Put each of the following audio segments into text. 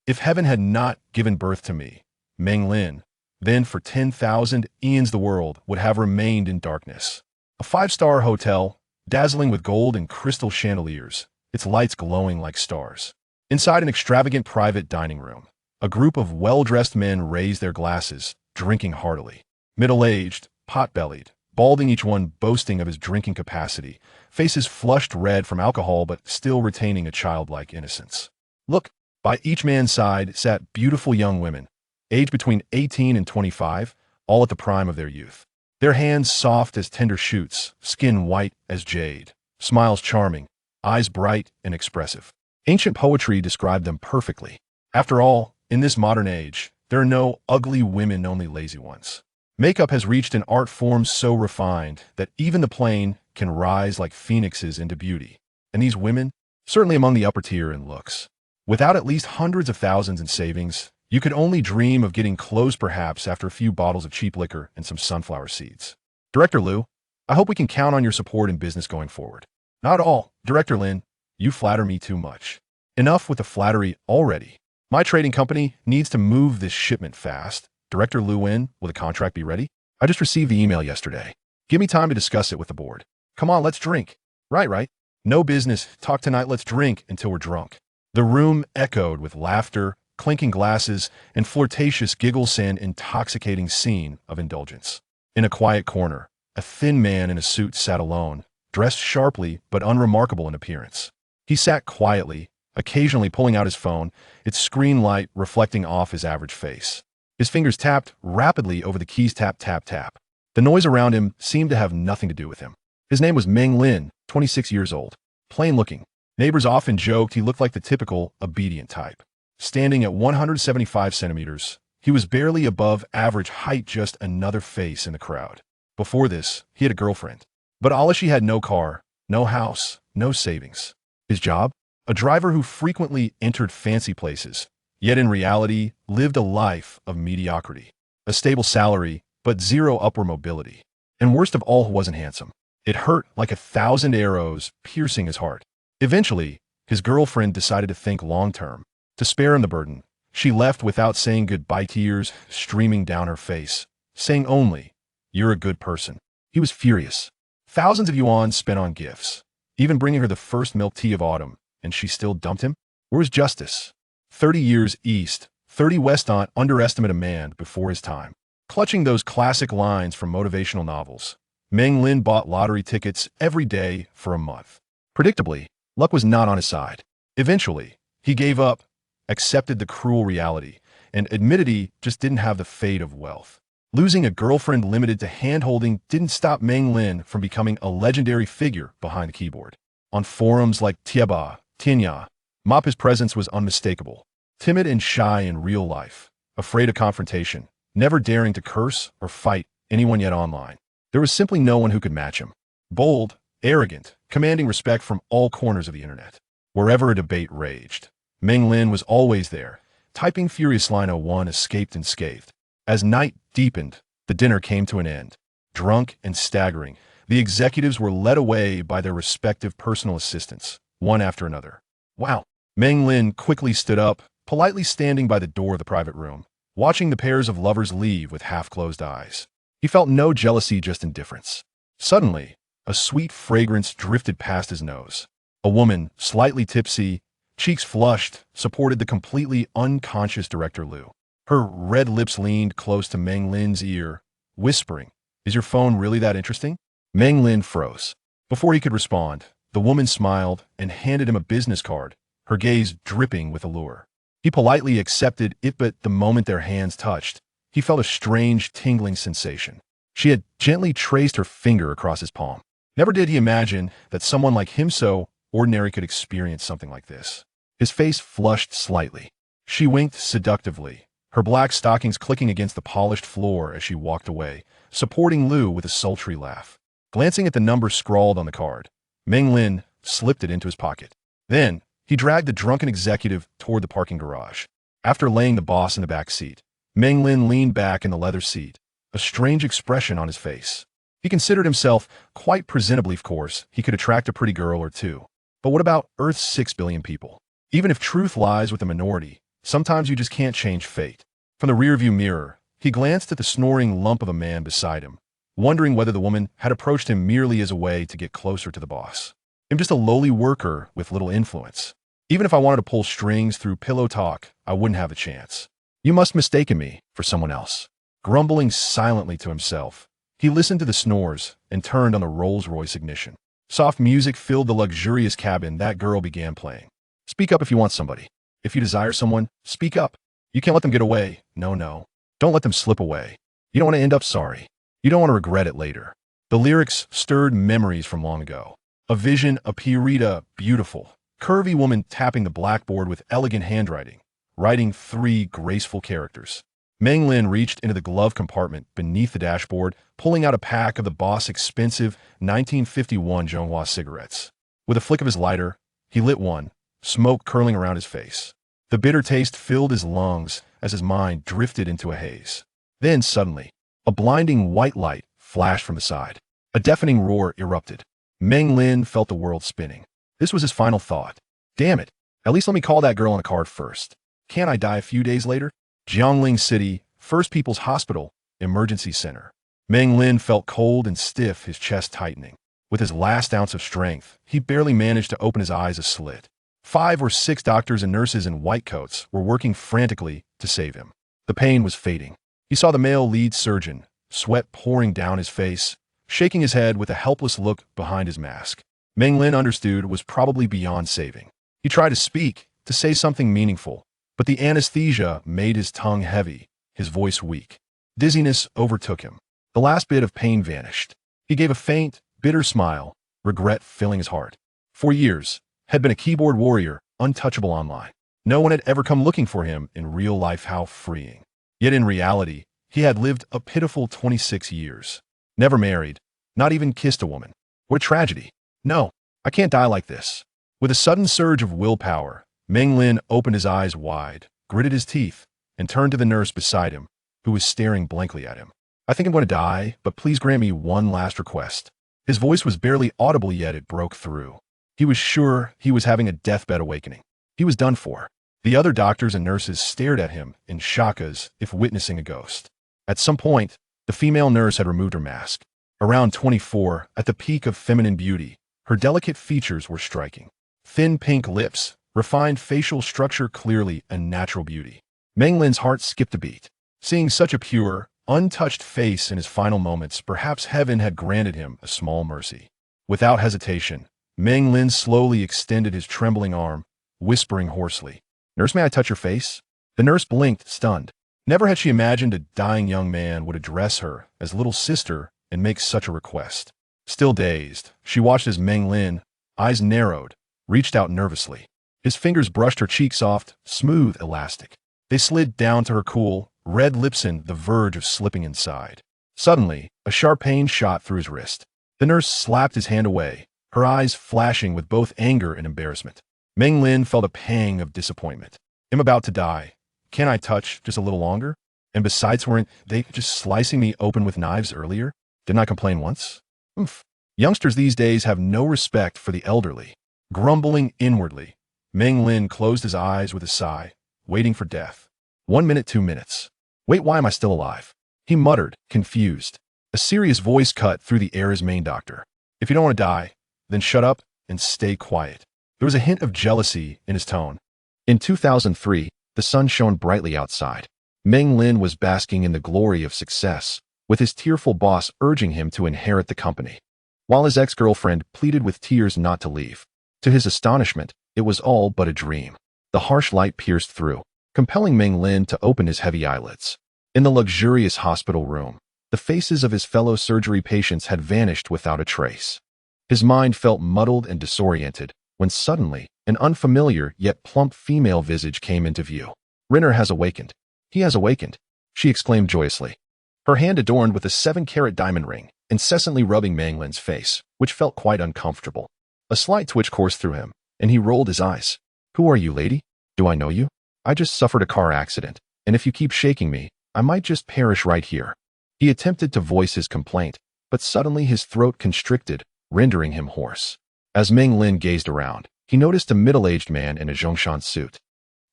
If heaven had not given birth to me, Meng Lin, then for 10,000 eons the world would have remained in darkness. A five-star hotel, dazzling with gold and crystal chandeliers, its lights glowing like stars. Inside an extravagant private dining room, a group of well-dressed men raised their glasses, drinking heartily. Middle-aged, pot-bellied, balding, each one boasting of his drinking capacity, faces flushed red from alcohol but still retaining a childlike innocence. Look, by each man's side sat beautiful young women, aged between 18 and 25, all at the prime of their youth. Their hands soft as tender shoots, skin white as jade, smiles charming, eyes bright and expressive. Ancient poetry described them perfectly. After all, in this modern age, there are no ugly women, only lazy ones. Makeup has reached an art form so refined that even the plain can rise like phoenixes into beauty. And these women, certainly among the upper tier in looks. Without at least hundreds of thousands in savings, you could only dream of getting close perhaps after a few bottles of cheap liquor and some sunflower seeds. Director Liu, I hope we can count on your support in business going forward. Not at all, Director Lin, you flatter me too much. Enough with the flattery already. My trading company needs to move this shipment fast. Director Liuyun, will the contract be ready? I just received the email yesterday. Give me time to discuss it with the board. Come on, let's drink. Right. No business. Talk tonight, let's drink until we're drunk. The room echoed with laughter, clinking glasses, and flirtatious giggles, an intoxicating scene of indulgence. In a quiet corner, a thin man in a suit sat alone, dressed sharply but unremarkable in appearance. He sat quietly, occasionally pulling out his phone, its screen light reflecting off his average face. His fingers tapped rapidly over the keys, tap, tap, tap. The noise around him seemed to have nothing to do with him. His name was Meng Lin, 26 years old. Plain-looking. Neighbors often joked he looked like the typical obedient type. Standing at 175 centimeters, he was barely above average height, just another face in the crowd. Before this, he had a girlfriend. But Alishi had no car, no house, no savings. His job? A driver who frequently entered fancy places, yet in reality lived a life of mediocrity. A stable salary, but zero upward mobility. And worst of all, he wasn't handsome. It hurt like 1,000 arrows piercing his heart. Eventually, his girlfriend decided to think long-term. To spare him the burden, she left without saying goodbye, tears streaming down her face, saying only, "You're a good person." He was furious. Thousands of yuan spent on gifts, even bringing her the first milk tea of autumn, and she still dumped him? Where was justice? 30 years east, 30 west. On underestimate a man before his time. Clutching those classic lines from motivational novels, Meng Lin bought lottery tickets every day for a month. Predictably, luck was not on his side. Eventually, he gave up, accepted the cruel reality, and admitted he just didn't have the fate of wealth. Losing a girlfriend limited to hand-holding didn't stop Meng Lin from becoming a legendary figure behind the keyboard. On forums like Tinya, Mop, his presence was unmistakable. Timid and shy in real life, afraid of confrontation, never daring to curse or fight anyone yet online. There was simply no one who could match him. Bold, arrogant, commanding respect from all corners of the internet. Wherever a debate raged, Meng Lin was always there, typing furious line 01 escaped unscathed. As night deepened, the dinner came to an end. Drunk and staggering, the executives were led away by their respective personal assistants, one after another. Wow. Meng Lin quickly stood up, politely standing by the door of the private room, watching the pairs of lovers leave with half-closed eyes. He felt no jealousy, just indifference. Suddenly, a sweet fragrance drifted past his nose. A woman, slightly tipsy, cheeks flushed, supported the completely unconscious Director Liu. Her red lips leaned close to Meng Lin's ear, whispering, "Is your phone really that interesting?" Meng Lin froze. Before he could respond, the woman smiled and handed him a business card, her gaze dripping with allure. He politely accepted it, but the moment their hands touched, he felt a strange tingling sensation. She had gently traced her finger across his palm. Never did he imagine that someone like him, so ordinary, could experience something like this. His face flushed slightly. She winked seductively, her black stockings clicking against the polished floor as she walked away, supporting Liu with a sultry laugh. Glancing at the number scrawled on the card, Meng Lin slipped it into his pocket. Then, he dragged the drunken executive toward the parking garage. After laying the boss in the back seat, Meng Lin leaned back in the leather seat, a strange expression on his face. He considered himself quite presentably. Of course, he could attract a pretty girl or two. But what about Earth's 6 billion people? Even if truth lies with the minority, Sometimes you just can't change fate. From the rearview mirror, he glanced at the snoring lump of a man beside him, wondering whether the woman had approached him merely as a way to get closer to the boss. I'm just a lowly worker with little influence. Even if I wanted to pull strings through pillow talk, I wouldn't have a chance. You must have mistaken me for someone else. Grumbling silently to himself, he listened to the snores and turned on the Rolls-Royce ignition. Soft music filled the luxurious cabin that girl began playing. Speak up if you want somebody. If you desire someone, speak up. You can't let them get away. No. Don't let them slip away. You don't want to end up sorry. You don't want to regret it later. The lyrics stirred memories from long ago. A vision, a Pierita, beautiful, curvy woman tapping the blackboard with elegant handwriting, writing 3 graceful characters. Meng Lin reached into the glove compartment beneath the dashboard, pulling out a pack of the Boss' expensive 1951 Zhonghua cigarettes. With a flick of his lighter, he lit one, smoke curling around his face. The bitter taste filled his lungs as his mind drifted into a haze. Then, suddenly, a blinding white light flashed from the side. A deafening roar erupted. Meng Lin felt the world spinning. This was his final thought. Damn it, at least let me call that girl on a card first. Can't I die a few days later? Jiangling City, First People's Hospital, Emergency Center. Meng Lin felt cold and stiff, his chest tightening. With his last ounce of strength, he barely managed to open his eyes a slit. 5 or 6 doctors and nurses in white coats were working frantically to save him. The pain was fading. He saw the male lead surgeon, sweat pouring down his face, shaking his head with a helpless look behind his mask. Meng Lin understood was probably beyond saving. He tried to speak, to say something meaningful, but the anesthesia made his tongue heavy, his voice weak. Dizziness overtook him. The last bit of pain vanished. He gave a faint, bitter smile, regret filling his heart. For years, had been a keyboard warrior, untouchable online. No one had ever come looking for him in real life. How freeing. Yet in reality, he had lived a pitiful 26 years. Never married, not even kissed a woman. What a tragedy. No, I can't die like this. With a sudden surge of willpower, Meng Lin opened his eyes wide, gritted his teeth, and turned to the nurse beside him, who was staring blankly at him. I think I'm going to die, but please grant me one last request. His voice was barely audible, yet it broke through. He was sure he was having a deathbed awakening. He was done for. The other doctors and nurses stared at him in shock as if witnessing a ghost. At some point, the female nurse had removed her mask. Around 24, at the peak of feminine beauty, her delicate features were striking. Thin pink lips, refined facial structure, clearly a natural beauty. Meng Lin's heart skipped a beat. Seeing such a pure, untouched face in his final moments, perhaps heaven had granted him a small mercy. Without hesitation, Meng Lin slowly extended his trembling arm, whispering hoarsely, "Nurse, may I touch your face?" The nurse blinked, stunned. Never had she imagined a dying young man would address her as little sister and make such a request. Still dazed, she watched as Meng Lin, eyes narrowed, reached out nervously. His fingers brushed her cheek, soft, smooth, elastic. They slid down to her cool, red lips on the verge of slipping inside. Suddenly, a sharp pain shot through his wrist. The nurse slapped his hand away, her eyes flashing with both anger and embarrassment. Meng Lin felt a pang of disappointment. I'm about to die. Can I touch just a little longer? And besides, weren't they just slicing me open with knives earlier? Didn't I complain once? Oomph. Youngsters these days have no respect for the elderly. Grumbling inwardly, Meng Lin closed his eyes with a sigh, waiting for death. 1 minute, 2 minutes. Wait, why am I still alive? He muttered, confused. A serious voice cut through the air. His main doctor. If you don't want to die, then shut up and stay quiet. There was a hint of jealousy in his tone. In 2003, the sun shone brightly outside. Meng Lin was basking in the glory of success, with his tearful boss urging him to inherit the company, while his ex-girlfriend pleaded with tears not to leave. To his astonishment, it was all but a dream. The harsh light pierced through, compelling Meng Lin to open his heavy eyelids. In the luxurious hospital room, the faces of his fellow surgery patients had vanished without a trace. His mind felt muddled and disoriented when suddenly an unfamiliar yet plump female visage came into view. Rinner has awakened. He has awakened, she exclaimed joyously, her hand adorned with a 7-carat diamond ring, incessantly rubbing Meng Lin's face, which felt quite uncomfortable. A slight twitch coursed through him, and he rolled his eyes. Who are you, lady? Do I know you? I just suffered a car accident, and if you keep shaking me, I might just perish right here. He attempted to voice his complaint, but suddenly his throat constricted, rendering him hoarse. As Meng Lin gazed around, he noticed a middle-aged man in a Zhongshan suit.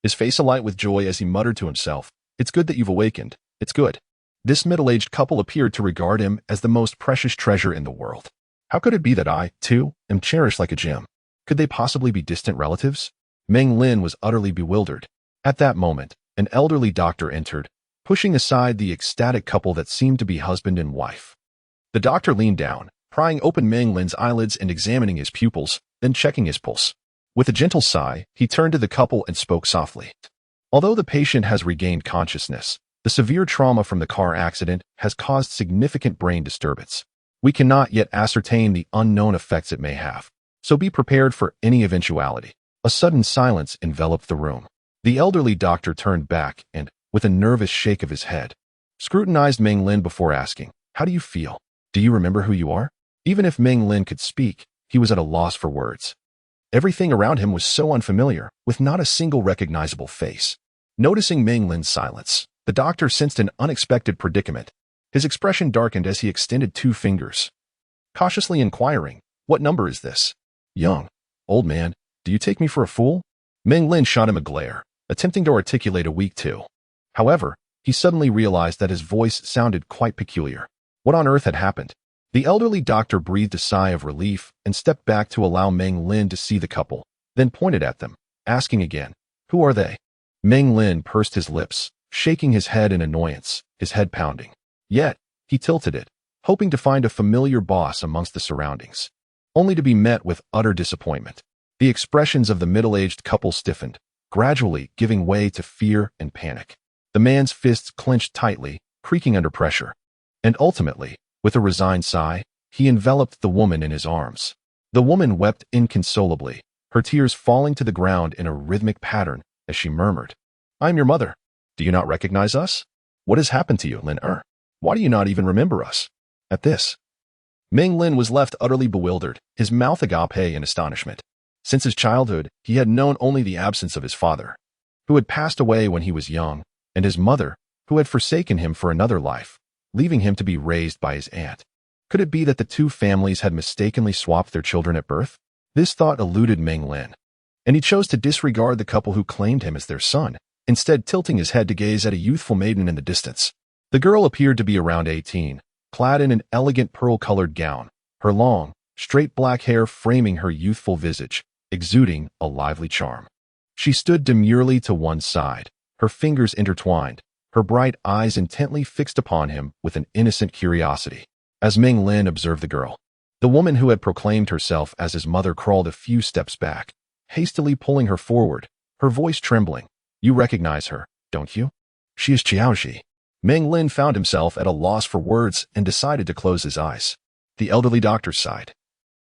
his face alight with joy as he muttered to himself, "It's good that you've awakened. It's good." This middle-aged couple appeared to regard him as the most precious treasure in the world. How could it be that I, too, am cherished like a gem? Could they possibly be distant relatives? Meng Lin was utterly bewildered. At that moment, an elderly doctor entered, pushing aside the ecstatic couple that seemed to be husband and wife. The doctor leaned down, prying open Meng Lin's eyelids and examining his pupils, then checking his pulse. With a gentle sigh, he turned to the couple and spoke softly. Although the patient has regained consciousness, the severe trauma from the car accident has caused significant brain disturbance. We cannot yet ascertain the unknown effects it may have, so be prepared for any eventuality. A sudden silence enveloped the room. The elderly doctor turned back and, with a nervous shake of his head, scrutinized Meng Lin before asking, "How do you feel? Do you remember who you are?" Even if Meng Lin could speak, he was at a loss for words. Everything around him was so unfamiliar, with not a single recognizable face. Noticing Meng Lin's silence, the doctor sensed an unexpected predicament. His expression darkened as he extended 2 fingers. Cautiously inquiring, "What number is this?" "Young. Old man, do you take me for a fool?" Meng Lin shot him a glare, attempting to articulate a weak 2. However, he suddenly realized that his voice sounded quite peculiar. What on earth had happened? The elderly doctor breathed a sigh of relief and stepped back to allow Meng Lin to see the couple, then pointed at them, asking again, "Who are they?" Meng Lin pursed his lips, shaking his head in annoyance, his head pounding. Yet, he tilted it, hoping to find a familiar boss amongst the surroundings, only to be met with utter disappointment. The expressions of the middle-aged couple stiffened, gradually giving way to fear and panic. The man's fists clenched tightly, creaking under pressure. And ultimately, with a resigned sigh, he enveloped the woman in his arms. The woman wept inconsolably, her tears falling to the ground in a rhythmic pattern as she murmured, "I am your mother. Do you not recognize us? What has happened to you, Lin Er? Why do you not even remember us?" At this, Meng Lin was left utterly bewildered, his mouth agape in astonishment. Since his childhood, he had known only the absence of his father, who had passed away when he was young, and his mother, who had forsaken him for another life, leaving him to be raised by his aunt. Could it be that the 2 families had mistakenly swapped their children at birth? This thought eluded Meng Lin, and he chose to disregard the couple who claimed him as their son, instead tilting his head to gaze at a youthful maiden in the distance. The girl appeared to be around 18, clad in an elegant pearl-colored gown, her long, straight black hair framing her youthful visage, exuding a lively charm. She stood demurely to one side, her fingers intertwined, her bright eyes intently fixed upon him with an innocent curiosity. As Meng Lin observed the girl, the woman who had proclaimed herself as his mother crawled a few steps back, hastily pulling her forward, her voice trembling. "You recognize her, don't you? She is Qiaoji." Meng Lin found himself at a loss for words and decided to close his eyes. The elderly doctor sighed.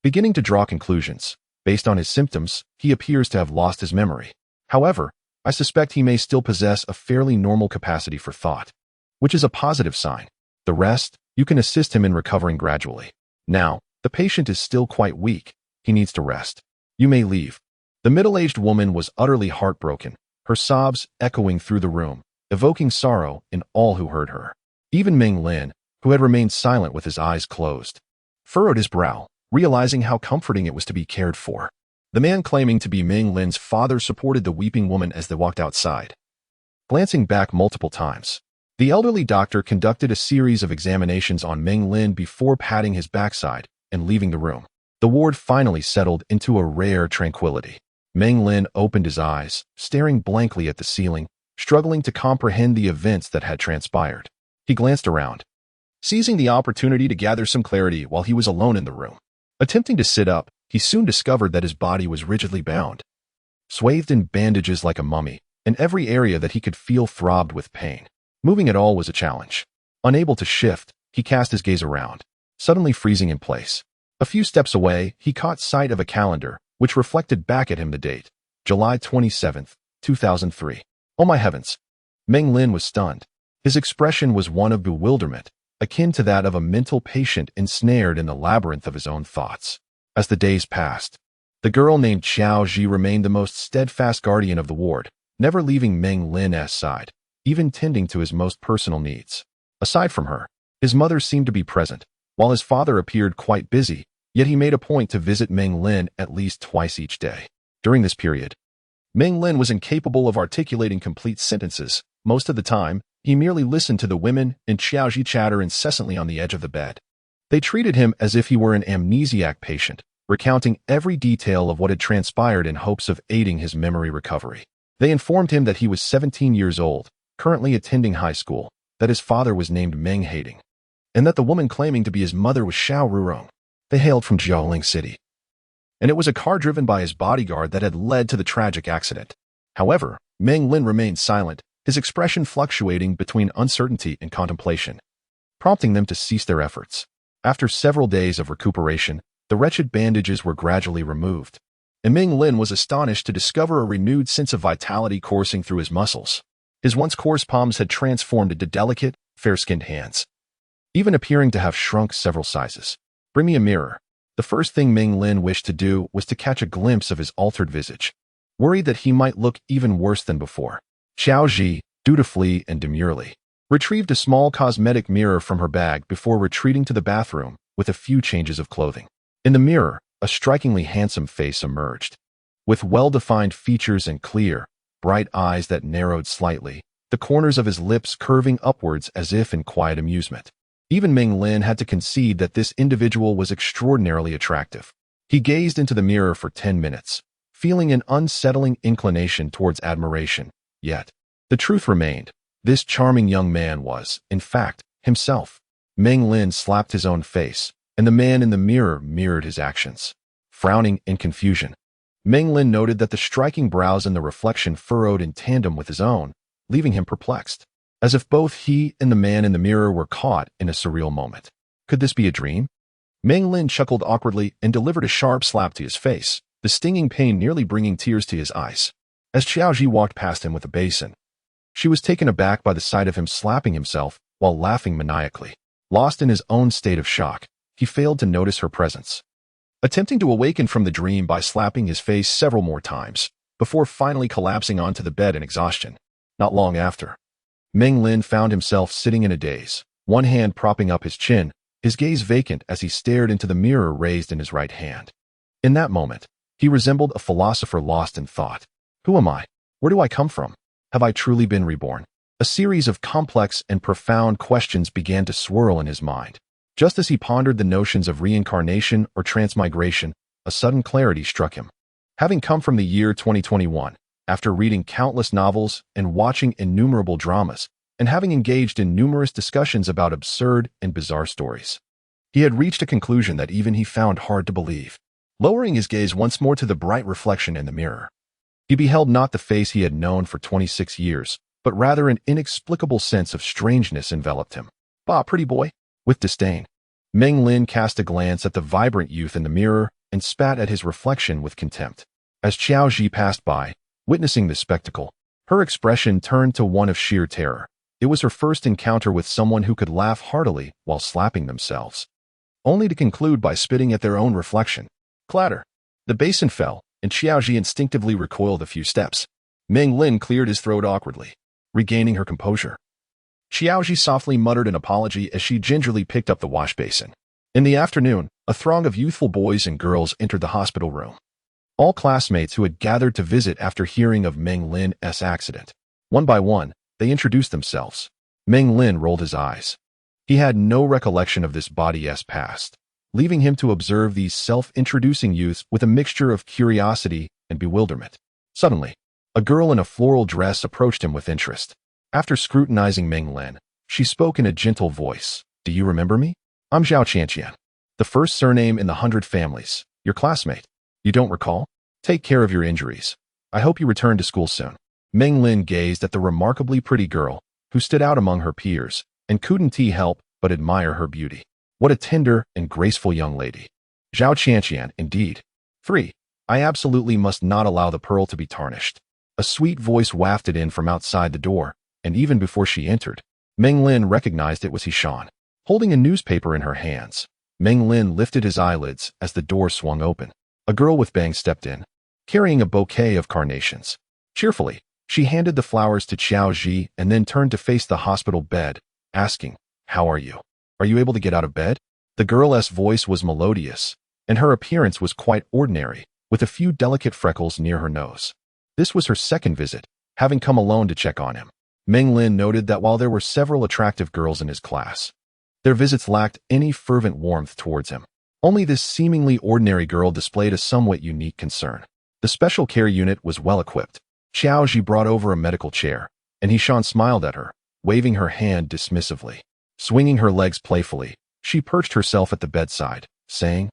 Beginning to draw conclusions, based on his symptoms, he appears to have lost his memory. However, I suspect he may still possess a fairly normal capacity for thought, which is a positive sign. The rest, you can assist him in recovering gradually. Now, the patient is still quite weak. He needs to rest. You may leave. The middle-aged woman was utterly heartbroken, her sobs echoing through the room, evoking sorrow in all who heard her. Even Meng Lin, who had remained silent with his eyes closed, furrowed his brow, realizing how comforting it was to be cared for. The man claiming to be Meng Lin's father supported the weeping woman as they walked outside. Glancing back multiple times, the elderly doctor conducted a series of examinations on Meng Lin before patting his backside and leaving the room. The ward finally settled into a rare tranquility. Meng Lin opened his eyes, staring blankly at the ceiling, struggling to comprehend the events that had transpired. He glanced around, seizing the opportunity to gather some clarity while he was alone in the room. Attempting to sit up, he soon discovered that his body was rigidly bound, swathed in bandages like a mummy, and every area that he could feel throbbed with pain. Moving at all was a challenge. Unable to shift, he cast his gaze around, suddenly freezing in place. A few steps away, he caught sight of a calendar, which reflected back at him the date, July 27th, 2003. Oh my heavens! Meng Lin was stunned. His expression was one of bewilderment, akin to that of a mental patient ensnared in the labyrinth of his own thoughts. As the days passed, the girl named Xiao Ji remained the most steadfast guardian of the ward, never leaving Meng Lin's side, even tending to his most personal needs. Aside from her, his mother seemed to be present, while his father appeared quite busy, yet he made a point to visit Meng Lin at least twice each day. During this period, Meng Lin was incapable of articulating complete sentences. Most of the time, he merely listened to the women and Xiaoji chatter incessantly on the edge of the bed. They treated him as if he were an amnesiac patient, recounting every detail of what had transpired in hopes of aiding his memory recovery. They informed him that he was 17 years old, currently attending high school, that his father was named Meng Hating, and that the woman claiming to be his mother was Xiao Rurong. They hailed from Jiaoling City, and it was a car driven by his bodyguard that had led to the tragic accident. However, Meng Lin remained silent, his expression fluctuating between uncertainty and contemplation, prompting them to cease their efforts. After several days of recuperation, the wretched bandages were gradually removed, and Meng Lin was astonished to discover a renewed sense of vitality coursing through his muscles. His once coarse palms had transformed into delicate, fair-skinned hands, even appearing to have shrunk several sizes. "Bring me a mirror." The first thing Meng Lin wished to do was to catch a glimpse of his altered visage, worried that he might look even worse than before. Xiao Ji, dutifully and demurely, retrieved a small cosmetic mirror from her bag before retreating to the bathroom with a few changes of clothing. In the mirror, a strikingly handsome face emerged, with well-defined features and clear, bright eyes that narrowed slightly, the corners of his lips curving upwards as if in quiet amusement. Even Meng Lin had to concede that this individual was extraordinarily attractive. He gazed into the mirror for 10 minutes, feeling an unsettling inclination towards admiration. Yet, the truth remained. This charming young man was, in fact, himself. Meng Lin slapped his own face, and the man in the mirror mirrored his actions. Frowning in confusion, Meng Lin noted that the striking brows in the reflection furrowed in tandem with his own, leaving him perplexed, as if both he and the man in the mirror were caught in a surreal moment. Could this be a dream? Meng Lin chuckled awkwardly and delivered a sharp slap to his face, the stinging pain nearly bringing tears to his eyes. As Xiaoji walked past him with a basin, she was taken aback by the sight of him slapping himself while laughing maniacally. Lost in his own state of shock, he failed to notice her presence, attempting to awaken from the dream by slapping his face several more times, before finally collapsing onto the bed in exhaustion. Not long after, Meng Lin found himself sitting in a daze, one hand propping up his chin, his gaze vacant as he stared into the mirror raised in his right hand. In that moment, he resembled a philosopher lost in thought. Who am I? Where do I come from? Have I truly been reborn? A series of complex and profound questions began to swirl in his mind. Just as he pondered the notions of reincarnation or transmigration, a sudden clarity struck him. Having come from the year 2021, after reading countless novels and watching innumerable dramas, and having engaged in numerous discussions about absurd and bizarre stories, he had reached a conclusion that even he found hard to believe. Lowering his gaze once more to the bright reflection in the mirror, he beheld not the face he had known for 26 years, but rather an inexplicable sense of strangeness enveloped him. "Bah, pretty boy." With disdain, Meng Lin cast a glance at the vibrant youth in the mirror and spat at his reflection with contempt. As Xiao Ji passed by, witnessing this spectacle, her expression turned to one of sheer terror. It was her first encounter with someone who could laugh heartily while slapping themselves, only to conclude by spitting at their own reflection. Clatter! The basin fell, and Xiaoji instinctively recoiled a few steps. Meng Lin cleared his throat awkwardly, regaining her composure. Xiaoji softly muttered an apology as she gingerly picked up the wash basin. In the afternoon, a throng of youthful boys and girls entered the hospital room, all classmates who had gathered to visit after hearing of Meng Lin's accident. One by one, they introduced themselves. Meng Lin rolled his eyes. He had no recollection of this body's past, leaving him to observe these self-introducing youths with a mixture of curiosity and bewilderment. Suddenly, a girl in a floral dress approached him with interest. After scrutinizing Meng Lin, she spoke in a gentle voice. "Do you remember me? I'm Zhao Qianqian, the first surname in the 100 families, your classmate. You don't recall? Take care of your injuries. I hope you return to school soon." Meng Lin gazed at the remarkably pretty girl, who stood out among her peers, and couldn't he help but admire her beauty. What a tender and graceful young lady. Zhao Qianqian, indeed. 3. I absolutely must not allow the pearl to be tarnished. A sweet voice wafted in from outside the door, and even before she entered, Meng Lin recognized it was Hishan. Holding a newspaper in her hands, Meng Lin lifted his eyelids as the door swung open. A girl with bangs stepped in, carrying a bouquet of carnations. Cheerfully, she handed the flowers to Xiao Ji and then turned to face the hospital bed, asking, "How are you? Are you able to get out of bed?" The girl's voice was melodious, and her appearance was quite ordinary, with a few delicate freckles near her nose. This was her second visit, having come alone to check on him. Meng Lin noted that while there were several attractive girls in his class, their visits lacked any fervent warmth towards him. Only this seemingly ordinary girl displayed a somewhat unique concern. The special care unit was well-equipped. Xiao Ji brought over a medical chair, and Hishan smiled at her, waving her hand dismissively. Swinging her legs playfully, she perched herself at the bedside, saying,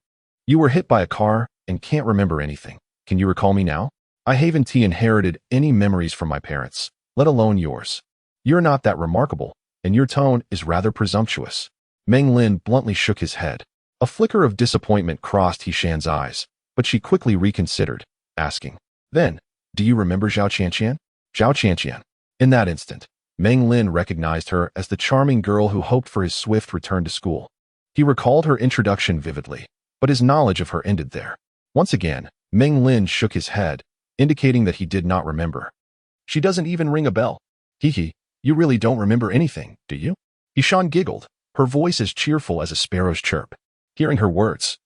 "You were hit by a car and can't remember anything. Can you recall me now? I haven't inherited any memories from my parents, let alone yours. You're not that remarkable, and your tone is rather presumptuous." Meng Lin bluntly shook his head. A flicker of disappointment crossed Hishan's eyes, but she quickly reconsidered, asking, "Then, do you remember Zhao Qianqian?" Zhao Qianqian. In that instant, Meng Lin recognized her as the charming girl who hoped for his swift return to school. He recalled her introduction vividly, but his knowledge of her ended there. Once again, Meng Lin shook his head, indicating that he did not remember. "She doesn't even ring a bell." "Hee, you really don't remember anything, do you?" Hishan giggled, her voice as cheerful as a sparrow's chirp. Hearing her words,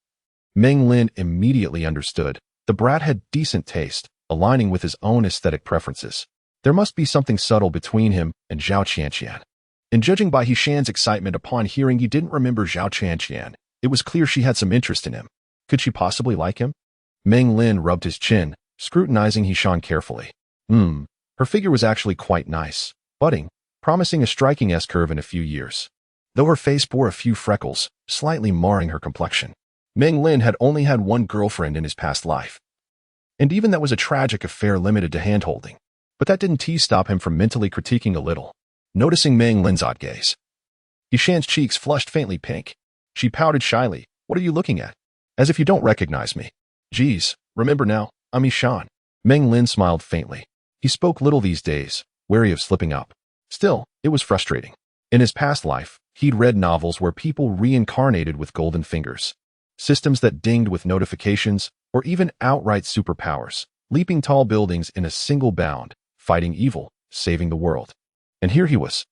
Meng Lin immediately understood. The brat had decent taste, aligning with his own aesthetic preferences. There must be something subtle between him and Zhao Qianqian. And judging by Hishan's excitement upon hearing he didn't remember Zhao Qianqian, it was clear she had some interest in him. Could she possibly like him? Meng Lin rubbed his chin, scrutinizing Hishan carefully. Her figure was actually quite nice, budding, promising a striking S-curve in a few years. Though her face bore a few freckles, slightly marring her complexion. Meng Lin had only had one girlfriend in his past life. And even that was a tragic affair limited to hand-holding. But that didn't stop him from mentally critiquing a little. Noticing Meng Lin's odd gaze, Hishan's cheeks flushed faintly pink. She pouted shyly. "What are you looking at? As if you don't recognize me." "Geez, remember now, I'm Hishan." Meng Lin smiled faintly. He spoke little these days, wary of slipping up. Still, it was frustrating. In his past life, he'd read novels where people reincarnated with golden fingers, systems that dinged with notifications, or even outright superpowers, leaping tall buildings in a single bound, fighting evil, saving the world. And here he was,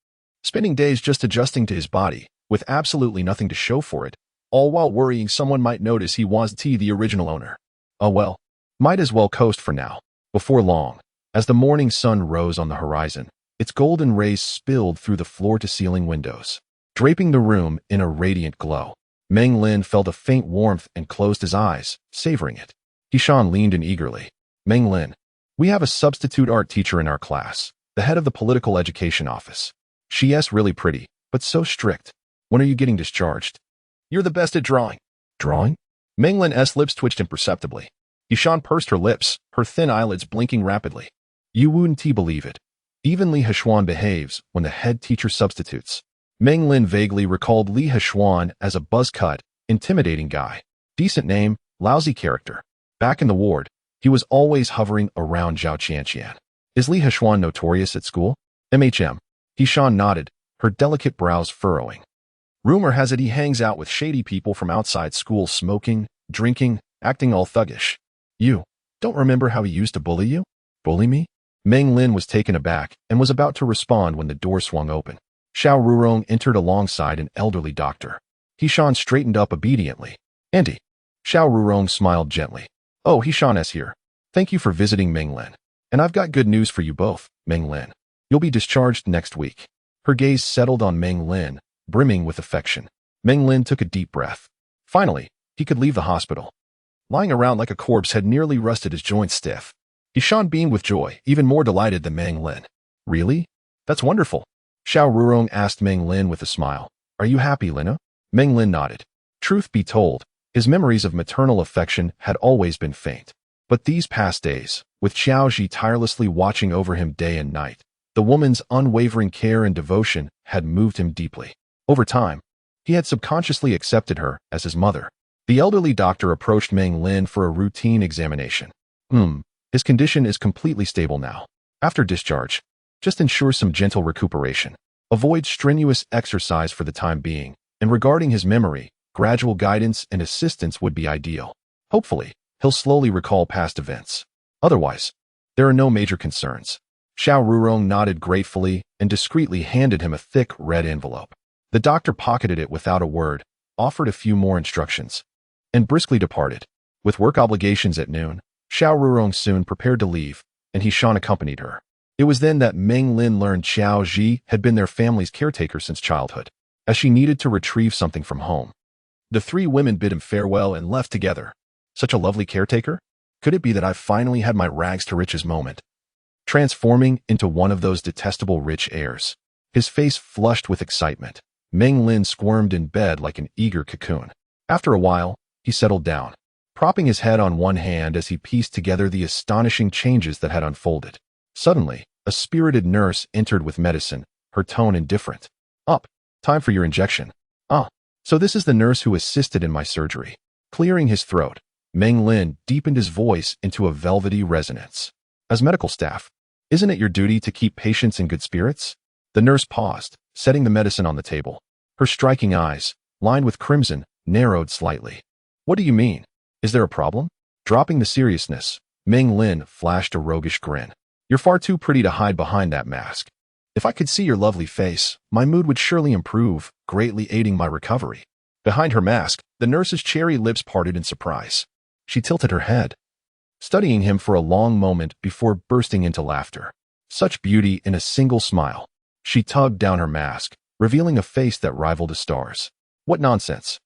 spending days just adjusting to his body, with absolutely nothing to show for it, all while worrying someone might notice he wasn't the original owner. Oh well, might as well coast for now. Before long, as the morning sun rose on the horizon, its golden rays spilled through the floor-to-ceiling windows, draping the room in a radiant glow. Meng Lin felt a faint warmth and closed his eyes, savoring it. Hishan leaned in eagerly. "Meng Lin, we have a substitute art teacher in our class, the head of the political education office. She's really pretty, but so strict. When are you getting discharged?" "You're the best at drawing." "Drawing?" Meng Lin's lips twitched imperceptibly. Hishan pursed her lips, her thin eyelids blinking rapidly. "You wouldn't believe it. Even Li Heshuan behaves when the head teacher substitutes." Meng Lin vaguely recalled Li Heshuan as a buzz-cut, intimidating guy. Decent name, lousy character. Back in the ward, he was always hovering around Zhao Qianqian. "Is Li Heshuan notorious at school?" "MHM. Hishan nodded, her delicate brows furrowing. "Rumor has it he hangs out with shady people from outside school smoking, drinking, acting all thuggish." "You don't remember how he used to bully you?" "Bully me?" Meng Lin was taken aback and was about to respond when the door swung open. Xiao Rurong entered alongside an elderly doctor. Hishan straightened up obediently. "Auntie." Xiao Rurong smiled gently. "Oh, Hishan here. Thank you for visiting Meng Lin. And I've got good news for you both, Meng Lin. You'll be discharged next week." Her gaze settled on Meng Lin, brimming with affection. Meng Lin took a deep breath. Finally, he could leave the hospital. Lying around like a corpse had nearly rusted his joints stiff. Hishan beamed with joy, even more delighted than Meng Lin. "Really? That's wonderful." Xiao Rurong asked Meng Lin with a smile. "Are you happy, Lina?" Meng Lin nodded. Truth be told, his memories of maternal affection had always been faint. But these past days, with Xiao Ji tirelessly watching over him day and night, the woman's unwavering care and devotion had moved him deeply. Over time, he had subconsciously accepted her as his mother. The elderly doctor approached Meng Lin for a routine examination. His condition is completely stable now. After discharge, just ensure some gentle recuperation. Avoid strenuous exercise for the time being, and regarding his memory, gradual guidance and assistance would be ideal. Hopefully, he'll slowly recall past events. Otherwise, there are no major concerns. Xiao Rurong nodded gratefully and discreetly handed him a thick red envelope. The doctor pocketed it without a word, offered a few more instructions, and briskly departed. With work obligations at noon, Xiao Rurong soon prepared to leave, and Shen accompanied her. It was then that Meng Lin learned Xiao Ji had been their family's caretaker since childhood, as she needed to retrieve something from home. The three women bid him farewell and left together. Such a lovely caretaker? Could it be that I've finally had my rags to riches moment? Transforming into one of those detestable rich heirs. His face flushed with excitement. Meng Lin squirmed in bed like an eager cocoon. After a while, he settled down, propping his head on one hand as he pieced together the astonishing changes that had unfolded. Suddenly, a spirited nurse entered with medicine, her tone indifferent. Up. Time for your injection. Ah. So this is the nurse who assisted in my surgery. Clearing his throat, Meng Lin deepened his voice into a velvety resonance. As medical staff, isn't it your duty to keep patients in good spirits? The nurse paused, setting the medicine on the table. Her striking eyes, lined with crimson, narrowed slightly. What do you mean? Is there a problem? Dropping the seriousness, Meng Lin flashed a roguish grin. You're far too pretty to hide behind that mask. If I could see your lovely face, my mood would surely improve, greatly aiding my recovery. Behind her mask, the nurse's cherry lips parted in surprise. She tilted her head, studying him for a long moment before bursting into laughter. Such beauty in a single smile. She tugged down her mask, revealing a face that rivaled the stars. What nonsense.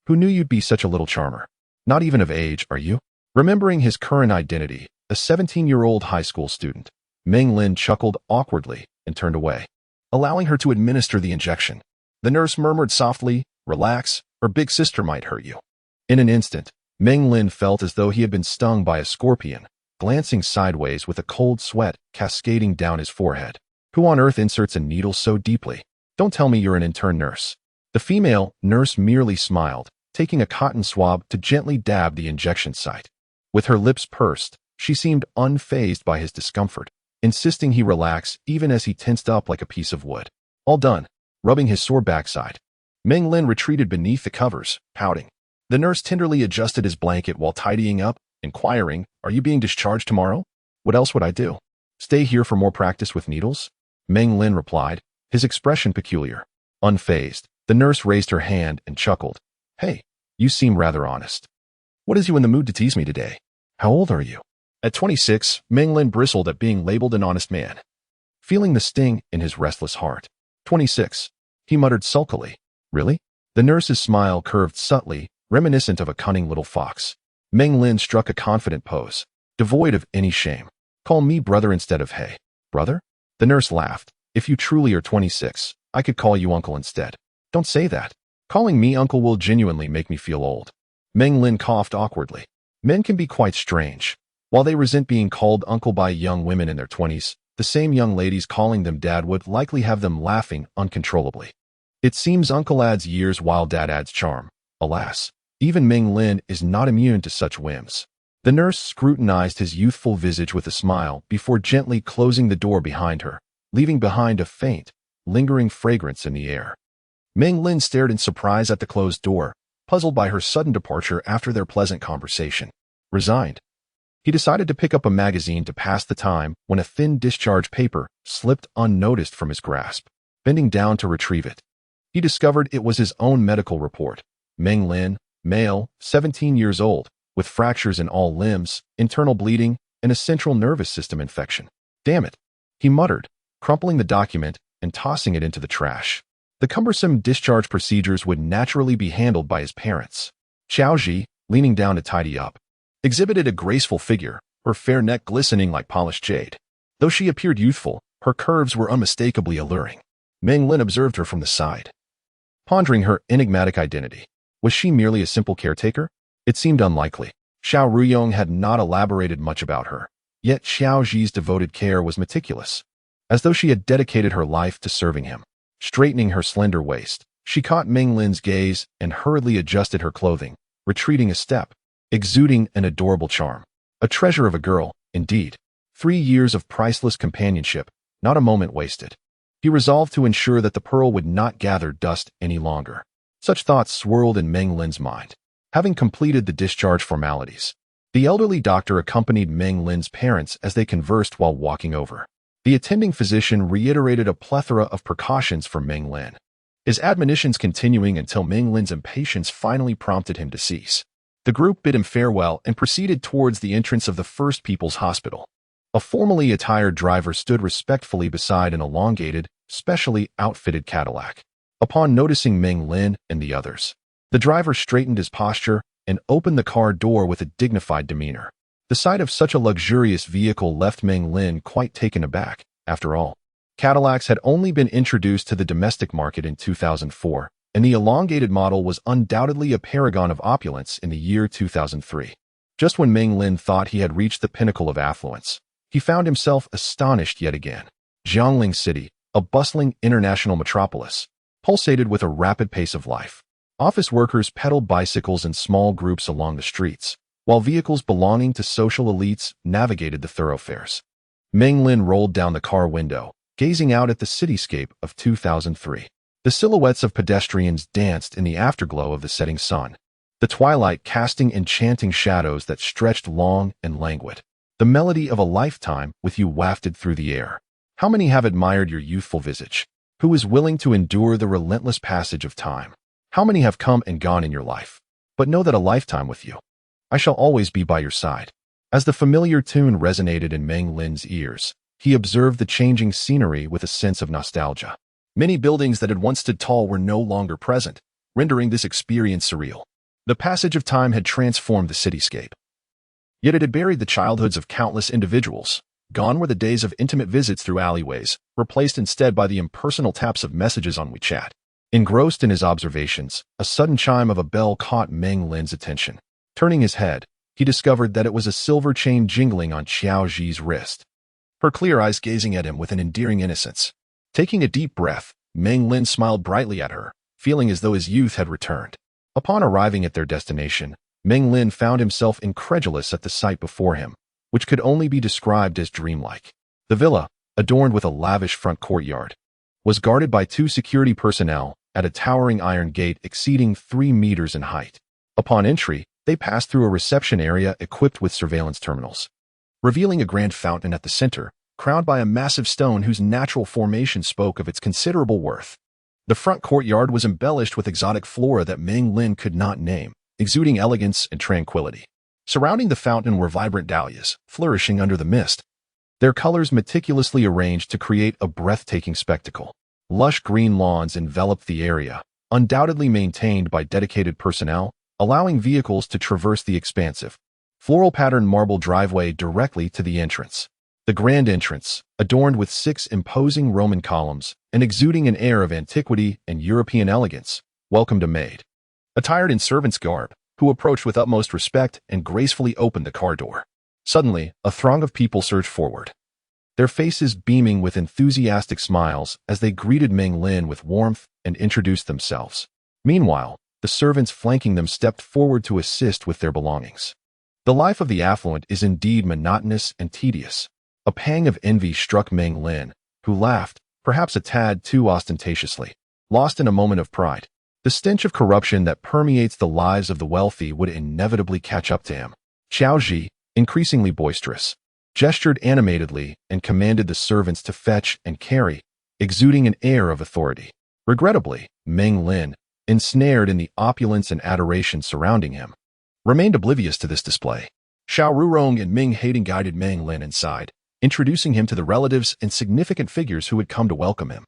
Who knew you'd be such a little charmer? Not even of age, are you? Remembering his current identity, a 17-year-old high school student, Meng Lin chuckled awkwardly and turned away, allowing her to administer the injection. The nurse murmured softly, "Relax, her big sister might hurt you." In an instant, Meng Lin felt as though he had been stung by a scorpion, glancing sideways with a cold sweat cascading down his forehead. Who on earth inserts a needle so deeply? Don't tell me you're an intern nurse. The female nurse merely smiled, taking a cotton swab to gently dab the injection site. With her lips pursed, she seemed unfazed by his discomfort, insisting he relax even as he tensed up like a piece of wood. All done. Rubbing his sore backside, Meng Lin retreated beneath the covers, pouting. The nurse tenderly adjusted his blanket while tidying up, inquiring, "Are you being discharged tomorrow?" "What else would I do? Stay here for more practice with needles?" Meng Lin replied, his expression peculiar. Unfazed, the nurse raised her hand and chuckled. "Hey, you seem rather honest. What is you in the mood to tease me today? How old are you?" At 26, Meng Lin bristled at being labeled an honest man, feeling the sting in his restless heart. 26, he muttered sulkily. Really? The nurse's smile curved subtly, reminiscent of a cunning little fox. Meng Lin struck a confident pose, devoid of any shame. "Call me brother instead of hey." "Brother?" The nurse laughed. "If you truly are 26, I could call you uncle instead." "Don't say that. Calling me uncle will genuinely make me feel old." Meng Lin coughed awkwardly. Men can be quite strange. While they resent being called uncle by young women in their 20s, the same young ladies calling them dad would likely have them laughing uncontrollably. It seems uncle adds years while dad adds charm. Alas, even Meng Lin is not immune to such whims. The nurse scrutinized his youthful visage with a smile before gently closing the door behind her, leaving behind a faint, lingering fragrance in the air. Meng Lin stared in surprise at the closed door, puzzled by her sudden departure after their pleasant conversation. Resigned, he decided to pick up a magazine to pass the time when a thin discharge paper slipped unnoticed from his grasp. Bending down to retrieve it, he discovered it was his own medical report. Meng Lin, male, 17 years old, with fractures in all limbs, internal bleeding, and a central nervous system infection. Damn it, he muttered, crumpling the document and tossing it into the trash. The cumbersome discharge procedures would naturally be handled by his parents. Xiaoji, leaning down to tidy up, exhibited a graceful figure, her fair neck glistening like polished jade. Though she appeared youthful, her curves were unmistakably alluring. Meng Lin observed her from the side, pondering her enigmatic identity. Was she merely a simple caretaker? It seemed unlikely. Xiao Ruyong had not elaborated much about her, yet Xiaoji's devoted care was meticulous, as though she had dedicated her life to serving him. Straightening her slender waist, she caught Meng Lin's gaze and hurriedly adjusted her clothing, retreating a step, exuding an adorable charm. A treasure of a girl, indeed. 3 years of priceless companionship, not a moment wasted. He resolved to ensure that the pearl would not gather dust any longer. Such thoughts swirled in Meng Lin's mind. Having completed the discharge formalities, the elderly doctor accompanied Meng Lin's parents as they conversed while walking over. The attending physician reiterated a plethora of precautions for Meng Lin, his admonitions continuing until Meng Lin's impatience finally prompted him to cease. The group bid him farewell and proceeded towards the entrance of the First People's Hospital. A formally attired driver stood respectfully beside an elongated, specially outfitted Cadillac. Upon noticing Meng Lin and the others, the driver straightened his posture and opened the car door with a dignified demeanor. The sight of such a luxurious vehicle left Meng Lin quite taken aback. After all, Cadillacs had only been introduced to the domestic market in 2004, and the elongated model was undoubtedly a paragon of opulence in the year 2003. Just when Meng Lin thought he had reached the pinnacle of affluence, he found himself astonished yet again. Jiangling City, a bustling international metropolis, pulsated with a rapid pace of life. Office workers pedaled bicycles in small groups along the streets, while vehicles belonging to social elites navigated the thoroughfares. Meng Lin rolled down the car window, gazing out at the cityscape of 2003. The silhouettes of pedestrians danced in the afterglow of the setting sun, the twilight casting enchanting shadows that stretched long and languid. The melody of a lifetime with you wafted through the air. How many have admired your youthful visage? Who is willing to endure the relentless passage of time? How many have come and gone in your life? But know that a lifetime with you. I shall always be by your side. As the familiar tune resonated in Meng Lin's ears, he observed the changing scenery with a sense of nostalgia. Many buildings that had once stood tall were no longer present, rendering this experience surreal. The passage of time had transformed the cityscape. Yet it had buried the childhoods of countless individuals. Gone were the days of intimate visits through alleyways, replaced instead by the impersonal taps of messages on WeChat. Engrossed in his observations, a sudden chime of a bell caught Meng Lin's attention. Turning his head, he discovered that it was a silver chain jingling on Xiao Zhi's wrist, her clear eyes gazing at him with an endearing innocence. Taking a deep breath, Meng Lin smiled brightly at her, feeling as though his youth had returned. Upon arriving at their destination, Meng Lin found himself incredulous at the sight before him, which could only be described as dreamlike. The villa, adorned with a lavish front courtyard, was guarded by 2 security personnel at a towering iron gate exceeding 3 meters in height. Upon entry, they passed through a reception area equipped with surveillance terminals, revealing a grand fountain at the center, crowned by a massive stone whose natural formation spoke of its considerable worth. The front courtyard was embellished with exotic flora that Meng Lin could not name, exuding elegance and tranquility. Surrounding the fountain were vibrant dahlias, flourishing under the mist, their colors meticulously arranged to create a breathtaking spectacle. Lush green lawns enveloped the area, undoubtedly maintained by dedicated personnel, allowing vehicles to traverse the expansive, floral-patterned marble driveway directly to the entrance. The grand entrance, adorned with 6 imposing Roman columns and exuding an air of antiquity and European elegance, welcomed a maid, attired in servant's garb, who approached with utmost respect and gracefully opened the car door. Suddenly, a throng of people surged forward, their faces beaming with enthusiastic smiles as they greeted Meng Lin with warmth and introduced themselves. Meanwhile, the servants flanking them stepped forward to assist with their belongings. The life of the affluent is indeed monotonous and tedious. A pang of envy struck Meng Lin, who laughed, perhaps a tad too ostentatiously, lost in a moment of pride. The stench of corruption that permeates the lives of the wealthy would inevitably catch up to him. Xiao Zhi, increasingly boisterous, gestured animatedly and commanded the servants to fetch and carry, exuding an air of authority. Regrettably, Meng Lin, ensnared in the opulence and adoration surrounding him, remained oblivious to this display. Xiao Rurong and Ming Hayding guided Meng Lin inside, introducing him to the relatives and significant figures who had come to welcome him.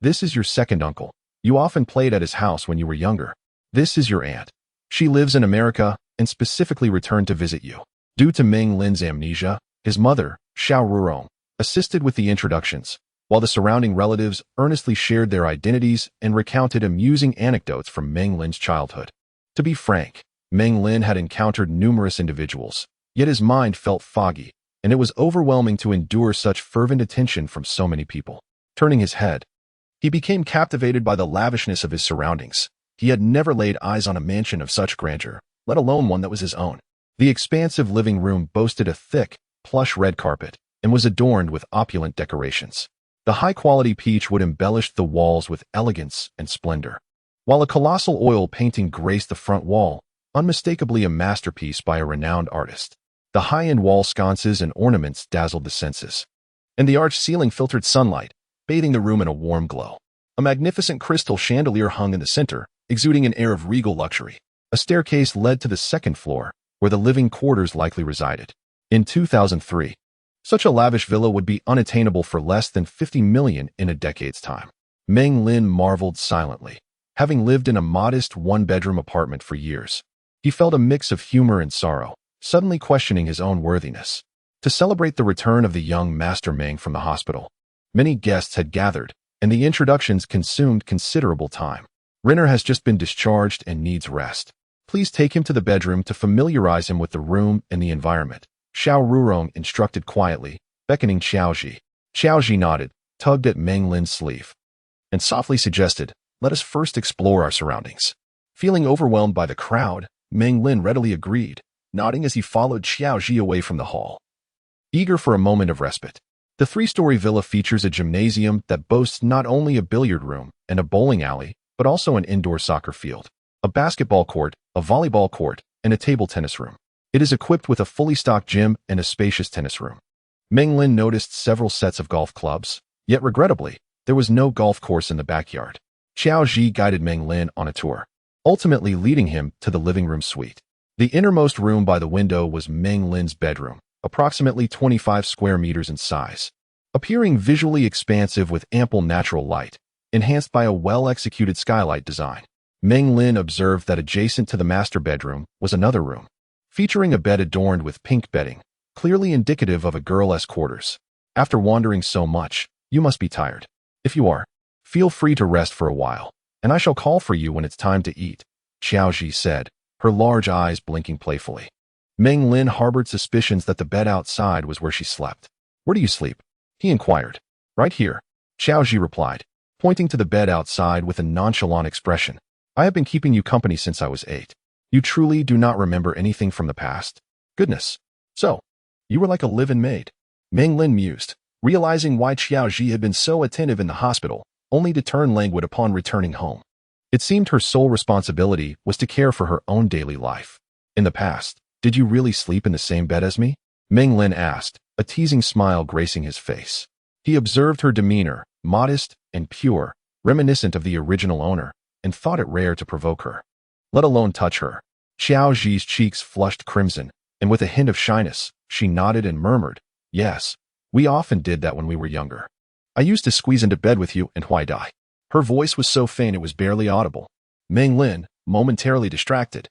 This is your second uncle. You often played at his house when you were younger. This is your aunt. She lives in America and specifically returned to visit you. Due to Meng Lin's amnesia, his mother, Xiao Rurong, assisted with the introductions, while the surrounding relatives earnestly shared their identities and recounted amusing anecdotes from Meng Lin's childhood. To be frank, Meng Lin had encountered numerous individuals, yet his mind felt foggy, and it was overwhelming to endure such fervent attention from so many people. Turning his head, he became captivated by the lavishness of his surroundings. He had never laid eyes on a mansion of such grandeur, let alone one that was his own. The expansive living room boasted a thick, plush red carpet and was adorned with opulent decorations. The high-quality peach wood embellished the walls with elegance and splendor, while a colossal oil painting graced the front wall, unmistakably a masterpiece by a renowned artist. The high-end wall sconces and ornaments dazzled the senses, and the arched ceiling filtered sunlight, bathing the room in a warm glow. A magnificent crystal chandelier hung in the center, exuding an air of regal luxury. A staircase led to the second floor, where the living quarters likely resided. In 2003, Such a lavish villa would be unattainable for less than 50 million in a decade's time. Meng Lin marveled silently. Having lived in a modest one-bedroom apartment for years, he felt a mix of humor and sorrow, suddenly questioning his own worthiness. To celebrate the return of the young Master Meng from the hospital, many guests had gathered, and the introductions consumed considerable time. Renner has just been discharged and needs rest. Please take him to the bedroom to familiarize him with the room and the environment, Xiao Rurong instructed quietly, beckoning Xiaoji. Xiaoji nodded, tugged at Meng Lin's sleeve, and softly suggested, "Let us first explore our surroundings." Feeling overwhelmed by the crowd, Meng Lin readily agreed, nodding as he followed Xiaoji away from the hall. Eager for a moment of respite, the three-story villa features a gymnasium that boasts not only a billiard room and a bowling alley, but also an indoor soccer field, a basketball court, a volleyball court, and a table tennis room. It is equipped with a fully stocked gym and a spacious tennis room. Meng Lin noticed several sets of golf clubs, yet regrettably, there was no golf course in the backyard. Xiaoji guided Meng Lin on a tour, ultimately leading him to the living room suite. The innermost room by the window was Meng Lin's bedroom, approximately 25 square meters in size, appearing visually expansive with ample natural light, enhanced by a well-executed skylight design. Meng Lin observed that adjacent to the master bedroom was another room, featuring a bed adorned with pink bedding, clearly indicative of a girl-esque quarters. After wandering so much, you must be tired. If you are, feel free to rest for a while, and I shall call for you when it's time to eat, Xiaoji said, her large eyes blinking playfully. Meng Lin harbored suspicions that the bed outside was where she slept. "Where do you sleep?" he inquired. "Right here," Xiaoji replied, pointing to the bed outside with a nonchalant expression. "I have been keeping you company since I was 8. You truly do not remember anything from the past? Goodness. So, you were like a live-in maid." Meng Lin mused, realizing why Xiaoji had been so attentive in the hospital, only to turn languid upon returning home. It seemed her sole responsibility was to care for her own daily life. "In the past, did you really sleep in the same bed as me?" Meng Lin asked, a teasing smile gracing his face. He observed her demeanor, modest and pure, reminiscent of the original owner, and thought it rare to provoke her, let alone touch her. Xiaoji's cheeks flushed crimson, and with a hint of shyness, she nodded and murmured, "Yes, we often did that when we were younger. I used to squeeze into bed with you and why die." Her voice was so faint it was barely audible. Meng Lin, momentarily distracted,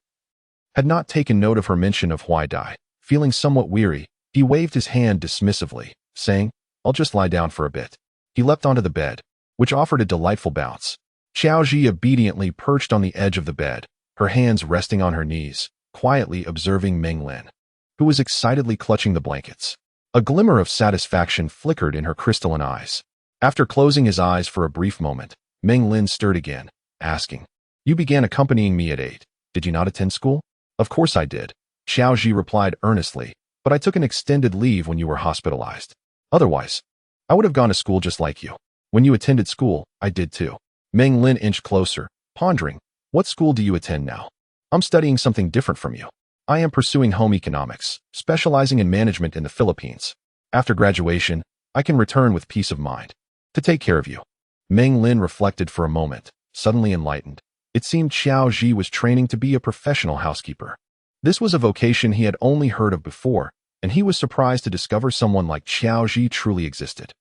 had not taken note of her mention of why die. Feeling somewhat weary, he waved his hand dismissively, saying, "I'll just lie down for a bit." He leapt onto the bed, which offered a delightful bounce. Xiaoji obediently perched on the edge of the bed, her hands resting on her knees, quietly observing Meng Lin, who was excitedly clutching the blankets. A glimmer of satisfaction flickered in her crystalline eyes. After closing his eyes for a brief moment, Meng Lin stirred again, asking, "You began accompanying me at 8. Did you not attend school?" "Of course I did," Xiaoji replied earnestly, "but I took an extended leave when you were hospitalized. Otherwise, I would have gone to school just like you. When you attended school, I did too." Meng Lin inched closer, pondering, "What school do you attend now?" "I'm studying something different from you. I am pursuing home economics, specializing in management in the Philippines. After graduation, I can return with peace of mind to take care of you." Meng Lin reflected for a moment, suddenly enlightened. It seemed Xiaoji was training to be a professional housekeeper. This was a vocation he had only heard of before, and he was surprised to discover someone like Xiaoji truly existed.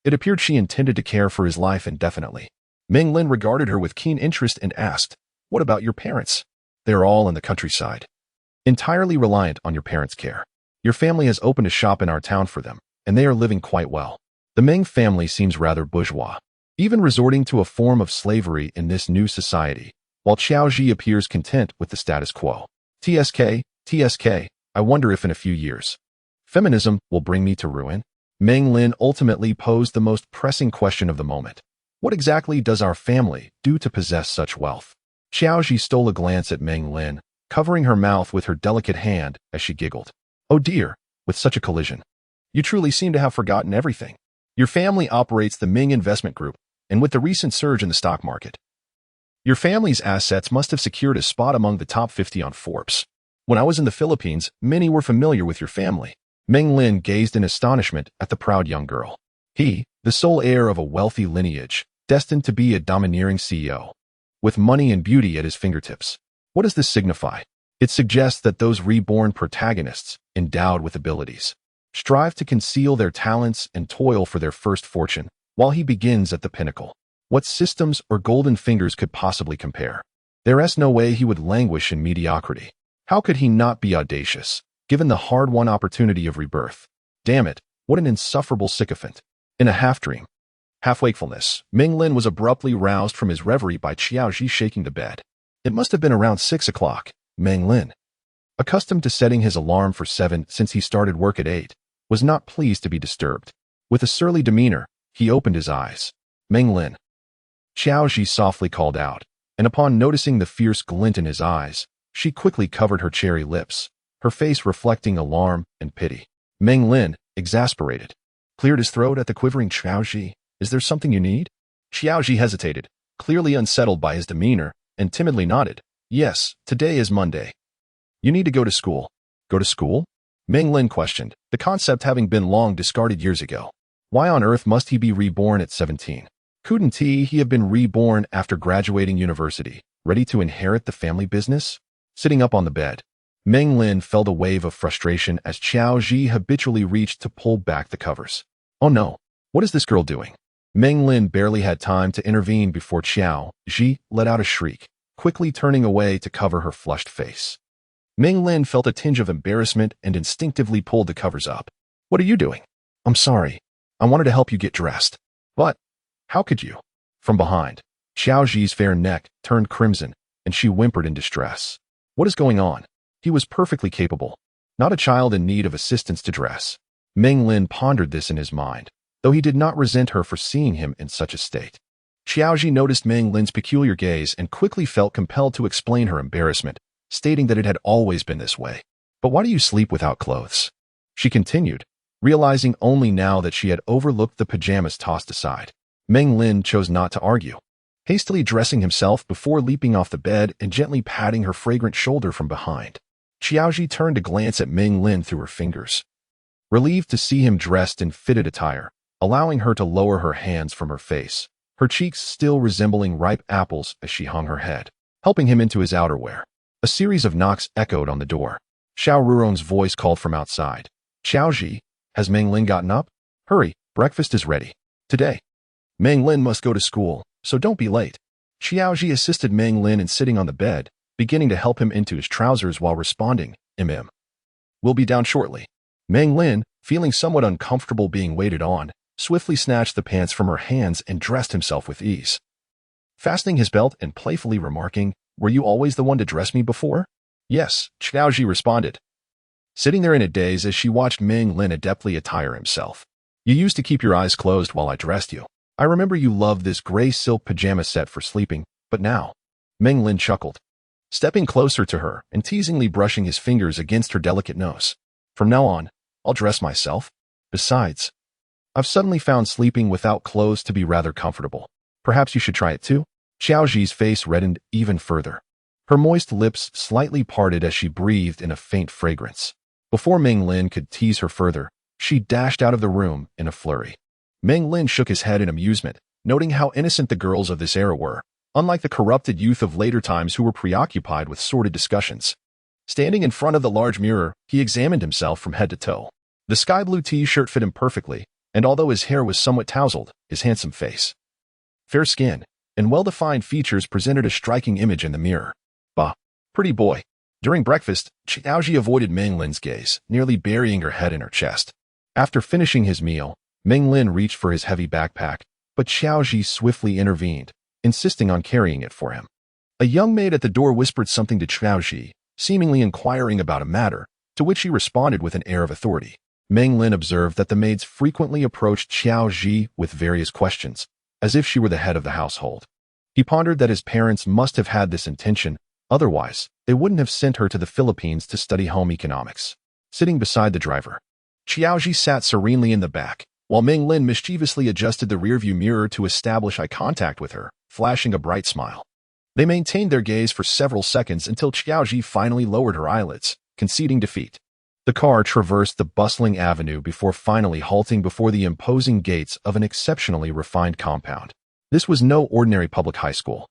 It appeared she intended to care for his life indefinitely. Meng Lin regarded her with keen interest and asked, "What about your parents?" "They are all in the countryside, entirely reliant on your parents' care. Your family has opened a shop in our town for them, and they are living quite well." The Meng family seems rather bourgeois, even resorting to a form of slavery in this new society, while Xiaoji appears content with the status quo. TSK, I wonder if in a few years, feminism will bring me to ruin? Meng Lin ultimately posed the most pressing question of the moment. What exactly does our family do to possess such wealth? Xiaoji stole a glance at Meng Lin, covering her mouth with her delicate hand as she giggled. "Oh dear, with such a collision. You truly seem to have forgotten everything. Your family operates the Ming Investment Group, and with the recent surge in the stock market, your family's assets must have secured a spot among the top 50 on Forbes. When I was in the Philippines, many were familiar with your family." Meng Lin gazed in astonishment at the proud young girl. He, the sole heir of a wealthy lineage, destined to be a domineering CEO, with money and beauty at his fingertips. What does this signify? It suggests that those reborn protagonists, endowed with abilities, strive to conceal their talents and toil for their first fortune, while he begins at the pinnacle. What systems or golden fingers could possibly compare? There's no way he would languish in mediocrity. How could he not be audacious, given the hard-won opportunity of rebirth? Damn it, what an insufferable sycophant. In a half-dream, half-wakefulness, Meng Lin was abruptly roused from his reverie by Qiaoji shaking the bed. It must have been around 6 o'clock. Meng Lin, accustomed to setting his alarm for 7 since he started work at 8, was not pleased to be disturbed. With a surly demeanor, he opened his eyes. Meng Lin, Qiaoji softly called out, and upon noticing the fierce glint in his eyes, she quickly covered her cherry lips, her face reflecting alarm and pity. Meng Lin, exasperated, cleared his throat at the quivering Qiaoji. Is there something you need? Qiaoji hesitated, clearly unsettled by his demeanor, and timidly nodded. Yes, today is Monday. You need to go to school. Go to school? Meng Lin questioned, the concept having been long discarded years ago. Why on earth must he be reborn at 17? Couldn't he have been reborn after graduating university, ready to inherit the family business? Sitting up on the bed, Meng Lin felt a wave of frustration as Qiaoji habitually reached to pull back the covers. Oh no, what is this girl doing? Meng Lin barely had time to intervene before Qiaoji let out a shriek, quickly turning away to cover her flushed face. Meng Lin felt a tinge of embarrassment and instinctively pulled the covers up. What are you doing? I'm sorry. I wanted to help you get dressed. But, how could you? From behind, Qiaoji's fair neck turned crimson, and she whimpered in distress. What is going on? He was perfectly capable, not a child in need of assistance to dress. Meng Lin pondered this in his mind, though he did not resent her for seeing him in such a state. Qiaoji noticed Meng Lin's peculiar gaze and quickly felt compelled to explain her embarrassment, stating that it had always been this way. But why do you sleep without clothes? She continued, realizing only now that she had overlooked the pajamas tossed aside. Meng Lin chose not to argue, hastily dressing himself before leaping off the bed and gently patting her fragrant shoulder from behind. Qiaoji turned to glance at Meng Lin through her fingers, relieved to see him dressed in fitted attire, allowing her to lower her hands from her face, her cheeks still resembling ripe apples as she hung her head, helping him into his outerwear. A series of knocks echoed on the door. Xiao Ruron's voice called from outside. Qiaoji, has Meng Lin gotten up? Hurry, breakfast is ready. Today, Meng Lin must go to school, so don't be late. Qiaoji assisted Meng Lin in sitting on the bed, beginning to help him into his trousers while responding, We'll be down shortly. Meng Lin, feeling somewhat uncomfortable being waited on, swiftly snatched the pants from her hands and dressed himself with ease, fastening his belt and playfully remarking, Were you always the one to dress me before? Yes, Qiaoji responded, sitting there in a daze as she watched Meng Lin adeptly attire himself. You used to keep your eyes closed while I dressed you. I remember you loved this gray silk pajama set for sleeping, but now, Meng Lin chuckled, stepping closer to her and teasingly brushing his fingers against her delicate nose. From now on, I'll dress myself. Besides, I've suddenly found sleeping without clothes to be rather comfortable. Perhaps you should try it too? Qiaoji's face reddened even further. Her moist lips slightly parted as she breathed in a faint fragrance. Before Meng Lin could tease her further, she dashed out of the room in a flurry. Meng Lin shook his head in amusement, noting how innocent the girls of this era were, unlike the corrupted youth of later times who were preoccupied with sordid discussions. Standing in front of the large mirror, he examined himself from head to toe. The sky blue t-shirt fit him perfectly, and although his hair was somewhat tousled, his handsome face, fair skin, and well-defined features presented a striking image in the mirror. Bah, pretty boy. During breakfast, Qiaoji avoided Meng Lin's gaze, nearly burying her head in her chest. After finishing his meal, Meng Lin reached for his heavy backpack, but Qiaoji swiftly intervened, insisting on carrying it for him. A young maid at the door whispered something to Qiaoji, seemingly inquiring about a matter, to which he responded with an air of authority. Meng Lin observed that the maids frequently approached Qiaoji with various questions, as if she were the head of the household. He pondered that his parents must have had this intention, otherwise, they wouldn't have sent her to the Philippines to study home economics. Sitting beside the driver, Qiaoji sat serenely in the back, while Meng Lin mischievously adjusted the rearview mirror to establish eye contact with her, flashing a bright smile. They maintained their gaze for several seconds until Qiaoji finally lowered her eyelids, conceding defeat. The car traversed the bustling avenue before finally halting before the imposing gates of an exceptionally refined compound. This was no ordinary public high school,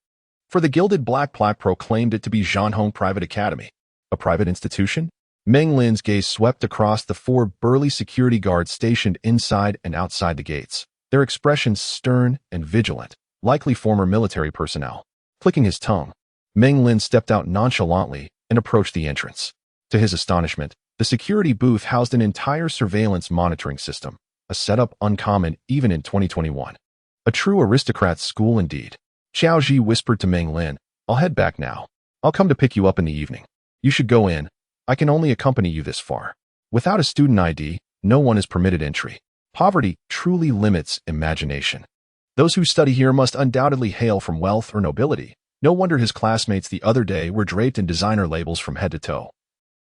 for the gilded black plaque proclaimed it to be Zhanhong Private Academy, a private institution. Meng Lin's gaze swept across the four burly security guards stationed inside and outside the gates, their expressions stern and vigilant, likely former military personnel. Clicking his tongue, Meng Lin stepped out nonchalantly and approached the entrance. To his astonishment, the security booth housed an entire surveillance monitoring system, a setup uncommon even in 2021. A true aristocrat's school indeed. Xiao Ji whispered to Meng Lin, "I'll head back now. I'll come to pick you up in the evening. You should go in. I can only accompany you this far. Without a student ID, no one is permitted entry. Poverty truly limits imagination. Those who study here must undoubtedly hail from wealth or nobility. No wonder his classmates the other day were draped in designer labels from head to toe,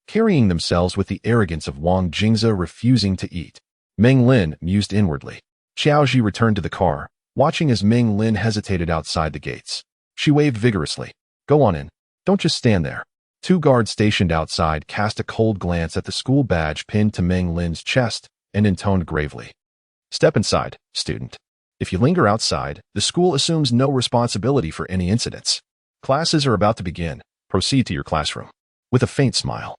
carrying themselves with the arrogance of Wang Jingze refusing to eat." Meng Lin mused inwardly. Xiao Ji returned to the car, watching as Meng Lin hesitated outside the gates. She waved vigorously. "Go on in. Don't just stand there." Two guards stationed outside cast a cold glance at the school badge pinned to Meng Lin's chest and intoned gravely, "Step inside, student. If you linger outside, the school assumes no responsibility for any incidents. Classes are about to begin. Proceed to your classroom." With a faint smile,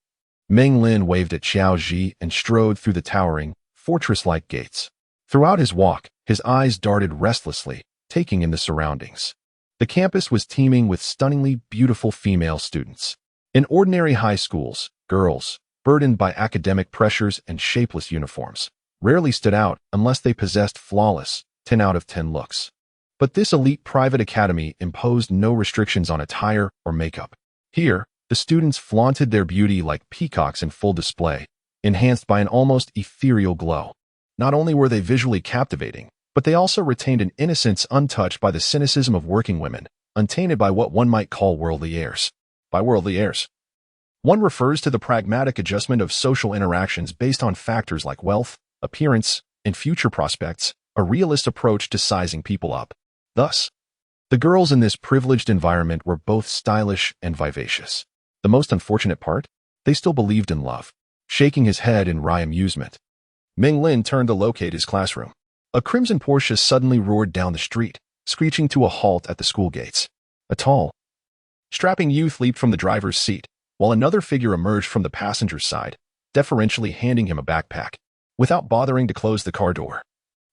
Meng Lin waved at Xiao Ji and strode through the towering, fortress-like gates. Throughout his walk, his eyes darted restlessly, taking in the surroundings. The campus was teeming with stunningly beautiful female students. In ordinary high schools, girls, burdened by academic pressures and shapeless uniforms, rarely stood out unless they possessed flawless, 10 out of 10 looks. But this elite private academy imposed no restrictions on attire or makeup. Here, the students flaunted their beauty like peacocks in full display, enhanced by an almost ethereal glow. Not only were they visually captivating, but they also retained an innocence untouched by the cynicism of working women, untainted by what one might call worldly airs. By worldly airs, one refers to the pragmatic adjustment of social interactions based on factors like wealth, appearance, and future prospects, a realist approach to sizing people up. Thus, the girls in this privileged environment were both stylish and vivacious. The most unfortunate part? They still believed in love. Shaking his head in wry amusement, Meng Lin turned to locate his classroom. A crimson Porsche suddenly roared down the street, screeching to a halt at the school gates. A tall, strapping youth leaped from the driver's seat, while another figure emerged from the passenger's side, deferentially handing him a backpack. Without bothering to close the car door,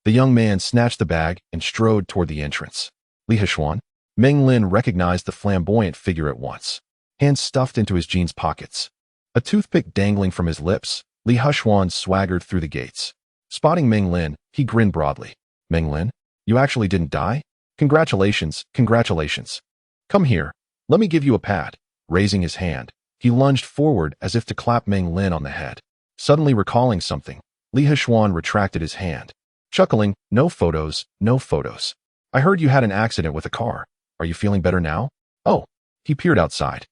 the young man snatched the bag and strode toward the entrance. Li Hexuan? Meng Lin recognized the flamboyant figure at once, hands stuffed into his jeans pockets. A toothpick dangling from his lips, Li Hexuan swaggered through the gates. Spotting Meng Lin, he grinned broadly. "Meng Lin, you actually didn't die? Congratulations, congratulations. Come here, let me give you a pat." Raising his hand, he lunged forward as if to clap Meng Lin on the head. Suddenly recalling something, Li Hexuan retracted his hand. Chuckling, "No photos, no photos. I heard you had an accident with a car. Are you feeling better now?" "Oh." He peered outside,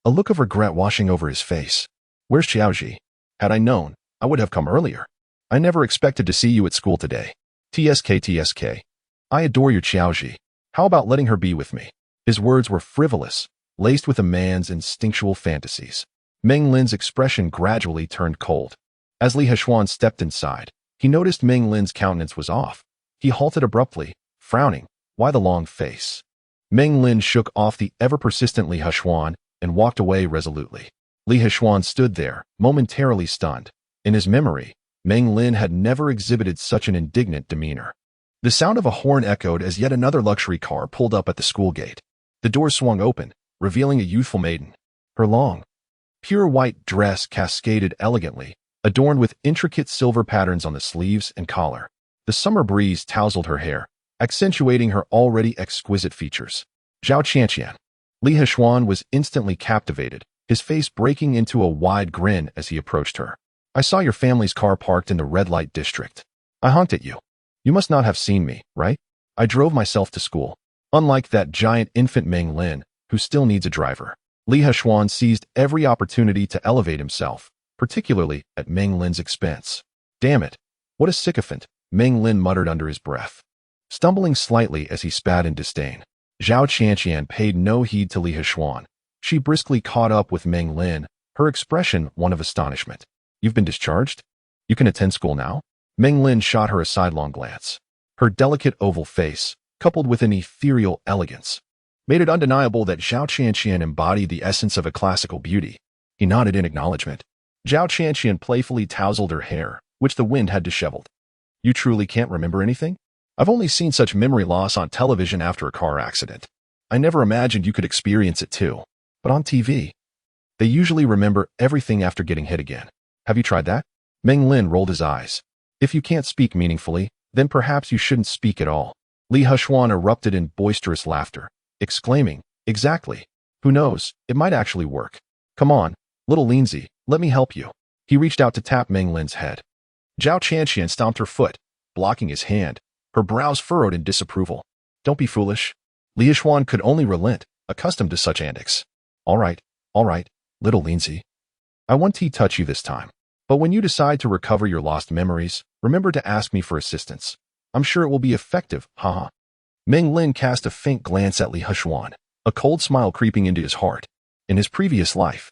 a look of regret washing over his face. "Where's Xiaoji? Had I known, I would have come earlier. I never expected to see you at school today. TSK. I adore your Xiaoji. How about letting her be with me?" His words were frivolous, laced with a man's instinctual fantasies. Meng Lin's expression gradually turned cold. As Li Hexuan stepped inside, he noticed Meng Lin's countenance was off. He halted abruptly, frowning. Why the long face? Meng Lin shook off the ever-persistent Li Hexuan and walked away resolutely. Li Hexuan stood there, momentarily stunned. In his memory, Meng Lin had never exhibited such an indignant demeanor. The sound of a horn echoed as yet another luxury car pulled up at the school gate. The door swung open, revealing a youthful maiden. Her long, pure white dress cascaded elegantly, adorned with intricate silver patterns on the sleeves and collar. The summer breeze tousled her hair, accentuating her already exquisite features. "Zhao Qianqian." Li Hexuan was instantly captivated, his face breaking into a wide grin as he approached her. "I saw your family's car parked in the red light district. I honked at you. You must not have seen me, right? I drove myself to school. Unlike that giant infant Meng Lin, who still needs a driver." Li Hexuan seized every opportunity to elevate himself, particularly at Meng Lin's expense. "Damn it, what a sycophant," Meng Lin muttered under his breath, stumbling slightly as he spat in disdain. Zhao Qianqian paid no heed to Li Hexuan. She briskly caught up with Meng Lin, her expression one of astonishment. "You've been discharged? You can attend school now?" Meng Lin shot her a sidelong glance. Her delicate oval face, coupled with an ethereal elegance, made it undeniable that Zhao Qianqian embodied the essence of a classical beauty. He nodded in acknowledgement. Zhao Chanqian playfully tousled her hair, which the wind had disheveled. You truly can't remember anything? I've only seen such memory loss on television after a car accident. I never imagined you could experience it too. But on TV, they usually remember everything after getting hit again. Have you tried that? Meng Lin rolled his eyes. If you can't speak meaningfully, then perhaps you shouldn't speak at all. Li Heshuan erupted in boisterous laughter, exclaiming, exactly. Who knows, it might actually work. Come on, little Lindsay, let me help you. He reached out to tap Meng Lin's head. Zhao Chanqian stomped her foot, blocking his hand, her brows furrowed in disapproval. Don't be foolish. Li Heshuan could only relent, accustomed to such antics. All right, little Lindsay. I won't touch you this time. But when you decide to recover your lost memories, remember to ask me for assistance. I'm sure it will be effective, haha. Meng Lin cast a faint glance at Li Heshuan, a cold smile creeping into his heart. In his previous life,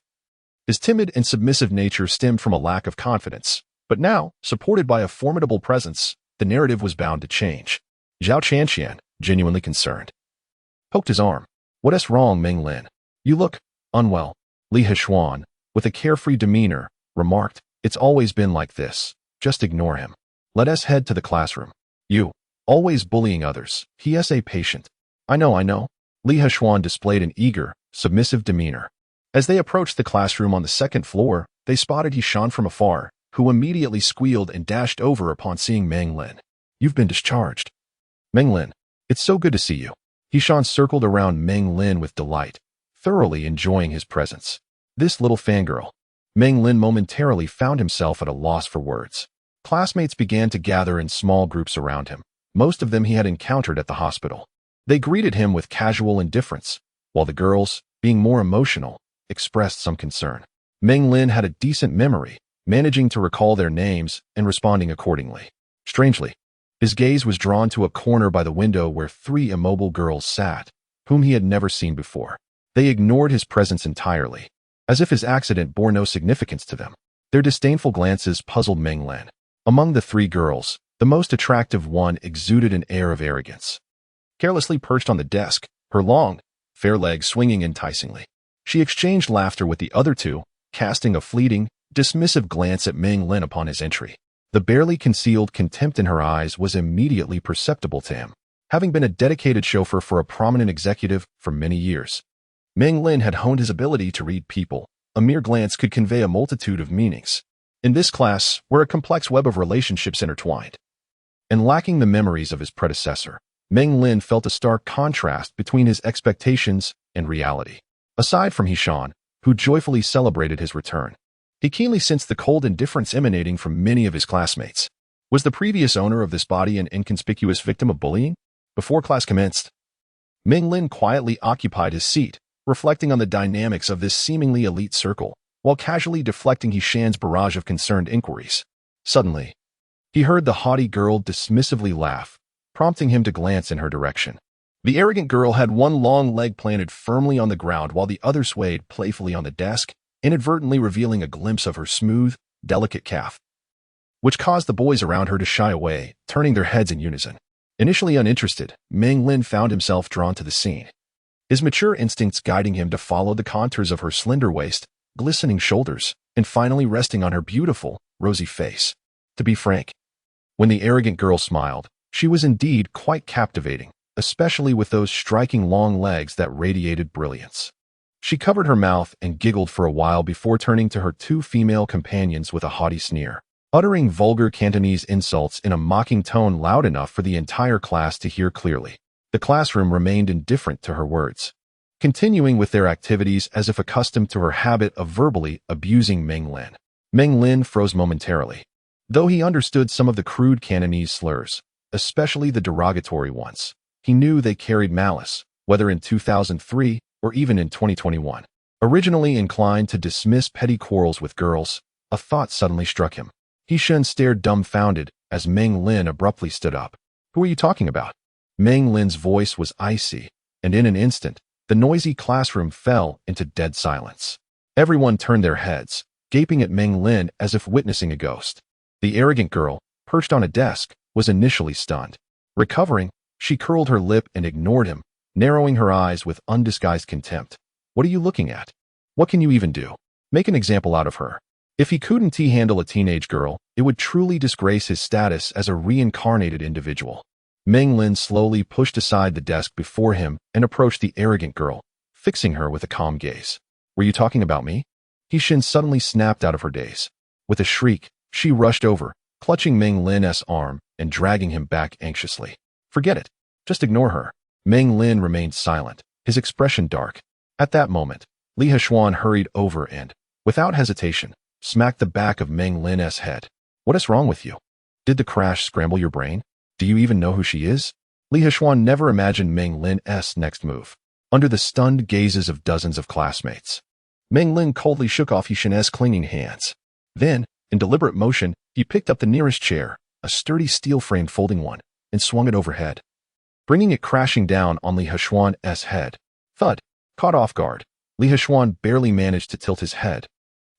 his timid and submissive nature stemmed from a lack of confidence. But now, supported by a formidable presence, the narrative was bound to change. Zhao Chanqian, genuinely concerned, poked his arm. What's wrong, Meng Lin? You look unwell. Li Heshuan, with a carefree demeanor, remarked, it's always been like this. Just ignore him. Let us head to the classroom. You, always bullying others. He's a patient. I know. Li Heshuan displayed an eager, submissive demeanor. As they approached the classroom on the second floor, they spotted Yishan from afar, who immediately squealed and dashed over upon seeing Meng Lin. You've been discharged. Meng Lin, it's so good to see you. Yishan circled around Meng Lin with delight, thoroughly enjoying his presence. This little fangirl. Meng Lin momentarily found himself at a loss for words. Classmates began to gather in small groups around him, most of them he had encountered at the hospital. They greeted him with casual indifference, while the girls, being more emotional, expressed some concern. Meng Lin had a decent memory, managing to recall their names and responding accordingly. Strangely, his gaze was drawn to a corner by the window where 3 immobile girls sat, whom he had never seen before. They ignored his presence entirely, as if his accident bore no significance to them. Their disdainful glances puzzled Meng Lin. Among the 3 girls, the most attractive one exuded an air of arrogance. Carelessly perched on the desk, her long, fair legs swinging enticingly, she exchanged laughter with the other 2, casting a fleeting, dismissive glance at Meng Lin upon his entry. The barely concealed contempt in her eyes was immediately perceptible to him. Having been a dedicated chauffeur for a prominent executive for many years, Meng Lin had honed his ability to read people. A mere glance could convey a multitude of meanings. In this class, where a complex web of relationships intertwined, and lacking the memories of his predecessor, Meng Lin felt a stark contrast between his expectations and reality. Aside from Yishan, who joyfully celebrated his return, he keenly sensed the cold indifference emanating from many of his classmates. Was the previous owner of this body an inconspicuous victim of bullying? Before class commenced, Meng Lin quietly occupied his seat, reflecting on the dynamics of this seemingly elite circle, while casually deflecting Yishan's barrage of concerned inquiries. Suddenly, he heard the haughty girl dismissively laugh, prompting him to glance in her direction. The arrogant girl had one long leg planted firmly on the ground while the other swayed playfully on the desk, inadvertently revealing a glimpse of her smooth, delicate calf, which caused the boys around her to shy away, turning their heads in unison. Initially uninterested, Meng Lin found himself drawn to the scene, his mature instincts guiding him to follow the contours of her slender waist, glistening shoulders, and finally resting on her beautiful, rosy face. To be frank, when the arrogant girl smiled, she was indeed quite captivating, especially with those striking long legs that radiated brilliance. She covered her mouth and giggled for a while before turning to her 2 female companions with a haughty sneer, uttering vulgar Cantonese insults in a mocking tone loud enough for the entire class to hear clearly. The classroom remained indifferent to her words, continuing with their activities as if accustomed to her habit of verbally abusing Meng Lin. Meng Lin froze momentarily. Though he understood some of the crude Cantonese slurs, especially the derogatory ones, he knew they carried malice, whether in 2003 or even in 2021. Originally inclined to dismiss petty quarrels with girls, a thought suddenly struck him. Yishan stared dumbfounded as Meng Lin abruptly stood up. Who are you talking about? Meng Lin's voice was icy, and in an instant, the noisy classroom fell into dead silence. Everyone turned their heads, gaping at Meng Lin as if witnessing a ghost. The arrogant girl, perched on a desk, was initially stunned. Recovering, she curled her lip and ignored him, narrowing her eyes with undisguised contempt. What are you looking at? What can you even do? Make an example out of her. If he couldn't handle a teenage girl, it would truly disgrace his status as a reincarnated individual. Meng Lin slowly pushed aside the desk before him and approached the arrogant girl, fixing her with a calm gaze. Were you talking about me? Shen suddenly snapped out of her daze. With a shriek, she rushed over, clutching Meng Lin's arm and dragging him back anxiously. Forget it. Just ignore her. Meng Lin remained silent, his expression dark. At that moment, Li Hexuan hurried over and, without hesitation, smacked the back of Meng Lin's head. What is wrong with you? Did the crash scramble your brain? Do you even know who she is? Li Hexuan never imagined Meng Lin's next move. Under the stunned gazes of dozens of classmates, Meng Lin coldly shook off Shen's clinging hands. Then, in deliberate motion, he picked up the nearest chair, a sturdy steel-framed folding one, and swung it overhead, bringing it crashing down on Li Hexuan's head. Thud. Caught off guard, Li Hexuan barely managed to tilt his head,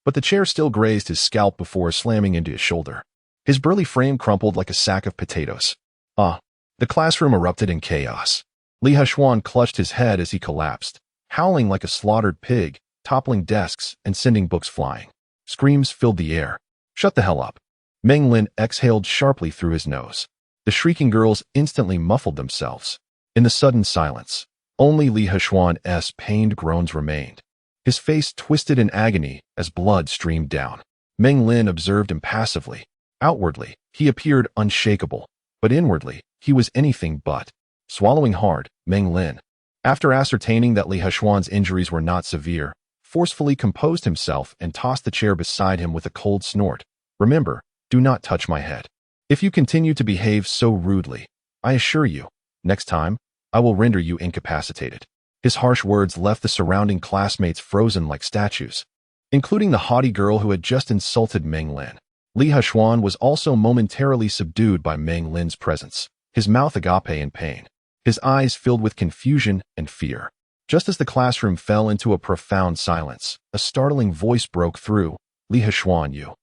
but the chair still grazed his scalp before slamming into his shoulder. His burly frame crumpled like a sack of potatoes. The classroom erupted in chaos. Li Hexuan clutched his head as he collapsed, howling like a slaughtered pig, toppling desks and sending books flying. Screams filled the air. Shut the hell up. Meng Lin exhaled sharply through his nose. The shrieking girls instantly muffled themselves. In the sudden silence, only Li Hexuan's pained groans remained. His face twisted in agony as blood streamed down. Meng Lin observed impassively. Outwardly, he appeared unshakable, but inwardly, he was anything but. Swallowing hard, Meng Lin, after ascertaining that Li Hexuan's injuries were not severe, forcefully composed himself and tossed the chair beside him with a cold snort. Remember, do not touch my head. If you continue to behave so rudely, I assure you, next time, I will render you incapacitated. His harsh words left the surrounding classmates frozen like statues, including the haughty girl who had just insulted Meng Lin. Li Hexuan was also momentarily subdued by Meng Lin's presence, his mouth agape in pain, his eyes filled with confusion and fear. Just as the classroom fell into a profound silence, a startling voice broke through. Li Hexuan, you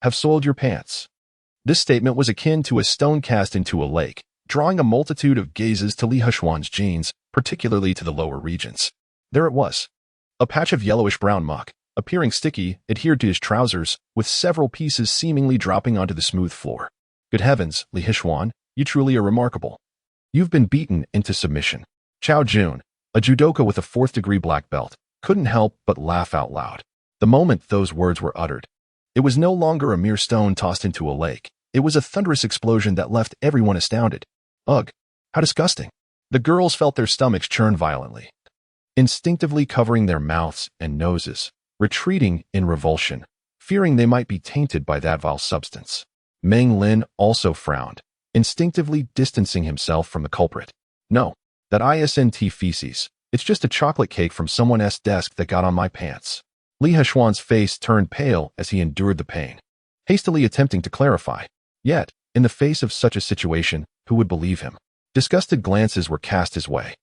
have soiled your pants. This statement was akin to a stone cast into a lake, drawing a multitude of gazes to Li Hexuan's jeans, particularly to the lower regions. There it was, a patch of yellowish-brown muck, appearing sticky, adhered to his trousers, with several pieces seemingly dropping onto the smooth floor. Good heavens, Li Hexuan, you truly are remarkable. You've been beaten into submission. Chao Jun, a judoka with a 4th-degree black belt, couldn't help but laugh out loud. The moment those words were uttered, it was no longer a mere stone tossed into a lake. It was a thunderous explosion that left everyone astounded. Ugh, how disgusting. The girls felt their stomachs churn violently, instinctively covering their mouths and noses, retreating in revulsion, fearing they might be tainted by that vile substance. Meng Lin also frowned, instinctively distancing himself from the culprit. No, that isn't feces. It's just a chocolate cake from someone's desk that got on my pants. Li Hexuan's face turned pale as he endured the pain, hastily attempting to clarify. Yet, in the face of such a situation, who would believe him? Disgusted glances were cast his way.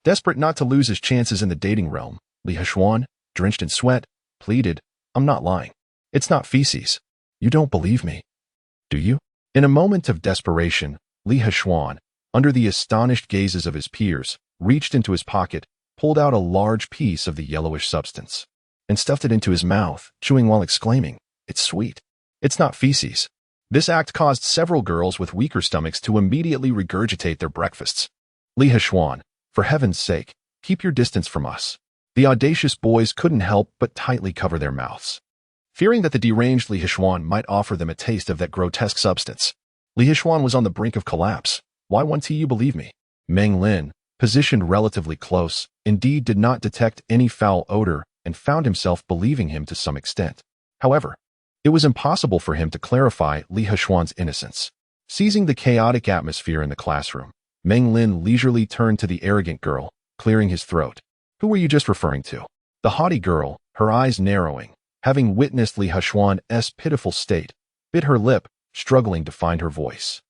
Desperate not to lose his chances in the dating realm, Li Hexuan, drenched in sweat, pleaded, I'm not lying. It's not feces. You don't believe me, do you? In a moment of desperation, Li Hexuan, under the astonished gazes of his peers, reached into his pocket, pulled out a large piece of the yellowish substance, and stuffed it into his mouth, chewing while exclaiming, It's sweet. It's not feces. This act caused several girls with weaker stomachs to immediately regurgitate their breakfasts. Li Hexuan, for heaven's sake, keep your distance from us. The audacious boys couldn't help but tightly cover their mouths, fearing that the deranged Li Hexuan might offer them a taste of that grotesque substance. Li Hexuan was on the brink of collapse. Why won't you believe me? Meng Lin, positioned relatively close, indeed did not detect any foul odor and found himself believing him to some extent. However, it was impossible for him to clarify Li Hexuan's innocence. Seizing the chaotic atmosphere in the classroom, Meng Lin leisurely turned to the arrogant girl, clearing his throat. Who were you just referring to? The haughty girl, her eyes narrowing, having witnessed Li Hexuan's pitiful state, bit her lip, struggling to find her voice.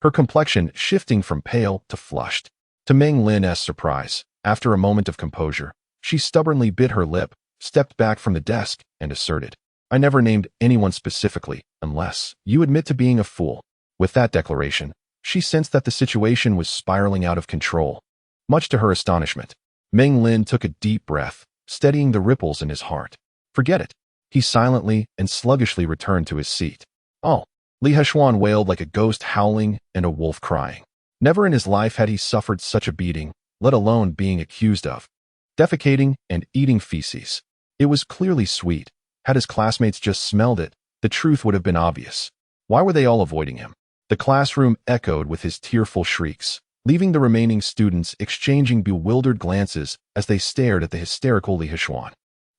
Her complexion shifting from pale to flushed. To Meng Lin's surprise, after a moment of composure, she stubbornly bit her lip, stepped back from the desk, and asserted, I never named anyone specifically, unless you admit to being a fool. With that declaration, she sensed that the situation was spiraling out of control. Much to her astonishment, Meng Lin took a deep breath, steadying the ripples in his heart. Forget it. He silently and sluggishly returned to his seat. Oh, Li Heshuan wailed like a ghost howling and a wolf crying. Never in his life had he suffered such a beating, let alone being accused of defecating and eating feces. It was clearly sweet. Had his classmates just smelled it, the truth would have been obvious. Why were they all avoiding him? The classroom echoed with his tearful shrieks, leaving the remaining students exchanging bewildered glances as they stared at the hysterical Li Heshuan.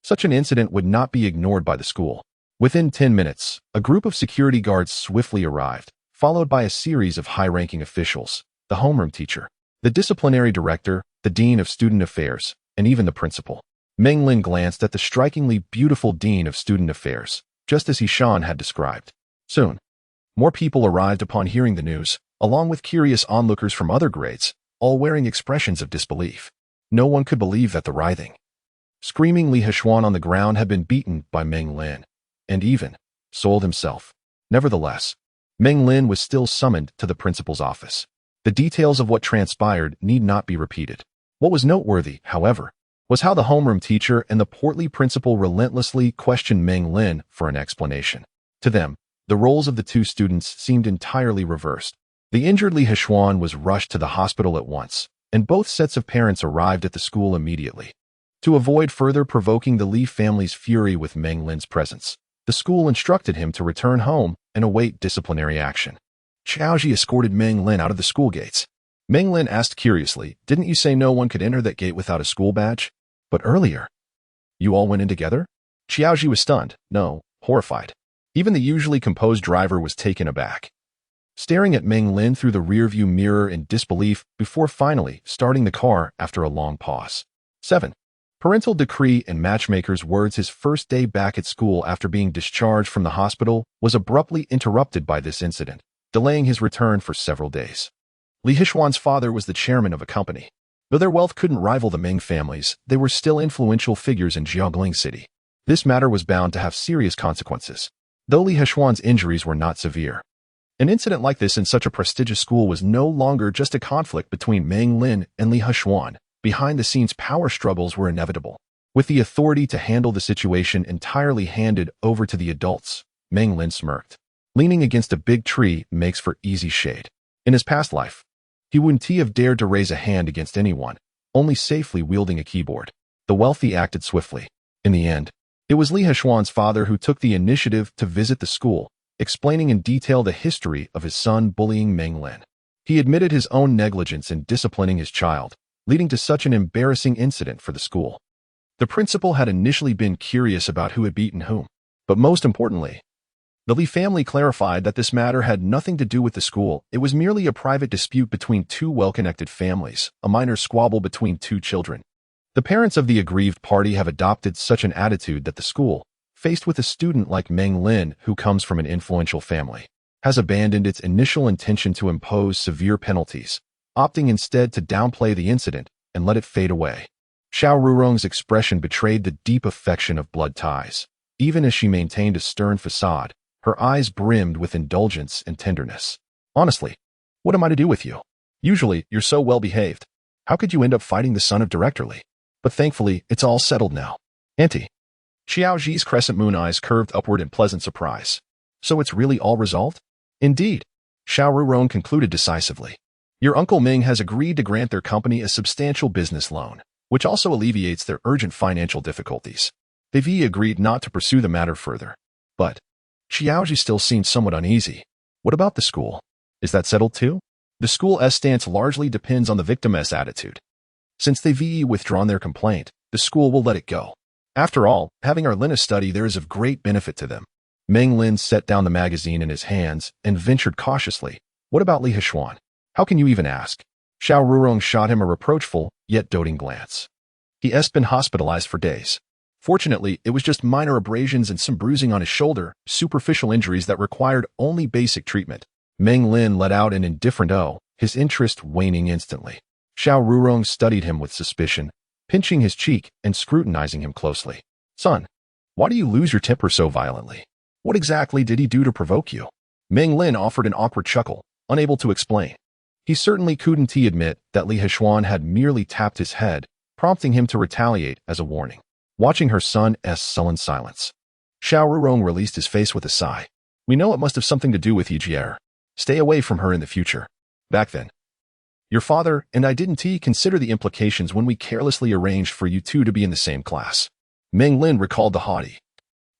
Such an incident would not be ignored by the school. Within 10 minutes, a group of security guards swiftly arrived, followed by a series of high-ranking officials, the homeroom teacher, the disciplinary director, the dean of student affairs, and even the principal. Meng Lin glanced at the strikingly beautiful dean of student affairs, just as Shan had described. Soon, more people arrived upon hearing the news, along with curious onlookers from other grades, all wearing expressions of disbelief. No one could believe that the writhing, screaming Li Heshuan on the ground had been beaten by Meng Lin, and even soiled himself. Nevertheless, Meng Lin was still summoned to the principal's office. The details of what transpired need not be repeated. What was noteworthy, however, was how the homeroom teacher and the portly principal relentlessly questioned Meng Lin for an explanation. To them, the roles of the two students seemed entirely reversed. The injured Li Heshuan was rushed to the hospital at once, and both sets of parents arrived at the school immediately. To avoid further provoking the Li family's fury with Meng Lin's presence, the school instructed him to return home and await disciplinary action. Xiaoji escorted Meng Lin out of the school gates. Meng Lin asked curiously, "Didn't you say no one could enter that gate without a school badge? But earlier, you all went in together?" Xiaoji was stunned, no, horrified. Even the usually composed driver was taken aback, staring at Meng Lin through the rearview mirror in disbelief before finally starting the car after a long pause. 7. Parental decree and matchmaker's words. His first day back at school after being discharged from the hospital was abruptly interrupted by this incident, delaying his return for several days. Li Heshuan's father was the chairman of a company. Though their wealth couldn't rival the Meng family's, they were still influential figures in Jiaogling City. This matter was bound to have serious consequences, though Li Heshuan's injuries were not severe. An incident like this in such a prestigious school was no longer just a conflict between Meng Lin and Li Heshuan. Behind-the-scenes power struggles were inevitable. With the authority to handle the situation entirely handed over to the adults, Meng Lin smirked. Leaning against a big tree makes for easy shade. In his past life, he wouldn't have dared to raise a hand against anyone, only safely wielding a keyboard. The wealthy acted swiftly. In the end, it was Li Heshuan's father who took the initiative to visit the school, explaining in detail the history of his son bullying Meng Lin. He admitted his own negligence in disciplining his child, leading to such an embarrassing incident for the school. The principal had initially been curious about who had beaten whom, but most importantly, the Li family clarified that this matter had nothing to do with the school. It was merely a private dispute between two well-connected families, a minor squabble between two children. The parents of the aggrieved party have adopted such an attitude that the school, faced with a student like Meng Lin who comes from an influential family, has abandoned its initial intention to impose severe penalties, opting instead to downplay the incident and let it fade away. Xiao Rurong's expression betrayed the deep affection of blood ties. Even as she maintained a stern facade, her eyes brimmed with indulgence and tenderness. "Honestly, what am I to do with you? Usually, you're so well-behaved. How could you end up fighting the son of Director Li? But thankfully, it's all settled now." Auntie. Xiao Ji's crescent moon eyes curved upward in pleasant surprise. "So it's really all resolved?" "Indeed," Xiao Rurong concluded decisively. "Your Uncle Ming has agreed to grant their company a substantial business loan, which also alleviates their urgent financial difficulties. They've agreed not to pursue the matter further. But Xiaoji still seemed somewhat uneasy. What about the school? Is that settled too?" "The school's stance largely depends on the victim's attitude. Since they've withdrawn their complaint, the school will let it go. After all, having our Lina study there is of great benefit to them." Meng Lin set down the magazine in his hands and ventured cautiously. "What about Li Heshuan? How can you even ask?" Xiao Rurong shot him a reproachful, yet doting glance. "He's been hospitalized for days. Fortunately, it was just minor abrasions and some bruising on his shoulder, superficial injuries that required only basic treatment." Meng Lin let out an indifferent "oh," his interest waning instantly. Xiao Rurong studied him with suspicion, pinching his cheek and scrutinizing him closely. "Son, why do you lose your temper so violently? What exactly did he do to provoke you?" Meng Lin offered an awkward chuckle, unable to explain. He certainly couldn't admit that Li Heshuan had merely tapped his head, prompting him to retaliate as a warning. Watching her son's sullen silence, Xiao Rurong released his face with a sigh. We know it must have something to do with Yijier. Stay away from her in the future. Back then, your father and I didn't consider the implications when we carelessly arranged for you two to be in the same class. Meng Lin recalled the haughty,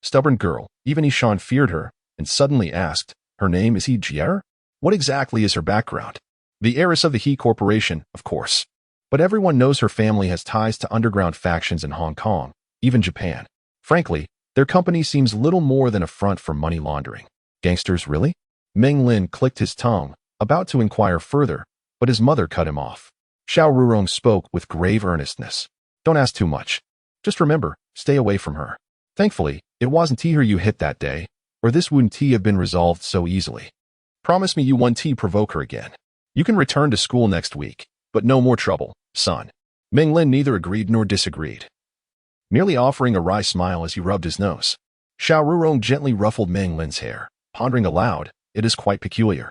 stubborn girl. Even Yishan feared her and suddenly asked, her name is Yijier? What exactly is her background? The heiress of the He Corporation, of course. But everyone knows her family has ties to underground factions in Hong Kong, even Japan. Frankly, their company seems little more than a front for money laundering. Gangsters, really? Meng Lin clicked his tongue, about to inquire further, but his mother cut him off. Xiao Rurong spoke with grave earnestness. Don't ask too much. Just remember, stay away from her. Thankfully, it wasn't her you hit that day, or this wouldn't have been resolved so easily. Promise me you won't provoke her again. You can return to school next week, but no more trouble, son. Meng Lin neither agreed nor disagreed, merely offering a wry smile as he rubbed his nose. Xiao Rurong gently ruffled Meng Lin's hair, pondering aloud, it is quite peculiar.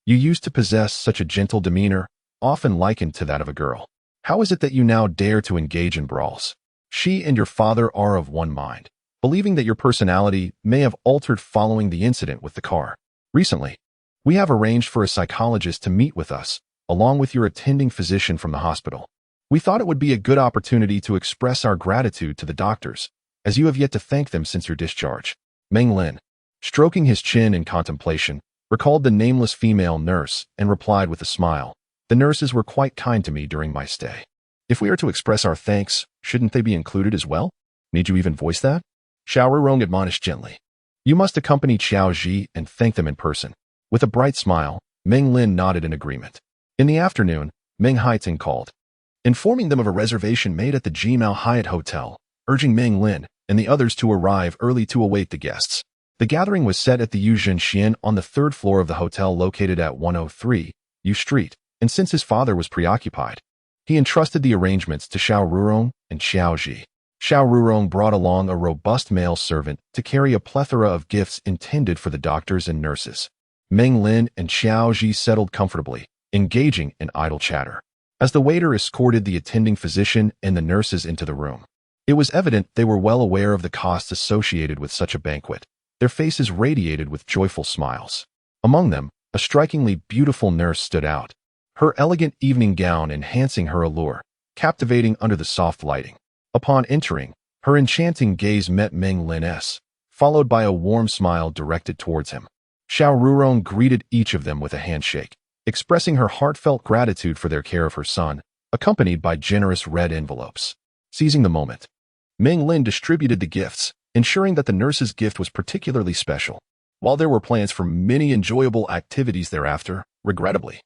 You used to possess such a gentle demeanor, often likened to that of a girl. How is it that you now dare to engage in brawls? She and your father are of one mind, believing that your personality may have altered following the incident with the car. Recently, we have arranged for a psychologist to meet with us, along with your attending physician from the hospital. We thought it would be a good opportunity to express our gratitude to the doctors, as you have yet to thank them since your discharge. Meng Lin, stroking his chin in contemplation, recalled the nameless female nurse and replied with a smile. The nurses were quite kind to me during my stay. If we are to express our thanks, shouldn't they be included as well? Need you even voice that? Xiao Rurong admonished gently. You must accompany Xiao Ji and thank them in person. With a bright smile, Meng Lin nodded in agreement. In the afternoon, Meng Haiting called, informing them of a reservation made at the Jimao Hyatt Hotel, urging Meng Lin and the others to arrive early to await the guests. The gathering was set at the Yuzhen Xian on the third floor of the hotel located at 103 U Street, and since his father was preoccupied, he entrusted the arrangements to Xiao Rurong and Xiao Ji. Xiao Rurong brought along a robust male servant to carry a plethora of gifts intended for the doctors and nurses. Meng Lin and Xiao Ji settled comfortably, engaging in idle chatter, as the waiter escorted the attending physician and the nurses into the room. It was evident they were well aware of the costs associated with such a banquet. Their faces radiated with joyful smiles. Among them, a strikingly beautiful nurse stood out, her elegant evening gown enhancing her allure, captivating under the soft lighting. Upon entering, her enchanting gaze met Meng Lin's, followed by a warm smile directed towards him. Xiao Rurong greeted each of them with a handshake, expressing her heartfelt gratitude for their care of her son, accompanied by generous red envelopes. Seizing the moment, Meng Lin distributed the gifts, ensuring that the nurse's gift was particularly special. While there were plans for many enjoyable activities thereafter, regrettably,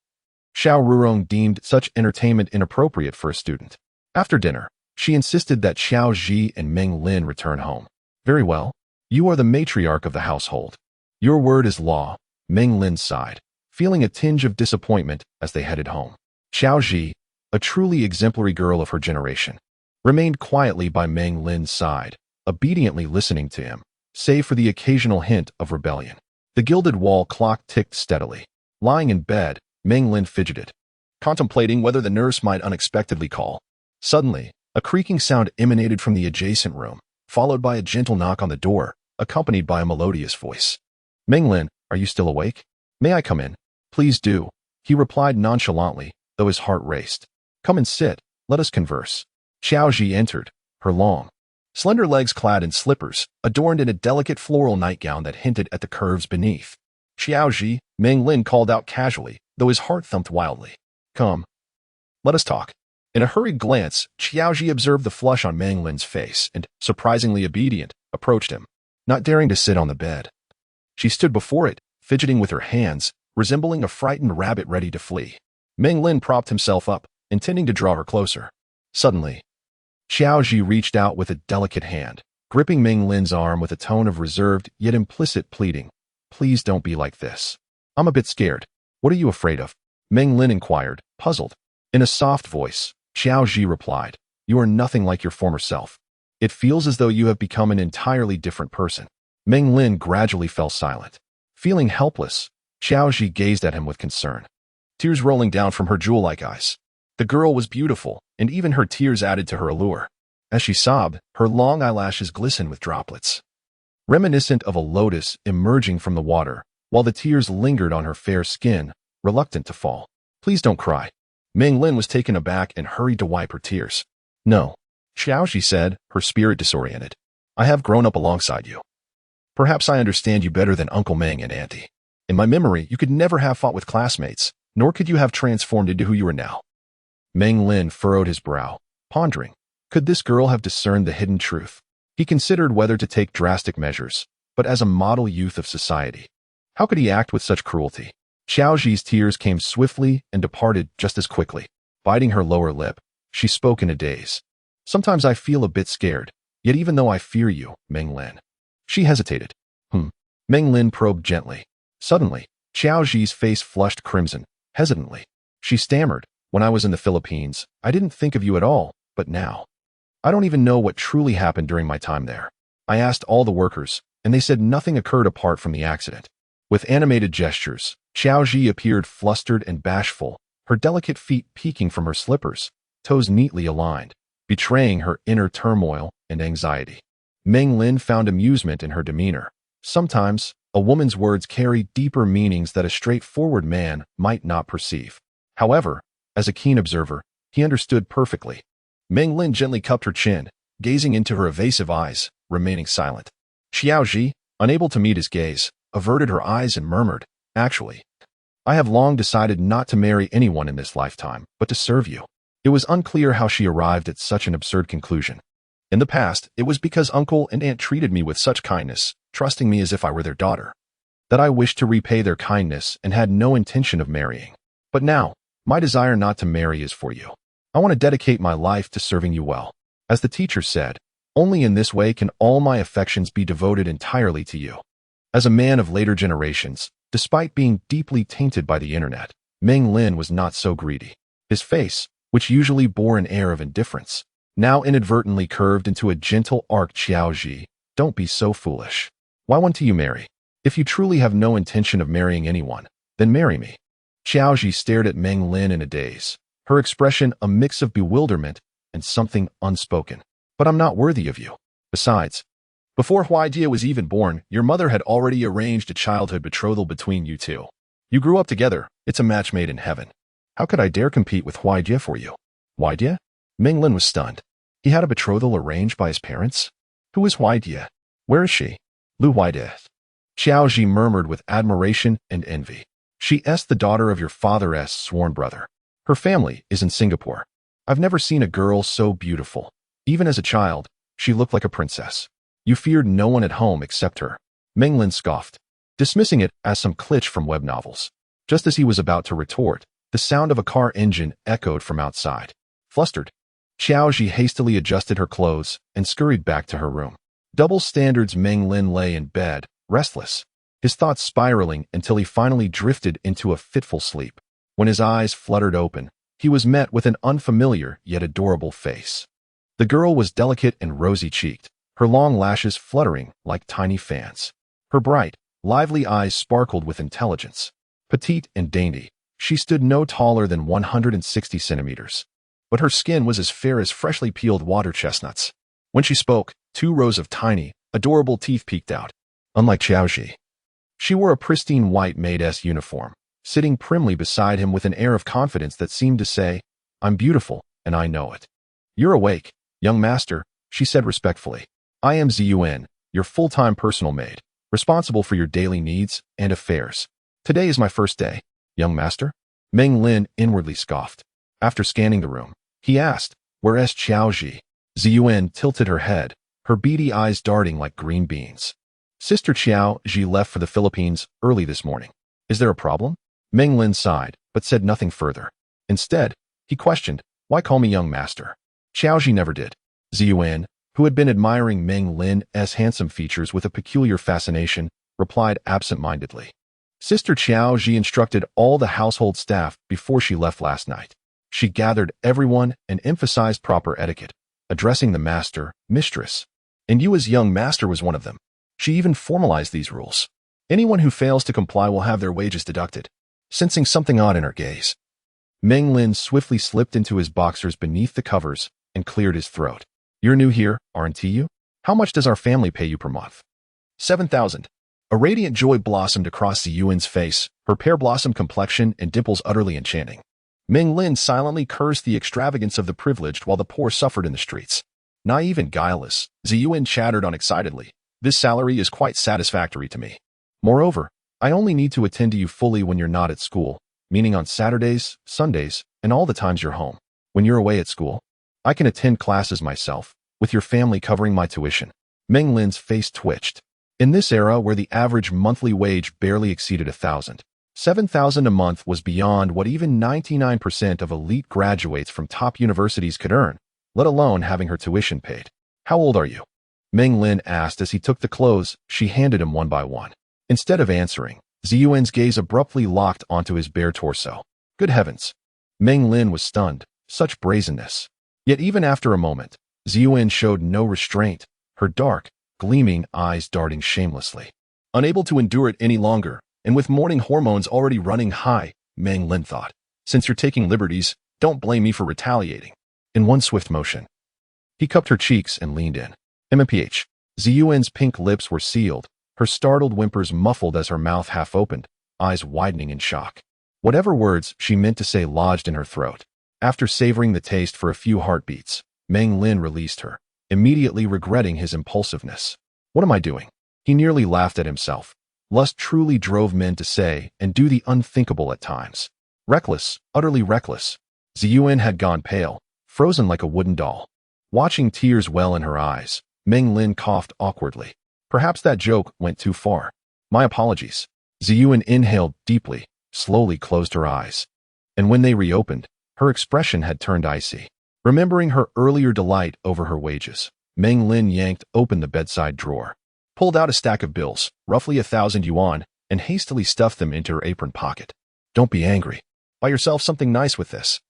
Xiao Rurong deemed such entertainment inappropriate for a student. After dinner, she insisted that Xiao Ji and Meng Lin return home. Very well. You are the matriarch of the household. Your word is law, Meng Lin sighed, feeling a tinge of disappointment as they headed home. Xiao Ji, a truly exemplary girl of her generation, remained quietly by Meng Lin's side, obediently listening to him, save for the occasional hint of rebellion. The gilded wall clock ticked steadily. Lying in bed, Meng Lin fidgeted, contemplating whether the nurse might unexpectedly call. Suddenly, a creaking sound emanated from the adjacent room, followed by a gentle knock on the door, accompanied by a melodious voice. Meng Lin, are you still awake? May I come in? Please do, he replied nonchalantly, though his heart raced. Come and sit, let us converse. Xiao Ji entered, her long, slender legs clad in slippers, adorned in a delicate floral nightgown that hinted at the curves beneath. Xiao Ji, Meng Lin called out casually, though his heart thumped wildly. Come. Let us talk. In a hurried glance, Xiao Ji observed the flush on Meng Lin's face and, surprisingly obedient, approached him, not daring to sit on the bed. She stood before it, fidgeting with her hands, resembling a frightened rabbit ready to flee. Meng Lin propped himself up, intending to draw her closer. Suddenly, Xiao Ji reached out with a delicate hand, gripping Meng Lin's arm with a tone of reserved yet implicit pleading. Please don't be like this. I'm a bit scared. What are you afraid of? Meng Lin inquired, puzzled. In a soft voice, Xiao Ji replied, you are nothing like your former self. It feels as though you have become an entirely different person. Meng Lin gradually fell silent. Feeling helpless, Xiao Ji gazed at him with concern, tears rolling down from her jewel-like eyes. The girl was beautiful, and even her tears added to her allure. As she sobbed, her long eyelashes glistened with droplets. reminiscent of a lotus emerging from the water, while the tears lingered on her fair skin, reluctant to fall. Please don't cry. Meng Lin was taken aback and hurried to wipe her tears. No. Xiao, she said, her spirit disoriented. I have grown up alongside you. Perhaps I understand you better than Uncle Meng and Auntie. In my memory, you could never have fought with classmates, nor could you have transformed into who you are now. Meng Lin furrowed his brow, pondering. Could this girl have discerned the hidden truth? He considered whether to take drastic measures, but as a model youth of society, how could he act with such cruelty? Xiaoji's tears came swiftly and departed just as quickly. Biting her lower lip, she spoke in a daze. Sometimes I feel a bit scared, yet even though I fear you, Meng Lin. She hesitated. Meng Lin probed gently. Suddenly, Xiaoji's face flushed crimson, hesitantly. She stammered, when I was in the Philippines, I didn't think of you at all, but now. I don't even know what truly happened during my time there. I asked all the workers, and they said nothing occurred apart from the accident. With animated gestures, Xiaoji appeared flustered and bashful, her delicate feet peeking from her slippers, toes neatly aligned, betraying her inner turmoil and anxiety. Meng Lin found amusement in her demeanor. Sometimes, a woman's words carry deeper meanings that a straightforward man might not perceive. However, as a keen observer, he understood perfectly. Meng Lin gently cupped her chin, gazing into her evasive eyes, remaining silent. Xiaoji, unable to meet his gaze, averted her eyes and murmured, Actually, I have long decided not to marry anyone in this lifetime, but to serve you. It was unclear how she arrived at such an absurd conclusion. In the past, it was because uncle and aunt treated me with such kindness, trusting me as if I were their daughter, that I wished to repay their kindness and had no intention of marrying. But now, my desire not to marry is for you. I want to dedicate my life to serving you well. As the teacher said, only in this way can all my affections be devoted entirely to you. As a man of later generations, despite being deeply tainted by the internet, Meng Lin was not so greedy. His face, which usually bore an air of indifference, now inadvertently curved into a gentle arc. Xiaoji, don't be so foolish. Why won't you marry? If you truly have no intention of marrying anyone, then marry me. Xiaoji stared at Meng Lin in a daze, her expression a mix of bewilderment and something unspoken. But I'm not worthy of you. Besides, before Huaijie was even born, your mother had already arranged a childhood betrothal between you two. You grew up together. It's a match made in heaven. How could I dare compete with Huaijie for you? Huaijie? Meng Lin was stunned. He had a betrothal arranged by his parents? Who is Huaijie? Where is she? Lu Huaijie. Xiaoji murmured with admiration and envy. She is the daughter of your father's sworn brother. Her family is in Singapore. I've never seen a girl so beautiful. Even as a child, she looked like a princess. You feared no one at home except her. Meng Lin scoffed, dismissing it as some glitch from web novels. Just as he was about to retort, the sound of a car engine echoed from outside. Flustered, Xiaoji hastily adjusted her clothes and scurried back to her room. Double standards. Meng Lin lay in bed, restless, his thoughts spiraling until he finally drifted into a fitful sleep. When his eyes fluttered open, he was met with an unfamiliar yet adorable face. The girl was delicate and rosy-cheeked, her long lashes fluttering like tiny fans. Her bright, lively eyes sparkled with intelligence. Petite and dainty, she stood no taller than 160 centimeters. But her skin was as fair as freshly peeled water chestnuts. When she spoke, 2 rows of tiny, adorable teeth peeked out. Unlike Xiaoji, she wore a pristine white maid's uniform, sitting primly beside him with an air of confidence that seemed to say, I'm beautiful, and I know it. You're awake, young master, she said respectfully. I am Ziyuan, your full-time personal maid, responsible for your daily needs and affairs. Today is my first day, young master. Meng Lin inwardly scoffed. After scanning the room, he asked, where is Xiaoji? Ziyuan tilted her head, her beady eyes darting like green beans. Sister Xiaoji left for the Philippines early this morning. Is there a problem? Meng Lin sighed, but said nothing further. Instead, he questioned, why call me young master? Xiaoji never did. Ziyuan, who had been admiring Meng Lin's handsome features with a peculiar fascination, replied absent-mindedly. Sister Xiaoji instructed all the household staff before she left last night. She gathered everyone and emphasized proper etiquette, addressing the master, mistress. And you as young master was one of them. She even formalized these rules. Anyone who fails to comply will have their wages deducted. Sensing something odd in her gaze, Meng Lin swiftly slipped into his boxers beneath the covers and cleared his throat. You're new here, aren't you? How much does our family pay you per month? 7,000. A radiant joy blossomed across Ziyuan's face, her pear-blossom complexion and dimples utterly enchanting. Meng Lin silently cursed the extravagance of the privileged while the poor suffered in the streets. Naive and guileless, Ziyuan chattered unexcitedly. This salary is quite satisfactory to me. Moreover, I only need to attend to you fully when you're not at school, meaning on Saturdays, Sundays, and all the times you're home. When you're away at school, I can attend classes myself, with your family covering my tuition. Meng Lin's face twitched. In this era where the average monthly wage barely exceeded 1,000, 7,000 a month was beyond what even 99% of elite graduates from top universities could earn, let alone having her tuition paid. How old are you? Meng Lin asked as he took the clothes she handed him one by one. Instead of answering, Ziyuan's gaze abruptly locked onto his bare torso. Good heavens! Meng Lin was stunned. Such brazenness. Yet even after a moment, Ziyuan showed no restraint, her dark, gleaming eyes darting shamelessly. Unable to endure it any longer, and with morning hormones already running high, Meng Lin thought, since you're taking liberties, don't blame me for retaliating. In one swift motion, he cupped her cheeks and leaned in. MMPH. Ziyuan's pink lips were sealed, her startled whimpers muffled as her mouth half opened, eyes widening in shock. Whatever words she meant to say lodged in her throat. After savoring the taste for a few heartbeats, Meng Lin released her, immediately regretting his impulsiveness. What am I doing? He nearly laughed at himself. Lust truly drove men to say and do the unthinkable at times. Reckless, utterly reckless. Ziyuan had gone pale, frozen like a wooden doll. Watching tears well in her eyes, Meng Lin coughed awkwardly. Perhaps that joke went too far. My apologies. Ziyuan inhaled deeply, slowly closed her eyes. And when they reopened, her expression had turned icy. Remembering her earlier delight over her wages, Meng Lin yanked open the bedside drawer, pulled out a stack of bills, roughly 1,000 yuan, and hastily stuffed them into her apron pocket. Don't be angry. Buy yourself something nice with this.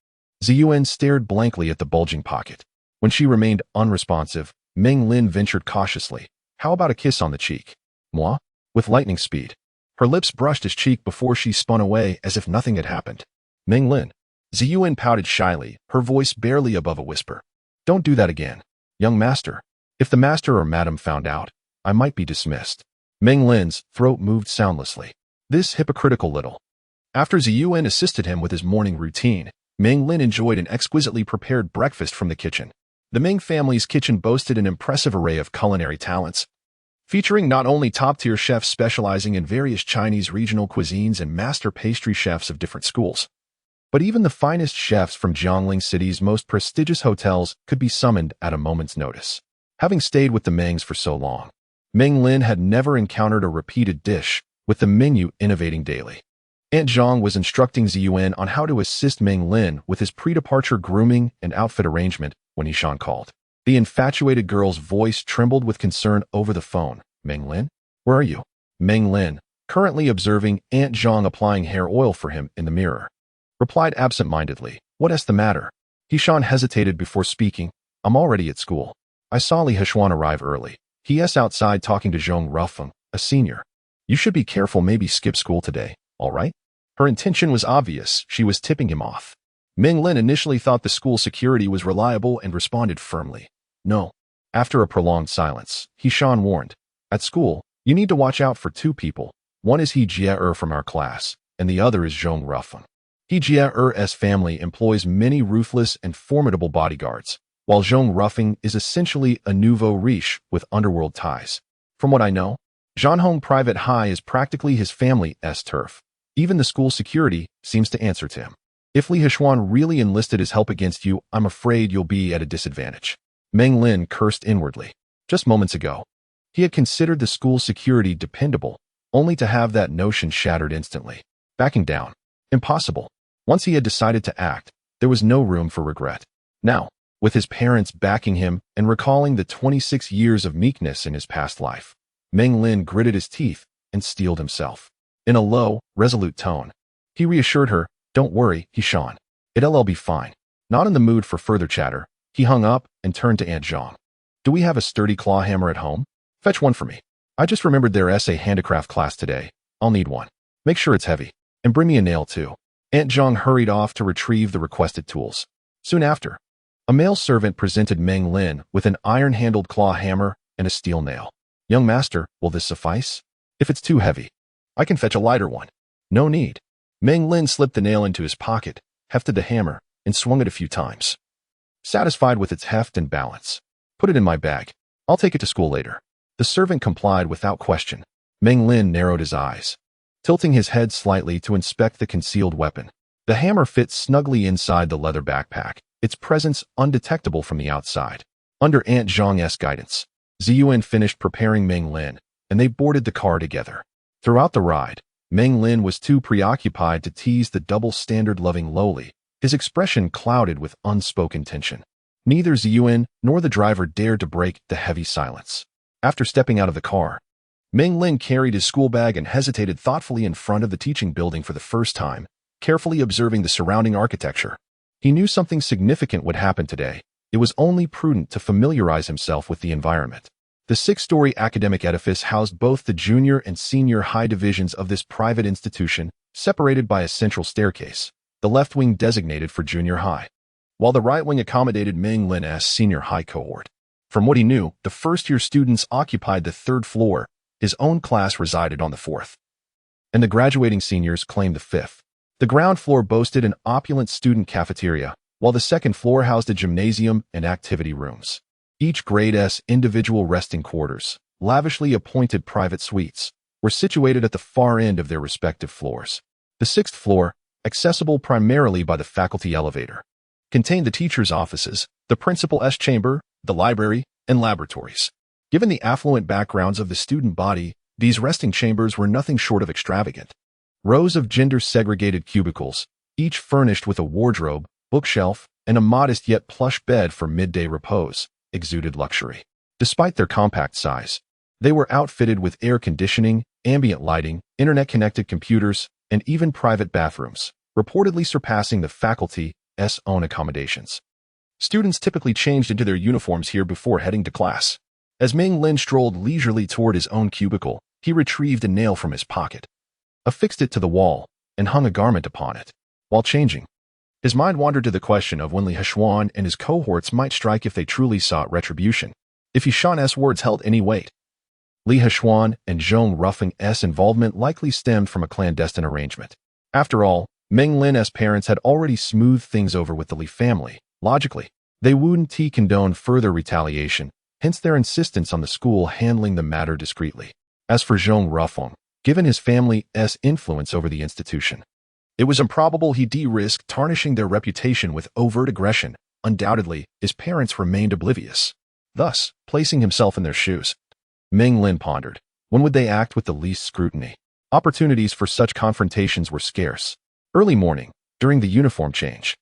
Ziyuan stared blankly at the bulging pocket. When she remained unresponsive, Meng Lin ventured cautiously. How about a kiss on the cheek? Moi? With lightning speed. Her lips brushed his cheek before she spun away as if nothing had happened. Meng Lin. Ziyuan pouted shyly, her voice barely above a whisper. Don't do that again, young master. If the master or madam found out, I might be dismissed. Meng Lin's throat moved soundlessly. This hypocritical little. After Ziyuan assisted him with his morning routine, Meng Lin enjoyed an exquisitely prepared breakfast from the kitchen. The Meng family's kitchen boasted an impressive array of culinary talents, featuring not only top-tier chefs specializing in various Chinese regional cuisines and master pastry chefs of different schools, but even the finest chefs from Jiangling City's most prestigious hotels could be summoned at a moment's notice. Having stayed with the Mengs for so long, Meng Lin had never encountered a repeated dish, with the menu innovating daily. Aunt Zhang was instructing Ziyuan on how to assist Meng Lin with his pre-departure grooming and outfit arrangement when Yishan called. The infatuated girl's voice trembled with concern over the phone. Meng Lin? Where are you? Meng Lin, currently observing Aunt Zhang applying hair oil for him in the mirror, replied absent-mindedly. What's the matter? Yishan hesitated before speaking. I'm already at school. I saw Li Heshuan arrive early. He's outside talking to Zhong Rufeng, a senior. You should be careful, maybe skip school today, all right? Her intention was obvious. She was tipping him off. Meng Lin initially thought the school security was reliable and responded firmly. No. After a prolonged silence, Yishan warned. At school, you need to watch out for two people. One is He Jie from our class, and the other is Zhong Rufeng. He Jie's family employs many ruthless and formidable bodyguards, while Zhong Rufeng is essentially a nouveau riche with underworld ties. From what I know, Zhanhong Private High is practically his family's turf. Even the school security seems to answer to him. If Li Heshuan really enlisted his help against you, I'm afraid you'll be at a disadvantage. Meng Lin cursed inwardly. Just moments ago, he had considered the school security dependable, only to have that notion shattered instantly. Backing down. Impossible. Once he had decided to act, there was no room for regret. Now, with his parents backing him and recalling the 26 years of meekness in his past life, Meng Lin gritted his teeth and steeled himself. In a low, resolute tone, he reassured her, don't worry, Yishan. It'll be fine. Not in the mood for further chatter, he hung up and turned to Aunt Zhang. Do we have a sturdy claw hammer at home? Fetch one for me. I just remembered there's a handicraft class today. I'll need one. Make sure it's heavy. And bring me a nail too. Aunt Zhang hurried off to retrieve the requested tools. Soon after, a male servant presented Meng Lin with an iron-handled claw hammer and a steel nail. Young master, will this suffice? If it's too heavy, I can fetch a lighter one. No need. Meng Lin slipped the nail into his pocket, hefted the hammer, and swung it a few times. Satisfied with its heft and balance, put it in my bag. I'll take it to school later. The servant complied without question. Meng Lin narrowed his eyes, tilting his head slightly to inspect the concealed weapon. The hammer fit snugly inside the leather backpack, its presence undetectable from the outside. Under Aunt Zhang's guidance, Ziyuan finished preparing Meng Lin, and they boarded the car together. Throughout the ride, Meng Lin was too preoccupied to tease the double-standard loving lowly, his expression clouded with unspoken tension. Neither Ziyuan nor the driver dared to break the heavy silence. After stepping out of the car, Meng Lin carried his school bag and hesitated thoughtfully in front of the teaching building for the first time, carefully observing the surrounding architecture. He knew something significant would happen today. It was only prudent to familiarize himself with the environment. The 6-story academic edifice housed both the junior and senior high divisions of this private institution, separated by a central staircase, the left wing designated for junior high, while the right wing accommodated Meng Lin's senior high cohort. From what he knew, the first-year students occupied the 3rd floor, his own class resided on the 4th, and the graduating seniors claimed the 5th. The ground floor boasted an opulent student cafeteria, while the 2nd floor housed a gymnasium and activity rooms. Each grade's individual resting quarters, lavishly appointed private suites, were situated at the far end of their respective floors. The 6th floor, accessible primarily by the faculty elevator, contained the teachers' offices, the principal's chamber, the library, and laboratories. Given the affluent backgrounds of the student body, these resting chambers were nothing short of extravagant. Rows of gender-segregated cubicles, each furnished with a wardrobe, bookshelf, and a modest yet plush bed for midday repose, exuded luxury. Despite their compact size, they were outfitted with air conditioning, ambient lighting, internet-connected computers, and even private bathrooms, reportedly surpassing the faculty's own accommodations. Students typically changed into their uniforms here before heading to class. As Meng Lin strolled leisurely toward his own cubicle, he retrieved a nail from his pocket, affixed it to the wall, and hung a garment upon it. While changing, his mind wandered to the question of when Li Heshuan and his cohorts might strike if they truly sought retribution. If Yishan's words held any weight, Li Heshuan and Zhong Rufeng's involvement likely stemmed from a clandestine arrangement. After all, Meng Lin's parents had already smoothed things over with the Li family. Logically, they wouldn't condone further retaliation, hence their insistence on the school handling the matter discreetly. As for Zhong Rufeng, given his family's influence over the institution, it was improbable he'd risk tarnishing their reputation with overt aggression. Undoubtedly, his parents remained oblivious. Thus, placing himself in their shoes, Meng Lin pondered, when would they act with the least scrutiny? Opportunities for such confrontations were scarce. Early morning, during the uniform change,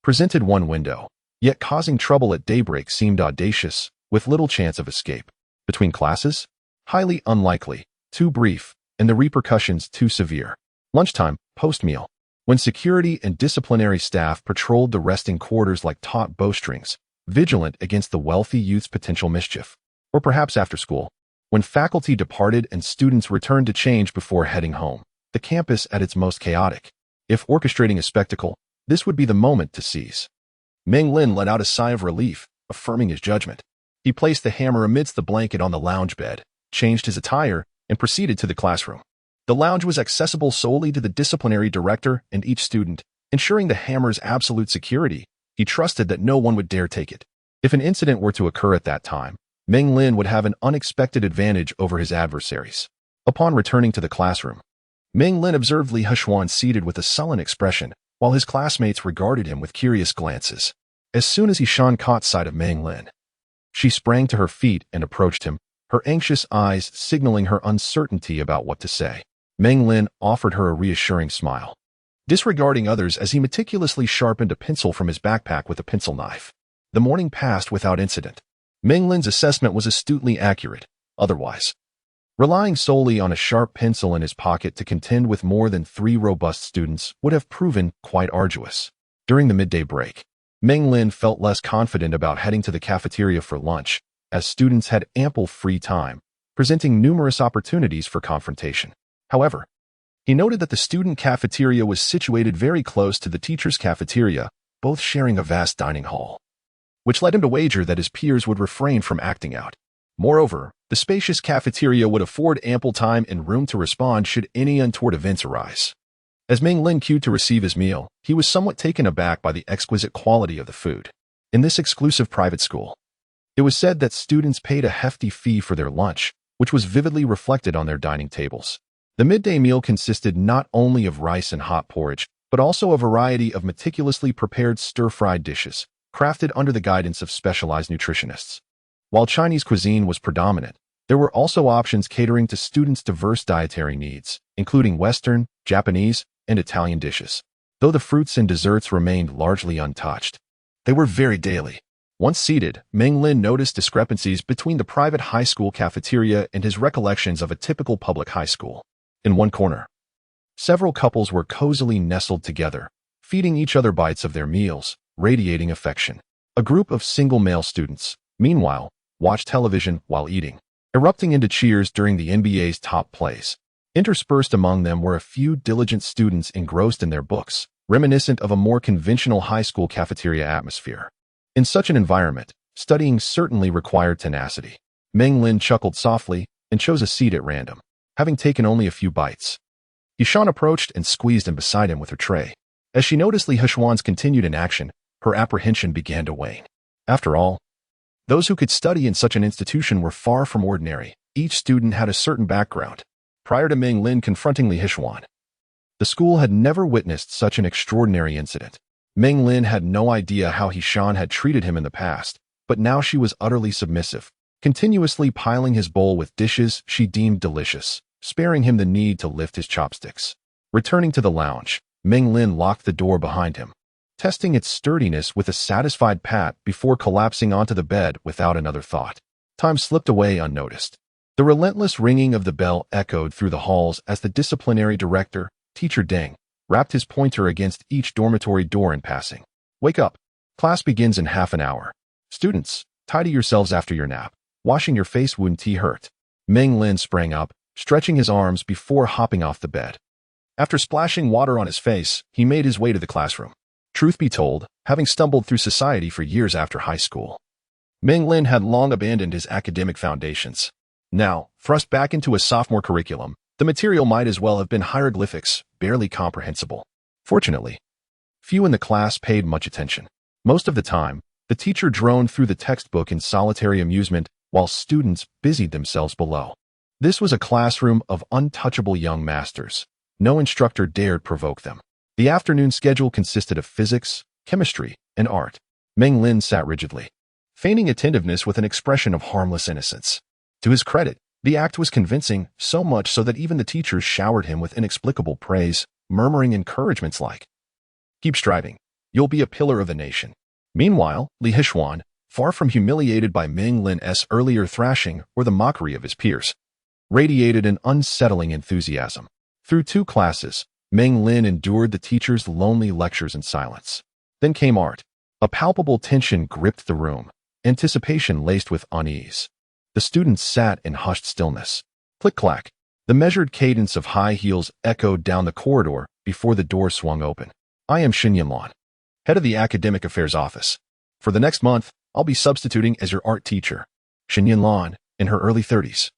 presented one window, yet causing trouble at daybreak seemed audacious, with little chance of escape. Between classes? Highly unlikely, too brief, and the repercussions too severe. Lunchtime, post-meal, when security and disciplinary staff patrolled the resting quarters like taut bowstrings, vigilant against the wealthy youth's potential mischief. Or perhaps after school, when faculty departed and students returned to change before heading home, the campus at its most chaotic. If orchestrating a spectacle, this would be the moment to seize. Meng Lin let out a sigh of relief, affirming his judgment. He placed the hammer amidst the blanket on the lounge bed, changed his attire, and proceeded to the classroom. The lounge was accessible solely to the disciplinary director and each student, ensuring the hammer's absolute security. He trusted that no one would dare take it. If an incident were to occur at that time, Meng Lin would have an unexpected advantage over his adversaries. Upon returning to the classroom, Meng Lin observed Li Heshuan seated with a sullen expression, while his classmates regarded him with curious glances. As soon as Yishan caught sight of Meng Lin, she sprang to her feet and approached him, her anxious eyes signaling her uncertainty about what to say. Meng Lin offered her a reassuring smile, disregarding others as he meticulously sharpened a pencil from his backpack with a pencil knife. The morning passed without incident. Meng Lin's assessment was astutely accurate. Otherwise, relying solely on a sharp pencil in his pocket to contend with more than 3 robust students would have proven quite arduous. During the midday break, Meng Lin felt less confident about heading to the cafeteria for lunch, as students had ample free time, presenting numerous opportunities for confrontation. However, he noted that the student cafeteria was situated very close to the teacher's cafeteria, both sharing a vast dining hall, which led him to wager that his peers would refrain from acting out. Moreover, the spacious cafeteria would afford ample time and room to respond should any untoward events arise. As Meng Lin queued to receive his meal, he was somewhat taken aback by the exquisite quality of the food. In this exclusive private school, it was said that students paid a hefty fee for their lunch, which was vividly reflected on their dining tables. The midday meal consisted not only of rice and hot porridge, but also a variety of meticulously prepared stir-fried dishes, crafted under the guidance of specialized nutritionists. While Chinese cuisine was predominant, there were also options catering to students' diverse dietary needs, including Western, Japanese, and Italian dishes. Though the fruits and desserts remained largely untouched, they were very daily. Once seated, Meng Lin noticed discrepancies between the private high school cafeteria and his recollections of a typical public high school. In one corner, several couples were cozily nestled together, feeding each other bites of their meals, radiating affection. A group of single male students, meanwhile, watched television while eating, erupting into cheers during the NBA's top plays. Interspersed among them were a few diligent students engrossed in their books, reminiscent of a more conventional high school cafeteria atmosphere. In such an environment, studying certainly required tenacity. Meng Lin chuckled softly and chose a seat at random, having taken only a few bites. Yishan approached and squeezed in beside him with her tray. As she noticed Li Heshuan's continued inaction, her apprehension began to wane. After all, those who could study in such an institution were far from ordinary. Each student had a certain background. Prior to Meng Lin confronting Li Heshuan, the school had never witnessed such an extraordinary incident. Meng Lin had no idea how Yishan had treated him in the past, but now she was utterly submissive, continuously piling his bowl with dishes she deemed delicious, sparing him the need to lift his chopsticks. Returning to the lounge, Meng Lin locked the door behind him, testing its sturdiness with a satisfied pat before collapsing onto the bed without another thought. Time slipped away unnoticed. The relentless ringing of the bell echoed through the halls as the disciplinary director, Teacher Deng, rapped his pointer against each dormitory door in passing. Wake up. Class begins in half an hour. Students, tidy yourselves after your nap. Washing your face wouldn't hurt. Meng Lin sprang up, stretching his arms before hopping off the bed. After splashing water on his face, he made his way to the classroom. Truth be told, having stumbled through society for years after high school, Meng Lin had long abandoned his academic foundations. Now, thrust back into a sophomore curriculum, the material might as well have been hieroglyphics, barely comprehensible. Fortunately, few in the class paid much attention. Most of the time, the teacher droned through the textbook in solitary amusement while students busied themselves below. This was a classroom of untouchable young masters. No instructor dared provoke them. The afternoon schedule consisted of physics, chemistry, and art. Meng Lin sat rigidly, feigning attentiveness with an expression of harmless innocence. To his credit, the act was convincing, so much so that even the teachers showered him with inexplicable praise, murmuring encouragements like, "Keep striving. You'll be a pillar of the nation." Meanwhile, Li Heshuan, far from humiliated by Meng Lin's earlier thrashing or the mockery of his peers, radiated an unsettling enthusiasm. Through 2 classes, Meng Lin endured the teacher's lonely lectures in silence. Then came art. A palpable tension gripped the room, anticipation laced with unease. The students sat in hushed stillness. Click-clack. The measured cadence of high heels echoed down the corridor before the door swung open. "I am Shen Yanlan, head of the Academic Affairs Office. For the next month, I'll be substituting as your art teacher." Shen Yanlan, in her early 30s,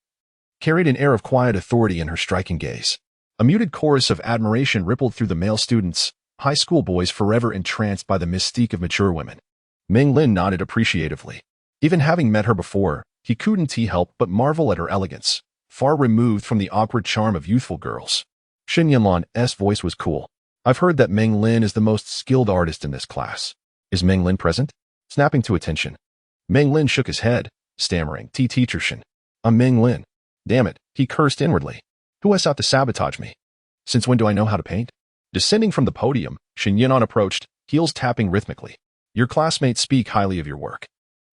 carried an air of quiet authority in her striking gaze. A muted chorus of admiration rippled through the male students, high school boys forever entranced by the mystique of mature women. Meng Lin nodded appreciatively. Even having met her before, he couldn't help but marvel at her elegance, far removed from the awkward charm of youthful girls. Shen Yanlan's voice was cool. "I've heard that Meng Lin is the most skilled artist in this class. Is Meng Lin present?" Snapping to attention, Meng Lin shook his head, stammering, "Teacher Shen. I'm Meng Lin." Damn it, he cursed inwardly. Who has sought to sabotage me? Since when do I know how to paint? Descending from the podium, Shen Yanlan approached, heels tapping rhythmically. "Your classmates speak highly of your work.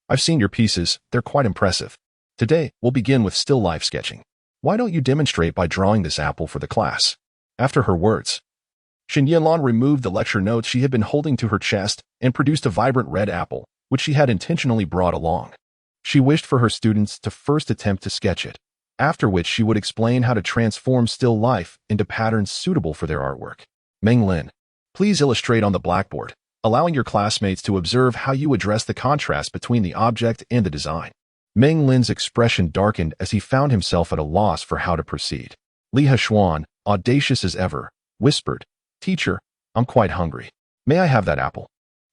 I've seen your pieces, they're quite impressive. Today, we'll begin with still life sketching. Why don't you demonstrate by drawing this apple for the class?" After her words, Shen Yanlan removed the lecture notes she had been holding to her chest and produced a vibrant red apple, which she had intentionally brought along. She wished for her students to first attempt to sketch it, after which she would explain how to transform still life into patterns suitable for their artwork. "Meng Lin, please illustrate on the blackboard, allowing your classmates to observe how you address the contrast between the object and the design." Meng Lin's expression darkened as he found himself at a loss for how to proceed. Li Heshuan, audacious as ever, whispered, "Teacher, I'm quite hungry. May I have that apple?"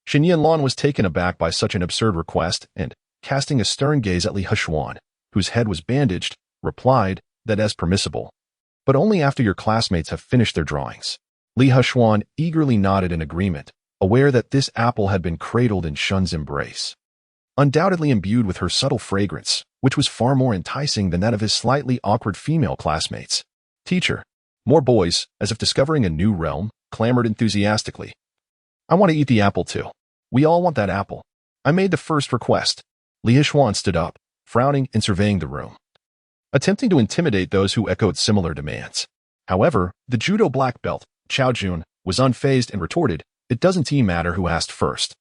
Shen Yanlan was taken aback by such an absurd request and, casting a stern gaze at Li Heshuan, whose head was bandaged, replied that as permissible, but only after your classmates have finished their drawings. Li Heshuan eagerly nodded in agreement, aware that this apple had been cradled in Shun's embrace. Undoubtedly imbued with her subtle fragrance, which was far more enticing than that of his slightly awkward female classmates. Teacher, more boys, as if discovering a new realm, clamored enthusiastically. I want to eat the apple too. We all want that apple. I made the first request. Li Heshuan stood up, frowning and surveying the room, attempting to intimidate those who echoed similar demands. However, the judo black belt, Chao Jun, was unfazed and retorted, "It doesn't matter who asked first.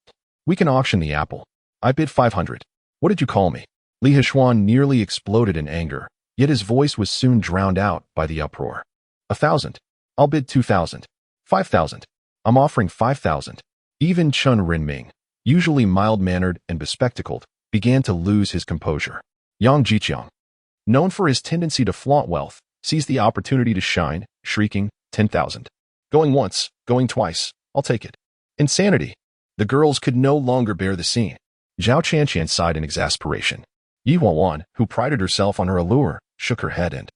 We can auction the apple. I bid 500. What did you call me?" Li Heshuan nearly exploded in anger, yet his voice was soon drowned out by the uproar. 1,000. I'll bid 2,000. 5,000. I'm offering 5,000. Even Chun Rinming, usually mild-mannered and bespectacled, began to lose his composure. Yang Jiqiang, known for his tendency to flaunt wealth, seized the opportunity to shine, shrieking, 10,000. Going once, going twice, I'll take it. Insanity. The girls could no longer bear the scene. Zhao Chanqian sighed in exasperation. Yi Huawan, who prided herself on her allure, shook her head and,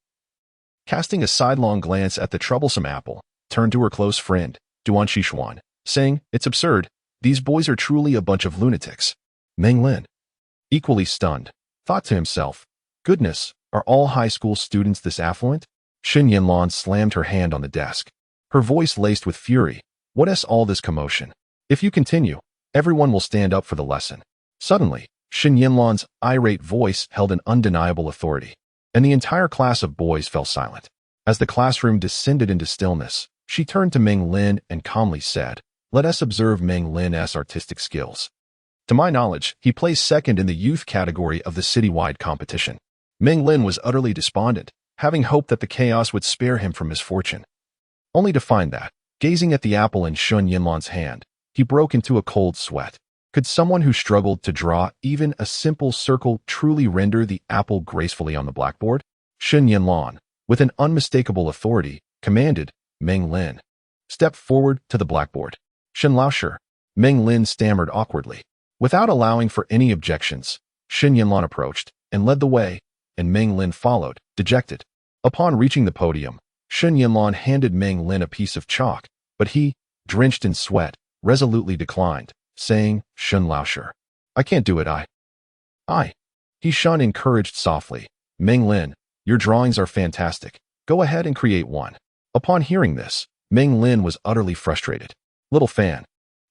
casting a sidelong glance at the troublesome apple, turned to her close friend, Duan Xishuan, saying, "It's absurd. These boys are truly a bunch of lunatics." Meng Lin, equally stunned, thought to himself, "Goodness, are all high school students this affluent?" Shen Yanlan slammed her hand on the desk, her voice laced with fury. "What all this commotion? If you continue, everyone will stand up for the lesson." Suddenly, Shen Yanlan's irate voice held an undeniable authority, and the entire class of boys fell silent. As the classroom descended into stillness, she turned to Meng Lin and calmly said, "Let us observe Meng Lin's artistic skills. To my knowledge, he placed second in the youth category of the citywide competition." Meng Lin was utterly despondent, having hoped that the chaos would spare him from misfortune, only to find that, gazing at the apple in Shen Yanlan's hand, he broke into a cold sweat. Could someone who struggled to draw even a simple circle truly render the apple gracefully on the blackboard? Shen Yanlan, with an unmistakable authority, commanded, "Meng Lin, step forward to the blackboard." "Shen Laosher," Meng Lin stammered awkwardly. Without allowing for any objections, Shen Yanlan approached and led the way, and Meng Lin followed, dejected. Upon reaching the podium, Shen Yanlan handed Meng Lin a piece of chalk, but he, drenched in sweat, resolutely declined, saying, "Shen Laosher, I can't do it, I. He Shun encouraged softly, "Meng Lin, your drawings are fantastic. Go ahead and create one." Upon hearing this, Meng Lin was utterly frustrated. "Little fan,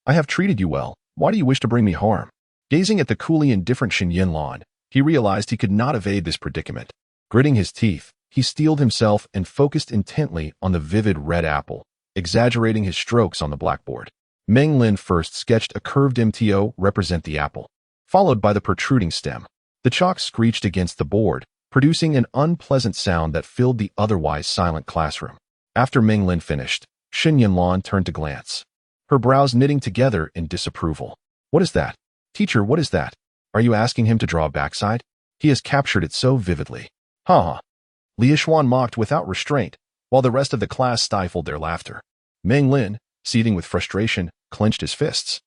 I have treated you well. Why do you wish to bring me harm?" Gazing at the coolly indifferent Shen Yanlan, he realized he could not evade this predicament. Gritting his teeth, he steeled himself and focused intently on the vivid red apple, exaggerating his strokes on the blackboard. Meng Lin first sketched a curved MTO represent the apple, followed by the protruding stem. The chalk screeched against the board, producing an unpleasant sound that filled the otherwise silent classroom. After Meng Lin finished, Shen Yanlan turned to glance, her brows knitting together in disapproval. "What is that? Teacher, what is that? Are you asking him to draw a backside? He has captured it so vividly." "Ha!" Li Heshuan mocked without restraint, while the rest of the class stifled their laughter. Meng Lin, seething with frustration, clenched his fists,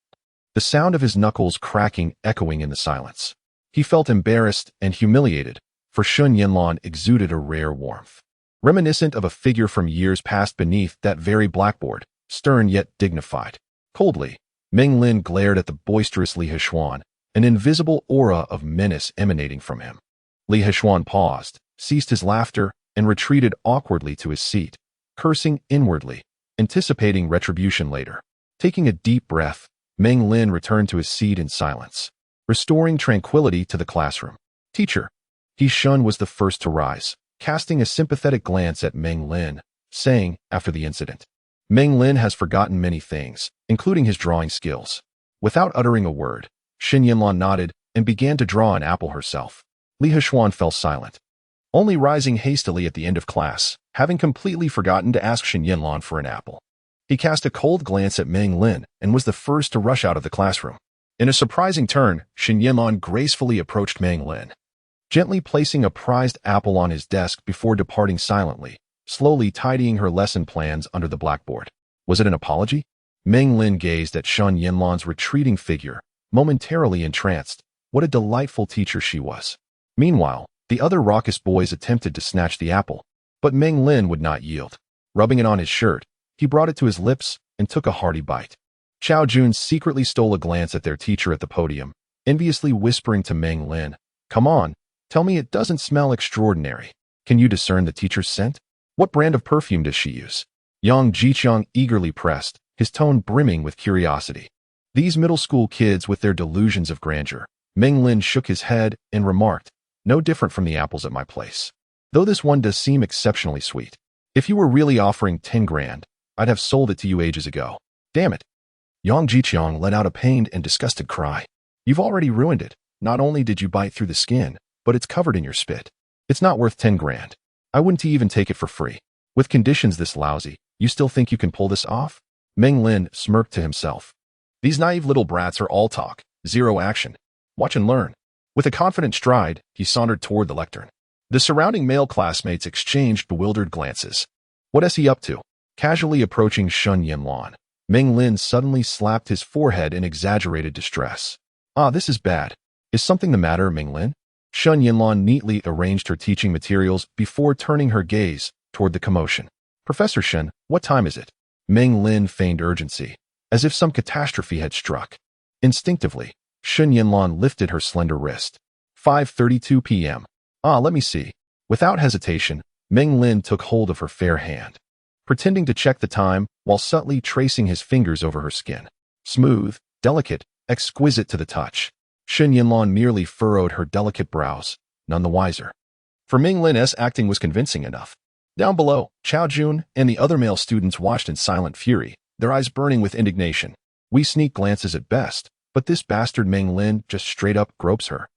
the sound of his knuckles cracking echoing in the silence. He felt embarrassed and humiliated, for Shen Yanlan exuded a rare warmth, reminiscent of a figure from years past beneath that very blackboard, stern yet dignified. Coldly, Meng Lin glared at the boisterous Li Heshuan, an invisible aura of menace emanating from him. Li Heshuan paused, ceased his laughter, and retreated awkwardly to his seat, cursing inwardly, anticipating retribution later. Taking a deep breath, Meng Lin returned to his seat in silence, restoring tranquility to the classroom. "Teacher." He Shun was the first to rise, casting a sympathetic glance at Meng Lin, saying, after the incident, "Meng Lin has forgotten many things, including his drawing skills." Without uttering a word, Shen Yanlan nodded and began to draw an apple herself. Li Heshuan fell silent, only rising hastily at the end of class, having completely forgotten to ask Shen Yanlan for an apple. He cast a cold glance at Meng Lin and was the first to rush out of the classroom. In a surprising turn, Shen Yanlan gracefully approached Meng Lin, gently placing a prized apple on his desk before departing silently, slowly tidying her lesson plans under the blackboard. Was it an apology? Meng Lin gazed at Shen Yanlan's retreating figure, momentarily entranced. What a delightful teacher she was. Meanwhile, the other raucous boys attempted to snatch the apple, but Meng Lin would not yield. Rubbing it on his shirt, he brought it to his lips and took a hearty bite. Xiao Jun secretly stole a glance at their teacher at the podium, enviously whispering to Meng Lin, "Come on, tell me it doesn't smell extraordinary. Can you discern the teacher's scent? What brand of perfume does she use?" Yang Jiqiang eagerly pressed, his tone brimming with curiosity. These middle school kids with their delusions of grandeur. Meng Lin shook his head and remarked, "No different from the apples at my place. Though this one does seem exceptionally sweet. If you were really offering 10 grand, I'd have sold it to you ages ago. Damn it." Yang Jiqiang let out a pained and disgusted cry. "You've already ruined it. Not only did you bite through the skin, but it's covered in your spit. It's not worth 10 grand. I wouldn't even take it for free. With conditions this lousy, you still think you can pull this off?" Meng Lin smirked to himself. These naive little brats are all talk, zero action. Watch and learn. With a confident stride, he sauntered toward the lectern. The surrounding male classmates exchanged bewildered glances. What is he up to? Casually approaching Shen Yanlan, Meng Lin suddenly slapped his forehead in exaggerated distress. "Ah, this is bad. Is something the matter, Meng Lin?" Shen Yanlan neatly arranged her teaching materials before turning her gaze toward the commotion. "Professor Shen, what time is it?" Meng Lin feigned urgency, as if some catastrophe had struck. Instinctively, Shen Yanlan lifted her slender wrist. 5:32 p.m. "Ah, let me see." Without hesitation, Meng Lin took hold of her fair hand, pretending to check the time while subtly tracing his fingers over her skin. Smooth, delicate, exquisite to the touch. Shen Yanlan merely furrowed her delicate brows, none the wiser. For Meng Lin's acting was convincing enough. Down below, Xiao Jun and the other male students watched in silent fury, their eyes burning with indignation. We sneak glances at best, but this bastard Meng Lin just straight up gropes her.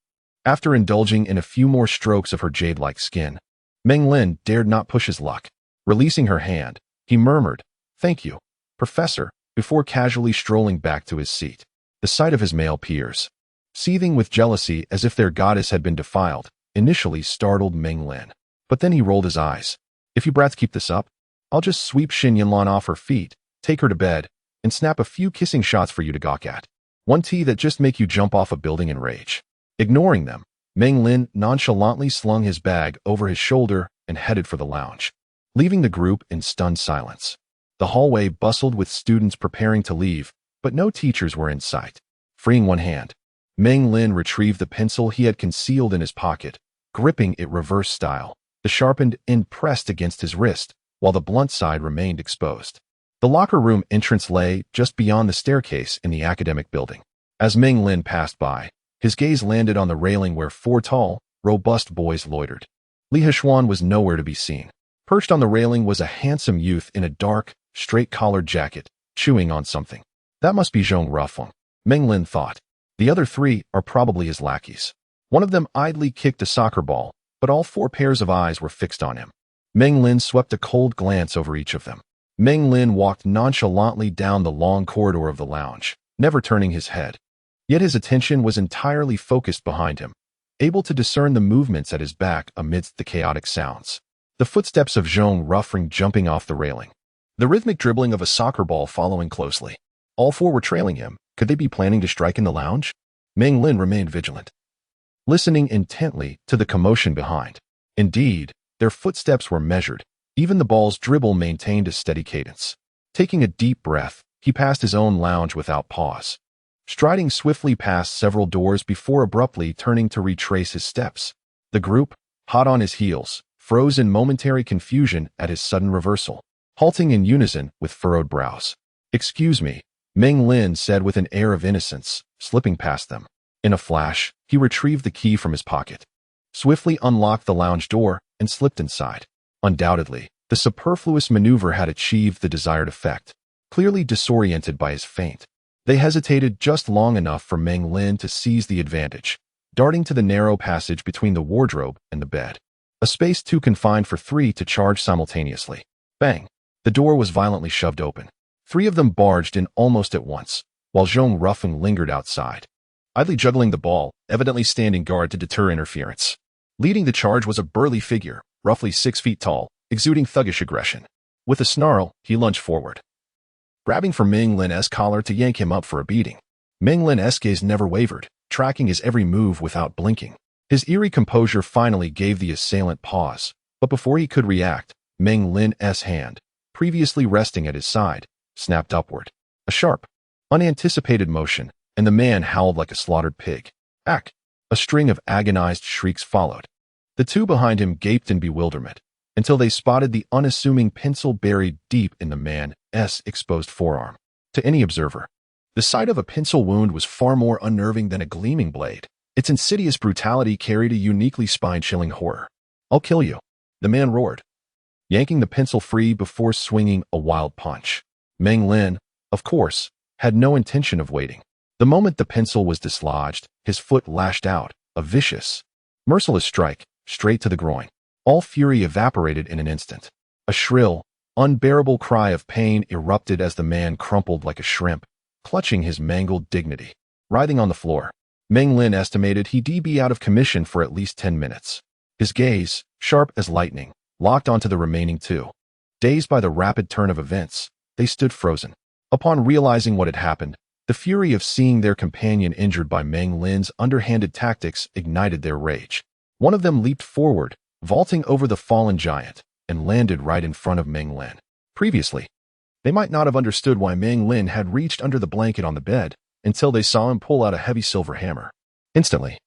After indulging in a few more strokes of her jade-like skin, Meng Lin dared not push his luck. Releasing her hand, he murmured, "Thank you, Professor," before casually strolling back to his seat. The sight of his male peers, seething with jealousy as if their goddess had been defiled, initially startled Meng Lin. But then he rolled his eyes. "If you brats keep this up, I'll just sweep Shen Yanlan off her feet, take her to bed, and snap a few kissing shots for you to gawk at. One tea that just make you jump off a building in rage." Ignoring them, Meng Lin nonchalantly slung his bag over his shoulder and headed for the lounge, leaving the group in stunned silence. The hallway bustled with students preparing to leave, but no teachers were in sight. Freeing one hand, Meng Lin retrieved the pencil he had concealed in his pocket, gripping it reverse style, the sharpened end pressed against his wrist, while the blunt side remained exposed. The locker room entrance lay just beyond the staircase in the academic building. As Meng Lin passed by, his gaze landed on the railing where 4 tall, robust boys loitered. Li Hexuan was nowhere to be seen. Perched on the railing was a handsome youth in a dark, straight-collared jacket, chewing on something. That must be Zhong Rufeng, Meng Lin thought. The other 3 are probably his lackeys. One of them idly kicked a soccer ball, but all 4 pairs of eyes were fixed on him. Meng Lin swept a cold glance over each of them. Meng Lin walked nonchalantly down the long corridor of the lounge, never turning his head. Yet his attention was entirely focused behind him, able to discern the movements at his back amidst the chaotic sounds. The footsteps of Zhong Rufeng jumping off the railing. The rhythmic dribbling of a soccer ball following closely. All 4 were trailing him. Could they be planning to strike in the lounge? Meng Lin remained vigilant, listening intently to the commotion behind. Indeed, their footsteps were measured. Even the ball's dribble maintained a steady cadence. Taking a deep breath, he passed his own lounge without pause, striding swiftly past several doors before abruptly turning to retrace his steps. The group, hot on his heels, froze in momentary confusion at his sudden reversal, halting in unison with furrowed brows. "Excuse me," Meng Lin said with an air of innocence, slipping past them. In a flash, he retrieved the key from his pocket, swiftly unlocked the lounge door, and slipped inside. Undoubtedly, the superfluous maneuver had achieved the desired effect. Clearly disoriented by his feint, they hesitated just long enough for Meng Lin to seize the advantage, darting to the narrow passage between the wardrobe and the bed. A space too confined for 3 to charge simultaneously. Bang! The door was violently shoved open. 3 of them barged in almost at once, while Zhong Rufeng lingered outside, idly juggling the ball, evidently standing guard to deter interference. Leading the charge was a burly figure, roughly 6 feet tall, exuding thuggish aggression. With a snarl, he lunged forward, grabbing for Meng Lin's collar to yank him up for a beating. Meng Lin's gaze never wavered, tracking his every move without blinking. His eerie composure finally gave the assailant pause, but before he could react, Meng Lin's hand, previously resting at his side, snapped upward. A sharp, unanticipated motion, and the man howled like a slaughtered pig. Ack! A string of agonized shrieks followed. The two behind him gaped in bewilderment, until they spotted the unassuming pencil buried deep in the man's exposed forearm. To any observer, the sight of a pencil wound was far more unnerving than a gleaming blade. Its insidious brutality carried a uniquely spine-chilling horror. "I'll kill you," the man roared, yanking the pencil free before swinging a wild punch. Meng Lin, of course, had no intention of waiting. The moment the pencil was dislodged, his foot lashed out, a vicious, merciless strike, straight to the groin. All fury evaporated in an instant. A shrill, unbearable cry of pain erupted as the man crumpled like a shrimp, clutching his mangled dignity. Writhing on the floor, Meng Lin estimated he'd be out of commission for at least 10 minutes. His gaze, sharp as lightning, locked onto the remaining two. Dazed by the rapid turn of events, they stood frozen. Upon realizing what had happened, the fury of seeing their companion injured by Meng Lin's underhanded tactics ignited their rage. One of them leaped forward, vaulting over the fallen giant, and landed right in front of Meng Lin. Previously, they might not have understood why Meng Lin had reached under the blanket on the bed until they saw him pull out a heavy silver hammer. Instantly,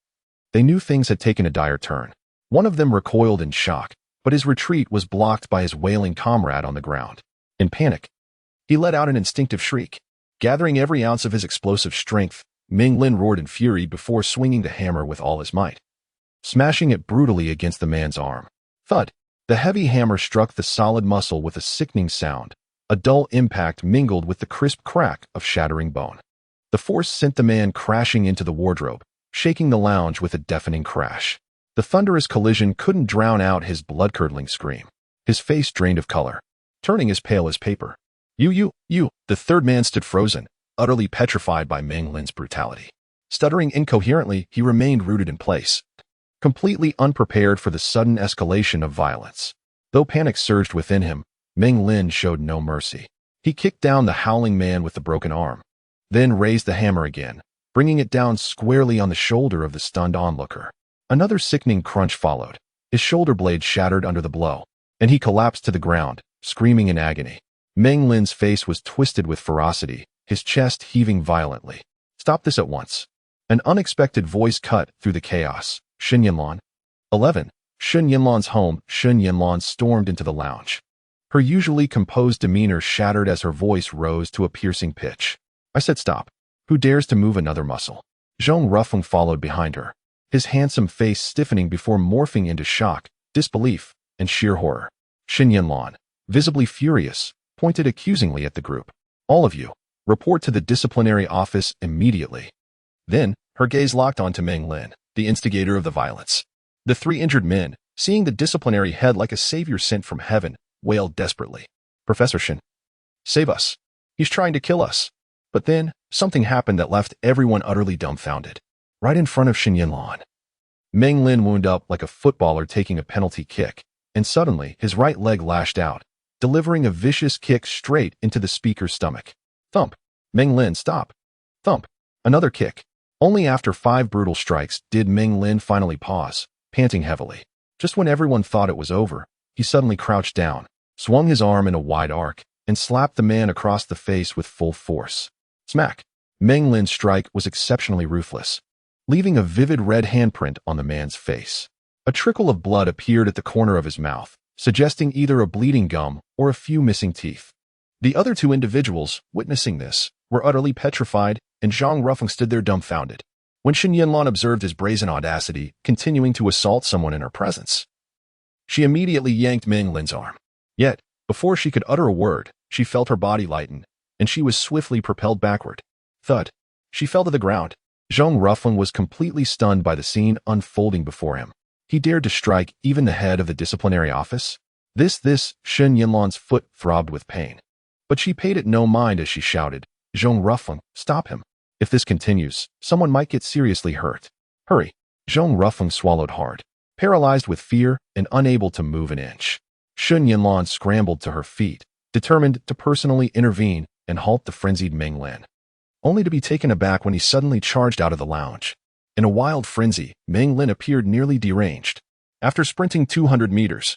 they knew things had taken a dire turn. One of them recoiled in shock, but his retreat was blocked by his wailing comrade on the ground. In panic, he let out an instinctive shriek. Gathering every ounce of his explosive strength, Meng Lin roared in fury before swinging the hammer with all his might, smashing it brutally against the man's arm. Thud! The heavy hammer struck the solid muscle with a sickening sound. A dull impact mingled with the crisp crack of shattering bone. The force sent the man crashing into the wardrobe, shaking the lounge with a deafening crash. The thunderous collision couldn't drown out his blood-curdling scream. His face drained of color, turning as pale as paper. You, the third man stood frozen, utterly petrified by Meng Lin's brutality. Stuttering incoherently, he remained rooted in place, completely unprepared for the sudden escalation of violence. Though panic surged within him, Meng Lin showed no mercy. He kicked down the howling man with the broken arm, then raised the hammer again, bringing it down squarely on the shoulder of the stunned onlooker. Another sickening crunch followed. His shoulder blade shattered under the blow, and he collapsed to the ground, screaming in agony. Meng Lin's face was twisted with ferocity, his chest heaving violently. "Stop this at once." An unexpected voice cut through the chaos. "Shen Yanlan." 11. Shen Yanlan's home. Shen Yanlan stormed into the lounge. Her usually composed demeanor shattered as her voice rose to a piercing pitch. "I said stop. Who dares to move another muscle?" Zhong Rufeng followed behind her, his handsome face stiffening before morphing into shock, disbelief, and sheer horror. Shen Yanlan, visibly furious, pointed accusingly at the group. "All of you, report to the disciplinary office immediately." Then, her gaze locked onto Meng Lin, the instigator of the violence. The three injured men, seeing the disciplinary head like a savior sent from heaven, wailed desperately. "Professor Shen, save us. He's trying to kill us." But then, something happened that left everyone utterly dumbfounded. Right in front of Shen Yanlan, Meng Lin wound up like a footballer taking a penalty kick, and suddenly his right leg lashed out, delivering a vicious kick straight into the speaker's stomach. Thump! Meng Lin, stop! Thump! Another kick. Only after 5 brutal strikes did Meng Lin finally pause, panting heavily. Just when everyone thought it was over, he suddenly crouched down, swung his arm in a wide arc, and slapped the man across the face with full force. Smack! Meng Lin's strike was exceptionally ruthless, leaving a vivid red handprint on the man's face. A trickle of blood appeared at the corner of his mouth, suggesting either a bleeding gum or a few missing teeth. The other 2 individuals, witnessing this, were utterly petrified, and Zhang Rufeng stood there dumbfounded. When Shen Yanlan observed his brazen audacity, continuing to assault someone in her presence, she immediately yanked Meng Lin's arm. Yet, before she could utter a word, she felt her body lighten, and she was swiftly propelled backward. Thud! She fell to the ground. Zhang Rufeng was completely stunned by the scene unfolding before him. He dared to strike even the head of the disciplinary office? This, Shen Yanlan's foot throbbed with pain. But she paid it no mind as she shouted, "Zhang Rufeng, stop him. If this continues, someone might get seriously hurt. Hurry." Zhang Rufeng swallowed hard, Paralyzed with fear and unable to move an inch, Shen Yanlan scrambled to her feet, determined to personally intervene and halt the frenzied Meng Lin, only to be taken aback when he suddenly charged out of the lounge. In a wild frenzy, Meng Lin appeared nearly deranged. After sprinting 200 meters,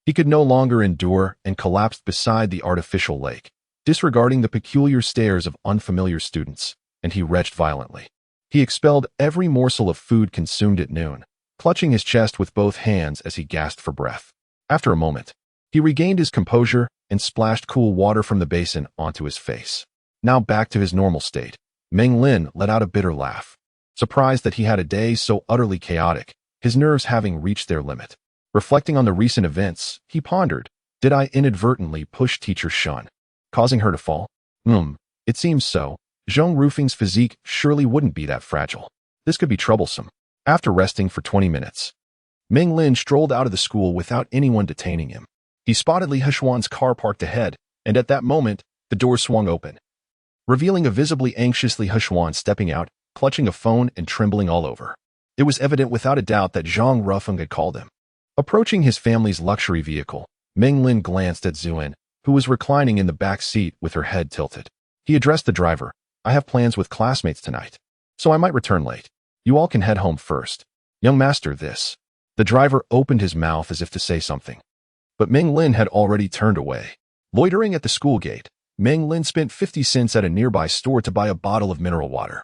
he could no longer endure and collapsed beside the artificial lake, disregarding the peculiar stares of unfamiliar students, and he retched violently. He expelled every morsel of food consumed at noon, clutching his chest with both hands as he gasped for breath. After a moment, he regained his composure and splashed cool water from the basin onto his face. Now back to his normal state, Meng Lin let out a bitter laugh, surprised that he had a day so utterly chaotic, his nerves having reached their limit. Reflecting on the recent events, he pondered, did I inadvertently push teacher Shen, causing her to fall? It seems so. Zhong Rufing's physique surely wouldn't be that fragile. This could be troublesome. After resting for 20 minutes, Meng Lin strolled out of the school without anyone detaining him. He spotted Li Heshuan's car parked ahead, and at that moment, the door swung open, revealing a visibly anxious Li Heshuan stepping out, clutching a phone and trembling all over. It was evident without a doubt that Zhang Rufeng had called him. Approaching his family's luxury vehicle, Meng Lin glanced at Zuan, who was reclining in the back seat with her head tilted. He addressed the driver, I have plans with classmates tonight, so I might return late. You all can head home first. Young master, this. The driver opened his mouth as if to say something, but Meng Lin had already turned away. Loitering at the school gate, Meng Lin spent 50 cents at a nearby store to buy a bottle of mineral water,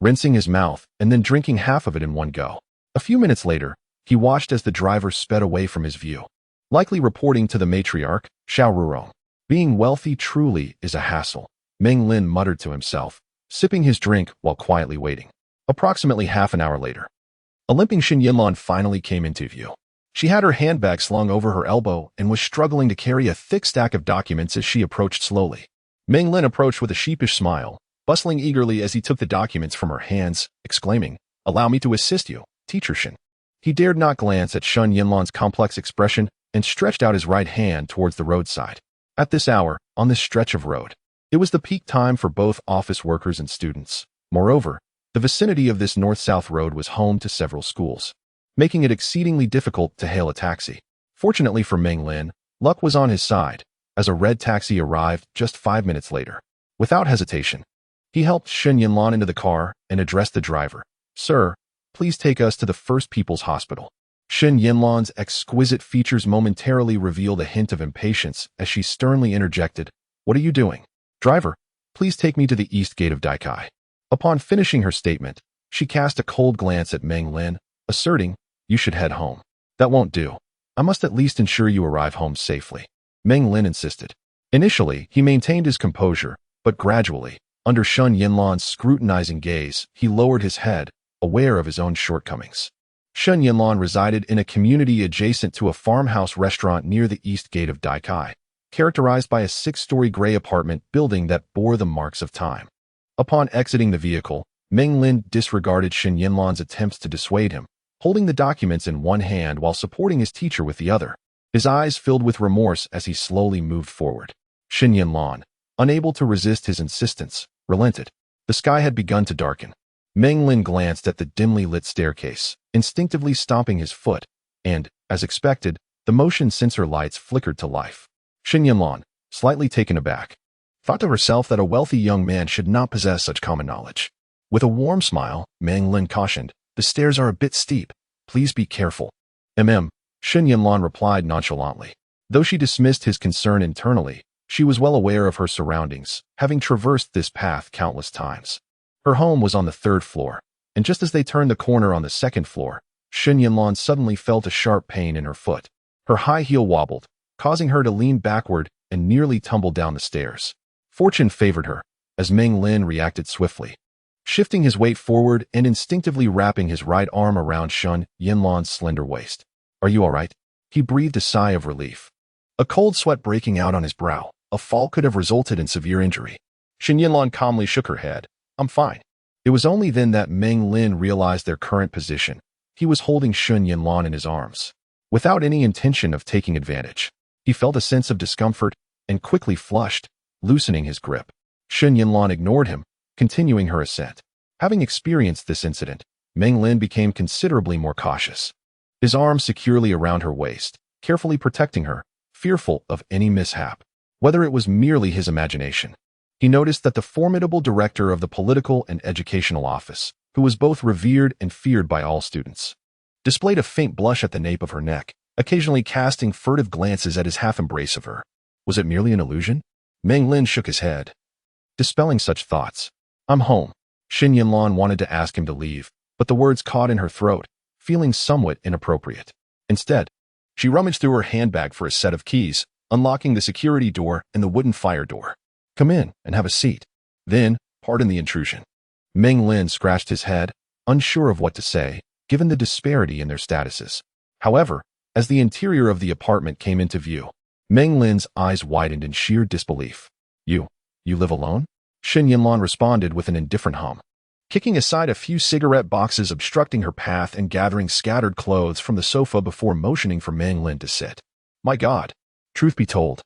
rinsing his mouth and then drinking half of it in one go. A few minutes later, he watched as the driver sped away from his view, likely reporting to the matriarch, Xiao Rurong. Being wealthy truly is a hassle, Meng Lin muttered to himself, sipping his drink while quietly waiting. Approximately half an hour later, a limping Shen Yanlan finally came into view. She had her handbag slung over her elbow and was struggling to carry a thick stack of documents as she approached slowly. Meng Lin approached with a sheepish smile, bustling eagerly as he took the documents from her hands, exclaiming, Allow me to assist you, teacher Shen. He dared not glance at Shen Yanlan's complex expression and stretched out his right hand towards the roadside. At this hour, on this stretch of road, it was the peak time for both office workers and students. Moreover, the vicinity of this north-south road was home to several schools, making it exceedingly difficult to hail a taxi. Fortunately for Meng Lin, luck was on his side, as a red taxi arrived just 5 minutes later. Without hesitation, he helped Shen Yanlan into the car and addressed the driver. Sir, please take us to the First People's Hospital. Shen Yanlan's exquisite features momentarily revealed a hint of impatience as she sternly interjected, What are you doing? Driver, please take me to the east gate of Daikai. Upon finishing her statement, she cast a cold glance at Meng Lin, asserting, You should head home. That won't do. I must at least ensure you arrive home safely. Meng Lin insisted. Initially, he maintained his composure, but gradually, under Shen Yanlan's scrutinizing gaze, he lowered his head, aware of his own shortcomings. Shen Yanlan resided in a community adjacent to a farmhouse restaurant near the east gate of Daikai, characterized by a 6-story gray apartment building that bore the marks of time. Upon exiting the vehicle, Meng Lin disregarded Shen Yanlan's attempts to dissuade him, holding the documents in one hand while supporting his teacher with the other. His eyes filled with remorse as he slowly moved forward. Shen Yanlan, unable to resist his insistence, relented. The sky had begun to darken. Meng Lin glanced at the dimly lit staircase, instinctively stomping his foot, and, as expected, the motion sensor lights flickered to life. Shen Yanlan, slightly taken aback, thought to herself that a wealthy young man should not possess such common knowledge. With a warm smile, Meng Lin cautioned, The stairs are a bit steep. Please be careful. Shen Yanlan replied nonchalantly. Though she dismissed his concern internally, she was well aware of her surroundings, having traversed this path countless times. Her home was on the 3rd floor, and just as they turned the corner on the 2nd floor, Shen Yanlan suddenly felt a sharp pain in her foot. Her high heel wobbled, causing her to lean backward and nearly tumble down the stairs. Fortune favored her, as Meng Lin reacted swiftly, shifting his weight forward and instinctively wrapping his right arm around Shen Yanlan's slender waist. Are you all right? He breathed a sigh of relief, a cold sweat breaking out on his brow. A fall could have resulted in severe injury. Shen Yanlan calmly shook her head. I'm fine. It was only then that Meng Lin realized their current position. He was holding Shen Yanlan in his arms, without any intention of taking advantage. He felt a sense of discomfort and quickly flushed, loosening his grip. Shen Yanlan ignored him, continuing her ascent. Having experienced this incident, Meng Lin became considerably more cautious. his arm securely around her waist, carefully protecting her, fearful of any mishap. Whether it was merely his imagination, he noticed that the formidable director of the political and educational office, who was both revered and feared by all students, displayed a faint blush at the nape of her neck, occasionally casting furtive glances at his half-embrace of her. Was it merely an illusion? Meng Lin shook his head, dispelling such thoughts. I'm home. Shen Yanlan wanted to ask him to leave, but the words caught in her throat, feeling somewhat inappropriate. Instead, she rummaged through her handbag for a set of keys, unlocking the security door and the wooden fire door. Come in and have a seat. Then, pardon the intrusion. Meng Lin scratched his head, unsure of what to say, given the disparity in their statuses. However, as the interior of the apartment came into view, Meng Lin's eyes widened in sheer disbelief. You live alone? Shen Yanlan responded with an indifferent hum, kicking aside a few cigarette boxes obstructing her path and gathering scattered clothes from the sofa before motioning for Meng Lin to sit. My God. Truth be told,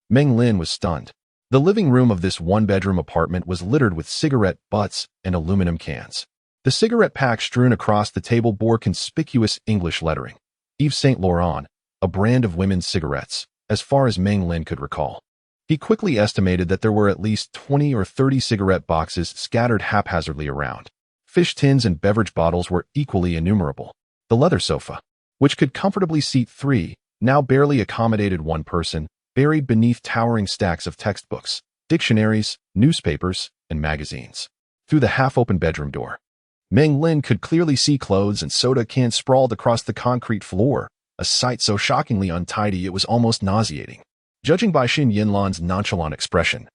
Meng Lin was stunned. The living room of this one-bedroom apartment was littered with cigarette butts and aluminum cans. The cigarette pack strewn across the table bore conspicuous English lettering, Yves Saint Laurent, a brand of women's cigarettes, as far as Meng Lin could recall. He quickly estimated that there were at least 20 or 30 cigarette boxes scattered haphazardly around. Fish tins and beverage bottles were equally innumerable. The leather sofa, which could comfortably seat three, now barely accommodated one person, buried beneath towering stacks of textbooks, dictionaries, newspapers, and magazines. Through the half-open bedroom door, Meng Lin could clearly see clothes and soda cans sprawled across the concrete floor, a sight so shockingly untidy it was almost nauseating. Judging by Shen Yanlan's nonchalant expression,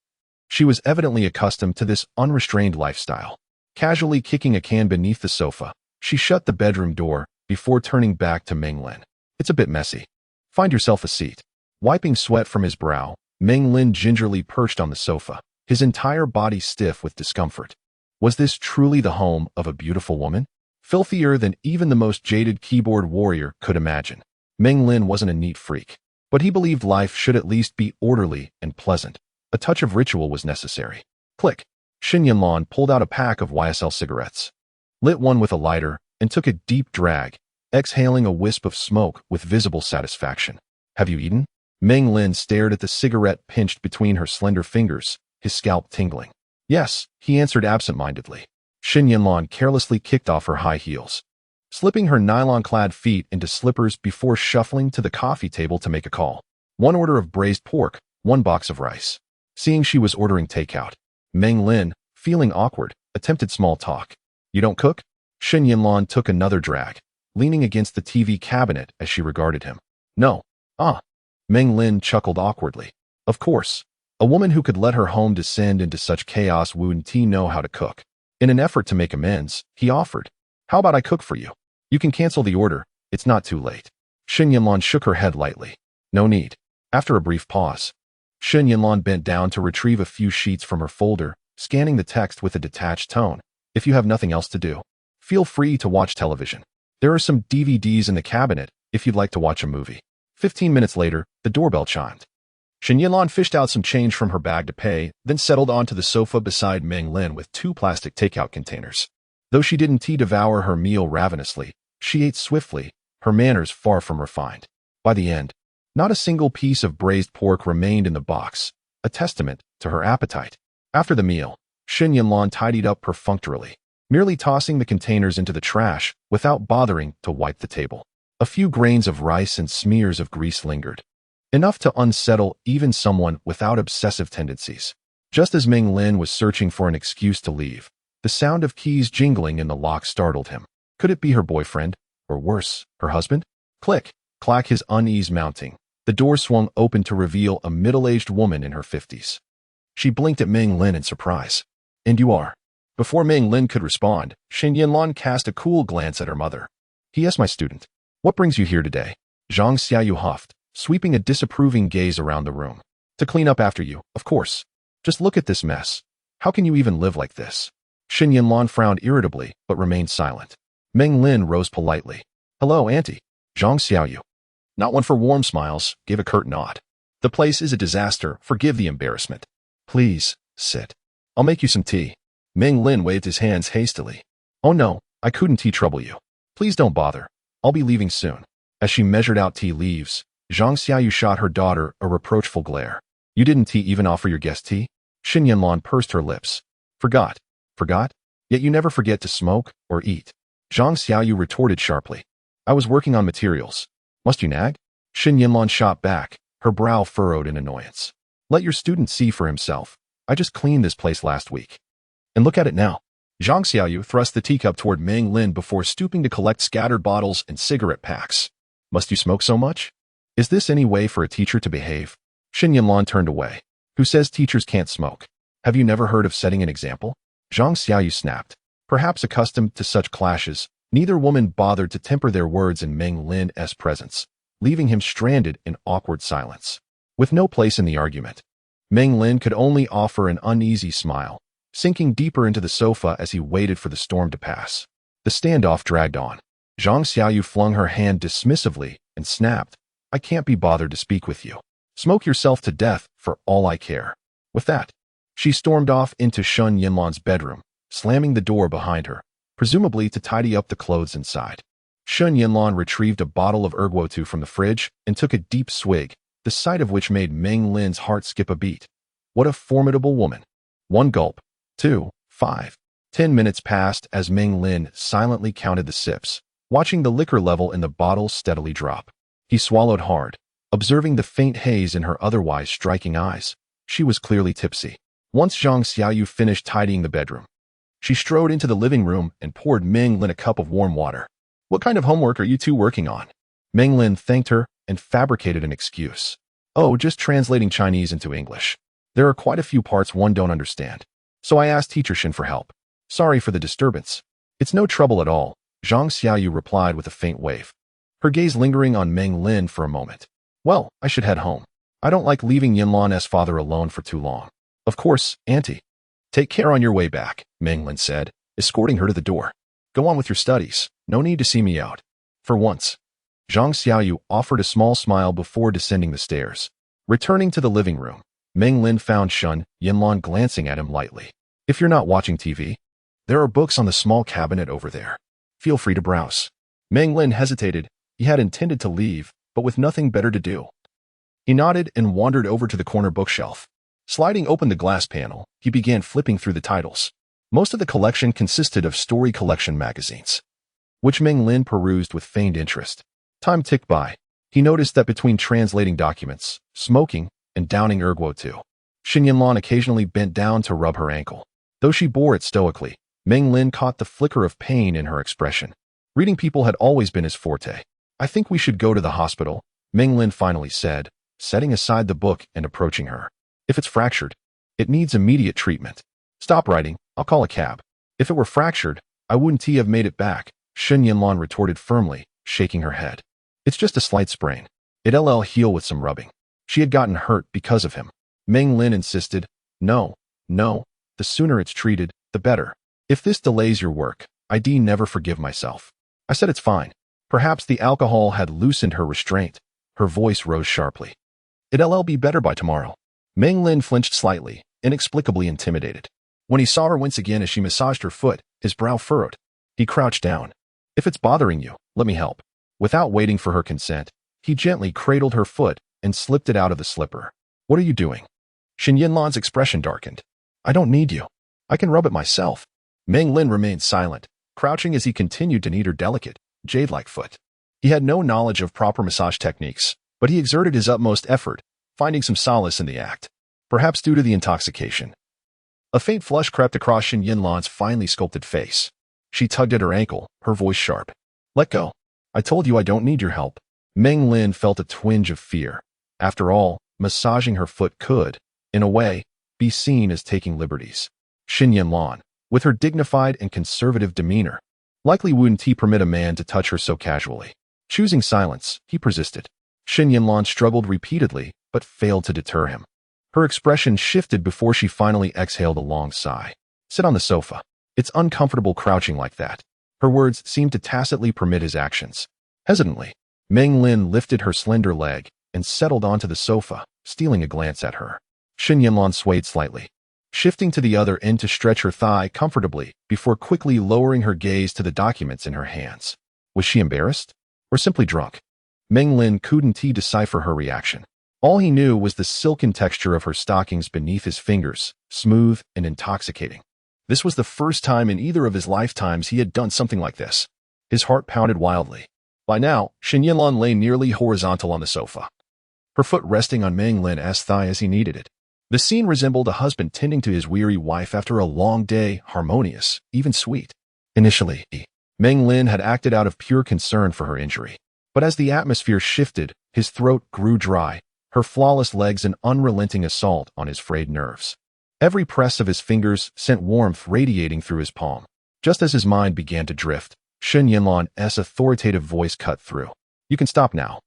she was evidently accustomed to this unrestrained lifestyle. Casually kicking a can beneath the sofa, she shut the bedroom door before turning back to Meng Lin. It's a bit messy. Find yourself a seat. Wiping sweat from his brow, Meng Lin gingerly perched on the sofa, his entire body stiff with discomfort. Was this truly the home of a beautiful woman? Filthier than even the most jaded keyboard warrior could imagine. Meng Lin wasn't a neat freak, but he believed life should at least be orderly and pleasant. A touch of ritual was necessary. Click. Shen Yanlan pulled out a pack of YSL cigarettes, lit one with a lighter, and took a deep drag, exhaling a wisp of smoke with visible satisfaction. Have you eaten? Meng Lin stared at the cigarette pinched between her slender fingers, his scalp tingling. Yes, he answered absent-mindedly. Shen Yanlan carelessly kicked off her high heels, slipping her nylon-clad feet into slippers before shuffling to the coffee table to make a call. One order of braised pork, one box of rice. Seeing she was ordering takeout, Meng Lin, feeling awkward, attempted small talk. You don't cook? Shen Yanlan took another drag, leaning against the TV cabinet as she regarded him. No. Meng Lin chuckled awkwardly. Of course. A woman who could let her home descend into such chaos wouldn't know how to cook. In an effort to make amends, he offered, how about I cook for you? You can cancel the order, it's not too late. Shen Yanlan shook her head lightly. No need. After a brief pause, Shen Yanlan bent down to retrieve a few sheets from her folder, scanning the text with a detached tone. If you have nothing else to do, feel free to watch television. There are some DVDs in the cabinet if you'd like to watch a movie. 15 minutes later, the doorbell chimed. Shen Yanlan fished out some change from her bag to pay, then settled onto the sofa beside Meng Lin with 2 plastic takeout containers. Though she didn't devour her meal ravenously, she ate swiftly, her manners far from refined. By the end, not a single piece of braised pork remained in the box, a testament to her appetite. After the meal, Shen Yanlan tidied up perfunctorily, merely tossing the containers into the trash without bothering to wipe the table. A few grains of rice and smears of grease lingered, enough to unsettle even someone without obsessive tendencies. Just as Meng Lin was searching for an excuse to leave, the sound of keys jingling in the lock startled him. Could it be her boyfriend? Or worse, her husband? Click, clack, his unease mounting. The door swung open to reveal a middle-aged woman in her 50s. She blinked at Meng Lin in surprise. And you are? Before Meng Lin could respond, Shen Yanlan cast a cool glance at her mother. Yes, my student. What brings you here today? Zhang Xiaoyu huffed, sweeping a disapproving gaze around the room. To clean up after you, of course. Just look at this mess. How can you even live like this? Shen Yanlan frowned irritably, but remained silent. Meng Lin rose politely. Hello, Auntie. Zhang Xiaoyu, not one for warm smiles, gave a curt nod. The place is a disaster, forgive the embarrassment. Please, sit. I'll make you some tea. Meng Lin waved his hands hastily. Oh no, I couldn't trouble you. Please don't bother. I'll be leaving soon. As she measured out tea leaves, Zhang Xiaoyu shot her daughter a reproachful glare. You didn't even offer your guest tea? Shen Yanlan pursed her lips. Forgot? Yet you never forget to smoke or eat. Zhang Xiaoyu retorted sharply. I was working on materials. Must you nag? Shen Yanlan shot back, her brow furrowed in annoyance. Let your student see for himself. I just cleaned this place last week. And look at it now. Zhang Xiaoyu thrust the teacup toward Meng Lin before stooping to collect scattered bottles and cigarette packs. Must you smoke so much? Is this any way for a teacher to behave? Shen Yanlan turned away. Who says teachers can't smoke? Have you never heard of setting an example? Zhang Xiaoyu snapped. Perhaps accustomed to such clashes, neither woman bothered to temper their words in Meng Lin's presence, leaving him stranded in awkward silence. With no place in the argument, Meng Lin could only offer an uneasy smile, sinking deeper into the sofa as he waited for the storm to pass. The standoff dragged on. Zhang Xiaoyu flung her hand dismissively and snapped, I can't be bothered to speak with you. Smoke yourself to death for all I care. With that, she stormed off into Shen Yanlan's bedroom, slamming the door behind her, presumably to tidy up the clothes inside. Shen Yanlan retrieved a bottle of erguotu from the fridge and took a deep swig, the sight of which made Meng Lin's heart skip a beat. What a formidable woman. 1 gulp. 2, 5. 10 minutes passed as Meng Lin silently counted the sips, watching the liquor level in the bottle steadily drop. He swallowed hard, observing the faint haze in her otherwise striking eyes. She was clearly tipsy. Once Zhang Xiaoyu finished tidying the bedroom, she strode into the living room and poured Meng Lin a cup of warm water. What kind of homework are you two working on? Meng Lin thanked her and fabricated an excuse. Oh, just translating Chinese into English. There are quite a few parts one don't understand. So I asked Teacher Shen for help. Sorry for the disturbance. It's no trouble at all, Zhang Xiaoyu replied with a faint wave, her gaze lingering on Meng Lin for a moment. Well, I should head home. I don't like leaving Yanlan's father alone for too long. Of course, Auntie. Take care on your way back, Meng Lin said, escorting her to the door. Go on with your studies. No need to see me out. For once. Zhang Xiaoyu offered a small smile before descending the stairs. Returning to the living room, Meng Lin found Shen Yanlan glancing at him lightly. If you're not watching TV, there are books on the small cabinet over there. Feel free to browse. Meng Lin hesitated. He had intended to leave, but with nothing better to do. He nodded and wandered over to the corner bookshelf. Sliding open the glass panel, he began flipping through the titles. Most of the collection consisted of story collection magazines, which Meng Lin perused with feigned interest. Time ticked by. He noticed that between translating documents, smoking, and downing erguotu, Shen Yanlan occasionally bent down to rub her ankle. Though she bore it stoically, Meng Lin caught the flicker of pain in her expression. Reading people had always been his forte. I think we should go to the hospital, Meng Lin finally said, setting aside the book and approaching her. If it's fractured, it needs immediate treatment. Stop writing, I'll call a cab. If it were fractured, I wouldn't have made it back, Shen Yanlan retorted firmly, shaking her head. It's just a slight sprain. It'll heal with some rubbing. She had gotten hurt because of him. Meng Lin insisted, No, the sooner it's treated, the better. If this delays your work, I'd never forgive myself. I said it's fine. Perhaps the alcohol had loosened her restraint. Her voice rose sharply. It'll be better by tomorrow. Meng Lin flinched slightly, inexplicably intimidated. When he saw her wince again as she massaged her foot, his brow furrowed. He crouched down. If it's bothering you, let me help. Without waiting for her consent, he gently cradled her foot and slipped it out of the slipper. What are you doing? Shen Yanlan's expression darkened. I don't need you. I can rub it myself. Meng Lin remained silent, crouching as he continued to knead her delicate, jade-like foot. He had no knowledge of proper massage techniques, but he exerted his utmost effort, finding some solace in the act, perhaps due to the intoxication. A faint flush crept across Shen Yanlan's finely sculpted face. She tugged at her ankle, her voice sharp. Let go. I told you I don't need your help. Meng Lin felt a twinge of fear. After all, massaging her foot could, in a way, be seen as taking liberties. Shen Yanlan, with her dignified and conservative demeanor, likely wouldn't permit a man to touch her so casually. Choosing silence, he persisted. Shen Yanlan struggled repeatedly, but failed to deter him. Her expression shifted before she finally exhaled a long sigh. Sit on the sofa. It's uncomfortable crouching like that. Her words seemed to tacitly permit his actions. Hesitantly, Meng Lin lifted her slender leg and settled onto the sofa, stealing a glance at her. Shen Yanlan swayed slightly, shifting to the other end to stretch her thigh comfortably before quickly lowering her gaze to the documents in her hands. Was she embarrassed? or simply drunk? Meng Lin couldn't decipher her reaction. All he knew was the silken texture of her stockings beneath his fingers, smooth and intoxicating. This was the first time in either of his lifetimes he had done something like this. His heart pounded wildly. By now, Shen Yanlan lay nearly horizontal on the sofa, her foot resting on Meng Lin's thigh as he needed it. The scene resembled a husband tending to his weary wife after a long day, harmonious, even sweet. Initially, Meng Lin had acted out of pure concern for her injury. But as the atmosphere shifted, his throat grew dry, her flawless legs an unrelenting assault on his frayed nerves. Every press of his fingers sent warmth radiating through his palm. Just as his mind began to drift, Shen Yanlan's authoritative voice cut through. "You can stop now.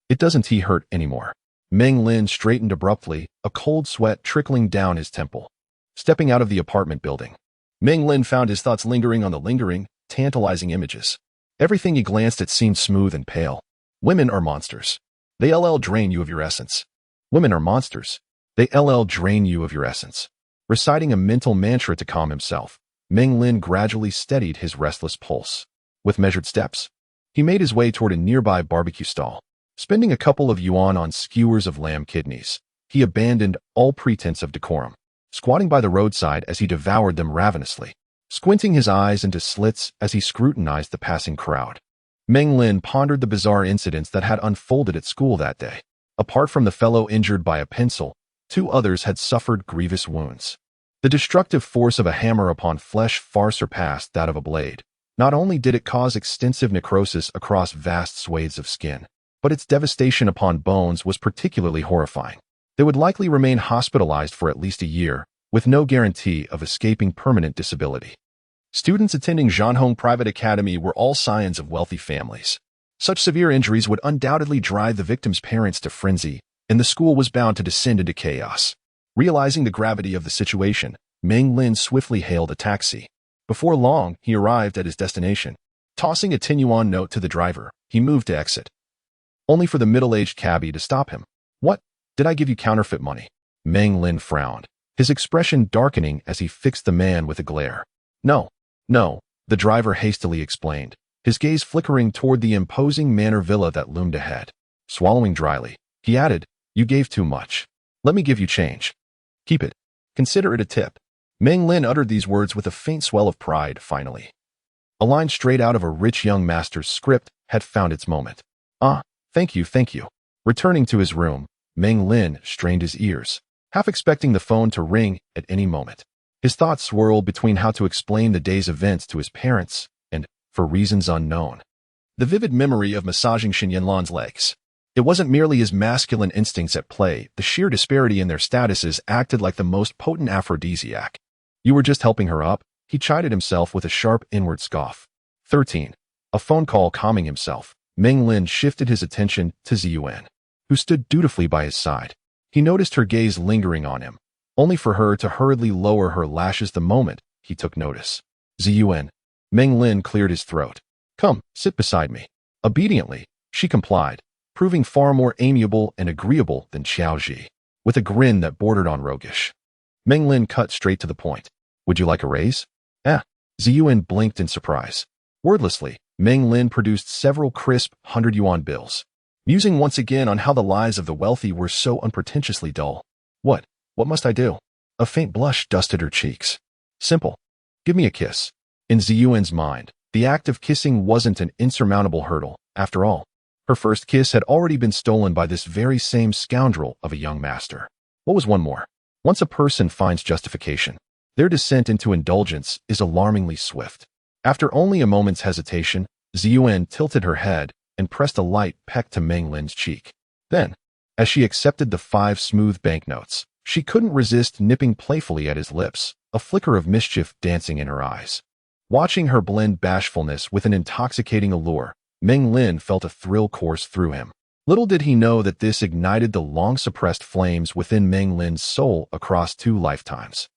It doesn't hurt anymore." Meng Lin straightened abruptly, a cold sweat trickling down his temple. Stepping out of the apartment building, Meng Lin found his thoughts lingering on the lingering, tantalizing images. Everything he glanced at seemed smooth and pale. Women are monsters. They drain you of your essence. Women are monsters. They drain you of your essence. Reciting a mental mantra to calm himself, Meng Lin gradually steadied his restless pulse. With measured steps, he made his way toward a nearby barbecue stall. Spending a couple of yuan on skewers of lamb kidneys, he abandoned all pretense of decorum, squatting by the roadside as he devoured them ravenously, squinting his eyes into slits as he scrutinized the passing crowd. Meng Lin pondered the bizarre incidents that had unfolded at school that day. Apart from the fellow injured by a pencil, 2 others had suffered grievous wounds. The destructive force of a hammer upon flesh far surpassed that of a blade. Not only did it cause extensive necrosis across vast swathes of skin, but its devastation upon bones was particularly horrifying. They would likely remain hospitalized for at least a year, with no guarantee of escaping permanent disability. Students attending Zhanhong Private Academy were all scions of wealthy families. Such severe injuries would undoubtedly drive the victim's parents to frenzy, and the school was bound to descend into chaos. Realizing the gravity of the situation, Meng Lin swiftly hailed a taxi. Before long, he arrived at his destination. Tossing a 10 yuan note to the driver, he moved to exit, only for the middle-aged cabbie to stop him. "What? Did I give you counterfeit money?" Meng Lin frowned, his expression darkening as he fixed the man with a glare. No, the driver hastily explained, his gaze flickering toward the imposing manor villa that loomed ahead. Swallowing dryly, he added, "You gave too much. Let me give you change. Keep it. Consider it a tip." Meng Lin uttered these words with a faint swell of pride, finally. A line straight out of a rich young master's script had found its moment. Thank you. Returning to his room, Meng Lin strained his ears, half expecting the phone to ring at any moment. His thoughts swirled between how to explain the day's events to his parents and, for reasons unknown, the vivid memory of massaging Shen Yanlan's legs. It wasn't merely his masculine instincts at play, the sheer disparity in their statuses acted like the most potent aphrodisiac. "You were just helping her up," he chided himself with a sharp inward scoff. 13. A phone call calming himself, Meng Lin shifted his attention to Ziyuan, who stood dutifully by his side. He noticed her gaze lingering on him, only for her to hurriedly lower her lashes the moment he took notice. "Ziyuan." Meng Lin cleared his throat. "Come, sit beside me." Obediently, she complied, proving far more amiable and agreeable than Xiaoji, with a grin that bordered on roguish. Meng Lin cut straight to the point. "Would you like a raise?" Ziyuan blinked in surprise. Wordlessly, Meng Lin produced several crisp 100 yuan bills, musing once again on how the lives of the wealthy were so unpretentiously dull. What must I do?" A faint blush dusted her cheeks. "Simple. Give me a kiss." In Ziyuan's mind, the act of kissing wasn't an insurmountable hurdle. After all, her first kiss had already been stolen by this very same scoundrel of a young master. What was one more? Once a person finds justification, their descent into indulgence is alarmingly swift. After only a moment's hesitation, Ziyuan tilted her head and pressed a light peck to Meng Lin's cheek. Then, as she accepted the 5 smooth banknotes, she couldn't resist nipping playfully at his lips, a flicker of mischief dancing in her eyes. Watching her blend bashfulness with an intoxicating allure, Meng Lin felt a thrill course through him. Little did he know that this ignited the long-suppressed flames within Meng Lin's soul across 2 lifetimes.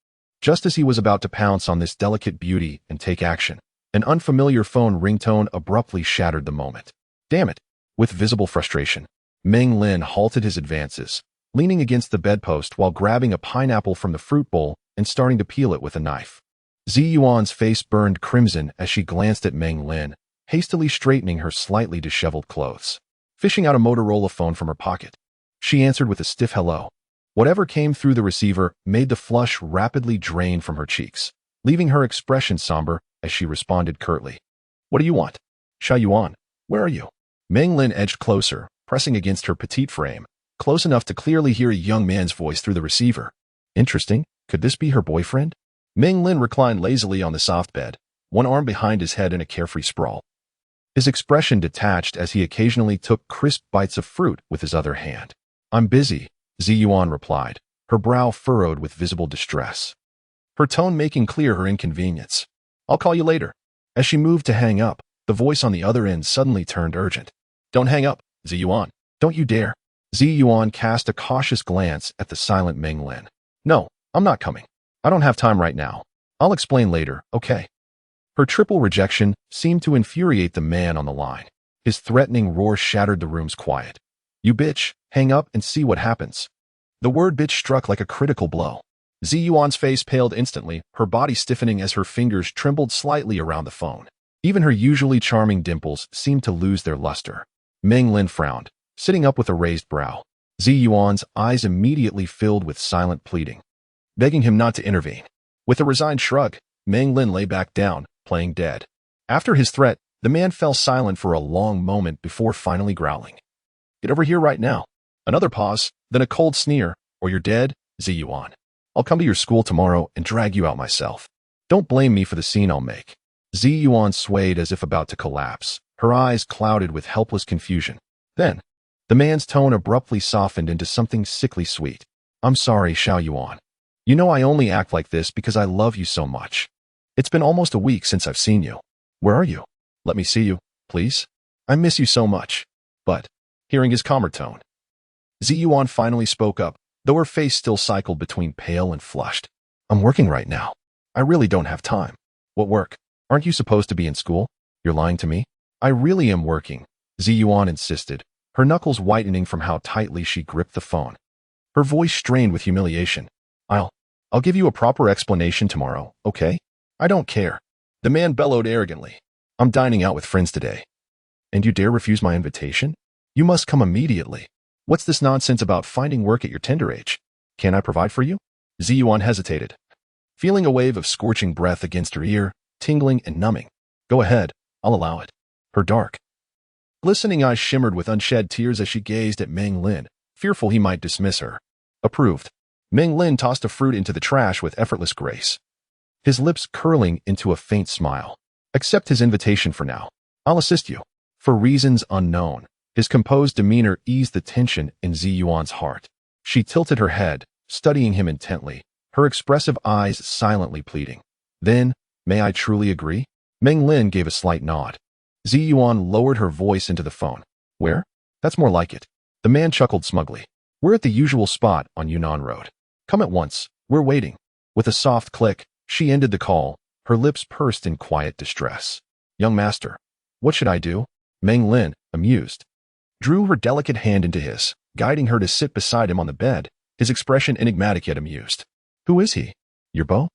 Just as he was about to pounce on this delicate beauty and take action, an unfamiliar phone ringtone abruptly shattered the moment. Damn it! With visible frustration, Meng Lin halted his advances, leaning against the bedpost while grabbing a pineapple from the fruit bowl and starting to peel it with a knife. Ziyuan's face burned crimson as she glanced at Meng Lin, hastily straightening her slightly disheveled clothes. Fishing out a Motorola phone from her pocket, she answered with a stiff hello. Whatever came through the receiver made the flush rapidly drain from her cheeks, leaving her expression somber as she responded curtly. What do you want? Shen Yanlan, where are you? Meng Lin edged closer, pressing against her petite frame, close enough to clearly hear a young man's voice through the receiver. Interesting. Could this be her boyfriend? Meng Lin reclined lazily on the soft bed, one arm behind his head in a carefree sprawl. His expression detached as he occasionally took crisp bites of fruit with his other hand. I'm busy, Ziyuan replied, her brow furrowed with visible distress, her tone making clear her inconvenience. I'll call you later. As she moved to hang up, the voice on the other end suddenly turned urgent. Don't hang up, Ziyuan. Don't you dare. Ziyuan cast a cautious glance at the silent Meng Lin. No, I'm not coming. I don't have time right now. I'll explain later, okay? Her triple rejection seemed to infuriate the man on the line. His threatening roar shattered the room's quiet. You bitch, hang up and see what happens. The word bitch struck like a critical blow. Ziyuan's face paled instantly, her body stiffening as her fingers trembled slightly around the phone. Even her usually charming dimples seemed to lose their luster. Meng Lin frowned, sitting up with a raised brow. Ziyuan's eyes immediately filled with silent pleading, begging him not to intervene. With a resigned shrug, Meng Lin lay back down, playing dead. After his threat, the man fell silent for a long moment before finally growling. Get over here right now. Another pause, then a cold sneer. Or you're dead, Ziyuan. I'll come to your school tomorrow and drag you out myself. Don't blame me for the scene I'll make. Ziyuan swayed as if about to collapse, her eyes clouded with helpless confusion. Then, the man's tone abruptly softened into something sickly sweet. I'm sorry, Shen Yanlan. You know I only act like this because I love you so much. It's been almost a week since I've seen you. Where are you? Let me see you, please. I miss you so much. But, hearing his calmer tone, Ziyuan finally spoke up, though her face still cycled between pale and flushed. I'm working right now. I really don't have time. What work? Aren't you supposed to be in school? You're lying to me? I really am working, Ziyuan insisted, her knuckles whitening from how tightly she gripped the phone. Her voice strained with humiliation. I'll give you a proper explanation tomorrow, okay? I don't care. The man bellowed arrogantly. I'm dining out with friends today. And you dare refuse my invitation? You must come immediately. What's this nonsense about finding work at your tender age? Can I provide for you? Ziyuan hesitated, feeling a wave of scorching breath against her ear, tingling and numbing. Go ahead, I'll allow it. Her dark, glistening eyes shimmered with unshed tears as she gazed at Meng Lin, fearful he might dismiss her. Approved. Meng Lin tossed a fruit into the trash with effortless grace, his lips curling into a faint smile. Accept his invitation for now. I'll assist you. For reasons unknown, his composed demeanor eased the tension in Ziyuan's heart. She tilted her head, studying him intently, her expressive eyes silently pleading. Then, may I truly agree? Meng Lin gave a slight nod. Ziyuan lowered her voice into the phone. Where? That's more like it. The man chuckled smugly. We're at the usual spot on Yunnan Road. Come at once. We're waiting. With a soft click, she ended the call, her lips pursed in quiet distress. Young master, what should I do? Meng Lin, amused, drew her delicate hand into his, guiding her to sit beside him on the bed, his expression enigmatic yet amused. Who is he? Your beau?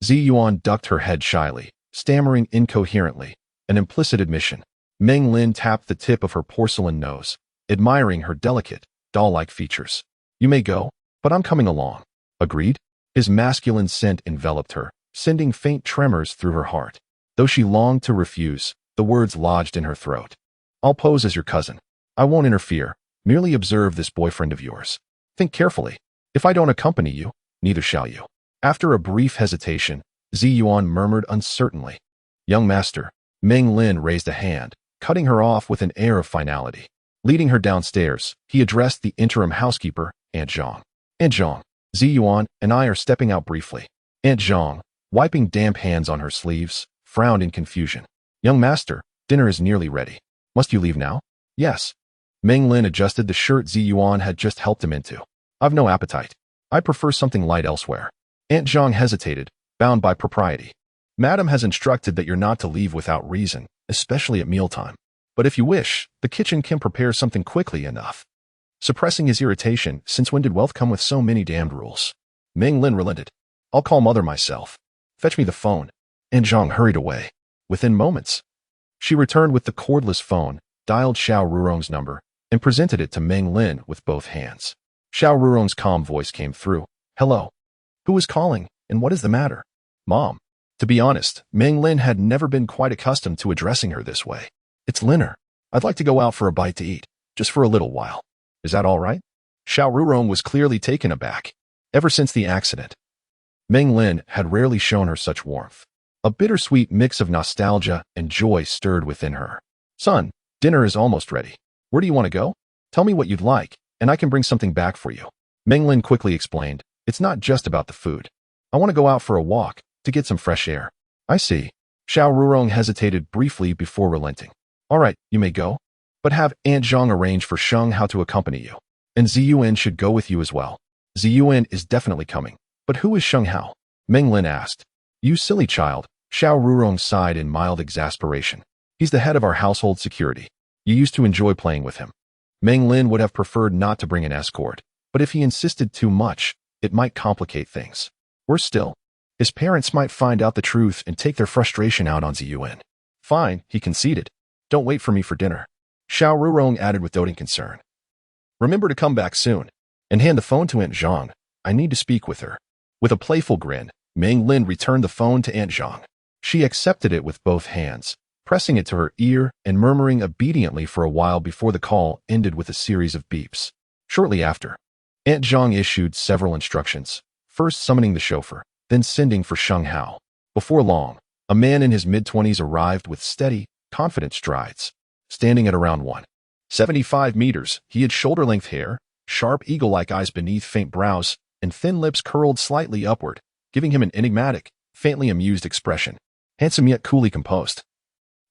Ziyuan ducked her head shyly, stammering incoherently, an implicit admission. Meng Lin tapped the tip of her porcelain nose, admiring her delicate, doll-like features. You may go, but I'm coming along. Agreed? His masculine scent enveloped her, sending faint tremors through her heart. Though she longed to refuse, the words lodged in her throat. I'll pose as your cousin. I won't interfere, merely observe this boyfriend of yours. Think carefully. If I don't accompany you, neither shall you. After a brief hesitation, Ziyuan murmured uncertainly. Young master. Meng Lin raised a hand, cutting her off with an air of finality. Leading her downstairs, he addressed the interim housekeeper, Aunt Zhang. Aunt Zhang, Ziyuan and I are stepping out briefly. Aunt Zhang, wiping damp hands on her sleeves, frowned in confusion. Young master, dinner is nearly ready. Must you leave now? Yes. Meng Lin adjusted the shirt Ziyuan had just helped him into. I've no appetite. I prefer something light elsewhere. Aunt Zhang hesitated, bound by propriety. Madam has instructed that you're not to leave without reason, especially at mealtime. But if you wish, the kitchen can prepare something quickly enough. Suppressing his irritation, since when did wealth come with so many damned rules? Meng Lin relented. I'll call mother myself. Fetch me the phone. Aunt Zhang hurried away. Within moments, She returned with the cordless phone, dialed Xiao Rurong's number, and presented it to Meng Lin with both hands. Xiao Rurong's calm voice came through. Hello. Who is calling, and what is the matter? Mom. To be honest, Meng Lin had never been quite accustomed to addressing her this way. It's Linner. I'd like to go out for a bite to eat, just for a little while. Is that all right? Xiao Rurong was clearly taken aback. Ever since the accident, Meng Lin had rarely shown her such warmth. A bittersweet mix of nostalgia and joy stirred within her. Son, dinner is almost ready. Where do you want to go? Tell me what you'd like, and I can bring something back for you. Meng Lin quickly explained, it's not just about the food. I want to go out for a walk, to get some fresh air. I see. Xiao Rurong hesitated briefly before relenting. All right, you may go, but have Aunt Zhang arrange for Sheng Hao to accompany you. And Ziyuan should go with you as well. Ziyuan is definitely coming. But who is Sheng Hao? Meng Lin asked. You silly child, Xiao Rurong sighed in mild exasperation. He's the head of our household security. You used to enjoy playing with him. Meng Lin would have preferred not to bring an escort, but if he insisted too much, it might complicate things. Worse still, his parents might find out the truth and take their frustration out on Ziyuan. Fine, he conceded. Don't wait for me for dinner. Xiao Rurong added with doting concern. Remember to come back soon, and hand the phone to Aunt Zhang. I need to speak with her. With a playful grin, Meng Lin returned the phone to Aunt Zhang. She accepted it with both hands, pressing it to her ear and murmuring obediently for a while before the call ended with a series of beeps. Shortly after, Aunt Zhang issued several instructions, first summoning the chauffeur, then sending for Sheng Hao. Before long, a man in his mid-20s arrived with steady, confident strides. Standing at around 175 meters, he had shoulder-length hair, sharp eagle-like eyes beneath faint brows, and thin lips curled slightly upward, giving him an enigmatic, faintly amused expression. Handsome yet coolly composed.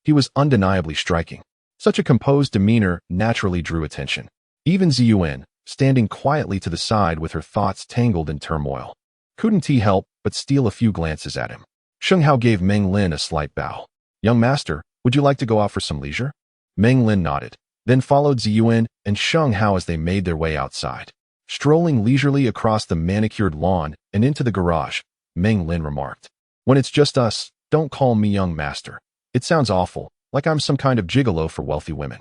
He was undeniably striking. Such a composed demeanor naturally drew attention. Even Ziyuan, standing quietly to the side with her thoughts tangled in turmoil, couldn't he help but steal a few glances at him. Sheng Hao gave Meng Lin a slight bow. Young master, would you like to go out for some leisure? Meng Lin nodded, then followed Ziyuan and Sheng Hao as they made their way outside. Strolling leisurely across the manicured lawn and into the garage, Meng Lin remarked, when it's just us, don't call me young master. It sounds awful, like I'm some kind of gigolo for wealthy women.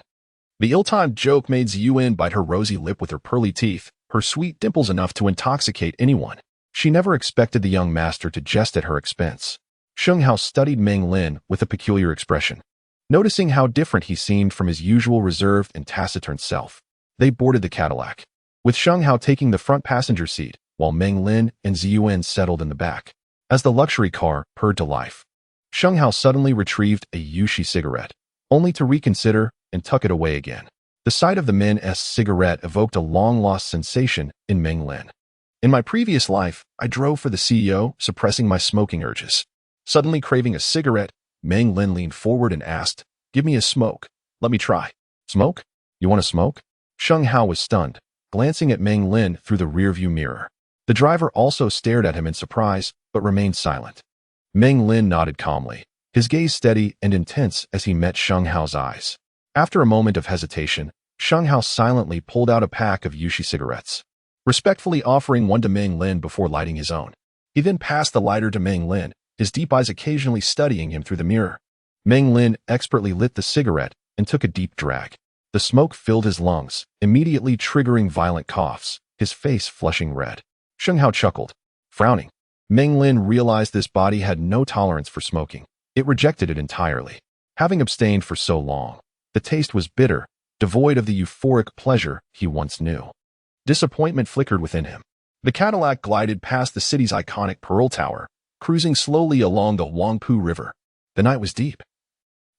The ill-timed joke made Ziyuan bite her rosy lip with her pearly teeth, her sweet dimples enough to intoxicate anyone. She never expected the young master to jest at her expense. Sheng Hao studied Meng Lin with a peculiar expression, noticing how different he seemed from his usual reserved and taciturn self. They boarded the Cadillac, with Sheng Hao taking the front passenger seat, while Meng Lin and Ziyuan settled in the back. As the luxury car purred to life, Sheng Hao suddenly retrieved a Yushi cigarette, only to reconsider and tuck it away again. The sight of the men's cigarette evoked a long-lost sensation in Meng Lin. In my previous life, I drove for the CEO, suppressing my smoking urges. Suddenly craving a cigarette, Meng Lin leaned forward and asked, give me a smoke. Let me try. Smoke? You want to smoke? Sheng Hao was stunned, glancing at Meng Lin through the rearview mirror. The driver also stared at him in surprise, but remained silent. Meng Lin nodded calmly, his gaze steady and intense as he met Sheng Hao's eyes. After a moment of hesitation, Sheng Hao silently pulled out a pack of Yushi cigarettes, respectfully offering one to Meng Lin before lighting his own. He then passed the lighter to Meng Lin, his deep eyes occasionally studying him through the mirror. Meng Lin expertly lit the cigarette and took a deep drag. The smoke filled his lungs, immediately triggering violent coughs, his face flushing red. Sheng Hao chuckled, frowning. Meng Lin realized this body had no tolerance for smoking. It rejected it entirely. Having abstained for so long, the taste was bitter, devoid of the euphoric pleasure he once knew. Disappointment flickered within him. The Cadillac glided past the city's iconic Pearl Tower, cruising slowly along the Huangpu River. The night was deep,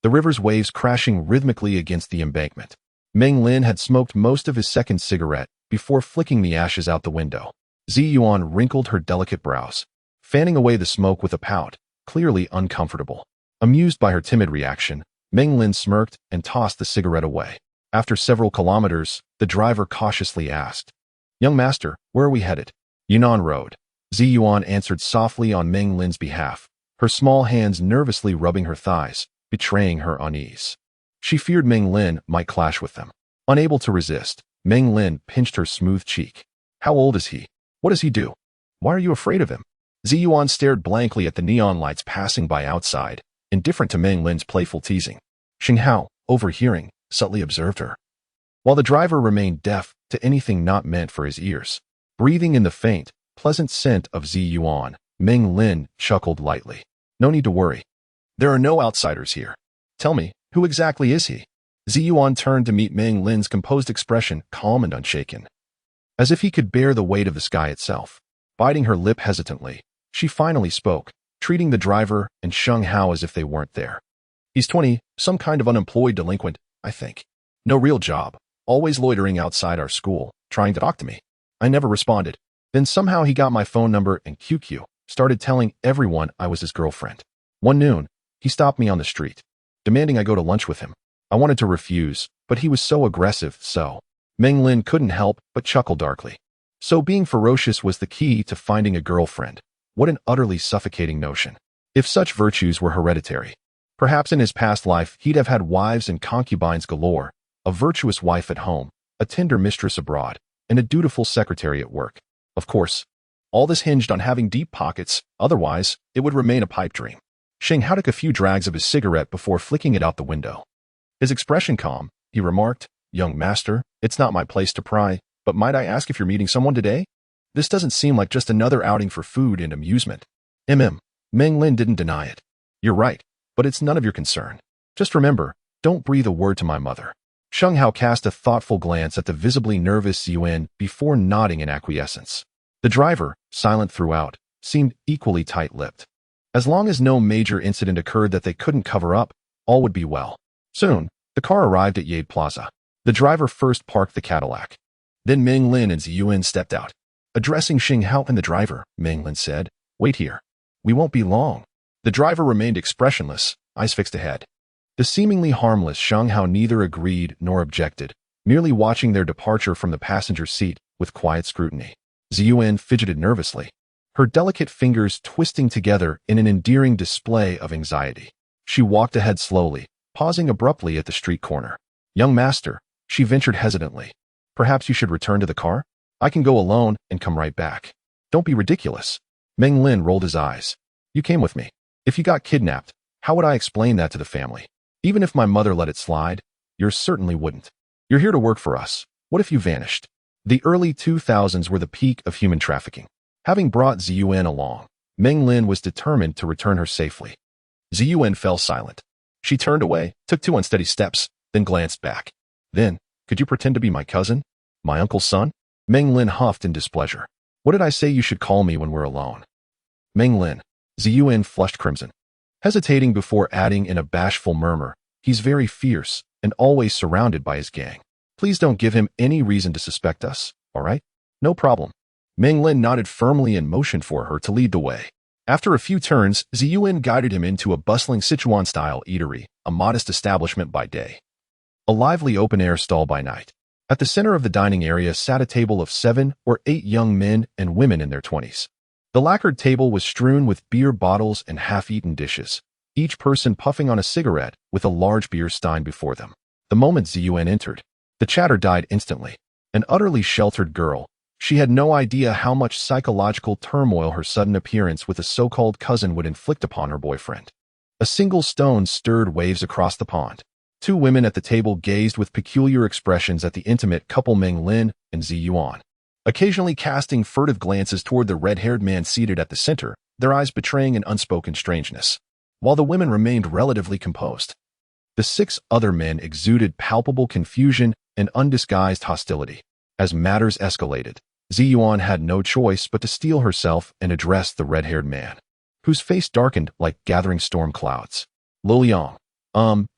the river's waves crashing rhythmically against the embankment. Meng Lin had smoked most of his second cigarette before flicking the ashes out the window. Ziyuan wrinkled her delicate brows, fanning away the smoke with a pout, clearly uncomfortable. Amused by her timid reaction, Meng Lin smirked and tossed the cigarette away. After several kilometers, the driver cautiously asked, young master, where are we headed? Yunnan Road. Ziyuan answered softly on Meng Lin's behalf, her small hands nervously rubbing her thighs, betraying her unease. She feared Meng Lin might clash with them. Unable to resist, Meng Lin pinched her smooth cheek. How old is he? What does he do? Why are you afraid of him? Ziyuan stared blankly at the neon lights passing by outside, indifferent to Meng Lin's playful teasing. Xinghao, overhearing, subtly observed her, while the driver remained deaf to anything not meant for his ears. Breathing in the faint, pleasant scent of Ziyuan, Meng Lin chuckled lightly. No need to worry. There are no outsiders here. Tell me, who exactly is he? Ziyuan turned to meet Meng Lin's composed expression, calm and unshaken, as if he could bear the weight of the sky itself. Biting her lip hesitantly, she finally spoke, treating the driver and Sheng Hao as if they weren't there. He's 20, some kind of unemployed delinquent, I think. No real job, always loitering outside our school, trying to talk to me. I never responded. Then somehow he got my phone number and QQ, started telling everyone I was his girlfriend. One noon, he stopped me on the street, demanding I go to lunch with him. I wanted to refuse, but he was so aggressive, so Meng Lin couldn't help but chuckle darkly. So being ferocious was the key to finding a girlfriend. What an utterly suffocating notion. If such virtues were hereditary, perhaps in his past life he'd have had wives and concubines galore, a virtuous wife at home, a tender mistress abroad, and a dutiful secretary at work. Of course, all this hinged on having deep pockets, otherwise it would remain a pipe dream. Xinghao took a few drags of his cigarette before flicking it out the window. His expression calm, he remarked, "Young master, it's not my place to pry, but might I ask if you're meeting someone today? This doesn't seem like just another outing for food and amusement." Meng Lin didn't deny it. "You're right, but it's none of your concern. Just remember, don't breathe a word to my mother." Sheng Hao cast a thoughtful glance at the visibly nervous Ziyuan before nodding in acquiescence. The driver, silent throughout, seemed equally tight-lipped. As long as no major incident occurred that they couldn't cover up, all would be well. Soon, the car arrived at Yade Plaza. The driver first parked the Cadillac. Then Meng Lin and Ziyuan stepped out. Addressing Xinghao and the driver, Meng Lin said, "Wait here. We won't be long." The driver remained expressionless, eyes fixed ahead. The seemingly harmless Xinghao neither agreed nor objected, merely watching their departure from the passenger seat with quiet scrutiny. Ziyuan fidgeted nervously, her delicate fingers twisting together in an endearing display of anxiety. She walked ahead slowly, pausing abruptly at the street corner. "Young master," she ventured hesitantly, "perhaps you should return to the car? I can go alone and come right back." "Don't be ridiculous." Meng Lin rolled his eyes. "You came with me. If you got kidnapped, how would I explain that to the family? Even if my mother let it slide, yours certainly wouldn't. You're here to work for us. What if you vanished?" The early 2000s were the peak of human trafficking. Having brought Ziyuan along, Meng Lin was determined to return her safely. Ziyuan fell silent. She turned away, took 2 unsteady steps, then glanced back. "Then, could you pretend to be my cousin? My uncle's son?" Meng Lin huffed in displeasure. "What did I say you should call me when we're alone?" Meng Lin. Ziyuan flushed crimson, hesitating before adding in a bashful murmur, "He's very fierce and always surrounded by his gang. Please don't give him any reason to suspect us, all right?" "No problem." Meng Lin nodded firmly and motioned for her to lead the way. After a few turns, Ziyuan guided him into a bustling Sichuan-style eatery, a modest establishment by day, a lively open-air stall by night. At the center of the dining area sat a table of 7 or 8 young men and women in their 20s. The lacquered table was strewn with beer bottles and half-eaten dishes, each person puffing on a cigarette with a large beer stein before them. The moment Ziyuan entered, the chatter died instantly. An utterly sheltered girl, she had no idea how much psychological turmoil her sudden appearance with a so-called cousin would inflict upon her boyfriend. A single stone stirred waves across the pond. 2 women at the table gazed with peculiar expressions at the intimate couple Meng Lin and Ziyuan, occasionally casting furtive glances toward the red-haired man seated at the center, their eyes betraying an unspoken strangeness, while the women remained relatively composed. The 6 other men exuded palpable confusion and undisguised hostility. As matters escalated, Ziyuan had no choice but to steel herself and address the red-haired man, whose face darkened like gathering storm clouds. "Luliang,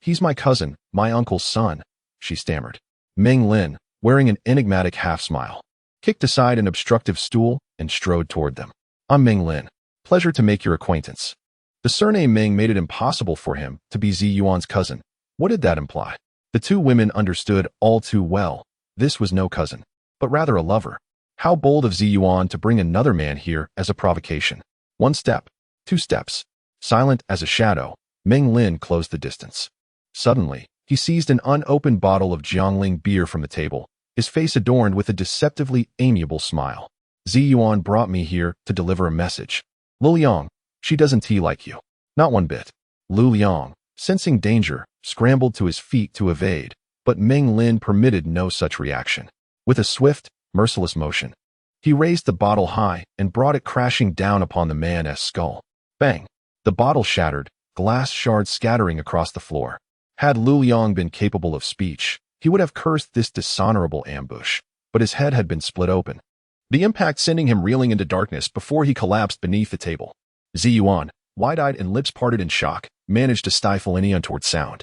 he's my cousin, my uncle's son," she stammered. Meng Lin, wearing an enigmatic half-smile, kicked aside an obstructive stool and strode toward them. "I'm Meng Lin. Pleasure to make your acquaintance." The surname Meng made it impossible for him to be Ziyuan's cousin. What did that imply? The 2 women understood all too well. This was no cousin, but rather a lover. How bold of Ziyuan to bring another man here as a provocation. 1 step, 2 steps. Silent as a shadow, Meng Lin closed the distance. Suddenly, he seized an unopened bottle of Jiangling beer from the table, his face adorned with a deceptively amiable smile. "Ziyuan brought me here to deliver a message. Luliang, she doesn't tea like you. Not one bit." Luliang, sensing danger, scrambled to his feet to evade, but Meng Lin permitted no such reaction. With a swift, merciless motion, he raised the bottle high and brought it crashing down upon the man's skull. Bang! The bottle shattered, glass shards scattering across the floor. Had Liuyun been capable of speech, he would have cursed this dishonorable ambush, but his head had been split open, the impact sending him reeling into darkness before he collapsed beneath the table. Ziyuan, wide-eyed and lips parted in shock, managed to stifle any untoward sound.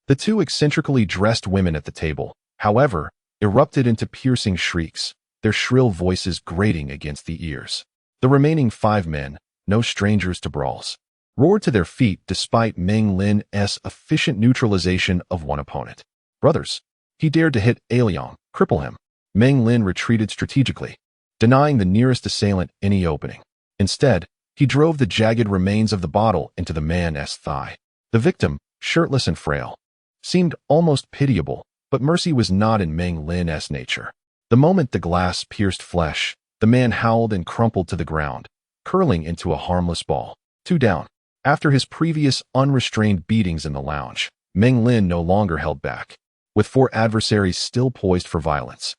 The two eccentrically dressed women at the table, however, erupted into piercing shrieks, their shrill voices grating against the ears. The remaining 5 men, no strangers to brawls, roared to their feet despite Meng Lin's efficient neutralization of one opponent. Brothers, he dared to hit Liuyun, cripple him. Meng Lin retreated strategically, denying the nearest assailant any opening. Instead, he drove the jagged remains of the bottle into the man's thigh. The victim, shirtless and frail, seemed almost pitiable, but mercy was not in Meng Lin's nature. The moment the glass pierced flesh, the man howled and crumpled to the ground, curling into a harmless ball. 2 down. After his previous unrestrained beatings in the lounge, Meng Lin no longer held back. With 4 adversaries still poised for violence,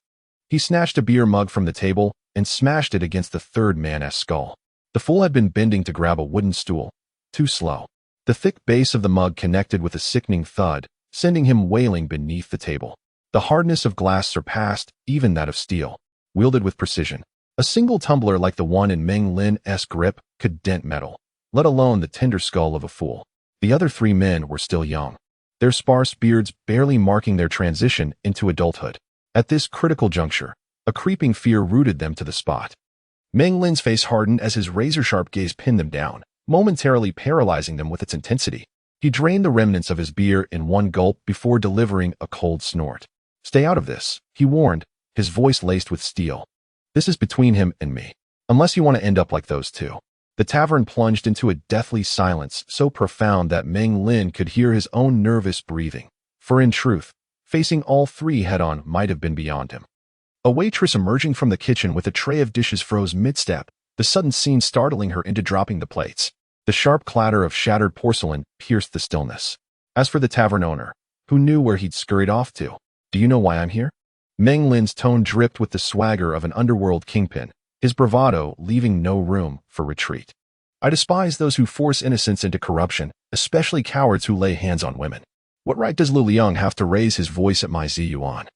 he snatched a beer mug from the table and smashed it against the 3rd man's skull. The fool had been bending to grab a wooden stool, too slow. The thick base of the mug connected with a sickening thud, sending him wailing beneath the table. The hardness of glass surpassed even that of steel, wielded with precision. A single tumbler like the one in Meng Lin's grip could dent metal, let alone the tender skull of a fool. The other 3 men were still young, their sparse beards barely marking their transition into adulthood. At this critical juncture, a creeping fear rooted them to the spot. Meng Lin's face hardened as his razor-sharp gaze pinned them down, momentarily paralyzing them with its intensity. He drained the remnants of his beer in one gulp before delivering a cold snort. "Stay out of this," he warned, his voice laced with steel. "This is between him and me. Unless you want to end up like those 2. The tavern plunged into a deathly silence so profound that Meng Lin could hear his own nervous breathing. For in truth, facing all 3 head-on might have been beyond him. A waitress emerging from the kitchen with a tray of dishes froze mid-step, the sudden scene startling her into dropping the plates. The sharp clatter of shattered porcelain pierced the stillness. As for the tavern owner, who knew where he'd scurried off to, "Do you know why I'm here?" Meng Lin's tone dripped with the swagger of an underworld kingpin, his bravado leaving no room for retreat. "I despise those who force innocence into corruption, especially cowards who lay hands on women. What right does Liuyun have to raise his voice at my Ziyuan?"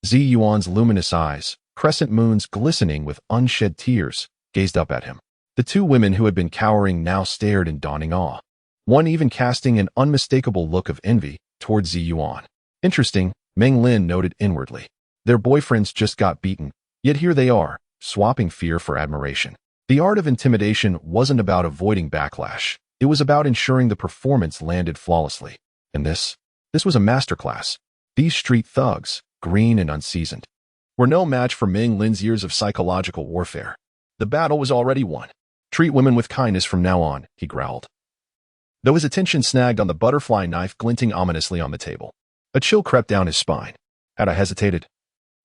Ziyuan's luminous eyes, crescent moons glistening with unshed tears, gazed up at him. The 2 women who had been cowering now stared in dawning awe, one even casting an unmistakable look of envy toward Ziyuan. Interesting, Meng Lin noted inwardly. Their boyfriends just got beaten, yet here they are, swapping fear for admiration. The art of intimidation wasn't about avoiding backlash. It was about ensuring the performance landed flawlessly. And this was a masterclass. These street thugs, green and unseasoned, were no match for Meng Lin's years of psychological warfare. The battle was already won. "Treat women with kindness from now on," he growled, though his attention snagged on the butterfly knife glinting ominously on the table. A chill crept down his spine. Had I hesitated,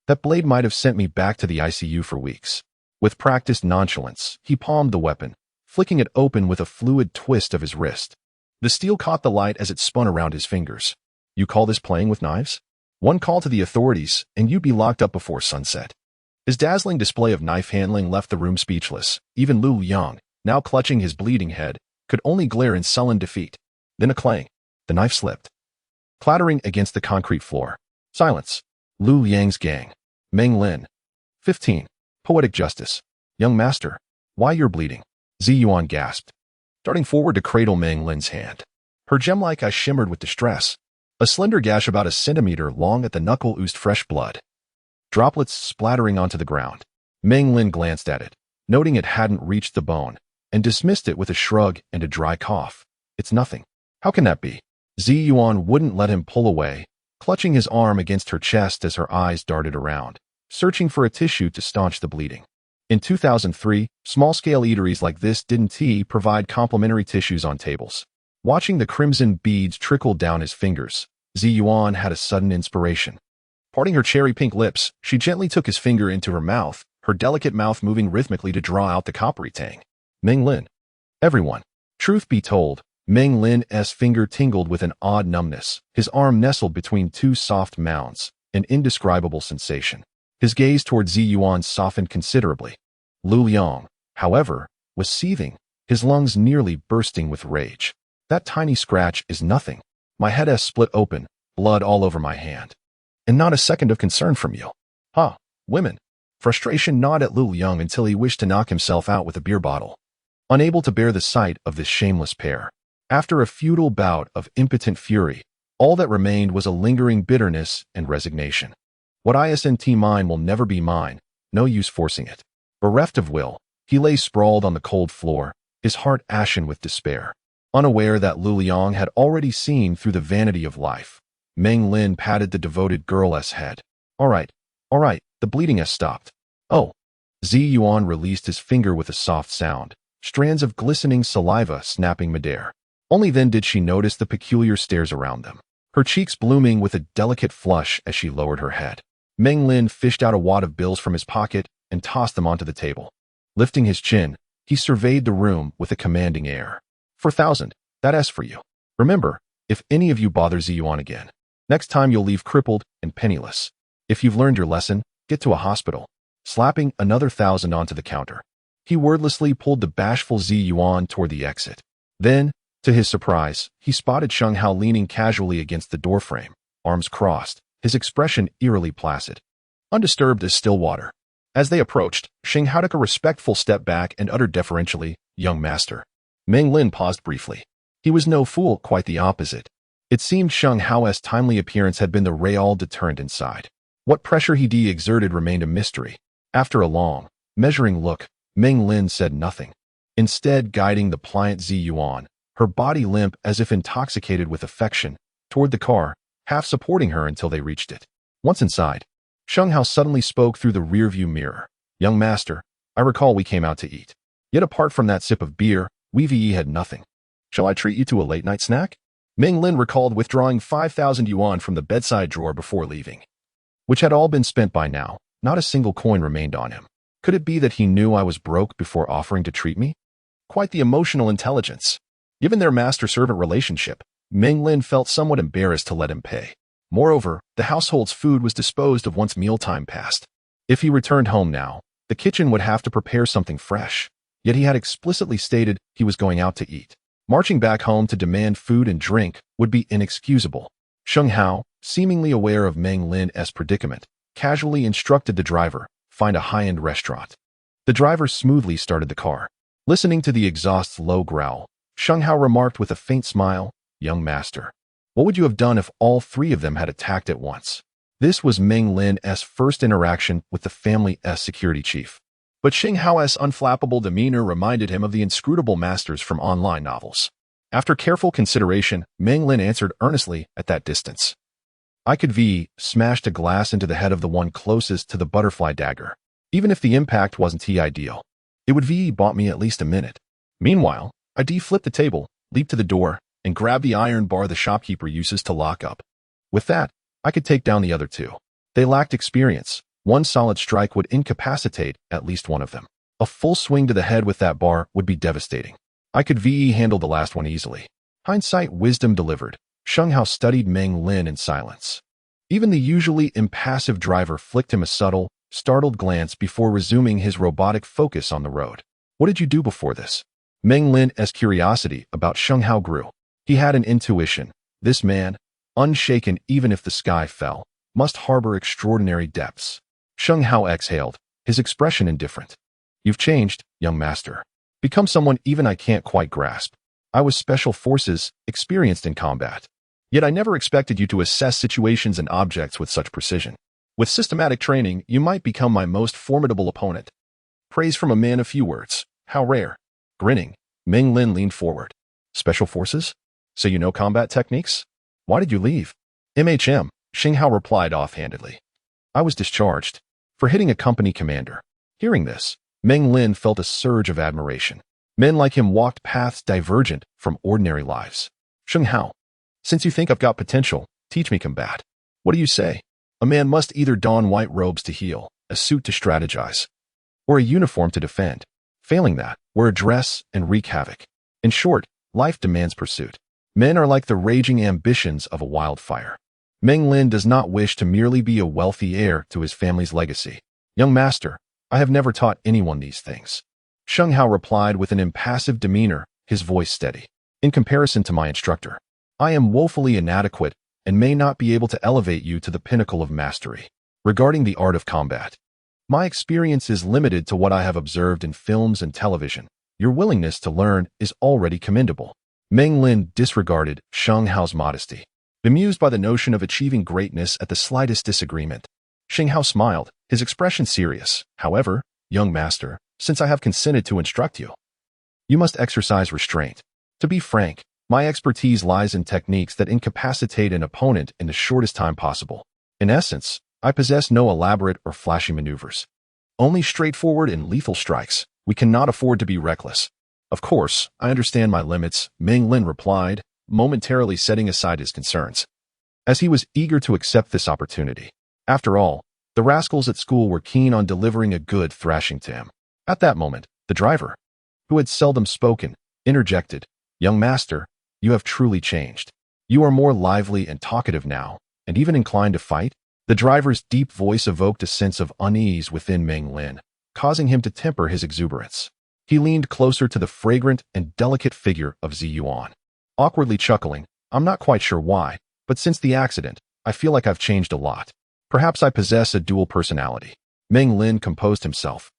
that blade might have sent me back to the ICU for weeks. With practiced nonchalance, he palmed the weapon, flicking it open with a fluid twist of his wrist. The steel caught the light as it spun around his fingers. "You call this playing with knives? One call to the authorities, and you'd be locked up before sunset." His dazzling display of knife handling left the room speechless. Even Liuyun, now clutching his bleeding head, could only glare in sullen defeat. Then a clang. The knife slipped, clattering against the concrete floor. Silence. Liuyun's gang. Meng Lin. 15. Poetic justice. "Young master, why you're bleeding?" Ziyuan gasped, darting forward to cradle Meng Lin's hand. Her gem-like eyes shimmered with distress. A slender gash about a centimeter long at the knuckle oozed fresh blood, droplets splattering onto the ground. Meng Lin glanced at it, noting it hadn't reached the bone, and dismissed it with a shrug and a dry cough. "It's nothing." "How can that be?" Ziyuan wouldn't let him pull away, clutching his arm against her chest as her eyes darted around, searching for a tissue to staunch the bleeding. In 2003, small-scale eateries like this didn't provide complimentary tissues on tables. Watching the crimson beads trickle down his fingers, Ziyuan had a sudden inspiration. Parting her cherry-pink lips, she gently took his finger into her mouth, her delicate mouth moving rhythmically to draw out the coppery tang. "Meng Lin." Everyone. Truth be told, Meng Lin's finger tingled with an odd numbness. His arm nestled between two soft mounds, an indescribable sensation. His gaze toward Ziyuan softened considerably. Lu Liang, however, was seething, his lungs nearly bursting with rage. That tiny scratch is nothing. My head split open, blood all over my hand. And not a second of concern from you. Ha, women. Frustration gnawed at Lu Liang until he wished to knock himself out with a beer bottle. Unable to bear the sight of this shameless pair. After a futile bout of impotent fury, all that remained was a lingering bitterness and resignation. What isn't mine will never be mine, no use forcing it. Bereft of will, he lay sprawled on the cold floor, his heart ashen with despair. Unaware that Lu Liang had already seen through the vanity of life, Meng Lin patted the devoted girl's head. All right, the bleeding has stopped. Oh. Ziyuan released his finger with a soft sound, strands of glistening saliva snapping midair. Only then did she notice the peculiar stares around them, her cheeks blooming with a delicate flush as she lowered her head. Meng Lin fished out a wad of bills from his pocket and tossed them onto the table. Lifting his chin, he surveyed the room with a commanding air. 4,000, that's for you. Remember, if any of you bother Ziyuan again, next time you'll leave crippled and penniless. If you've learned your lesson, get to a hospital. Slapping another 1,000 onto the counter, he wordlessly pulled the bashful Ziyuan toward the exit. Then, to his surprise, he spotted Sheng Hao leaning casually against the doorframe, arms crossed, his expression eerily placid, undisturbed as still water. As they approached, Sheng Hao took a respectful step back and uttered deferentially, "Young master." Meng Lin paused briefly. He was no fool, quite the opposite. It seemed Sheng Hao's timely appearance had been the real deterrent inside. What pressure he exerted remained a mystery. After a long, measuring look, Meng Lin said nothing, instead guiding the pliant Ziyuan, her body limp as if intoxicated with affection, toward the car, half supporting her until they reached it. Once inside, Sheng Hao suddenly spoke through the rearview mirror. "Young master, I recall we came out to eat. Yet apart from that sip of beer, we had nothing. Shall I treat you to a late-night snack?" Meng Lin recalled withdrawing 5,000 yuan from the bedside drawer before leaving, which had all been spent by now. Not a single coin remained on him. Could it be that he knew I was broke before offering to treat me? Quite the emotional intelligence. Given their master-servant relationship, Meng Lin felt somewhat embarrassed to let him pay. Moreover, the household's food was disposed of once mealtime passed. If he returned home now, the kitchen would have to prepare something fresh. Yet he had explicitly stated he was going out to eat. Marching back home to demand food and drink would be inexcusable. Sheng Hao, seemingly aware of Meng Lin's predicament, casually instructed the driver, "Find a high-end restaurant." The driver smoothly started the car. Listening to the exhaust's low growl, Sheng Hao remarked with a faint smile, "Young master, what would you have done if all three of them had attacked at once?" This was Meng Lin's first interaction with the family's security chief. But Sheng Hao's unflappable demeanor reminded him of the inscrutable masters from online novels. After careful consideration, Meng Lin answered earnestly at that distance. I could smashed a glass into the head of the one closest to the butterfly dagger. Even if the impact wasn't ideal, it would bought me at least a minute. Meanwhile, I flipped the table, leaped to the door, and grabbed the iron bar the shopkeeper uses to lock up. With that, I could take down the other two. They lacked experience. One solid strike would incapacitate at least one of them. A full swing to the head with that bar would be devastating. I could handle the last one easily. Hindsight wisdom delivered. Sheng Hao studied Meng Lin in silence. Even the usually impassive driver flicked him a subtle, startled glance before resuming his robotic focus on the road. What did you do before this? Meng Lin's curiosity about Sheng Hao grew. He had an intuition. This man, unshaken even if the sky fell, must harbor extraordinary depths. Sheng Hao exhaled, his expression indifferent. You've changed, young master. Become someone even I can't quite grasp. I was special forces, experienced in combat. Yet I never expected you to assess situations and objects with such precision. With systematic training, you might become my most formidable opponent. Praise from a man of few words. How rare. Grinning, Meng Lin leaned forward. Special forces? So you know combat techniques? Why did you leave? MHM, Sheng Hao replied offhandedly. I was discharged. For hitting a company commander. Hearing this, Meng Lin felt a surge of admiration. Men like him walked paths divergent from ordinary lives. Sheng Hao, since you think I've got potential, teach me combat. What do you say? A man must either don white robes to heal, a suit to strategize, or a uniform to defend. Failing that, wear a dress and wreak havoc. In short, life demands pursuit. Men are like the raging ambitions of a wildfire. Meng Lin does not wish to merely be a wealthy heir to his family's legacy. Young master, I have never taught anyone these things. Sheng Hao replied with an impassive demeanor, his voice steady. In comparison to my instructor, I am woefully inadequate and may not be able to elevate you to the pinnacle of mastery. Regarding the art of combat, my experience is limited to what I have observed in films and television. Your willingness to learn is already commendable. Meng Lin disregarded Sheng Hao's modesty, bemused by the notion of achieving greatness at the slightest disagreement. Sheng Hao smiled, his expression serious. However, young master, since I have consented to instruct you, you must exercise restraint. To be frank, my expertise lies in techniques that incapacitate an opponent in the shortest time possible. In essence, I possess no elaborate or flashy maneuvers. Only straightforward and lethal strikes. We cannot afford to be reckless. Of course, I understand my limits, Meng Lin replied, momentarily setting aside his concerns, as he was eager to accept this opportunity. After all, the rascals at school were keen on delivering a good thrashing to him. At that moment, the driver, who had seldom spoken, interjected, Young master, you have truly changed. You are more lively and talkative now, and even inclined to fight. The driver's deep voice evoked a sense of unease within Meng Lin, causing him to temper his exuberance. He leaned closer to the fragrant and delicate figure of Ziyuan, awkwardly chuckling. I'm not quite sure why, but since the accident, I feel like I've changed a lot. Perhaps I possess a dual personality. Meng Lin composed himself,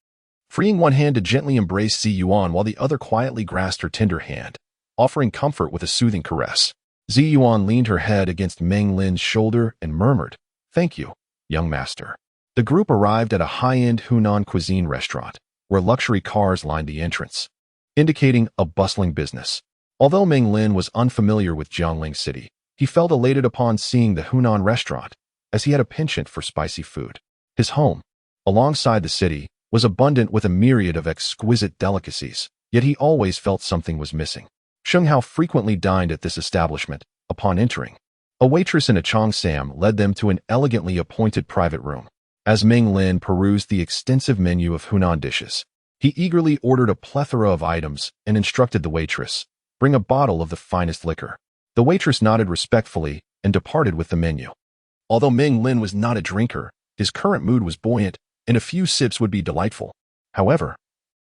freeing one hand to gently embrace Ziyuan while the other quietly grasped her tender hand, offering comfort with a soothing caress. Ziyuan leaned her head against Meng Lin's shoulder and murmured, Thank you, young master. The group arrived at a high-end Hunan cuisine restaurant, where luxury cars lined the entrance, indicating a bustling business. Although Meng Lin was unfamiliar with Jiangling City, he felt elated upon seeing the Hunan restaurant, as he had a penchant for spicy food. His home, alongside the city, was abundant with a myriad of exquisite delicacies, yet he always felt something was missing. Sheng Hao frequently dined at this establishment. Upon entering, a waitress in a cheongsam led them to an elegantly appointed private room. As Meng Lin perused the extensive menu of Hunan dishes, he eagerly ordered a plethora of items and instructed the waitress, Bring a bottle of the finest liquor. The waitress nodded respectfully and departed with the menu. Although Meng Lin was not a drinker, his current mood was buoyant, and a few sips would be delightful. However,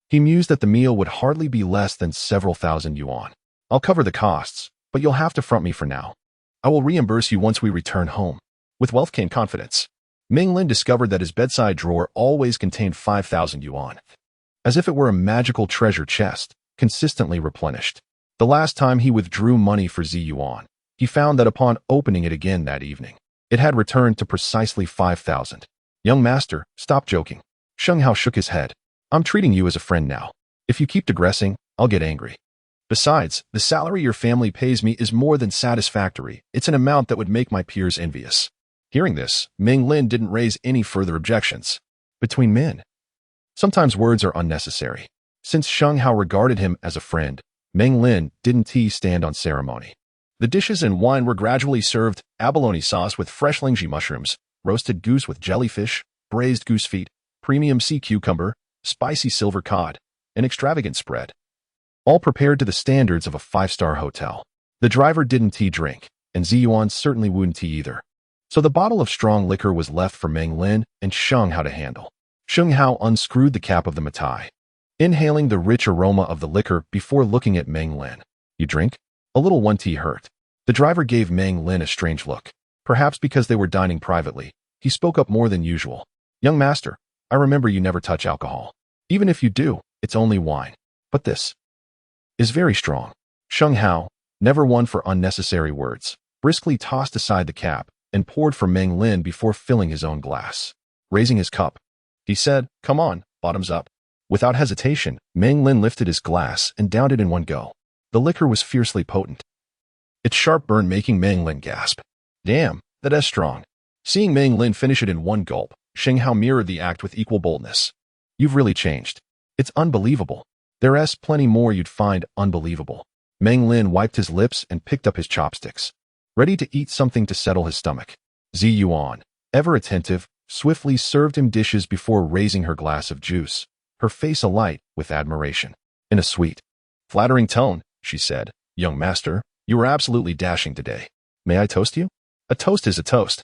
he mused that the meal would hardly be less than several thousand yuan. I'll cover the costs, but you'll have to front me for now. I will reimburse you once we return home. With wealth came confidence. Meng Lin discovered that his bedside drawer always contained 5,000 yuan, as if it were a magical treasure chest, consistently replenished. The last time he withdrew money for Ziyuan, he found that upon opening it again that evening, it had returned to precisely 5,000. Young master, stop joking. Sheng Hao shook his head. I'm treating you as a friend now. If you keep digressing, I'll get angry. Besides, the salary your family pays me is more than satisfactory. It's an amount that would make my peers envious. Hearing this, Meng Lin didn't raise any further objections. Between men, sometimes words are unnecessary. Since Sheng Hao regarded him as a friend, Meng Lin didn't stand on ceremony. The dishes and wine were gradually served: abalone sauce with fresh lingji mushrooms, roasted goose with jellyfish, braised goose feet, premium sea cucumber, spicy silver cod, an extravagant spread, all prepared to the standards of a five-star hotel. The driver didn't drink, and Ziyuan certainly wouldn't either. So the bottle of strong liquor was left for Meng Lin and Sheng Hao to handle. Sheng Hao unscrewed the cap of the matai, inhaling the rich aroma of the liquor before looking at Meng Lin. You drink? A little one tea hurt. The driver gave Meng Lin a strange look. Perhaps because they were dining privately, he spoke up more than usual. Young master, I remember you never touch alcohol. Even if you do, it's only wine. But this is very strong. Sheng Hao, never one for unnecessary words, briskly tossed aside the cap and poured for Meng Lin before filling his own glass. Raising his cup, he said, Come on, bottoms up. Without hesitation, Meng Lin lifted his glass and downed it in one go. The liquor was fiercely potent, its sharp burn making Meng Lin gasp. Damn, that's strong. Seeing Meng Lin finish it in one gulp, Sheng Hao mirrored the act with equal boldness. You've really changed. It's unbelievable. There's plenty more you'd find unbelievable. Meng Lin wiped his lips and picked up his chopsticks, ready to eat something to settle his stomach. Ziyuan, ever attentive, swiftly served him dishes before raising her glass of juice, her face alight with admiration. In a sweet, flattering tone, she said, Young master, you are absolutely dashing today. May I toast you? A toast is a toast.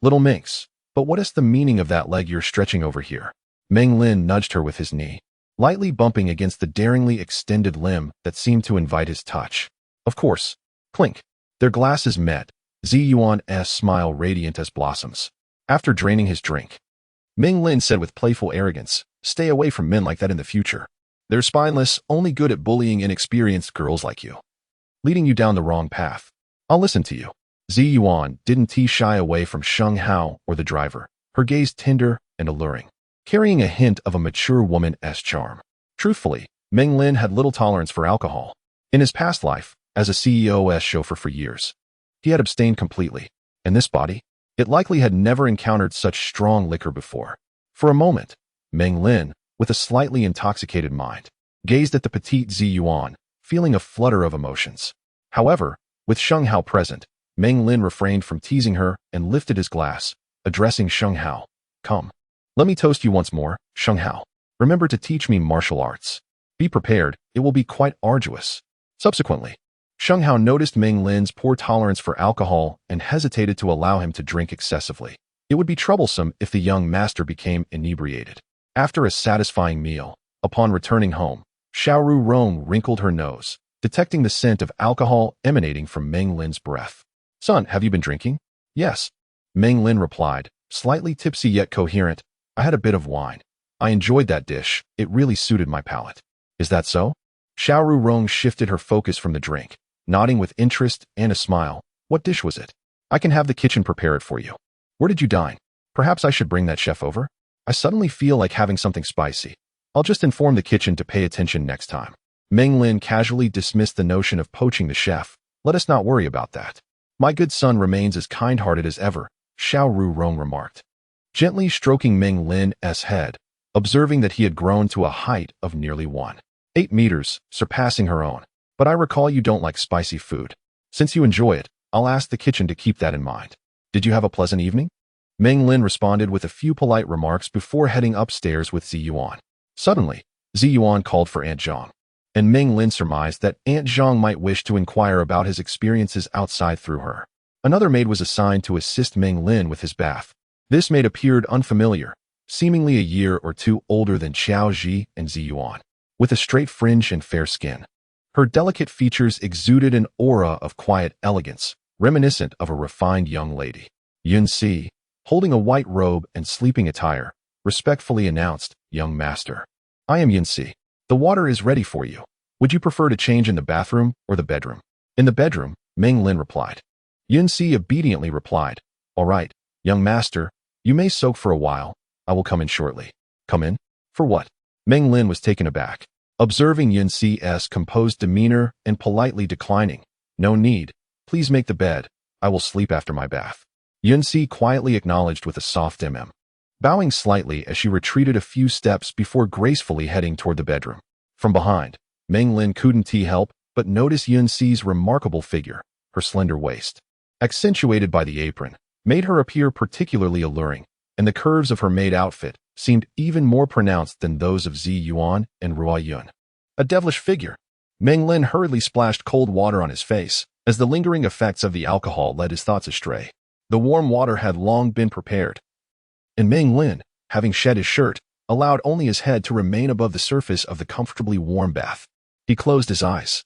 Little minx, but what is the meaning of that leg you're stretching over here? Meng Lin nudged her with his knee, lightly bumping against the daringly extended limb that seemed to invite his touch. Of course. Clink. Their glasses met, Ziyuan's smile radiant as blossoms. After draining his drink, Meng Lin said with playful arrogance, "Stay away from men like that in the future. They're spineless, only good at bullying inexperienced girls like you, leading you down the wrong path. I'll listen to you." Ziyuan didn't shy away from Sheng Hao or the driver, her gaze tender and alluring, carrying a hint of a mature woman's charm. Truthfully, Meng Lin had little tolerance for alcohol. In his past life, as a CEO's chauffeur for years, he had abstained completely, and this body, it likely had never encountered such strong liquor before. For a moment, Meng Lin, with a slightly intoxicated mind, gazed at the petite Ziyuan, feeling a flutter of emotions. However, with Sheng Hao present, Meng Lin refrained from teasing her and lifted his glass, addressing Sheng Hao. "Come. Let me toast you once more, Sheng Hao. Remember to teach me martial arts. Be prepared, it will be quite arduous." Subsequently, Sheng Hao noticed Meng Lin's poor tolerance for alcohol and hesitated to allow him to drink excessively. It would be troublesome if the young master became inebriated. After a satisfying meal, upon returning home, Xiaoru Rong wrinkled her nose, detecting the scent of alcohol emanating from Meng Lin's breath. "Son, have you been drinking?" "Yes," Meng Lin replied, slightly tipsy yet coherent. "I had a bit of wine. I enjoyed that dish. It really suited my palate." "Is that so?" Xiaoru Rong shifted her focus from the drink, nodding with interest and a smile. "What dish was it? I can have the kitchen prepare it for you." "Where did you dine? Perhaps I should bring that chef over? I suddenly feel like having something spicy. I'll just inform the kitchen to pay attention next time." Meng Lin casually dismissed the notion of poaching the chef. "Let us not worry about that. My good son remains as kind-hearted as ever," Xiaoru Rong remarked, gently stroking Meng Lin's head, observing that he had grown to a height of nearly 1.8 meters, surpassing her own. "But I recall you don't like spicy food. Since you enjoy it, I'll ask the kitchen to keep that in mind. Did you have a pleasant evening?" Meng Lin responded with a few polite remarks before heading upstairs with Ziyuan. Suddenly, Ziyuan called for Aunt Zhang, and Meng Lin surmised that Aunt Zhang might wish to inquire about his experiences outside through her. Another maid was assigned to assist Meng Lin with his bath. This maid appeared unfamiliar, seemingly a year or two older than Xiao Ji and Ziyuan, with a straight fringe and fair skin. Her delicate features exuded an aura of quiet elegance, reminiscent of a refined young lady. Yunxi, holding a white robe and sleeping attire, respectfully announced, "Young master, I am Yunxi. The water is ready for you. Would you prefer to change in the bathroom or the bedroom?" "In the bedroom," Meng Lin replied. Yunxi obediently replied, "All right, young master, you may soak for a while. I will come in shortly." "Come in? For what?" Meng Lin was taken aback, observing Yunxi's composed demeanor and politely declining. "No need. Please make the bed. I will sleep after my bath." Yunxi quietly acknowledged with a soft bowing slightly as she retreated a few steps before gracefully heading toward the bedroom. From behind, Meng Lin couldn't help but notice Yunxi's remarkable figure. Her slender waist, accentuated by the apron, made her appear particularly alluring, and the curves of her maid outfit seemed even more pronounced than those of Ziyuan and Ruoyun. A devilish figure. Meng Lin hurriedly splashed cold water on his face, as the lingering effects of the alcohol led his thoughts astray. The warm water had long been prepared, and Meng Lin, having shed his shirt, allowed only his head to remain above the surface of the comfortably warm bath. He closed his eyes,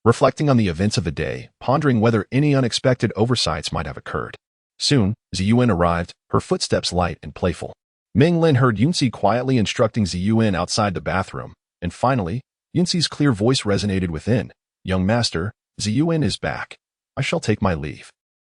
reflecting on the events of the day, pondering whether any unexpected oversights might have occurred. Soon, Ziyuan arrived, her footsteps light and playful. Meng Lin heard Yunxi quietly instructing Ziyuan outside the bathroom, and finally, Yunxi's clear voice resonated within. "Young master, Ziyuan is back. I shall take my leave."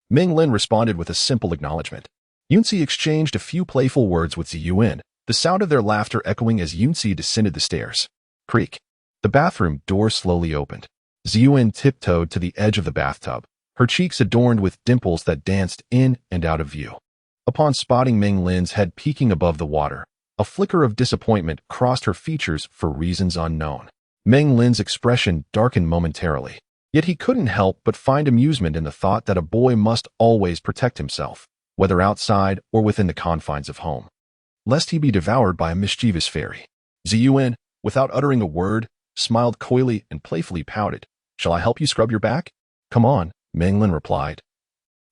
Meng Lin responded with a simple acknowledgement. Yunxi exchanged a few playful words with Ziyuan, the sound of their laughter echoing as Yunxi descended the stairs. Creak. The bathroom door slowly opened. Ziyuan tiptoed to the edge of the bathtub, her cheeks adorned with dimples that danced in and out of view. Upon spotting Meng Lin's head peeking above the water, a flicker of disappointment crossed her features for reasons unknown. Meng Lin's expression darkened momentarily, yet he couldn't help but find amusement in the thought that a boy must always protect himself, whether outside or within the confines of home, lest he be devoured by a mischievous fairy. Ziyuan, without uttering a word, smiled coyly and playfully pouted. Shall I help you scrub your back? Come on, Meng Lin replied.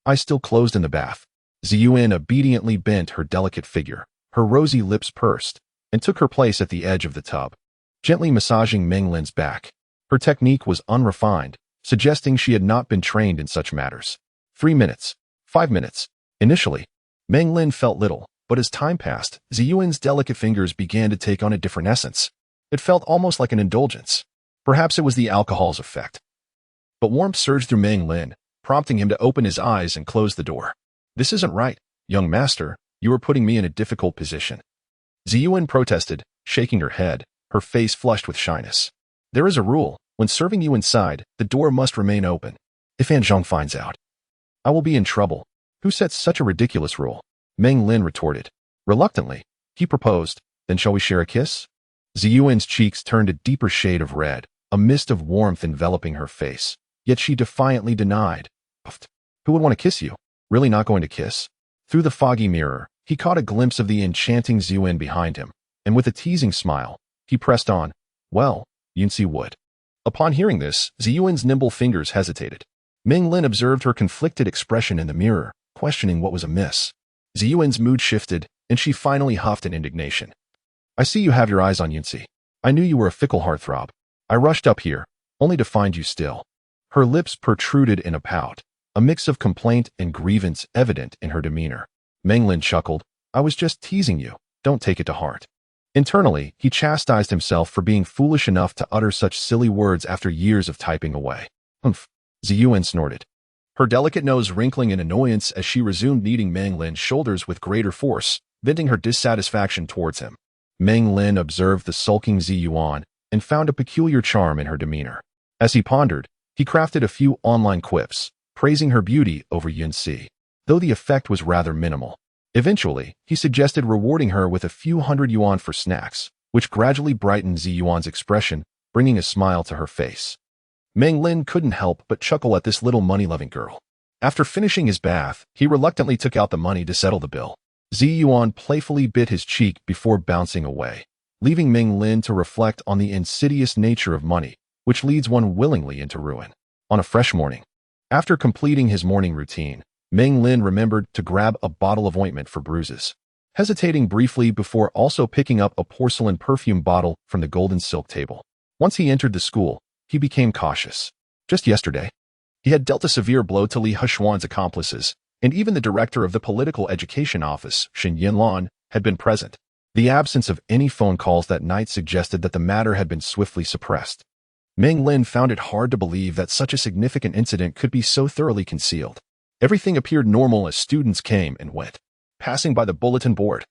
Eyes still closed in the bath. Ziyuan obediently bent her delicate figure, her rosy lips pursed, and took her place at the edge of the tub, gently massaging Meng Lin's back. Her technique was unrefined, suggesting she had not been trained in such matters. 3 minutes. 5 minutes. Initially, Meng Lin felt little, but as time passed, Ziyuan's delicate fingers began to take on a different essence. It felt almost like an indulgence. Perhaps it was the alcohol's effect. But warmth surged through Meng Lin, prompting him to open his eyes and close the door. This isn't right, young master. You are putting me in a difficult position. Ziyuan protested, shaking her head, her face flushed with shyness. There is a rule. When serving you inside, the door must remain open. If Aunt Zhang finds out, I will be in trouble. Who sets such a ridiculous rule? Meng Lin retorted. Reluctantly, he proposed, then shall we share a kiss? Ziyuan's cheeks turned a deeper shade of red, a mist of warmth enveloping her face. Yet she defiantly denied. Puffed. Who would want to kiss you? Really not going to kiss? Through the foggy mirror, he caught a glimpse of the enchanting Ziyuan behind him, and with a teasing smile, he pressed on. Well, Yunzi would. Upon hearing this, Ziyuan's nimble fingers hesitated. Meng Lin observed her conflicted expression in the mirror, questioning what was amiss. Ziyuan's mood shifted, and she finally huffed in indignation. I see you have your eyes on Yunzi. I knew you were a fickle heartthrob. I rushed up here, only to find you still. Her lips protruded in a pout, a mix of complaint and grievance evident in her demeanor. Meng Lin chuckled. I was just teasing you. Don't take it to heart. Internally, he chastised himself for being foolish enough to utter such silly words after years of typing away. Humph. Ziyuan snorted, her delicate nose wrinkling in annoyance as she resumed kneading Meng Lin's shoulders with greater force, venting her dissatisfaction towards him. Meng Lin observed the sulking Ziyuan and found a peculiar charm in her demeanor. As he pondered, he crafted a few online quips, praising her beauty over Yunzi, though the effect was rather minimal. Eventually, he suggested rewarding her with a few hundred yuan for snacks, which gradually brightened Ziyuan's expression, bringing a smile to her face. Meng Lin couldn't help but chuckle at this little money-loving girl. After finishing his bath, he reluctantly took out the money to settle the bill. Ziyuan playfully bit his cheek before bouncing away, leaving Meng Lin to reflect on the insidious nature of money, which leads one willingly into ruin. On a fresh morning, after completing his morning routine, Meng Lin remembered to grab a bottle of ointment for bruises, hesitating briefly before also picking up a porcelain perfume bottle from the golden silk table. Once he entered the school, he became cautious. Just yesterday, he had dealt a severe blow to Li Hushuan's accomplices, and even the director of the political education office, Shen Yanlan, had been present. The absence of any phone calls that night suggested that the matter had been swiftly suppressed. Meng Lin found it hard to believe that such a significant incident could be so thoroughly concealed. Everything appeared normal as students came and went, passing by the bulletin board.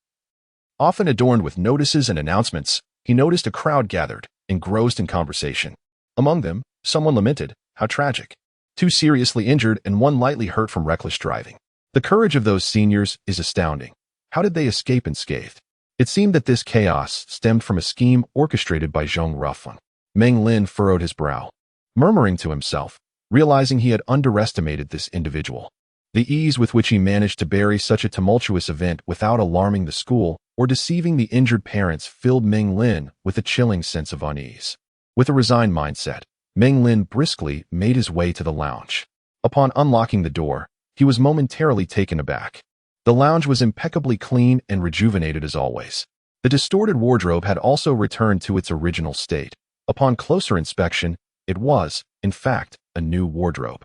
Often adorned with notices and announcements, he noticed a crowd gathered, engrossed in conversation. Among them, someone lamented, how tragic. 2 seriously injured and 1 lightly hurt from reckless driving. The courage of those seniors is astounding. How did they escape unscathed? It seemed that this chaos stemmed from a scheme orchestrated by Zhong Rufan. Meng Lin furrowed his brow, murmuring to himself, realizing he had underestimated this individual. The ease with which he managed to bury such a tumultuous event without alarming the school or deceiving the injured parents filled Meng Lin with a chilling sense of unease. With a resigned mindset, Meng Lin briskly made his way to the lounge. Upon unlocking the door, he was momentarily taken aback. The lounge was impeccably clean and rejuvenated as always. The distorted wardrobe had also returned to its original state. Upon closer inspection, it was, in fact, a new wardrobe.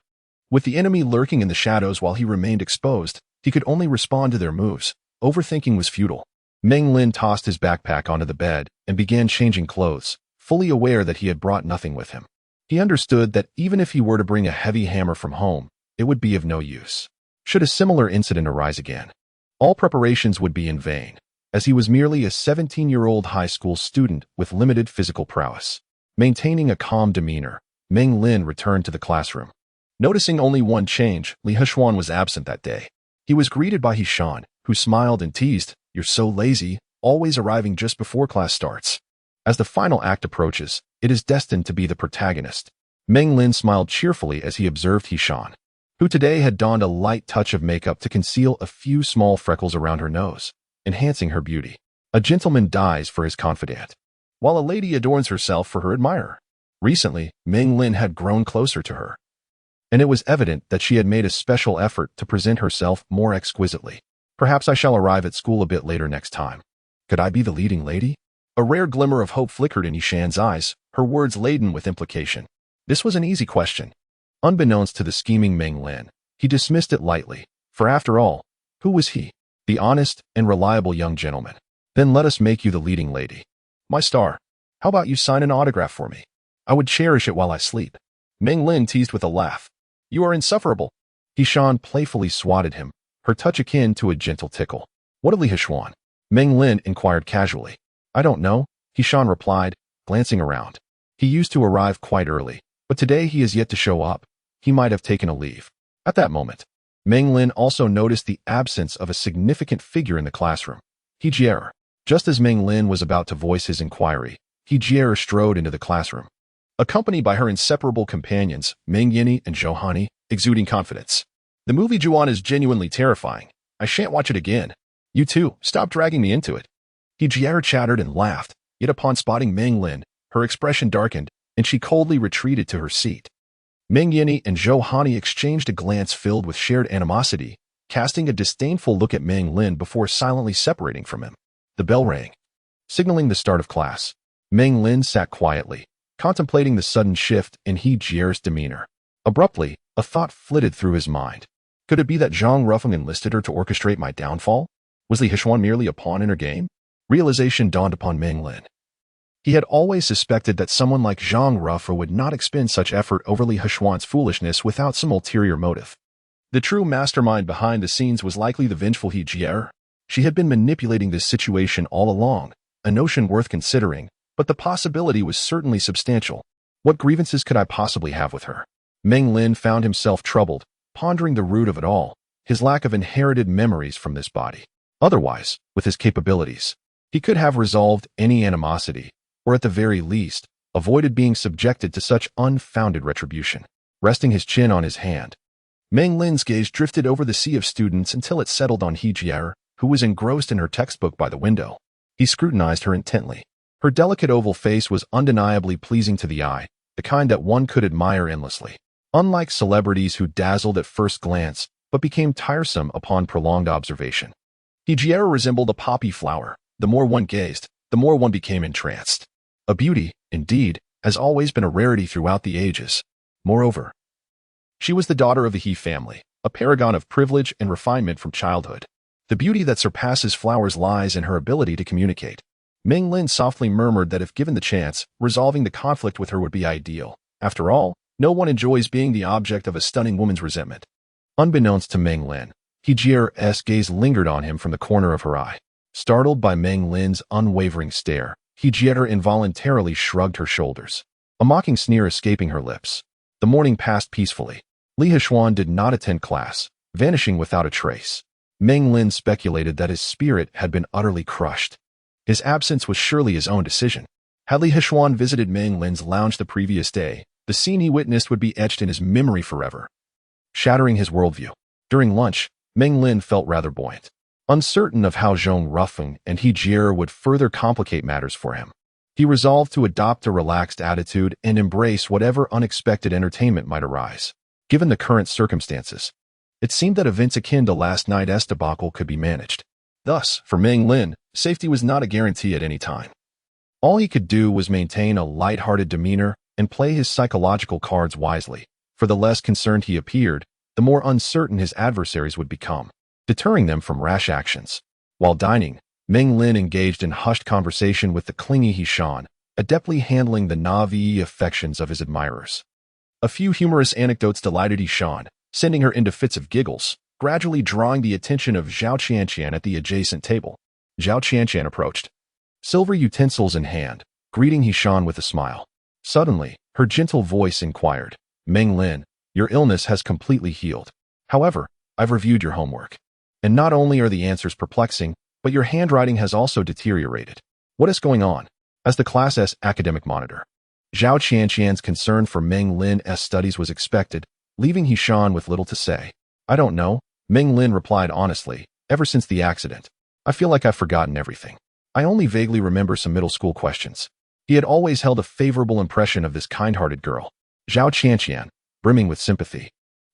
With the enemy lurking in the shadows while he remained exposed, he could only respond to their moves. Overthinking was futile. Meng Lin tossed his backpack onto the bed and began changing clothes, fully aware that he had brought nothing with him. He understood that even if he were to bring a heavy hammer from home, it would be of no use. Should a similar incident arise again, all preparations would be in vain, as he was merely a 17-year-old high school student with limited physical prowess. Maintaining a calm demeanor, Meng Lin returned to the classroom. Noticing only one change, Li Hushuan was absent that day. He was greeted by Hishan, who smiled and teased, "You're so lazy, always arriving just before class starts." As the final act approaches, it is destined to be the protagonist. Meng Lin smiled cheerfully as he observed Hishan, who today had donned a light touch of makeup to conceal a few small freckles around her nose, enhancing her beauty. A gentleman dies for his confidant, while a lady adorns herself for her admirer. Recently, Meng Lin had grown closer to her, and it was evident that she had made a special effort to present herself more exquisitely. Perhaps I shall arrive at school a bit later next time. Could I be the leading lady? A rare glimmer of hope flickered in Yishan's eyes, her words laden with implication. This was an easy question. Unbeknownst to the scheming Meng Lin, he dismissed it lightly, for after all, who was he? The honest and reliable young gentleman. Then let us make you the leading lady. My star, how about you sign an autograph for me? I would cherish it while I sleep. Meng Lin teased with a laugh. You are insufferable. Yishan playfully swatted him, her touch akin to a gentle tickle. What of Li Hshuan? Meng Lin inquired casually. I don't know, Yishan replied, glancing around. He used to arrive quite early, but today he is yet to show up. He might have taken a leave. At that moment, Meng Lin also noticed the absence of a significant figure in the classroom. He Jier. Just as Meng Lin was about to voice his inquiry, He Jier strode into the classroom, accompanied by her inseparable companions, Meng Yini and Zhou Hani, exuding confidence. The movie Juan is genuinely terrifying. I shan't watch it again. You too, stop dragging me into it. He Jier chattered and laughed, yet upon spotting Meng Lin, her expression darkened, and she coldly retreated to her seat. Meng Yini and Zhou Hani exchanged a glance filled with shared animosity, casting a disdainful look at Meng Lin before silently separating from him. The bell rang, signaling the start of class. Meng Lin sat quietly, contemplating the sudden shift in He Jier's demeanor. Abruptly, a thought flitted through his mind. Could it be that Zhang Rufeng enlisted her to orchestrate my downfall? Was Li Hshuan merely a pawn in her game? Realization dawned upon Meng Lin. He had always suspected that someone like Zhang Rufeng would not expend such effort over Li Hshuan's foolishness without some ulterior motive. The true mastermind behind the scenes was likely the vengeful He Jier. She had been manipulating this situation all along, a notion worth considering, but the possibility was certainly substantial. What grievances could I possibly have with her? Meng Lin found himself troubled, pondering the root of it all, his lack of inherited memories from this body. Otherwise, with his capabilities, he could have resolved any animosity, or at the very least, avoided being subjected to such unfounded retribution. Resting his chin on his hand, Meng Lin's gaze drifted over the sea of students until it settled on He Jier, who was engrossed in her textbook by the window. He scrutinized her intently. Her delicate oval face was undeniably pleasing to the eye, the kind that one could admire endlessly. Unlike celebrities who dazzled at first glance, but became tiresome upon prolonged observation. He Jier resembled a poppy flower. The more one gazed, the more one became entranced. A beauty, indeed, has always been a rarity throughout the ages. Moreover, she was the daughter of the He family, a paragon of privilege and refinement from childhood. The beauty that surpasses flowers lies in her ability to communicate. Meng Lin softly murmured that if given the chance, resolving the conflict with her would be ideal. After all, no one enjoys being the object of a stunning woman's resentment. Unbeknownst to Meng Lin, He Jier's gaze lingered on him from the corner of her eye. Startled by Meng Lin's unwavering stare, He Jier involuntarily shrugged her shoulders, a mocking sneer escaping her lips. The morning passed peacefully. Li Hshuan did not attend class, vanishing without a trace. Meng Lin speculated that his spirit had been utterly crushed. His absence was surely his own decision. Had Li Hshuan visited Meng Lin's lounge the previous day, the scene he witnessed would be etched in his memory forever, shattering his worldview. During lunch, Meng Lin felt rather buoyant, uncertain of how Zhang Rufeng and He Jier would further complicate matters for him. He resolved to adopt a relaxed attitude and embrace whatever unexpected entertainment might arise. Given the current circumstances, it seemed that events akin to last night's debacle could be managed. Thus, for Meng Lin, safety was not a guarantee at any time. All he could do was maintain a light-hearted demeanor and play his psychological cards wisely, for the less concerned he appeared, the more uncertain his adversaries would become, deterring them from rash actions. While dining, Meng Lin engaged in hushed conversation with the clingy Yishan, adeptly handling the naive affections of his admirers. A few humorous anecdotes delighted Yishan, sending her into fits of giggles, gradually drawing the attention of Zhao Qianqian at the adjacent table. Zhao Qianqian approached, silver utensils in hand, greeting Yishan with a smile. Suddenly, her gentle voice inquired, Meng Lin, your illness has completely healed. However, I've reviewed your homework. And not only are the answers perplexing, but your handwriting has also deteriorated. What is going on? As the class's academic monitor, Zhao Qianqian's concern for Meng Lin's studies was expected, leaving Yishan with little to say. I don't know, Meng Lin replied honestly. Ever since the accident, I feel like I've forgotten everything. I only vaguely remember some middle school questions. He had always held a favorable impression of this kind-hearted girl. Zhao Qianqian, brimming with sympathy,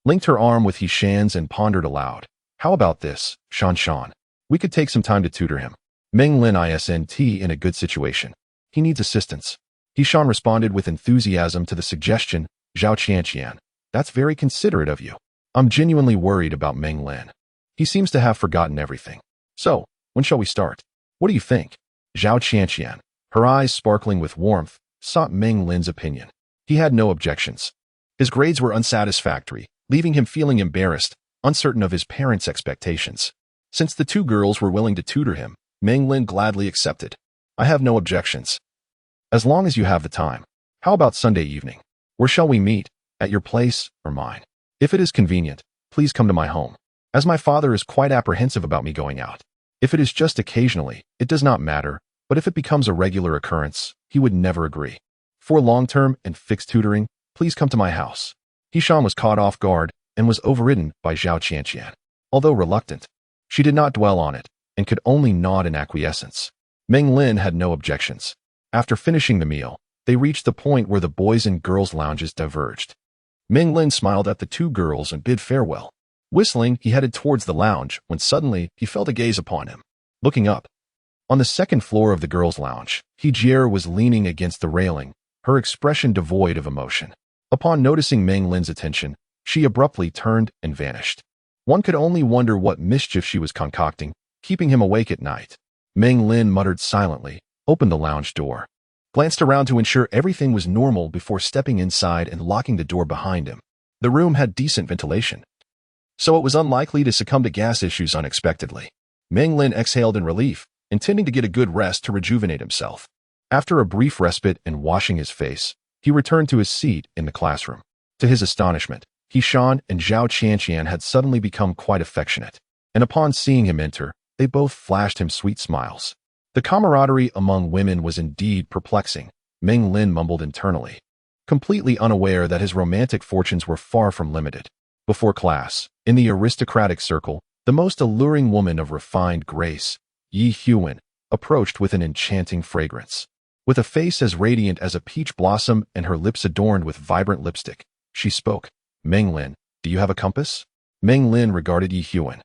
linked her arm with Shan's and pondered aloud. How about this, Shan? We could take some time to tutor him. Meng Lin isn't in a good situation. He needs assistance. Shan responded with enthusiasm to the suggestion. Zhao Qianqian, that's very considerate of you. I'm genuinely worried about Meng Lin. He seems to have forgotten everything. So, when shall we start? What do you think? Zhao Qianqian, her eyes sparkling with warmth, sought Meng Lin's opinion. He had no objections. His grades were unsatisfactory, leaving him feeling embarrassed, uncertain of his parents' expectations. Since the two girls were willing to tutor him, Meng Lin gladly accepted. I have no objections. As long as you have the time. How about Sunday evening? Where shall we meet? At your place or mine? If it is convenient, please come to my home, as my father is quite apprehensive about me going out. If it is just occasionally, it does not matter, but if it becomes a regular occurrence, he would never agree. For long-term and fixed tutoring, please come to my house. Shan was caught off guard and was overridden by Zhao Qianqian. Although reluctant, she did not dwell on it and could only nod in acquiescence. Meng Lin had no objections. After finishing the meal, they reached the point where the boys' and girls' lounges diverged. Meng Lin smiled at the two girls and bid farewell. Whistling, he headed towards the lounge when suddenly he felt a gaze upon him. Looking up, on the second floor of the girls' lounge, Jie was leaning against the railing, her expression devoid of emotion. Upon noticing Meng Lin's attention, she abruptly turned and vanished. One could only wonder what mischief she was concocting, keeping him awake at night. Meng Lin muttered silently, opened the lounge door, glanced around to ensure everything was normal before stepping inside and locking the door behind him. The room had decent ventilation, so it was unlikely to succumb to gas issues unexpectedly. Meng Lin exhaled in relief, intending to get a good rest to rejuvenate himself. After a brief respite and washing his face, he returned to his seat in the classroom. To his astonishment, Shan and Zhao Qianqian had suddenly become quite affectionate, and upon seeing him enter, they both flashed him sweet smiles. The camaraderie among women was indeed perplexing, Meng Lin mumbled internally, completely unaware that his romantic fortunes were far from limited. Before class, in the aristocratic circle, the most alluring woman of refined grace, Huan, approached with an enchanting fragrance. With a face as radiant as a peach blossom and her lips adorned with vibrant lipstick, she spoke. Meng Lin, do you have a compass? Meng Lin regarded Huan,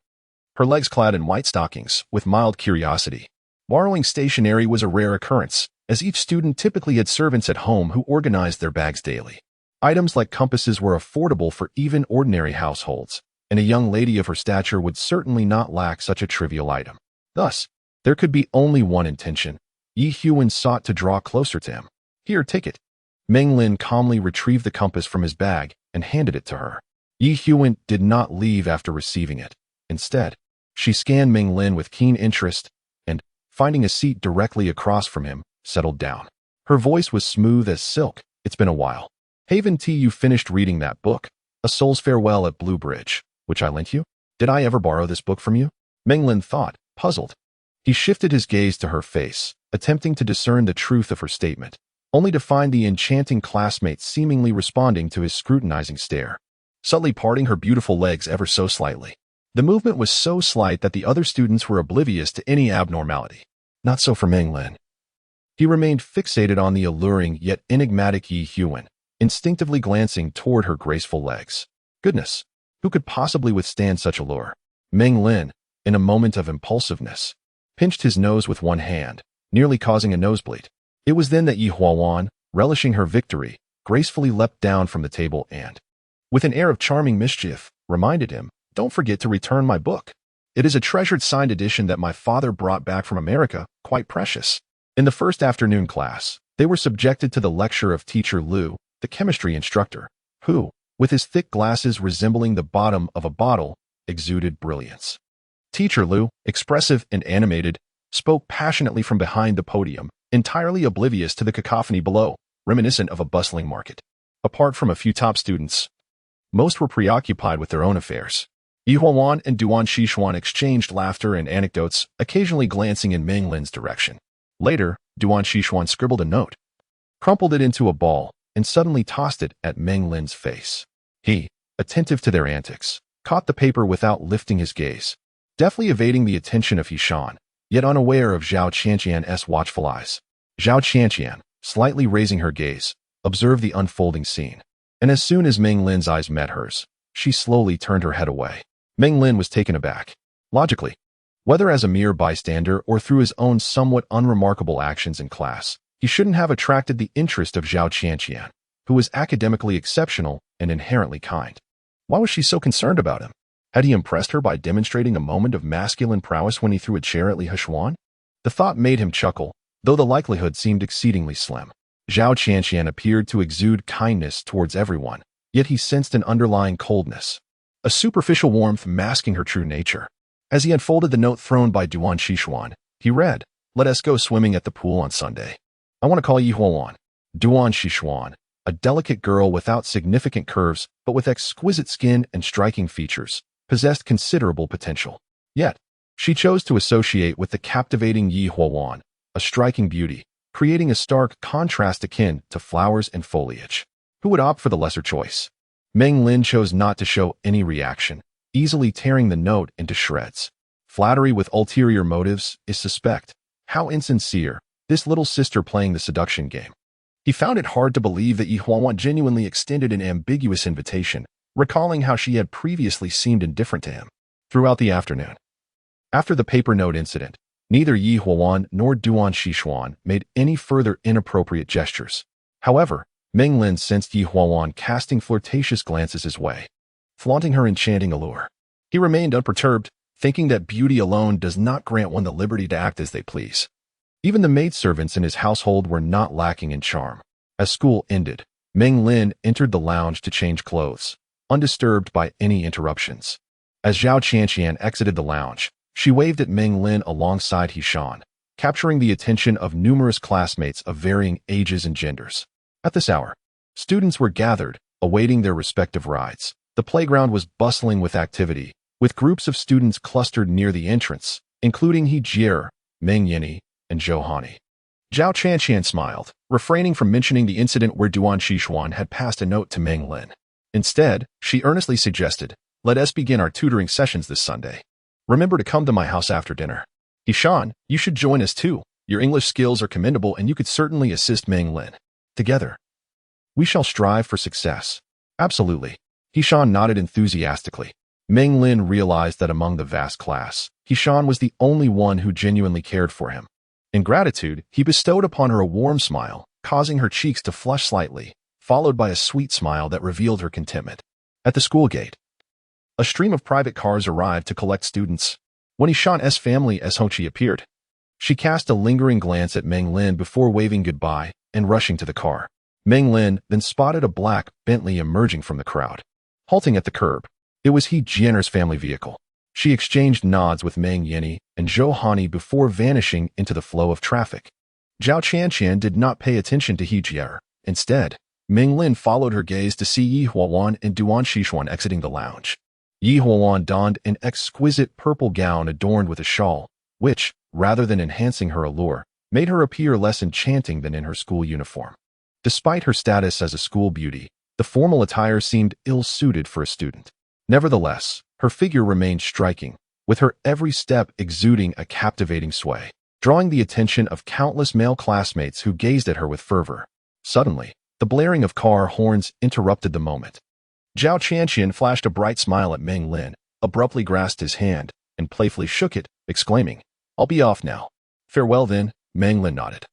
her legs clad in white stockings, with mild curiosity. Borrowing stationery was a rare occurrence, as each student typically had servants at home who organized their bags daily. Items like compasses were affordable for even ordinary households, and a young lady of her stature would certainly not lack such a trivial item. Thus, there could be only one intention. Huan sought to draw closer to him. Here, take it. Meng Lin calmly retrieved the compass from his bag and handed it to her. Huan did not leave after receiving it. Instead, she scanned Meng Lin with keen interest and, finding a seat directly across from him, settled down. Her voice was smooth as silk. It's been a while. Haven't you finished reading that book, A Soul's Farewell at Blue Bridge, which I lent you? Did I ever borrow this book from you? Meng Lin thought, puzzled. He shifted his gaze to her face, attempting to discern the truth of her statement, only to find the enchanting classmate seemingly responding to his scrutinizing stare, subtly parting her beautiful legs ever so slightly. The movement was so slight that the other students were oblivious to any abnormality. Not so for Meng Lin. He remained fixated on the alluring yet enigmatic Huan, instinctively glancing toward her graceful legs. Goodness, who could possibly withstand such allure? Meng Lin, in a moment of impulsiveness, pinched his nose with one hand, nearly causing a nosebleed. It was then that Huan, relishing her victory, gracefully leapt down from the table and, with an air of charming mischief, reminded him, "Don't forget to return my book. It is a treasured signed edition that my father brought back from America, quite precious." In the first afternoon class, they were subjected to the lecture of Teacher Liu, the chemistry instructor, who, with his thick glasses resembling the bottom of a bottle, exuded brilliance. Teacher Liu, expressive and animated, spoke passionately from behind the podium, entirely oblivious to the cacophony below, reminiscent of a bustling market. Apart from a few top students, most were preoccupied with their own affairs. Huan and Duan Xishuan exchanged laughter and anecdotes, occasionally glancing in Meng Lin's direction. Later, Duan Xishuan scribbled a note, crumpled it into a ball, and suddenly tossed it at Meng Lin's face. He, attentive to their antics, caught the paper without lifting his gaze, deftly evading the attention of Shan, yet unaware of Zhao Qianqian's watchful eyes. Zhao Qianqian, slightly raising her gaze, observed the unfolding scene. And as soon as Meng Lin's eyes met hers, she slowly turned her head away. Meng Lin was taken aback. Logically, whether as a mere bystander or through his own somewhat unremarkable actions in class, he shouldn't have attracted the interest of Zhao Qianqian, who was academically exceptional and inherently kind. Why was she so concerned about him? Had he impressed her by demonstrating a moment of masculine prowess when he threw a chair at Li Heshuan? The thought made him chuckle, though the likelihood seemed exceedingly slim. Zhao Qianqian appeared to exude kindness towards everyone, yet he sensed an underlying coldness, a superficial warmth masking her true nature. As he unfolded the note thrown by Duan Xishuan, he read, "Let us go swimming at the pool on Sunday. I want to call Yi Huowan." Duan Xishuan, a delicate girl without significant curves but with exquisite skin and striking features, possessed considerable potential. Yet, she chose to associate with the captivating Yi Huowan, a striking beauty, creating a stark contrast akin to flowers and foliage. Who would opt for the lesser choice? Meng Lin chose not to show any reaction, easily tearing the note into shreds. Flattery with ulterior motives is suspect. How insincere, this little sister playing the seduction game. He found it hard to believe that Yi Huowan genuinely extended an ambiguous invitation, recalling how she had previously seemed indifferent to him. Throughout the afternoon, after the paper note incident, neither Yi Huowan nor Duan Xishuan made any further inappropriate gestures. However, Meng Lin sensed Yi Huowan casting flirtatious glances his way, flaunting her enchanting allure. He remained unperturbed, thinking that beauty alone does not grant one the liberty to act as they please. Even the maidservants in his household were not lacking in charm. As school ended, Meng Lin entered the lounge to change clothes, undisturbed by any interruptions. As Zhao Qianqian exited the lounge, she waved at Meng Lin alongside Hishan, capturing the attention of numerous classmates of varying ages and genders. At this hour, students were gathered, awaiting their respective rides. The playground was bustling with activity, with groups of students clustered near the entrance, including He Jie, Meng Yini, and Zhou Hani. Zhao Qianqian smiled, refraining from mentioning the incident where Duan Xishuan had passed a note to Meng Lin. Instead, she earnestly suggested, "Let us begin our tutoring sessions this Sunday. Remember to come to my house after dinner. Hishan, you should join us too. Your English skills are commendable and you could certainly assist Meng Lin. Together, we shall strive for success." Absolutely. Hishan nodded enthusiastically. Meng Lin realized that among the vast class, Hishan was the only one who genuinely cared for him. In gratitude, he bestowed upon her a warm smile, causing her cheeks to flush slightly, followed by a sweet smile that revealed her contentment. At the school gate, a stream of private cars arrived to collect students. When Hishan's family as Hochi appeared, she cast a lingering glance at Meng Lin before waving goodbye and rushing to the car. Meng Lin then spotted a black Bentley emerging from the crowd. Halting at the curb, it was He Jian'er's family vehicle. She exchanged nods with Meng Yini and Zhou Hani before vanishing into the flow of traffic. Zhao Qianqian did not pay attention to He Jie. Instead, Meng Lin followed her gaze to see Yi Huowan and Duan Xishuan exiting the lounge. Yi Huowan donned an exquisite purple gown adorned with a shawl, which, rather than enhancing her allure, made her appear less enchanting than in her school uniform. Despite her status as a school beauty, the formal attire seemed ill-suited for a student. Nevertheless, her figure remained striking, with her every step exuding a captivating sway, drawing the attention of countless male classmates who gazed at her with fervor. Suddenly, the blaring of car horns interrupted the moment. Zhao Qianqian flashed a bright smile at Meng Lin, abruptly grasped his hand, and playfully shook it, exclaiming, "I'll be off now." "Farewell then," Meng Lin nodded,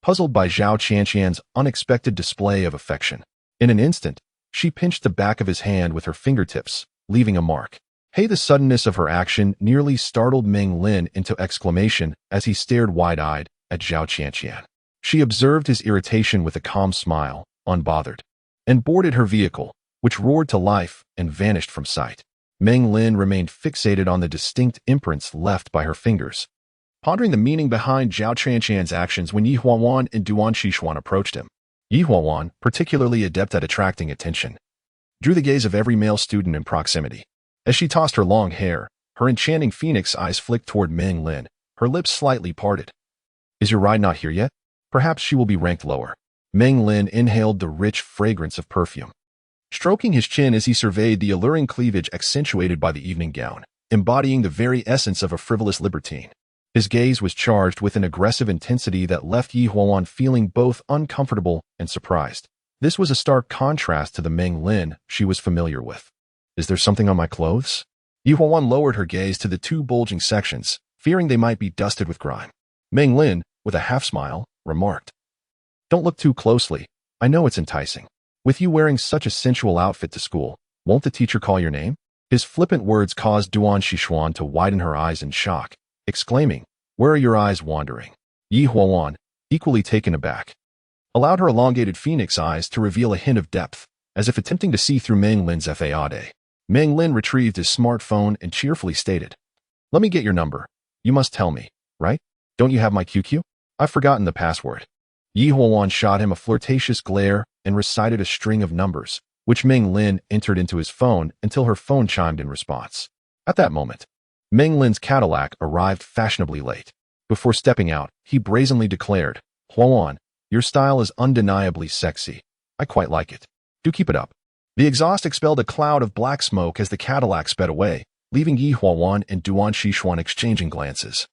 puzzled by Zhao Qianqian's unexpected display of affection. In an instant, she pinched the back of his hand with her fingertips, leaving a mark. The suddenness of her action nearly startled Meng Lin into exclamation as he stared wide-eyed at Zhao Qianqian. She observed his irritation with a calm smile, unbothered, and boarded her vehicle, which roared to life and vanished from sight. Meng Lin remained fixated on the distinct imprints left by her fingers, pondering the meaning behind Zhao Qianqian's actions when Yi Huowan and Duan Xishuan approached him. Yi Huowan, particularly adept at attracting attention, drew the gaze of every male student in proximity. As she tossed her long hair, her enchanting phoenix eyes flicked toward Meng Lin, her lips slightly parted. "Is your ride not here yet? Perhaps she will be ranked lower." Meng Lin inhaled the rich fragrance of perfume, stroking his chin as he surveyed the alluring cleavage accentuated by the evening gown, embodying the very essence of a frivolous libertine. His gaze was charged with an aggressive intensity that left Yi Huan feeling both uncomfortable and surprised. This was a stark contrast to the Meng Lin she was familiar with. Is there something on my clothes? Yi Huan lowered her gaze to the two bulging sections, fearing they might be dusted with grime. Meng Lin, with a half-smile, remarked, "Don't look too closely. I know it's enticing. With you wearing such a sensual outfit to school, won't the teacher call your name?" His flippant words caused Duan Xishuan to widen her eyes in shock, exclaiming, "Where are your eyes wandering?" Yi Huan, equally taken aback, allowed her elongated phoenix eyes to reveal a hint of depth, as if attempting to see through Meng Lin's facade. Meng Lin retrieved his smartphone and cheerfully stated, "Let me get your number. You must tell me, right? Don't you have my QQ? I've forgotten the password." Yi Huan shot him a flirtatious glare and recited a string of numbers, which Meng Lin entered into his phone until her phone chimed in response. At that moment, Meng Lin's Cadillac arrived fashionably late. Before stepping out, he brazenly declared, "Huan, your style is undeniably sexy. I quite like it. Do keep it up." The exhaust expelled a cloud of black smoke as the Cadillac sped away, leaving Yi Huan and Duan Xishuan exchanging glances,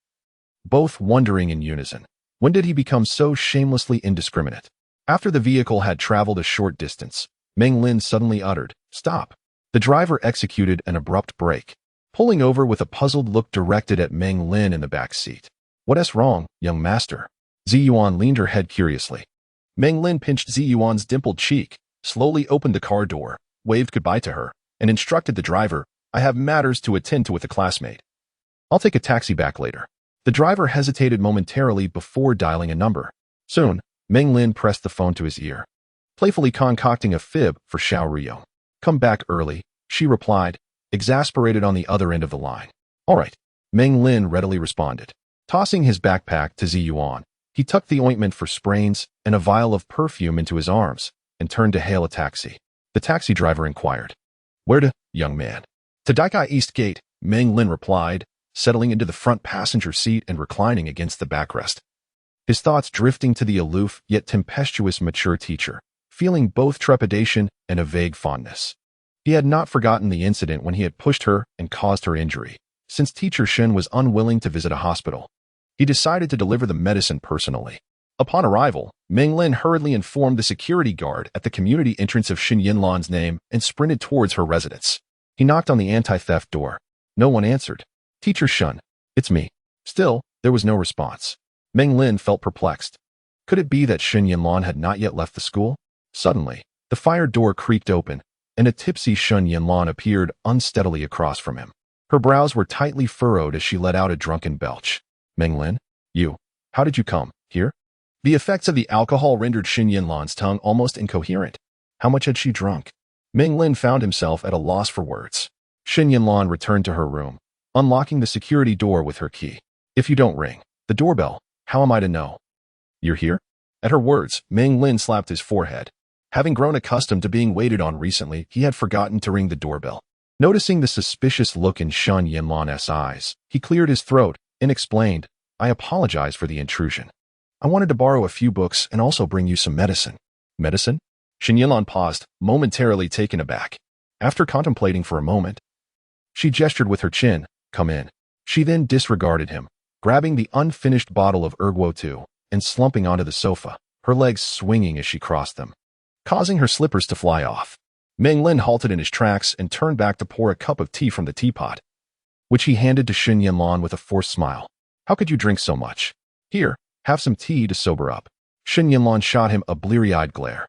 both wondering in unison. When did he become so shamelessly indiscriminate? After the vehicle had traveled a short distance, Meng Lin suddenly uttered, "Stop." The driver executed an abrupt brake, pulling over with a puzzled look directed at Meng Lin in the back seat. "What's wrong, young master?" Ziyuan leaned her head curiously. Meng Lin pinched Ziyuan's dimpled cheek, slowly opened the car door, waved goodbye to her, and instructed the driver, "I have matters to attend to with a classmate. I'll take a taxi back later." The driver hesitated momentarily before dialing a number. Soon, Meng Lin pressed the phone to his ear, playfully concocting a fib for Xiao Rio. "Come back early," she replied, exasperated on the other end of the line. "All right," Meng Lin readily responded. Tossing his backpack to Ziyuan, he tucked the ointment for sprains and a vial of perfume into his arms and turned to hail a taxi. The taxi driver inquired, "Where to, young man?" "To Daikai East Gate," Meng Lin replied, settling into the front passenger seat and reclining against the backrest. His thoughts drifting to the aloof yet tempestuous mature teacher, feeling both trepidation and a vague fondness. He had not forgotten the incident when he had pushed her and caused her injury. Since teacher Shen was unwilling to visit a hospital, he decided to deliver the medicine personally. Upon arrival, Meng Lin hurriedly informed the security guard at the community entrance of Shen Yanlan's name and sprinted towards her residence. He knocked on the anti-theft door. No one answered. "Teacher Shen, it's me." Still, there was no response. Meng Lin felt perplexed. Could it be that Shen Yanlan had not yet left the school? Suddenly, the fire door creaked open, and a tipsy Shen Yanlan appeared unsteadily across from him. Her brows were tightly furrowed as she let out a drunken belch. "Meng Lin, how did you come here?" The effects of the alcohol rendered Shen Yanlan's tongue almost incoherent. How much had she drunk? Meng Lin found himself at a loss for words. Shen Yanlan returned to her room, unlocking the security door with her key. "If you don't ring the doorbell, how am I to know you're here?" At her words, Meng Lin slapped his forehead. Having grown accustomed to being waited on recently, he had forgotten to ring the doorbell. Noticing the suspicious look in Shen Yanlan's eyes, he cleared his throat and explained, "I apologize for the intrusion. I wanted to borrow a few books and also bring you some medicine." "Medicine?" Shen Yanlan paused, momentarily taken aback. After contemplating for a moment, she gestured with her chin, "Come in." She then disregarded him, grabbing the unfinished bottle of Erguo II and slumping onto the sofa, her legs swinging as she crossed them, causing her slippers to fly off. Meng Lin halted in his tracks and turned back to pour a cup of tea from the teapot, which he handed to Shen Yanlan with a forced smile. "How could you drink so much? Here, have some tea to sober up." Shen Yanlan shot him a bleary-eyed glare.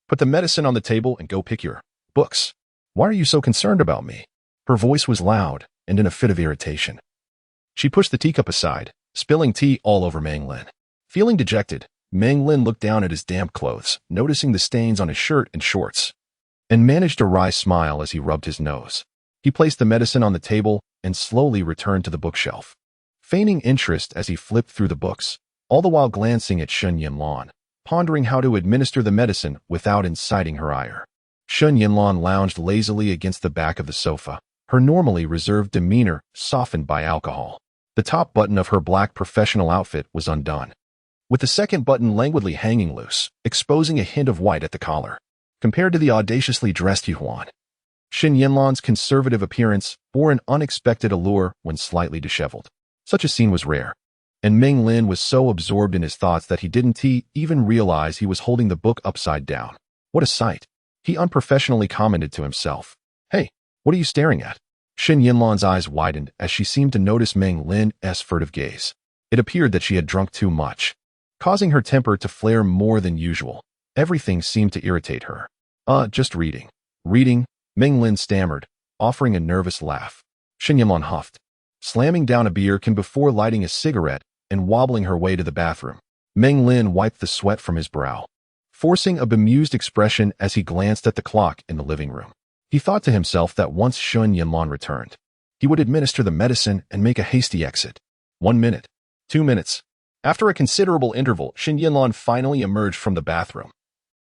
"Put the medicine on the table and go pick your books. Why are you so concerned about me?" Her voice was loud and in a fit of irritation. She pushed the teacup aside, spilling tea all over Meng Lin. Feeling dejected, Meng Lin looked down at his damp clothes, noticing the stains on his shirt and shorts, and managed a wry smile as he rubbed his nose. He placed the medicine on the table and slowly returned to the bookshelf, feigning interest as he flipped through the books, all the while glancing at Shen Yanlan, pondering how to administer the medicine without inciting her ire. Shen Yanlan lounged lazily against the back of the sofa, her normally reserved demeanor softened by alcohol. The top button of her black professional outfit was undone, with the second button languidly hanging loose, exposing a hint of white at the collar. Compared to the audaciously dressed Yuan, Shen Yanlan's conservative appearance bore an unexpected allure when slightly disheveled. Such a scene was rare. and Meng Lin was so absorbed in his thoughts that he didn't even realize he was holding the book upside down. What a sight! He unprofessionally commented to himself. Hey, what are you staring at? Shen Yanlan's eyes widened as she seemed to notice Meng Lin's furtive gaze. It appeared that she had drunk too much, causing her temper to flare more than usual. Everything seemed to irritate her. Just reading. Reading, Meng Lin stammered, offering a nervous laugh. Shen Yanlan huffed, slamming down a beer can before lighting a cigarette and wobbling her way to the bathroom. Meng Lin wiped the sweat from his brow, forcing a bemused expression as he glanced at the clock in the living room. He thought to himself that once Shen Yanlan returned, he would administer the medicine and make a hasty exit. 1 minute. 2 minutes. After a considerable interval, Shen Yanlan finally emerged from the bathroom.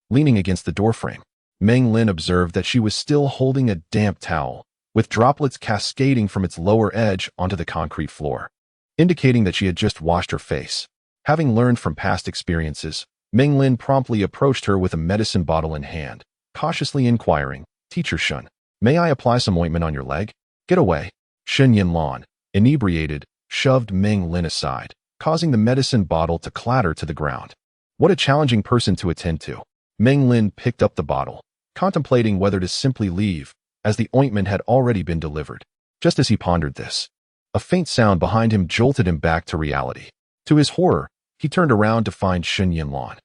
Leaning against the doorframe, Meng Lin observed that she was still holding a damp towel, with droplets cascading from its lower edge onto the concrete floor, indicating that she had just washed her face. Having learned from past experiences, Meng Lin promptly approached her with a medicine bottle in hand, cautiously inquiring, "Teacher Shen, may I apply some ointment on your leg?" "Get away." Shen Yanlan, inebriated, shoved Meng Lin aside, causing the medicine bottle to clatter to the ground. What a challenging person to attend to. Meng Lin picked up the bottle, contemplating whether to simply leave, as the ointment had already been delivered. Just as he pondered this, a faint sound behind him jolted him back to reality. To his horror, he turned around to find Shen Yanlan,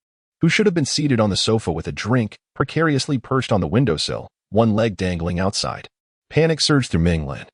who should have been seated on the sofa with a drink, precariously perched on the windowsill, one leg dangling outside. Panic surged through Meng Lin.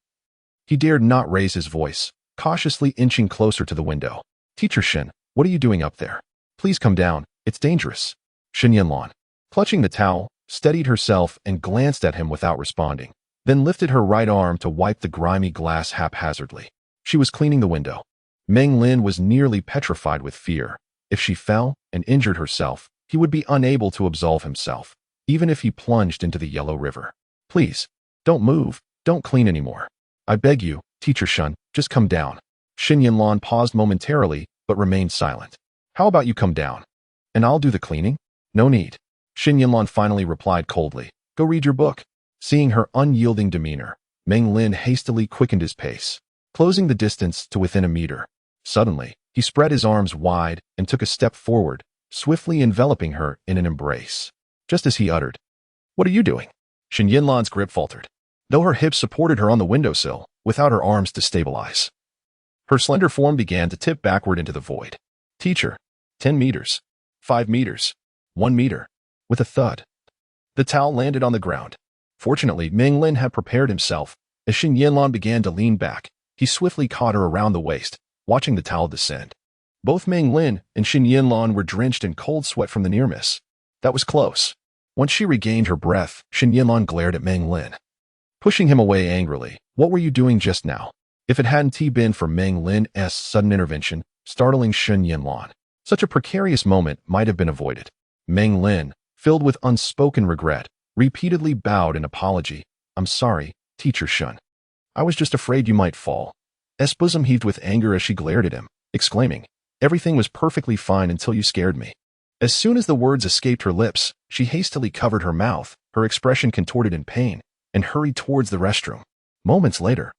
He dared not raise his voice, cautiously inching closer to the window. "Teacher Shen, what are you doing up there? Please come down, it's dangerous." Shen Yanlan, clutching the towel, steadied herself and glanced at him without responding, then lifted her right arm to wipe the grimy glass haphazardly. She was cleaning the window. Meng Lin was nearly petrified with fear. If she fell and injured herself, he would be unable to absolve himself, even if he plunged into the Yellow River. "Please, don't move, don't clean anymore. I beg you, Teacher Shen, just come down." Shen Yanlan paused momentarily, but remained silent. "How about you come down, and I'll do the cleaning?" "No need." Shen Yanlan finally replied coldly. "Go read your book." Seeing her unyielding demeanor, Meng Lin hastily quickened his pace, closing the distance to within a meter. Suddenly, he spread his arms wide and took a step forward, swiftly enveloping her in an embrace. Just as he uttered, "What are you doing?" Shen Yanlan's grip faltered, though her hips supported her on the windowsill, without her arms to stabilize. Her slender form began to tip backward into the void. "Teacher." 10 meters. 5 meters. 1 meter. With a thud, the towel landed on the ground. Fortunately, Meng Lin had prepared himself. As Shen Yanlan began to lean back, he swiftly caught her around the waist, watching the towel descend. Both Meng Lin and Shen Yanlan were drenched in cold sweat from the near miss. That was close. Once she regained her breath, Shen Yanlan glared at Meng Lin, pushing him away angrily. "What were you doing just now?" If it hadn't been for Meng Lin's sudden intervention, startling Shen Yanlan, such a precarious moment might have been avoided. Meng Lin, filled with unspoken regret, repeatedly bowed in apology. "I'm sorry, Teacher Shen. I was just afraid you might fall." S bosom heaved with anger as she glared at him, exclaiming, "Everything was perfectly fine until you scared me." As soon as the words escaped her lips, she hastily covered her mouth, her expression contorted in pain, and hurried towards the restroom. Moments later,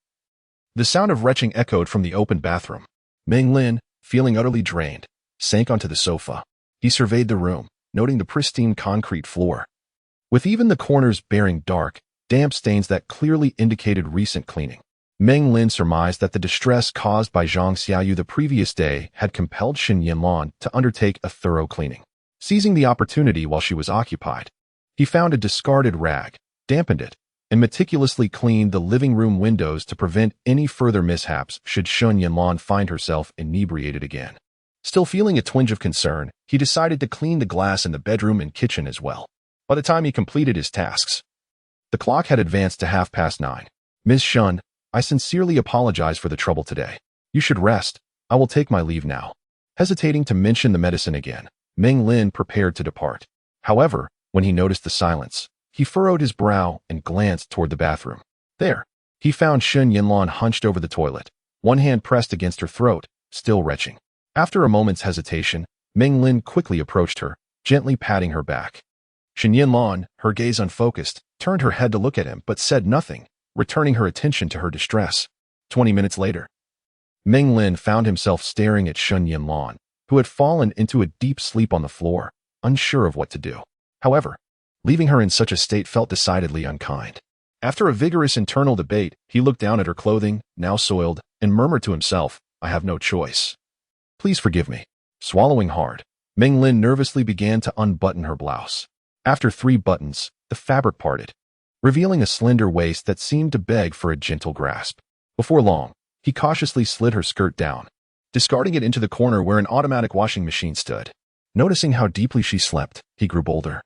the sound of retching echoed from the open bathroom. Meng Lin, feeling utterly drained, sank onto the sofa. He surveyed the room, noting the pristine concrete floor, with even the corners bearing dark, damp stains that clearly indicated recent cleaning. Meng Lin surmised that the distress caused by Zhang Xiaoyu the previous day had compelled Shen Yanlan to undertake a thorough cleaning. Seizing the opportunity while she was occupied, he found a discarded rag, dampened it, and meticulously cleaned the living room windows to prevent any further mishaps should Shen Yanlan find herself inebriated again. Still feeling a twinge of concern, he decided to clean the glass in the bedroom and kitchen as well. By the time he completed his tasks, the clock had advanced to 9:30. "Ms. Shen, I sincerely apologize for the trouble today. You should rest. I will take my leave now." Hesitating to mention the medicine again, Meng Lin prepared to depart. However, when he noticed the silence, he furrowed his brow and glanced toward the bathroom. There, he found Shen Yanlan hunched over the toilet, one hand pressed against her throat, still retching. After a moment's hesitation, Meng Lin quickly approached her, gently patting her back. Shen Yanlan, her gaze unfocused, turned her head to look at him but said nothing, returning her attention to her distress. 20 minutes later, Meng Lin found himself staring at Shen Yanlan, who had fallen into a deep sleep on the floor, unsure of what to do. However, leaving her in such a state felt decidedly unkind. After a vigorous internal debate, he looked down at her clothing, now soiled, and murmured to himself, "I have no choice. Please forgive me." Swallowing hard, Meng Lin nervously began to unbutton her blouse. After 3 buttons, the fabric parted, revealing a slender waist that seemed to beg for a gentle grasp. Before long, he cautiously slid her skirt down, discarding it into the corner where an automatic washing machine stood. Noticing how deeply she slept, he grew bolder,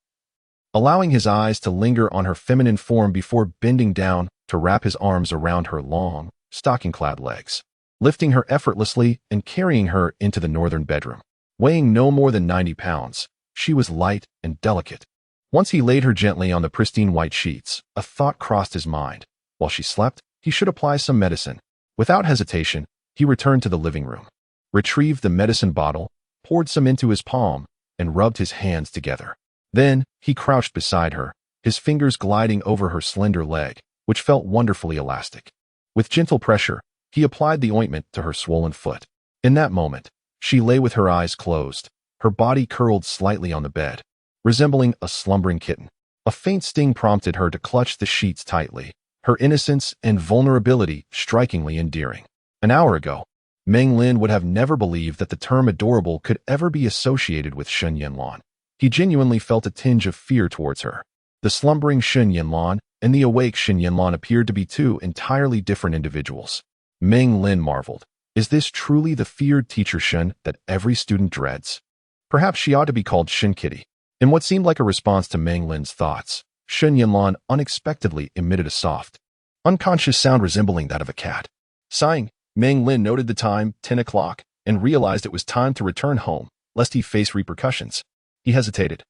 allowing his eyes to linger on her feminine form before bending down to wrap his arms around her long, stocking-clad legs, lifting her effortlessly and carrying her into the northern bedroom. Weighing no more than 90 pounds, she was light and delicate. Once he laid her gently on the pristine white sheets, a thought crossed his mind. While she slept, he should apply some medicine. Without hesitation, he returned to the living room, retrieved the medicine bottle, poured some into his palm, and rubbed his hands together. Then, he crouched beside her, his fingers gliding over her slender leg, which felt wonderfully elastic. With gentle pressure, he applied the ointment to her swollen foot. In that moment, she lay with her eyes closed, her body curled slightly on the bed, resembling a slumbering kitten. A faint sting prompted her to clutch the sheets tightly, her innocence and vulnerability strikingly endearing. An hour ago, Meng Lin would have never believed that the term adorable could ever be associated with Shen Yanlan. He genuinely felt a tinge of fear towards her. The slumbering Shen Yanlan and the awake Shen Yanlan appeared to be 2 entirely different individuals. Meng Lin marveled. Is this truly the feared teacher Shen that every student dreads? Perhaps she ought to be called Shen Kitty. In what seemed like a response to Meng Lin's thoughts, Shen Yanlan unexpectedly emitted a soft, unconscious sound resembling that of a cat. Sighing, Meng Lin noted the time, 10 o'clock, and realized it was time to return home, lest he face repercussions. He hesitated,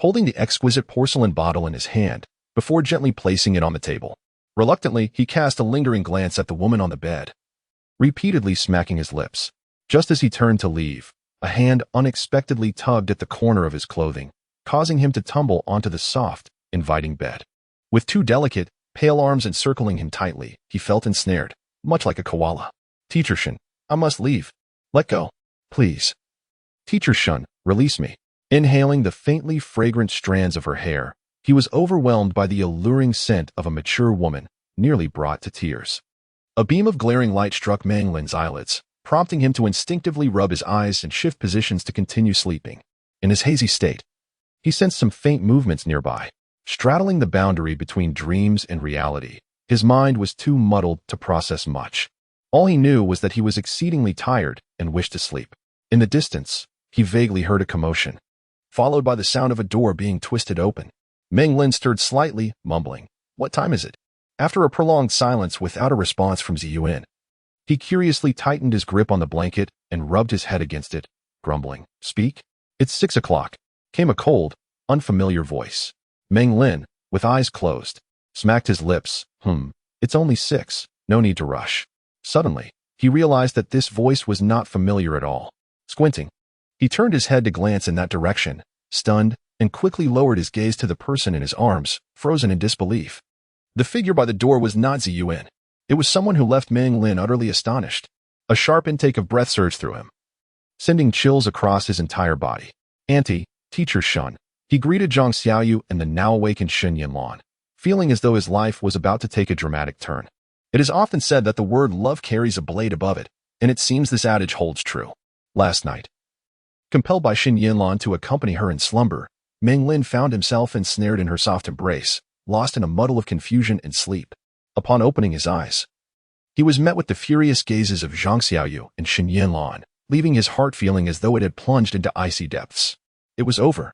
holding the exquisite porcelain bottle in his hand, before gently placing it on the table. Reluctantly, he cast a lingering glance at the woman on the bed, repeatedly smacking his lips. Just as he turned to leave, a hand unexpectedly tugged at the corner of his clothing, causing him to tumble onto the soft, inviting bed. With 2 delicate, pale arms encircling him tightly, he felt ensnared, much like a koala. "Teacher Shen, I must leave. Let go, please. Teacher Shen, release me." Inhaling the faintly fragrant strands of her hair, he was overwhelmed by the alluring scent of a mature woman, nearly brought to tears. A beam of glaring light struck Meng Lin's eyelids, prompting him to instinctively rub his eyes and shift positions to continue sleeping. In his hazy state, he sensed some faint movements nearby, straddling the boundary between dreams and reality. His mind was too muddled to process much. All he knew was that he was exceedingly tired and wished to sleep. In the distance, he vaguely heard a commotion, followed by the sound of a door being twisted open. Meng Lin stirred slightly, mumbling, "What time is it?" After a prolonged silence without a response from Ziyuan, he curiously tightened his grip on the blanket and rubbed his head against it, grumbling, "Speak." "It's 6 o'clock," came a cold, unfamiliar voice. Meng Lin, with eyes closed, smacked his lips. It's only 6, no need to rush." Suddenly, he realized that this voice was not familiar at all. Squinting, he turned his head to glance in that direction, stunned, and quickly lowered his gaze to the person in his arms, frozen in disbelief. The figure by the door was not Ziyuan. It was someone who left Meng Lin utterly astonished. A sharp intake of breath surged through him, sending chills across his entire body. "Auntie, Teacher Shen," he greeted Zhang Xiaoyu and the now-awakened Shen Yanlan, feeling as though his life was about to take a dramatic turn. It is often said that the word love carries a blade above it, and it seems this adage holds true. Last night, compelled by Shen Yanlan to accompany her in slumber, Meng Lin found himself ensnared in her soft embrace, lost in a muddle of confusion and sleep. Upon opening his eyes, he was met with the furious gazes of Zhang Xiaoyu and Shen Yanlan, leaving his heart feeling as though it had plunged into icy depths. It was over.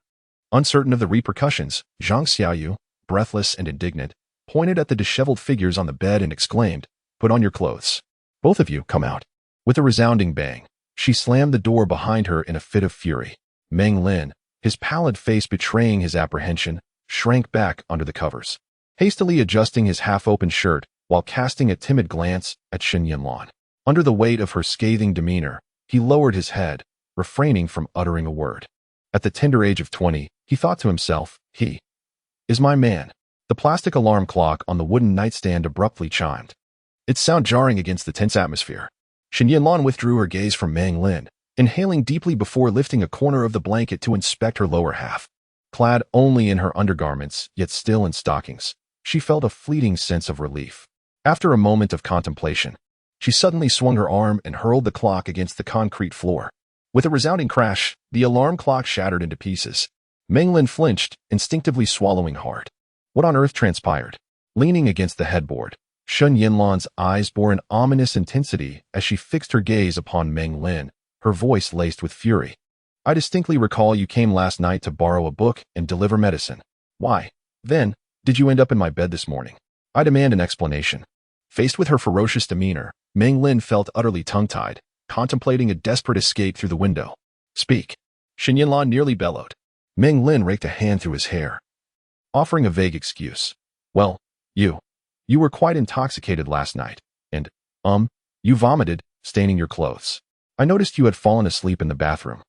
Uncertain of the repercussions, Zhang Xiaoyu, breathless and indignant, pointed at the disheveled figures on the bed and exclaimed, "Put on your clothes. Both of you, come out." With a resounding bang, she slammed the door behind her in a fit of fury. Meng Lin, his pallid face betraying his apprehension, shrank back under the covers, hastily adjusting his half-open shirt while casting a timid glance at Shen Yanlan. Under the weight of her scathing demeanor, he lowered his head, refraining from uttering a word. At the tender age of 20, he thought to himself, "He is my man." The plastic alarm clock on the wooden nightstand abruptly chimed, its sound jarring against the tense atmosphere. Shen Yanlan withdrew her gaze from Meng Lin, inhaling deeply before lifting a corner of the blanket to inspect her lower half. Clad only in her undergarments, yet still in stockings, she felt a fleeting sense of relief. After a moment of contemplation, she suddenly swung her arm and hurled the clock against the concrete floor. With a resounding crash, the alarm clock shattered into pieces. Meng Lin flinched, instinctively swallowing hard. What on earth transpired? Leaning against the headboard, Shen Yanlan's eyes bore an ominous intensity as she fixed her gaze upon Meng Lin, her voice laced with fury. I distinctly recall you came last night to borrow a book and deliver medicine. Why, then, did you end up in my bed this morning? I demand an explanation. Faced with her ferocious demeanor, Meng Lin felt utterly tongue-tied, contemplating a desperate escape through the window. Speak. Shen Yanlan nearly bellowed. Meng Lin raked a hand through his hair, offering a vague excuse. Well, you were quite intoxicated last night, and, you vomited, staining your clothes. I noticed you had fallen asleep in the bathroom,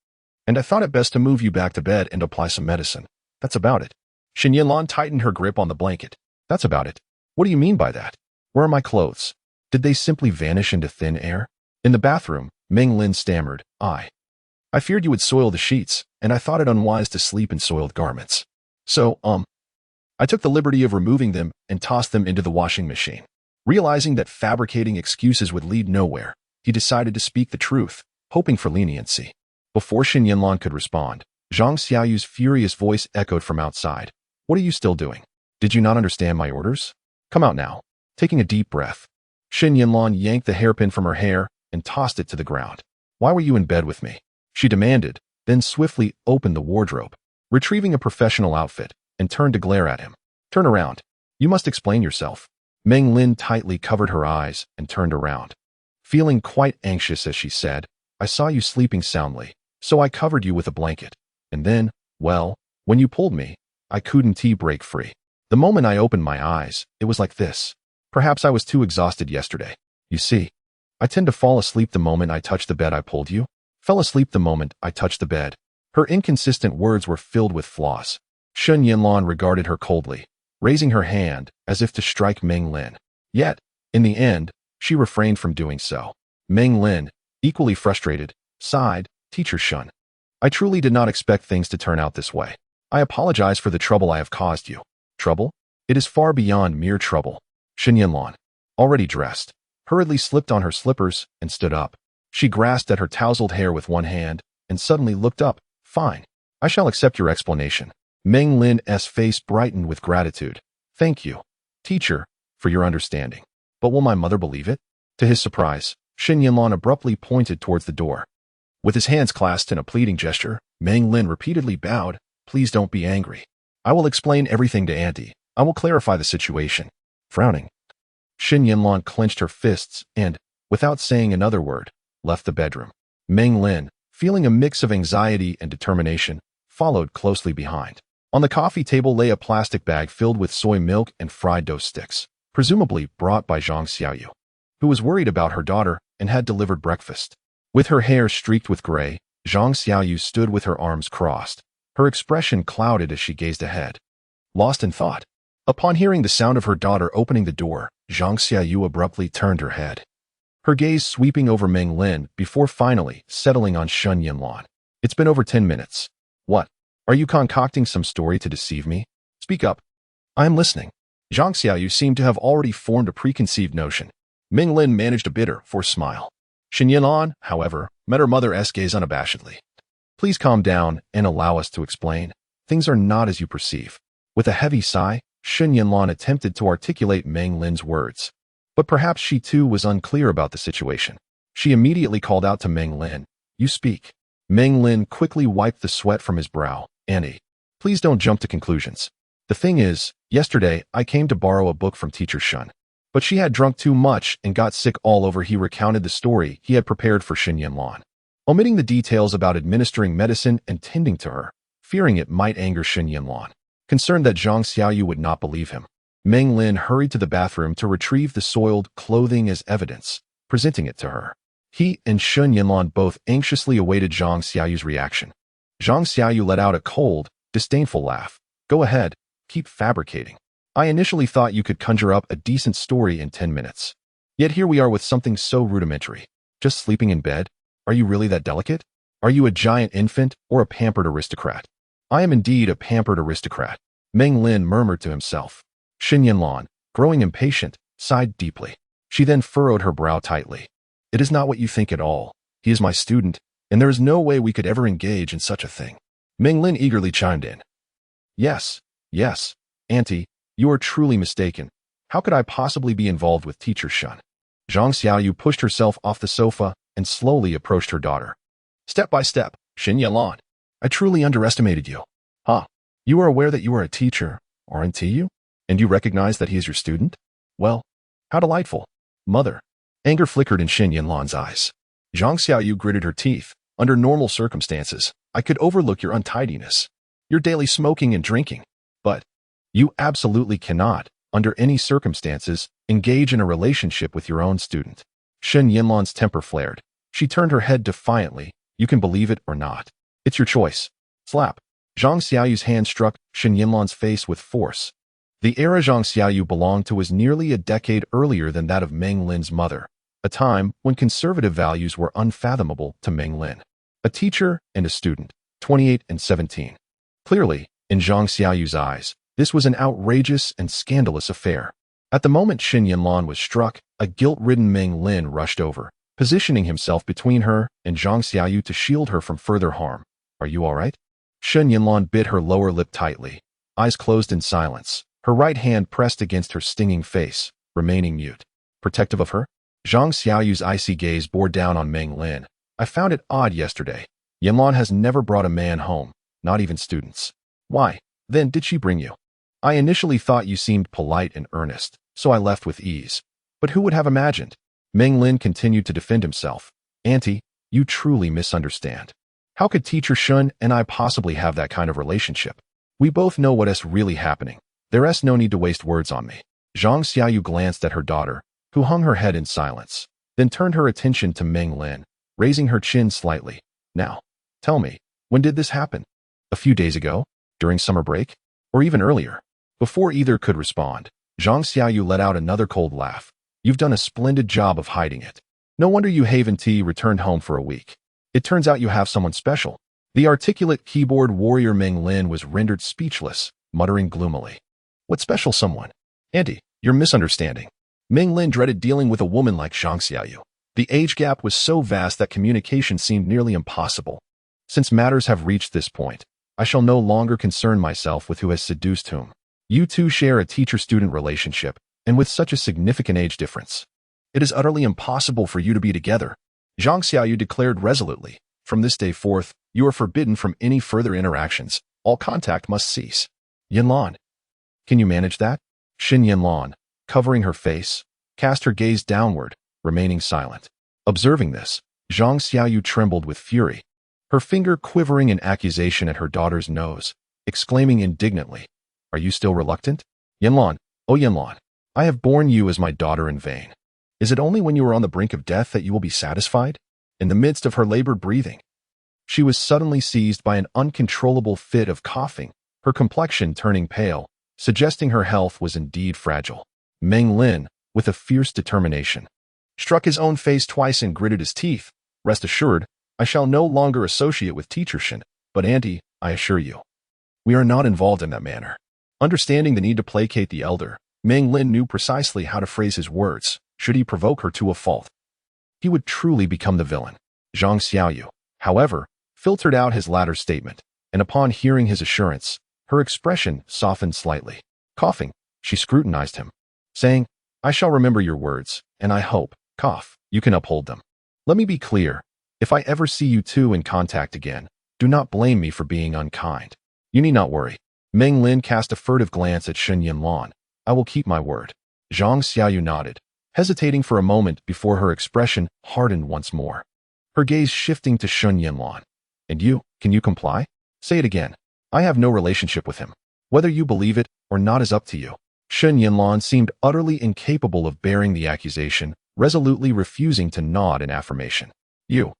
and I thought it best to move you back to bed and apply some medicine. That's about it. Shen Yanlan tightened her grip on the blanket. That's about it. What do you mean by that? Where are my clothes? Did they simply vanish into thin air? In the bathroom, Meng Lin stammered. I feared you would soil the sheets, and I thought it unwise to sleep in soiled garments. So, I took the liberty of removing them and tossed them into the washing machine. Realizing that fabricating excuses would lead nowhere, he decided to speak the truth, hoping for leniency. Before Shen Yanlan could respond, Zhang Xiaoyu's furious voice echoed from outside. What are you still doing? Did you not understand my orders? Come out now. Taking a deep breath, Shen Yanlan yanked the hairpin from her hair and tossed it to the ground. Why were you in bed with me? She demanded, then swiftly opened the wardrobe, retrieving a professional outfit, and turned to glare at him. Turn around. You must explain yourself. Meng Lin tightly covered her eyes and turned around. Feeling quite anxious as she said, I saw you sleeping soundly, so I covered you with a blanket. And then, well, when you pulled me, I couldn't break free. The moment I opened my eyes, it was like this. Perhaps I was too exhausted yesterday. You see, I tend to fall asleep the moment I touch the bed. I pulled you. Fell asleep the moment I touched the bed. Her inconsistent words were filled with flaws. Shen Yanlan regarded her coldly, raising her hand as if to strike Meng Lin. Yet, in the end, she refrained from doing so. Meng Lin, equally frustrated, sighed, Teacher Shen. I truly did not expect things to turn out this way. I apologize for the trouble I have caused you. Trouble? It is far beyond mere trouble. Shen Yanlan, already dressed, hurriedly slipped on her slippers and stood up. She grasped at her tousled hair with one hand and suddenly looked up. Fine. I shall accept your explanation. Meng Lin's face brightened with gratitude. Thank you, teacher, for your understanding. But will my mother believe it? To his surprise, Shen Yanlan abruptly pointed towards the door. With his hands clasped in a pleading gesture, Meng Lin repeatedly bowed. Please don't be angry. I will explain everything to Auntie. I will clarify the situation. Frowning, Shen Yanlan clenched her fists and, without saying another word, left the bedroom. Meng Lin, feeling a mix of anxiety and determination, followed closely behind. On the coffee table lay a plastic bag filled with soy milk and fried dough sticks, presumably brought by Zhang Xiaoyu, who was worried about her daughter and had delivered breakfast. With her hair streaked with gray, Zhang Xiaoyu stood with her arms crossed. Her expression clouded as she gazed ahead, lost in thought. Upon hearing the sound of her daughter opening the door, Zhang Xiaoyu abruptly turned her head, her gaze sweeping over Meng Lin before finally settling on Shen Yanlan. It's been over 10 minutes. What? Are you concocting some story to deceive me? Speak up. I am listening. Zhang Xiaoyu seemed to have already formed a preconceived notion. Meng Lin managed a bitter, forced smile. Shen Yanlan, however, met her mother's gaze unabashedly. Please calm down and allow us to explain. Things are not as you perceive. With a heavy sigh, Shen Yanlan attempted to articulate Meng Lin's words. But perhaps she too was unclear about the situation. She immediately called out to Meng Lin. You speak. Meng Lin quickly wiped the sweat from his brow. Annie, please don't jump to conclusions. The thing is, yesterday I came to borrow a book from Teacher Shen. But she had drunk too much and got sick all over. He recounted the story he had prepared for Shen Yanlan, omitting the details about administering medicine and tending to her, fearing it might anger Shen Yanlan. Concerned that Zhang Xiaoyu would not believe him, Meng Lin hurried to the bathroom to retrieve the soiled clothing as evidence, presenting it to her. He and Shen Yanlan both anxiously awaited Zhang Xiaoyu's reaction. Zhang Xiaoyu let out a cold, disdainful laugh. Go ahead, keep fabricating. I initially thought you could conjure up a decent story in 10 minutes. Yet here we are with something so rudimentary. Just sleeping in bed? Are you really that delicate? Are you a giant infant or a pampered aristocrat? I am indeed a pampered aristocrat, Meng Lin murmured to himself. Shen Yanlan, growing impatient, sighed deeply. She then furrowed her brow tightly. It is not what you think at all. He is my student, and there is no way we could ever engage in such a thing. Meng Lin eagerly chimed in. Yes, Auntie, you are truly mistaken. How could I possibly be involved with Teacher Shen? Zhang Xiaoyu pushed herself off the sofa and slowly approached her daughter. Step by step, Shen Yanlan. I truly underestimated you. Huh? You are aware that you are a teacher, aren't you? And you recognize that he is your student? Well, how delightful. Mother. Anger flickered in Shen Yanlan's eyes. Zhang Xiaoyu gritted her teeth. Under normal circumstances, I could overlook your untidiness, your daily smoking and drinking. But you absolutely cannot, under any circumstances, engage in a relationship with your own student. Shen Yanlan's temper flared. She turned her head defiantly. You can believe it or not. It's your choice. Slap. Zhang Xiaoyu's hand struck Shen Yanlan's face with force. The era Zhang Xiaoyu belonged to was nearly a decade earlier than that of Meng Lin's mother, a time when conservative values were unfathomable to Meng Lin. A teacher and a student, 28 and 17. Clearly, in Zhang Xiaoyu's eyes, this was an outrageous and scandalous affair. At the moment Shen Yanlan was struck, a guilt-ridden Meng Lin rushed over, positioning himself between her and Zhang Xiaoyu to shield her from further harm. Are you all right? Shen Yanlan bit her lower lip tightly, eyes closed in silence, her right hand pressed against her stinging face, remaining mute. Protective of her? Zhang Xiaoyu's icy gaze bore down on Meng Lin. I found it odd yesterday. Yanlan has never brought a man home, not even students. Why, then, did she bring you? I initially thought you seemed polite and earnest, so I left with ease. But who would have imagined? Meng Lin continued to defend himself. Auntie, you truly misunderstand. How could Teacher Shen and I possibly have that kind of relationship? We both know what is really happening. There's no need to waste words on me. Zhang Xiaoyu glanced at her daughter, who hung her head in silence, then turned her attention to Meng Lin, raising her chin slightly. Now, tell me, when did this happen? A few days ago? During summer break? Or even earlier? Before either could respond, Zhang Xiaoyu let out another cold laugh. You've done a splendid job of hiding it. No wonder you haven't returned home for a week. It turns out you have someone special. The articulate keyboard warrior Meng Lin was rendered speechless, muttering gloomily. What special someone? Auntie, you're misunderstanding. Meng Lin dreaded dealing with a woman like Zhang Xiaoyu. The age gap was so vast that communication seemed nearly impossible. Since matters have reached this point, I shall no longer concern myself with who has seduced whom. You two share a teacher-student relationship, and with such a significant age difference. It is utterly impossible for you to be together. Zhang Xiaoyu declared resolutely. From this day forth, you are forbidden from any further interactions. All contact must cease. Yanlan. Can you manage that? Shen Yanlan, covering her face, cast her gaze downward, remaining silent. Observing this, Zhang Xiaoyu trembled with fury, her finger quivering in accusation at her daughter's nose, exclaiming indignantly, Are you still reluctant? Yanlan, oh Yanlan, I have borne you as my daughter in vain. Is it only when you are on the brink of death that you will be satisfied? In the midst of her labored breathing, she was suddenly seized by an uncontrollable fit of coughing, her complexion turning pale, suggesting her health was indeed fragile. Meng Lin, with a fierce determination, struck his own face twice and gritted his teeth. Rest assured, I shall no longer associate with Teacher Shen, but Auntie, I assure you, we are not involved in that manner. Understanding the need to placate the elder, Meng Lin knew precisely how to phrase his words, should he provoke her to a fault. He would truly become the villain. Zhang Xiaoyu, however, filtered out his latter statement, and upon hearing his assurance, her expression softened slightly. Coughing, she scrutinized him, saying, I shall remember your words, and I hope, you can uphold them. Let me be clear. If I ever see you two in contact again, do not blame me for being unkind. You need not worry. Meng Lin cast a furtive glance at Shen Yanlan. I will keep my word. Zhang Xiaoyu nodded, hesitating for a moment before her expression hardened once more. Her gaze shifting to Shen Yanlan. And you, can you comply? Say it again. I have no relationship with him. Whether you believe it or not is up to you. Shen Yanlan seemed utterly incapable of bearing the accusation, resolutely refusing to nod in affirmation. You.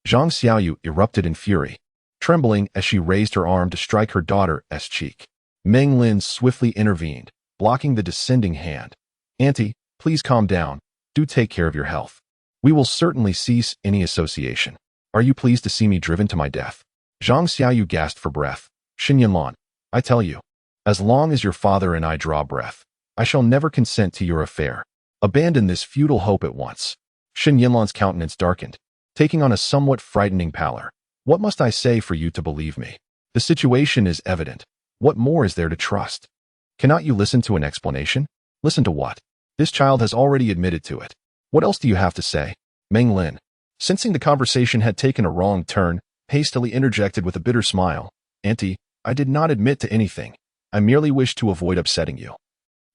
Zhang Xiaoyu erupted in fury, trembling as she raised her arm to strike her daughter's cheek. Meng Lin swiftly intervened, blocking the descending hand. Auntie, please calm down. Do take care of your health. We will certainly cease any association. Are you pleased to see me driven to my death? Zhang Xiaoyu gasped for breath. Shen Yanlan, I tell you, as long as your father and I draw breath, I shall never consent to your affair. Abandon this futile hope at once. Shen Yanlan's countenance darkened, taking on a somewhat frightening pallor. What must I say for you to believe me? The situation is evident. What more is there to trust? Cannot you listen to an explanation? Listen to what? This child has already admitted to it. What else do you have to say? Meng Lin, sensing the conversation had taken a wrong turn, hastily interjected with a bitter smile. Auntie, I did not admit to anything. I merely wished to avoid upsetting you.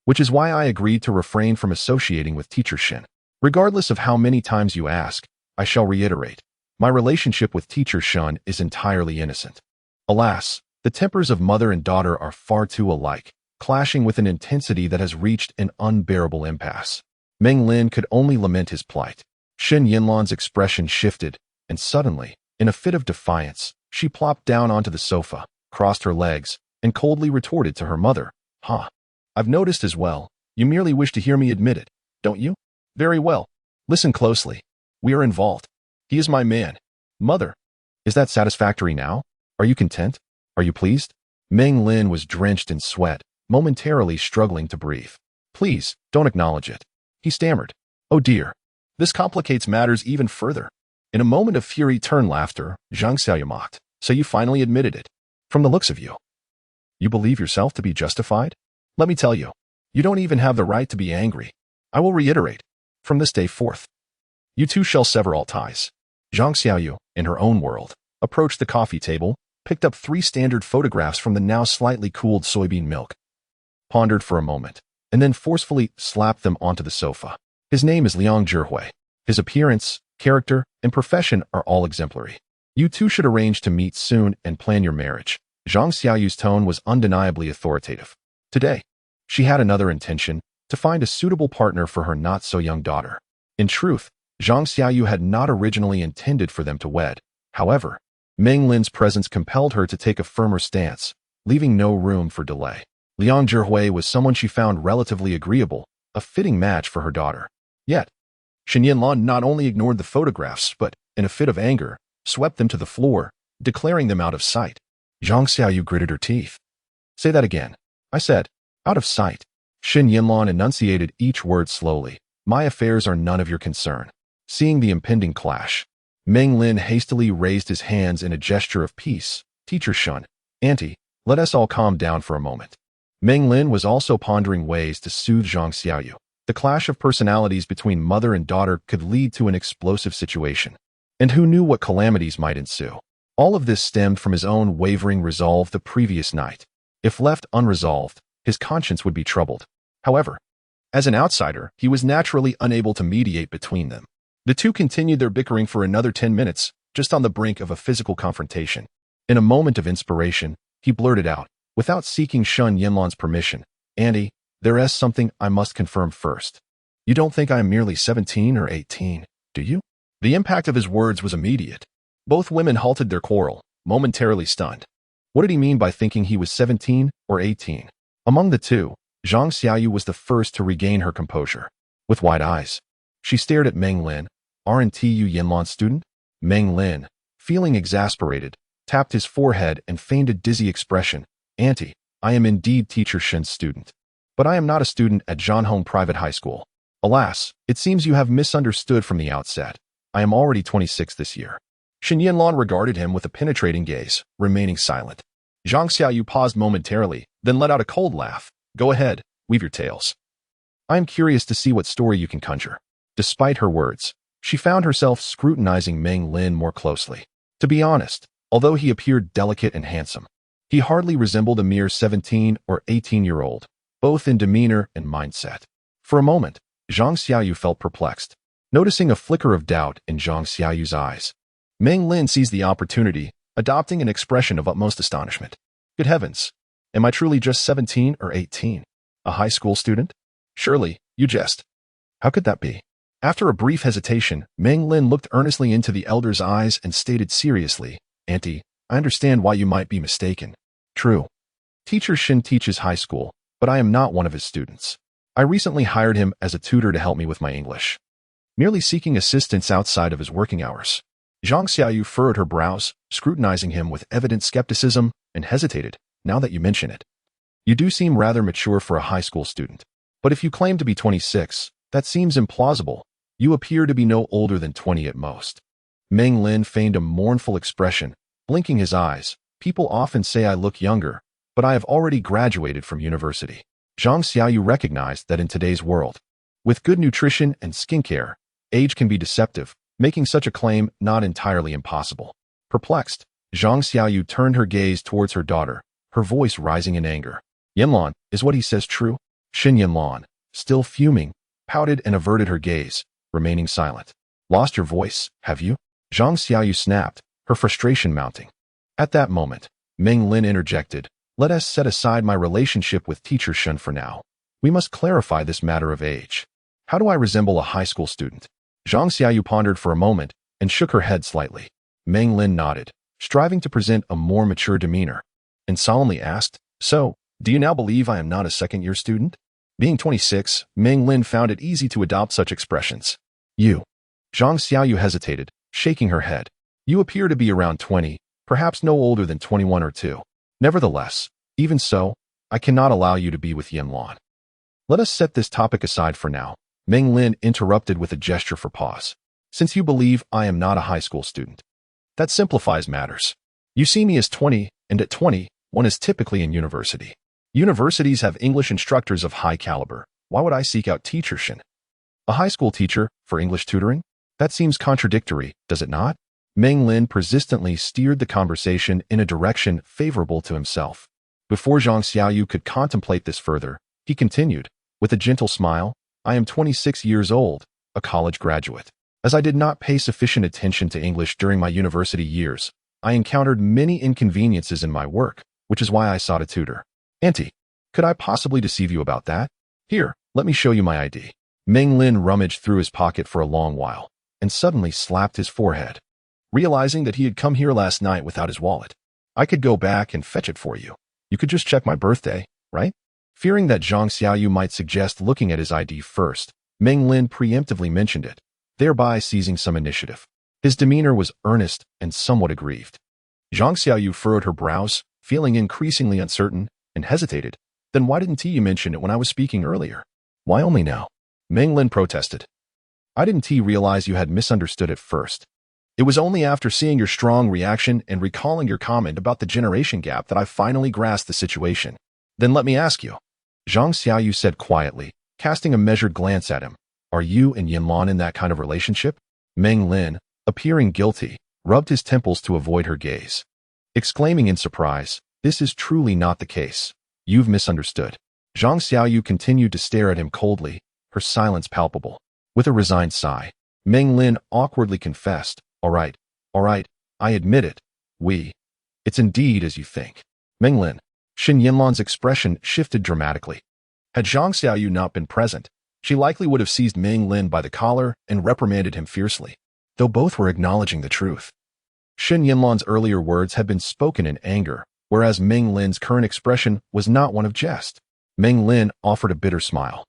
Which is why I agreed to refrain from associating with Teacher Shen. Regardless of how many times you ask, I shall reiterate. My relationship with Teacher Shen is entirely innocent. Alas, the tempers of mother and daughter are far too alike, clashing with an intensity that has reached an unbearable impasse. Meng Lin could only lament his plight. Shen Yanlan's expression shifted, and suddenly, in a fit of defiance, she plopped down onto the sofa, crossed her legs, and coldly retorted to her mother, Huh. I've noticed as well, you merely wish to hear me admit it, don't you? Very well. Listen closely. We are involved. He is my man. Mother. Is that satisfactory now? Are you content? Are you pleased? Meng Lin was drenched in sweat, momentarily struggling to breathe. Please, don't acknowledge it. He stammered. Oh dear. This complicates matters even further. In a moment of fury turned laughter, Zhang Xiaoyu mocked. So you finally admitted it. From the looks of you. You believe yourself to be justified? Let me tell you, you don't even have the right to be angry. I will reiterate. From this day forth, you two shall sever all ties. Zhang Xiaoyu, in her own world, approached the coffee table, picked up 3 standard photographs from the now slightly cooled soybean milk, pondered for a moment, and then forcefully slapped them onto the sofa. His name is Liang Zhihui. His appearance, character, and profession are all exemplary. You two should arrange to meet soon and plan your marriage. Zhang Xiaoyu's tone was undeniably authoritative. Today, she had another intention, to find a suitable partner for her not-so-young daughter. In truth, Zhang Xiaoyu had not originally intended for them to wed. However, Meng Lin's presence compelled her to take a firmer stance, leaving no room for delay. Liang Zhihui was someone she found relatively agreeable, a fitting match for her daughter. Yet, Shen Yanlan not only ignored the photographs but, in a fit of anger, swept them to the floor, declaring them out of sight. Zhang Xiaoyu gritted her teeth. Say that again. I said, out of sight. Shen Yanlan enunciated each word slowly. My affairs are none of your concern. Seeing the impending clash, Meng Lin hastily raised his hands in a gesture of peace. Teacher Shen, Auntie, let us all calm down for a moment. Meng Lin was also pondering ways to soothe Zhang Xiaoyu. The clash of personalities between mother and daughter could lead to an explosive situation. And who knew what calamities might ensue? All of this stemmed from his own wavering resolve the previous night. If left unresolved, his conscience would be troubled. However, as an outsider, he was naturally unable to mediate between them. The two continued their bickering for another 10 minutes, just on the brink of a physical confrontation. In a moment of inspiration, he blurted out, without seeking Shen Yanlan's permission, Auntie, there is something I must confirm first. You don't think I am merely 17 or 18, do you? The impact of his words was immediate. Both women halted their quarrel, momentarily stunned. What did he mean by thinking he was 17 or 18? Among the two, Zhang Xiaoyu was the first to regain her composure. With wide eyes, she stared at Meng Lin. Aren't you Yanlan's student? Meng Lin, feeling exasperated, tapped his forehead and feigned a dizzy expression. Auntie, I am indeed Teacher Shen's student. But I am not a student at Zhanhong Private High School. Alas, it seems you have misunderstood from the outset. I am already 26 this year. Shen Yanlan regarded him with a penetrating gaze, remaining silent. Zhang Xiaoyu paused momentarily, then let out a cold laugh. Go ahead, weave your tales. I am curious to see what story you can conjure. Despite her words, she found herself scrutinizing Meng Lin more closely. To be honest, although he appeared delicate and handsome, he hardly resembled a mere 17 or 18-year-old, both in demeanor and mindset. For a moment, Zhang Xiaoyu felt perplexed, noticing a flicker of doubt in Zhang Xiaoyu's eyes. Meng Lin seized the opportunity, adopting an expression of utmost astonishment. Good heavens, am I truly just 17 or 18? A high school student? Surely, you jest. How could that be? After a brief hesitation, Meng Lin looked earnestly into the elder's eyes and stated seriously, Auntie, I understand why you might be mistaken. True. Teacher Shen teaches high school, but I am not one of his students. I recently hired him as a tutor to help me with my English. merely seeking assistance outside of his working hours. Zhang Xiaoyu furrowed her brows, scrutinizing him with evident skepticism, and hesitated. Now that you mention it, you do seem rather mature for a high school student. But if you claim to be 26, that seems implausible. You appear to be no older than 20 at most. Meng Lin feigned a mournful expression, blinking his eyes. People often say I look younger, but I have already graduated from university. Zhang Xiaoyu recognized that in today's world, with good nutrition and skincare, age can be deceptive, making such a claim not entirely impossible. Perplexed, Zhang Xiaoyu turned her gaze towards her daughter, her voice rising in anger. Yanlan, is what he says true? Shen Yanlan, still fuming, pouted and averted her gaze, remaining silent. Lost your voice, have you? Zhang Xiaoyu snapped, her frustration mounting. At that moment, Meng Lin interjected, let us set aside my relationship with teacher Shen for now. We must clarify this matter of age. How do I resemble a high school student? Zhang Xiaoyu pondered for a moment and shook her head slightly. Meng Lin nodded, striving to present a more mature demeanor, and solemnly asked, so, do you now believe I am not a second-year student? Being 26, Meng Lin found it easy to adopt such expressions. You. Zhang Xiaoyu hesitated, shaking her head. You appear to be around 20, perhaps no older than 21 or 2. Nevertheless, even so, I cannot allow you to be with Yanlan. Let us set this topic aside for now. Meng Lin interrupted with a gesture for pause. Since you believe I am not a high school student, that simplifies matters. You see me as 20, and at 20, one is typically in university. Universities have English instructors of high caliber. Why would I seek out teacher Shen? A high school teacher for English tutoring? That seems contradictory, does it not? Meng Lin persistently steered the conversation in a direction favorable to himself. Before Zhang Xiaoyu could contemplate this further, he continued, with a gentle smile, I am 26 years old, a college graduate. As I did not pay sufficient attention to English during my university years, I encountered many inconveniences in my work, which is why I sought a tutor. Auntie, could I possibly deceive you about that? Here, let me show you my ID. Meng Lin rummaged through his pocket for a long while, and suddenly slapped his forehead, realizing that he had come here last night without his wallet. I could go back and fetch it for you. You could just check my birthday, right? Fearing that Zhang Xiaoyu might suggest looking at his ID first, Meng Lin preemptively mentioned it, thereby seizing some initiative. His demeanor was earnest and somewhat aggrieved. Zhang Xiaoyu furrowed her brows, feeling increasingly uncertain, and hesitated. Then why didn't you mention it when I was speaking earlier? Why only now? Meng Lin protested. I didn't realize you had misunderstood at first. It was only after seeing your strong reaction and recalling your comment about the generation gap that I finally grasped the situation. Then let me ask you. Zhang Xiaoyu said quietly, casting a measured glance at him. Are you and Yanlan in that kind of relationship? Meng Lin, appearing guilty, rubbed his temples to avoid her gaze, exclaiming in surprise, this is truly not the case. You've misunderstood. Zhang Xiaoyu continued to stare at him coldly, her silence palpable. With a resigned sigh, Meng Lin awkwardly confessed, all right, I admit it. It's indeed as you think. Meng Lin. Shen Yanlan's expression shifted dramatically. Had Zhang Xiaoyu not been present, she likely would have seized Meng Lin by the collar and reprimanded him fiercely, though both were acknowledging the truth. Shen Yanlan's earlier words had been spoken in anger, whereas Meng Lin's current expression was not one of jest. Meng Lin offered a bitter smile,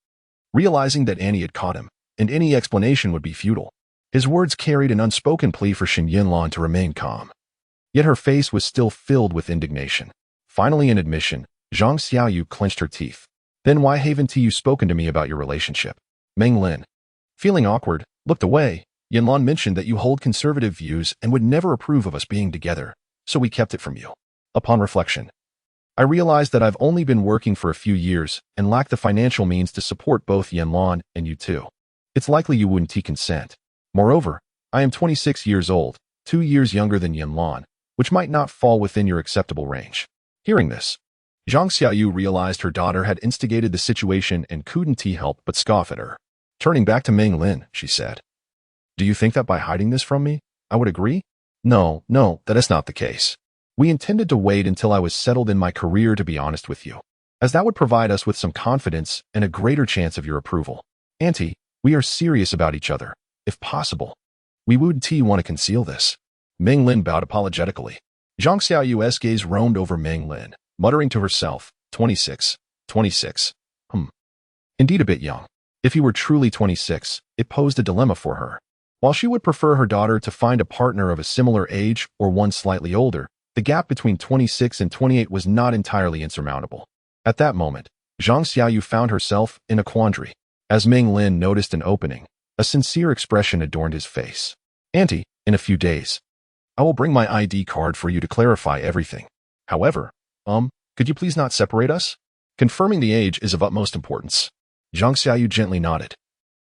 realizing that Annie had caught him, and any explanation would be futile. His words carried an unspoken plea for Shen Yanlan to remain calm. Yet her face was still filled with indignation. Finally, in admission, Zhang Xiaoyu clenched her teeth. Then why haven't you spoken to me about your relationship? Meng Lin, feeling awkward, looked away. Yanlan mentioned that you hold conservative views and would never approve of us being together, so we kept it from you. Upon reflection, I realized that I've only been working for a few years and lack the financial means to support both Yanlan and you too. It's likely you wouldn't consent. Moreover, I am 26 years old, 2 years younger than Yanlan, which might not fall within your acceptable range. Hearing this, Zhang Xiaoyu realized her daughter had instigated the situation and couldn't help but scoff at her. Turning back to Meng Lin, she said, do you think that by hiding this from me, I would agree? No, that is not the case. We intended to wait until I was settled in my career to be honest with you, as that would provide us with some confidence and a greater chance of your approval. Auntie, we are serious about each other. If possible, we wouldn't want to conceal this. Meng Lin bowed apologetically. Zhang Xiaoyu's gaze roamed over Meng Lin, muttering to herself, 26. Indeed a bit young. If he were truly 26, it posed a dilemma for her. While she would prefer her daughter to find a partner of a similar age or one slightly older, the gap between 26 and 28 was not entirely insurmountable. At that moment, Zhang Xiaoyu found herself in a quandary. As Meng Lin noticed an opening, a sincere expression adorned his face. "Auntie, in a few days, I will bring my ID card for you to clarify everything. However, could you please not separate us? Confirming the age is of utmost importance." Zhang Xiaoyu gently nodded.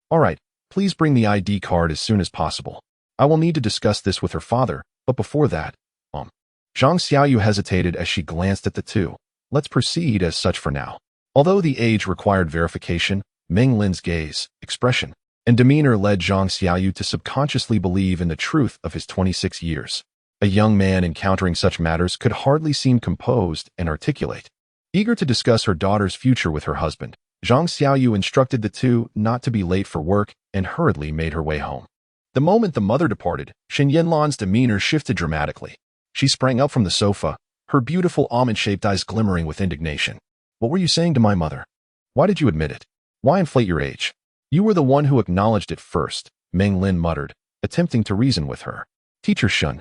"All right, please bring the ID card as soon as possible. I will need to discuss this with her father, but before that, Zhang Xiaoyu hesitated as she glanced at the two. "Let's proceed as such for now." Although the age required verification, Meng Lin's gaze, expression, and demeanor led Zhang Xiaoyu to subconsciously believe in the truth of his 26 years. A young man encountering such matters could hardly seem composed and articulate. Eager to discuss her daughter's future with her husband, Zhang Xiaoyu instructed the two not to be late for work and hurriedly made her way home. The moment the mother departed, Shen Yanlan's demeanor shifted dramatically. She sprang up from the sofa, her beautiful almond-shaped eyes glimmering with indignation. "What were you saying to my mother? Why did you admit it? Why inflate your age? You were the one who acknowledged it first," Meng Lin muttered, attempting to reason with her. "Teacher Shen,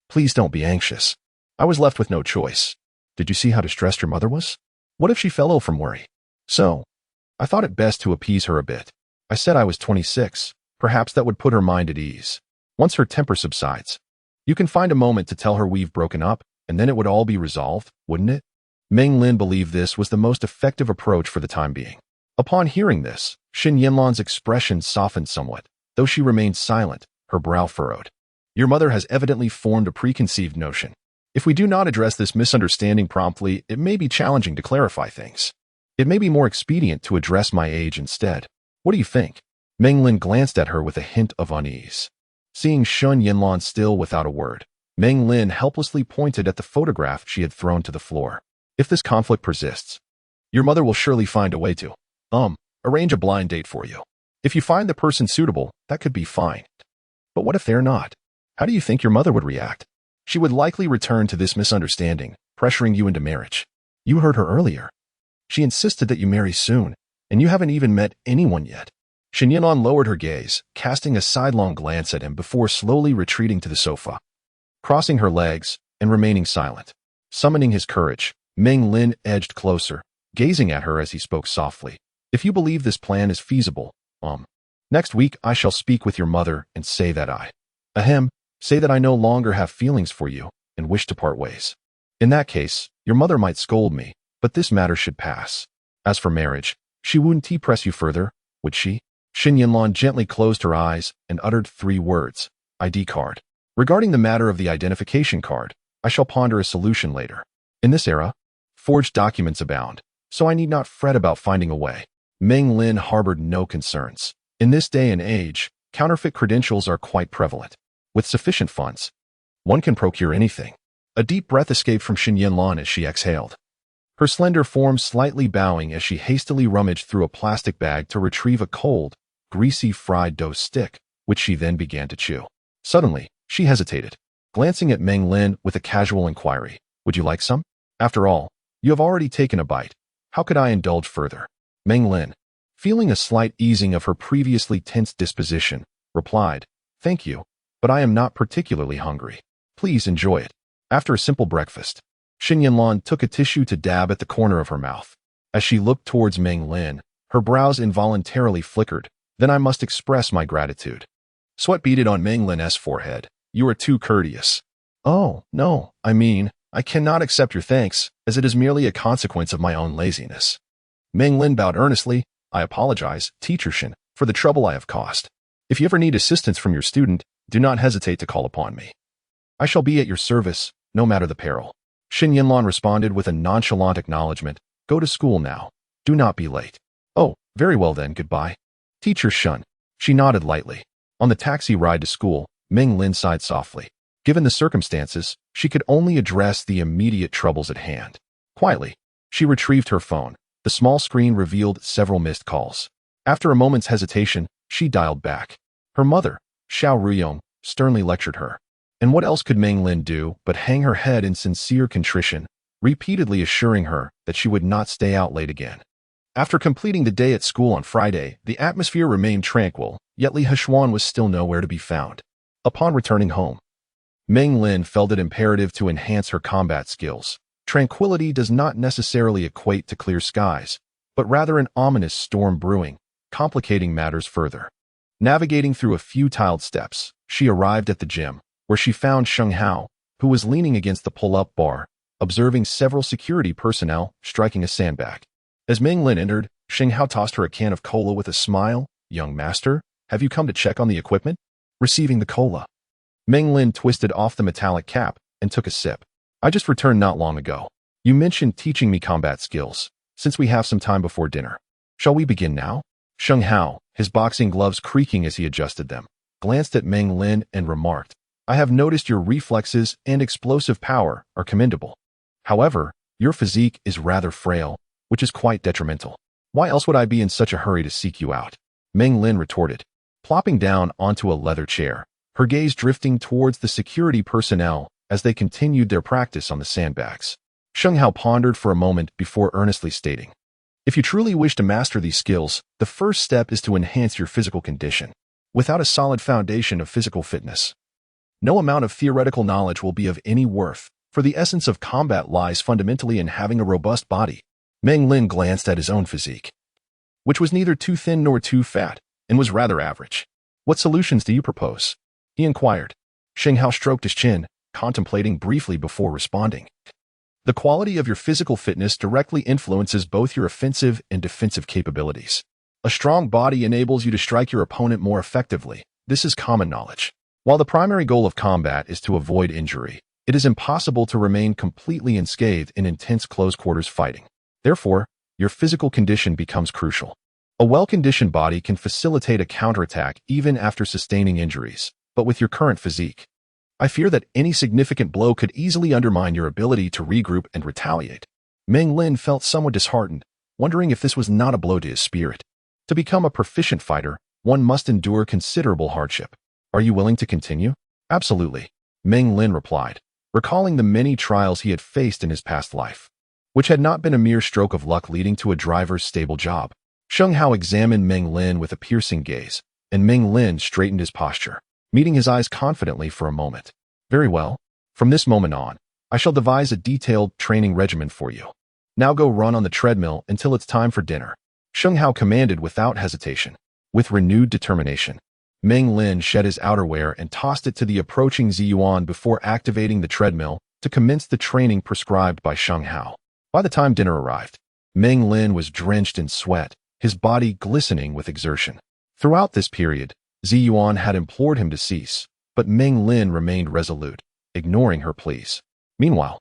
please don't be anxious. I was left with no choice. Did you see how distressed your mother was? What if she fell ill from worry? So, I thought it best to appease her a bit. I said I was 26. Perhaps that would put her mind at ease. Once her temper subsides, you can find a moment to tell her we've broken up, and then it would all be resolved, wouldn't it?" Meng Lin believed this was the most effective approach for the time being. Upon hearing this, Shen Yanlan's expression softened somewhat. Though she remained silent, her brow furrowed. "Your mother has evidently formed a preconceived notion. If we do not address this misunderstanding promptly, it may be challenging to clarify things. It may be more expedient to address my age instead. What do you think?" Meng Lin glanced at her with a hint of unease. Seeing Shen Yanlan still without a word, Meng Lin helplessly pointed at the photograph she had thrown to the floor. "If this conflict persists, your mother will surely find a way to, arrange a blind date for you. If you find the person suitable, that could be fine. But what if they're not? How do you think your mother would react? She would likely return to this misunderstanding, pressuring you into marriage. You heard her earlier. She insisted that you marry soon, and you haven't even met anyone yet." Shen Yanlan lowered her gaze, casting a sidelong glance at him before slowly retreating to the sofa, crossing her legs and remaining silent. Summoning his courage, Meng Lin edged closer, gazing at her as he spoke softly. "If you believe this plan is feasible, next week I shall speak with your mother and say that say that I no longer have feelings for you and wish to part ways. In that case, your mother might scold me, but this matter should pass. As for marriage, she wouldn't press you further, would she?" Shen Yanlan gently closed her eyes and uttered 3 words, "ID card. Regarding the matter of the identification card, I shall ponder a solution later. In this era, forged documents abound, so I need not fret about finding a way." Meng Lin harbored no concerns. In this day and age, counterfeit credentials are quite prevalent. With sufficient funds, one can procure anything. A deep breath escaped from Shen Yanlan as she exhaled, her slender form slightly bowing as she hastily rummaged through a plastic bag to retrieve a cold, greasy fried dough stick, which she then began to chew. Suddenly, she hesitated, glancing at Meng Lin with a casual inquiry. "Would you like some? After all, you have already taken a bite. How could I indulge further?" Meng Lin, feeling a slight easing of her previously tense disposition, replied, "Thank you, but I am not particularly hungry. Please enjoy it." After a simple breakfast, Shen Yanlan took a tissue to dab at the corner of her mouth. As she looked towards Meng Lin, her brows involuntarily flickered. "Then I must express my gratitude." Sweat beaded on Meng Lin's forehead. "You are too courteous." "Oh, no, I cannot accept your thanks, as it is merely a consequence of my own laziness." Meng Lin bowed earnestly. "I apologize, Teacher Shen, for the trouble I have caused. If you ever need assistance from your student, do not hesitate to call upon me. I shall be at your service, no matter the peril." Shen Yanlan responded with a nonchalant acknowledgement. "Go to school now. Do not be late." "Oh, very well then, goodbye. Teacher Shen." She nodded lightly. On the taxi ride to school, Meng Lin sighed softly. Given the circumstances, she could only address the immediate troubles at hand. Quietly, she retrieved her phone. The small screen revealed several missed calls. After a moment's hesitation, she dialed back. Her mother, Xiao Ruyong, sternly lectured her. And what else could Meng Lin do but hang her head in sincere contrition, repeatedly assuring her that she would not stay out late again. After completing the day at school on Friday, the atmosphere remained tranquil, yet Li Hexuan was still nowhere to be found. Upon returning home, Meng Lin felt it imperative to enhance her combat skills. Tranquility does not necessarily equate to clear skies, but rather an ominous storm brewing, complicating matters further. Navigating through a few tiled steps, she arrived at the gym, where she found Sheng Hao, who was leaning against the pull-up bar, observing several security personnel striking a sandbag. As Meng Lin entered, Sheng Hao tossed her a can of cola with a smile. "Young master, have you come to check on the equipment?" Receiving the cola, Meng Lin twisted off the metallic cap and took a sip. "I just returned not long ago. You mentioned teaching me combat skills. Since we have some time before dinner, shall we begin now?" Sheng Hao, his boxing gloves creaking as he adjusted them, glanced at Meng Lin and remarked, "I have noticed your reflexes and explosive power are commendable. However, your physique is rather frail, which is quite detrimental. Why else would I be in such a hurry to seek you out?" Meng Lin retorted, plopping down onto a leather chair, her gaze drifting towards the security personnel as they continued their practice on the sandbags. Sheng Hao pondered for a moment before earnestly stating, "If you truly wish to master these skills, the first step is to enhance your physical condition. Without a solid foundation of physical fitness, no amount of theoretical knowledge will be of any worth, for the essence of combat lies fundamentally in having a robust body." Meng Lin glanced at his own physique, which was neither too thin nor too fat, and was rather average. "What solutions do you propose?" he inquired. Sheng Hao stroked his chin, contemplating briefly before responding. "The quality of your physical fitness directly influences both your offensive and defensive capabilities. A strong body enables you to strike your opponent more effectively. This is common knowledge. While the primary goal of combat is to avoid injury, it is impossible to remain completely unscathed in intense close-quarters fighting. Therefore, your physical condition becomes crucial. A well-conditioned body can facilitate a counterattack even after sustaining injuries, but with your current physique, I fear that any significant blow could easily undermine your ability to regroup and retaliate." Meng Lin felt somewhat disheartened, wondering if this was not a blow to his spirit. To become a proficient fighter, one must endure considerable hardship. "Are you willing to continue?" "Absolutely," Meng Lin replied, recalling the many trials he had faced in his past life, which had not been a mere stroke of luck leading to a driver's stable job. Sheng Hao examined Meng Lin with a piercing gaze, and Meng Lin straightened his posture, meeting his eyes confidently for a moment. "Very well. From this moment on, I shall devise a detailed training regimen for you. Now go run on the treadmill until it's time for dinner," Sheng Hao commanded without hesitation. With renewed determination, Meng Lin shed his outerwear and tossed it to the approaching Ziyuan before activating the treadmill to commence the training prescribed by Sheng Hao. By the time dinner arrived, Meng Lin was drenched in sweat, his body glistening with exertion. Throughout this period, Ziyuan had implored him to cease, but Meng Lin remained resolute, ignoring her pleas. Meanwhile,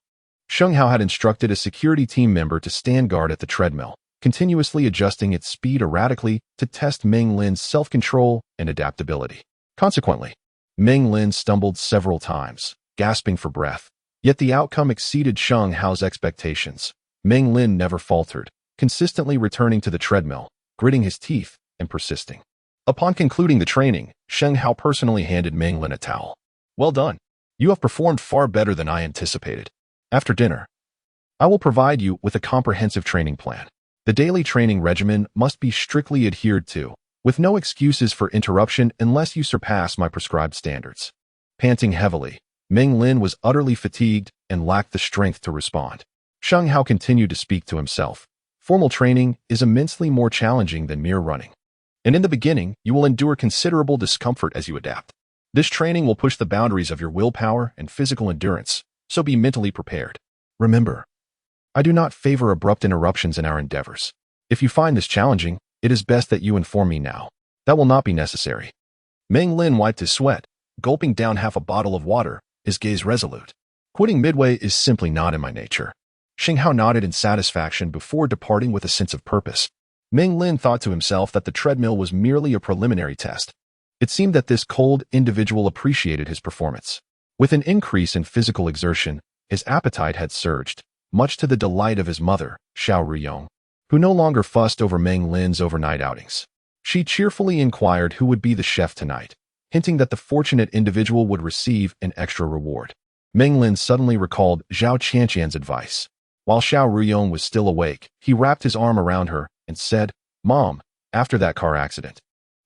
Sheng Hao had instructed a security team member to stand guard at the treadmill, continuously adjusting its speed erratically to test Meng Lin's self-control and adaptability. Consequently, Meng Lin stumbled several times, gasping for breath. Yet the outcome exceeded Sheng Hao's expectations. Meng Lin never faltered, consistently returning to the treadmill, gritting his teeth and persisting. Upon concluding the training, Sheng Hao personally handed Meng Lin a towel. "Well done. You have performed far better than I anticipated. After dinner, I will provide you with a comprehensive training plan. The daily training regimen must be strictly adhered to, with no excuses for interruption unless you surpass my prescribed standards." Panting heavily, Meng Lin was utterly fatigued and lacked the strength to respond. Sheng Hao continued to speak to himself. "Formal training is immensely more challenging than mere running. And in the beginning, you will endure considerable discomfort as you adapt. This training will push the boundaries of your willpower and physical endurance, so be mentally prepared. Remember, I do not favor abrupt interruptions in our endeavors. If you find this challenging, it is best that you inform me now." "That will not be necessary." Meng Lin wiped his sweat, gulping down half a bottle of water, his gaze resolute. "Quitting midway is simply not in my nature." Sheng Hao nodded in satisfaction before departing with a sense of purpose. Meng Lin thought to himself that the treadmill was merely a preliminary test. It seemed that this cold individual appreciated his performance. With an increase in physical exertion, his appetite had surged, much to the delight of his mother, Xiao Ruyong, who no longer fussed over Meng Lin's overnight outings. She cheerfully inquired who would be the chef tonight, hinting that the fortunate individual would receive an extra reward. Meng Lin suddenly recalled Zhao Qianqian's advice. While Xiao Ruyong was still awake, he wrapped his arm around her, and said, "Mom, after that car accident,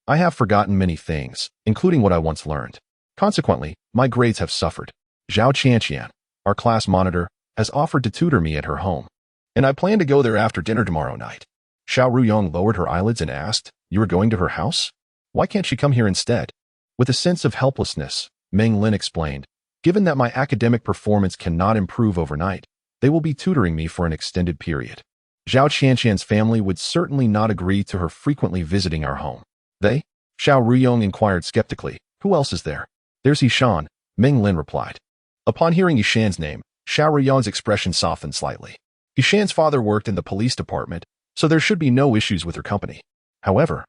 I have forgotten many things, including what I once learned. Consequently, my grades have suffered. Zhao Qianqian, our class monitor, has offered to tutor me at her home, and I plan to go there after dinner tomorrow night." Xiao Ruyong lowered her eyelids and asked, "You are going to her house? Why can't she come here instead?" With a sense of helplessness, Meng Lin explained, "Given that my academic performance cannot improve overnight, they will be tutoring me for an extended period. Zhao Qianqian's family would certainly not agree to her frequently visiting our home." "They?" Xiao Ruyong inquired skeptically. "Who else is there?" "There's Yishan," Meng Lin replied. Upon hearing Yishan's name, Xiao Ruyong's expression softened slightly. Yishan's father worked in the police department, so there should be no issues with her company. However,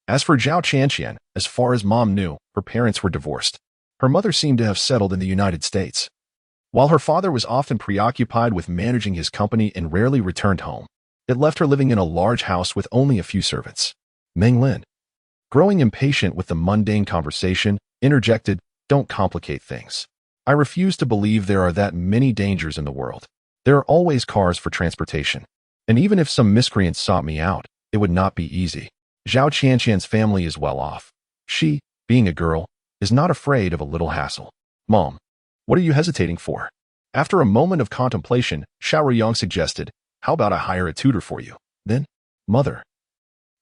as for Zhao Qianqian, as far as Mom knew, her parents were divorced. Her mother seemed to have settled in the United States, while her father was often preoccupied with managing his company and rarely returned home. It left her living in a large house with only a few servants. Meng Lin, growing impatient with the mundane conversation, interjected, "Don't complicate things. I refuse to believe there are that many dangers in the world. There are always cars for transportation. And even if some miscreants sought me out, it would not be easy. Zhao Qianqian's family is well off. She, being a girl, is not afraid of a little hassle." "Mom, what are you hesitating for?" After a moment of contemplation, Xiao Ruyong suggested, "How about I hire a tutor for you?" "Then, Mother,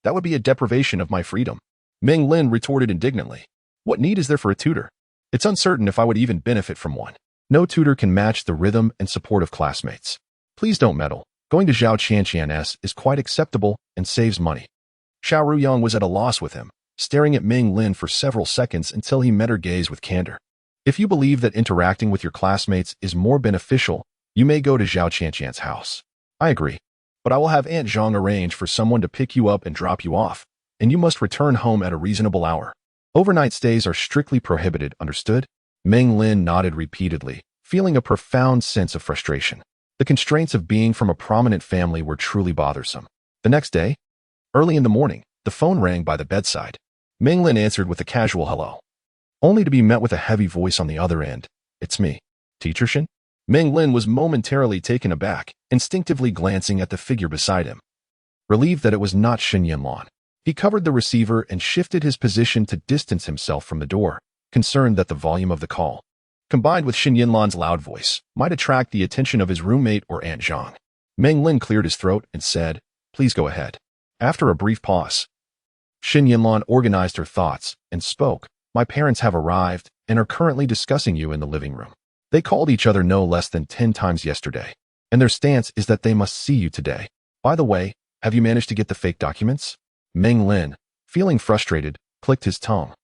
that would be a deprivation of my freedom." Meng Lin retorted indignantly. "What need is there for a tutor? It's uncertain if I would even benefit from one. No tutor can match the rhythm and support of classmates. Please don't meddle. Going to Zhao Qianqian's is quite acceptable and saves money." Xiao Ruyong was at a loss with him, staring at Meng Lin for several seconds until he met her gaze with candor. "If you believe that interacting with your classmates is more beneficial, you may go to Zhao Qianqian's house." "I agree, but I will have Aunt Zhang arrange for someone to pick you up and drop you off, and you must return home at a reasonable hour. Overnight stays are strictly prohibited, understood?" Meng Lin nodded repeatedly, feeling a profound sense of frustration. The constraints of being from a prominent family were truly bothersome. The next day, early in the morning, the phone rang by the bedside. Meng Lin answered with a casual hello, only to be met with a heavy voice on the other end. "It's me, Teacher Shen?" Meng Lin was momentarily taken aback, instinctively glancing at the figure beside him. Relieved that it was not Shen Yanlan, he covered the receiver and shifted his position to distance himself from the door, concerned that the volume of the call, combined with Shen Yanlan's loud voice, might attract the attention of his roommate or Aunt Zhang. Meng Lin cleared his throat and said, "Please go ahead." After a brief pause, Shen Yanlan organized her thoughts and spoke. "My parents have arrived and are currently discussing you in the living room. They called each other no less than 10 times yesterday, and their stance is that they must see you today. By the way, have you managed to get the fake documents?" Meng Lin, feeling frustrated, clicked his tongue.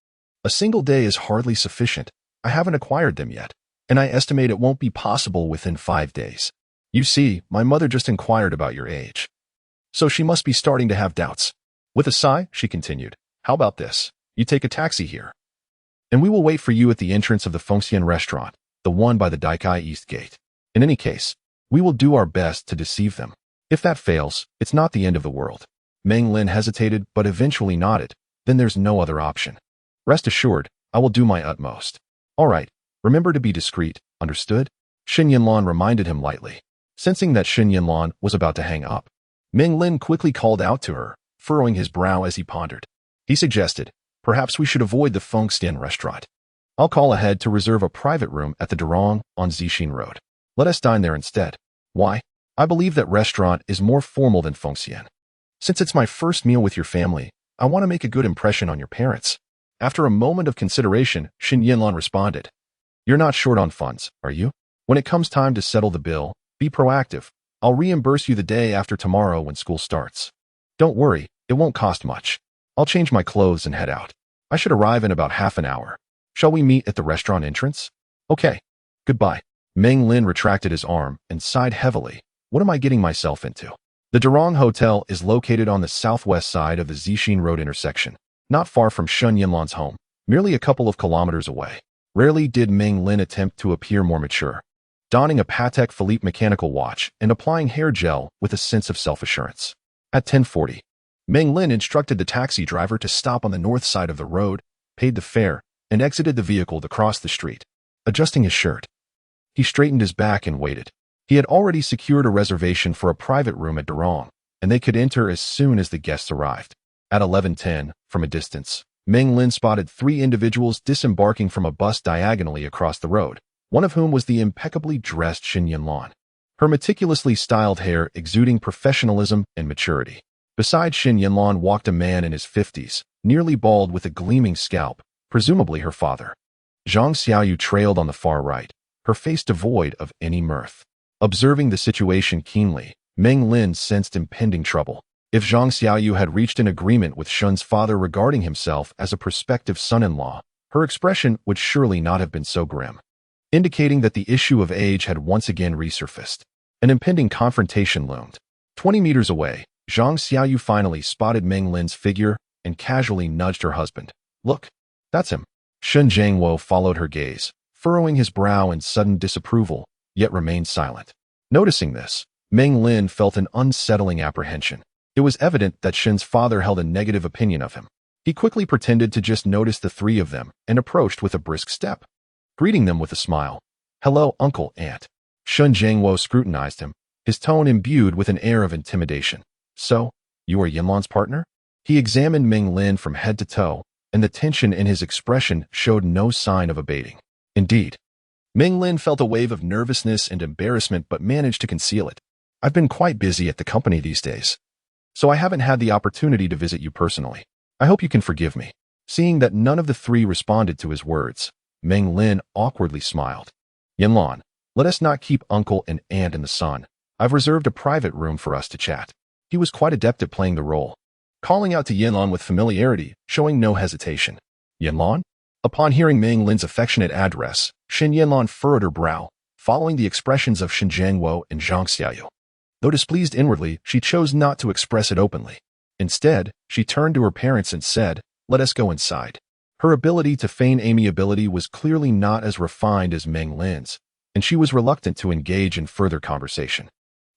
"A single day is hardly sufficient. I haven't acquired them yet, and I estimate it won't be possible within 5 days. You see, my mother just inquired about your age, so she must be starting to have doubts." With a sigh, she continued, "How about this? You take a taxi here, and we will wait for you at the entrance of the Fengxian restaurant, the one by the Daikai East Gate. In any case, we will do our best to deceive them. If that fails, it's not the end of the world." Meng Lin hesitated but eventually nodded. "Then there's no other option. Rest assured, I will do my utmost." "All right, remember to be discreet, understood?" Shen Yanlan reminded him lightly. Sensing that Shen Yanlan was about to hang up, Meng Lin quickly called out to her, furrowing his brow as he pondered. He suggested, "Perhaps we should avoid the Fengxian restaurant. I'll call ahead to reserve a private room at the Durong on Zixin Road. Let us dine there instead." "Why?" "I believe that restaurant is more formal than Fengxian. Since it's my first meal with your family, I want to make a good impression on your parents." After a moment of consideration, Shen Yanlan responded, "You're not short on funds, are you? When it comes time to settle the bill, be proactive. I'll reimburse you the day after tomorrow when school starts. Don't worry, it won't cost much. I'll change my clothes and head out. I should arrive in about half an hour. Shall we meet at the restaurant entrance?" "Okay. Goodbye." Meng Lin retracted his arm and sighed heavily. "What am I getting myself into?" The Durong Hotel is located on the southwest side of the Zixin Road intersection, not far from Shen Yanlan's home, merely a couple of kilometers away. Rarely did Meng Lin attempt to appear more mature, donning a Patek Philippe mechanical watch and applying hair gel with a sense of self-assurance. At 10:40, Meng Lin instructed the taxi driver to stop on the north side of the road, paid the fare, and exited the vehicle to cross the street. Adjusting his shirt, he straightened his back and waited. He had already secured a reservation for a private room at Durong, and they could enter as soon as the guests arrived. At 11:10, from a distance, Meng Lin spotted 3 individuals disembarking from a bus diagonally across the road, one of whom was the impeccably dressed Shen Yanlan, her meticulously styled hair exuding professionalism and maturity. Beside Shen Yanlan walked a man in his 50s, nearly bald with a gleaming scalp, presumably her father. Zhang Xiaoyu trailed on the far right, her face devoid of any mirth. Observing the situation keenly, Meng Lin sensed impending trouble. If Zhang Xiaoyu had reached an agreement with Shen's father regarding himself as a prospective son-in-law, her expression would surely not have been so grim, indicating that the issue of age had once again resurfaced. An impending confrontation loomed. 20 meters away, Zhang Xiaoyu finally spotted Meng Lin's figure and casually nudged her husband. "Look, that's him." Shen Jiangwo followed her gaze, furrowing his brow in sudden disapproval, yet remained silent. Noticing this, Meng Lin felt an unsettling apprehension. It was evident that Shen's father held a negative opinion of him. He quickly pretended to just notice the 3 of them and approached with a brisk step, greeting them with a smile. "Hello, uncle, aunt." Shen Jiangwo scrutinized him, his tone imbued with an air of intimidation. "So, you are Yanlan's partner?" He examined Meng Lin from head to toe, and the tension in his expression showed no sign of abating. Indeed, Meng Lin felt a wave of nervousness and embarrassment but managed to conceal it. "I've been quite busy at the company these days, so I haven't had the opportunity to visit you personally. I hope you can forgive me." Seeing that none of the 3 responded to his words, Meng Lin awkwardly smiled. "Yanlan, let us not keep uncle and aunt in the sun. I've reserved a private room for us to chat." He was quite adept at playing the role, calling out to Yanlan with familiarity, showing no hesitation. "Yanlan?" Upon hearing Meng Lin's affectionate address, Shen Yanlan furrowed her brow, following the expressions of Shen Jiangwo and Zhang Xiaoyu. Though displeased inwardly, she chose not to express it openly. Instead, she turned to her parents and said, "Let us go inside." Her ability to feign amiability was clearly not as refined as Meng Lin's, and she was reluctant to engage in further conversation.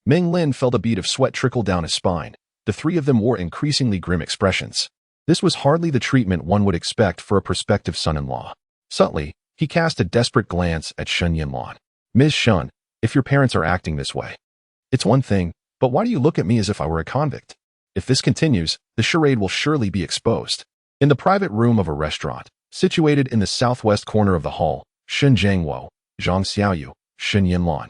Meng Lin felt a bead of sweat trickle down his spine. The 3 of them wore increasingly grim expressions. This was hardly the treatment one would expect for a prospective son-in-law. Subtly, he cast a desperate glance at Shen Yanlan. "Ms. Shen, if your parents are acting this way, it's one thing, but why do you look at me as if I were a convict? If this continues, the charade will surely be exposed." In the private room of a restaurant, situated in the southwest corner of the hall, Shen Jiangwo, Zhang Xiaoyu, Shen Yanlan,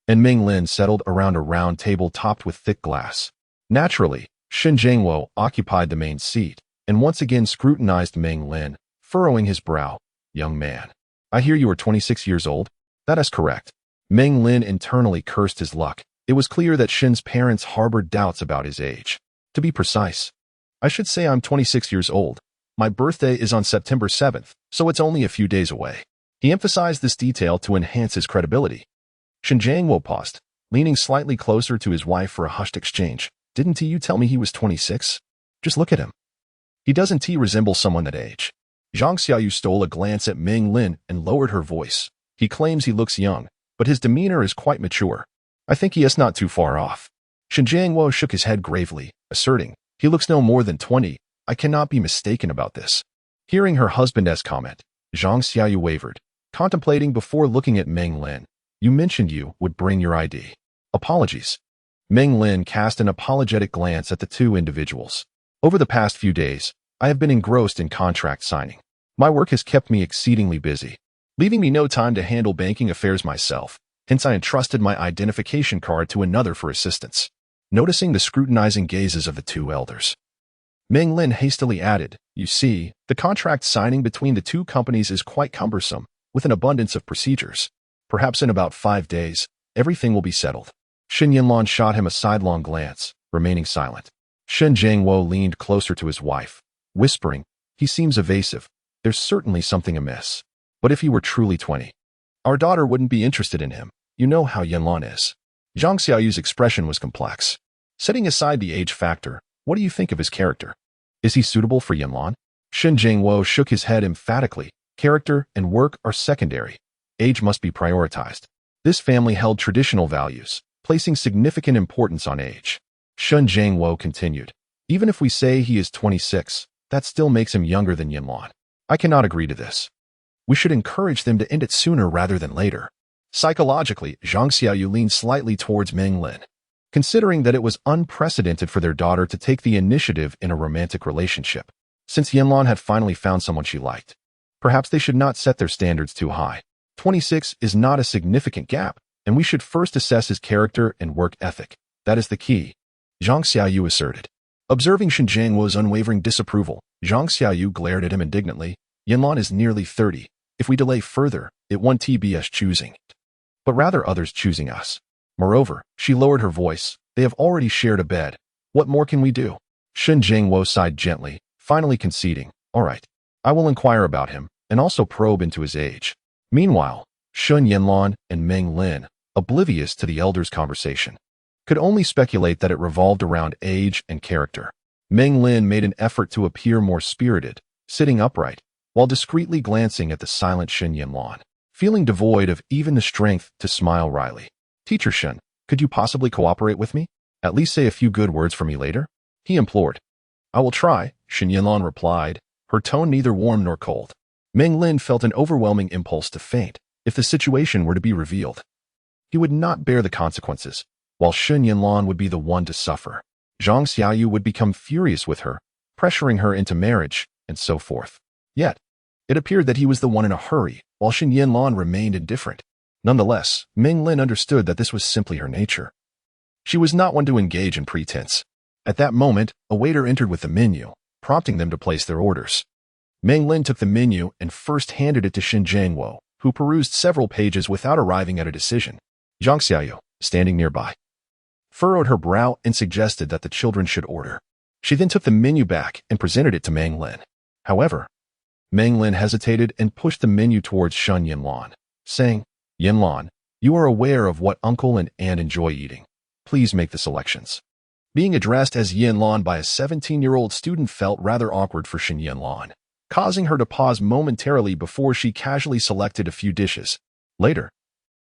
and Meng Lin settled around a round table topped with thick glass. Naturally, Shen Jiangwo occupied the main seat, and once again scrutinized Meng Lin, furrowing his brow. "Young man, I hear you are 26 years old?" "That is correct." Meng Lin internally cursed his luck. It was clear that Shen's parents harbored doubts about his age. "To be precise, I should say I'm 26 years old. My birthday is on September 7th, so it's only a few days away." He emphasized this detail to enhance his credibility. Shen Jiangwo paused, leaning slightly closer to his wife for a hushed exchange. "Didn't you tell me he was 26? Just look at him. He doesn't resemble someone that age." Zhang Xiaoyu stole a glance at Meng Lin and lowered her voice. "He claims he looks young, but his demeanor is quite mature. I think he is not too far off." Shen Jiangwo shook his head gravely, asserting, "He looks no more than 20. I cannot be mistaken about this." Hearing her husband's comment, Zhang Xiaoyu wavered, contemplating before looking at Meng Lin. "You mentioned you would bring your ID." "Apologies." Meng Lin cast an apologetic glance at the 2 individuals. "Over the past few days, I have been engrossed in contract signing. My work has kept me exceedingly busy, leaving me no time to handle banking affairs myself. Hence I entrusted my identification card to another for assistance." Noticing the scrutinizing gazes of the 2 elders, Meng Lin hastily added, "You see, the contract signing between the 2 companies is quite cumbersome, with an abundance of procedures. Perhaps in about 5 days, everything will be settled." Shen Yanlan shot him a sidelong glance, remaining silent. Shen Jiangwo leaned closer to his wife, whispering, "He seems evasive. There's certainly something amiss. But if he were truly 20, our daughter wouldn't be interested in him. You know how Yanlan is." Zhang Xiaoyu's expression was complex. "Setting aside the age factor, what do you think of his character? Is he suitable for Yanlan?" Shen Jiangwo shook his head emphatically. "Character and work are secondary. Age must be prioritized." This family held traditional values, placing significant importance on age. Shen Jiangwo continued, "Even if we say he is 26, that still makes him younger than Yanlan. I cannot agree to this. We should encourage them to end it sooner rather than later." Psychologically, Zhang Xiaoyu leaned slightly towards Meng Lin. considering that it was unprecedented for their daughter to take the initiative in a romantic relationship, since Yanlan had finally found someone she liked. Perhaps they should not set their standards too high. 26 is not a significant gap, and we should first assess his character and work ethic. That is the key, Zhang Xiaoyu asserted. Observing Shen Jiangwo's unwavering disapproval, Zhang Xiaoyu glared at him indignantly. Yanlan is nearly 30. If we delay further, it won't be us choosing, but rather others choosing us. Moreover, she lowered her voice. They have already shared a bed. What more can we do? Shen Jiangwo sighed gently, finally conceding. All right, I will inquire about him, and also probe into his age. Meanwhile, Shen Yanlan and Meng Lin, oblivious to the elders' conversation, could only speculate that it revolved around age and character. Meng Lin made an effort to appear more spirited, sitting upright, while discreetly glancing at the silent Shen Yanlan, feeling devoid of even the strength to smile wryly. Teacher Shen, could you possibly cooperate with me? At least say a few good words for me later? He implored. I will try, Shen Yanlan replied, her tone neither warm nor cold. Meng Lin felt an overwhelming impulse to faint if the situation were to be revealed. He would not bear the consequences, while Shen Yanlan would be the one to suffer. Zhang Xiaoyu would become furious with her, pressuring her into marriage, and so forth. Yet, it appeared that he was the one in a hurry, while Shen Yanlan remained indifferent. Nonetheless, Meng Lin understood that this was simply her nature. She was not one to engage in pretense. At that moment, a waiter entered with the menu, prompting them to place their orders. Meng Lin took the menu and first handed it to Shen Jiangwo, who perused several pages without arriving at a decision. Zhang Xiaoyu, standing nearby, furrowed her brow and suggested that the children should order. She then took the menu back and presented it to Meng Lin. However, Meng Lin hesitated and pushed the menu towards Shen Yanlan, saying, Yanlan, you are aware of what uncle and aunt enjoy eating. Please make the selections. Being addressed as Yanlan by a 17-year-old student felt rather awkward for Shen Yanlan, causing her to pause momentarily before she casually selected a few dishes. Later,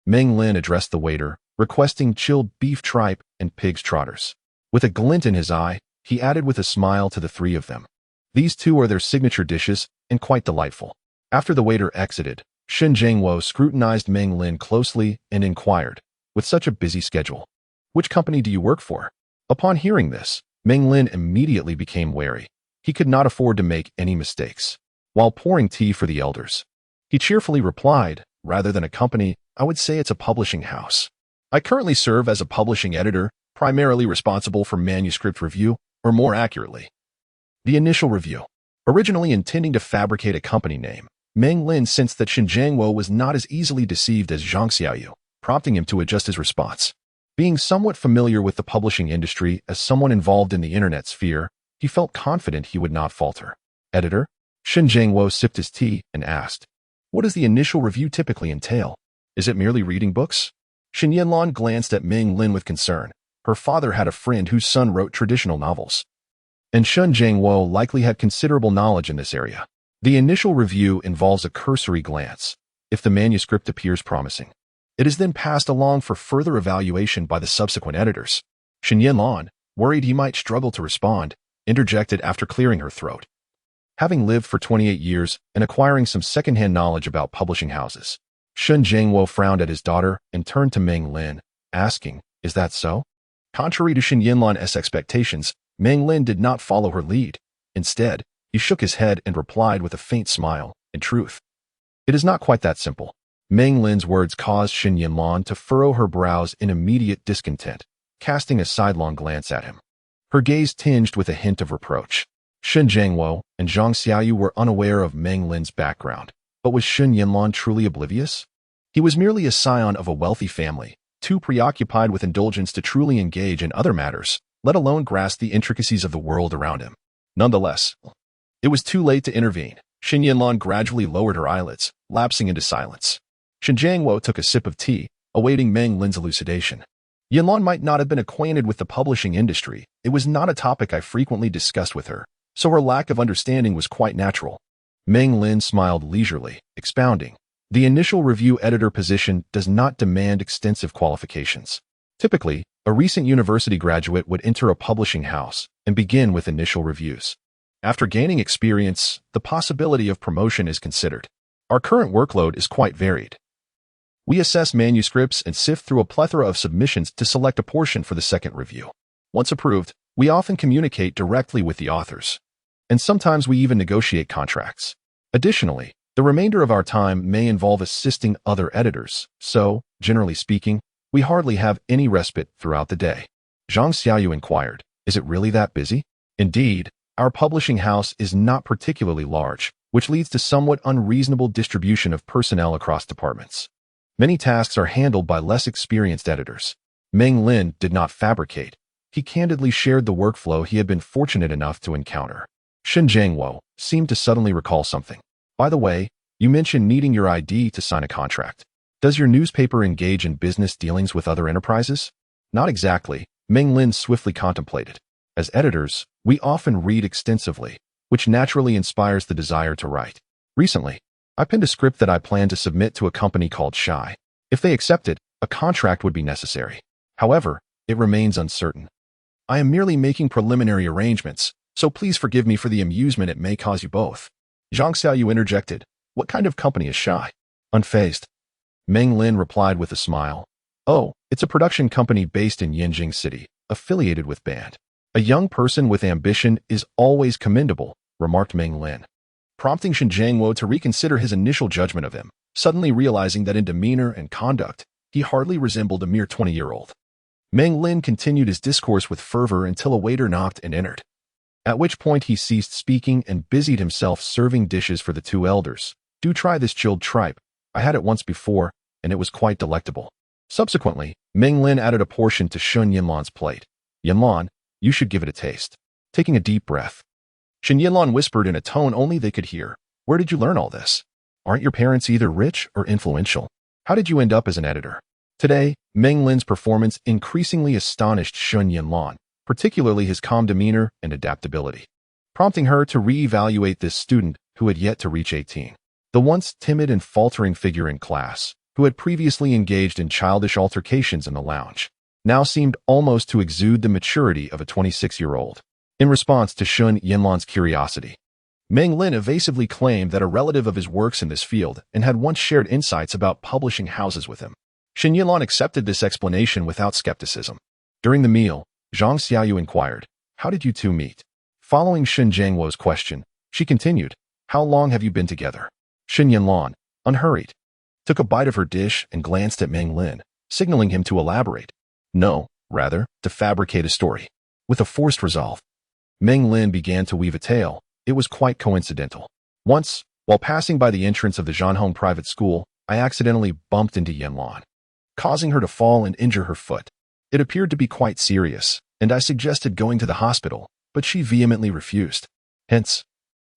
Meng Lin addressed the waiter, requesting chilled beef tripe and pig's trotters. With a glint in his eye, he added with a smile to the three of them. These two are their signature dishes, and quite delightful. After the waiter exited, Shen Jiangwo scrutinized Meng Lin closely and inquired, with such a busy schedule, which company do you work for? Upon hearing this, Meng Lin immediately became wary. He could not afford to make any mistakes. While pouring tea for the elders, he cheerfully replied, rather than a company, I would say it's a publishing house. I currently serve as a publishing editor, primarily responsible for manuscript review, or more accurately, the initial review. Originally intending to fabricate a company name, Meng Lin sensed that Shen Jiangwo was not as easily deceived as Zhang Xiaoyu, prompting him to adjust his response. Being somewhat familiar with the publishing industry as someone involved in the internet sphere, he felt confident he would not falter. Editor? Shen Jiangwo sipped his tea and asked, what does the initial review typically entail? Is it merely reading books? Shen Yanlan glanced at Meng Lin with concern. Her father had a friend whose son wrote traditional novels, and Shen Jiangwo likely had considerable knowledge in this area. The initial review involves a cursory glance. If the manuscript appears promising, it is then passed along for further evaluation by the subsequent editors. Shen Yanlan, worried he might struggle to respond, interjected after clearing her throat. Having lived for 28 years and acquiring some second-hand knowledge about publishing houses, Shen Jiangwo frowned at his daughter and turned to Meng Lin, asking, is that so? Contrary to Shen Yanlan's expectations, Meng Lin did not follow her lead. Instead, he shook his head and replied with a faint smile, in truth, it is not quite that simple. Meng Lin's words caused Shen Yanlan to furrow her brows in immediate discontent, casting a sidelong glance at him. Her gaze tinged with a hint of reproach. Shen Jiangwo and Zhang Xiaoyu were unaware of Meng Lin's background, but was Shen Yanlan truly oblivious? He was merely a scion of a wealthy family, too preoccupied with indulgence to truly engage in other matters, let alone grasp the intricacies of the world around him. Nonetheless, it was too late to intervene. Shen Yanlan gradually lowered her eyelids, lapsing into silence. Shen Jiangwo took a sip of tea, awaiting Meng Lin's elucidation. Yanlan might not have been acquainted with the publishing industry. It was not a topic I frequently discussed with her, so her lack of understanding was quite natural. Meng Lin smiled leisurely, expounding, the initial review editor position does not demand extensive qualifications. Typically, a recent university graduate would enter a publishing house and begin with initial reviews. After gaining experience, the possibility of promotion is considered. Our current workload is quite varied. We assess manuscripts and sift through a plethora of submissions to select a portion for the second review. Once approved, we often communicate directly with the authors, and sometimes we even negotiate contracts. Additionally, the remainder of our time may involve assisting other editors, so, generally speaking, we hardly have any respite throughout the day. Zhang Xiaoyu inquired, "Is it really that busy?" Indeed, our publishing house is not particularly large, which leads to somewhat unreasonable distribution of personnel across departments. Many tasks are handled by less experienced editors. Meng Lin did not fabricate. He candidly shared the workflow he had been fortunate enough to encounter. Shen Yanlan seemed to suddenly recall something. "By the way, you mentioned needing your ID to sign a contract. Does your newspaper engage in business dealings with other enterprises?" "Not exactly," Meng Lin swiftly contemplated. "As editors, we often read extensively, which naturally inspires the desire to write. Recently, I penned a script that I plan to submit to a company called Shy. If they accept it, a contract would be necessary. However, it remains uncertain. I am merely making preliminary arrangements, so please forgive me for the amusement it may cause you both." Zhang Xiaoyu interjected, "What kind of company is Shy?" Unfazed, Meng Lin replied with a smile, "Oh, it's a production company based in Yanjing City, affiliated with Band." "A young person with ambition is always commendable," remarked Meng Lin, prompting Shen Yanlan to reconsider his initial judgment of him, suddenly realizing that in demeanor and conduct, he hardly resembled a mere 20-year-old. Meng Lin continued his discourse with fervor until a waiter knocked and entered, at which point he ceased speaking and busied himself serving dishes for the two elders. "Do try this chilled tripe. I had it once before, and it was quite delectable." Subsequently, Meng Lin added a portion to Shen Yanlan's plate. "Yanlan, you should give it a taste." Taking a deep breath, Shen Yanlan whispered in a tone only they could hear, "Where did you learn all this? Aren't your parents either rich or influential? How did you end up as an editor?" Today, Meng Lin's performance increasingly astonished Shen Yanlan, particularly his calm demeanor and adaptability, prompting her to re-evaluate this student who had yet to reach 18. The once timid and faltering figure in class, who had previously engaged in childish altercations in the lounge, now seemed almost to exude the maturity of a 26-year-old. In response to Shen Yanlan's curiosity, Meng Lin evasively claimed that a relative of his works in this field and had once shared insights about publishing houses with him. Shen Yanlan accepted this explanation without skepticism. During the meal, Zhang Xiaoyu inquired, "How did you two meet?" Following Shen Yanlan's question, she continued, "How long have you been together?" Shen Yanlan, unhurried, took a bite of her dish and glanced at Meng Lin, signaling him to elaborate. No, rather, to fabricate a story. With a forced resolve, Meng Lin began to weave a tale. It was quite coincidental. Once, while passing by the entrance of the Zhanhong private school, I accidentally bumped into Yanlan, causing her to fall and injure her foot. It appeared to be quite serious, and I suggested going to the hospital, but she vehemently refused. Hence,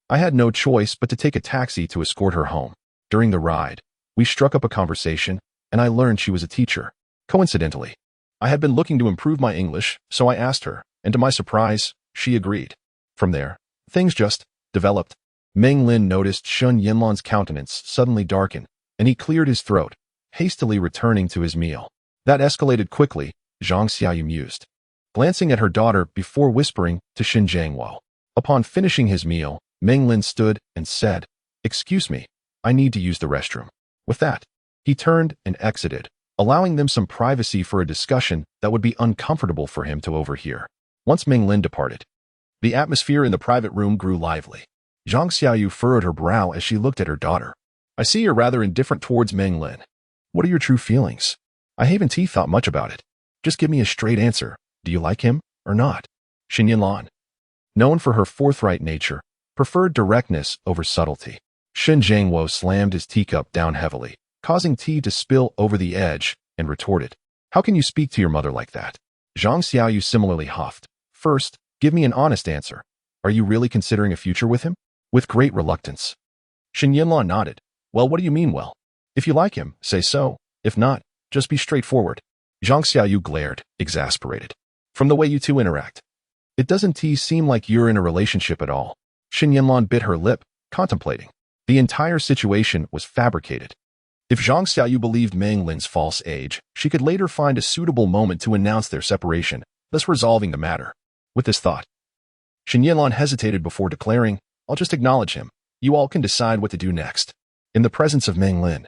I had no choice but to take a taxi to escort her home. During the ride, we struck up a conversation, and I learned she was a teacher. Coincidentally, I had been looking to improve my English, so I asked her, and to my surprise, she agreed. From there, things just developed. Meng Lin noticed Shen Yanlan's countenance suddenly darken, and he cleared his throat, hastily returning to his meal. That escalated quickly, Zhang Xiaoyu mused, glancing at her daughter before whispering to Shen Yanlan. Upon finishing his meal, Meng Lin stood and said, "Excuse me, I need to use the restroom." With that, he turned and exited, allowing them some privacy for a discussion that would be uncomfortable for him to overhear. Once Meng Lin departed, the atmosphere in the private room grew lively. Zhang Xiaoyu furrowed her brow as she looked at her daughter. "I see you're rather indifferent towards Meng Lin. What are your true feelings?" "I haven't thought much about it. Just give me a straight answer. Do you like him or not?" Shen Yanlan, known for her forthright nature, preferred directness over subtlety. Shen Yanlan slammed his teacup down heavily, causing tea to spill over the edge, and retorted, "How can you speak to your mother like that?" Zhang Xiaoyu similarly huffed. "First, give me an honest answer. Are you really considering a future with him?" With great reluctance, Shen Yanlan nodded. "Well, what do you mean, well? If you like him, say so. If not, just be straightforward." Zhang Xiaoyu glared, exasperated. "From the way you two interact, it doesn't seem like you're in a relationship at all." Shen Yanlan bit her lip, contemplating. The entire situation was fabricated. If Zhang Xiaoyu believed Meng Lin's false age, she could later find a suitable moment to announce their separation, thus resolving the matter. With this thought, Shen Yanlan hesitated before declaring, "I'll just acknowledge him. You all can decide what to do next." In the presence of Meng Lin,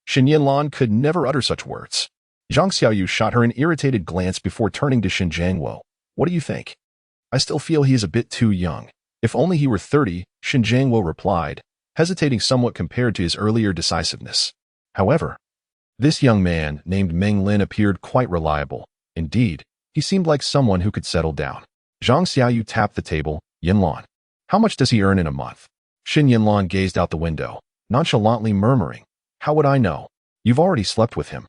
Shen Yanlan could never utter such words. Zhang Xiaoyu shot her an irritated glance before turning to Shen Jiangwo. What do you think? I still feel he is a bit too young. If only he were 30, Shen Jiangwo replied, hesitating somewhat compared to his earlier decisiveness. However, this young man named Meng Lin appeared quite reliable. Indeed, he seemed like someone who could settle down. Zhang Xiaoyu tapped the table. Yanlan, how much does he earn in a month? Shen Yanlan gazed out the window, nonchalantly murmuring, how would I know? You've already slept with him.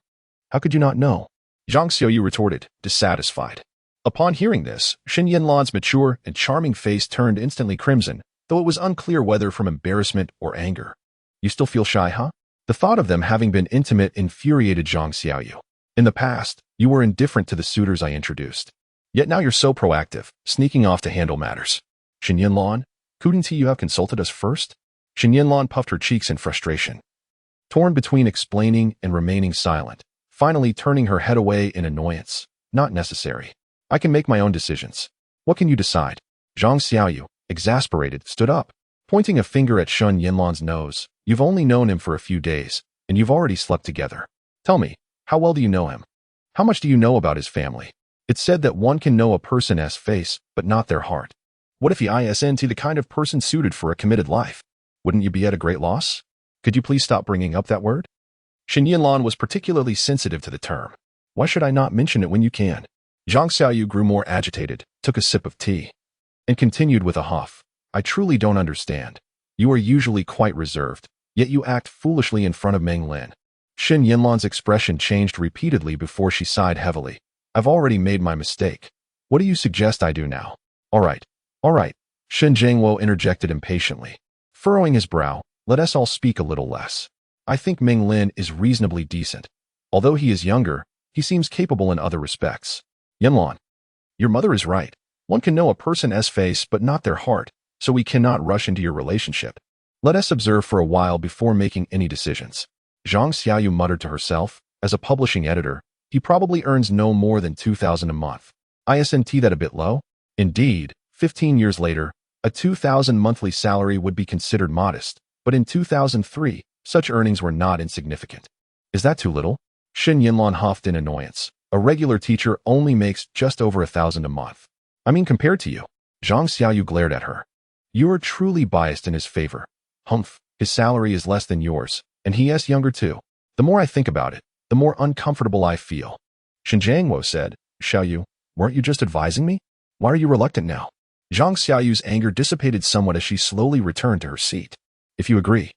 How could you not know? Zhang Xiaoyu retorted, dissatisfied. Upon hearing this, Shen Yanlan's mature and charming face turned instantly crimson, though it was unclear whether from embarrassment or anger. You still feel shy, huh? The thought of them having been intimate infuriated Zhang Xiaoyu. In the past, you were indifferent to the suitors I introduced. Yet now you're so proactive, sneaking off to handle matters. Shen Yanlan, couldn't you have consulted us first? Shen Yanlan puffed her cheeks in frustration, torn between explaining and remaining silent, finally turning her head away in annoyance. Not necessary. I can make my own decisions. What can you decide? Zhang Xiaoyu, exasperated, stood up, pointing a finger at Shen Yanlan's nose. You've only known him for a few days, and you've already slept together. Tell me, how well do you know him? How much do you know about his family? It's said that one can know a person's face, but not their heart. What if he isn't the kind of person suited for a committed life? Wouldn't you be at a great loss? Could you please stop bringing up that word? Shen Yanlan was particularly sensitive to the term. Why should I not mention it when you can? Zhang Xiaoyu grew more agitated, took a sip of tea, and continued with a huff. I truly don't understand. You are usually quite reserved, yet you act foolishly in front of Meng Lin. Shen Yanlan's expression changed repeatedly before she sighed heavily. I've already made my mistake. What do you suggest I do now? All right. Shen Jiangwo interjected impatiently. Furrowing his brow, let us all speak a little less. I think Meng Lin is reasonably decent. Although he is younger, he seems capable in other respects. Yanlan, your mother is right. One can know a person's face but not their heart, so we cannot rush into your relationship. Let us observe for a while before making any decisions. Zhang Xiaoyu muttered to herself, as a publishing editor, he probably earns no more than 2,000 a month. Isn't that a bit low? Indeed, 15 years later, a 2,000 monthly salary would be considered modest, but in 2003, such earnings were not insignificant. Is that too little? Shen Yanlan huffed in annoyance. A regular teacher only makes just over 1,000 a month. I mean, compared to you. Zhang Xiaoyu glared at her. You are truly biased in his favor. Humph, his salary is less than yours, and he is younger too. The more I think about it, the more uncomfortable I feel. Shen Jiangwo said, Xiaoyu, weren't you just advising me? Why are you reluctant now? Zhang Xiaoyu's anger dissipated somewhat as she slowly returned to her seat. If you agree.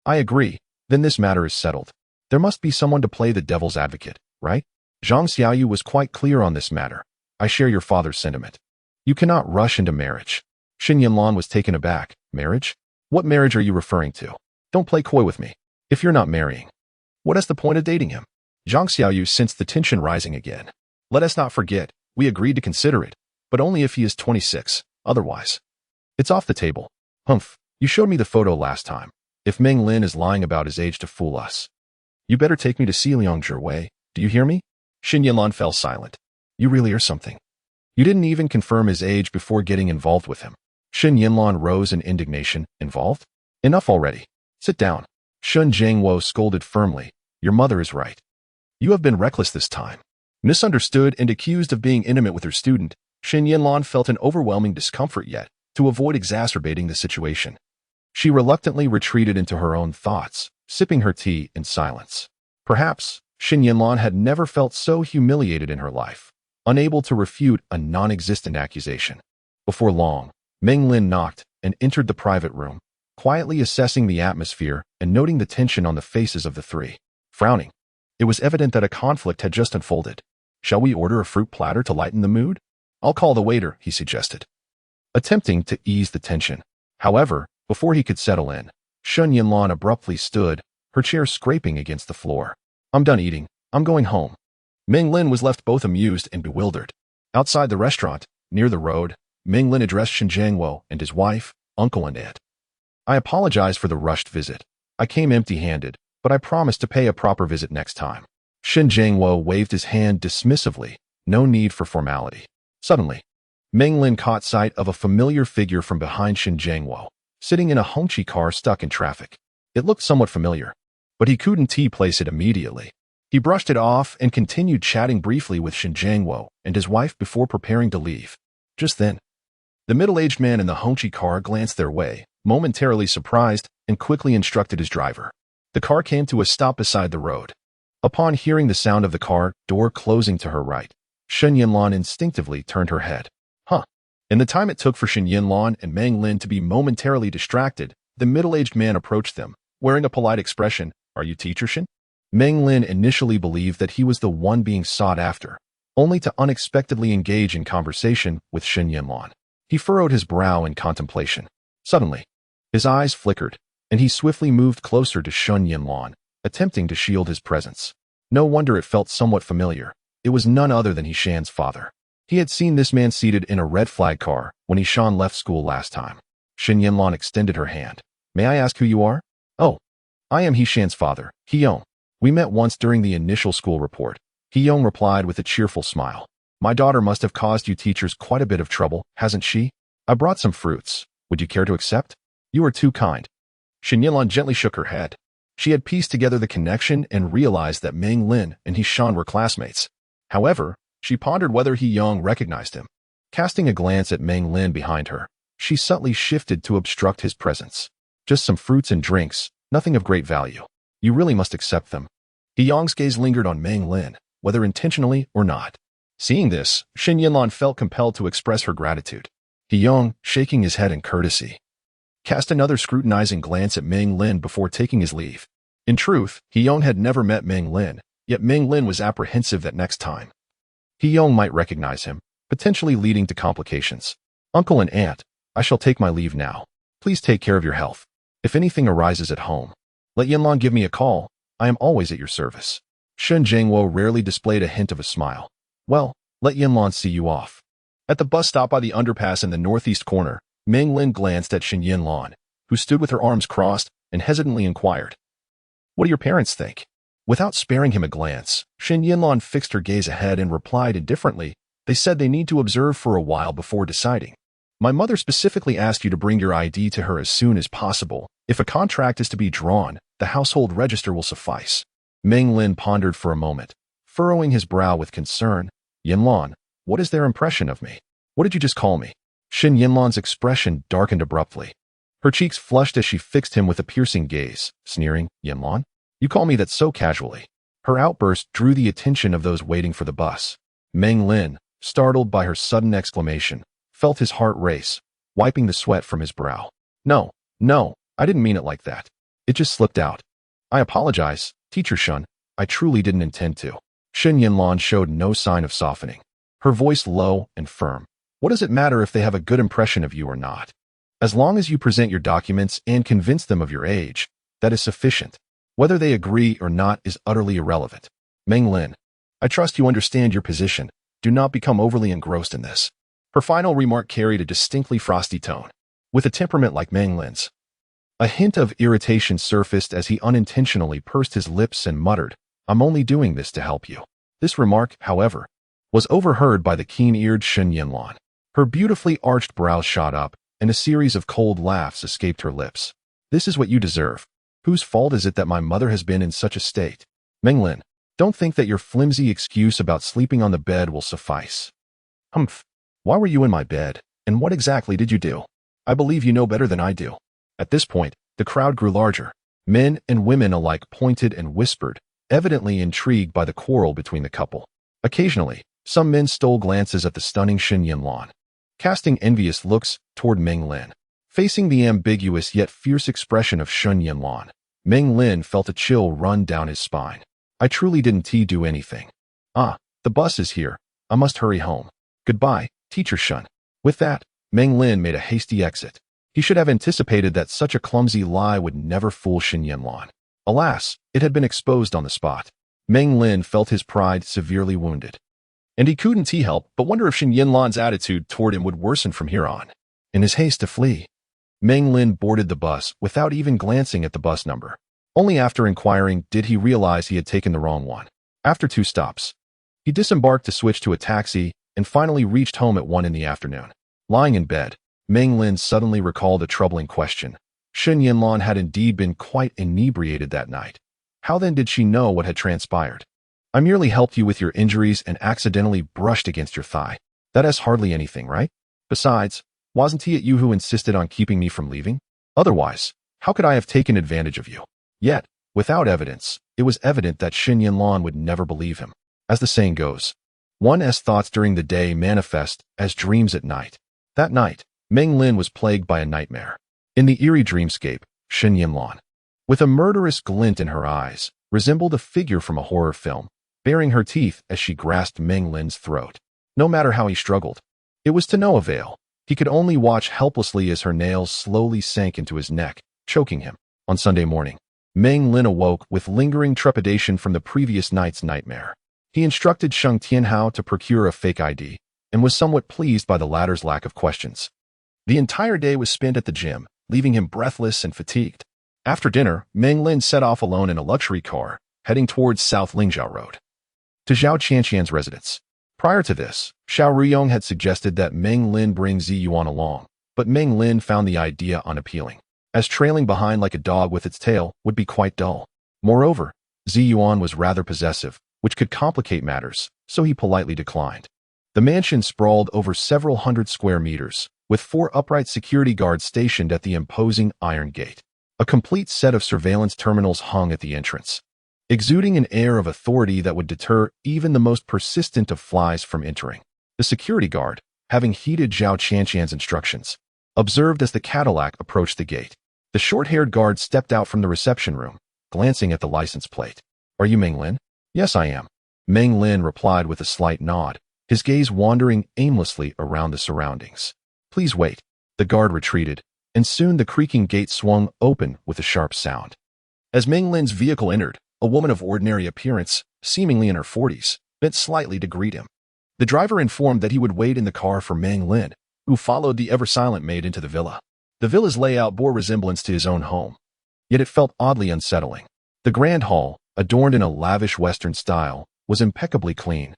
I agree, then this matter is settled. There must be someone to play the devil's advocate, right? Zhang Xiaoyu was quite clear on this matter. I share your father's sentiment. You cannot rush into marriage. Shen Yanlan was taken aback. Marriage? What marriage are you referring to? Don't play coy with me. If you're not marrying, what is the point of dating him? Zhang Xiaoyu sensed the tension rising again. Let us not forget, we agreed to consider it, but only if he is 26, otherwise. It's off the table. Humph, you showed me the photo last time. If Meng Lin is lying about his age to fool us, you better take me to see Liang Zhiwei. Do you hear me? Shen Yanlan fell silent. You really are something. You didn't even confirm his age before getting involved with him. Shen Yanlan rose in indignation. Involved? Enough already. Sit down. Shen Jiangwo scolded firmly. Your mother is right. You have been reckless this time. Misunderstood and accused of being intimate with her student, Shen Yanlan felt an overwhelming discomfort yet, to avoid exacerbating the situation. She reluctantly retreated into her own thoughts, sipping her tea in silence. Perhaps, Shen Yanlan had never felt so humiliated in her life, unable to refute a non-existent accusation. Before long, Meng Lin knocked and entered the private room, quietly assessing the atmosphere and noting the tension on the faces of the three. Frowning, it was evident that a conflict had just unfolded. Shall we order a fruit platter to lighten the mood? I'll call the waiter, he suggested, attempting to ease the tension. However, before he could settle in, Shen Yanlan abruptly stood, her chair scraping against the floor. I'm done eating. I'm going home. Meng Lin was left both amused and bewildered. Outside the restaurant, near the road, Meng Lin addressed Shen Jiangwo and his wife, uncle and aunt. I apologize for the rushed visit. I came empty-handed, but I promise to pay a proper visit next time. Shen Jiangwo waved his hand dismissively. No need for formality. Suddenly, Meng Lin caught sight of a familiar figure from behind Shen Jiangwo, sitting in a Hongqi car stuck in traffic. It looked somewhat familiar. but he couldn't place it immediately. He brushed it off and continued chatting briefly with Shen Jiangwo and his wife before preparing to leave. Just then, the middle-aged man in the Hongqi car glanced their way, momentarily surprised, and quickly instructed his driver. The car came to a stop beside the road. Upon hearing the sound of the car door closing to her right, Shen Yanlan instinctively turned her head. In the time it took for Shen Yanlan and Meng Lin to be momentarily distracted, the middle-aged man approached them, wearing a polite expression. "Are you teacher Shen?" Meng Lin initially believed that he was the one being sought after, only to unexpectedly engage in conversation with Shen Yanlan. He furrowed his brow in contemplation. Suddenly, his eyes flickered, and he swiftly moved closer to Shen Yanlan, attempting to shield his presence. No wonder it felt somewhat familiar. It was none other than Shan's father. He had seen this man seated in a red flag car when Shan left school last time. Shen Yanlan extended her hand. "May I ask who you are?" "Oh, I am Shan's father, Yong. We met once during the initial school report." Yong replied with a cheerful smile. "My daughter must have caused you teachers quite a bit of trouble, hasn't she? I brought some fruits. Would you care to accept?" "You are too kind." Shen Yanlan gently shook her head. She had pieced together the connection and realized that Meng Lin and Shan were classmates. However, she pondered whether Yong recognized him. Casting a glance at Meng Lin behind her, she subtly shifted to obstruct his presence. "Just some fruits and drinks, nothing of great value. You really must accept them." Yong's gaze lingered on Meng Lin, whether intentionally or not. Seeing this, Shen Yanlan felt compelled to express her gratitude. Yong, shaking his head in courtesy, cast another scrutinizing glance at Meng Lin before taking his leave. In truth, Yong had never met Meng Lin, yet Meng Lin was apprehensive that next time Yong might recognize him, potentially leading to complications. "Uncle and Aunt, I shall take my leave now. Please take care of your health. If anything arises at home, let Yanlan give me a call. I am always at your service." Shen Jiangwo rarely displayed a hint of a smile. "Well, let Yanlan see you off." At the bus stop by the underpass in the northeast corner, Meng Lin glanced at Shen Yanlan, who stood with her arms crossed, and hesitantly inquired, "What do your parents think?" Without sparing him a glance, Shen Yanlan fixed her gaze ahead and replied indifferently, "They said they need to observe for a while before deciding. My mother specifically asked you to bring your ID to her as soon as possible. If a contract is to be drawn, the household register will suffice." Meng Lin pondered for a moment, furrowing his brow with concern. "Yanlan, what is their impression of me? What did you just call me?" Shen Yanlan's expression darkened abruptly. Her cheeks flushed as she fixed him with a piercing gaze, sneering, "Yanlan? You call me that so casually." Her outburst drew the attention of those waiting for the bus. Meng Lin, startled by her sudden exclamation, felt his heart race, wiping the sweat from his brow. No, I didn't mean it like that. It just slipped out. I apologize, Teacher Shen. I truly didn't intend to." Shen Yanlan showed no sign of softening, her voice low and firm. "What does it matter if they have a good impression of you or not? As long as you present your documents and convince them of your age, that is sufficient. Whether they agree or not is utterly irrelevant. Meng Lin, I trust you understand your position. Do not become overly engrossed in this." Her final remark carried a distinctly frosty tone. With a temperament like Meng Lin's, a hint of irritation surfaced as he unintentionally pursed his lips and muttered, "I'm only doing this to help you." This remark, however, was overheard by the keen-eared Shen Yanlan. Her beautifully arched brows shot up, and a series of cold laughs escaped her lips. "This is what you deserve. Whose fault is it that my mother has been in such a state? Meng Lin, don't think that your flimsy excuse about sleeping on the bed will suffice." "Humph. Why were you in my bed, and what exactly did you do? I believe you know better than I do." At this point, the crowd grew larger. Men and women alike pointed and whispered, evidently intrigued by the quarrel between the couple. Occasionally, some men stole glances at the stunning Shen Yanlan, casting envious looks toward Meng Lin. Facing the ambiguous yet fierce expression of Shen Yanlan, Meng Lin felt a chill run down his spine. "I truly didn't do anything. The bus is here. I must hurry home. Goodbye, Teacher Shen." With that, Meng Lin made a hasty exit. He should have anticipated that such a clumsy lie would never fool Shen Yanlan. Alas, it had been exposed on the spot. Meng Lin felt his pride severely wounded, and he couldn't help but wonder if Shen Yanlan's attitude toward him would worsen from here on. In his haste to flee, Meng Lin boarded the bus without even glancing at the bus number. Only after inquiring did he realize he had taken the wrong one. After 2 stops, he disembarked to switch to a taxi and finally reached home at 1 in the afternoon. Lying in bed, Meng Lin suddenly recalled a troubling question. Shen Yanlan had indeed been quite inebriated that night. How then did she know what had transpired? I merely helped you with your injuries and accidentally brushed against your thigh. That is hardly anything, right? Besides, wasn't it you who insisted on keeping me from leaving? Otherwise, how could I have taken advantage of you? Yet, without evidence, it was evident that Shen Yanlan would never believe him. As the saying goes, one's thoughts during the day manifest as dreams at night. That night, Meng Lin was plagued by a nightmare. In the eerie dreamscape, Shen Yanlan, with a murderous glint in her eyes, resembled a figure from a horror film, baring her teeth as she grasped Meng Lin's throat. No matter how he struggled, it was to no avail. He could only watch helplessly as her nails slowly sank into his neck, choking him. On Sunday morning, Meng Lin awoke with lingering trepidation from the previous night's nightmare. He instructed Sheng Tianhao to procure a fake ID, and was somewhat pleased by the latter's lack of questions. The entire day was spent at the gym, leaving him breathless and fatigued. After dinner, Meng Lin set off alone in a luxury car, heading towards South Lingzhou Road, to Zhao Qianqian's residence. Prior to this, Xiao Ruyong had suggested that Meng Lin bring Ziyuan along, but Meng Lin found the idea unappealing, as trailing behind like a dog with its tail would be quite dull. Moreover, Ziyuan was rather possessive, which could complicate matters, so he politely declined. The mansion sprawled over several hundred square meters, with 4 upright security guards stationed at the imposing iron gate. A complete set of surveillance terminals hung at the entrance, exuding an air of authority that would deter even the most persistent of flies from entering. The security guard, having heeded Zhao Qianqian's instructions, observed as the Cadillac approached the gate. The short-haired guard stepped out from the reception room, glancing at the license plate. "Are you Meng Lin?" "Yes, I am." Meng Lin replied with a slight nod, his gaze wandering aimlessly around the surroundings. "Please wait." The guard retreated, and soon the creaking gate swung open with a sharp sound. As Meng Lin's vehicle entered, a woman of ordinary appearance, seemingly in her 40s, bent slightly to greet him. The driver informed that he would wait in the car for Meng Lin, who followed the ever-silent maid into the villa. The villa's layout bore resemblance to his own home, yet it felt oddly unsettling. The grand hall, adorned in a lavish Western style, was impeccably clean,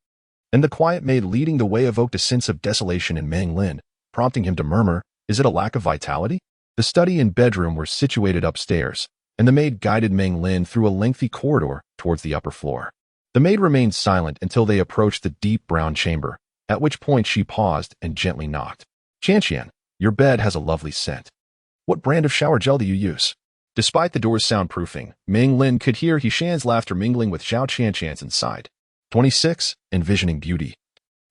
and the quiet maid leading the way evoked a sense of desolation in Meng Lin, prompting him to murmur, "Is it a lack of vitality?" The study and bedroom were situated upstairs, and the maid guided Meng Lin through a lengthy corridor towards the upper floor. The maid remained silent until they approached the deep brown chamber, at which point she paused and gently knocked. "Qianqian, your bed has a lovely scent. What brand of shower gel do you use?" Despite the door's soundproofing, Meng Lin could hear Hishan's laughter mingling with Zhao Qianqian's inside. 26. Envisioning beauty.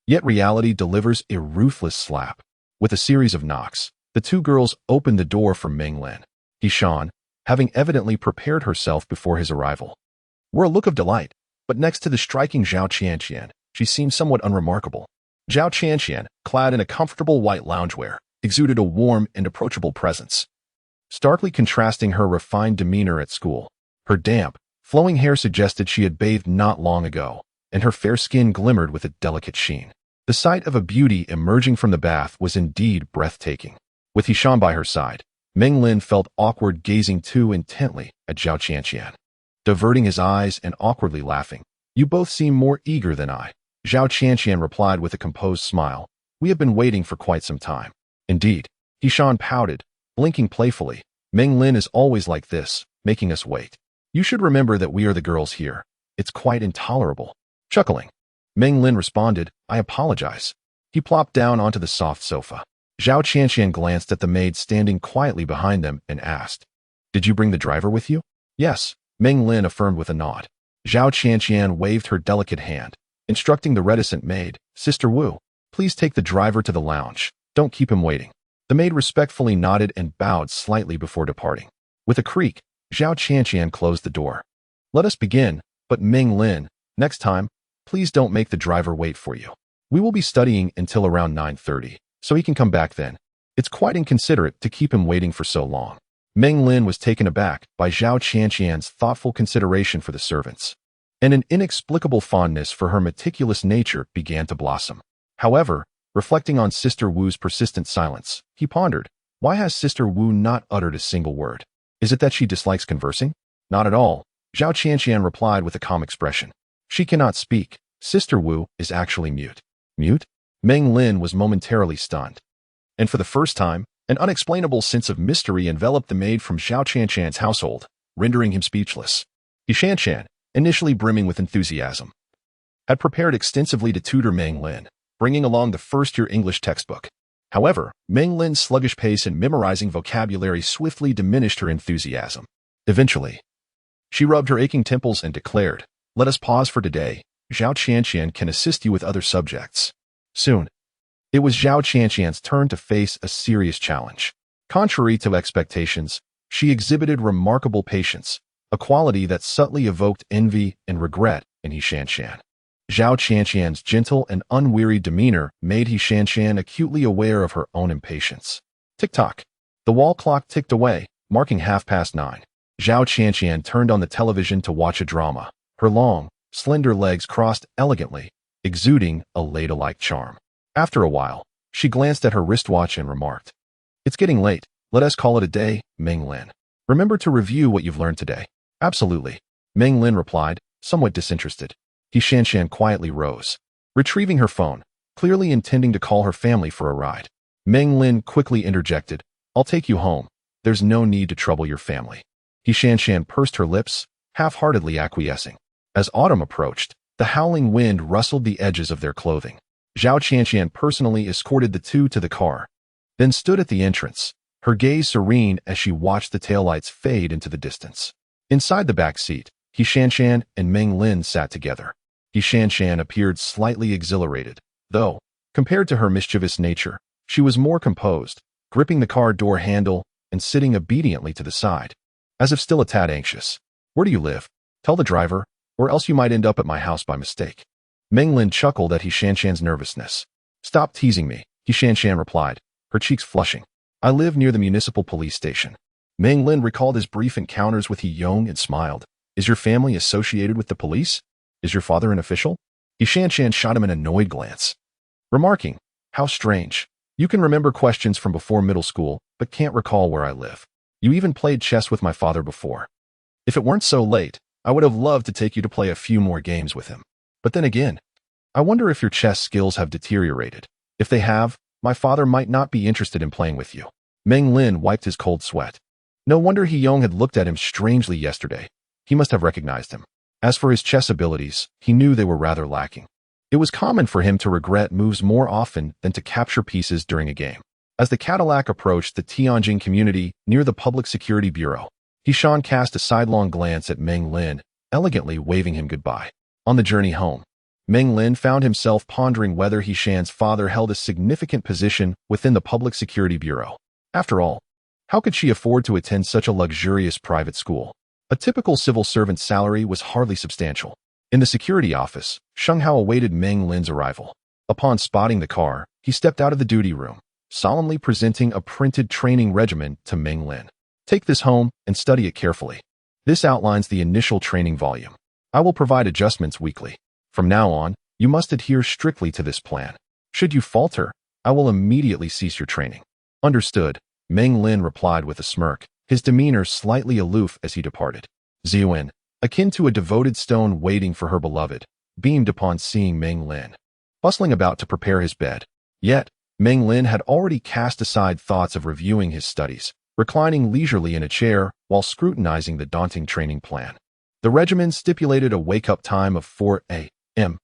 Yet reality delivers a ruthless slap. With a series of knocks, the 2 girls opened the door for Meng Lin. Hishan, having evidently prepared herself before his arrival, wore a look of delight, but next to the striking Zhao Qianqian, she seemed somewhat unremarkable. Zhao Qianqian, clad in a comfortable white loungewear, exuded a warm and approachable presence, starkly contrasting her refined demeanor at school. Her damp, flowing hair suggested she had bathed not long ago, and her fair skin glimmered with a delicate sheen. The sight of a beauty emerging from the bath was indeed breathtaking. With Hishan by her side, Meng Lin felt awkward gazing too intently at Zhao Qianqian, diverting his eyes and awkwardly laughing. "You both seem more eager than I," Zhao Qianqian replied with a composed smile. "We have been waiting for quite some time." "Indeed," Hishan pouted, blinking playfully. "Meng Lin is always like this, making us wait. You should remember that we are the girls here. It's quite intolerable." Chuckling, Meng Lin responded, "I apologize." He plopped down onto the soft sofa. Zhao Qianqian glanced at the maid standing quietly behind them and asked, "Did you bring the driver with you?" "Yes," Meng Lin affirmed with a nod. Zhao Qianqian waved her delicate hand, instructing the reticent maid, "Sister Wu, please take the driver to the lounge. Don't keep him waiting." The maid respectfully nodded and bowed slightly before departing. With a creak, Zhao Qianqian closed the door. "Let us begin, but Meng Lin, next time, please don't make the driver wait for you. We will be studying until around 9:30, so he can come back then. It's quite inconsiderate to keep him waiting for so long." Meng Lin was taken aback by Zhao Qianqian's thoughtful consideration for the servants, and an inexplicable fondness for her meticulous nature began to blossom. However, reflecting on Sister Wu's persistent silence, he pondered, why has Sister Wu not uttered a single word? Is it that she dislikes conversing? Not at all, Zhao Qianqian replied with a calm expression. She cannot speak. Sister Wu is actually mute. Mute? Meng Lin was momentarily stunned. And for the first time, an unexplainable sense of mystery enveloped the maid from Zhao Qianqian's household, rendering him speechless. Shan, initially brimming with enthusiasm, had prepared extensively to tutor Meng Lin, bringing along the first-year English textbook. However, Meng Lin's sluggish pace in memorizing vocabulary swiftly diminished her enthusiasm. Eventually, she rubbed her aching temples and declared, "Let us pause for today. Zhao Qianqian can assist you with other subjects." Soon, it was Zhao Qianqian's turn to face a serious challenge. Contrary to expectations, she exhibited remarkable patience, a quality that subtly evoked envy and regret in Qianqian. Zhao Qianqian's gentle and unwearied demeanor made Qianqian acutely aware of her own impatience. Tick-tock. The wall clock ticked away, marking 9:30. Zhao Qianqian turned on the television to watch a drama, her long, slender legs crossed elegantly, exuding a ladylike charm. After a while, she glanced at her wristwatch and remarked, "It's getting late. Let us call it a day, Meng Lin. Remember to review what you've learned today." "Absolutely," Meng Lin replied, somewhat disinterested. Qianqian quietly rose, retrieving her phone, clearly intending to call her family for a ride. Meng Lin quickly interjected, "I'll take you home. There's no need to trouble your family." Qianqian pursed her lips, half-heartedly acquiescing. As autumn approached, the howling wind rustled the edges of their clothing. Zhao Qianqian personally escorted the two to the car, then stood at the entrance, her gaze serene as she watched the taillights fade into the distance. Inside the back seat, Qianqian and Meng Lin sat together. Qianqian appeared slightly exhilarated, though, compared to her mischievous nature, she was more composed, gripping the car door handle and sitting obediently to the side, as if still a tad anxious. "Where do you live? Tell the driver, or else you might end up at my house by mistake." Meng Lin chuckled at Qianqian's nervousness. "Stop teasing me," Qianqian replied, her cheeks flushing. "I live near the municipal police station." Meng Lin recalled his brief encounters with Yong and smiled. "Is your family associated with the police? Is your father an official?" Qianqian shot him an annoyed glance, remarking, "How strange. You can remember questions from before middle school, but can't recall where I live. You even played chess with my father before. If it weren't so late, I would have loved to take you to play a few more games with him. But then again, I wonder if your chess skills have deteriorated. If they have, my father might not be interested in playing with you." Meng Lin wiped his cold sweat. No wonder Yong had looked at him strangely yesterday. He must have recognized him. As for his chess abilities, he knew they were rather lacking. It was common for him to regret moves more often than to capture pieces during a game. As the Cadillac approached the Tianjin community near the Public Security Bureau, Shan cast a sidelong glance at Meng Lin, elegantly waving him goodbye. On the journey home, Meng Lin found himself pondering whether Shan's father held a significant position within the Public Security Bureau. After all, how could she afford to attend such a luxurious private school? A typical civil servant's salary was hardly substantial. In the security office, Sheng Hao awaited Meng Lin's arrival. Upon spotting the car, he stepped out of the duty room, solemnly presenting a printed training regimen to Meng Lin. "Take this home and study it carefully. This outlines the initial training volume. I will provide adjustments weekly. From now on, you must adhere strictly to this plan. Should you falter, I will immediately cease your training." "Understood," Meng Lin replied with a smirk, his demeanor slightly aloof as he departed. Ziyuan, akin to a devoted stone waiting for her beloved, beamed upon seeing Meng Lin, bustling about to prepare his bed. Yet, Meng Lin had already cast aside thoughts of reviewing his studies, reclining leisurely in a chair while scrutinizing the daunting training plan. The regimen stipulated a wake-up time of 4 a.m.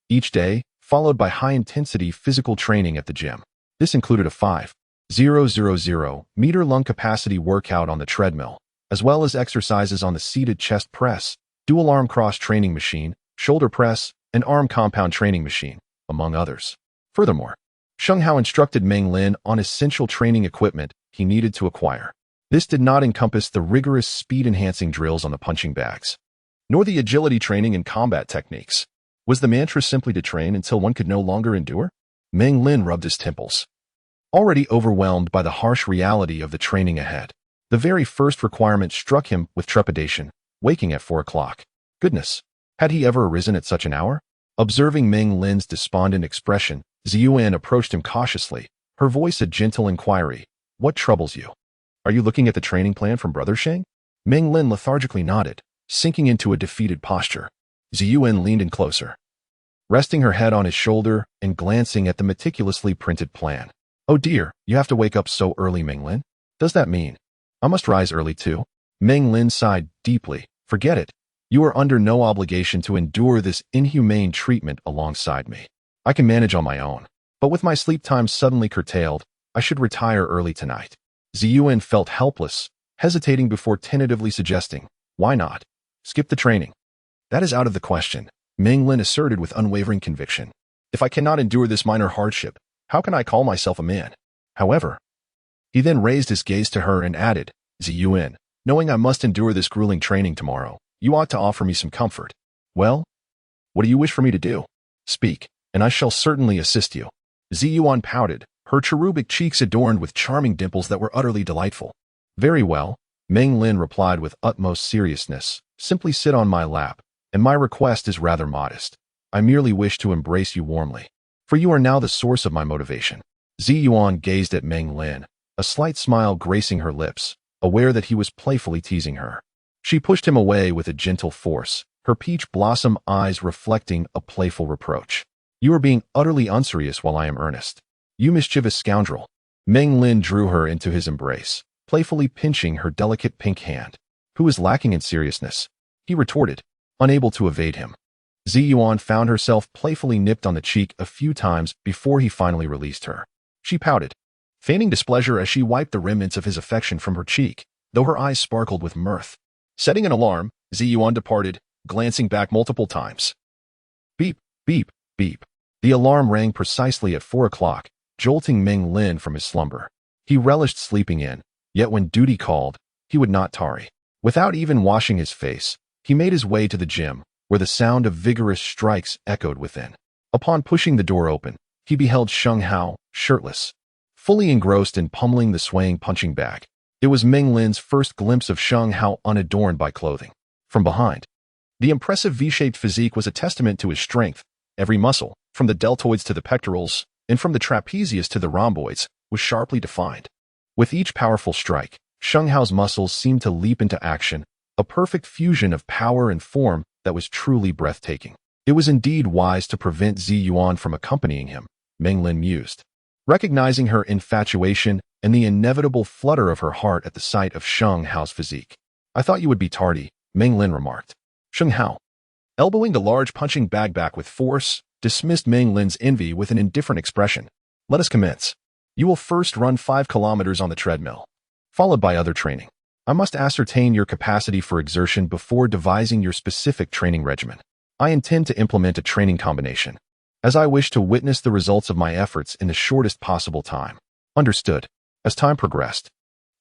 each day, followed by high-intensity physical training at the gym. This included a 5,000-meter lung capacity workout on the treadmill, as well as exercises on the seated chest press, dual arm cross training machine, shoulder press, and arm compound training machine, among others. Furthermore, Sheng Hao instructed Meng Lin on essential training equipment he needed to acquire. This did not encompass the rigorous speed-enhancing drills on the punching bags, nor the agility training and combat techniques. Was the mantra simply to train until one could no longer endure? Meng Lin rubbed his temples, already overwhelmed by the harsh reality of the training ahead. The very first requirement struck him with trepidation, waking at 4 o'clock. Goodness, had he ever arisen at such an hour? Observing Meng Lin's despondent expression, Ziyuan approached him cautiously, her voice a gentle inquiry. "What troubles you? Are you looking at the training plan from Brother Sheng?" Meng Lin lethargically nodded, sinking into a defeated posture. Ziyuan leaned in closer, resting her head on his shoulder and glancing at the meticulously printed plan. "Oh dear, you have to wake up so early, Meng Lin. Does that mean I must rise early too?" Meng Lin sighed deeply. "Forget it. You are under no obligation to endure this inhumane treatment alongside me. I can manage on my own. But with my sleep time suddenly curtailed, I should retire early tonight. Ziyuan felt helpless, hesitating before tentatively suggesting, why not? Skip the training. That is out of the question, Meng Lin asserted with unwavering conviction. If I cannot endure this minor hardship, how can I call myself a man? However, he then raised his gaze to her and added, Ziyuan, knowing I must endure this grueling training tomorrow, you ought to offer me some comfort. Well, what do you wish for me to do? Speak, and I shall certainly assist you. Ziyuan pouted, her cherubic cheeks adorned with charming dimples that were utterly delightful. Very well, Meng Lin replied with utmost seriousness, simply sit on my lap, and my request is rather modest. I merely wish to embrace you warmly, for you are now the source of my motivation. Ziyuan gazed at Meng Lin, a slight smile gracing her lips, aware that he was playfully teasing her. She pushed him away with a gentle force, her peach blossom eyes reflecting a playful reproach. You are being utterly unserious while I am earnest. You mischievous scoundrel. Meng Lin drew her into his embrace, playfully pinching her delicate pink hand. Who is lacking in seriousness? He retorted, unable to evade him. Ziyuan found herself playfully nipped on the cheek a few times before he finally released her. She pouted, feigning displeasure as she wiped the remnants of his affection from her cheek, though her eyes sparkled with mirth. Setting an alarm, Ziyuan departed, glancing back multiple times. Beep, beep, beep. The alarm rang precisely at 4 o'clock, jolting Meng Lin from his slumber. He relished sleeping in, yet when duty called, he would not tarry. Without even washing his face, he made his way to the gym, where the sound of vigorous strikes echoed within. Upon pushing the door open, he beheld Sheng Hao, shirtless, fully engrossed in pummeling the swaying punching bag. It was Meng Lin's first glimpse of Sheng Hao unadorned by clothing. From behind, the impressive V-shaped physique was a testament to his strength. Every muscle, from the deltoids to the pectorals, and from the trapezius to the rhomboids, was sharply defined. With each powerful strike, Sheng Hao's muscles seemed to leap into action, a perfect fusion of power and form that was truly breathtaking. It was indeed wise to prevent Ziyuan from accompanying him, Meng Lin mused. Recognizing her infatuation and the inevitable flutter of her heart at the sight of Sheng Hao's physique. I thought you would be tardy, Meng Lin remarked. Sheng Hao, elbowing the large punching bag back with force, dismissed Meng Lin's envy with an indifferent expression. Let us commence. You will first run 5 kilometers on the treadmill, followed by other training. I must ascertain your capacity for exertion before devising your specific training regimen. I intend to implement a training combination, as I wish to witness the results of my efforts in the shortest possible time. Understood. As time progressed,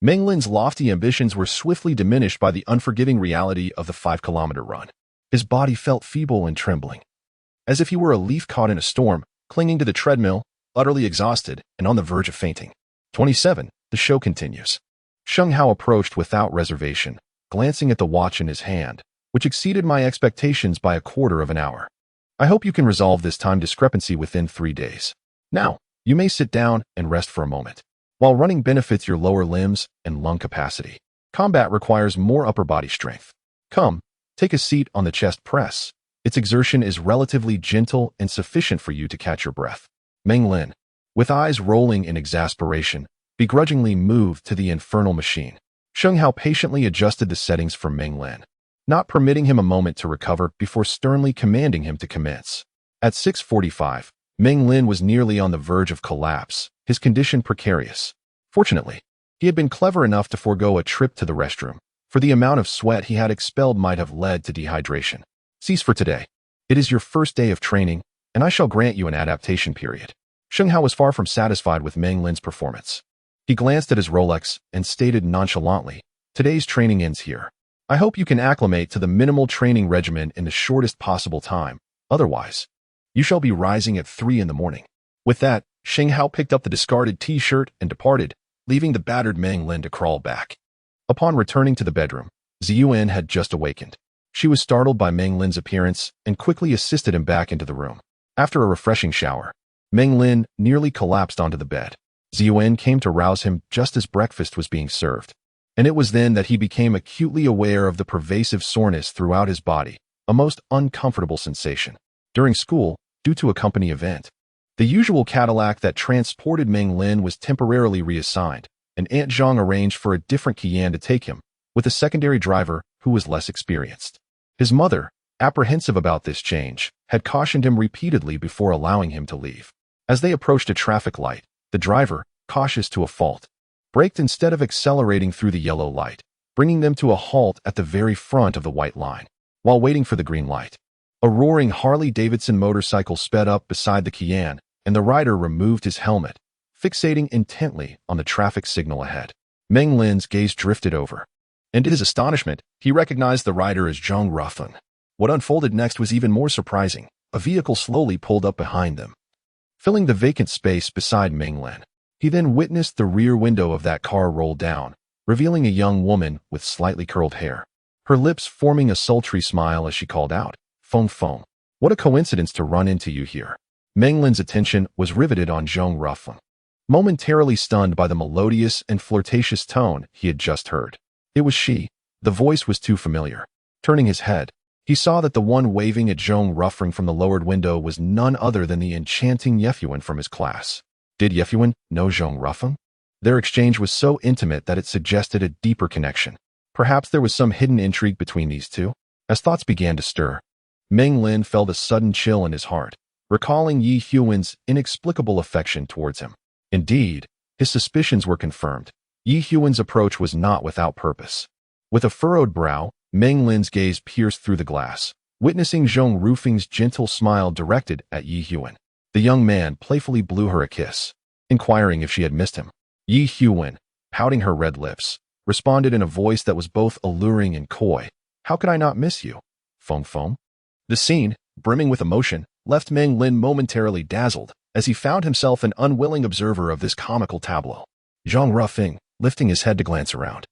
Meng Lin's lofty ambitions were swiftly diminished by the unforgiving reality of the 5-kilometer run. His body felt feeble and trembling, as if he were a leaf caught in a storm, clinging to the treadmill, utterly exhausted and on the verge of fainting. 27. The show continues. Sheng Hao approached without reservation, glancing at the watch in his hand, which exceeded my expectations by a quarter of an hour. I hope you can resolve this time discrepancy within 3 days. Now, you may sit down and rest for a moment. While running benefits your lower limbs and lung capacity, combat requires more upper body strength. Come, take a seat on the chest press. Its exertion is relatively gentle and sufficient for you to catch your breath. Meng Lin, with eyes rolling in exasperation, begrudgingly moved to the infernal machine. Sheng Hao patiently adjusted the settings for Meng Lin, not permitting him a moment to recover before sternly commanding him to commence. At 6:45, Meng Lin was nearly on the verge of collapse, his condition precarious. Fortunately, he had been clever enough to forego a trip to the restroom, for the amount of sweat he had expelled might have led to dehydration. Cease for today. It is your first day of training, and I shall grant you an adaptation period. Sheng Hao was far from satisfied with Meng Lin's performance. He glanced at his Rolex and stated nonchalantly, today's training ends here. I hope you can acclimate to the minimal training regimen in the shortest possible time. Otherwise, you shall be rising at 3 in the morning. With that, Sheng Hao picked up the discarded t-shirt and departed, leaving the battered Meng Lin to crawl back. Upon returning to the bedroom, Ziyuan had just awakened. She was startled by Meng Lin's appearance and quickly assisted him back into the room. After a refreshing shower, Meng Lin nearly collapsed onto the bed. Ziyuan came to rouse him just as breakfast was being served, and it was then that he became acutely aware of the pervasive soreness throughout his body, a most uncomfortable sensation. During school, due to a company event, the usual Cadillac that transported Meng Lin was temporarily reassigned, and Aunt Zhang arranged for a different Qian to take him, with a secondary driver who was less experienced. His mother, apprehensive about this change, had cautioned him repeatedly before allowing him to leave. As they approached a traffic light, the driver, cautious to a fault, braked instead of accelerating through the yellow light, bringing them to a halt at the very front of the white line. While waiting for the green light, a roaring Harley-Davidson motorcycle sped up beside the Kian, and the rider removed his helmet, fixating intently on the traffic signal ahead. Meng Lin's gaze drifted over, and to his astonishment, he recognized the rider as Zhang Rufeng. What unfolded next was even more surprising. A vehicle slowly pulled up behind them, filling the vacant space beside Meng Lin. He then witnessed the rear window of that car roll down, revealing a young woman with slightly curled hair, her lips forming a sultry smile as she called out, "Feng Feng, what a coincidence to run into you here." Meng Lin's attention was riveted on Zhang Rufeng, momentarily stunned by the melodious and flirtatious tone he had just heard. It was she. The voice was too familiar. Turning his head, he saw that the one waving at Zhang Rufeng from the lowered window was none other than the enchanting Yefyuan from his class. Did Yefyuan know Zhang Rufeng? Their exchange was so intimate that it suggested a deeper connection. Perhaps there was some hidden intrigue between these two. As thoughts began to stir, Meng Lin felt a sudden chill in his heart, recalling Yi Huan's inexplicable affection towards him. Indeed, his suspicions were confirmed. Yi Huan's approach was not without purpose. With a furrowed brow, Meng Lin's gaze pierced through the glass, witnessing Zhang Rufeng's gentle smile directed at Yi Huan. The young man playfully blew her a kiss, inquiring if she had missed him. Yi Huan, pouting her red lips, responded in a voice that was both alluring and coy, "How could I not miss you, Feng Feng?" The scene, brimming with emotion, left Meng Lin momentarily dazzled, as he found himself an unwilling observer of this comical tableau. Zhang Rufeng, lifting his head to glance around,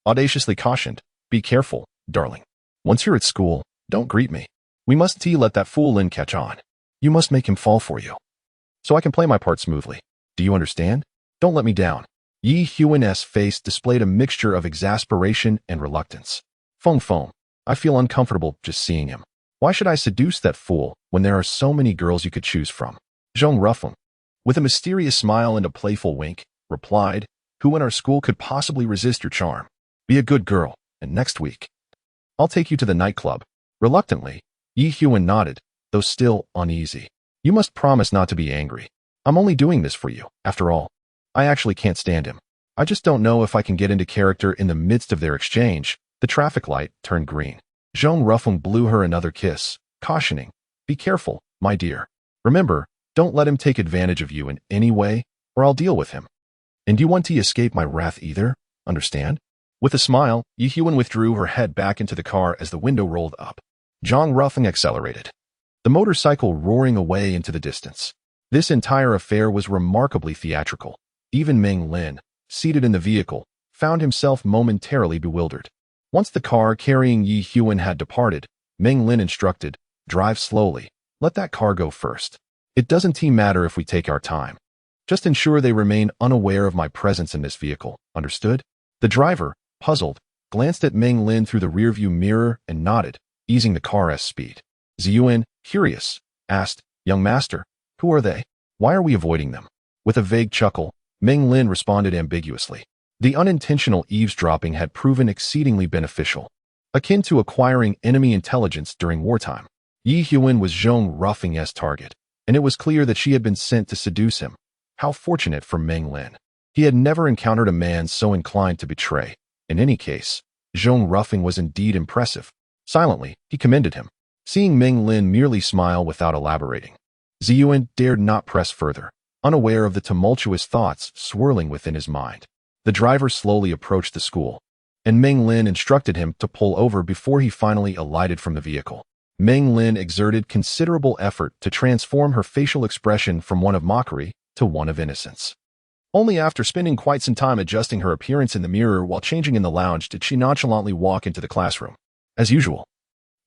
audaciously cautioned, "Be careful, darling. Once you're at school, don't greet me. We mustn't let that fool Lin catch on. You must make him fall for you, so I can play my part smoothly. Do you understand? Don't let me down." Yi Huan's face displayed a mixture of exasperation and reluctance. "Feng Feng, I feel uncomfortable just seeing him. Why should I seduce that fool when there are so many girls you could choose from?" Zhang Rufeng, with a mysterious smile and a playful wink, replied, "Who in our school could possibly resist your charm? Be a good girl, and next week, I'll take you to the nightclub." Reluctantly, Yi Huan nodded, though still uneasy. "You must promise not to be angry. I'm only doing this for you, after all. I actually can't stand him. I just don't know if I can get into character." In the midst of their exchange, the traffic light turned green. Zhang Rufeng blew her another kiss, cautioning, "Be careful, my dear. Remember, don't let him take advantage of you in any way, or I'll deal with him. And you want to escape my wrath either, understand?" With a smile, Yi Huan withdrew her head back into the car as the window rolled up. Zhang Rufeng accelerated, the motorcycle roaring away into the distance. This entire affair was remarkably theatrical. Even Meng Lin, seated in the vehicle, found himself momentarily bewildered. Once the car carrying Yi Huan had departed, Meng Lin instructed, "Drive slowly. Let that car go first. It doesn't matter if we take our time. Just ensure they remain unaware of my presence in this vehicle, understood?" The driver, puzzled, glanced at Meng Lin through the rearview mirror and nodded, easing the car's speed. Ziyuan, curious, asked, "Young master, who are they? Why are we avoiding them?" With a vague chuckle, Meng Lin responded ambiguously. The unintentional eavesdropping had proven exceedingly beneficial, akin to acquiring enemy intelligence during wartime. Yi Huan was Zhang Rufeng's target, and it was clear that she had been sent to seduce him. How fortunate for Meng Lin. He had never encountered a man so inclined to betray. In any case, Zhang Rufeng was indeed impressive. Silently, he commended him, seeing Meng Lin merely smile without elaborating. Ziyuan dared not press further, unaware of the tumultuous thoughts swirling within his mind. The driver slowly approached the school, and Meng Lin instructed him to pull over before he finally alighted from the vehicle. Meng Lin exerted considerable effort to transform her facial expression from one of mockery to one of innocence. Only after spending quite some time adjusting her appearance in the mirror while changing in the lounge did she nonchalantly walk into the classroom. As usual,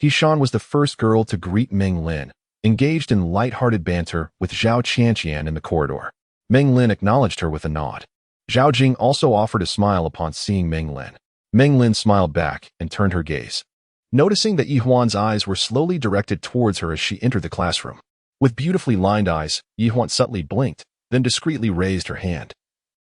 Shan was the first girl to greet Meng Lin, engaged in light-hearted banter with Zhao Qianqian in the corridor. Meng Lin acknowledged her with a nod. Zhao Jing also offered a smile upon seeing Meng Lin. Meng Lin smiled back and turned her gaze, noticing that Yi Huan's eyes were slowly directed towards her as she entered the classroom. With beautifully lined eyes, Yi Huan subtly blinked, then discreetly raised her hand,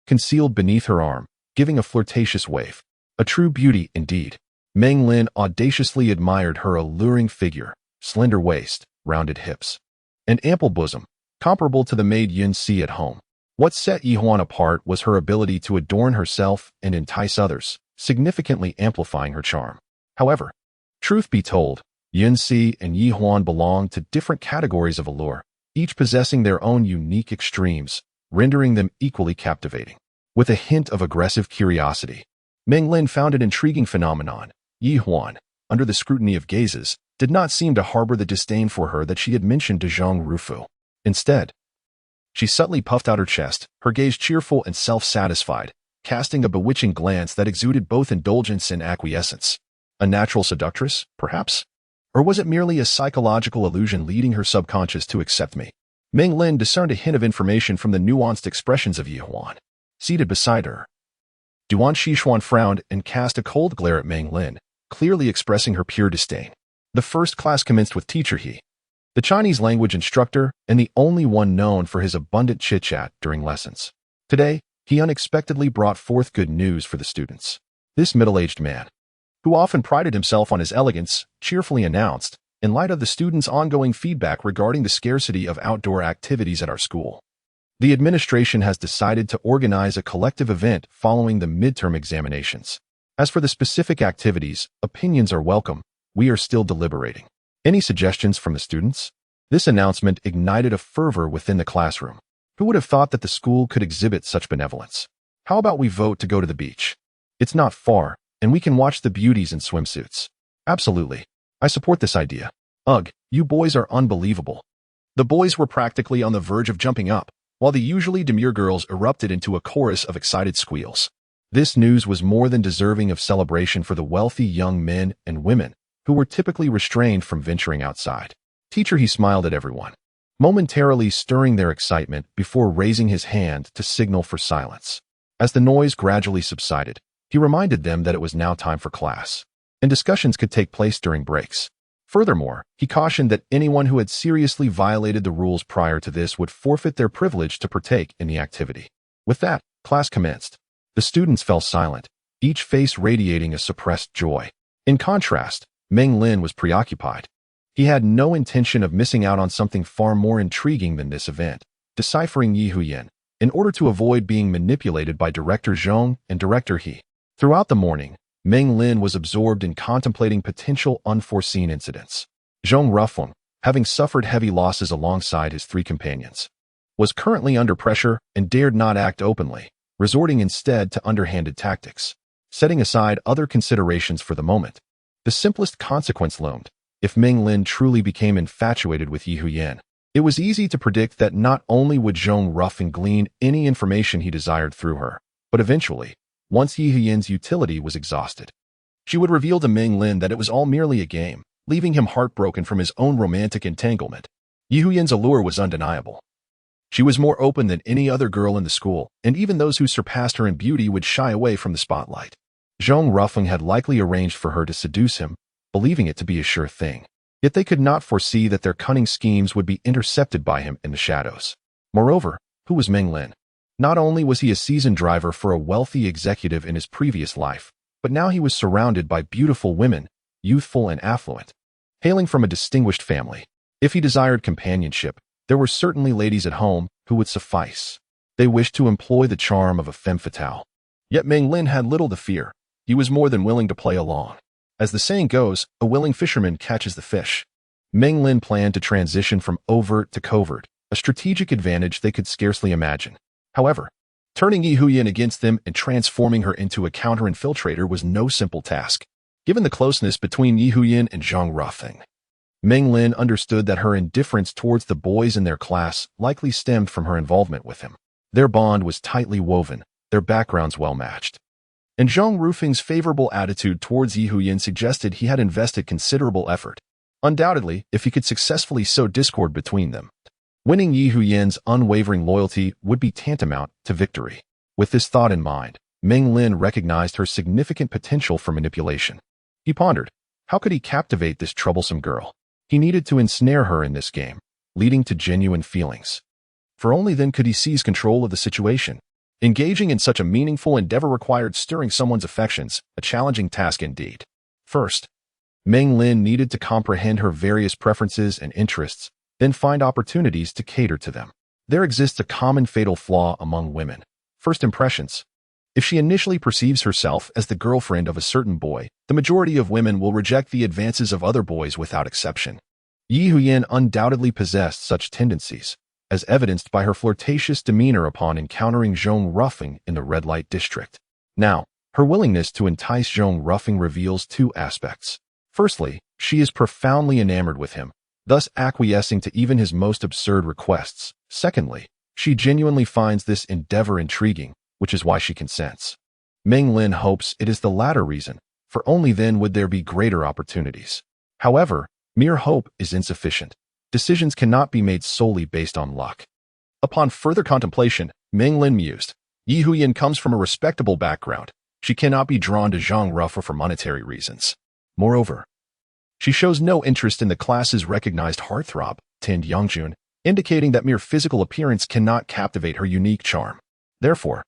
concealed beneath her arm, giving a flirtatious wave. A true beauty indeed. Meng Lin audaciously admired her alluring figure, slender waist, rounded hips, and ample bosom, comparable to the maid Yun-Si at home. What set Yihuan apart was her ability to adorn herself and entice others, significantly amplifying her charm. However, truth be told, Yun-Si and Yihuan belonged to different categories of allure, each possessing their own unique extremes, rendering them equally captivating. With a hint of aggressive curiosity, Meng Lin found an intriguing phenomenon. Yihuan, under the scrutiny of gazes, did not seem to harbor the disdain for her that she had mentioned to Zhang Rufu. Instead, she subtly puffed out her chest, her gaze cheerful and self-satisfied, casting a bewitching glance that exuded both indulgence and acquiescence. A natural seductress, perhaps? Or was it merely a psychological illusion leading her subconscious to accept me? Meng Lin discerned a hint of information from the nuanced expressions of Yihuan. Seated beside her, Duan Xishuan frowned and cast a cold glare at Meng Lin, clearly expressing her pure disdain. The first class commenced with Teacher He, the Chinese language instructor and the only one known for his abundant chit-chat during lessons. Today, he unexpectedly brought forth good news for the students. This middle-aged man, who often prided himself on his elegance, cheerfully announced, in light of the students' ongoing feedback regarding the scarcity of outdoor activities at our school, the administration has decided to organize a collective event following the midterm examinations. As for the specific activities, opinions are welcome. We are still deliberating. Any suggestions from the students? This announcement ignited a fervor within the classroom. Who would have thought that the school could exhibit such benevolence? How about we vote to go to the beach? It's not far, and we can watch the beauties in swimsuits. Absolutely. I support this idea. Ugh, you boys are unbelievable. The boys were practically on the verge of jumping up, while the usually demure girls erupted into a chorus of excited squeals. This news was more than deserving of celebration for the wealthy young men and women who were typically restrained from venturing outside. Teacher He smiled at everyone, momentarily stirring their excitement before raising his hand to signal for silence. As the noise gradually subsided, he reminded them that it was now time for class, and discussions could take place during breaks. Furthermore, he cautioned that anyone who had seriously violated the rules prior to this would forfeit their privilege to partake in the activity. With that, class commenced. The students fell silent, each face radiating a suppressed joy. In contrast, Meng Lin was preoccupied. He had no intention of missing out on something far more intriguing than this event, deciphering Yihuan, in order to avoid being manipulated by Director Zhong and Director He. Throughout the morning, Meng Lin was absorbed in contemplating potential unforeseen incidents. Zhong Rufeng, having suffered heavy losses alongside his three companions, was currently under pressure and dared not act openly, resorting instead to underhanded tactics. Setting aside other considerations for the moment, the simplest consequence loomed. If Meng Lin truly became infatuated with Yihuan, it was easy to predict that not only would Zhong Rufeng glean any information he desired through her, but eventually, once Yihuan's utility was exhausted, she would reveal to Meng Lin that it was all merely a game, leaving him heartbroken from his own romantic entanglement. Yihuan's allure was undeniable. She was more open than any other girl in the school, and even those who surpassed her in beauty would shy away from the spotlight. Zhong Rufeng had likely arranged for her to seduce him, believing it to be a sure thing. Yet they could not foresee that their cunning schemes would be intercepted by him in the shadows. Moreover, who was Meng Lin? Not only was he a seasoned driver for a wealthy executive in his previous life, but now he was surrounded by beautiful women, youthful and affluent, hailing from a distinguished family. If he desired companionship, there were certainly ladies at home who would suffice. They wished to employ the charm of a femme fatale. Yet Meng Lin had little to fear. He was more than willing to play along. As the saying goes, a willing fisherman catches the fish. Meng Lin planned to transition from overt to covert, a strategic advantage they could scarcely imagine. However, turning Yihuan against them and transforming her into a counter-infiltrator was no simple task. Given the closeness between Yihuan and Zhong Rufeng, Meng Lin understood that her indifference towards the boys in their class likely stemmed from her involvement with him. Their bond was tightly woven, their backgrounds well-matched. And Zhong Rufeng's favorable attitude towards Yihuan suggested he had invested considerable effort. Undoubtedly, if he could successfully sow discord between them, winning Yihuan's unwavering loyalty would be tantamount to victory. With this thought in mind, Meng Lin recognized her significant potential for manipulation. He pondered, how could he captivate this troublesome girl? He needed to ensnare her in this game, leading to genuine feelings. For only then could he seize control of the situation. Engaging in such a meaningful endeavor required stirring someone's affections, a challenging task indeed. First, Meng Lin needed to comprehend her various preferences and interests, then find opportunities to cater to them. There exists a common fatal flaw among women: first impressions. If she initially perceives herself as the girlfriend of a certain boy, the majority of women will reject the advances of other boys without exception. Yi Huyan undoubtedly possessed such tendencies, as evidenced by her flirtatious demeanor upon encountering Zhong Rufeng in the red light district. Now, her willingness to entice Zhong Rufeng reveals two aspects. Firstly, she is profoundly enamored with him, thus acquiescing to even his most absurd requests. Secondly, she genuinely finds this endeavor intriguing, which is why she consents. Meng Lin hopes it is the latter reason, for only then would there be greater opportunities. However, mere hope is insufficient. Decisions cannot be made solely based on luck. Upon further contemplation, Meng Lin mused, Yi Huyan comes from a respectable background. She cannot be drawn to Zhang Ruffer for monetary reasons. Moreover, she shows no interest in the class's recognized heartthrob, Tin Yangjun, indicating that mere physical appearance cannot captivate her unique charm. Therefore,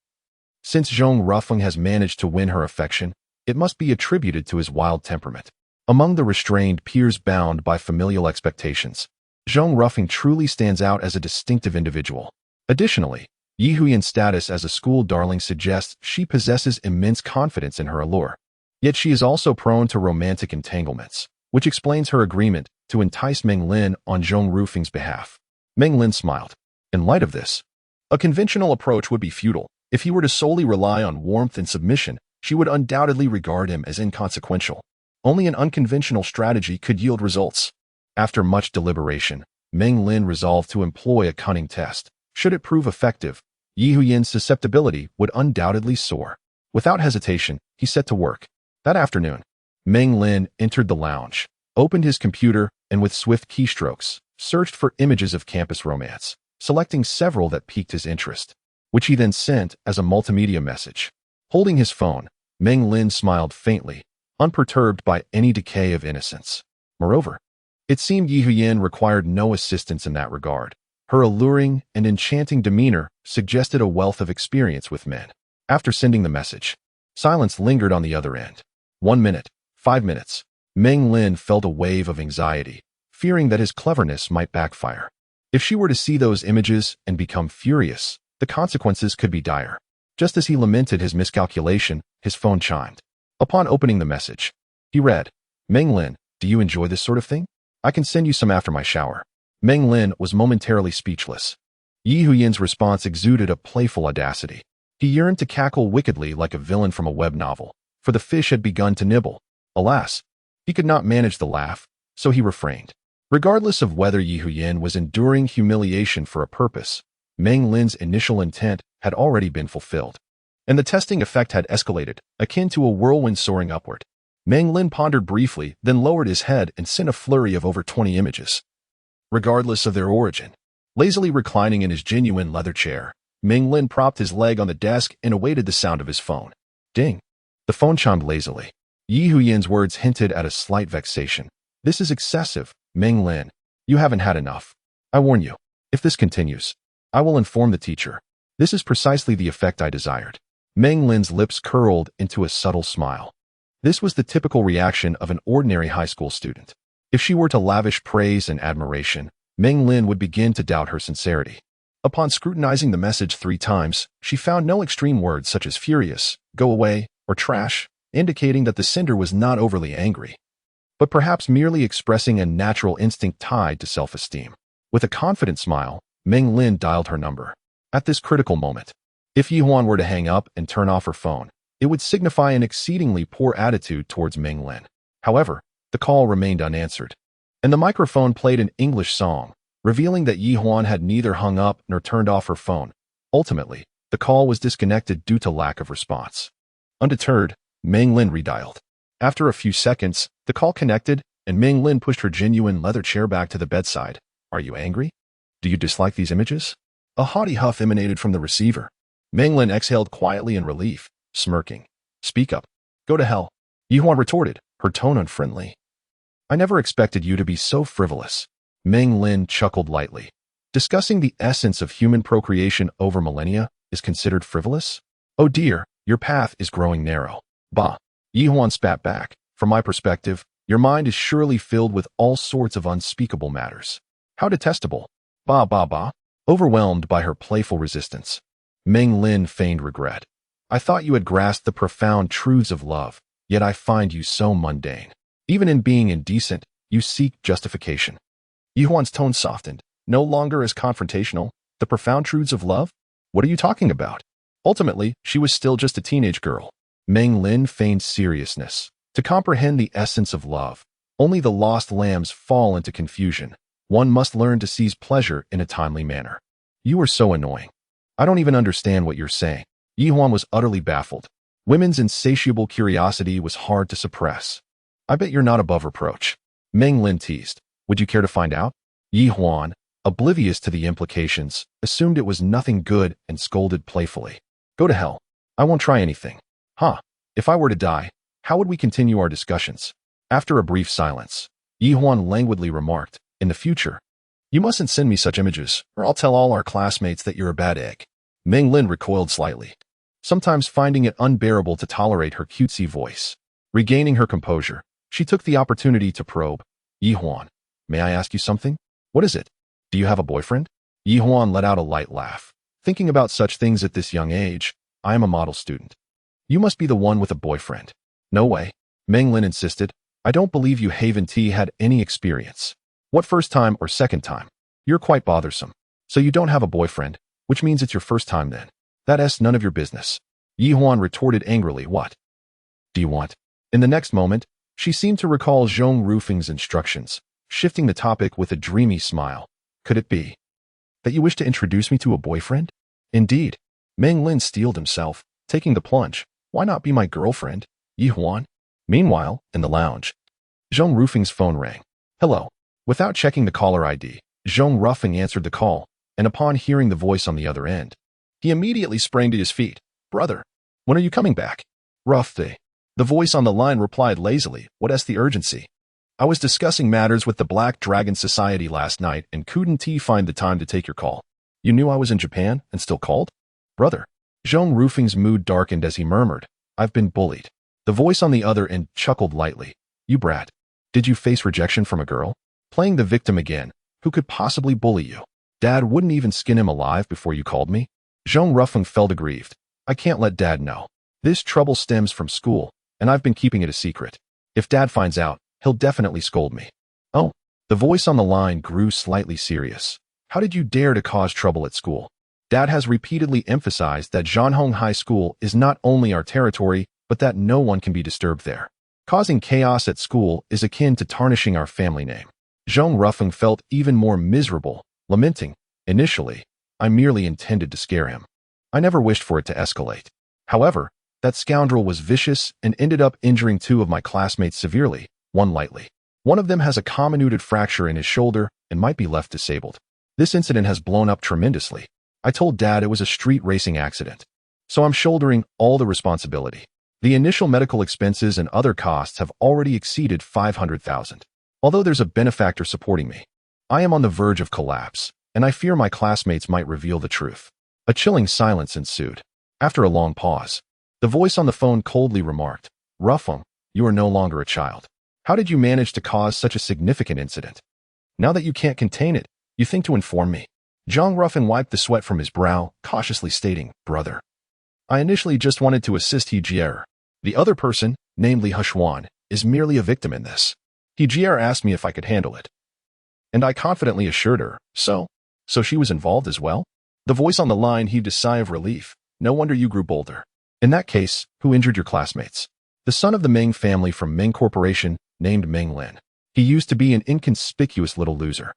since Zhong Rufeng has managed to win her affection, it must be attributed to his wild temperament. Among the restrained peers bound by familial expectations, Zhong Rufeng truly stands out as a distinctive individual. Additionally, Yi Huyan's status as a school darling suggests she possesses immense confidence in her allure. Yet she is also prone to romantic entanglements, which explains her agreement to entice Meng Lin on Zhong Rufeng's behalf. Meng Lin smiled. In light of this, a conventional approach would be futile. If he were to solely rely on warmth and submission, she would undoubtedly regard him as inconsequential. Only an unconventional strategy could yield results. After much deliberation, Meng Lin resolved to employ a cunning test. Should it prove effective, Yi Huyan's susceptibility would undoubtedly soar. Without hesitation, he set to work. That afternoon, Meng Lin entered the lounge, opened his computer, and with swift keystrokes, searched for images of campus romance, selecting several that piqued his interest, which he then sent as a multimedia message. Holding his phone, Meng Lin smiled faintly, unperturbed by any decay of innocence. Moreover, it seemed Yi Huyan required no assistance in that regard. Her alluring and enchanting demeanor suggested a wealth of experience with men. After sending the message, silence lingered on the other end. 1 minute, 5 minutes. Meng Lin felt a wave of anxiety, fearing that his cleverness might backfire. If she were to see those images and become furious, the consequences could be dire. Just as he lamented his miscalculation, his phone chimed. Upon opening the message, he read, Meng Lin, do you enjoy this sort of thing? I can send you some after my shower. Meng Lin was momentarily speechless. Yi Huyan's response exuded a playful audacity. He yearned to cackle wickedly like a villain from a web novel, for the fish had begun to nibble. Alas, he could not manage the laugh, so he refrained. Regardless of whether Yi Huyan was enduring humiliation for a purpose, Meng Lin's initial intent had already been fulfilled, and the testing effect had escalated, akin to a whirlwind soaring upward. Meng Lin pondered briefly, then lowered his head and sent a flurry of over 20 images. Regardless of their origin, lazily reclining in his genuine leather chair, Meng Lin propped his leg on the desk and awaited the sound of his phone. Ding! The phone chimed lazily. Yi Huyan's words hinted at a slight vexation. This is excessive, Meng Lin. You haven't had enough. I warn you, if this continues, I will inform the teacher. This is precisely the effect I desired. Meng Lin's lips curled into a subtle smile. This was the typical reaction of an ordinary high school student. If she were to lavish praise and admiration, Meng Lin would begin to doubt her sincerity. Upon scrutinizing the message 3 times, she found no extreme words such as furious, go away, or trash, indicating that the sender was not overly angry, but perhaps merely expressing a natural instinct tied to self-esteem. With a confident smile, Meng Lin dialed her number. At this critical moment, if Yi Huan were to hang up and turn off her phone, it would signify an exceedingly poor attitude towards Meng Lin. However, the call remained unanswered, and the microphone played an English song, revealing that Yi Huan had neither hung up nor turned off her phone. Ultimately, the call was disconnected due to lack of response. Undeterred, Meng Lin redialed. After a few seconds, the call connected, and Meng Lin pushed her genuine leather chair back to the bedside. Are you angry? Do you dislike these images? A haughty huff emanated from the receiver. Meng Lin exhaled quietly in relief, smirking. Speak up. Go to hell. Yi Huan retorted, her tone unfriendly. I never expected you to be so frivolous. Meng Lin chuckled lightly. Discussing the essence of human procreation over millennia is considered frivolous? Oh dear, your path is growing narrow. Bah. Yi Huan spat back, From my perspective, your mind is surely filled with all sorts of unspeakable matters. How detestable. Ba ba ba. Overwhelmed by her playful resistance, Meng Lin feigned regret. I thought you had grasped the profound truths of love, yet I find you so mundane. Even in being indecent, you seek justification. Yihuan's tone softened, no longer as confrontational. The profound truths of love? What are you talking about? Ultimately, she was still just a teenage girl. Meng Lin feigned seriousness. To comprehend the essence of love, only the lost lambs fall into confusion. One must learn to seize pleasure in a timely manner. You are so annoying. I don't even understand what you're saying. Yihuan was utterly baffled. Women's insatiable curiosity was hard to suppress. I bet you're not above reproach. Meng Lin teased. Would you care to find out? Yihuan, oblivious to the implications, assumed it was nothing good and scolded playfully. Go to hell. I won't try anything. Huh. If I were to die, how would we continue our discussions? After a brief silence, Yihuan languidly remarked, in the future, you mustn't send me such images, or I'll tell all our classmates that you're a bad egg. Meng Lin recoiled slightly, sometimes finding it unbearable to tolerate her cutesy voice. Regaining her composure, she took the opportunity to probe. Yihuan, may I ask you something? What is it? Do you have a boyfriend? Yihuan let out a light laugh. Thinking about such things at this young age, I am a model student. You must be the one with a boyfriend. No way. Meng Lin insisted. I don't believe you Haven T had any experience. What first time or second time? You're quite bothersome. So you don't have a boyfriend, which means it's your first time then. That's none of your business. Yihuan retorted angrily. What do you want? In the next moment, she seemed to recall Zhong Rufing's instructions, shifting the topic with a dreamy smile. Could it be that you wish to introduce me to a boyfriend? Indeed. Meng Lin steeled himself, taking the plunge. Why not be my girlfriend, Yihuan? Meanwhile, in the lounge, Zhong Rufing's phone rang. Hello. Without checking the caller ID, Zhong Rufing answered the call, and upon hearing the voice on the other end, he immediately sprang to his feet. Brother, when are you coming back? Rough day. The voice on the line replied lazily. What's the urgency? I was discussing matters with the Black Dragon Society last night and couldn't find the time to take your call. You knew I was in Japan and still called? Brother. Zhong Rufing's mood darkened as he murmured, I've been bullied. The voice on the other end chuckled lightly. You brat. Did you face rejection from a girl? Playing the victim again. Who could possibly bully you? Dad wouldn't even skin him alive before you called me? Zhong Rufing felt aggrieved. I can't let Dad know. This trouble stems from school, and I've been keeping it a secret. If Dad finds out, he'll definitely scold me. Oh. The voice on the line grew slightly serious. How did you dare to cause trouble at school? Dad has repeatedly emphasized that Zhanhong High School is not only our territory, but that no one can be disturbed there. Causing chaos at school is akin to tarnishing our family name. Zhong Rufing felt even more miserable, lamenting, initially, I merely intended to scare him. I never wished for it to escalate. However, that scoundrel was vicious and ended up injuring two of my classmates severely, one lightly. One of them has a comminuted fracture in his shoulder and might be left disabled. This incident has blown up tremendously. I told Dad it was a street racing accident. So I'm shouldering all the responsibility. The initial medical expenses and other costs have already exceeded 500,000. Although there's a benefactor supporting me, I am on the verge of collapse, and I fear my classmates might reveal the truth. A chilling silence ensued. After a long pause, the voice on the phone coldly remarked, Rufing, you are no longer a child. How did you manage to cause such a significant incident? Now that you can't contain it, you think to inform me? Zhong Rufing wiped the sweat from his brow, cautiously stating, Brother, I initially just wanted to assist He Jier. The other person, namely Hushuan, is merely a victim in this. He Jier asked me if I could handle it. And I confidently assured her, so she was involved as well? The voice on the line heaved a sigh of relief. No wonder you grew bolder. In that case, who injured your classmates? The son of the Meng family from Meng Corporation, named Meng Lin. He used to be an inconspicuous little loser,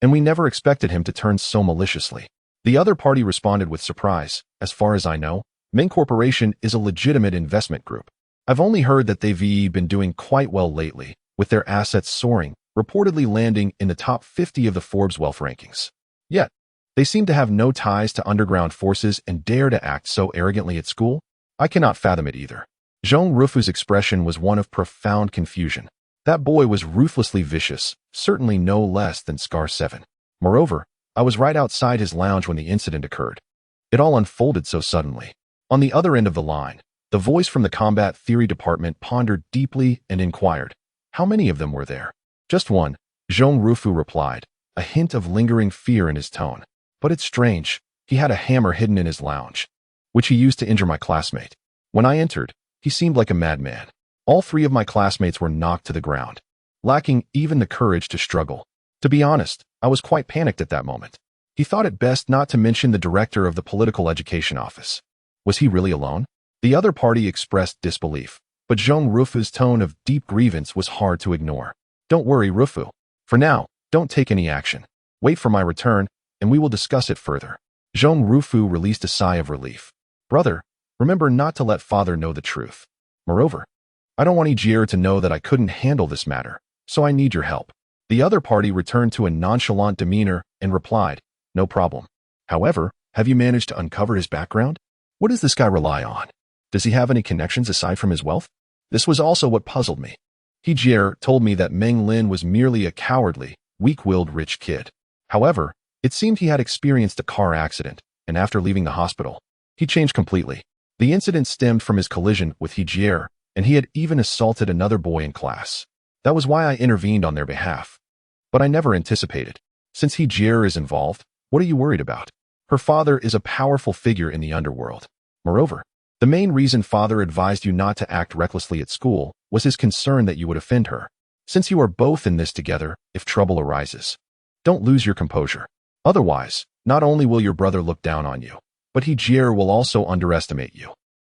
and we never expected him to turn so maliciously. The other party responded with surprise. As far as I know, Meng Corporation is a legitimate investment group. I've only heard that they've been doing quite well lately, with their assets soaring, reportedly landing in the top 50 of the Forbes wealth rankings. Yet, they seem to have no ties to underground forces and dare to act so arrogantly at school. I cannot fathom it either. Zhong Rufing's expression was one of profound confusion. That boy was ruthlessly vicious, certainly no less than Scar 7. Moreover, I was right outside his lounge when the incident occurred. It all unfolded so suddenly. On the other end of the line, The voice from the combat theory department pondered deeply and inquired, how many of them were there? Just one, Zhong Rufu replied, a hint of lingering fear in his tone. But it's strange, he had a hammer hidden in his lounge, which he used to injure my classmate. When I entered, he seemed like a madman. All three of my classmates were knocked to the ground, lacking even the courage to struggle. To be honest, I was quite panicked at that moment. He thought it best not to mention the director of the political education office. Was he really alone? The other party expressed disbelief, but Zhong Rufu's tone of deep grievance was hard to ignore. Don't worry, Rufu. For now, don't take any action. Wait for my return, and we will discuss it further. Zhong Rufu released a sigh of relief. Brother, remember not to let father know the truth. Moreover, I don't want Ejier to know that I couldn't handle this matter, so I need your help. The other party returned to a nonchalant demeanor and replied, no problem. However, have you managed to uncover his background? What does this guy rely on? Does he have any connections aside from his wealth? This was also what puzzled me. Ejier told me that Meng Lin was merely a cowardly, weak-willed rich kid. However, it seemed he had experienced a car accident, and after leaving the hospital, he changed completely. The incident stemmed from his collision with Ejier, and he had even assaulted another boy in class. That was why I intervened on their behalf. But I never anticipated. Since Ejier is involved, what are you worried about? Her father is a powerful figure in the underworld. Moreover, the main reason father advised you not to act recklessly at school was his concern that you would offend her. Since you are both in this together, if trouble arises, don't lose your composure. Otherwise, not only will your brother look down on you, but Ejier will also underestimate you.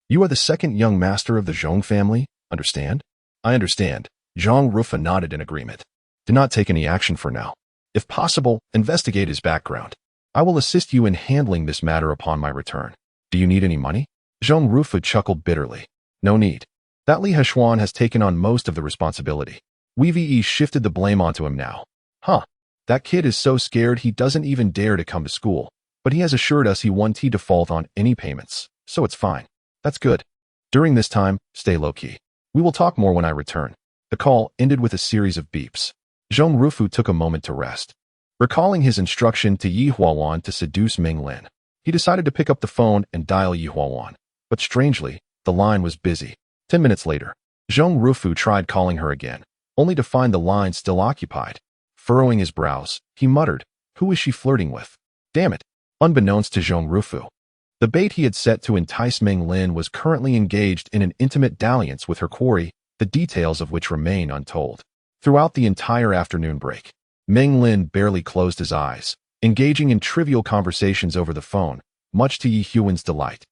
You are the second young master of the Zhong family, understand? I understand. Zhong Rufa nodded in agreement. Do not take any action for now. If possible, investigate his background. I will assist you in handling this matter upon my return. Do you need any money? Zhong Rufa chuckled bitterly. No need. That Li Heshuan has taken on most of the responsibility. Wei shifted the blame onto him now. That kid is so scared he doesn't even dare to come to school, but he has assured us he won't default on any payments, so it's fine. That's good. During this time, stay low-key. We will talk more when I return. The call ended with a series of beeps. Zhong Rufu took a moment to rest. Recalling his instruction to Yi Huawan to seduce Meng Lin, he decided to pick up the phone and dial Yi Huawan. But strangely, the line was busy. 10 minutes later, Zhong Rufu tried calling her again, only to find the line still occupied. Furrowing his brows, he muttered, who is she flirting with? Damn it. Unbeknownst to Zhong Rufu, the bait he had set to entice Meng Lin was currently engaged in an intimate dalliance with her quarry, the details of which remain untold. Throughout the entire afternoon break, Meng Lin barely closed his eyes, engaging in trivial conversations over the phone, much to Yi Huan's delight.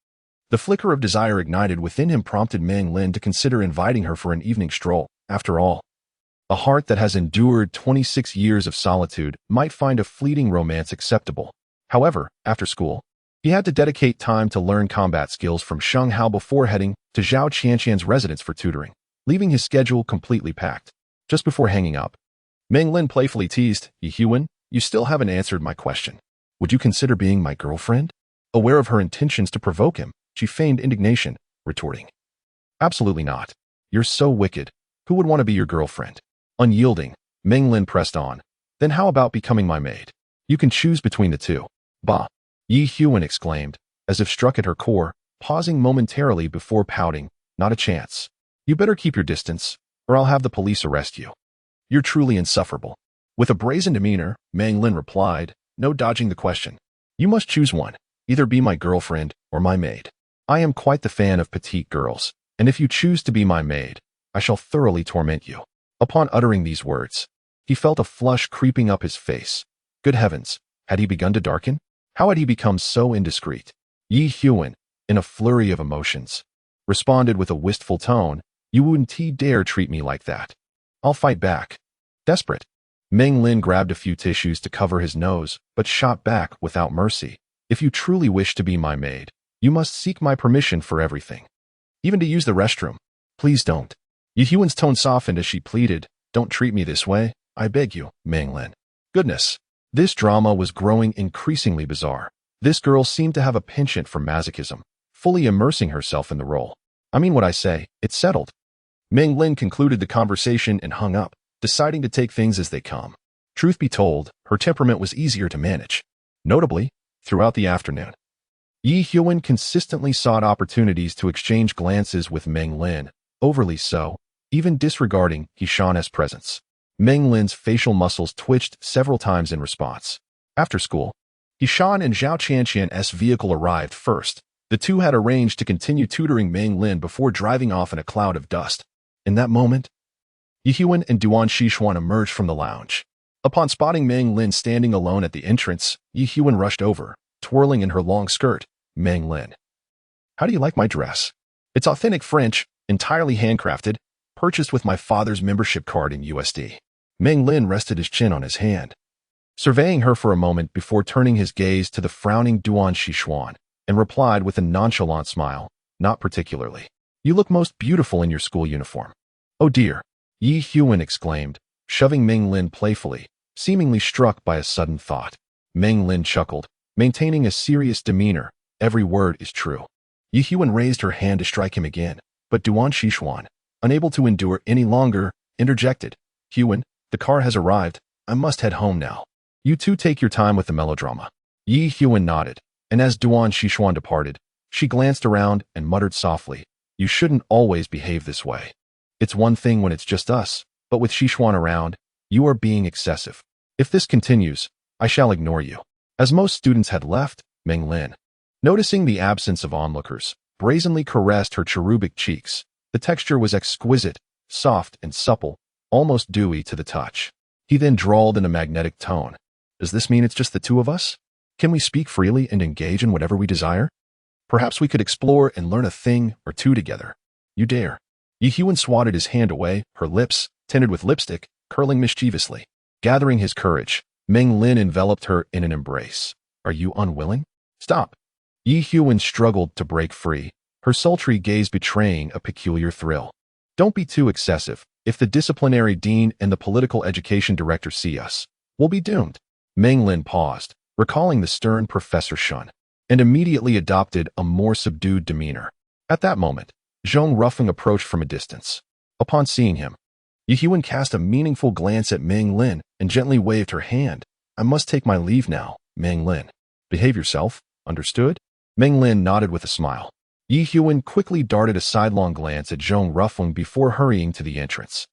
The flicker of desire ignited within him prompted Meng Lin to consider inviting her for an evening stroll. After all, a heart that has endured 26 years of solitude might find a fleeting romance acceptable. However, after school, he had to dedicate time to learn combat skills from Sheng Hao before heading to Zhao Qianqian's residence for tutoring, leaving his schedule completely packed. Just before hanging up, Meng Lin playfully teased, Yi Huan, you still haven't answered my question. Would you consider being my girlfriend? Aware of her intentions to provoke him, she feigned indignation, retorting, absolutely not. You're so wicked. Who would want to be your girlfriend? Unyielding, Meng Lin pressed on. Then how about becoming my maid? You can choose between the two. Bah! Yi Huan exclaimed, as if struck at her core, pausing momentarily before pouting, not a chance. You better keep your distance, or I'll have the police arrest you. You're truly insufferable. With a brazen demeanor, Meng Lin replied, no dodging the question. You must choose one, either be my girlfriend or my maid. I am quite the fan of petite girls, and if you choose to be my maid, I shall thoroughly torment you. Upon uttering these words, he felt a flush creeping up his face. Good heavens, had he begun to darken? How had he become so indiscreet? Yi Huan, in a flurry of emotions, responded with a wistful tone, you wouldn't dare treat me like that. I'll fight back. Desperate, Meng Lin grabbed a few tissues to cover his nose, but shot back without mercy. If you truly wish to be my maid, you must seek my permission for everything. Even to use the restroom. Please don't. Yi Huan's tone softened as she pleaded, don't treat me this way, I beg you, Meng Lin. Goodness. This drama was growing increasingly bizarre. This girl seemed to have a penchant for masochism, fully immersing herself in the role. I mean what I say, it's settled. Meng Lin concluded the conversation and hung up, deciding to take things as they come. Truth be told, her temperament was easier to manage. Notably, throughout the afternoon, Yi Hyun consistently sought opportunities to exchange glances with Meng Lin, overly so, even disregarding Hishan's presence. Meng Lin's facial muscles twitched several times in response. After school, Hishan and Zhao Qianqian's vehicle arrived first. The two had arranged to continue tutoring Meng Lin before driving off in a cloud of dust. In that moment, Yi Hyun and Duan Xishuan emerged from the lounge. Upon spotting Meng Lin standing alone at the entrance, Yi Hyun rushed over, twirling in her long skirt. Meng Lin, how do you like my dress? It's authentic French, entirely handcrafted, purchased with my father's membership card in USD. Meng Lin rested his chin on his hand, surveying her for a moment before turning his gaze to the frowning Duan Xishuan, and replied with a nonchalant smile, not particularly. You look most beautiful in your school uniform. Oh dear, Yi Hyun exclaimed, shoving Meng Lin playfully, seemingly struck by a sudden thought. Meng Lin chuckled, maintaining a serious demeanor. Every word is true. Yi Hyun raised her hand to strike him again, but Duan Xishuan, unable to endure any longer, interjected. Hyun, the car has arrived. I must head home now. You two take your time with the melodrama. Yi Hyun nodded, and as Duan Xishuan departed, she glanced around and muttered softly, you shouldn't always behave this way. It's one thing when it's just us, but with Xishuan around, you are being excessive. If this continues, I shall ignore you. As most students had left, Meng Lin, noticing the absence of onlookers, brazenly caressed her cherubic cheeks. The texture was exquisite, soft and supple, almost dewy to the touch. He then drawled in a magnetic tone. Does this mean it's just the two of us? Can we speak freely and engage in whatever we desire? Perhaps we could explore and learn a thing or two together. You dare. Yi Hyun swatted his hand away, her lips, tinted with lipstick, curling mischievously. Gathering his courage, Meng Lin enveloped her in an embrace. Are you unwilling? Stop. Yi Hyun struggled to break free, her sultry gaze betraying a peculiar thrill. Don't be too excessive. If the disciplinary dean and the political education director see us, we'll be doomed. Meng Lin paused, recalling the stern Professor Shen, and immediately adopted a more subdued demeanor. At that moment, Zhong Ruffing approached from a distance. Upon seeing him, Yi Hyun cast a meaningful glance at Meng Lin and gently waved her hand. I must take my leave now, Meng Lin. Behave yourself, understood? Meng Lin nodded with a smile. Yi Hyun quickly darted a sidelong glance at Zhong Ruffing before hurrying to the entrance.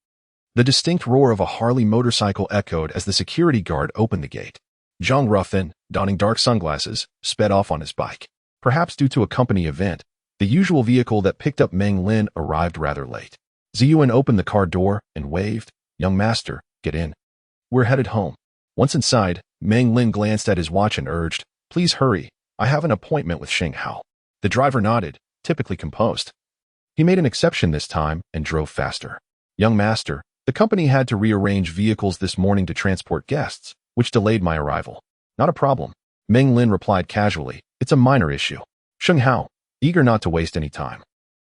The distinct roar of a Harley motorcycle echoed as the security guard opened the gate. Zhong Ruffin, donning dark sunglasses, sped off on his bike. Perhaps due to a company event, the usual vehicle that picked up Meng Lin arrived rather late. Ziyuan opened the car door and waved, Young master, get in. We're headed home. Once inside, Meng Lin glanced at his watch and urged, Please hurry. I have an appointment with Sheng Hao. The driver nodded, typically composed. He made an exception this time and drove faster. Young master, the company had to rearrange vehicles this morning to transport guests, which delayed my arrival. Not a problem. Meng Lin replied casually, It's a minor issue. Sheng Hao, eager not to waste any time,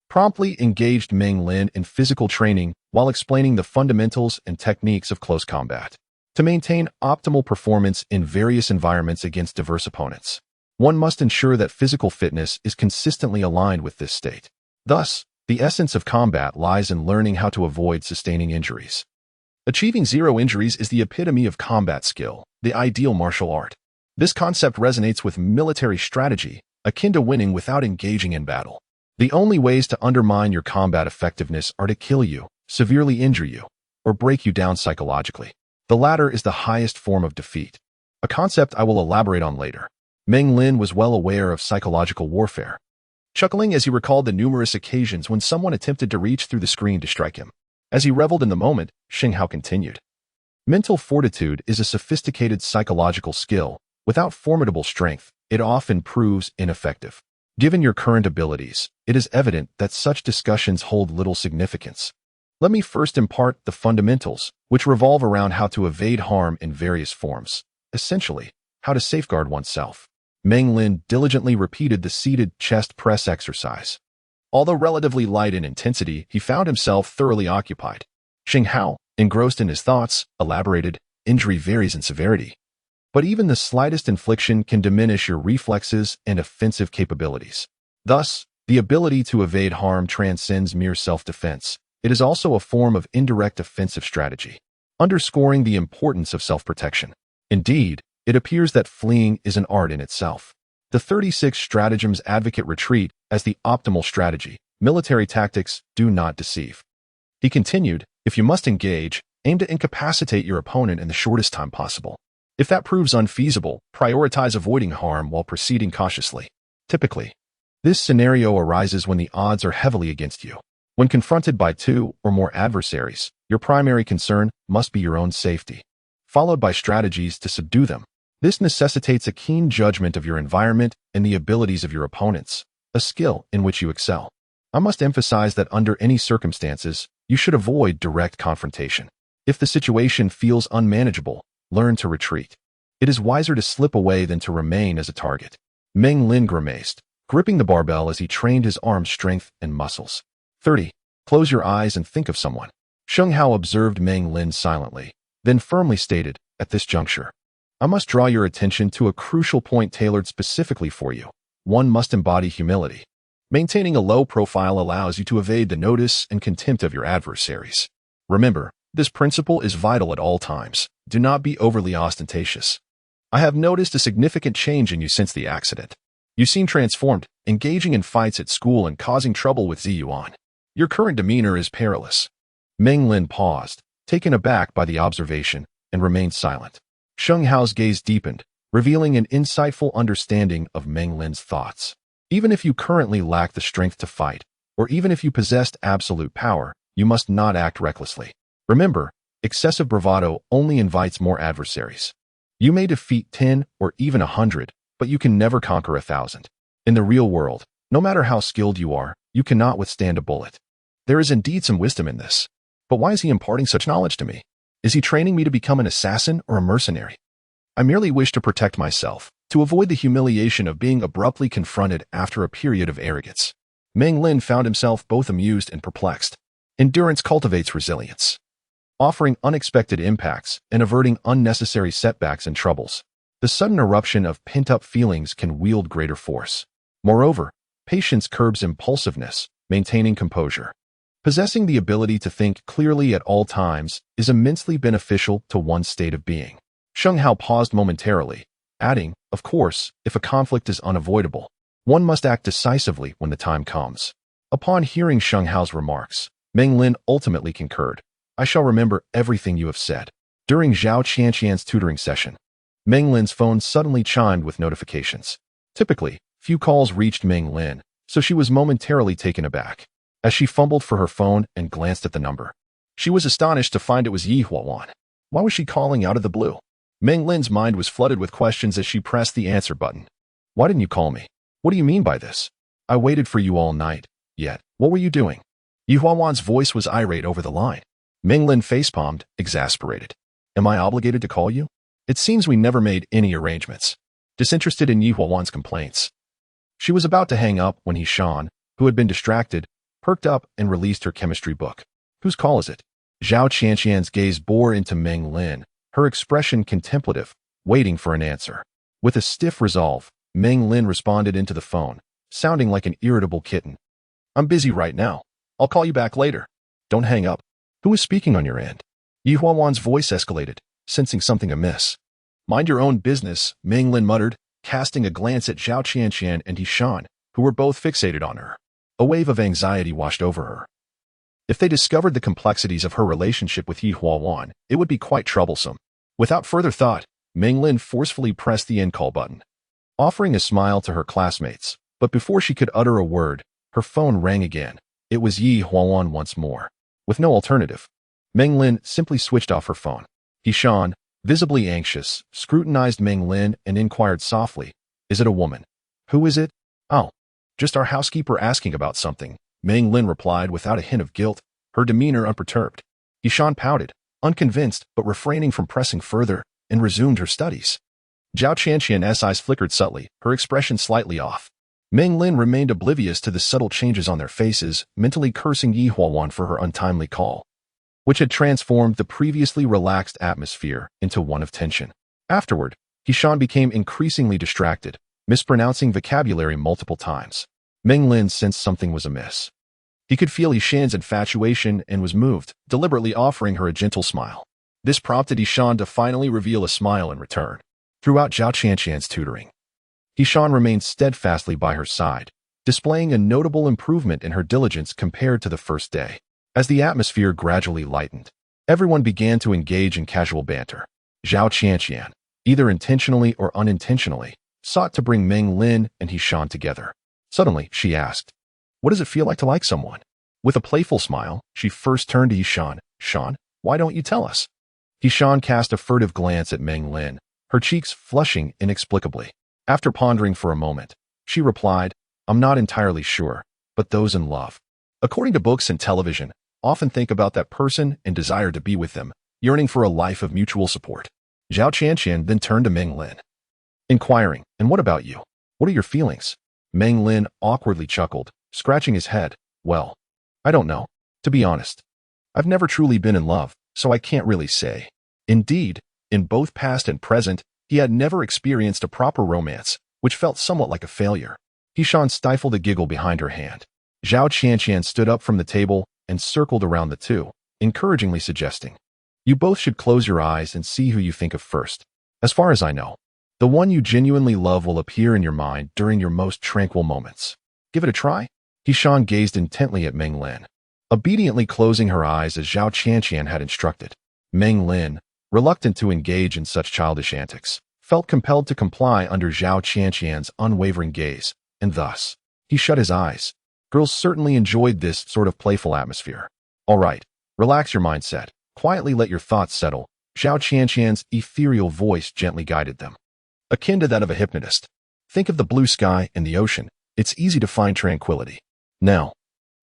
promptly engaged Meng Lin in physical training while explaining the fundamentals and techniques of close combat. To maintain optimal performance in various environments against diverse opponents, one must ensure that physical fitness is consistently aligned with this state. Thus, the essence of combat lies in learning how to avoid sustaining injuries. Achieving zero injuries is the epitome of combat skill, the ideal martial art. This concept resonates with military strategy, akin to winning without engaging in battle. The only ways to undermine your combat effectiveness are to kill you, severely injure you, or break you down psychologically. The latter is the highest form of defeat, a concept I will elaborate on later. Meng Lin was well aware of psychological warfare, chuckling as he recalled the numerous occasions when someone attempted to reach through the screen to strike him. As he reveled in the moment, Sheng Hao continued. Mental fortitude is a sophisticated psychological skill. Without formidable strength, it often proves ineffective. Given your current abilities, it is evident that such discussions hold little significance. Let me first impart the fundamentals, which revolve around how to evade harm in various forms. Essentially, how to safeguard oneself. Meng Lin diligently repeated the seated chest press exercise. Although relatively light in intensity, he found himself thoroughly occupied. Sheng Hao, engrossed in his thoughts, elaborated, Injury varies in severity, but even the slightest infliction can diminish your reflexes and offensive capabilities. Thus, the ability to evade harm transcends mere self-defense. It is also a form of indirect offensive strategy, underscoring the importance of self-protection. Indeed, it appears that fleeing is an art in itself. The 36 stratagems advocate retreat as the optimal strategy. Military tactics do not deceive. He continued, if you must engage, aim to incapacitate your opponent in the shortest time possible. If that proves unfeasible, prioritize avoiding harm while proceeding cautiously. Typically, this scenario arises when the odds are heavily against you. When confronted by 2 or more adversaries, your primary concern must be your own safety, followed by strategies to subdue them. This necessitates a keen judgment of your environment and the abilities of your opponents, a skill in which you excel. I must emphasize that under any circumstances, you should avoid direct confrontation. If the situation feels unmanageable, learn to retreat. It is wiser to slip away than to remain as a target. Meng Lin grimaced, gripping the barbell as he trained his arm strength and muscles. 30. Close your eyes and think of someone. Sheng Hao observed Meng Lin silently, then firmly stated, at this juncture, I must draw your attention to a crucial point tailored specifically for you. One must embody humility. Maintaining a low profile allows you to evade the notice and contempt of your adversaries. Remember, this principle is vital at all times. Do not be overly ostentatious. I have noticed a significant change in you since the accident. You seem transformed, engaging in fights at school and causing trouble with Ziyuan. Your current demeanor is perilous. Meng Lin paused, taken aback by the observation, and remained silent. Sheng Hao's gaze deepened, revealing an insightful understanding of Meng Lin's thoughts. Even if you currently lack the strength to fight, or even if you possessed absolute power, you must not act recklessly. Remember, excessive bravado only invites more adversaries. You may defeat 10 or even 100, but you can never conquer 1,000. In the real world, no matter how skilled you are, you cannot withstand a bullet. There is indeed some wisdom in this. But why is he imparting such knowledge to me? Is he training me to become an assassin or a mercenary? I merely wish to protect myself, to avoid the humiliation of being abruptly confronted after a period of arrogance. Meng Lin found himself both amused and perplexed. Endurance cultivates resilience, offering unexpected impacts and averting unnecessary setbacks and troubles. The sudden eruption of pent-up feelings can wield greater force. Moreover, patience curbs impulsiveness, maintaining composure. Possessing the ability to think clearly at all times is immensely beneficial to one's state of being. Sheng Hao paused momentarily, adding, of course, if a conflict is unavoidable, one must act decisively when the time comes. Upon hearing Sheng Hao's remarks, Meng Lin ultimately concurred. I shall remember everything you have said. During Zhao Qianqian's tutoring session, Meng Lin's phone suddenly chimed with notifications. Typically, few calls reached Meng Lin, so she was momentarily taken aback. As she fumbled for her phone and glanced at the number, she was astonished to find it was Yi Huawan. Why was she calling out of the blue? Meng Lin's mind was flooded with questions as she pressed the answer button. Why didn't you call me? What do you mean by this? I waited for you all night. Yet, what were you doing? Yi Huawan's voice was irate over the line. Meng Lin facepalmed, exasperated. Am I obligated to call you? It seems we never made any arrangements. Disinterested in Yi Huawan's complaints. She was about to hang up when Shan, who had been distracted, perked up and released her chemistry book. Whose call is it? Zhao Qianqian's gaze bore into Meng Lin, her expression contemplative, waiting for an answer. With a stiff resolve, Meng Lin responded into the phone, sounding like an irritable kitten. I'm busy right now. I'll call you back later. Don't hang up. Who is speaking on your end? Yi Huawan's voice escalated, sensing something amiss. Mind your own business, Meng Lin muttered, casting a glance at Zhao Qianqian and Shan, who were both fixated on her. A wave of anxiety washed over her. If they discovered the complexities of her relationship with Yi Huawan, it would be quite troublesome. Without further thought, Meng Lin forcefully pressed the end call button, offering a smile to her classmates. But before she could utter a word, her phone rang again. It was Yi Huawan once more. With no alternative, Meng Lin simply switched off her phone. Shan, visibly anxious, scrutinized Meng Lin and inquired softly, Is it a woman? Who is it? Oh, just our housekeeper asking about something, Meng Lin replied without a hint of guilt, her demeanor unperturbed. Shan pouted, unconvinced but refraining from pressing further, and resumed her studies. Zhao Qianqian's eyes flickered subtly, her expression slightly off. Meng Lin remained oblivious to the subtle changes on their faces, mentally cursing Yi Huawan for her untimely call, which had transformed the previously relaxed atmosphere into one of tension. Afterward, Shan became increasingly distracted, mispronouncing vocabulary multiple times. Meng Lin sensed something was amiss. He could feel Shan's infatuation and was moved, deliberately offering her a gentle smile. This prompted Shan to finally reveal a smile in return. Throughout Zhao Qianqian's tutoring, Shan remained steadfastly by her side, displaying a notable improvement in her diligence compared to the first day. As the atmosphere gradually lightened, everyone began to engage in casual banter. Zhao Qianqian, either intentionally or unintentionally, sought to bring Meng Lin and Shan together. Suddenly, she asked, "What does it feel like to like someone?" With a playful smile, she first turned to Shan. "Shan, why don't you tell us?" Shan cast a furtive glance at Meng Lin, her cheeks flushing inexplicably. After pondering for a moment, she replied, "I'm not entirely sure, but those in love, according to books and television, often think about that person and desire to be with them, yearning for a life of mutual support." Zhao Qianqian then turned to Meng Lin, inquiring, "And what about you? What are your feelings?" Meng Lin awkwardly chuckled, scratching his head. "Well, I don't know, to be honest. I've never truly been in love, so I can't really say." Indeed, in both past and present, he had never experienced a proper romance, which felt somewhat like a failure. Shan stifled a giggle behind her hand. Zhao Qianqian stood up from the table and circled around the two, encouragingly suggesting, "You both should close your eyes and see who you think of first. As far as I know, the one you genuinely love will appear in your mind during your most tranquil moments. Give it a try." Shan gazed intently at Meng Lin, obediently closing her eyes as Zhao Qianqian had instructed. Meng Lin, reluctant to engage in such childish antics, felt compelled to comply under Zhao Qianqian's unwavering gaze, and thus, he shut his eyes. Girls certainly enjoyed this sort of playful atmosphere. "All right, relax your mindset. Quietly let your thoughts settle." Zhao Qianqian's ethereal voice gently guided them, akin to that of a hypnotist. "Think of the blue sky and the ocean. It's easy to find tranquility. Now,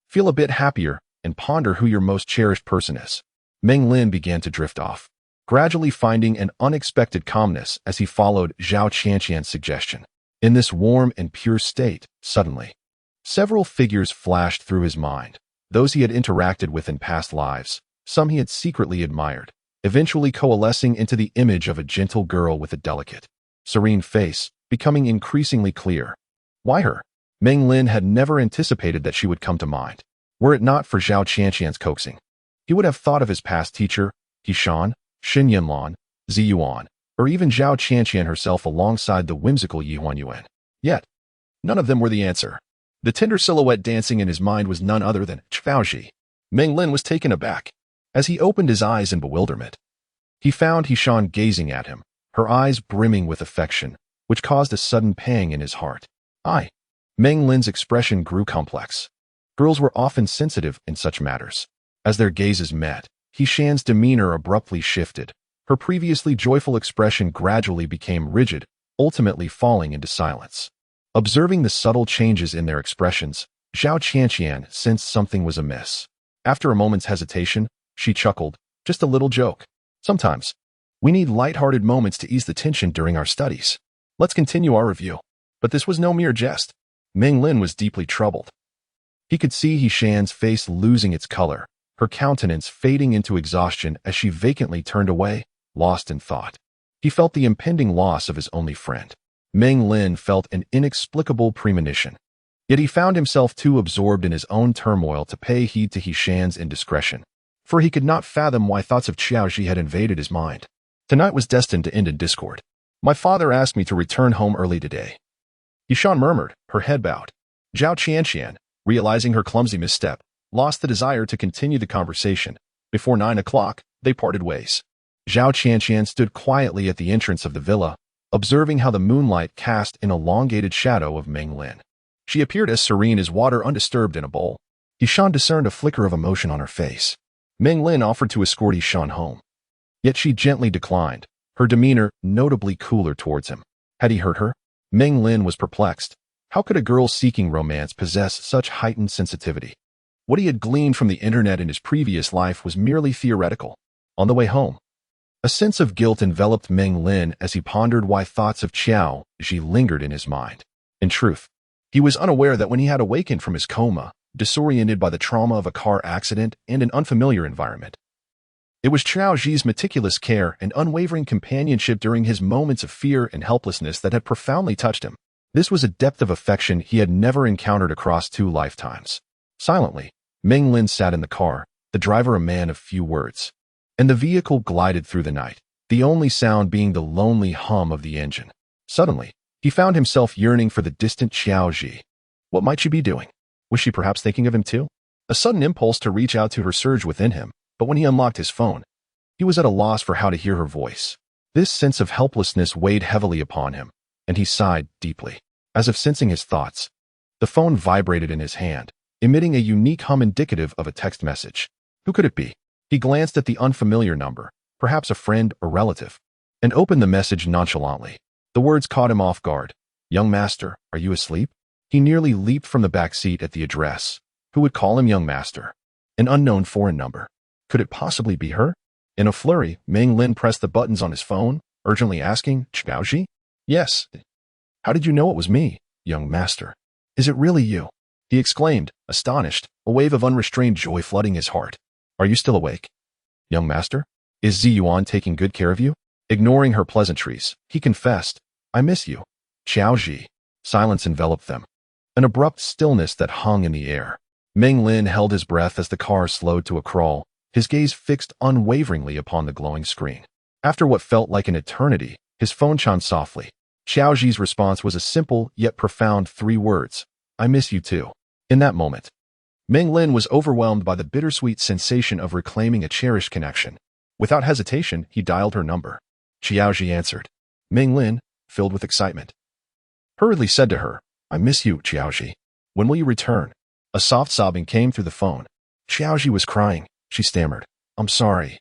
feel a bit happier and ponder who your most cherished person is." Meng Lin began to drift off, gradually finding an unexpected calmness as he followed Zhao Qianqian's suggestion. In this warm and pure state, suddenly, several figures flashed through his mind, those he had interacted with in past lives, some he had secretly admired, eventually coalescing into the image of a gentle girl with a delicate, serene face, becoming increasingly clear. Why her? Meng Lin had never anticipated that she would come to mind. Were it not for Zhao Qianqian's coaxing, he would have thought of his past teacher, Shen Yanlan, Ziyuan, or even Zhao Qianqian herself alongside the whimsical Yuanyuan. Yet, none of them were the answer. The tender silhouette dancing in his mind was none other than Chvaoji. Meng Lin was taken aback. As he opened his eyes in bewilderment, he found Shan gazing at him, her eyes brimming with affection, which caused a sudden pang in his heart. Meng Lin's expression grew complex. Girls were often sensitive in such matters. As their gazes met, Shan's demeanor abruptly shifted. Her previously joyful expression gradually became rigid, ultimately falling into silence. Observing the subtle changes in their expressions, Zhao Qianqian sensed something was amiss. After a moment's hesitation, she chuckled, "Just a little joke. Sometimes, we need light-hearted moments to ease the tension during our studies. Let's continue our review." But this was no mere jest. Meng Lin was deeply troubled. He could see Shan's face losing its color, her countenance fading into exhaustion as she vacantly turned away, lost in thought. He felt the impending loss of his only friend. Meng Lin felt an inexplicable premonition. Yet he found himself too absorbed in his own turmoil to pay heed to Shan's indiscretion, for he could not fathom why thoughts of Qiaoji had invaded his mind. Tonight was destined to end in discord. "My father asked me to return home early today." Shan murmured, her head bowed. Zhao Qianqian, realizing her clumsy misstep, lost the desire to continue the conversation. Before 9 o'clock, they parted ways. Zhao Qianqian stood quietly at the entrance of the villa, observing how the moonlight cast an elongated shadow of Meng Lin. She appeared as serene as water undisturbed in a bowl. Shan discerned a flicker of emotion on her face. Meng Lin offered to escort Shan home. Yet she gently declined, her demeanor notably cooler towards him. Had he hurt her? Meng Lin was perplexed. How could a girl seeking romance possess such heightened sensitivity? What he had gleaned from the internet in his previous life was merely theoretical. On the way home, a sense of guilt enveloped Meng Lin as he pondered why thoughts of Qiaoji lingered in his mind. In truth, he was unaware that when he had awakened from his coma, disoriented by the trauma of a car accident and an unfamiliar environment, it was Qiaoji's meticulous care and unwavering companionship during his moments of fear and helplessness that had profoundly touched him. This was a depth of affection he had never encountered across 2 lifetimes. Silently, Meng Lin sat in the car, the driver a man of few words, and the vehicle glided through the night, the only sound being the lonely hum of the engine. Suddenly, He found himself yearning for the distant Xiaoji. What might she be doing? Was she perhaps thinking of him too? A sudden impulse to reach out to her surged within him, but when he unlocked his phone, he was at a loss for how to hear her voice. This sense of helplessness weighed heavily upon him, and he sighed deeply. As if sensing his thoughts, the phone vibrated in his hand, emitting a unique hum indicative of a text message. Who could it be? He glanced at the unfamiliar number, perhaps a friend or relative, and opened the message nonchalantly. The words caught him off guard. "Young master, are you asleep?" He nearly leaped from the back seat at the address. Who would call him young master? An unknown foreign number. Could it possibly be her? In a flurry, Meng Lin pressed the buttons on his phone, urgently asking, "Xiaoji?" "Yes." "How did you know it was me, young master?" "Is it really you?" he exclaimed, astonished, a wave of unrestrained joy flooding his heart. "Are you still awake, young master? Is Ziyuan taking good care of you?" Ignoring her pleasantries, he confessed, "I miss you, Xiaoji." Silence enveloped them, an abrupt stillness that hung in the air. Meng Lin held his breath as the car slowed to a crawl, his gaze fixed unwaveringly upon the glowing screen. After what felt like an eternity, his phone chimed softly. Xiaoji's response was a simple yet profound 3 words, "I miss you too." In that moment, Meng Lin was overwhelmed by the bittersweet sensation of reclaiming a cherished connection. Without hesitation, he dialed her number. Xiaoji answered. Meng Lin, filled with excitement, hurriedly said to her, "I miss you, Xiaoji. When will you return?" A soft sobbing came through the phone. Xiaoji was crying. She stammered, "I'm sorry,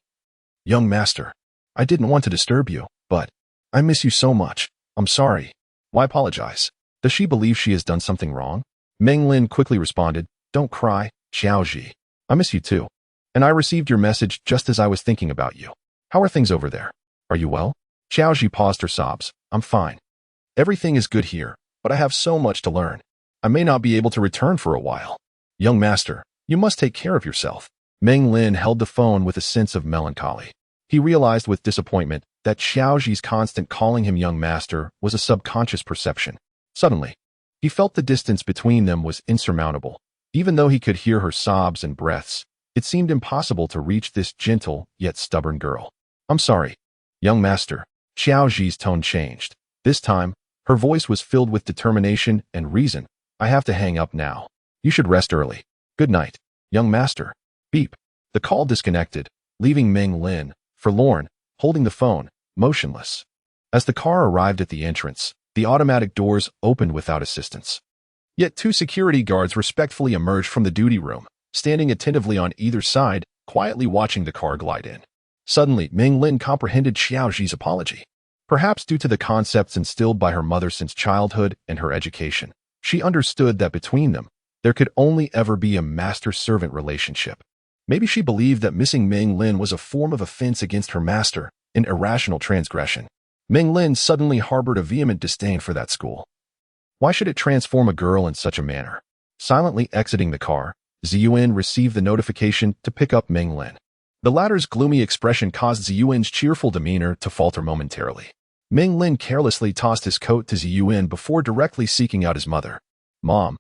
young master. I didn't want to disturb you, but I miss you so much. I'm sorry." Why apologize? Does she believe she has done something wrong? Meng Lin quickly responded, "Don't cry, Xiaoji. I miss you too. And I received your message just as I was thinking about you. How are things over there? Are you well?" Xiaoji paused her sobs. "I'm fine. Everything is good here, but I have so much to learn. I may not be able to return for a while. Young master, you must take care of yourself." Meng Lin held the phone with a sense of melancholy. He realized with disappointment that Xiaoji's constant calling him young master was a subconscious perception. Suddenly, he felt the distance between them was insurmountable. Even though he could hear her sobs and breaths, it seemed impossible to reach this gentle yet stubborn girl. "I'm sorry, young master." Xiaoji's tone changed. This time, her voice was filled with determination and reason. "I have to hang up now. You should rest early. Good night, young master." Beep. The call disconnected, leaving Meng Lin, forlorn, holding the phone, motionless. As the car arrived at the entrance, the automatic doors opened without assistance. Yet 2 security guards respectfully emerged from the duty room, standing attentively on either side, quietly watching the car glide in. Suddenly, Meng Lin comprehended Xiaoji's apology. Perhaps due to the concepts instilled by her mother since childhood and her education, she understood that between them, there could only ever be a master-servant relationship. Maybe she believed that missing Meng Lin was a form of offense against her master, an irrational transgression. Meng Lin suddenly harbored a vehement disdain for that school. Why should it transform a girl in such a manner? Silently exiting the car, Ziyuan received the notification to pick up Meng Lin. The latter's gloomy expression caused Ziyuan's cheerful demeanor to falter momentarily. Meng Lin carelessly tossed his coat to Ziyuan before directly seeking out his mother. "Mom,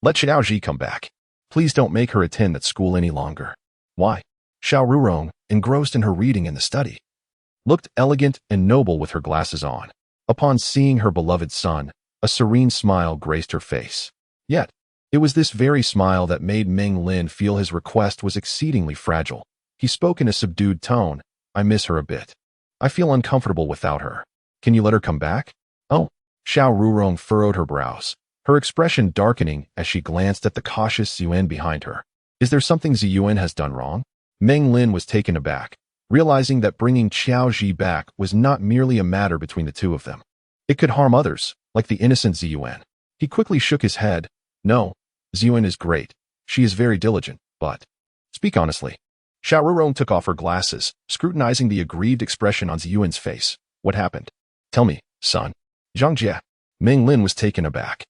let Xiaoji come back. Please don't make her attend that school any longer." "Why?" Xiao Rurong, engrossed in her reading in the study, looked elegant and noble with her glasses on. Upon seeing her beloved son, a serene smile graced her face. Yet, it was this very smile that made Meng Lin feel his request was exceedingly fragile. He spoke in a subdued tone, "I miss her a bit. I feel uncomfortable without her. Can you let her come back?" "Oh." Xiao Rurong furrowed her brows, her expression darkening as she glanced at the cautious Ziyuan behind her. Is there something Ziyuan has done wrong? Meng Lin was taken aback, realizing that bringing Xiaoji back was not merely a matter between the two of them. It could harm others, like the innocent Ziyuan. He quickly shook his head. "No, Ziyuan is great. She is very diligent, but..." "Speak honestly." Xiao Rurong took off her glasses, scrutinizing the aggrieved expression on Ziyuan's face. "What happened? Tell me, son." "Zhang Jie." Meng Lin was taken aback.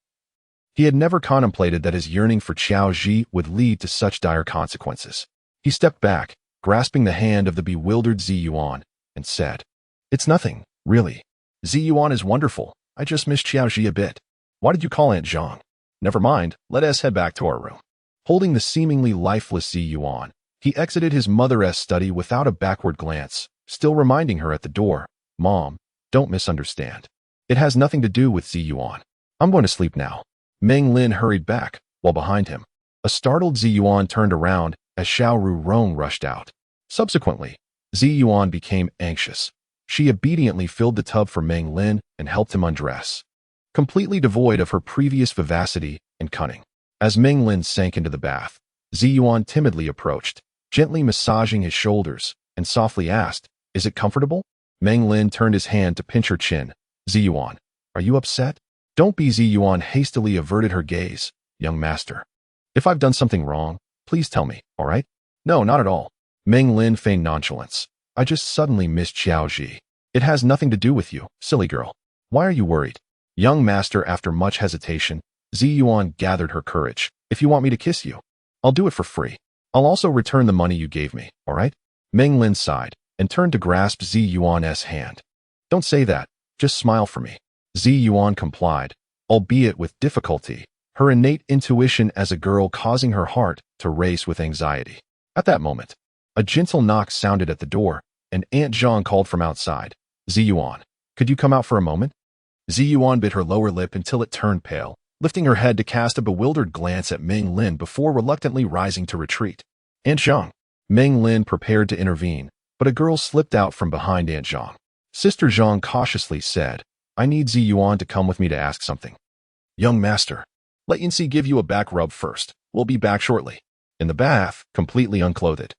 He had never contemplated that his yearning for Xiaoji would lead to such dire consequences. He stepped back, grasping the hand of the bewildered Ziyuan, and said, "It's nothing, really. Ziyuan is wonderful. I just miss Xiaoji a bit. Why did you call Aunt Zhang? Never mind, let us head back to our room." Holding the seemingly lifeless Ziyuan, he exited his mother-esque study without a backward glance, still reminding her at the door, "Mom, don't misunderstand. It has nothing to do with Ziyuan. I'm going to sleep now. Meng Lin hurried back, while behind him, a startled Ziyuan turned around as Xiao Rurong rushed out. Subsequently, Ziyuan became anxious. She obediently filled the tub for Meng Lin and helped him undress, completely devoid of her previous vivacity and cunning. As Meng Lin sank into the bath, Ziyuan timidly approached, gently massaging his shoulders, and softly asked, "Is it comfortable?" Meng Lin turned his hand to pinch her chin. "Ziyuan, are you upset?" "Don't be." Ziyuan hastily averted her gaze. "Young master, if I've done something wrong, please tell me, all right?" "No, not at all." Meng Lin feigned nonchalance. "I just suddenly missed Xiao Ji. It has nothing to do with you, silly girl. Why are you worried?" "Young master," after much hesitation, Ziyuan gathered her courage. "If you want me to kiss you, I'll do it for free. I'll also return the money you gave me, all right?" Meng Lin sighed and turned to grasp Ziyuan's hand. "Don't say that. Just smile for me." Ziyuan complied, albeit with difficulty, her innate intuition as a girl causing her heart to race with anxiety. At that moment, a gentle knock sounded at the door, and Aunt Zhang called from outside. "Ziyuan, could you come out for a moment?" Ziyuan bit her lower lip until it turned pale, lifting her head to cast a bewildered glance at Meng Lin before reluctantly rising to retreat. "Aunt Zhang." Meng Lin prepared to intervene, but a girl slipped out from behind Aunt Zhang. Sister Zhang cautiously said, "I need Ziyuan to come with me to ask something." "Young master, let Yanxi give you a back rub first. We'll be back shortly." In the bath, completely unclothed,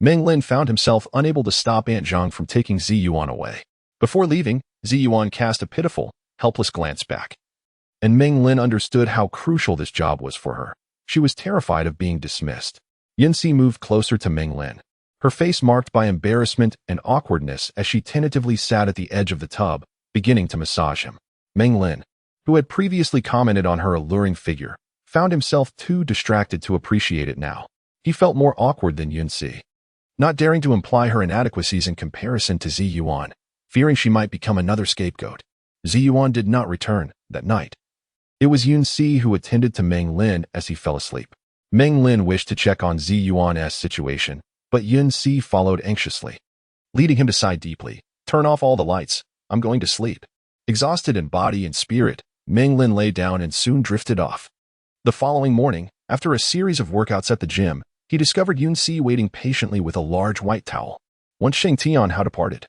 Meng Lin found himself unable to stop Aunt Zhang from taking Ziyuan away. Before leaving, Ziyuan cast a pitiful, helpless glance back, and Meng Lin understood how crucial this job was for her. She was terrified of being dismissed. Yanxi moved closer to Meng Lin, her face marked by embarrassment and awkwardness as she tentatively sat at the edge of the tub, beginning to massage him. Meng Lin, who had previously commented on her alluring figure, found himself too distracted to appreciate it now. He felt more awkward than Yanxi, not daring to imply her inadequacies in comparison to Ziyuan, fearing she might become another scapegoat. Ziyuan did not return that night. It was Yanxi who attended to Meng Lin as he fell asleep. Meng Lin wished to check on Ziyuan's situation, but Yanxi followed anxiously, leading him to sigh deeply. "Turn off all the lights. I'm going to sleep." Exhausted in body and spirit, Meng Lin lay down and soon drifted off. The following morning, after a series of workouts at the gym, he discovered Yanxi waiting patiently with a large white towel. Once Sheng Tian had departed,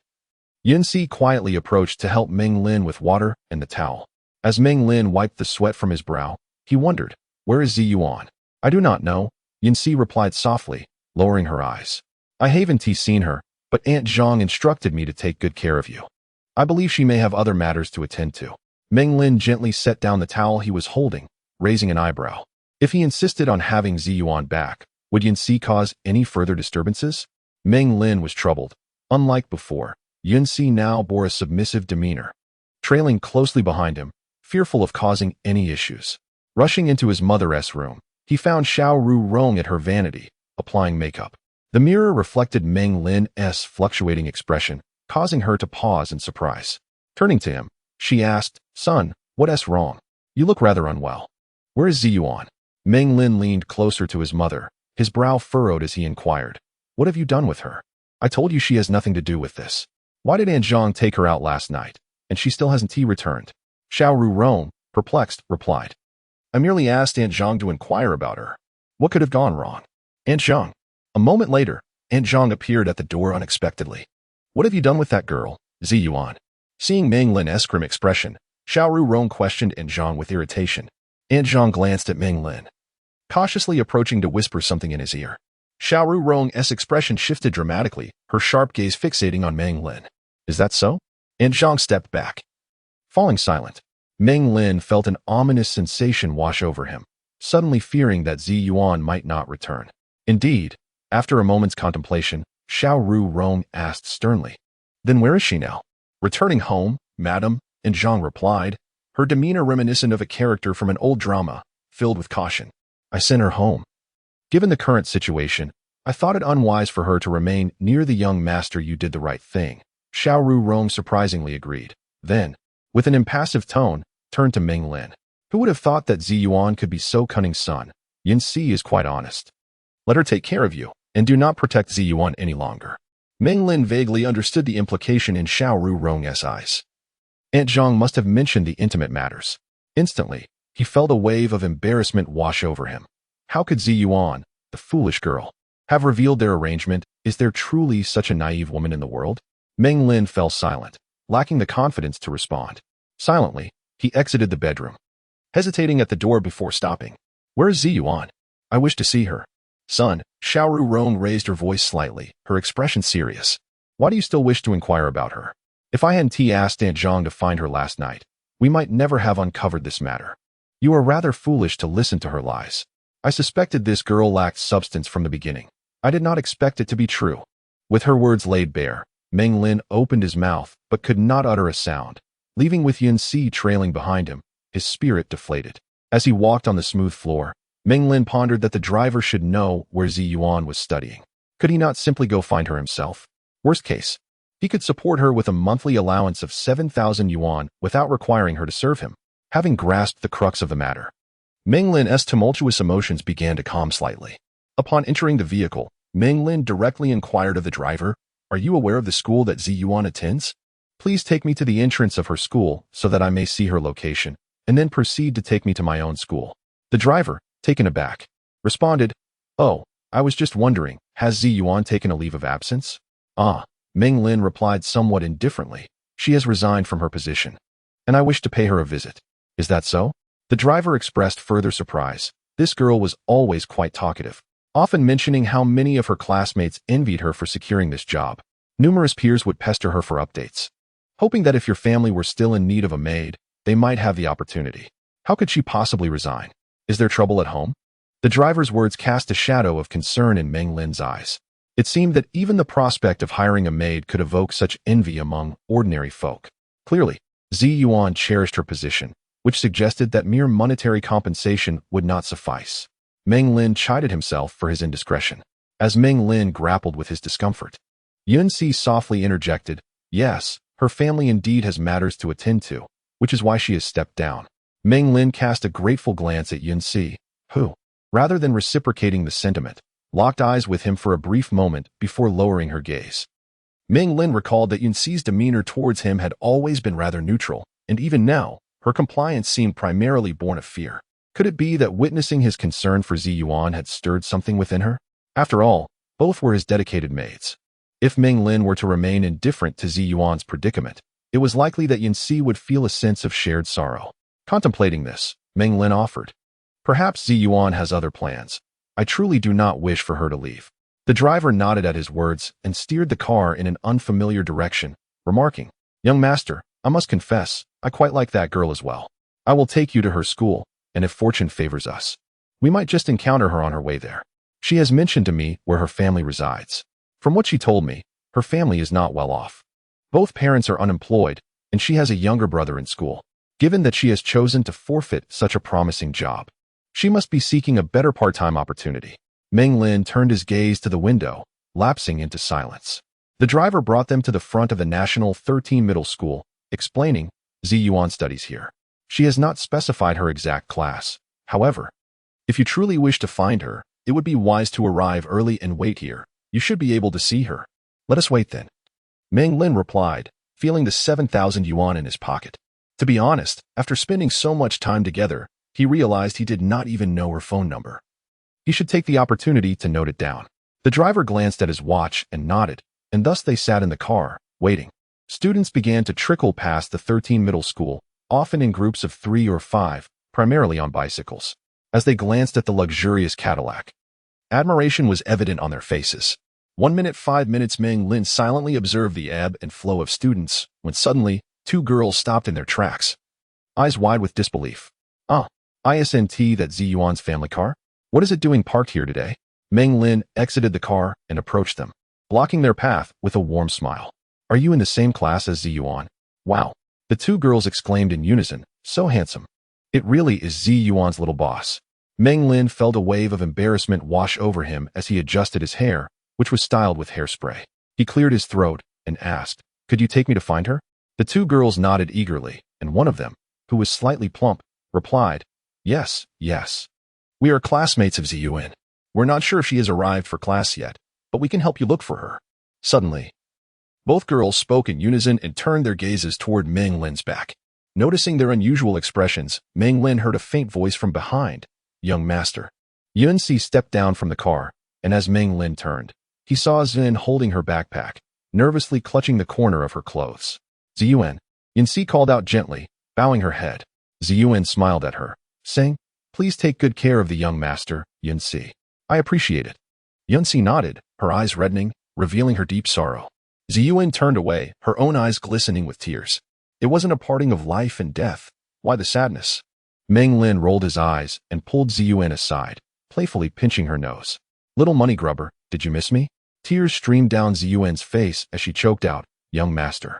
Yanxi quietly approached to help Meng Lin with water and the towel. As Meng Lin wiped the sweat from his brow, he wondered, "Where is Ziyuan?" "I do not know," Yanxi replied softly, lowering her eyes. "I haven't seen her, but Aunt Zhang instructed me to take good care of you. I believe she may have other matters to attend to." Meng Lin gently set down the towel he was holding, raising an eyebrow. If he insisted on having Ziyuan back, would Yanxi cause any further disturbances? Meng Lin was troubled. Unlike before, Yanxi now bore a submissive demeanor, trailing closely behind him, fearful of causing any issues. Rushing into his mother's room, he found Xiao Rurong at her vanity, applying makeup. The mirror reflected Meng Lin's fluctuating expression, causing her to pause in surprise. Turning to him, she asked, "Son, what's wrong? You look rather unwell. Where is Ziyuan?" Meng Lin leaned closer to his mother, his brow furrowed as he inquired, "What have you done with her? I told you she has nothing to do with this. Why did Aunt Zhang take her out last night, and she still hasn't returned?" Xiao Rurong, perplexed, replied, "I merely asked Aunt Zhang to inquire about her. What could have gone wrong?" "Aunt Zhang." A moment later, Aunt Zhang appeared at the door unexpectedly. "What have you done with that girl, Ziyuan?" Seeing Meng Lin's grim expression, Xiao Rurong questioned Aunt Zhang with irritation. Aunt Zhang glanced at Meng Lin, cautiously approaching to whisper something in his ear. Xiao Rurong's expression shifted dramatically, her sharp gaze fixating on Meng Lin. "Is that so?" Aunt Zhang stepped back. Falling silent, Meng Lin felt an ominous sensation wash over him, suddenly fearing that Ziyuan might not return. Indeed, after a moment's contemplation, Xiao Rurong asked sternly, "Then where is she now?" "Returning home, madam," Aunt Zhang replied, her demeanor reminiscent of a character from an old drama, filled with caution. "I sent her home. Given the current situation, I thought it unwise for her to remain near the young master. You did the right thing." Xiao Rurong surprisingly agreed. Then, with an impassive tone, turned to Meng Lin. "Who would have thought that Ziyuan could be so cunning, son? Yanxi is quite honest. Let her take care of you, and do not protect Ziyuan any longer." Meng Lin vaguely understood the implication in Xiao Rurong's eyes. Aunt Zhang must have mentioned the intimate matters. Instantly, he felt a wave of embarrassment wash over him. How could Zi Yuan, the foolish girl, have revealed their arrangement? Is there truly such a naive woman in the world? Meng Lin fell silent, lacking the confidence to respond. Silently, he exited the bedroom, hesitating at the door before stopping. Where is Zi Yuan? I wish to see her. Son, Xiaoru Rong raised her voice slightly, her expression serious. Why do you still wish to inquire about her? If I hadn't asked Aunt Zhang to find her last night, we might never have uncovered this matter. You are rather foolish to listen to her lies. I suspected this girl lacked substance from the beginning. I did not expect it to be true. With her words laid bare, Meng Lin opened his mouth but could not utter a sound, leaving with Yunxi trailing behind him, his spirit deflated. As he walked on the smooth floor, Meng Lin pondered that the driver should know where Zi Yuan was studying. Could he not simply go find her himself? Worst case, he could support her with a monthly allowance of 7,000 yuan without requiring her to serve him. Having grasped the crux of the matter, Meng Lin's tumultuous emotions began to calm slightly. Upon entering the vehicle, Meng Lin directly inquired of the driver, "Are you aware of the school that Zi Yuan attends? Please take me to the entrance of her school so that I may see her location, and then proceed to take me to my own school." The driver, taken aback, responded, "Oh, I was just wondering, has Zi Yuan taken a leave of absence?" "Ah," Meng Lin replied somewhat indifferently, "she has resigned from her position, and I wish to pay her a visit." "Is that so?" The driver expressed further surprise. This girl was always quite talkative, often mentioning how many of her classmates envied her for securing this job. Numerous peers would pester her for updates, hoping that if your family were still in need of a maid, they might have the opportunity. How could she possibly resign? Is there trouble at home? The driver's words cast a shadow of concern in Meng Lin's eyes. It seemed that even the prospect of hiring a maid could evoke such envy among ordinary folk. Clearly, Zi Yuan cherished her position, which suggested that mere monetary compensation would not suffice. Meng Lin chided himself for his indiscretion. As Meng Lin grappled with his discomfort, Yunxi softly interjected, "Yes, her family indeed has matters to attend to, which is why she has stepped down." Meng Lin cast a grateful glance at Yunxi, who, rather than reciprocating the sentiment, locked eyes with him for a brief moment before lowering her gaze. Meng Lin recalled that Yunxi's demeanor towards him had always been rather neutral, and even now, her compliance seemed primarily born of fear. Could it be that witnessing his concern for Zi Yuan had stirred something within her? After all, both were his dedicated maids. If Meng Lin were to remain indifferent to Zi Yuan's predicament, it was likely that Yunxi would feel a sense of shared sorrow. Contemplating this, Meng Lin offered, "Perhaps Zi Yuan has other plans. I truly do not wish for her to leave." The driver nodded at his words and steered the car in an unfamiliar direction, remarking, "Young master, I must confess, I quite like that girl as well. I will take you to her school, and if fortune favors us, we might just encounter her on her way there. She has mentioned to me where her family resides. From what she told me, her family is not well off. Both parents are unemployed, and she has a younger brother in school. Given that she has chosen to forfeit such a promising job, she must be seeking a better part-time opportunity." Meng Lin turned his gaze to the window, lapsing into silence. The driver brought them to the front of the National 13 Middle School, explaining, "Zi Yuan studies here. She has not specified her exact class. However, if you truly wish to find her, it would be wise to arrive early and wait here. You should be able to see her." "Let us wait then," Meng Lin replied, feeling the 7,000 yuan in his pocket. To be honest, after spending so much time together, he realized he did not even know her phone number. He should take the opportunity to note it down. The driver glanced at his watch and nodded, and thus they sat in the car, waiting. Students began to trickle past the 13 Middle School, often in groups of 3 or 5, primarily on bicycles. As they glanced at the luxurious Cadillac, admiration was evident on their faces. 1 minute 5 minutes Meng Lin silently observed the ebb and flow of students, when suddenly, 2 girls stopped in their tracks, eyes wide with disbelief. "Ah, isn't that Zi Yuan's family car? What is it doing parked here today?" Meng Lin exited the car and approached them, blocking their path with a warm smile. "Are you in the same class as Zi Yuan?" "Wow," the 2 girls exclaimed in unison, "so handsome. It really is Zi Yuan's little boss." Meng Lin felt a wave of embarrassment wash over him as he adjusted his hair, which was styled with hairspray. He cleared his throat and asked, "Could you take me to find her?" The 2 girls nodded eagerly, and one of them, who was slightly plump, replied, "Yes, yes. We are classmates of Zi Yuan. We're not sure if she has arrived for class yet, but we can help you look for her." Suddenly, Both girls spoke in unison and turned their gazes toward Meng Lin's back. Noticing their unusual expressions, Meng Lin heard a faint voice from behind. "Young master." Yunxi stepped down from the car, and as Meng Lin turned, he saw Ziyuan holding her backpack, nervously clutching the corner of her clothes. "Ziyuan," Yunxi called out gently, bowing her head. Ziyuan smiled at her, saying, "Please take good care of the young master, Yunxi. I appreciate it." Yunxi nodded, her eyes reddening, revealing her deep sorrow. Ziyuan turned away, her own eyes glistening with tears. It wasn't a parting of life and death. Why the sadness? Meng Lin rolled his eyes and pulled Ziyuan aside, playfully pinching her nose. "Little money grubber, did you miss me?" Tears streamed down Ziyuan's face as she choked out, "Young master.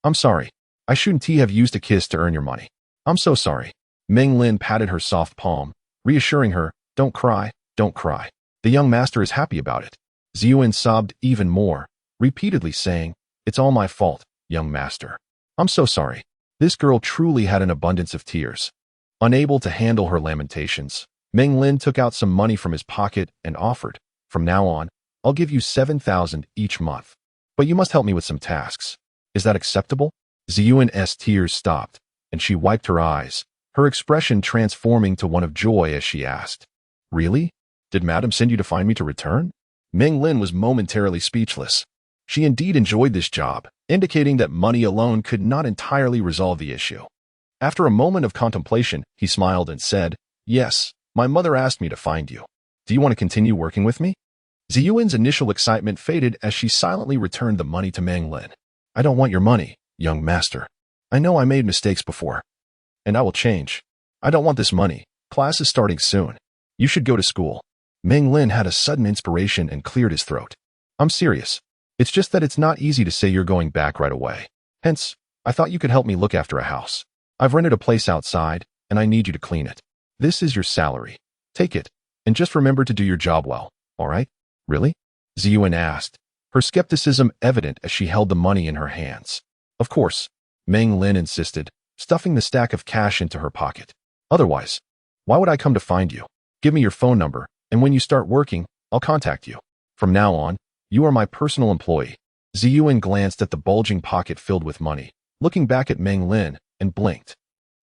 I'm sorry. I shouldn't have used a kiss to earn your money. I'm so sorry." Meng Lin patted her soft palm, reassuring her, "Don't cry, don't cry. The young master is happy about it." Ziyuan sobbed even more, repeatedly saying, "It's all my fault, young master. I'm so sorry." This girl truly had an abundance of tears. Unable to handle her lamentations, Meng Lin took out some money from his pocket and offered, "From now on, I'll give you 7,000 each month. But you must help me with some tasks. Is that acceptable?" Ziyuan's tears stopped, and she wiped her eyes, her expression transforming to one of joy as she asked, "Really? Did Madam send you to find me to return?" Meng Lin was momentarily speechless. She indeed enjoyed this job, indicating that money alone could not entirely resolve the issue. After a moment of contemplation, he smiled and said, "Yes, my mother asked me to find you. Do you want to continue working with me?" Ziyuan's initial excitement faded as she silently returned the money to Meng Lin. "I don't want your money, young master. I know I made mistakes before, and I will change. I don't want this money. Class is starting soon. You should go to school." Meng Lin had a sudden inspiration and cleared his throat. "I'm serious. It's just that it's not easy to say you're going back right away. Hence, I thought you could help me look after a house. I've rented a place outside, and I need you to clean it. This is your salary. Take it, and just remember to do your job well, all right?" "Really?" Ziyuan asked, her skepticism evident as she held the money in her hands. "Of course," Meng Lin insisted, stuffing the stack of cash into her pocket. "Otherwise, why would I come to find you? Give me your phone number, and when you start working, I'll contact you. From now on, you are my personal employee." Ziyuan glanced at the bulging pocket filled with money, looking back at Meng Lin, and blinked.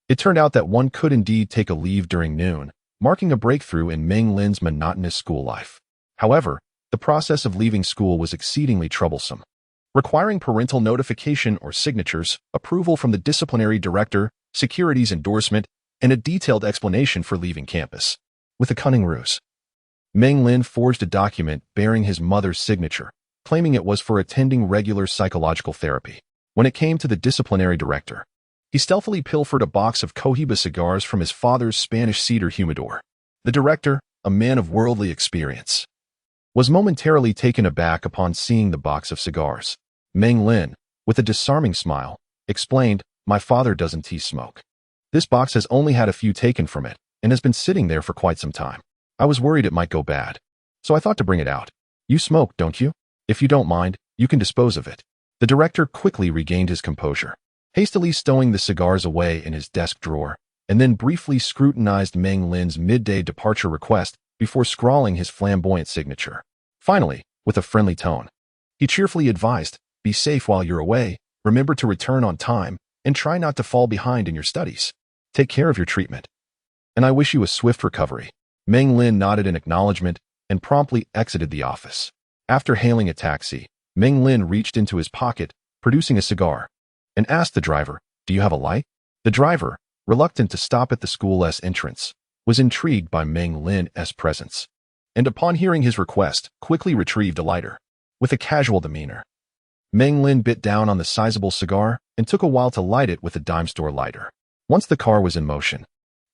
It turned out that one could indeed take a leave during noon, marking a breakthrough in Meng Lin's monotonous school life. However, the process of leaving school was exceedingly troublesome, requiring parental notification or signatures, approval from the disciplinary director, security's endorsement, and a detailed explanation for leaving campus. With a cunning ruse, Meng Lin forged a document bearing his mother's signature, claiming it was for attending regular psychological therapy. When it came to the disciplinary director, he stealthily pilfered a box of Cohiba cigars from his father's Spanish cedar humidor. The director, a man of worldly experience, was momentarily taken aback upon seeing the box of cigars. Meng Lin, with a disarming smile, explained, "My father doesn't smoke. This box has only had a few taken from it, and has been sitting there for quite some time. I was worried it might go bad, so I thought to bring it out. You smoke, don't you? If you don't mind, you can dispose of it." The director quickly regained his composure, hastily stowing the cigars away in his desk drawer, and then briefly scrutinized Meng Lin's midday departure request before scrawling his flamboyant signature. Finally, with a friendly tone, he cheerfully advised, "Be safe while you're away, remember to return on time, and try not to fall behind in your studies. Take care of your treatment. And I wish you a swift recovery." Meng Lin nodded in acknowledgement and promptly exited the office. After hailing a taxi, Meng Lin reached into his pocket, producing a cigar, and asked the driver, "Do you have a light?" The driver, reluctant to stop at the school's entrance, was intrigued by Meng Lin's presence, and upon hearing his request, quickly retrieved a lighter. With a casual demeanor, Meng Lin bit down on the sizable cigar and took a while to light it with a dime store lighter. Once the car was in motion,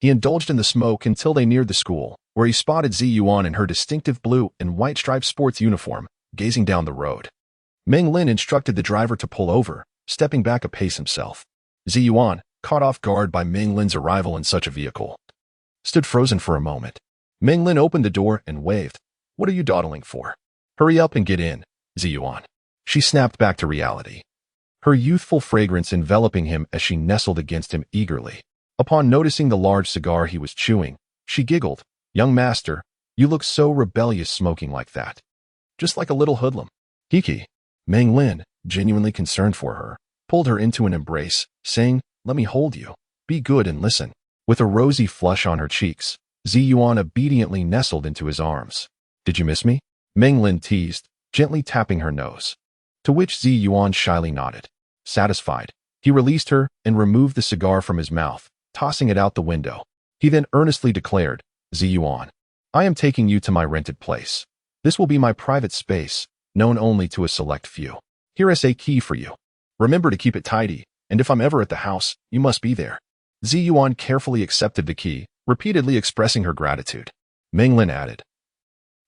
he indulged in the smoke until they neared the school, where he spotted Ziyuan in her distinctive blue and white striped sports uniform, gazing down the road. Meng Lin instructed the driver to pull over, stepping back a pace himself. Ziyuan, caught off guard by Meng Lin's arrival in such a vehicle, stood frozen for a moment. Meng Lin opened the door and waved. "What are you dawdling for? Hurry up and get in, Ziyuan." She snapped back to reality, her youthful fragrance enveloping him as she nestled against him eagerly. Upon noticing the large cigar he was chewing, she giggled, "Young master, you look so rebellious smoking like that. Just like a little hoodlum." "Hiki." Meng Lin, genuinely concerned for her, pulled her into an embrace, saying, "Let me hold you. Be good and listen." With a rosy flush on her cheeks, Ziyuan obediently nestled into his arms. "Did you miss me?" Meng Lin teased, gently tapping her nose. To which Ziyuan shyly nodded. Satisfied, he released her and removed the cigar from his mouth, tossing it out the window. He then earnestly declared, "Ziyuan, I am taking you to my rented place. This will be my private space, known only to a select few. Here is a key for you. Remember to keep it tidy, and if I'm ever at the house, you must be there." Ziyuan carefully accepted the key, repeatedly expressing her gratitude. Meng Lin added,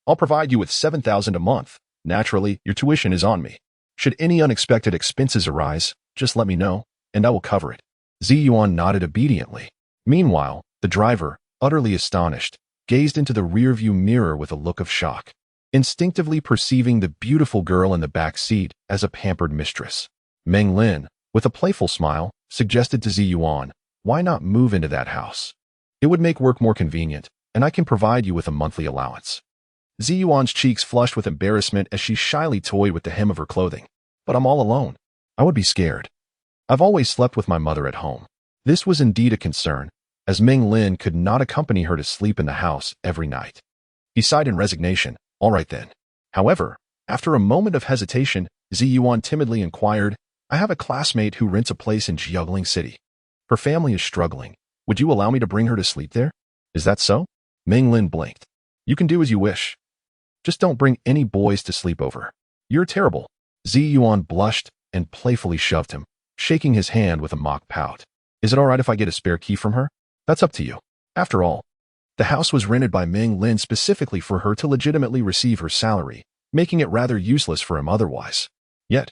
"I'll provide you with 7,000 a month. Naturally, your tuition is on me. Should any unexpected expenses arise, just let me know, and I will cover it." Ziyuan nodded obediently. Meanwhile, the driver, utterly astonished, gazed into the rearview mirror with a look of shock, instinctively perceiving the beautiful girl in the back seat as a pampered mistress. Meng Lin, with a playful smile, suggested to Ziyuan, "Why not move into that house? It would make work more convenient, and I can provide you with a monthly allowance." Ziyuan's cheeks flushed with embarrassment as she shyly toyed with the hem of her clothing. "But I'm all alone. I would be scared. I've always slept with my mother at home." This was indeed a concern, as Meng Lin could not accompany her to sleep in the house every night. He sighed in resignation. "All right then." However, after a moment of hesitation, Ziyuan timidly inquired, "I have a classmate who rents a place in Jiangling City. Her family is struggling. Would you allow me to bring her to sleep there?" "Is that so?" Meng Lin blinked. "You can do as you wish. Just don't bring any boys to sleep over. You're terrible." Ziyuan blushed and playfully shoved him, shaking his hand with a mock pout. "Is it all right if I get a spare key from her? That's up to you." After all, the house was rented by Meng Lin specifically for her to legitimately receive her salary, making it rather useless for him otherwise. Yet,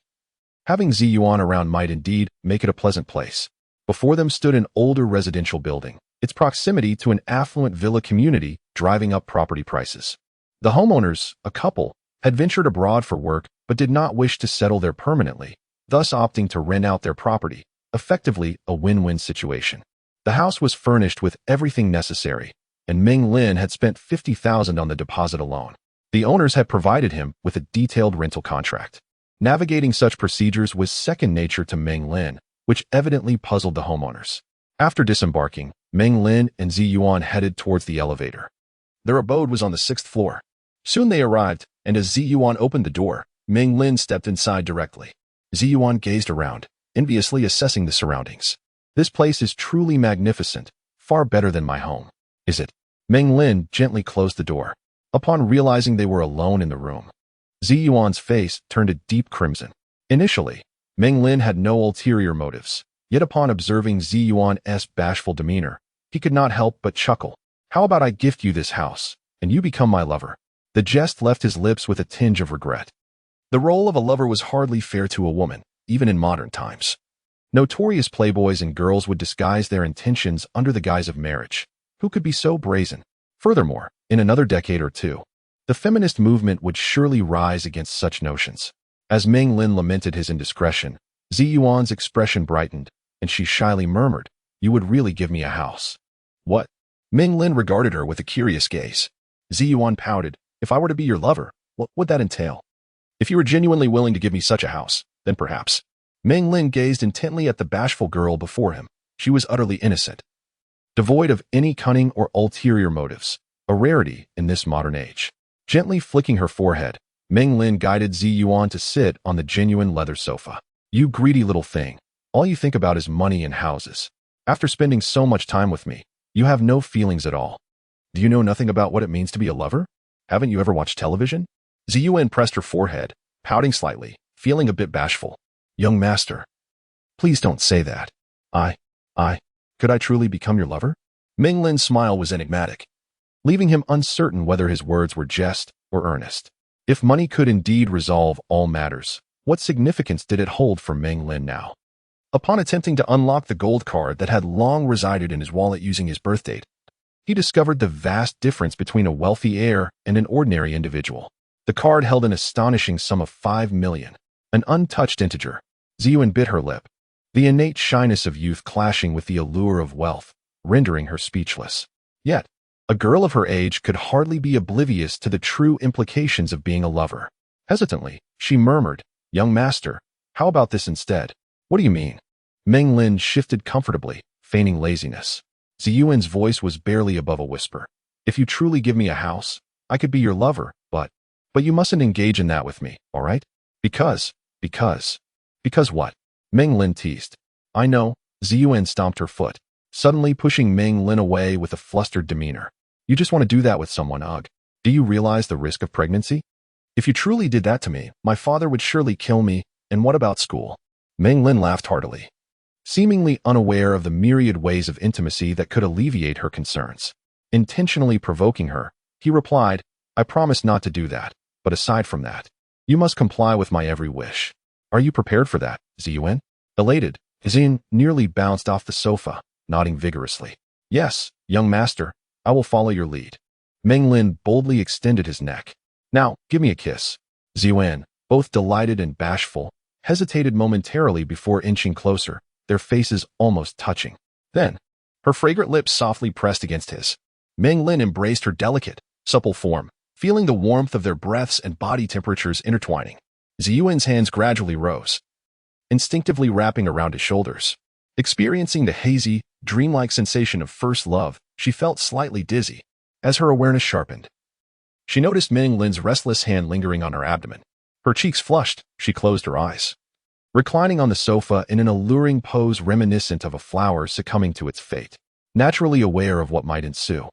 having Ziyuan around might indeed make it a pleasant place. Before them stood an older residential building, its proximity to an affluent villa community driving up property prices. The homeowners, a couple, had ventured abroad for work but did not wish to settle there permanently, thus opting to rent out their property, effectively a win-win situation. The house was furnished with everything necessary, and Meng Lin had spent 50,000 on the deposit alone. The owners had provided him with a detailed rental contract. Navigating such procedures was second nature to Meng Lin, which evidently puzzled the homeowners. After disembarking, Meng Lin and Ziyuan headed towards the elevator. Their abode was on the 6th floor. Soon they arrived, and as Ziyuan opened the door, Meng Lin stepped inside directly. Ziyuan gazed around, enviously assessing the surroundings. "This place is truly magnificent, far better than my home." "Is it?" Meng Lin gently closed the door. Upon realizing they were alone in the room, Ziyuan's face turned a deep crimson. Initially, Meng Lin had no ulterior motives, yet upon observing Ziyuan's bashful demeanor, he could not help but chuckle. "How about I gift you this house, and you become my lover?" The jest left his lips with a tinge of regret. The role of a lover was hardly fair to a woman, even in modern times. Notorious playboys and girls would disguise their intentions under the guise of marriage. Who could be so brazen? Furthermore, in another decade or two, the feminist movement would surely rise against such notions. As Meng Lin lamented his indiscretion, Ziyuan's expression brightened, and she shyly murmured, "You would really give me a house." "What?" Meng Lin regarded her with a curious gaze. Ziyuan pouted, "If I were to be your lover, what would that entail?" "If you were genuinely willing to give me such a house, then perhaps." Meng Lin gazed intently at the bashful girl before him. She was utterly innocent, devoid of any cunning or ulterior motives, a rarity in this modern age. Gently flicking her forehead, Meng Lin guided Ziyuan to sit on the genuine leather sofa. "You greedy little thing. All you think about is money and houses. After spending so much time with me, you have no feelings at all. Do you know nothing about what it means to be a lover? Haven't you ever watched television?" Ziyuan pressed her forehead, pouting slightly, feeling a bit bashful. "Young master, please don't say that. Could I truly become your lover?" Meng Lin's smile was enigmatic, leaving him uncertain whether his words were jest or earnest. If money could indeed resolve all matters, what significance did it hold for Meng Lin now? Upon attempting to unlock the gold card that had long resided in his wallet using his birth date, he discovered the vast difference between a wealthy heir and an ordinary individual. The card held an astonishing sum of 5 million, an untouched integer. Ziyuan bit her lip, the innate shyness of youth clashing with the allure of wealth, rendering her speechless. Yet, a girl of her age could hardly be oblivious to the true implications of being a lover. Hesitantly, she murmured, "Young master, How about this instead? What do you mean? Meng Lin shifted comfortably, feigning laziness. Ziyuan's voice was barely above a whisper. If you truly give me a house, I could be your lover, but you mustn't engage in that with me, all right? Because what? Meng Lin teased. I know, Ziyuan stomped her foot, suddenly pushing Meng Lin away with a flustered demeanor. You just want to do that with someone, ugh. Do you realize the risk of pregnancy? If you truly did that to me, my father would surely kill me, and what about school? Meng Lin laughed heartily, seemingly unaware of the myriad ways of intimacy that could alleviate her concerns. Intentionally provoking her, he replied, I promise not to do that, but aside from that, you must comply with my every wish. Are you prepared for that, Ziyuan? Elated, Xin nearly bounced off the sofa, nodding vigorously. Yes, young master, I will follow your lead. Meng Lin boldly extended his neck. Now, give me a kiss. Ziyuan, both delighted and bashful, hesitated momentarily before inching closer, their faces almost touching. Then, her fragrant lips softly pressed against his. Meng Lin embraced her delicate, supple form, feeling the warmth of their breaths and body temperatures intertwining. Ziyuan's hands gradually rose, instinctively wrapping around his shoulders. Experiencing the hazy, dreamlike sensation of first love, she felt slightly dizzy. As her awareness sharpened, she noticed Meng Lin's restless hand lingering on her abdomen. Her cheeks flushed, she closed her eyes. Reclining on the sofa in an alluring pose reminiscent of a flower succumbing to its fate, naturally aware of what might ensue.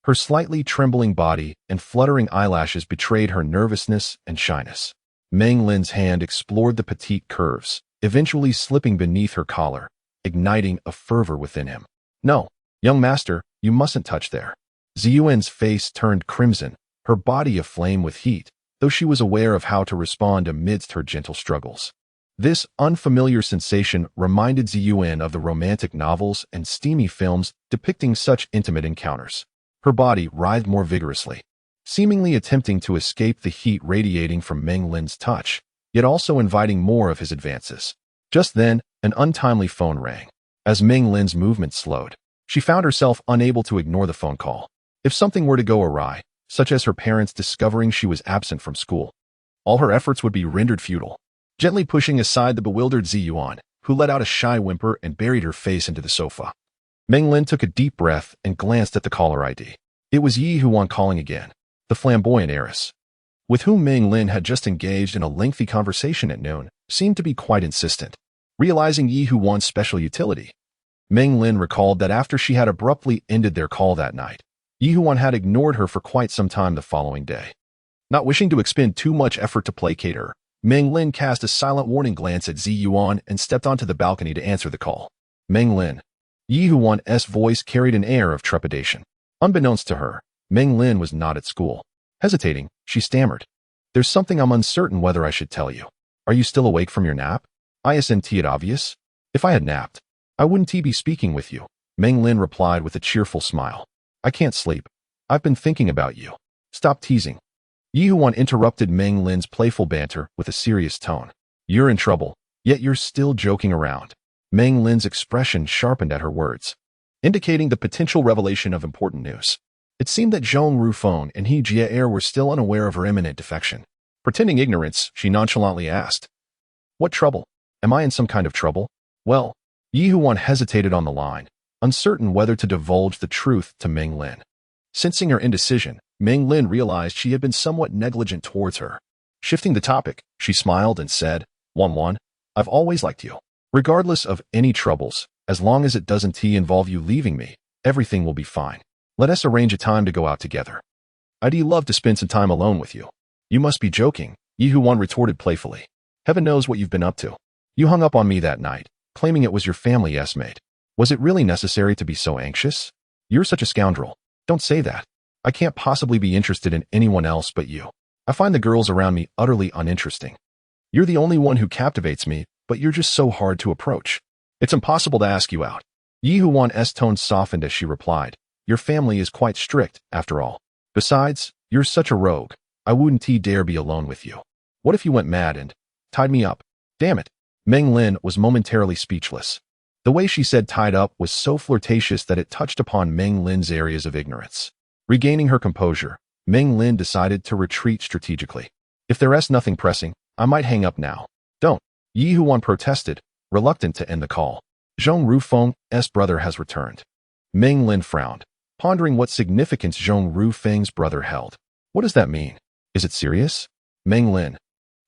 Her slightly trembling body and fluttering eyelashes betrayed her nervousness and shyness. Meng Lin's hand explored the petite curves, eventually slipping beneath her collar, igniting a fervor within him. No, young master, you mustn't touch there. Ziyuan's face turned crimson, her body aflame with heat, though she was aware of how to respond amidst her gentle struggles. This unfamiliar sensation reminded Ziyuan of the romantic novels and steamy films depicting such intimate encounters. Her body writhed more vigorously, seemingly attempting to escape the heat radiating from Meng Lin's touch, yet also inviting more of his advances. Just then, an untimely phone rang. As Meng Lin's movement slowed, she found herself unable to ignore the phone call. If something were to go awry, such as her parents discovering she was absent from school, all her efforts would be rendered futile. Gently pushing aside the bewildered Ziyuan, who let out a shy whimper and buried her face into the sofa, Meng Lin took a deep breath and glanced at the caller ID. It was Yi Huan calling again, the flamboyant heiress, with whom Meng Lin had just engaged in a lengthy conversation at noon, seemed to be quite insistent. Realizing Yi Huan's special utility, Meng Lin recalled that after she had abruptly ended their call that night, Yi Huan had ignored her for quite some time the following day. Not wishing to expend too much effort to placate her, Meng Lin cast a silent warning glance at Ziyuan and stepped onto the balcony to answer the call. Meng Lin. Yi Huan's voice carried an air of trepidation. Unbeknownst to her, Meng Lin was not at school. Hesitating, she stammered. There's something I'm uncertain whether I should tell you. Are you still awake from your nap? Isn't it obvious? If I had napped, I wouldn't be speaking with you. Meng Lin replied with a cheerful smile. I can't sleep. I've been thinking about you. Stop teasing. Yi Huan interrupted Meng Lin's playful banter with a serious tone. You're in trouble, yet you're still joking around. Meng Lin's expression sharpened at her words, indicating the potential revelation of important news. It seemed that Zhong Rufeng and He Jie were still unaware of her imminent defection. Pretending ignorance, she nonchalantly asked, What trouble? Am I in some kind of trouble? Well, Yi Huan hesitated on the line, uncertain whether to divulge the truth to Meng Lin. Sensing her indecision, Meng Lin realized she had been somewhat negligent towards her. Shifting the topic, she smiled and said, Wan, I've always liked you. Regardless of any troubles, as long as it doesn't involve you leaving me, everything will be fine. Let us arrange a time to go out together. I'd love to spend some time alone with you. You must be joking, Yi Huan retorted playfully. Heaven knows what you've been up to. You hung up on me that night, claiming it was your family mate. Was it really necessary to be so anxious? You're such a scoundrel. Don't say that. I can't possibly be interested in anyone else but you. I find the girls around me utterly uninteresting. You're the only one who captivates me, but you're just so hard to approach. It's impossible to ask you out. Yi Huan's tone softened as she replied, Your family is quite strict, after all. Besides, you're such a rogue. I wouldn't dare be alone with you. What if you went mad and tied me up? Damn it. Meng Lin was momentarily speechless. The way she said tied up was so flirtatious that it touched upon Meng Lin's areas of ignorance. Regaining her composure, Meng Lin decided to retreat strategically. If there's nothing pressing, I might hang up now. Don't. Yi Huan protested, reluctant to end the call. Zhong Rufeng's brother has returned. Meng Lin frowned, pondering what significance Zhong Rufeng's brother held. What does that mean? Is it serious? Meng Lin.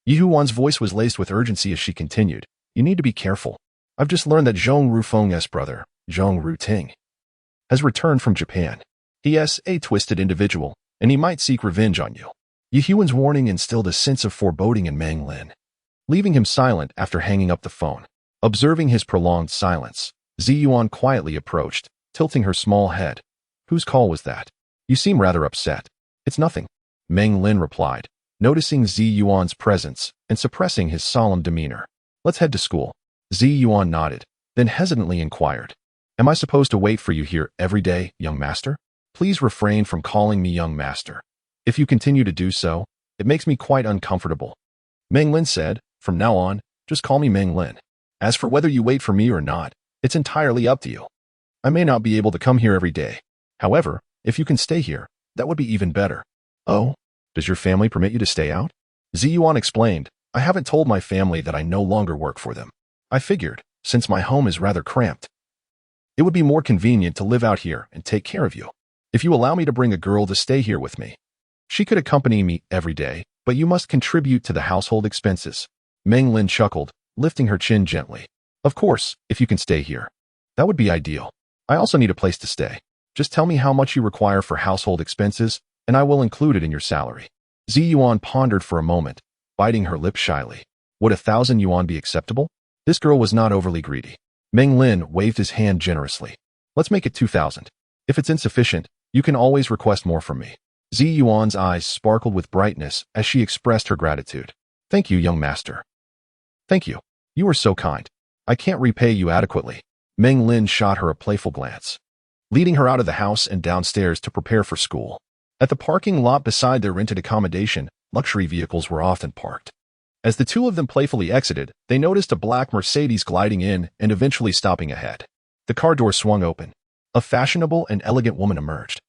Yi Huan's voice was laced with urgency as she continued. You need to be careful. I've just learned that Zhong Rufeng's brother, Zhong Ruting, has returned from Japan. He is a twisted individual, and he might seek revenge on you. Yi Huan's warning instilled a sense of foreboding in Meng Lin, leaving him silent after hanging up the phone. Observing his prolonged silence, Zi Yuan quietly approached, tilting her small head. Whose call was that? You seem rather upset. It's nothing, Meng Lin replied, noticing Zi Yuan's presence and suppressing his solemn demeanor. Let's head to school. Zi Yuan nodded, then hesitantly inquired. Am I supposed to wait for you here every day, young master? Please refrain from calling me young master. If you continue to do so, it makes me quite uncomfortable. Meng Lin said, from now on, just call me Meng Lin. As for whether you wait for me or not, it's entirely up to you. I may not be able to come here every day. However, if you can stay here, that would be even better. Oh, does your family permit you to stay out? Zi Yuan explained, I haven't told my family that I no longer work for them. I figured, since my home is rather cramped, it would be more convenient to live out here and take care of you. If you allow me to bring a girl to stay here with me, she could accompany me every day, but you must contribute to the household expenses. Meng Lin chuckled, lifting her chin gently. Of course, if you can stay here. That would be ideal. I also need a place to stay. Just tell me how much you require for household expenses, and I will include it in your salary. Zi Yuan pondered for a moment, biting her lip shyly. Would 1,000 yuan be acceptable? This girl was not overly greedy. Meng Lin waved his hand generously. Let's make it 2,000. If it's insufficient, you can always request more from me. Zi Yuan's eyes sparkled with brightness as she expressed her gratitude. Thank you, young master. Thank you. You are so kind. I can't repay you adequately. Meng Lin shot her a playful glance, leading her out of the house and downstairs to prepare for school. At the parking lot beside their rented accommodation, luxury vehicles were often parked. As the two of them playfully exited, they noticed a black Mercedes gliding in and eventually stopping ahead. The car door swung open. A fashionable and elegant woman emerged,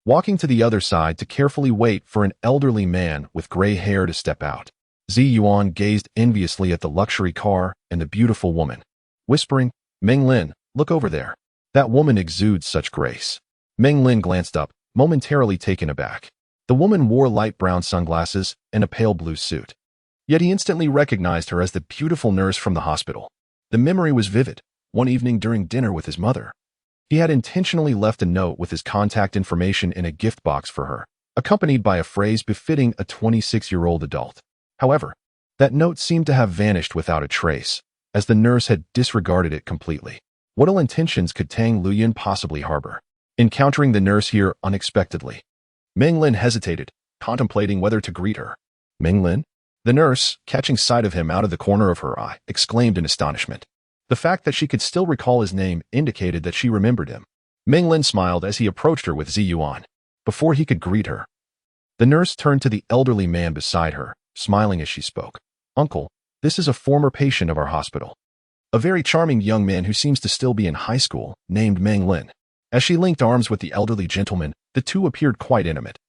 walking to the other side to carefully wait for an elderly man with gray hair to step out. Zi Yuan gazed enviously at the luxury car and the beautiful woman, whispering, Meng Lin, look over there. That woman exudes such grace. Meng Lin glanced up, momentarily taken aback. The woman wore light brown sunglasses and a pale blue suit. Yet he instantly recognized her as the beautiful nurse from the hospital. The memory was vivid. One evening during dinner with his mother, he had intentionally left a note with his contact information in a gift box for her, accompanied by a phrase befitting a 26-year-old adult. However, that note seemed to have vanished without a trace, as the nurse had disregarded it completely. What ill intentions could Tang Liuyun possibly harbor? Encountering the nurse here unexpectedly, Meng Lin hesitated, contemplating whether to greet her. Meng Lin? The nurse, catching sight of him out of the corner of her eye, exclaimed in astonishment. The fact that she could still recall his name indicated that she remembered him. Meng Lin smiled as he approached her with Zi Yuan. Before he could greet her, the nurse turned to the elderly man beside her, smiling as she spoke. Uncle, this is a former patient of our hospital. A very charming young man who seems to still be in high school, named Meng Lin. As she linked arms with the elderly gentleman, the two appeared quite intimate.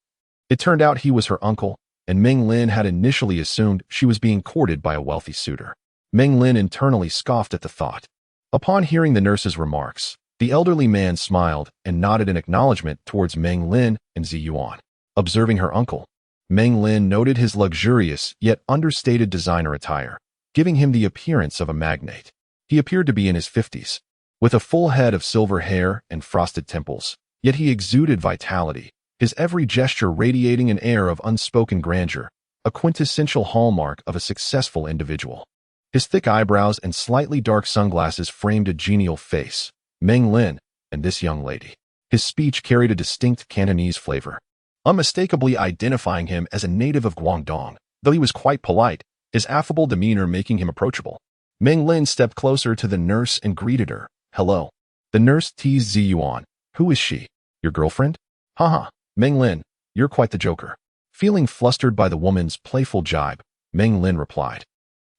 It turned out he was her uncle, and Meng Lin had initially assumed she was being courted by a wealthy suitor. Meng Lin internally scoffed at the thought. Upon hearing the nurse's remarks, the elderly man smiled and nodded in acknowledgement towards Meng Lin and Zi Yuan. Observing her uncle, Meng Lin noted his luxurious yet understated designer attire, giving him the appearance of a magnate. He appeared to be in his 50s, with a full head of silver hair and frosted temples, yet he exuded vitality, his every gesture radiating an air of unspoken grandeur, a quintessential hallmark of a successful individual. His thick eyebrows and slightly dark sunglasses framed a genial face. Meng Lin, and this young lady. His speech carried a distinct Cantonese flavor, unmistakably identifying him as a native of Guangdong. Though he was quite polite, his affable demeanor making him approachable. Meng Lin stepped closer to the nurse and greeted her. Hello. The nurse teased Zi Yuan. Who is she? Your girlfriend? Haha, Meng Lin, you're quite the joker. Feeling flustered by the woman's playful jibe, Meng Lin replied.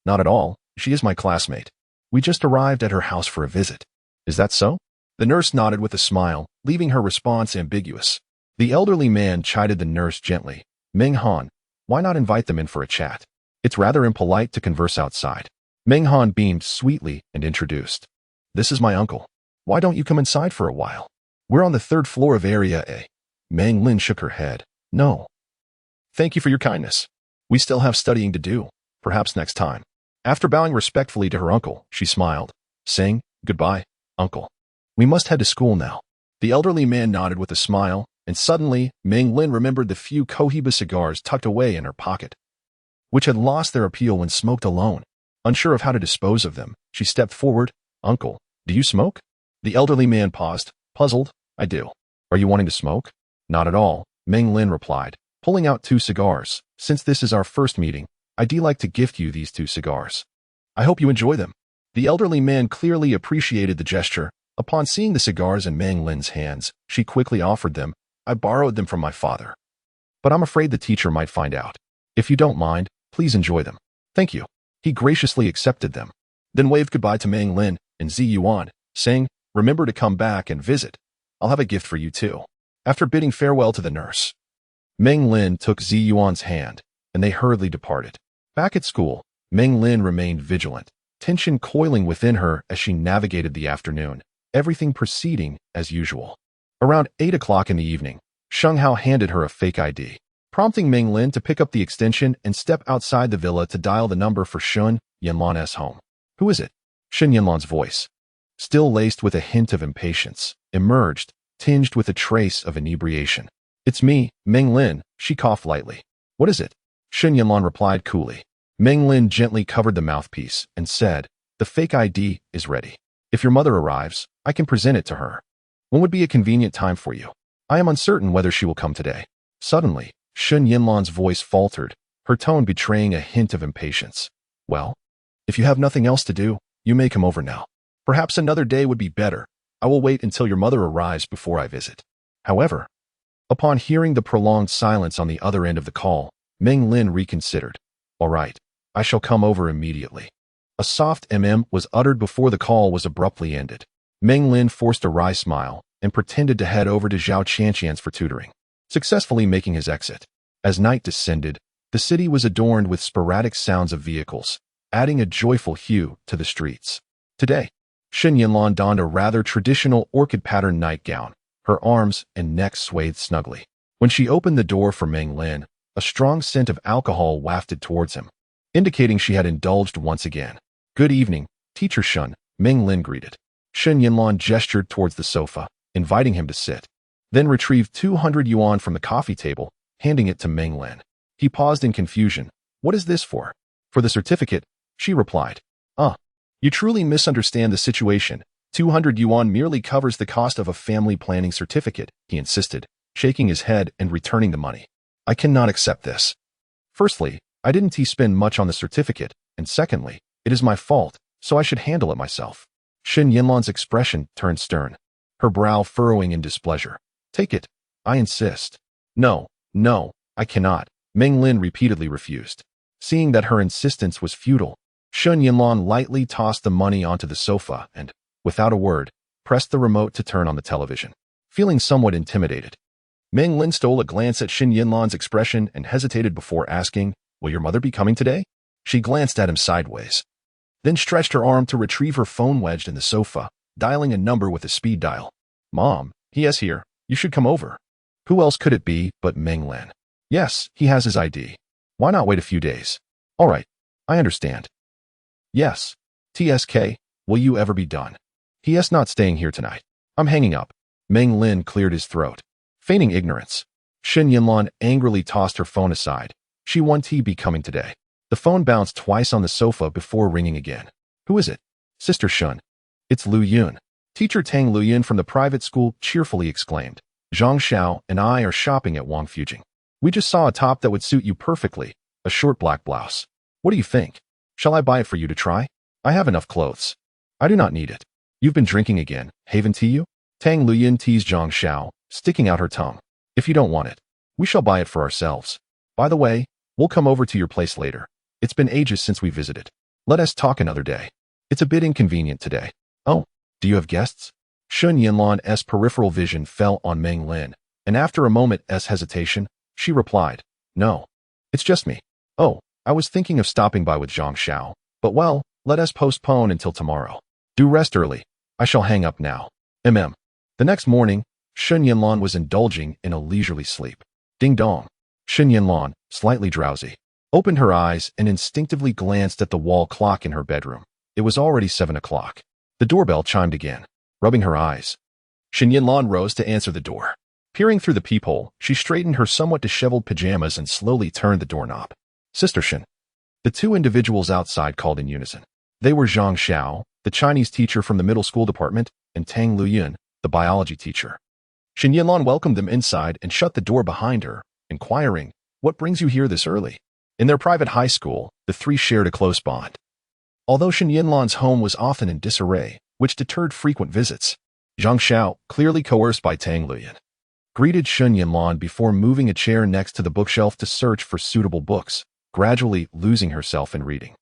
Not at all, she is my classmate. We just arrived at her house for a visit. Is that so? The nurse nodded with a smile, leaving her response ambiguous. The elderly man chided the nurse gently. Meng Han, why not invite them in for a chat? It's rather impolite to converse outside. Meng Han beamed sweetly and introduced. This is my uncle. Why don't you come inside for a while? We're on the third floor of Area A. Meng Lin shook her head. No. Thank you for your kindness. We still have studying to do. Perhaps next time. After bowing respectfully to her uncle, she smiled, saying, Goodbye, uncle. We must head to school now. The elderly man nodded with a smile, and suddenly, Meng Lin remembered the few Cohiba cigars tucked away in her pocket, which had lost their appeal when smoked alone. Unsure of how to dispose of them, she stepped forward. Uncle, do you smoke? The elderly man paused, puzzled. I do. Are you wanting to smoke? Not at all, Meng Lin replied, pulling out 2 cigars. Since this is our first meeting, I'd like to gift you these 2 cigars. I hope you enjoy them. The elderly man clearly appreciated the gesture. Upon seeing the cigars in Meng Lin's hands, she quickly offered them. I borrowed them from my father, but I'm afraid the teacher might find out. If you don't mind, please enjoy them. Thank you. He graciously accepted them, then waved goodbye to Meng Lin and Ziyuan, saying, Remember to come back and visit. I'll have a gift for you too. After bidding farewell to the nurse, Meng Lin took Ziyuan's hand, and they hurriedly departed. Back at school, Meng Lin remained vigilant, tension coiling within her as she navigated the afternoon, everything proceeding as usual. Around 8 o'clock in the evening, Sheng Hao handed her a fake ID, prompting Meng Lin to pick up the extension and step outside the villa to dial the number for Shen Yanlan's home. Who is it? Shen Yanlan's voice, still laced with a hint of impatience, emerged, tinged with a trace of inebriation. It's me, Meng Lin, she coughed lightly. What is it? Shen Yanlan replied coolly. Meng Lin gently covered the mouthpiece and said, The fake ID is ready. If your mother arrives, I can present it to her. When would be a convenient time for you? I am uncertain whether she will come today. Suddenly, Shen Yanlan's voice faltered, her tone betraying a hint of impatience. Well, if you have nothing else to do, you may come over now. Perhaps another day would be better. I will wait until your mother arrives before I visit. However, upon hearing the prolonged silence on the other end of the call, Meng Lin reconsidered. All right, I shall come over immediately. A soft was uttered before the call was abruptly ended. Meng Lin forced a wry smile and pretended to head over to Zhao Qianqian's for tutoring, successfully making his exit. As night descended, the city was adorned with sporadic sounds of vehicles, adding a joyful hue to the streets. Today, Shen Yanlan donned a rather traditional orchid-patterned nightgown, her arms and neck swathed snugly. When she opened the door for Meng Lin, a strong scent of alcohol wafted towards him, indicating she had indulged once again. Good evening, Teacher Shen, Meng Lin greeted. Shen Yanlan gestured towards the sofa, inviting him to sit, then retrieved 200 yuan from the coffee table, handing it to Meng Lin. He paused in confusion. What is this for? For the certificate, she replied. You truly misunderstand the situation. 200 yuan merely covers the cost of a family planning certificate, he insisted, shaking his head and returning the money. I cannot accept this. Firstly, I didn't spend much on the certificate, and secondly, it is my fault, so I should handle it myself. Shen Yanlan's expression turned stern, her brow furrowing in displeasure. Take it. I insist. No, I cannot. Meng Lin repeatedly refused. Seeing that her insistence was futile, Shen Yanlan lightly tossed the money onto the sofa and, without a word, pressed the remote to turn on the television. Feeling somewhat intimidated, Meng Lin stole a glance at Shen Yanlan's expression and hesitated before asking, Will your mother be coming today? She glanced at him sideways, then stretched her arm to retrieve her phone wedged in the sofa, dialing a number with a speed dial. Mom, he is here. You should come over. Who else could it be but Meng Lin? Yes, he has his ID. Why not wait a few days? All right, I understand. Yes. TSK, will you ever be done? He is not staying here tonight. I'm hanging up. Meng Lin cleared his throat, feigning ignorance. Shen Yanlan angrily tossed her phone aside. She won't be coming today. The phone bounced twice on the sofa before ringing again. Who is it? Sister Shen. It's Liuyun. Teacher Tang Liuyun from the private school cheerfully exclaimed. Zhang Xiao and I are shopping at Wang Fujing. We just saw a top that would suit you perfectly, a short black blouse. What do you think? Shall I buy it for you to try? I have enough clothes. I do not need it. You've been drinking again, haven't you? Tang Liuyun teased Zhang Xiao, sticking out her tongue. If you don't want it, we shall buy it for ourselves. By the way, we'll come over to your place later. It's been ages since we visited. Let us talk another day. It's a bit inconvenient today. Oh, do you have guests? Shen Yanlan's peripheral vision fell on Meng Lin, and after a moment's hesitation, she replied, No, it's just me. Oh, I was thinking of stopping by with Zhang Xiao, but well, Let us postpone until tomorrow. Do rest early. I shall hang up now. Mm. The next morning, Shen Yanlan was indulging in a leisurely sleep. Ding dong. Shen Yanlan, slightly drowsy, opened her eyes and instinctively glanced at the wall clock in her bedroom. It was already 7 o'clock. The doorbell chimed again. Rubbing her eyes, Shen Yanlan rose to answer the door. Peering through the peephole, she straightened her somewhat disheveled pajamas and slowly turned the doorknob. Sister Shen. The two individuals outside called in unison. They were Zhang Xiao, the Chinese teacher from the middle school department, and Tang Liuyun, the biology teacher. Shen Yanlan welcomed them inside and shut the door behind her, inquiring, "What brings you here this early?" In their private high school, the three shared a close bond. Although Shen Yanlan's home was often in disarray, which deterred frequent visits, Zhang Xiao, clearly coerced by Tang Liuyun, greeted Shen Yanlan before moving a chair next to the bookshelf to search for suitable books, gradually losing herself in reading.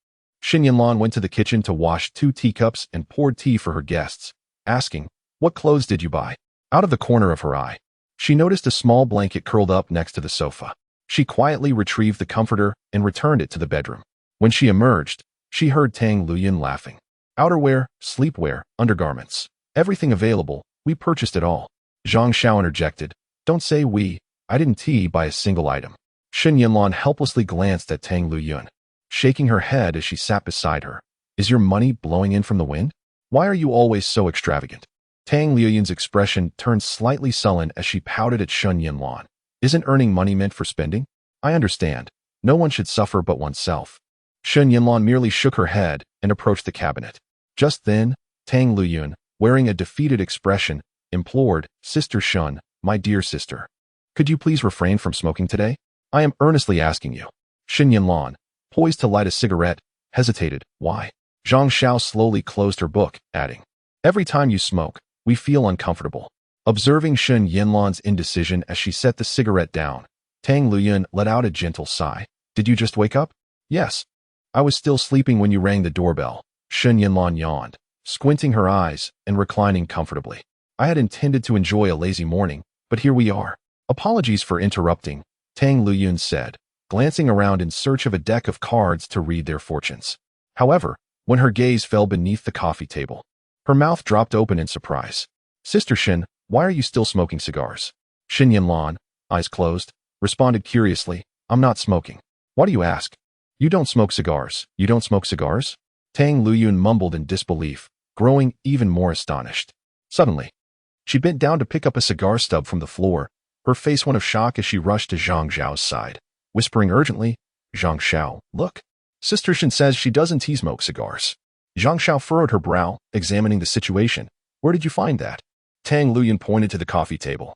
Shen Yanlan went to the kitchen to wash 2 teacups and poured tea for her guests, asking, "What clothes did you buy?" Out of the corner of her eye, she noticed a small blanket curled up next to the sofa. She quietly retrieved the comforter and returned it to the bedroom. When she emerged, she heard Tang Liuyun laughing. "Outerwear, sleepwear, undergarments. Everything available. We purchased it all." Zhang Xiao interjected, "Don't say we. I didn't buy a single item." Shen Yanlan helplessly glanced at Tang Liuyun, shaking her head as she sat beside her. "Is your money blowing in from the wind? Why are you always so extravagant?" Tang Liuyun's expression turned slightly sullen as she pouted at Shen Yanlan. "Isn't earning money meant for spending? I understand. No one should suffer but oneself." Shen Yanlan merely shook her head and approached the cabinet. Just then, Tang Liuyun, wearing a defeated expression, implored, "Sister Shen, my dear sister, could you please refrain from smoking today? I am earnestly asking you." Shen Yanlan, poised to light a cigarette, hesitated. "Why?" Zhang Xiao slowly closed her book, adding, "Every time you smoke, we feel uncomfortable." Observing Shen Yanlan's indecision as she set the cigarette down, Tang Liuyun let out a gentle sigh. "Did you just wake up?" "Yes. I was still sleeping when you rang the doorbell." Shen Yanlan yawned, squinting her eyes and reclining comfortably. "I had intended to enjoy a lazy morning, but here we are." "Apologies for interrupting," Tang Liuyun said, glancing around in search of a deck of cards to read their fortunes. However, when her gaze fell beneath the coffee table, her mouth dropped open in surprise. "Sister Shen, why are you still smoking cigars?" Shen Yanlan, eyes closed, responded curiously, "I'm not smoking." "Why do you ask?" "You don't smoke cigars. You don't smoke cigars?" Tang Liuyun mumbled in disbelief, growing even more astonished. Suddenly, she bent down to pick up a cigar stub from the floor, her face one of shock as she rushed to Zhang Xiao's side, whispering urgently, "Zhang Xiao, look. Sister Shen says she doesn't smoke cigars." Zhang Xiao furrowed her brow, examining the situation. "Where did you find that?" Tang Liuyun pointed to the coffee table.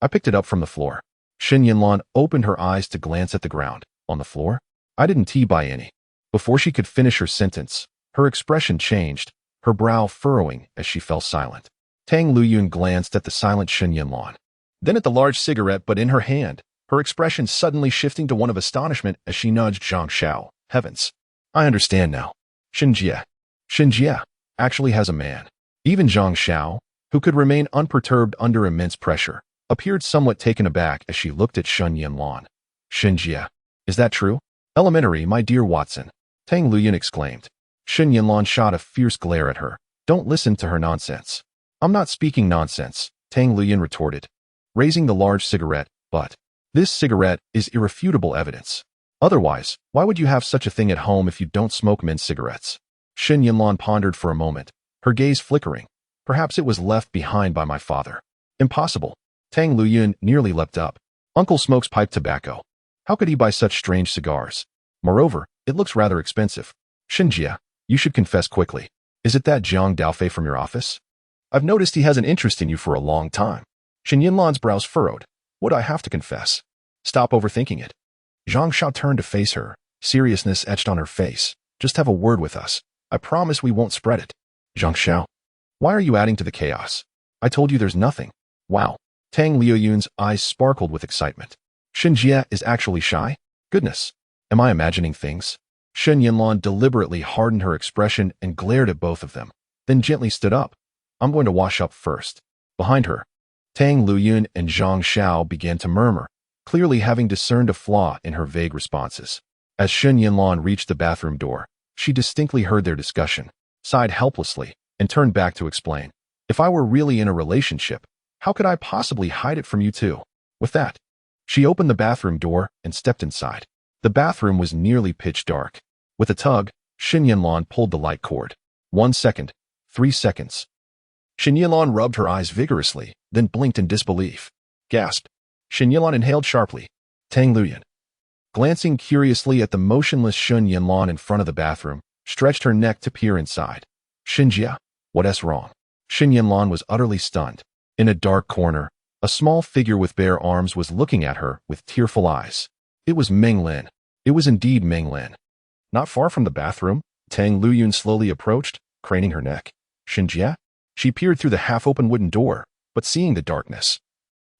"I picked it up from the floor." Shen Yanlan opened her eyes to glance at the ground. "On the floor?" "I didn't buy any." Before she could finish her sentence, her expression changed, her brow furrowing as she fell silent. Tang Liuyun glanced at the silent Shen Yanlan, then at the large cigarette butt in her hand, her expression suddenly shifting to one of astonishment as she nudged Zhang Xiao. "Heavens. I understand now. Shen Jie actually has a man." Even Zhang Xiao, who could remain unperturbed under immense pressure, appeared somewhat taken aback as she looked at Shen Yanlan. "Shen Jie, is that true?" "Elementary, my dear Watson," Tang Liuyun exclaimed. Shen Yanlan shot a fierce glare at her. "Don't listen to her nonsense." "I'm not speaking nonsense," Tang Liuyun retorted, raising the large cigarette, "but this cigarette is irrefutable evidence. Otherwise, why would you have such a thing at home if you don't smoke men's cigarettes?" Shen Yanlan pondered for a moment, her gaze flickering. "Perhaps it was left behind by my father." "Impossible." Tang Liuyun nearly leapt up. "Uncle smokes pipe tobacco. How could he buy such strange cigars? Moreover, it looks rather expensive." "Shen Jie, you should confess quickly. Is it that Jiang Daofei from your office? I've noticed he has an interest in you for a long time." Shen Yanlan's brows furrowed. "What do I have to confess?" "Stop overthinking it." Zhang Xiao turned to face her, seriousness etched on her face. "Just have a word with us. I promise we won't spread it." "Zhang Xiao, why are you adding to the chaos? I told you there's nothing." "Wow." Tang Liuyun's eyes sparkled with excitement. "Shen Jie is actually shy? Goodness. Am I imagining things?" Shen Yanlan deliberately hardened her expression and glared at both of them, then gently stood up. "I'm going to wash up first." Behind her, Tang Liuyun and Zhang Xiao began to murmur, clearly having discerned a flaw in her vague responses. As Shen Yanlan reached the bathroom door, She distinctly heard their discussion, sighed helplessly, and turned back to explain. If I were really in a relationship, how could I possibly hide it from you two? With that, she opened the bathroom door and stepped inside. The bathroom was nearly pitch dark. With a tug, Shen Yanlan pulled the light cord. 1 second, 3 seconds. Shen Yanlan rubbed her eyes vigorously, then blinked in disbelief. Gasped. Shen Yanlan inhaled sharply. Tang Liuyun, glancing curiously at the motionless Shen Yanlan in front of the bathroom, stretched her neck to peer inside. Shinjia, what's wrong? Shen Yanlan was utterly stunned. In a dark corner, a small figure with bare arms was looking at her with tearful eyes. It was Meng Lin. It was indeed Meng Lin. Not far from the bathroom, Tang Liuyun slowly approached, craning her neck. Shinjia? She peered through the half-open wooden door, but seeing the darkness,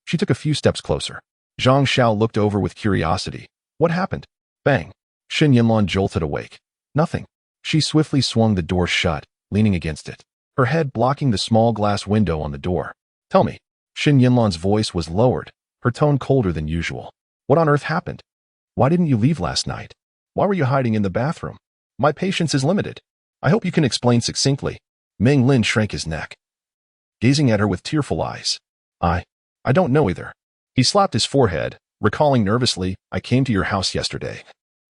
she took a few steps closer. Zhang Xiao looked over with curiosity. What happened? Bang. Shen Yanlan jolted awake. Nothing. She swiftly swung the door shut, leaning against it, her head blocking the small glass window on the door. Tell me. Shen Yanlan's voice was lowered, her tone colder than usual. What on earth happened? Why didn't you leave last night? Why were you hiding in the bathroom? My patience is limited. I hope you can explain succinctly. Meng Lin shrank his neck, gazing at her with tearful eyes. I don't know either. He slapped his forehead, recalling nervously, I came to your house yesterday.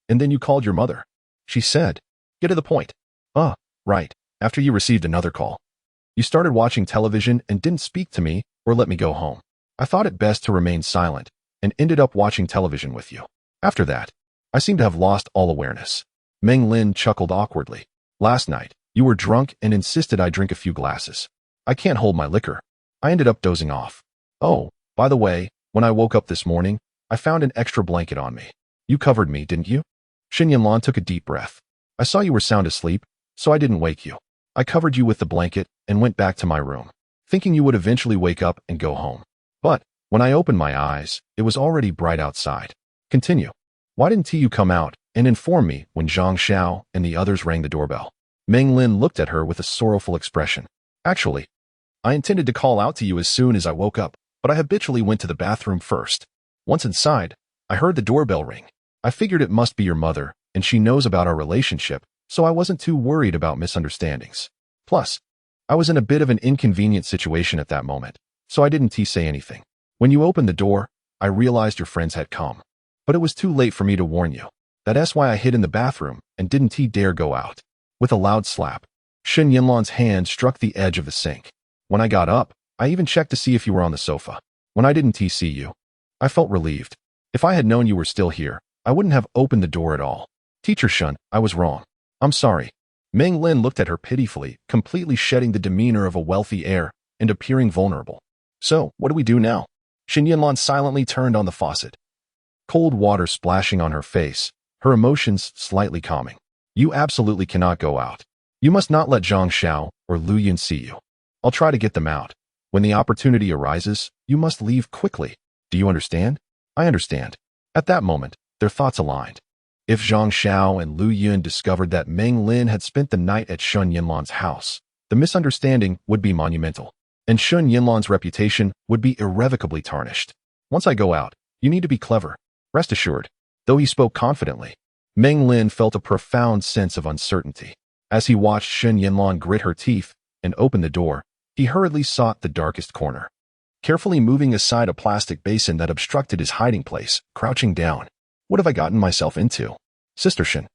And then you called your mother. She said, get to the point. Right, after you received another call. You started watching television and didn't speak to me or let me go home. I thought it best to remain silent and ended up watching television with you. After that, I seem to have lost all awareness. Meng Lin chuckled awkwardly. Last night, you were drunk and insisted I drink a few glasses. I can't hold my liquor. I ended up dozing off. Oh, by the way, when I woke up this morning, I found an extra blanket on me. You covered me, didn't you? Shen Yanlan took a deep breath. I saw you were sound asleep, so I didn't wake you. I covered you with the blanket and went back to my room, thinking you would eventually wake up and go home. But when I opened my eyes, it was already bright outside. Continue. Why didn't you come out and inform me when Zhang Xiao and the others rang the doorbell? Meng Lin looked at her with a sorrowful expression. Actually, I intended to call out to you as soon as I woke up, but I habitually went to the bathroom first. Once inside, I heard the doorbell ring. I figured it must be your mother, and she knows about our relationship, so I wasn't too worried about misunderstandings. Plus, I was in a bit of an inconvenient situation at that moment, so I didn't say anything. When you opened the door, I realized your friends had come. But it was too late for me to warn you. That's why I hid in the bathroom and didn't dare go out. With a loud slap, Shen Yanlan's hand struck the edge of the sink. When I got up, I even checked to see if you were on the sofa. When I didn't see you, I felt relieved. If I had known you were still here, I wouldn't have opened the door at all. Teacher Shen, I was wrong. I'm sorry. Meng Lin looked at her pitifully, completely shedding the demeanor of a wealthy heir and appearing vulnerable. So, what do we do now? Shen Yanlan silently turned on the faucet. Cold water splashing on her face, her emotions slightly calming. You absolutely cannot go out. You must not let Zhang Xiao or Liuyun see you. I'll try to get them out. When the opportunity arises, you must leave quickly. Do you understand? I understand. At that moment, their thoughts aligned. If Zhang Xiao and Liuyun discovered that Meng Lin had spent the night at Shen Yanlan's house, the misunderstanding would be monumental, and Shen Yanlan's reputation would be irrevocably tarnished. Once I go out, you need to be clever. Rest assured. Though he spoke confidently, Meng Lin felt a profound sense of uncertainty. As he watched Shen Yanlan grit her teeth and open the door, he hurriedly sought the darkest corner. Carefully moving aside a plastic basin that obstructed his hiding place, crouching down. What have I gotten myself into? Sister Shen,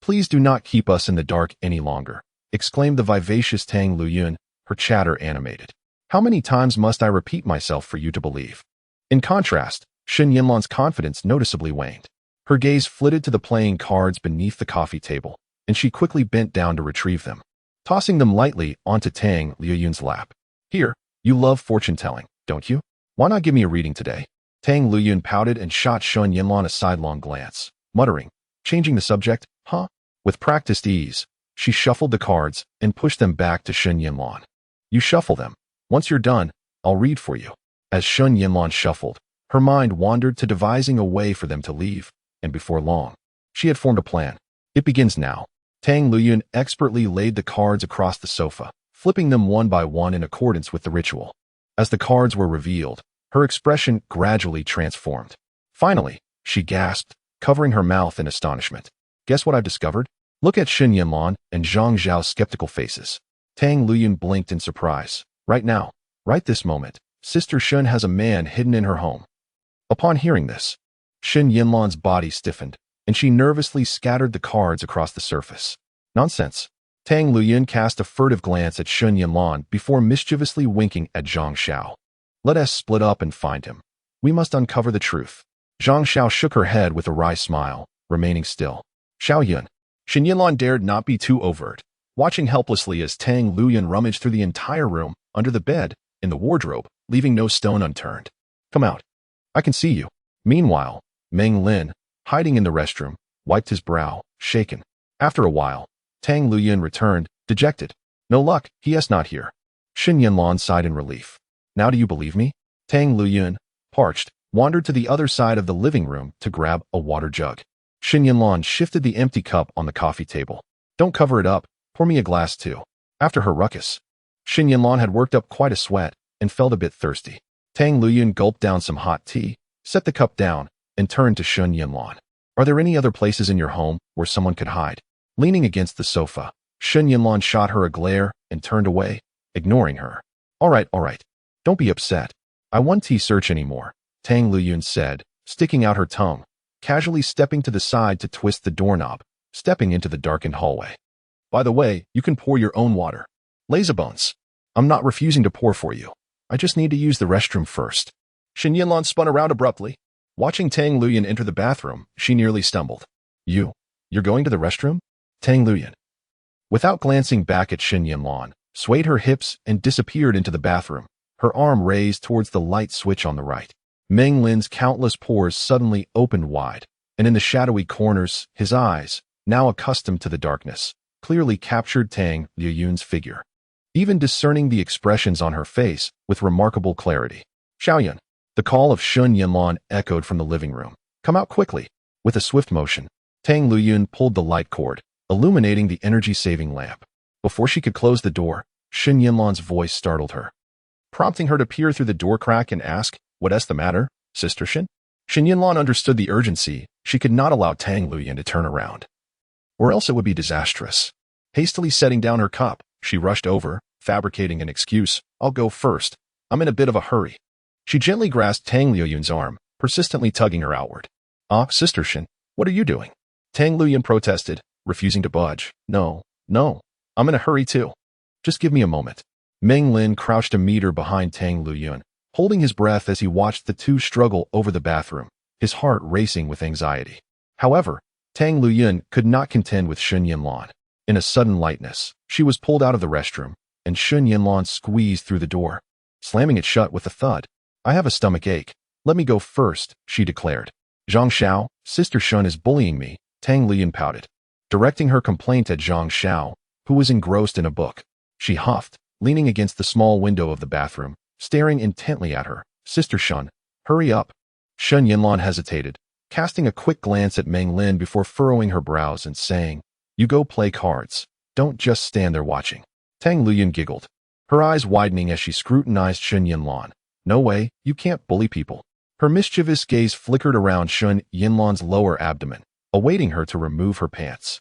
please do not keep us in the dark any longer, exclaimed the vivacious Tang Liuyun, her chatter animated. How many times must I repeat myself for you to believe? In contrast, Shen Yanlan's confidence noticeably waned. Her gaze flitted to the playing cards beneath the coffee table, and she quickly bent down to retrieve them, tossing them lightly onto Tang Liuyun's lap. Here, you love fortune-telling, don't you? Why not give me a reading today? Tang Liuyun pouted and shot Shen Yanlan a sidelong glance, muttering, changing the subject, huh? With practiced ease, she shuffled the cards and pushed them back to Shen Yanlan. You shuffle them. Once you're done, I'll read for you. As Shen Yanlan shuffled, her mind wandered to devising a way for them to leave, and before long, she had formed a plan. It begins now. Tang Liuyun expertly laid the cards across the sofa, flipping them one by one in accordance with the ritual. As the cards were revealed, her expression gradually transformed. Finally, she gasped, covering her mouth in astonishment. Guess what I've discovered? Look at Shen Yanlan and Zhang Zhao's skeptical faces. Tang Liuyun blinked in surprise. Right now, right this moment, Sister Shen has a man hidden in her home. Upon hearing this, Shen Yanlan's body stiffened, and she nervously scattered the cards across the surface. Nonsense. Tang Liuyun cast a furtive glance at Shen Yanlan before mischievously winking at Zhang Zhao. Let us split up and find him. We must uncover the truth. Zhang Zhao shook her head with a wry smile, remaining still. Xiao Yun. Shen Yanlan dared not be too overt, watching helplessly as Tang Liuyun rummaged through the entire room, under the bed, in the wardrobe, leaving no stone unturned. Come out. I can see you. Meanwhile, Meng Lin, hiding in the restroom, wiped his brow, shaken. After a while, Tang Liuyun returned, dejected. No luck, he is not here. Shen Yanlan sighed in relief. Now do you believe me? Tang Liuyun, parched, wandered to the other side of the living room to grab a water jug. Shen Yanlan shifted the empty cup on the coffee table. Don't cover it up, pour me a glass too. After her ruckus, Shen Yanlan had worked up quite a sweat and felt a bit thirsty. Tang Liuyun gulped down some hot tea, set the cup down, and turned to Shen Yanlan. Are there any other places in your home where someone could hide? Leaning against the sofa, Shen Yanlan shot her a glare and turned away, ignoring her. All right. Don't be upset. I won't search anymore, Tang Liuyun said, sticking out her tongue, casually stepping to the side to twist the doorknob, stepping into the darkened hallway. By the way, you can pour your own water. Lazybones. I'm not refusing to pour for you. I just need to use the restroom first. Shen Yanlan spun around abruptly. Watching Tang Liuyun enter the bathroom, she nearly stumbled. You're going to the restroom? Tang Liuyun, without glancing back at Shen Yanlan, swayed her hips and disappeared into the bathroom, her arm raised towards the light switch on the right. Meng Lin's countless pores suddenly opened wide, and in the shadowy corners, his eyes, now accustomed to the darkness, clearly captured Tang Liuyun's figure, even discerning the expressions on her face with remarkable clarity. Xiaoyun. The call of Shen Yanlan echoed from the living room. Come out quickly. With a swift motion, Tang Liuyun pulled the light cord, illuminating the energy-saving lamp. Before she could close the door, Shen Yanlan's voice startled her, prompting her to peer through the door crack and ask, What's the matter, Sister Shen? Shen Yanlan understood the urgency. She could not allow Tang Liuyun to turn around, or else it would be disastrous. Hastily setting down her cup, she rushed over, fabricating an excuse. I'll go first. I'm in a bit of a hurry. She gently grasped Tang Liuyun's arm, persistently tugging her outward. Sister Shen, what are you doing? Tang Liuyun protested, refusing to budge. No, I'm in a hurry too. Just give me a moment. Meng Lin crouched a meter behind Tang Liuyun, holding his breath as he watched the two struggle over the bathroom, his heart racing with anxiety. However, Tang Liuyun could not contend with Shen Yanlan. In a sudden lightness, she was pulled out of the restroom, and Shen Yanlan squeezed through the door, slamming it shut with a thud. I have a stomach ache. Let me go first, she declared. Zhang Zhao, Sister Shen is bullying me, Tang Liuyun pouted, directing her complaint at Zhang Zhao, who was engrossed in a book. She huffed, leaning against the small window of the bathroom, staring intently at her. Sister Shen, hurry up. Shen Yanlan hesitated, casting a quick glance at Meng Lin before furrowing her brows and saying, You go play cards. Don't just stand there watching. Tang Liuyun giggled, her eyes widening as she scrutinized Shen Yanlan. No way, you can't bully people. Her mischievous gaze flickered around Shen Yanlan's lower abdomen, awaiting her to remove her pants.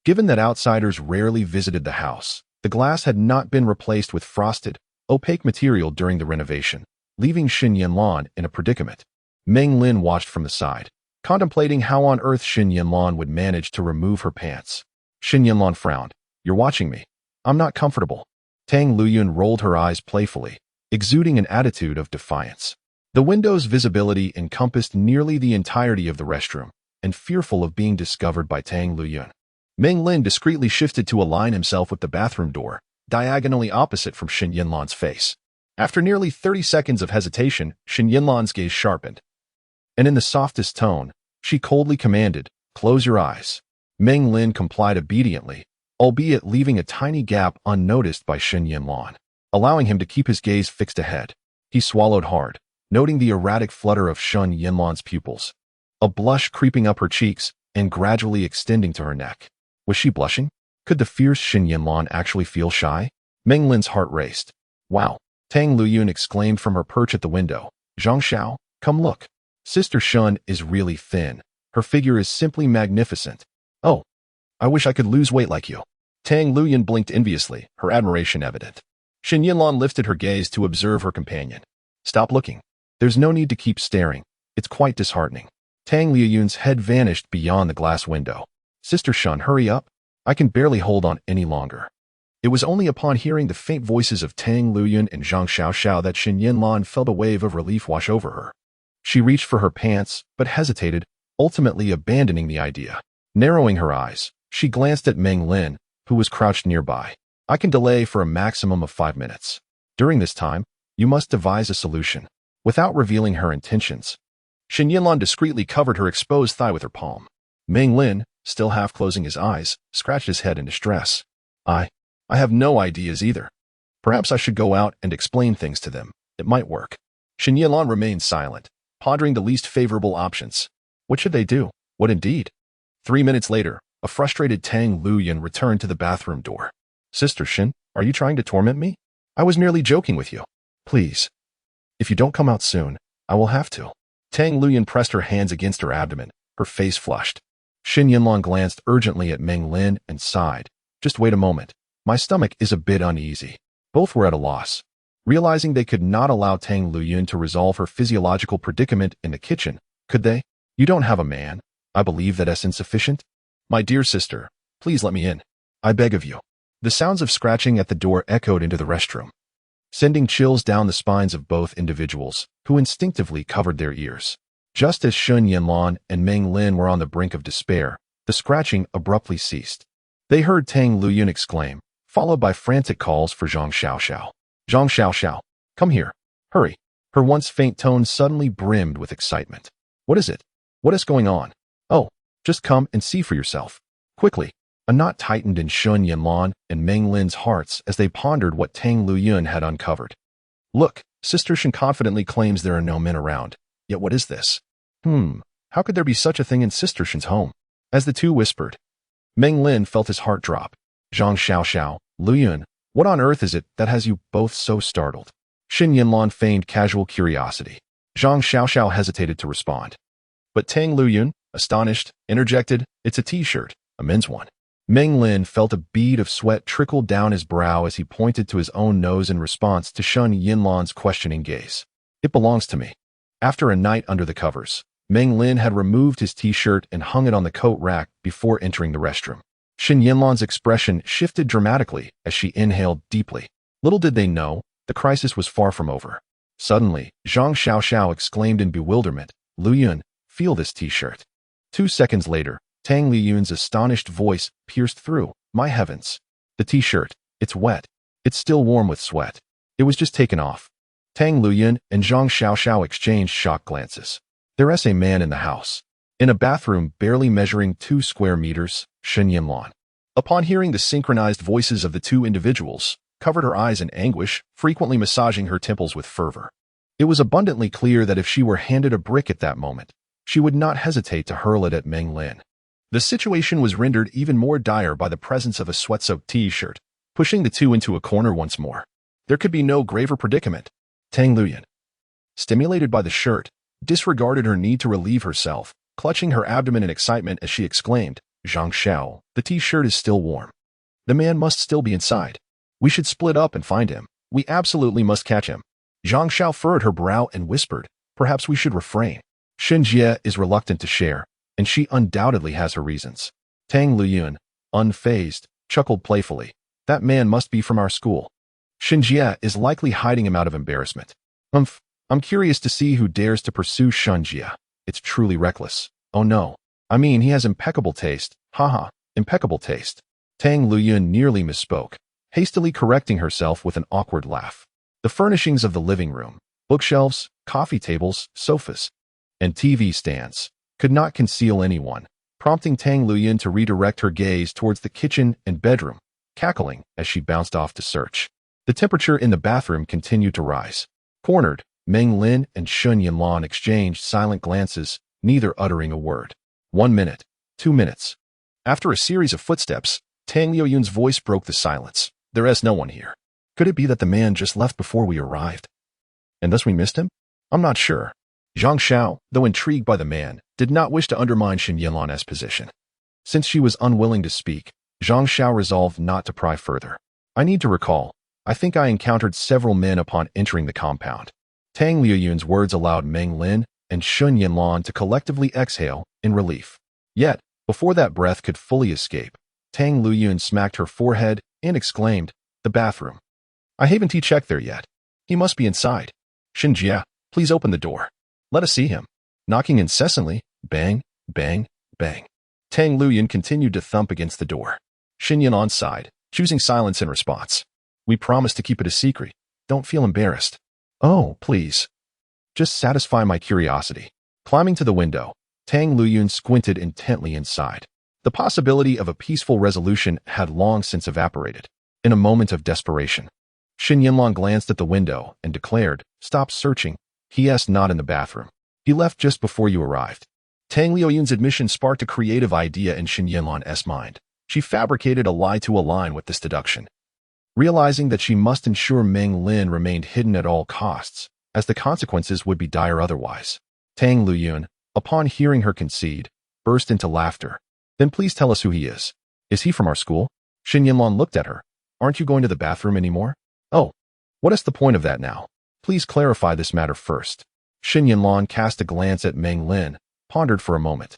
Given that outsiders rarely visited the house, the glass had not been replaced with frosted, opaque material during the renovation, leaving Shen Yanlan in a predicament. Meng Lin watched from the side, contemplating how on earth Shen Yanlan would manage to remove her pants. Shen Yanlan frowned. You're watching me. I'm not comfortable. Tang Liuyun rolled her eyes playfully, exuding an attitude of defiance. The window's visibility encompassed nearly the entirety of the restroom, and fearful of being discovered by Tang Liuyun, Meng Lin discreetly shifted to align himself with the bathroom door, diagonally opposite from Shen Yanlan's face. After nearly 30 seconds of hesitation, Shen Yanlan's gaze sharpened, and in the softest tone, she coldly commanded, Close your eyes. Meng Lin complied obediently, albeit leaving a tiny gap unnoticed by Shen Yanlan, allowing him to keep his gaze fixed ahead. He swallowed hard, noting the erratic flutter of Shen Yanlan's pupils, a blush creeping up her cheeks and gradually extending to her neck. Was she blushing? Could the fierce Shen Yanlan actually feel shy? Meng Lin's heart raced. Wow! Tang Liuyun exclaimed from her perch at the window. Zhang Zhao, come look. Sister Shen is really thin. Her figure is simply magnificent. Oh, I wish I could lose weight like you. Tang Liuyun blinked enviously, her admiration evident. Shen Yanlan lifted her gaze to observe her companion. Stop looking. There's no need to keep staring. It's quite disheartening. Tang Liuyun's head vanished beyond the glass window. Sister Shen, hurry up. I can barely hold on any longer. It was only upon hearing the faint voices of Tang Liuyun and Zhang Xiaoxiao that Shen Yanlan felt a wave of relief wash over her. She reached for her pants, but hesitated, ultimately abandoning the idea. Narrowing her eyes, she glanced at Meng Lin, who was crouched nearby. I can delay for a maximum of 5 minutes. During this time, you must devise a solution. Without revealing her intentions, Shen Yanlan discreetly covered her exposed thigh with her palm. Meng Lin, still half closing his eyes, scratched his head in distress. I have no ideas either. Perhaps I should go out and explain things to them. It might work. Shen Yanlan remained silent, pondering the least favorable options. What should they do? What indeed? 3 minutes later, a frustrated Tang Liuyun returned to the bathroom door. Sister Shen, are you trying to torment me? I was merely joking with you. Please. If you don't come out soon, I will have to. Tang Liuyun pressed her hands against her abdomen, her face flushed. Shen Yanlan glanced urgently at Meng Lin and sighed. Just wait a moment. My stomach is a bit uneasy. Both were at a loss. Realizing they could not allow Tang Liuyun to resolve her physiological predicament in the kitchen, could they? You don't have a man. I believe that is insufficient. My dear sister, please let me in. I beg of you. The sounds of scratching at the door echoed into the restroom, sending chills down the spines of both individuals, who instinctively covered their ears. Just as Shen Yanlan and Meng Lin were on the brink of despair, the scratching abruptly ceased. They heard Tang Liuyun exclaim, followed by frantic calls for Zhang Xiaoxiao. Zhang Xiaoxiao, come here. Hurry. Her once faint tones suddenly brimmed with excitement. What is it? What is going on? Oh, just come and see for yourself. Quickly. A knot tightened in Shen Yanlan and Meng Lin's hearts as they pondered what Tang Liuyun had uncovered. Look, Sister Shen confidently claims there are no men around. Yet what is this? How could there be such a thing in Sister Shen's home? As the two whispered, Meng Lin felt his heart drop. Zhang Xiaoxiao, Liuyun, what on earth is it that has you both so startled? Shen Yanlan feigned casual curiosity. Zhang Xiaoxiao hesitated to respond. But Tang Liuyun, astonished, interjected, it's a t-shirt, a men's one. Meng Lin felt a bead of sweat trickle down his brow as he pointed to his own nose in response to Shen Yanlan's questioning gaze. It belongs to me. After a night under the covers, Meng Lin had removed his t-shirt and hung it on the coat rack before entering the restroom. Shen Yanlan's expression shifted dramatically as she inhaled deeply. Little did they know, the crisis was far from over. Suddenly, Zhang Xiaoxiao exclaimed in bewilderment, Liuyun, feel this t-shirt. 2 seconds later, Tang Liuyun's astonished voice pierced through. My heavens. The t-shirt, it's wet. It's still warm with sweat. It was just taken off. Tang Liuyun and Zhang Xiaoxiao exchanged shocked glances. There's a man in the house. In a bathroom barely measuring 2 square meters, Shen Yanlan, upon hearing the synchronized voices of the two individuals, covered her eyes in anguish, frequently massaging her temples with fervor. It was abundantly clear that if she were handed a brick at that moment, she would not hesitate to hurl it at Meng Lin. The situation was rendered even more dire by the presence of a sweat-soaked t-shirt, pushing the two into a corner once more. There could be no graver predicament. Tang Liuyun, stimulated by the shirt, disregarded her need to relieve herself, clutching her abdomen in excitement as she exclaimed, Zhang Xiao, the t-shirt is still warm. The man must still be inside. We should split up and find him. We absolutely must catch him. Zhang Xiao furrowed her brow and whispered, perhaps we should refrain. Shen Jie is reluctant to share, and she undoubtedly has her reasons. Tang Liuyun, unfazed, chuckled playfully. That man must be from our school. Shen Jie is likely hiding him out of embarrassment. I'm curious to see who dares to pursue Shen Jie. It's truly reckless. Oh no. I mean, he has impeccable taste. Haha, impeccable taste. Tang Liuyun nearly misspoke, hastily correcting herself with an awkward laugh. The furnishings of the living room, bookshelves, coffee tables, sofas, and TV stands, could not conceal anyone, prompting Tang Liuyun to redirect her gaze towards the kitchen and bedroom, cackling as she bounced off to search. The temperature in the bathroom continued to rise. Cornered, Meng Lin and Shen Yanlan exchanged silent glances, neither uttering a word. 1 minute, 2 minutes. After a series of footsteps, Tang Liuyun's voice broke the silence. There is no one here. Could it be that the man just left before we arrived? And thus we missed him? I'm not sure. Zhang Xiao, though intrigued by the man, did not wish to undermine Shen Yanlan's position. Since she was unwilling to speak, Zhang Xiao resolved not to pry further. I need to recall. I think I encountered several men upon entering the compound. Tang Liuyun's words allowed Meng Lin and Shen Yanlan to collectively exhale in relief. Yet, before that breath could fully escape, Tang Liuyun smacked her forehead and exclaimed, "The bathroom. I haven't checked there yet. He must be inside. Xinjia, please open the door. Let us see him." Knocking incessantly, bang, bang, bang. Tang Liuyun continued to thump against the door. Shen Yanlan sighed, choosing silence in response. "We promised to keep it a secret. Don't feel embarrassed." "Oh, please. Just satisfy my curiosity." Climbing to the window, Tang Liuyun squinted intently inside. The possibility of a peaceful resolution had long since evaporated. In a moment of desperation, Shen Yanlan glanced at the window and declared, "Stop searching. He.s. not in the bathroom. He left just before you arrived." Tang Liuyun's admission sparked a creative idea in Shen Yanlan's mind. She fabricated a lie to align with this deduction, realizing that she must ensure Meng Lin remained hidden at all costs, as the consequences would be dire otherwise. Tang Liuyun, upon hearing her concede, burst into laughter. "Then please tell us who he is. Is he from our school?" Shen Yanlan looked at her. "Aren't you going to the bathroom anymore?" "Oh, what is the point of that now? Please clarify this matter first." Shen Yanlan cast a glance at Meng Lin, pondered for a moment,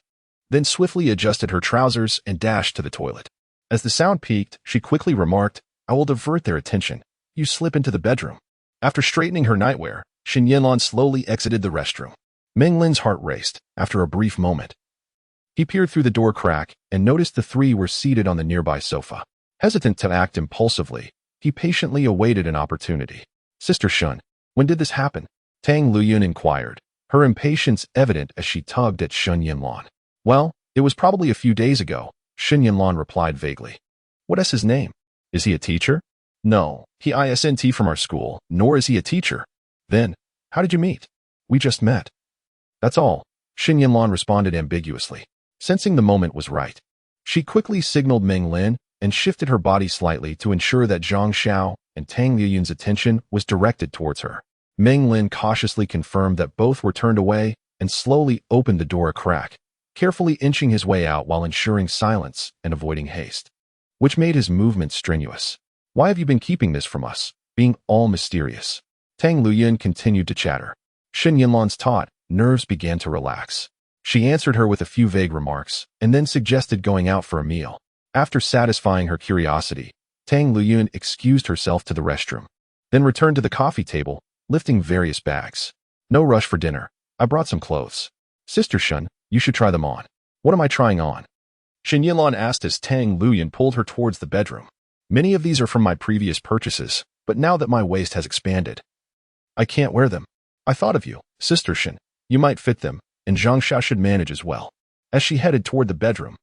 then swiftly adjusted her trousers and dashed to the toilet. As the sound peaked, she quickly remarked, "I will divert their attention. You slip into the bedroom." After straightening her nightwear, Shen Yanlan slowly exited the restroom. Meng Lin's heart raced. After a brief moment, he peered through the door crack and noticed the three were seated on the nearby sofa. Hesitant to act impulsively, he patiently awaited an opportunity. "Sister Shun, when did this happen?" Tang Liuyun inquired, her impatience evident as she tugged at Shen Yanlan. "Well, it was probably a few days ago," Shen Yanlan replied vaguely. "What is his name? Is he a teacher?" "No, he isn't from our school, nor is he a teacher." "Then, how did you meet?" "We just met. That's all," Shen Yanlan responded ambiguously. Sensing the moment was right, she quickly signaled Meng Lin and shifted her body slightly to ensure that Zhang Xiao and Tang Liuyun's attention was directed towards her. Meng Lin cautiously confirmed that both were turned away and slowly opened the door a crack, carefully inching his way out while ensuring silence and avoiding haste, which made his movements strenuous. "Why have you been keeping this from us, being all mysterious?" Tang Liuyun continued to chatter. Shen Yanlan's taut nerves began to relax. She answered her with a few vague remarks, and then suggested going out for a meal. After satisfying her curiosity, Tang Liuyun excused herself to the restroom, then returned to the coffee table, lifting various bags. "No rush for dinner. I brought some clothes. Sister Shun, you should try them on." "What am I trying on?" Shen Yanlan asked as Tang Liuyun pulled her towards the bedroom. "Many of these are from my previous purchases, but now that my waist has expanded, I can't wear them. I thought of you, Sister Shen. You might fit them, and Zhang Xiao should manage as well." As she headed toward the bedroom,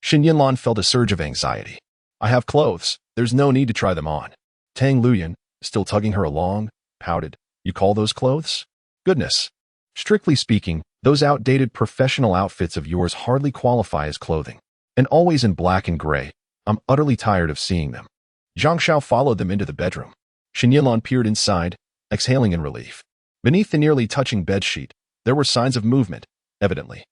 Shen Yanlan felt a surge of anxiety. "I have clothes. There's no need to try them on." Tang Liuyun, still tugging her along, pouted. "You call those clothes? Goodness. Strictly speaking, those outdated professional outfits of yours hardly qualify as clothing. And always in black and gray. I'm utterly tired of seeing them." Zhang Xiao followed them into the bedroom. Shen Yanlan peered inside, exhaling in relief. Beneath the nearly touching bedsheet, there were signs of movement, evidently.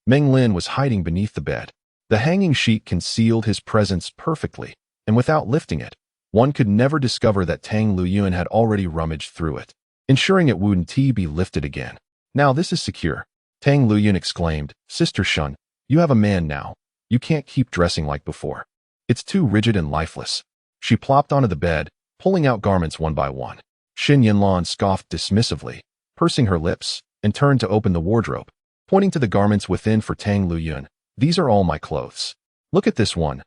Meng Lin was hiding beneath the bed. The hanging sheet concealed his presence perfectly, and without lifting it, one could never discover that Tang Liuyun had already rummaged through it, ensuring it wouldn't be lifted again. "Now this is secure," Tang Liuyun exclaimed. "Sister Shun, you have a man now. You can't keep dressing like before. It's too rigid and lifeless." She plopped onto the bed, pulling out garments one by one. Shen Yanlan scoffed dismissively, pursing her lips, and turned to open the wardrobe, pointing to the garments within for Tang Liuyun. "These are all my clothes. Look at this one,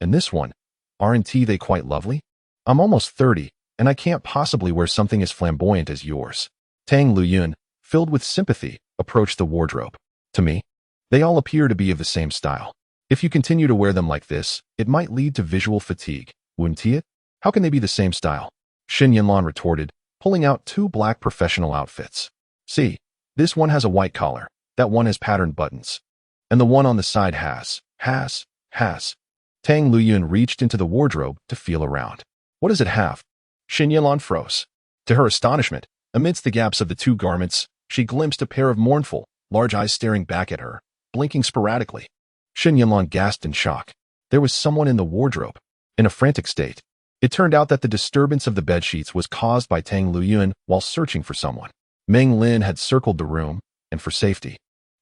and this one. Aren't they quite lovely? I'm almost 30, and I can't possibly wear something as flamboyant as yours." Tang Liuyun, filled with sympathy, approached the wardrobe. "To me, they all appear to be of the same style. If you continue to wear them like this, it might lead to visual fatigue, wouldn't it?" "How can they be the same style?" Shen Yanlan retorted, pulling out two black professional outfits. "See, this one has a white collar, that one has patterned buttons, and the one on the side has. Tang Liuyun reached into the wardrobe to feel around. "What does it have?" Shen Yanlan froze. To her astonishment, amidst the gaps of the two garments, she glimpsed a pair of mournful, large eyes staring back at her, blinking sporadically. Shen Yanlan gasped in shock. There was someone in the wardrobe. In a frantic state, it turned out that the disturbance of the bedsheets was caused by Tang Liuyun while searching for someone. Meng Lin had circled the room, and for safety,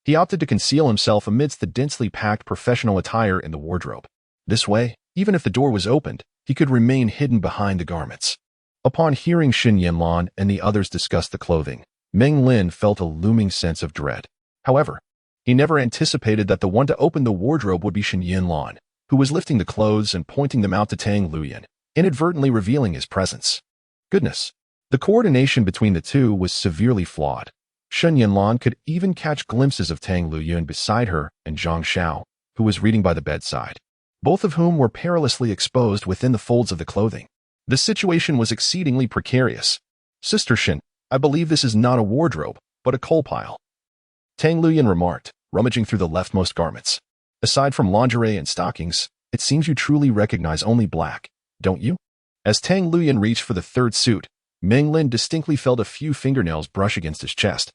he opted to conceal himself amidst the densely packed professional attire in the wardrobe. This way, even if the door was opened, he could remain hidden behind the garments. Upon hearing Shen Yanlan and the others discuss the clothing, Meng Lin felt a looming sense of dread. However, he never anticipated that the one to open the wardrobe would be Shen Yanlan, who was lifting the clothes and pointing them out to Tang Liuyun, inadvertently revealing his presence. Goodness, the coordination between the two was severely flawed. Shen Yanlan could even catch glimpses of Tang Liuyun beside her and Zhang Xiao, who was reading by the bedside, both of whom were perilously exposed within the folds of the clothing. The situation was exceedingly precarious. "Sister Shen, I believe this is not a wardrobe, but a coal pile," Tang Liuyun remarked, rummaging through the leftmost garments. "Aside from lingerie and stockings, it seems you truly recognize only black, don't you?" As Tang Liuyun reached for the third suit, Meng Lin distinctly felt a few fingernails brush against his chest,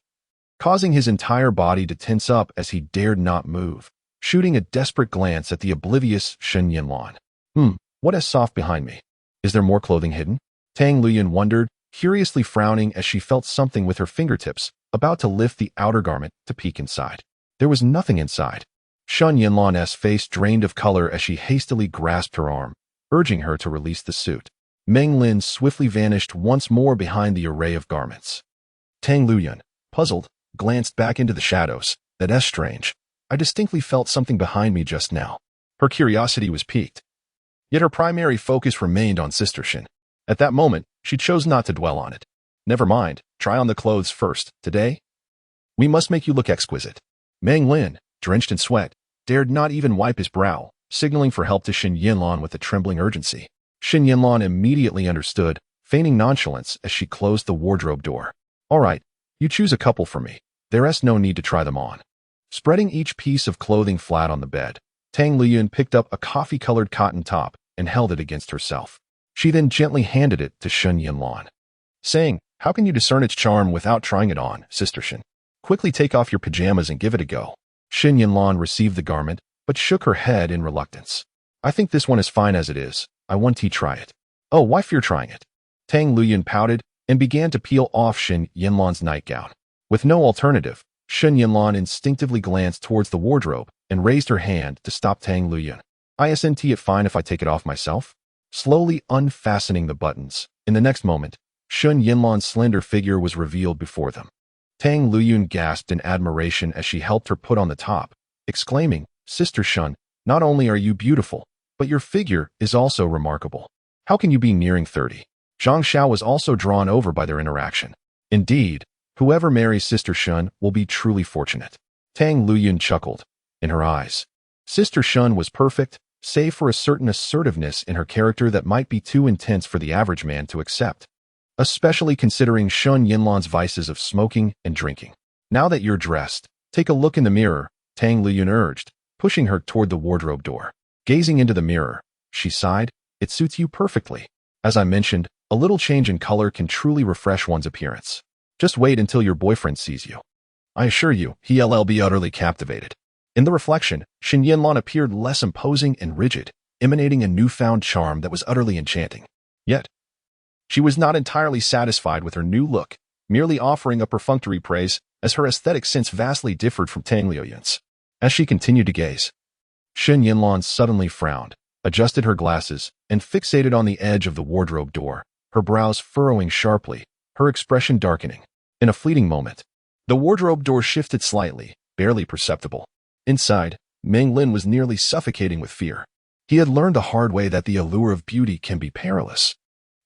causing his entire body to tense up as he dared not move, shooting a desperate glance at the oblivious Shen Yanlan. What is soft behind me? Is there more clothing hidden? Tang Liuyun wondered, curiously frowning as she felt something with her fingertips, about to lift the outer garment to peek inside. There was nothing inside. Shen Yanlan's face drained of color as she hastily grasped her arm, urging her to release the suit. Meng Lin swiftly vanished once more behind the array of garments. Tang Liuyun, puzzled, glanced back into the shadows. "That's strange. I distinctly felt something behind me just now." Her curiosity was piqued. Yet her primary focus remained on Sister Shen. At that moment, she chose not to dwell on it. "Never mind, try on the clothes first, today. We must make you look exquisite." Meng Lin, drenched in sweat, dared not even wipe his brow, signaling for help to Shen Yanlan with a trembling urgency. Shen Yanlan immediately understood, feigning nonchalance as she closed the wardrobe door. "All right, you choose a couple for me. There's no need to try them on." Spreading each piece of clothing flat on the bed, Tang Liuyun picked up a coffee-colored cotton top and held it against herself. She then gently handed it to Shen Yanlan, saying, "How can you discern its charm without trying it on, Sister Shen? Quickly take off your pajamas and give it a go." Shen Yanlan received the garment, but shook her head in reluctance. "I think this one is fine as it is. I want to try it." "Oh, why fear trying it?" Tang Liuyun pouted and began to peel off Shen Yanlan's nightgown. With no alternative, Shen Yanlan instinctively glanced towards the wardrobe and raised her hand to stop Tang Liuyun. "Isn't it fine if I take it off myself?" Slowly unfastening the buttons, in the next moment, Shen Yanlan's slender figure was revealed before them. Tang Liuyun gasped in admiration as she helped her put on the top, exclaiming, "Sister Shen, not only are you beautiful, but your figure is also remarkable. How can you be nearing 30? Zhang Xiao was also drawn over by their interaction. "Indeed, whoever marries Sister Shen will be truly fortunate." Tang Liuyun chuckled. In her eyes, Sister Shen was perfect, save for a certain assertiveness in her character that might be too intense for the average man to accept, especially considering Shen Yanlan's vices of smoking and drinking. "Now that you're dressed, take a look in the mirror," Tang Liuyun urged, pushing her toward the wardrobe door. Gazing into the mirror, she sighed, "It suits you perfectly. As I mentioned, a little change in color can truly refresh one's appearance. Just wait until your boyfriend sees you. I assure you, he'll be utterly captivated." In the reflection, Shen Yanlan appeared less imposing and rigid, emanating a newfound charm that was utterly enchanting. Yet, she was not entirely satisfied with her new look, merely offering a perfunctory praise, as her aesthetic sense vastly differed from Tang Liuyun's. As she continued to gaze, Shen Yanlan suddenly frowned, adjusted her glasses, and fixated on the edge of the wardrobe door, her brows furrowing sharply, her expression darkening. In a fleeting moment, the wardrobe door shifted slightly, barely perceptible. Inside, Meng Lin was nearly suffocating with fear. He had learned the hard way that the allure of beauty can be perilous.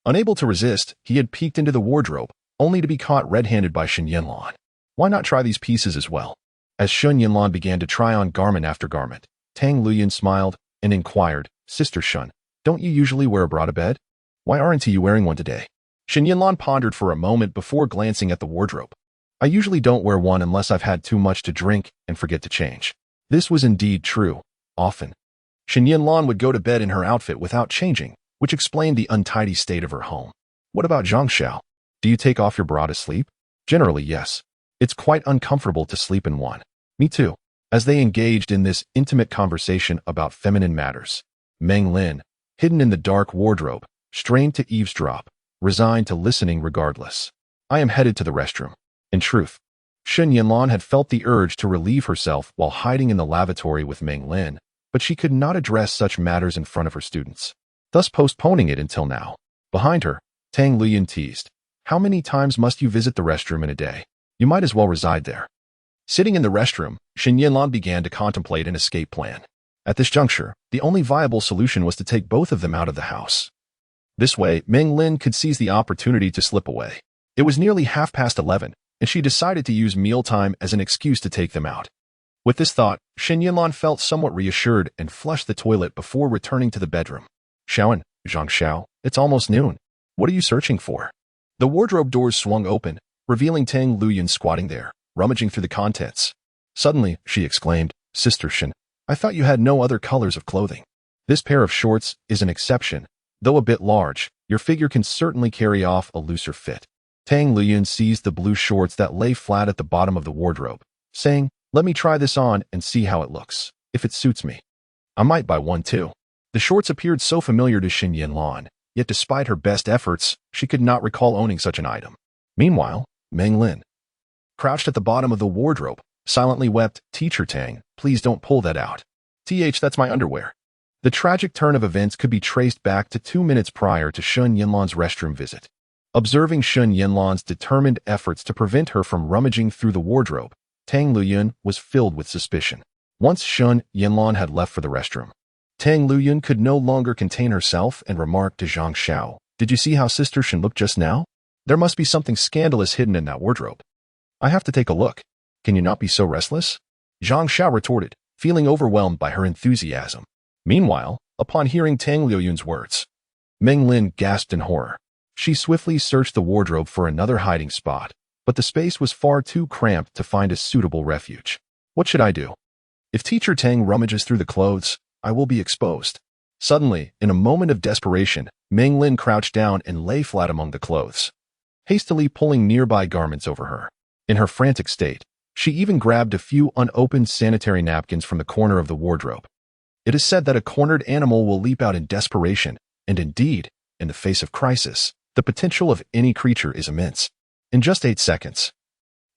Unable to resist, he had peeked into the wardrobe, only to be caught red-handed by Shen Yanlan. Why not try these pieces as well? As Shen Yanlan began to try on garment after garment, Tang Liuyun smiled and inquired, "Sister Shen, don't you usually wear a bra to bed? Why aren't you wearing one today?" Shen Yanlan pondered for a moment before glancing at the wardrobe. "I usually don't wear one unless I've had too much to drink and forget to change." This was indeed true. Often, Shen Yanlan would go to bed in her outfit without changing, which explained the untidy state of her home. "What about Zhang Xiao? Do you take off your bra to sleep?" "Generally, yes. It's quite uncomfortable to sleep in one." "Me too. As they engaged in this intimate conversation about feminine matters, Meng Lin, hidden in the dark wardrobe, strained to eavesdrop, resigned to listening regardless. I am headed to the restroom. In truth, Shen Yanlan had felt the urge to relieve herself while hiding in the lavatory with Meng Lin, but she could not address such matters in front of her students, thus postponing it until now. Behind her, Tang Liuyun teased, "How many times must you visit the restroom in a day? You might as well reside there." Sitting in the restroom, Shen Yanlan began to contemplate an escape plan. At this juncture, the only viable solution was to take both of them out of the house. This way, Meng Lin could seize the opportunity to slip away. It was nearly 11:30, and she decided to use mealtime as an excuse to take them out. With this thought, Shen Yanlan felt somewhat reassured and flushed the toilet before returning to the bedroom. "Xiaoan, Zhang Xiao, it's almost noon. What are you searching for?" The wardrobe doors swung open, revealing Tang Liuyun squatting there, rummaging through the contents. Suddenly, she exclaimed, "Sister Shen, I thought you had no other colors of clothing. This pair of shorts is an exception. Though a bit large, your figure can certainly carry off a looser fit." Tang Liuyun seized the blue shorts that lay flat at the bottom of the wardrobe, saying, "Let me try this on and see how it looks. If it suits me, I might buy one too." The shorts appeared so familiar to Shen Yanlan, yet despite her best efforts, she could not recall owning such an item. Meanwhile, Meng Lin, crouched at the bottom of the wardrobe, silently wept, "Teacher Tang, please don't pull that out. That's my underwear." The tragic turn of events could be traced back to 2 minutes prior to Shen Yanlan's restroom visit. Observing Shen Yanlan's determined efforts to prevent her from rummaging through the wardrobe, Tang Liuyun was filled with suspicion. Once Shen Yanlan had left for the restroom, Tang Liuyun could no longer contain herself and remarked to Zhang Xiao, "Did you see how Sister Shen looked just now? There must be something scandalous hidden in that wardrobe. I have to take a look. Can you not be so restless?" Zhang Xiao retorted, feeling overwhelmed by her enthusiasm. Meanwhile, upon hearing Tang Liuyun's words, Meng Lin gasped in horror. She swiftly searched the wardrobe for another hiding spot, but the space was far too cramped to find a suitable refuge. "What should I do? If Teacher Tang rummages through the clothes, I will be exposed." Suddenly, in a moment of desperation, Meng Lin crouched down and lay flat among the clothes, hastily pulling nearby garments over her. In her frantic state, she even grabbed a few unopened sanitary napkins from the corner of the wardrobe. It is said that a cornered animal will leap out in desperation, and indeed, in the face of crisis, the potential of any creature is immense. In just 8 seconds,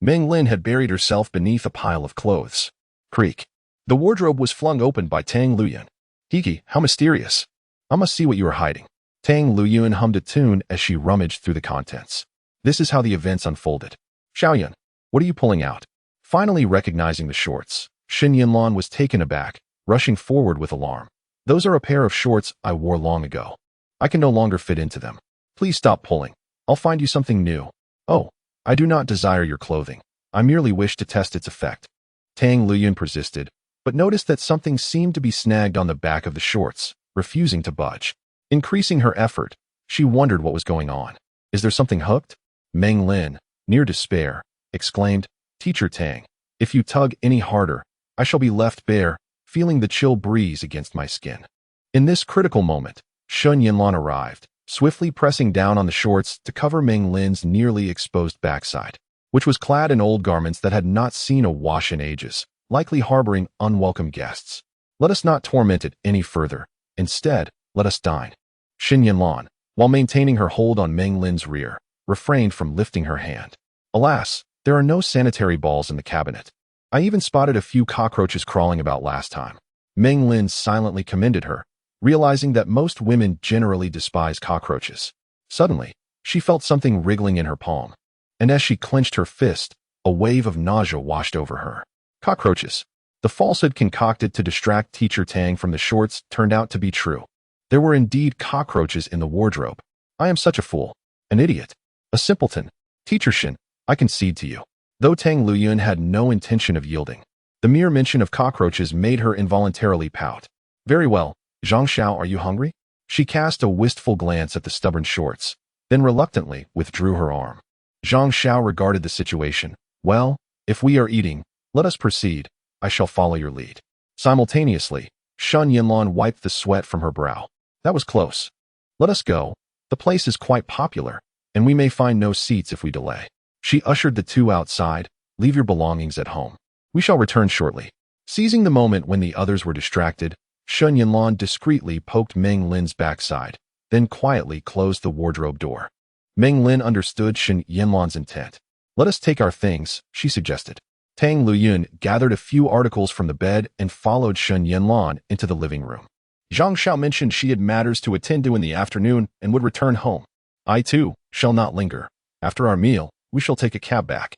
Meng Lin had buried herself beneath a pile of clothes. Creak. The wardrobe was flung open by Tang Liuyun. "Hiki, how mysterious. I must see what you are hiding." Tang Liuyun hummed a tune as she rummaged through the contents. This is how the events unfolded. "Xiaoyan, what are you pulling out?" Finally recognizing the shorts, Shen Yanlan was taken aback, rushing forward with alarm. "Those are a pair of shorts I wore long ago. I can no longer fit into them. Please stop pulling. I'll find you something new." "Oh, I do not desire your clothing. I merely wish to test its effect." Tang Liuyun persisted, but noticed that something seemed to be snagged on the back of the shorts, refusing to budge. Increasing her effort, she wondered what was going on. "Is there something hooked?" Meng Lin, near despair, exclaimed, "Teacher Tang, if you tug any harder, I shall be left bare, feeling the chill breeze against my skin." In this critical moment, Shen Yanlan arrived, swiftly pressing down on the shorts to cover Meng Lin's nearly exposed backside, which was clad in old garments that had not seen a wash in ages, likely harboring unwelcome guests. "Let us not torment it any further. Instead, let us dine." Shen Yanlan, while maintaining her hold on Meng Lin's rear, refrained from lifting her hand. "Alas, there are no sanitary balls in the cabinet. I even spotted a few cockroaches crawling about last time." Meng Lin silently commended her, realizing that most women generally despise cockroaches. Suddenly, she felt something wriggling in her palm, and as she clenched her fist, a wave of nausea washed over her. Cockroaches. The falsehood concocted to distract Teacher Tang from the shorts turned out to be true. There were indeed cockroaches in the wardrobe. "I am such a fool. An idiot. A simpleton. Teacher Shen, I concede to you." Though Tang Liuyun had no intention of yielding, the mere mention of cockroaches made her involuntarily pout. "Very well, Zhang Xiao, are you hungry?" She cast a wistful glance at the stubborn shorts, then reluctantly withdrew her arm. Zhang Xiao regarded the situation. "Well, if we are eating, let us proceed. I shall follow your lead." Simultaneously, Shen Yanlan wiped the sweat from her brow. "That was close. Let us go. The place is quite popular, and we may find no seats if we delay." She ushered the two outside. "Leave your belongings at home. We shall return shortly." Seizing the moment when the others were distracted, Shen Yanlan discreetly poked Meng Lin's backside, then quietly closed the wardrobe door. Meng Lin understood Shen Yanlan's intent. "Let us take our things," she suggested. Tang Liuyun gathered a few articles from the bed and followed Shen Yanlan into the living room. Zhang Xiao mentioned she had matters to attend to in the afternoon and would return home. "I, too, shall not linger. After our meal, we shall take a cab back."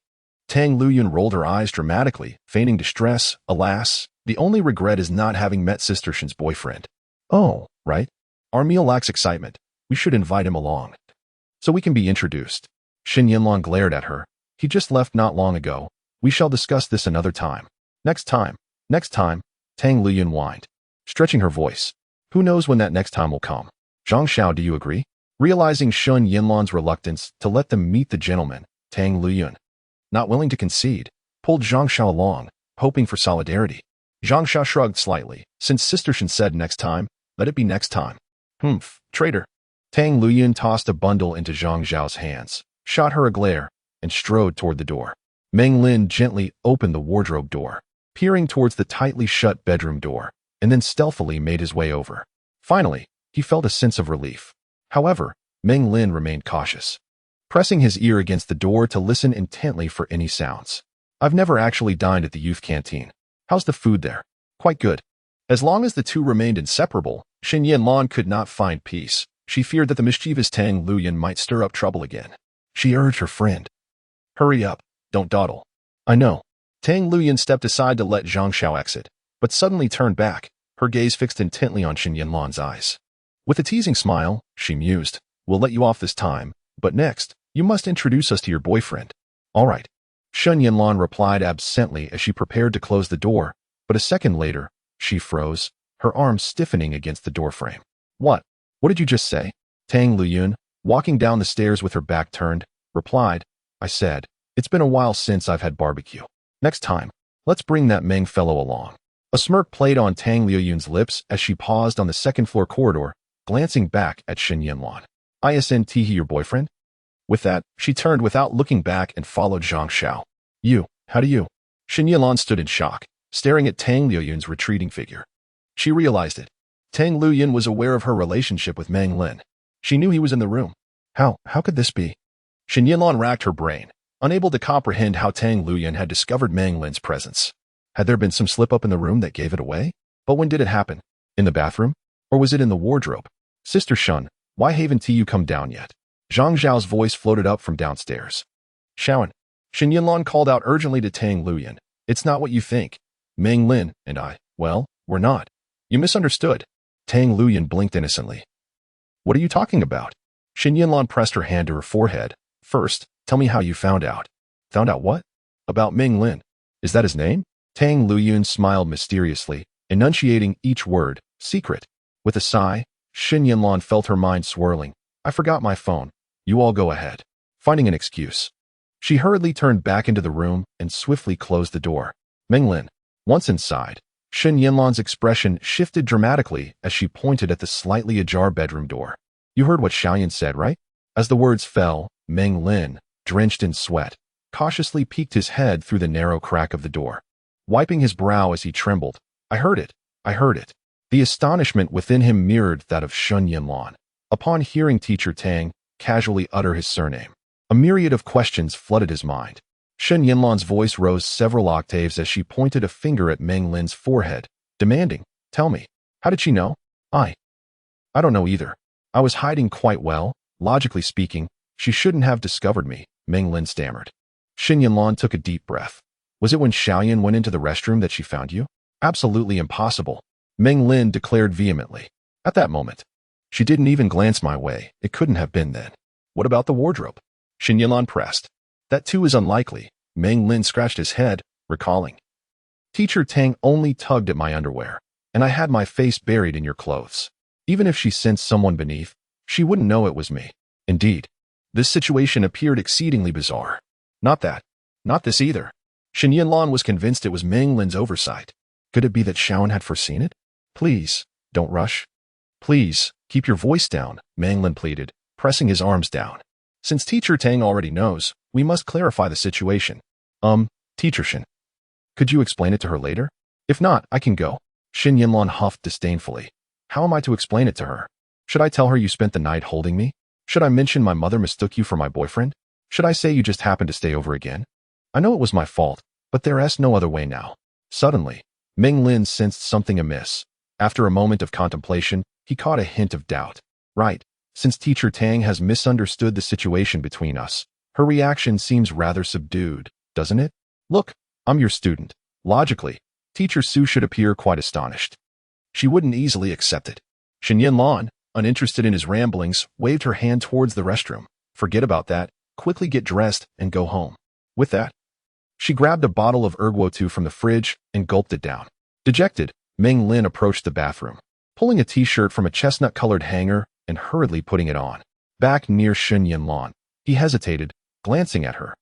Tang Liuyun rolled her eyes dramatically, feigning distress. "Alas, the only regret is not having met Sister Shen's boyfriend." "Oh, right. Our meal lacks excitement. We should invite him along, so we can be introduced." Shen Yanlan glared at her. "He just left not long ago. We shall discuss this another time." Next time, Tang Liuyun whined, stretching her voice. "Who knows when that next time will come? Zhang Xiao, do you agree?" Realizing Shen Yanlan's reluctance to let them meet the gentleman, Tang Liuyun, not willing to concede, pulled Zhang Xiao along, hoping for solidarity. Zhang Xiao shrugged slightly. "Since Sister Shen said next time, let it be next time." "Humph, traitor." Tang Liuyun tossed a bundle into Zhang Xiao's hands, shot her a glare, and strode toward the door. Meng Lin gently opened the wardrobe door, peering towards the tightly shut bedroom door, and then stealthily made his way over. Finally, he felt a sense of relief. However, Meng Lin remained cautious, pressing his ear against the door to listen intently for any sounds. "I've never actually dined at the youth canteen. How's the food there?" "Quite good." As long as the two remained inseparable, Shen Yanlan could not find peace. She feared that the mischievous Tang Liuyun might stir up trouble again. She urged her friend, "Hurry up, don't dawdle." "I know." Tang Liuyun stepped aside to let Zhang Xiao exit, but suddenly turned back, her gaze fixed intently on Shen Yanlan's eyes. With a teasing smile, she mused, "We'll let you off this time, but next, you must introduce us to your boyfriend." "All right." Shen Yanlan replied absently as she prepared to close the door, but a second later, she froze, her arms stiffening against the doorframe. What did you just say?" Tang Liuyun, walking down the stairs with her back turned, replied, "I said, it's been a while since I've had barbecue. Next time, let's bring that Meng fellow along." A smirk played on Tang Liuyun's lips as she paused on the second-floor corridor, glancing back at Shen Yanlan. "Isn't he your boyfriend?" With that, she turned without looking back and followed Zhang Xiao. How do you?" Shen Yanlan stood in shock, staring at Tang Liuyun's retreating figure. She realized it. Tang Liuyun was aware of her relationship with Meng Lin. She knew he was in the room. How could this be? Shen Yanlan racked her brain, unable to comprehend how Tang Liuyun had discovered Meng Lin's presence. Had there been some slip-up in the room that gave it away? But when did it happen? In the bathroom? Or was it in the wardrobe? "Sister Shen, why haven't you come down yet?" Zhang Zhao's voice floated up from downstairs. "Xiaoan," Shen Yanlan called out urgently to Tang Liuyun. "It's not what you think. Meng Lin and I, well, we're not. You misunderstood." Tang Liuyun blinked innocently. "What are you talking about?" Shen Yanlan pressed her hand to her forehead. "First, tell me how you found out." "Found out what?" "About Meng Lin. Is that his name?" Tang Liuyun smiled mysteriously, enunciating each word, "secret." With a sigh, Shen Yanlan felt her mind swirling. "I forgot my phone. You all go ahead." Finding an excuse, she hurriedly turned back into the room and swiftly closed the door. Meng Lin. Once inside, Shen Yanlan's expression shifted dramatically as she pointed at the slightly ajar bedroom door. "You heard what Xiaoyan said, right?" As the words fell, Meng Lin, drenched in sweat, cautiously peeked his head through the narrow crack of the door, wiping his brow as he trembled. I heard it. The astonishment within him mirrored that of Shen Yanlan upon hearing Teacher Tang casually utter his surname. A myriad of questions flooded his mind. Shen Yanlan's voice rose several octaves as she pointed a finger at Meng Lin's forehead, demanding, "Tell me, how did she know?" I don't know either. I was hiding quite well. Logically speaking, she shouldn't have discovered me," Meng Lin stammered. Shen Yanlan took a deep breath. "Was it when Xiaoyan went into the restroom that she found you?" "Absolutely impossible," Meng Lin declared vehemently. "At that moment, she didn't even glance my way. It couldn't have been then." "What about the wardrobe?" Shen Yanlan pressed. "That too is unlikely," Meng Lin scratched his head, recalling. "Teacher Tang only tugged at my underwear, and I had my face buried in your clothes. Even if she sensed someone beneath, she wouldn't know it was me." Indeed, this situation appeared exceedingly bizarre. Not this either. Shen Yanlan was convinced it was Meng Lin's oversight. Could it be that Xiaoyan had foreseen it? "Please, don't rush. Please, keep your voice down," Meng Lin pleaded, pressing his arms down. "Since Teacher Tang already knows, we must clarify the situation." Teacher Shen. Could you explain it to her later?" If not, I can go. Shen Yanlan huffed disdainfully. How am I to explain it to her? Should I tell her you spent the night holding me? Should I mention my mother mistook you for my boyfriend? Should I say you just happened to stay over again? I know it was my fault, but there's no other way now. Suddenly, Meng Lin sensed something amiss. After a moment of contemplation, he caught a hint of doubt. Right, since Teacher Tang has misunderstood the situation between us, her reaction seems rather subdued, doesn't it? Look, I'm your student. Logically, Teacher Su should appear quite astonished. She wouldn't easily accept it. Shen Yanlan, uninterested in his ramblings, waved her hand towards the restroom. Forget about that. Quickly get dressed and go home. With that, she grabbed a bottle of erguo from the fridge and gulped it down. Dejected, Meng Lin approached the bathroom, pulling a t-shirt from a chestnut-colored hanger and hurriedly putting it on. Back near Shen Yanlan, he hesitated, glancing at her.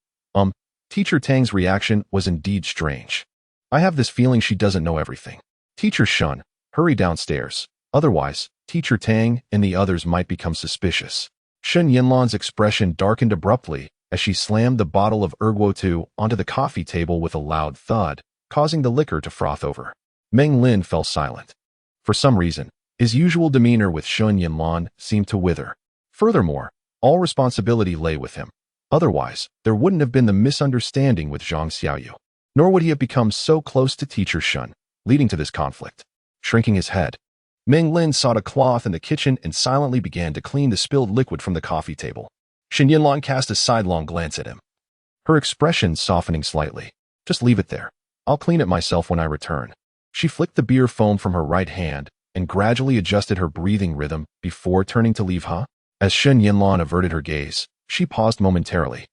Teacher Tang's reaction was indeed strange. I have this feeling she doesn't know everything. Teacher Shun, hurry downstairs. Otherwise, Teacher Tang and the others might become suspicious. Shen Yanlan's expression darkened abruptly as she slammed the bottle of erguo onto the coffee table with a loud thud, causing the liquor to froth over. Meng Lin fell silent. For some reason, his usual demeanor with Shen Yanlan seemed to wither. Furthermore, all responsibility lay with him. Otherwise, there wouldn't have been the misunderstanding with Zhang Xiaoyu. Nor would he have become so close to Teacher Shun, leading to this conflict. Shrinking his head, Meng Lin sought a cloth in the kitchen and silently began to clean the spilled liquid from the coffee table. Shen Yanlan cast a sidelong glance at him, her expression softening slightly. Just leave it there. I'll clean it myself when I return. She flicked the beer foam from her right hand and gradually adjusted her breathing rhythm before turning to leave. As Shen Yanlan averted her gaze, she paused momentarily,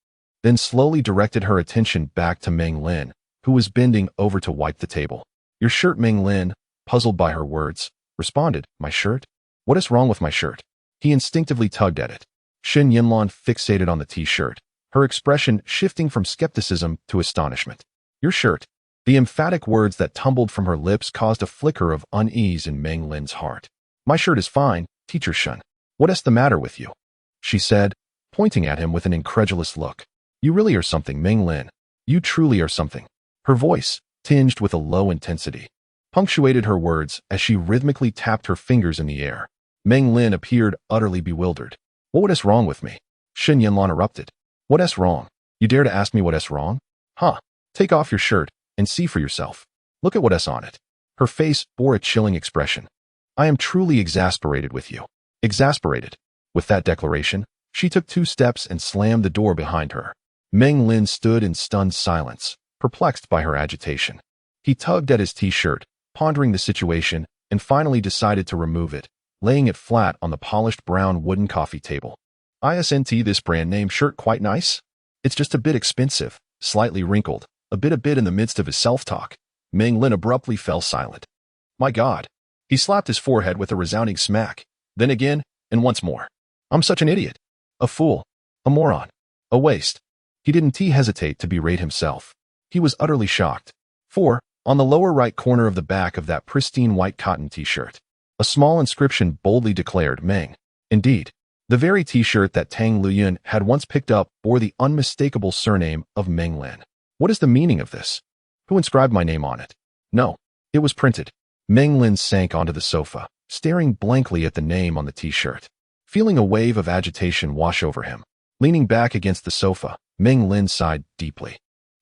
then slowly directed her attention back to Meng Lin, who was bending over to wipe the table. Your shirt, Meng Lin, puzzled by her words, responded. My shirt? What is wrong with my shirt? He instinctively tugged at it. Shen Yanlan fixated on the t-shirt, her expression shifting from skepticism to astonishment. Your shirt. The emphatic words that tumbled from her lips caused a flicker of unease in Meng Lin's heart. My shirt is fine, Teacher Shun. What is the matter with you? She said, pointing at him with an incredulous look. You really are something, Meng Lin. You truly are something. Her voice, tinged with a low intensity, punctuated her words as she rhythmically tapped her fingers in the air. Meng Lin appeared utterly bewildered. What is wrong with me? Shen Yanlan erupted. What is wrong? You dare to ask me what is wrong? Take off your shirt and see for yourself. Look at what is on it. Her face bore a chilling expression. I am truly exasperated with you. Exasperated. With that declaration, she took 2 steps and slammed the door behind her. Meng Lin stood in stunned silence, perplexed by her agitation. He tugged at his t-shirt, pondering the situation, and finally decided to remove it, laying it flat on the polished brown wooden coffee table. Isn't this brand name shirt quite nice? It's just a bit expensive, slightly wrinkled, a bit in the midst of his self-talk. Meng Lin abruptly fell silent. My God. He slapped his forehead with a resounding smack. Then again, and once more. I'm such an idiot. A fool. A moron. A waste. He didn't hesitate to berate himself. He was utterly shocked. For, on the lower right corner of the back of that pristine white cotton t-shirt, a small inscription boldly declared Meng. Indeed, the very t-shirt that Tang Liuyun had once picked up bore the unmistakable surname of Meng Lin. What is the meaning of this? Who inscribed my name on it? No, it was printed. Meng Lin sank onto the sofa, staring blankly at the name on the t-shirt. Feeling a wave of agitation wash over him, leaning back against the sofa, Meng Lin sighed deeply.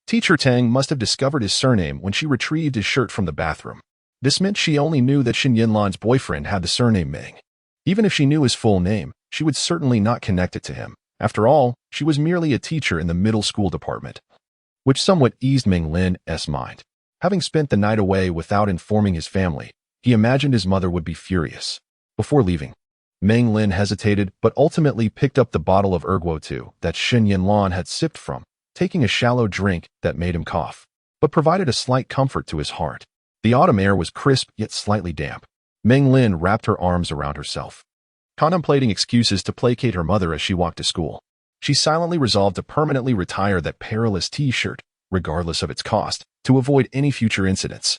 Teacher Tang must have discovered his surname when she retrieved his shirt from the bathroom. This meant she only knew that Shen Yanlan's boyfriend had the surname Meng. Even if she knew his full name, she would certainly not connect it to him. After all, she was merely a teacher in the middle school department, which somewhat eased Meng Lin's mind. Having spent the night away without informing his family, he imagined his mother would be furious. Before leaving, Meng Lin hesitated but ultimately picked up the bottle of erguo that Shen Yanlan had sipped from, taking a shallow drink that made him cough, but provided a slight comfort to his heart. The autumn air was crisp yet slightly damp. Meng Lin wrapped her arms around herself, contemplating excuses to placate her mother as she walked to school. She silently resolved to permanently retire that perilous t-shirt, regardless of its cost, to avoid any future incidents.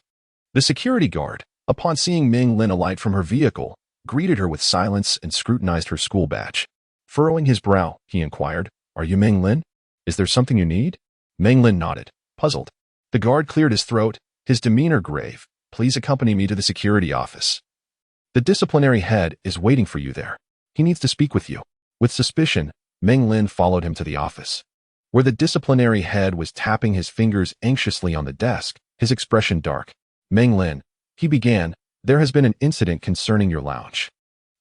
The security guard, upon seeing Meng Lin alight from her vehicle, greeted her with silence and scrutinized her school badge. Furrowing his brow, he inquired, Are you Meng Lin? Is there something you need? Meng Lin nodded, puzzled. The guard cleared his throat, his demeanor grave, Please accompany me to the security office. The disciplinary head is waiting for you there. He needs to speak with you." With suspicion, Meng Lin followed him to the office, where the disciplinary head was tapping his fingers anxiously on the desk, his expression dark. "Meng Lin," he began, "there has been an incident concerning your lounge."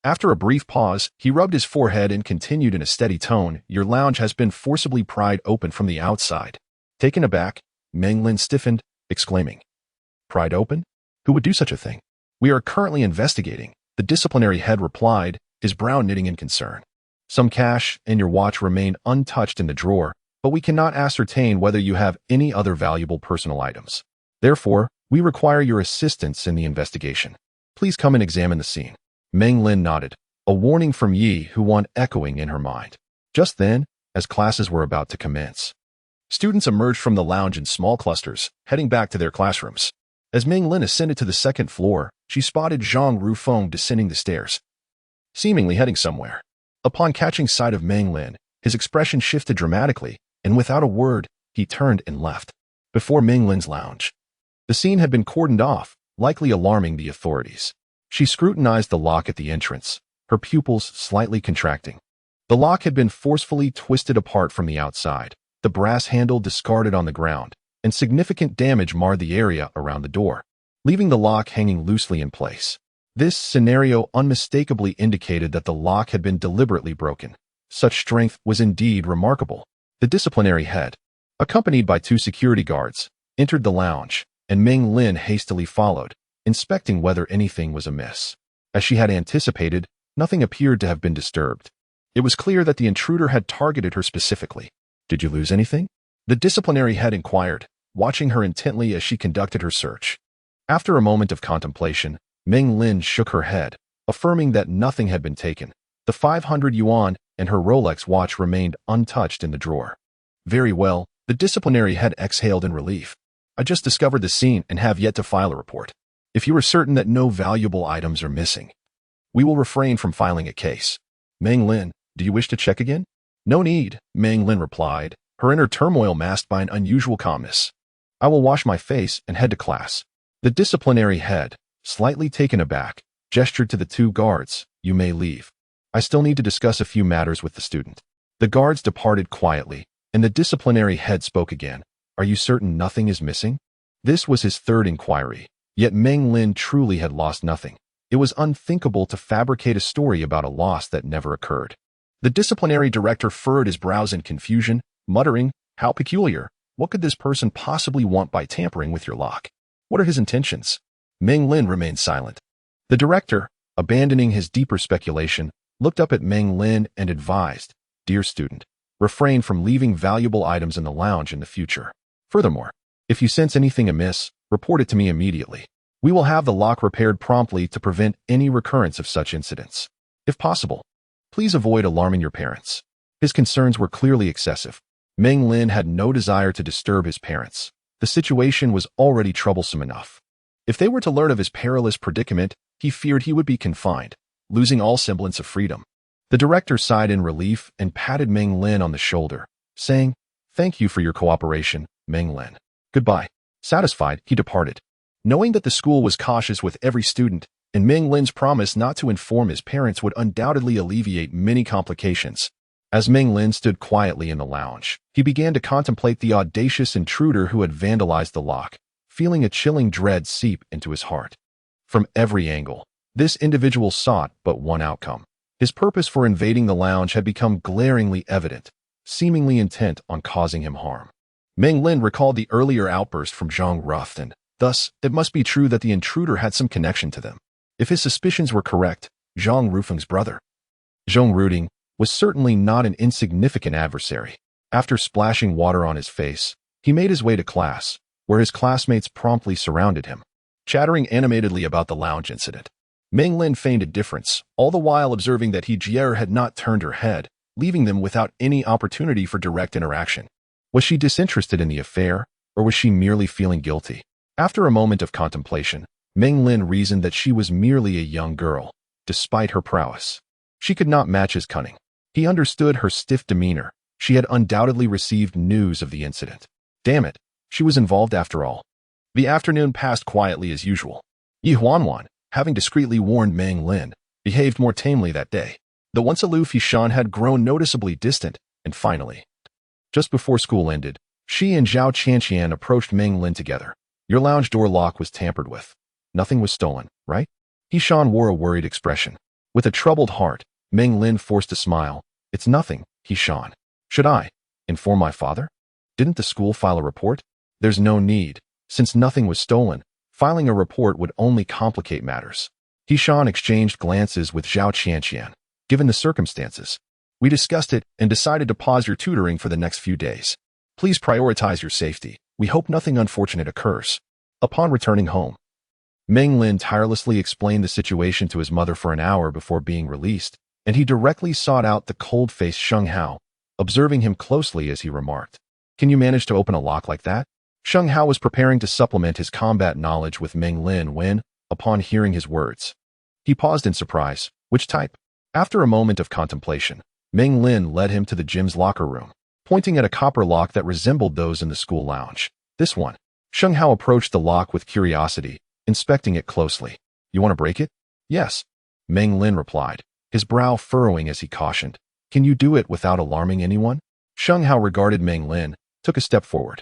After a brief pause, he rubbed his forehead and continued in a steady tone, "Your lounge has been forcibly pried open from the outside." Taken aback, Meng Lin stiffened, exclaiming, "Pried open? Who would do such a thing?" "We are currently investigating," the disciplinary head replied, his brow knitting in concern. "Some cash and your watch remain untouched in the drawer, but we cannot ascertain whether you have any other valuable personal items. Therefore, we require your assistance in the investigation. Please come and examine the scene." Meng Lin nodded, a warning from Yi Huan echoing in her mind. Just then, as classes were about to commence, students emerged from the lounge in small clusters, heading back to their classrooms. As Meng Lin ascended to the second floor, she spotted Zhang Rufeng descending the stairs, seemingly heading somewhere. Upon catching sight of Meng Lin, his expression shifted dramatically, and without a word, he turned and left. Before Meng Lin's lounge, the scene had been cordoned off, likely alarming the authorities. She scrutinized the lock at the entrance, her pupils slightly contracting. The lock had been forcefully twisted apart from the outside, the brass handle discarded on the ground, and significant damage marred the area around the door, leaving the lock hanging loosely in place. This scenario unmistakably indicated that the lock had been deliberately broken. Such strength was indeed remarkable. The disciplinary head, accompanied by 2 security guards, entered the lounge, and Meng Lin hastily followed, inspecting whether anything was amiss. As she had anticipated, nothing appeared to have been disturbed. It was clear that the intruder had targeted her specifically. "Did you lose anything?" the disciplinary head inquired, watching her intently as she conducted her search. After a moment of contemplation, Meng Lin shook her head, affirming that nothing had been taken. The 500 yuan and her Rolex watch remained untouched in the drawer. "Very well," the disciplinary head exhaled in relief. "I just discovered the scene and have yet to file a report. If you are certain that no valuable items are missing, we will refrain from filing a case." "Meng Lin, do you wish to check again?" "No need," Meng Lin replied, her inner turmoil masked by an unusual calmness. "I will wash my face and head to class." The disciplinary head, slightly taken aback, gestured to the 2 guards, "You may leave. I still need to discuss a few matters with the student." The guards departed quietly, and the disciplinary head spoke again. "Are you certain nothing is missing?" This was his third inquiry, yet Meng Lin truly had lost nothing. It was unthinkable to fabricate a story about a loss that never occurred. The disciplinary director furrowed his brows in confusion, muttering, "How peculiar. What could this person possibly want by tampering with your lock? What are his intentions?" Meng Lin remained silent. The director, abandoning his deeper speculation, looked up at Meng Lin and advised, "Dear student, refrain from leaving valuable items in the lounge in the future. Furthermore, if you sense anything amiss, report it to me immediately. We will have the lock repaired promptly to prevent any recurrence of such incidents. If possible, please avoid alarming your parents." His concerns were clearly excessive. Meng Lin had no desire to disturb his parents. The situation was already troublesome enough. If they were to learn of his perilous predicament, he feared he would be confined, losing all semblance of freedom. The director sighed in relief and patted Meng Lin on the shoulder, saying, "Thank you for your cooperation, Meng Lin. Goodbye." Satisfied, he departed. Knowing that the school was cautious with every student, and Meng Lin's promise not to inform his parents would undoubtedly alleviate many complications. As Meng Lin stood quietly in the lounge, he began to contemplate the audacious intruder who had vandalized the lock, feeling a chilling dread seep into his heart. From every angle, this individual sought but one outcome. His purpose for invading the lounge had become glaringly evident, seemingly intent on causing him harm. Meng Lin recalled the earlier outburst from Zhang Rufeng. Thus, it must be true that the intruder had some connection to them. If his suspicions were correct, Zhang Rufeng's brother, Zhang Ruding, was certainly not an insignificant adversary. After splashing water on his face, he made his way to class, where his classmates promptly surrounded him, chattering animatedly about the lounge incident. Meng Lin feigned indifference, all the while observing that He Jier had not turned her head, leaving them without any opportunity for direct interaction. Was she disinterested in the affair, or was she merely feeling guilty? After a moment of contemplation, Meng Lin reasoned that she was merely a young girl, despite her prowess. She could not match his cunning. He understood her stiff demeanor. She had undoubtedly received news of the incident. Damn it, she was involved after all. The afternoon passed quietly as usual. Yi Huanwan, having discreetly warned Meng Lin, behaved more tamely that day. The once aloof Yishan had grown noticeably distant, and finally, just before school ended, she and Zhao Qianqian approached Meng Lin together. Your lounge door lock was tampered with. Nothing was stolen, right? Yishan wore a worried expression. With a troubled heart, Meng Lin forced a smile. It's nothing, Yishan. Should I inform my father? Didn't the school file a report? There's no need. Since nothing was stolen, filing a report would only complicate matters. Yishan exchanged glances with Zhao Qianqian. Given the circumstances, we discussed it and decided to pause your tutoring for the next few days. Please prioritize your safety. We hope nothing unfortunate occurs. Upon returning home, Meng Lin tirelessly explained the situation to his mother for an hour before being released, and he directly sought out the cold-faced Sheng Hao, observing him closely as he remarked, "Can you manage to open a lock like that?" Sheng Hao was preparing to supplement his combat knowledge with Meng Lin when, upon hearing his words, he paused in surprise. Which type? After a moment of contemplation, Meng Lin led him to the gym's locker room, pointing at a copper lock that resembled those in the school lounge. This one. Sheng Hao approached the lock with curiosity, inspecting it closely. You want to break it? Yes, Meng Lin replied, his brow furrowing as he cautioned. Can you do it without alarming anyone? Sheng Hao regarded Meng Lin, took a step forward,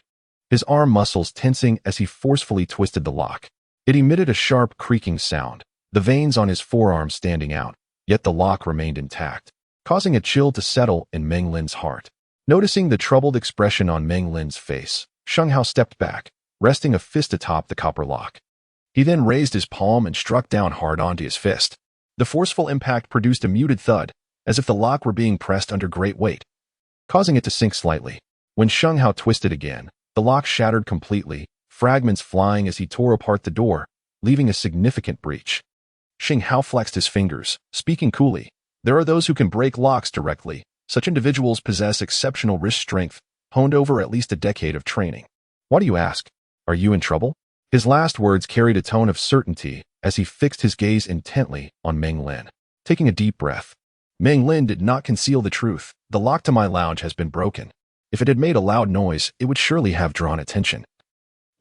his arm muscles tensing as he forcefully twisted the lock. It emitted a sharp creaking sound, the veins on his forearm standing out, yet the lock remained intact, causing a chill to settle in Meng Lin's heart. Noticing the troubled expression on Meng Lin's face, Sheng Hao stepped back, resting a fist atop the copper lock. He then raised his palm and struck down hard onto his fist. The forceful impact produced a muted thud, as if the lock were being pressed under great weight, causing it to sink slightly. When Sheng Hao twisted again, the lock shattered completely, fragments flying as he tore apart the door, leaving a significant breach. Sheng Hao flexed his fingers, speaking coolly. There are those who can break locks directly. Such individuals possess exceptional wrist strength, honed over at least a decade of training. Why do you ask? Are you in trouble? His last words carried a tone of certainty as he fixed his gaze intently on Meng Lin. Taking a deep breath, Meng Lin did not conceal the truth. The lock to my lounge has been broken. If it had made a loud noise, it would surely have drawn attention.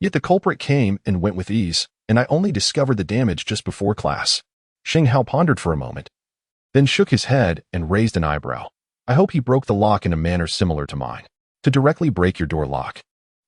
Yet the culprit came and went with ease, and I only discovered the damage just before class. Sheng Hao pondered for a moment, then shook his head and raised an eyebrow. I hope he broke the lock in a manner similar to mine. To directly break your door lock.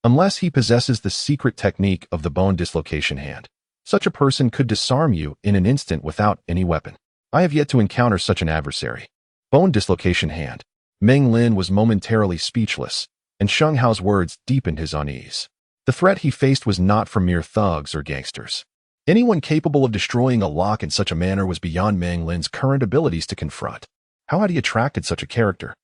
Unless he possesses the secret technique of the bone dislocation hand, such a person could disarm you in an instant without any weapon. I have yet to encounter such an adversary. Bone dislocation hand. Meng Lin was momentarily speechless, and Sheng Hao's words deepened his unease. The threat he faced was not from mere thugs or gangsters. Anyone capable of destroying a lock in such a manner was beyond Meng Lin's current abilities to confront. How had he attracted such a character?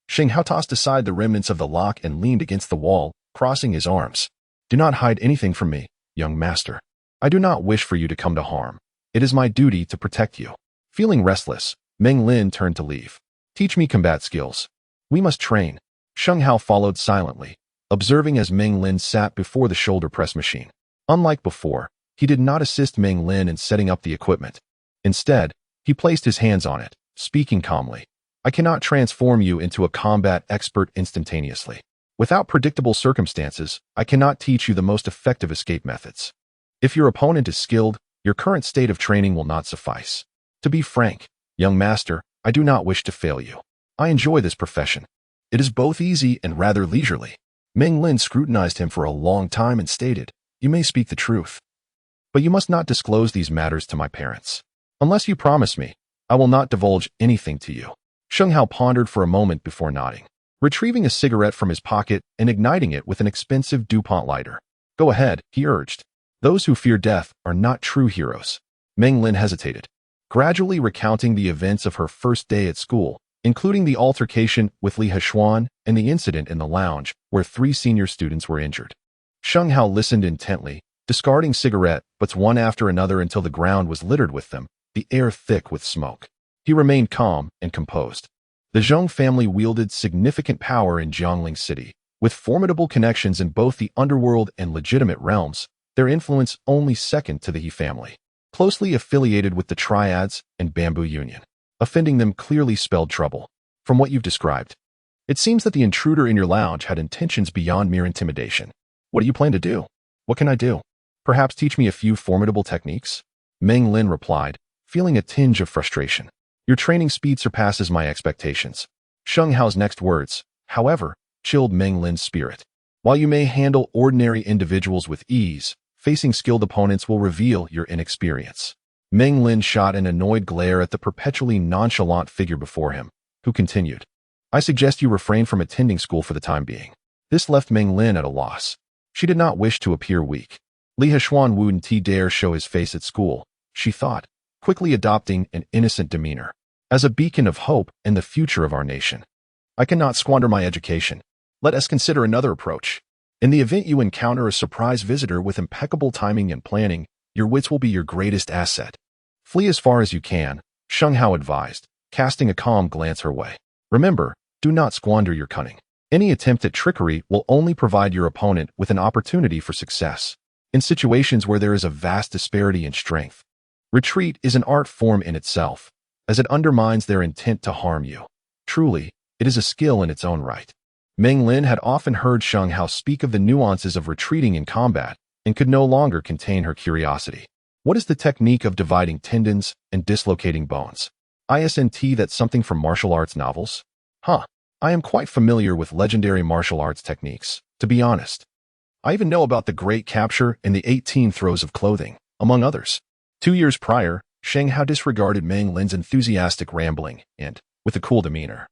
Sheng Hao tossed aside the remnants of the lock and leaned against the wall, crossing his arms. Do not hide anything from me, young master. I do not wish for you to come to harm. It is my duty to protect you. Feeling restless, Meng Lin turned to leave. Teach me combat skills. We must train. Sheng Hao followed silently, observing as Meng Lin sat before the shoulder press machine. Unlike before, he did not assist Meng Lin in setting up the equipment. Instead, he placed his hands on it, speaking calmly. I cannot transform you into a combat expert instantaneously. Without predictable circumstances, I cannot teach you the most effective escape methods. If your opponent is skilled, your current state of training will not suffice. To be frank, young master, I do not wish to fail you. I enjoy this profession. It is both easy and rather leisurely. Meng Lin scrutinized him for a long time and stated, You may speak the truth, but you must not disclose these matters to my parents. Unless you promise me, I will not divulge anything to you. Sheng Hao pondered for a moment before nodding, retrieving a cigarette from his pocket and igniting it with an expensive DuPont lighter. Go ahead, he urged. Those who fear death are not true heroes. Meng Lin hesitated, gradually recounting the events of her first day at school, including the altercation with Li Heshuan and the incident in the lounge where 3 senior students were injured. Sheng Hao listened intently, discarding cigarette butts one after another until the ground was littered with them, the air thick with smoke. He remained calm and composed. The Zhong family wielded significant power in Jiangling City, with formidable connections in both the underworld and legitimate realms, their influence only second to the He family, closely affiliated with the Triads and Bamboo Union. Offending them clearly spelled trouble. From what you've described, it seems that the intruder in your lounge had intentions beyond mere intimidation. What do you plan to do? What can I do? Perhaps teach me a few formidable techniques? Meng Lin replied, feeling a tinge of frustration. Your training speed surpasses my expectations. Sheng Hao's next words, however, chilled Meng Lin's spirit. While you may handle ordinary individuals with ease, facing skilled opponents will reveal your inexperience. Meng Lin shot an annoyed glare at the perpetually nonchalant figure before him, who continued, I suggest you refrain from attending school for the time being. This left Meng Lin at a loss. She did not wish to appear weak. Li Heshuan wouldn't dare show his face at school, she thought, quickly adopting an innocent demeanor. As a beacon of hope in the future of our nation, I cannot squander my education. Let us consider another approach. In the event you encounter a surprise visitor with impeccable timing and planning, your wits will be your greatest asset. Flee as far as you can, Sheng Hao advised, casting a calm glance her way. Remember, do not squander your cunning. Any attempt at trickery will only provide your opponent with an opportunity for success. In situations where there is a vast disparity in strength, retreat is an art form in itself, as it undermines their intent to harm you. Truly, it is a skill in its own right. Meng Lin had often heard Sheng Hao speak of the nuances of retreating in combat and could no longer contain her curiosity. What is the technique of dividing tendons and dislocating bones? Isn't that something from martial arts novels? Huh. I am quite familiar with legendary martial arts techniques, to be honest. I even know about the great capture and the 18 throws of clothing, among others. 2 years prior, Sheng Hao disregarded Meng Lin's enthusiastic rambling and, with a cool demeanor,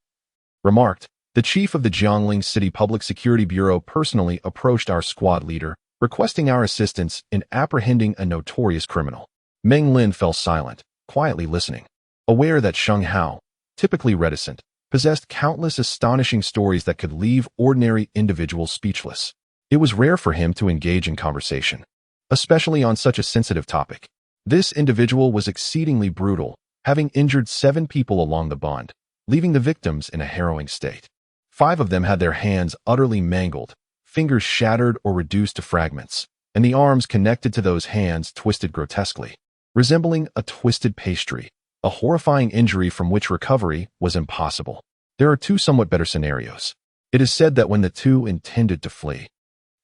remarked, the chief of the Jiangling City Public Security Bureau personally approached our squad leader, requesting our assistance in apprehending a notorious criminal. Meng Lin fell silent, quietly listening, aware that Sheng Hao, typically reticent, possessed countless astonishing stories that could leave ordinary individuals speechless. It was rare for him to engage in conversation, especially on such a sensitive topic. This individual was exceedingly brutal, having injured 7 people along the bond, leaving the victims in a harrowing state. 5 of them had their hands utterly mangled, fingers shattered or reduced to fragments, and the arms connected to those hands twisted grotesquely, resembling a twisted pastry, a horrifying injury from which recovery was impossible. There are 2 somewhat better scenarios. It is said that when the 2 intended to flee,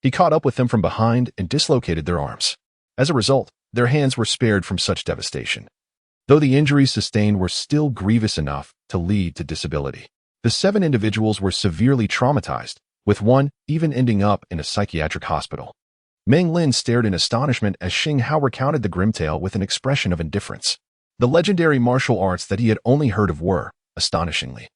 he caught up with them from behind and dislocated their arms. As a result, their hands were spared from such devastation, though the injuries sustained were still grievous enough to lead to disability. The 7 individuals were severely traumatized, with one even ending up in a psychiatric hospital. Meng Lin stared in astonishment as Sheng Hao recounted the grim tale with an expression of indifference. The legendary martial arts that he had only heard of were, astonishingly,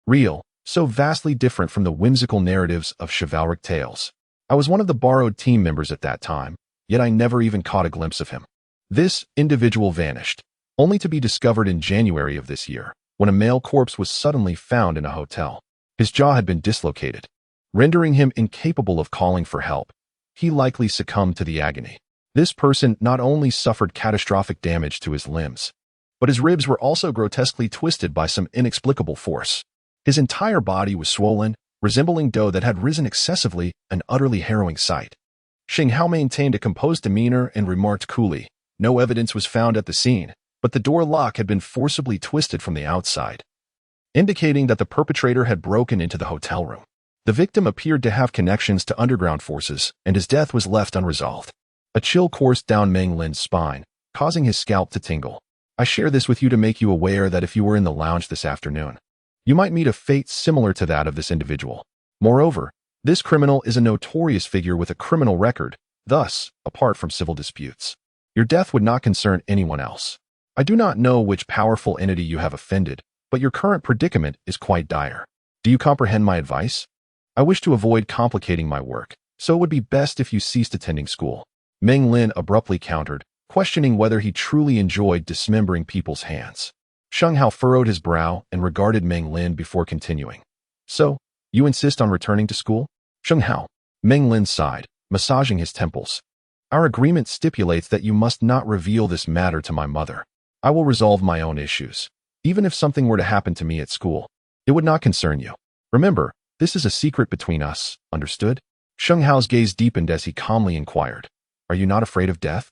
real, so vastly different from the whimsical narratives of chivalric tales. I was one of the borrowed team members at that time, yet I never even caught a glimpse of him. This individual vanished, only to be discovered in January of this year, when a male corpse was suddenly found in a hotel. His jaw had been dislocated, rendering him incapable of calling for help. He likely succumbed to the agony. This person not only suffered catastrophic damage to his limbs, but his ribs were also grotesquely twisted by some inexplicable force. His entire body was swollen, resembling dough that had risen excessively, an utterly harrowing sight. Sheng Hao maintained a composed demeanor and remarked coolly, no evidence was found at the scene, but the door lock had been forcibly twisted from the outside, indicating that the perpetrator had broken into the hotel room. The victim appeared to have connections to underground forces, and his death was left unresolved. A chill coursed down Meng Lin's spine, causing his scalp to tingle. I share this with you to make you aware that if you were in the lounge this afternoon, you might meet a fate similar to that of this individual. Moreover, this criminal is a notorious figure with a criminal record, thus, apart from civil disputes, your death would not concern anyone else. I do not know which powerful entity you have offended, but your current predicament is quite dire. Do you comprehend my advice? I wish to avoid complicating my work, so it would be best if you ceased attending school. Meng Lin abruptly countered, questioning whether he truly enjoyed dismembering people's hands. Sheng Hao furrowed his brow and regarded Meng Lin before continuing. So, you insist on returning to school? Sheng Hao. Meng Lin sighed, massaging his temples. Our agreement stipulates that you must not reveal this matter to my mother. I will resolve my own issues. Even if something were to happen to me at school, it would not concern you. Remember, this is a secret between us, understood? Sheng Hao's gaze deepened as he calmly inquired, are you not afraid of death?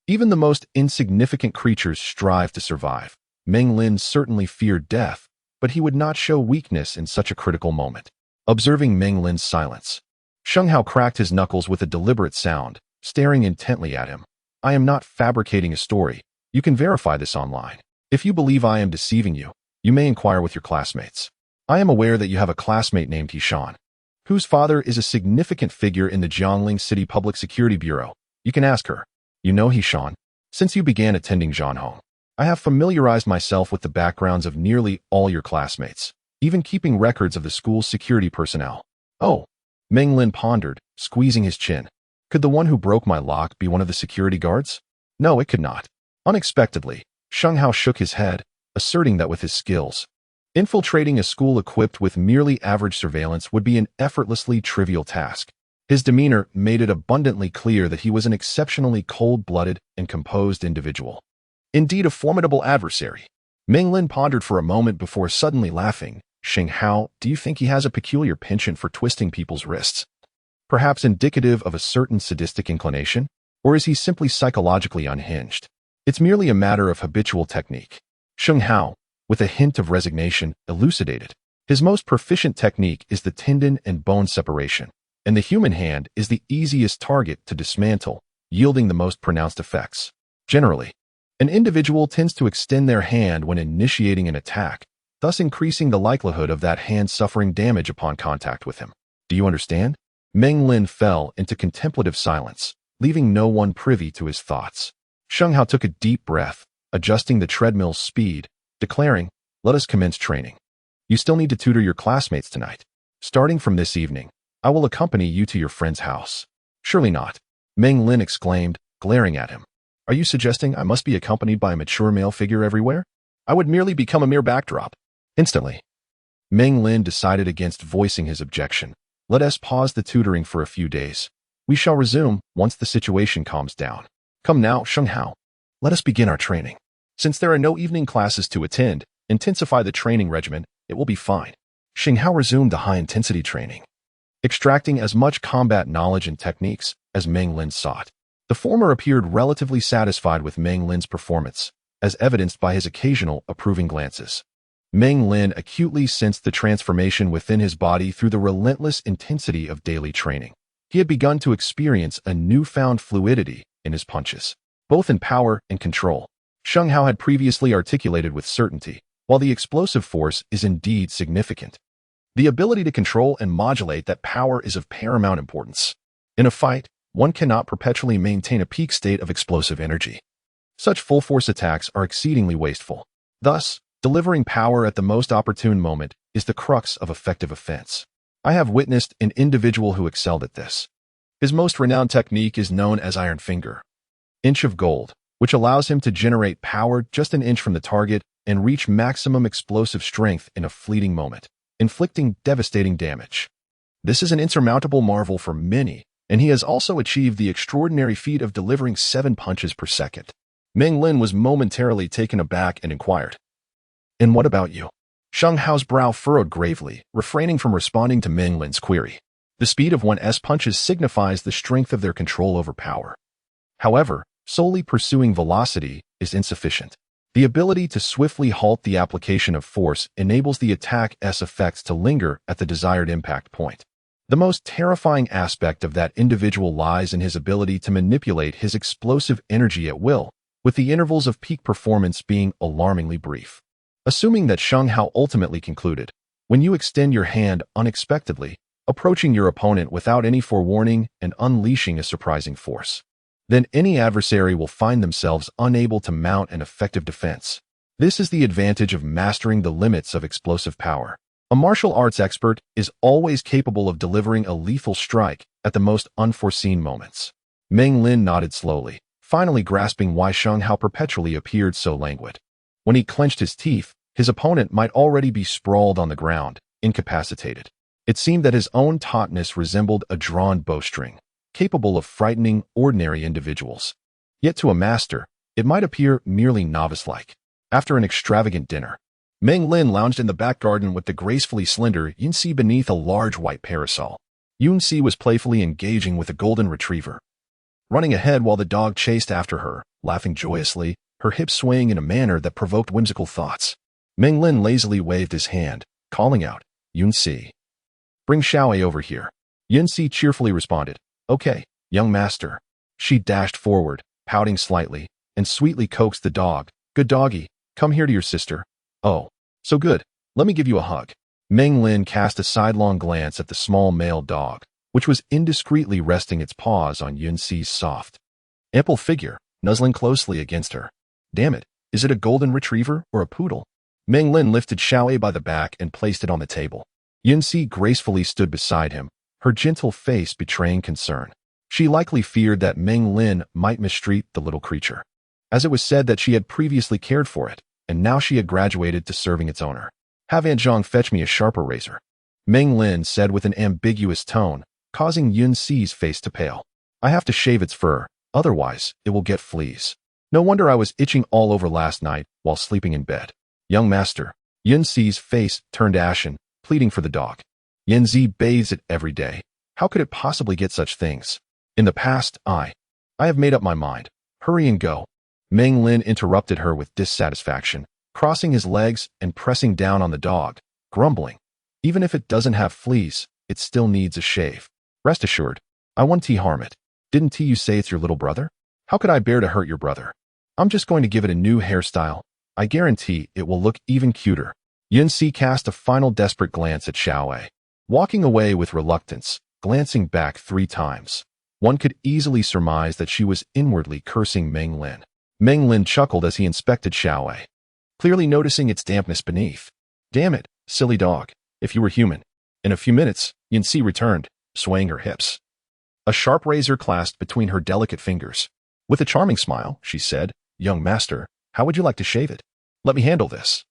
Even the most insignificant creatures strive to survive. Meng Lin certainly feared death, but he would not show weakness in such a critical moment. Observing Meng Lin's silence, Sheng Hao cracked his knuckles with a deliberate sound, staring intently at him. I am not fabricating a story. You can verify this online. If you believe I am deceiving you, you may inquire with your classmates. I am aware that you have a classmate named Hishan, whose father is a significant figure in the Jiangling City Public Security Bureau. You can ask her. You know Hishan? Since you began attending Zhanhong, I have familiarized myself with the backgrounds of nearly all your classmates, even keeping records of the school's security personnel. Oh, Meng Lin pondered, squeezing his chin. Could the one who broke my lock be one of the security guards? No, it could not. Unexpectedly, Sheng Hao shook his head, asserting that with his skills, infiltrating a school equipped with merely average surveillance would be an effortlessly trivial task. His demeanor made it abundantly clear that he was an exceptionally cold-blooded and composed individual. Indeed, a formidable adversary. Meng Lin pondered for a moment before suddenly laughing. Sheng Hao, do you think he has a peculiar penchant for twisting people's wrists? Perhaps indicative of a certain sadistic inclination? Or is he simply psychologically unhinged? It's merely a matter of habitual technique. Sheng Hao, with a hint of resignation, elucidated. His most proficient technique is the tendon and bone separation, and the human hand is the easiest target to dismantle, yielding the most pronounced effects. Generally, an individual tends to extend their hand when initiating an attack, thus increasing the likelihood of that hand suffering damage upon contact with him. Do you understand? Meng Lin fell into contemplative silence, leaving no one privy to his thoughts. Sheng Hao took a deep breath, adjusting the treadmill's speed, declaring, "Let us commence training. You still need to tutor your classmates tonight. Starting from this evening, I will accompany you to your friend's house." "Surely not," Meng Lin exclaimed, glaring at him. "Are you suggesting I must be accompanied by a mature male figure everywhere? I would merely become a mere backdrop." Instantly, Meng Lin decided against voicing his objection. "Let us pause the tutoring for a few days. We shall resume once the situation calms down. Come now, Sheng Hao. Let us begin our training. Since there are no evening classes to attend, intensify the training regimen, it will be fine." Sheng Hao resumed the high-intensity training, extracting as much combat knowledge and techniques as Meng Lin sought. The former appeared relatively satisfied with Meng Lin's performance, as evidenced by his occasional approving glances. Meng Lin acutely sensed the transformation within his body through the relentless intensity of daily training. He had begun to experience a newfound fluidity in his punches, both in power and control. Sheng Hao had previously articulated with certainty, while the explosive force is indeed significant, the ability to control and modulate that power is of paramount importance. In a fight, one cannot perpetually maintain a peak state of explosive energy. Such full-force attacks are exceedingly wasteful. Thus, delivering power at the most opportune moment is the crux of effective offense. I have witnessed an individual who excelled at this. His most renowned technique is known as Iron Finger, inch of gold, which allows him to generate power just an inch from the target and reach maximum explosive strength in a fleeting moment, inflicting devastating damage. This is an insurmountable marvel for many, and he has also achieved the extraordinary feat of delivering 7 punches per second. Meng Lin was momentarily taken aback and inquired, "And what about you?" Sheng Hao's brow furrowed gravely, refraining from responding to Meng Lin's query. The speed of one's punches signifies the strength of their control over power. However, solely pursuing velocity is insufficient. The ability to swiftly halt the application of force enables the attack's effects to linger at the desired impact point. The most terrifying aspect of that individual lies in his ability to manipulate his explosive energy at will, with the intervals of peak performance being alarmingly brief. Assuming that Sheng Hao ultimately concluded, when you extend your hand unexpectedly, approaching your opponent without any forewarning and unleashing a surprising force, then any adversary will find themselves unable to mount an effective defense. This is the advantage of mastering the limits of explosive power. A martial arts expert is always capable of delivering a lethal strike at the most unforeseen moments. Meng Lin nodded slowly, finally grasping why Sheng Hao perpetually appeared so languid. When he clenched his teeth, his opponent might already be sprawled on the ground, incapacitated. It seemed that his own tautness resembled a drawn bowstring, capable of frightening ordinary individuals. Yet to a master, it might appear merely novice-like. After an extravagant dinner, Meng Lin lounged in the back garden with the gracefully slender Yunxi beneath a large white parasol. Yunxi was playfully engaging with a golden retriever, running ahead while the dog chased after her, laughing joyously, her hips swaying in a manner that provoked whimsical thoughts. Meng Lin lazily waved his hand, calling out, "Yunxi, bring Xiaowei over here." Yunxi cheerfully responded, "Okay, young master." She dashed forward, pouting slightly, and sweetly coaxed the dog. Good doggy, come here to your sister. Oh, so good. Let me give you a hug. Meng Lin cast a sidelong glance at the small male dog, which was indiscreetly resting its paws on Yunxi's soft, ample figure, nuzzling closely against her. Damn it, is it a golden retriever or a poodle? Meng Lin lifted Xiaowei by the back and placed it on the table. Yunxi gracefully stood beside him, her gentle face betraying concern. She likely feared that Meng Lin might mistreat the little creature, as it was said that she had previously cared for it, and now she had graduated to serving its owner. Have Aunt Zhang fetch me a sharper razor, Meng Lin said with an ambiguous tone, causing Yunxi's face to pale. I have to shave its fur, otherwise it will get fleas. No wonder I was itching all over last night while sleeping in bed. Young master, Yunxi's face turned ashen, pleading for the dog. Yanzi bathes it every day. How could it possibly get such things? In the past, I have made up my mind. Hurry and go. Meng Lin interrupted her with dissatisfaction, crossing his legs and pressing down on the dog, grumbling. Even if it doesn't have fleas, it still needs a shave. Rest assured, I won't harm it. Didn't you say it's your little brother? How could I bear to hurt your brother? I'm just going to give it a new hairstyle. I guarantee it will look even cuter. Yunxi cast a final desperate glance at Xiaowei, walking away with reluctance, glancing back 3 times. One could easily surmise that she was inwardly cursing Meng Lin. Meng Lin chuckled as he inspected Xiaowei, clearly noticing its dampness beneath. Damn it, silly dog, if you were human. In a few minutes, Yunxi returned, swaying her hips, a sharp razor clasped between her delicate fingers. With a charming smile, she said, Young master, how would you like to shave it? Let me handle this.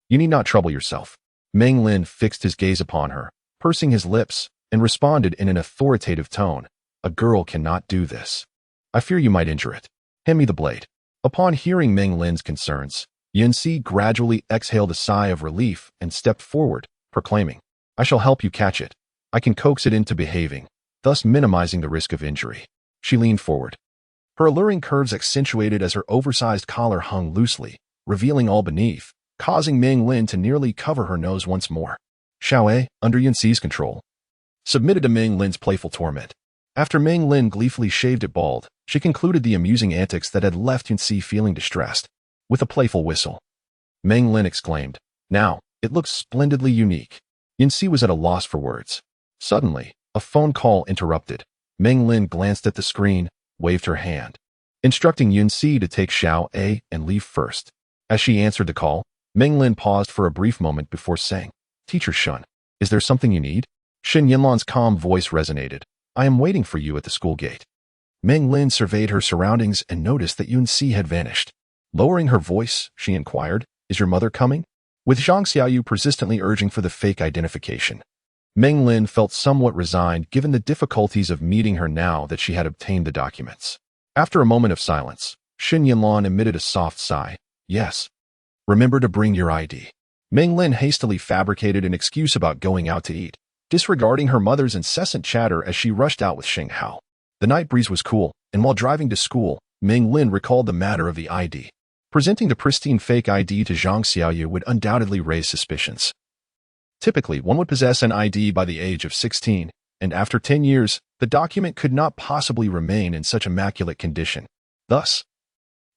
You need not trouble yourself. Meng Lin fixed his gaze upon her, pursing his lips, and responded in an authoritative tone. A girl cannot do this. I fear you might injure it. Hand me the blade. Upon hearing Meng Lin's concerns, Yunxi gradually exhaled a sigh of relief and stepped forward, proclaiming, I shall help you catch it. I can coax it into behaving, thus minimizing the risk of injury. She leaned forward. Her alluring curves accentuated as her oversized collar hung loosely, revealing all beneath, causing Meng Lin to nearly cover her nose once more. Xiaowei, under Yunxi's control, submitted to Meng Lin's playful torment. After Meng Lin gleefully shaved it bald, she concluded the amusing antics that had left Yunxi feeling distressed. With a playful whistle, Meng Lin exclaimed, Now, it looks splendidly unique. Yunxi was at a loss for words. Suddenly, a phone call interrupted. Meng Lin glanced at the screen, waved her hand, instructing Yunxi to take Xiaowei and leave first. As she answered the call, Meng Lin paused for a brief moment before saying, Teacher Shen, is there something you need? Shen Yanlan's calm voice resonated. I am waiting for you at the school gate. Meng Lin surveyed her surroundings and noticed that Yunxi had vanished. Lowering her voice, she inquired, Is your mother coming? With Zhang Xiaoyu persistently urging for the fake identification, Meng Lin felt somewhat resigned given the difficulties of meeting her now that she had obtained the documents. After a moment of silence, Shen Yanlan emitted a soft sigh. Yes. Remember to bring your ID. Meng Lin hastily fabricated an excuse about going out to eat, disregarding her mother's incessant chatter as she rushed out with Sheng Hao. The night breeze was cool, and while driving to school, Meng Lin recalled the matter of the ID. Presenting the pristine fake ID to Zhang Xiaoyu would undoubtedly raise suspicions. Typically, one would possess an ID by the age of 16, and after 10 years, the document could not possibly remain in such immaculate condition. Thus,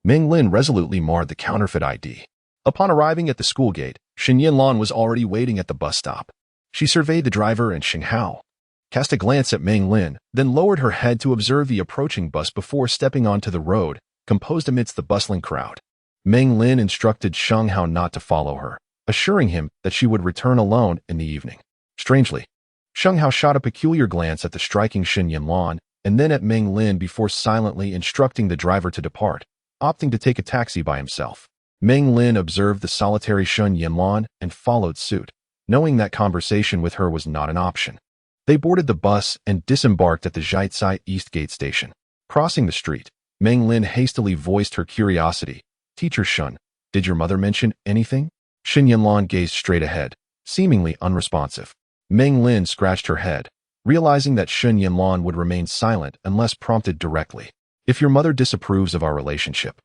Meng Lin resolutely marred the counterfeit ID. Upon arriving at the school gate, Shen Yanlan was already waiting at the bus stop. She surveyed the driver and Sheng Hao, cast a glance at Meng Lin, then lowered her head to observe the approaching bus before stepping onto the road, composed amidst the bustling crowd. Meng Lin instructed Sheng Hao not to follow her, assuring him that she would return alone in the evening. Strangely, Sheng Hao shot a peculiar glance at the striking Shen Yanlan and then at Meng Lin before silently instructing the driver to depart, opting to take a taxi by himself. Meng Lin observed the solitary Shen Yanlan and followed suit, knowing that conversation with her was not an option. They boarded the bus and disembarked at the Zhaicai East Gate station. Crossing the street, Meng Lin hastily voiced her curiosity. Teacher Shen, did your mother mention anything? Shen Yanlan gazed straight ahead, seemingly unresponsive. Meng Lin scratched her head, realizing that Shen Yanlan would remain silent unless prompted directly. If your mother disapproves of our relationship,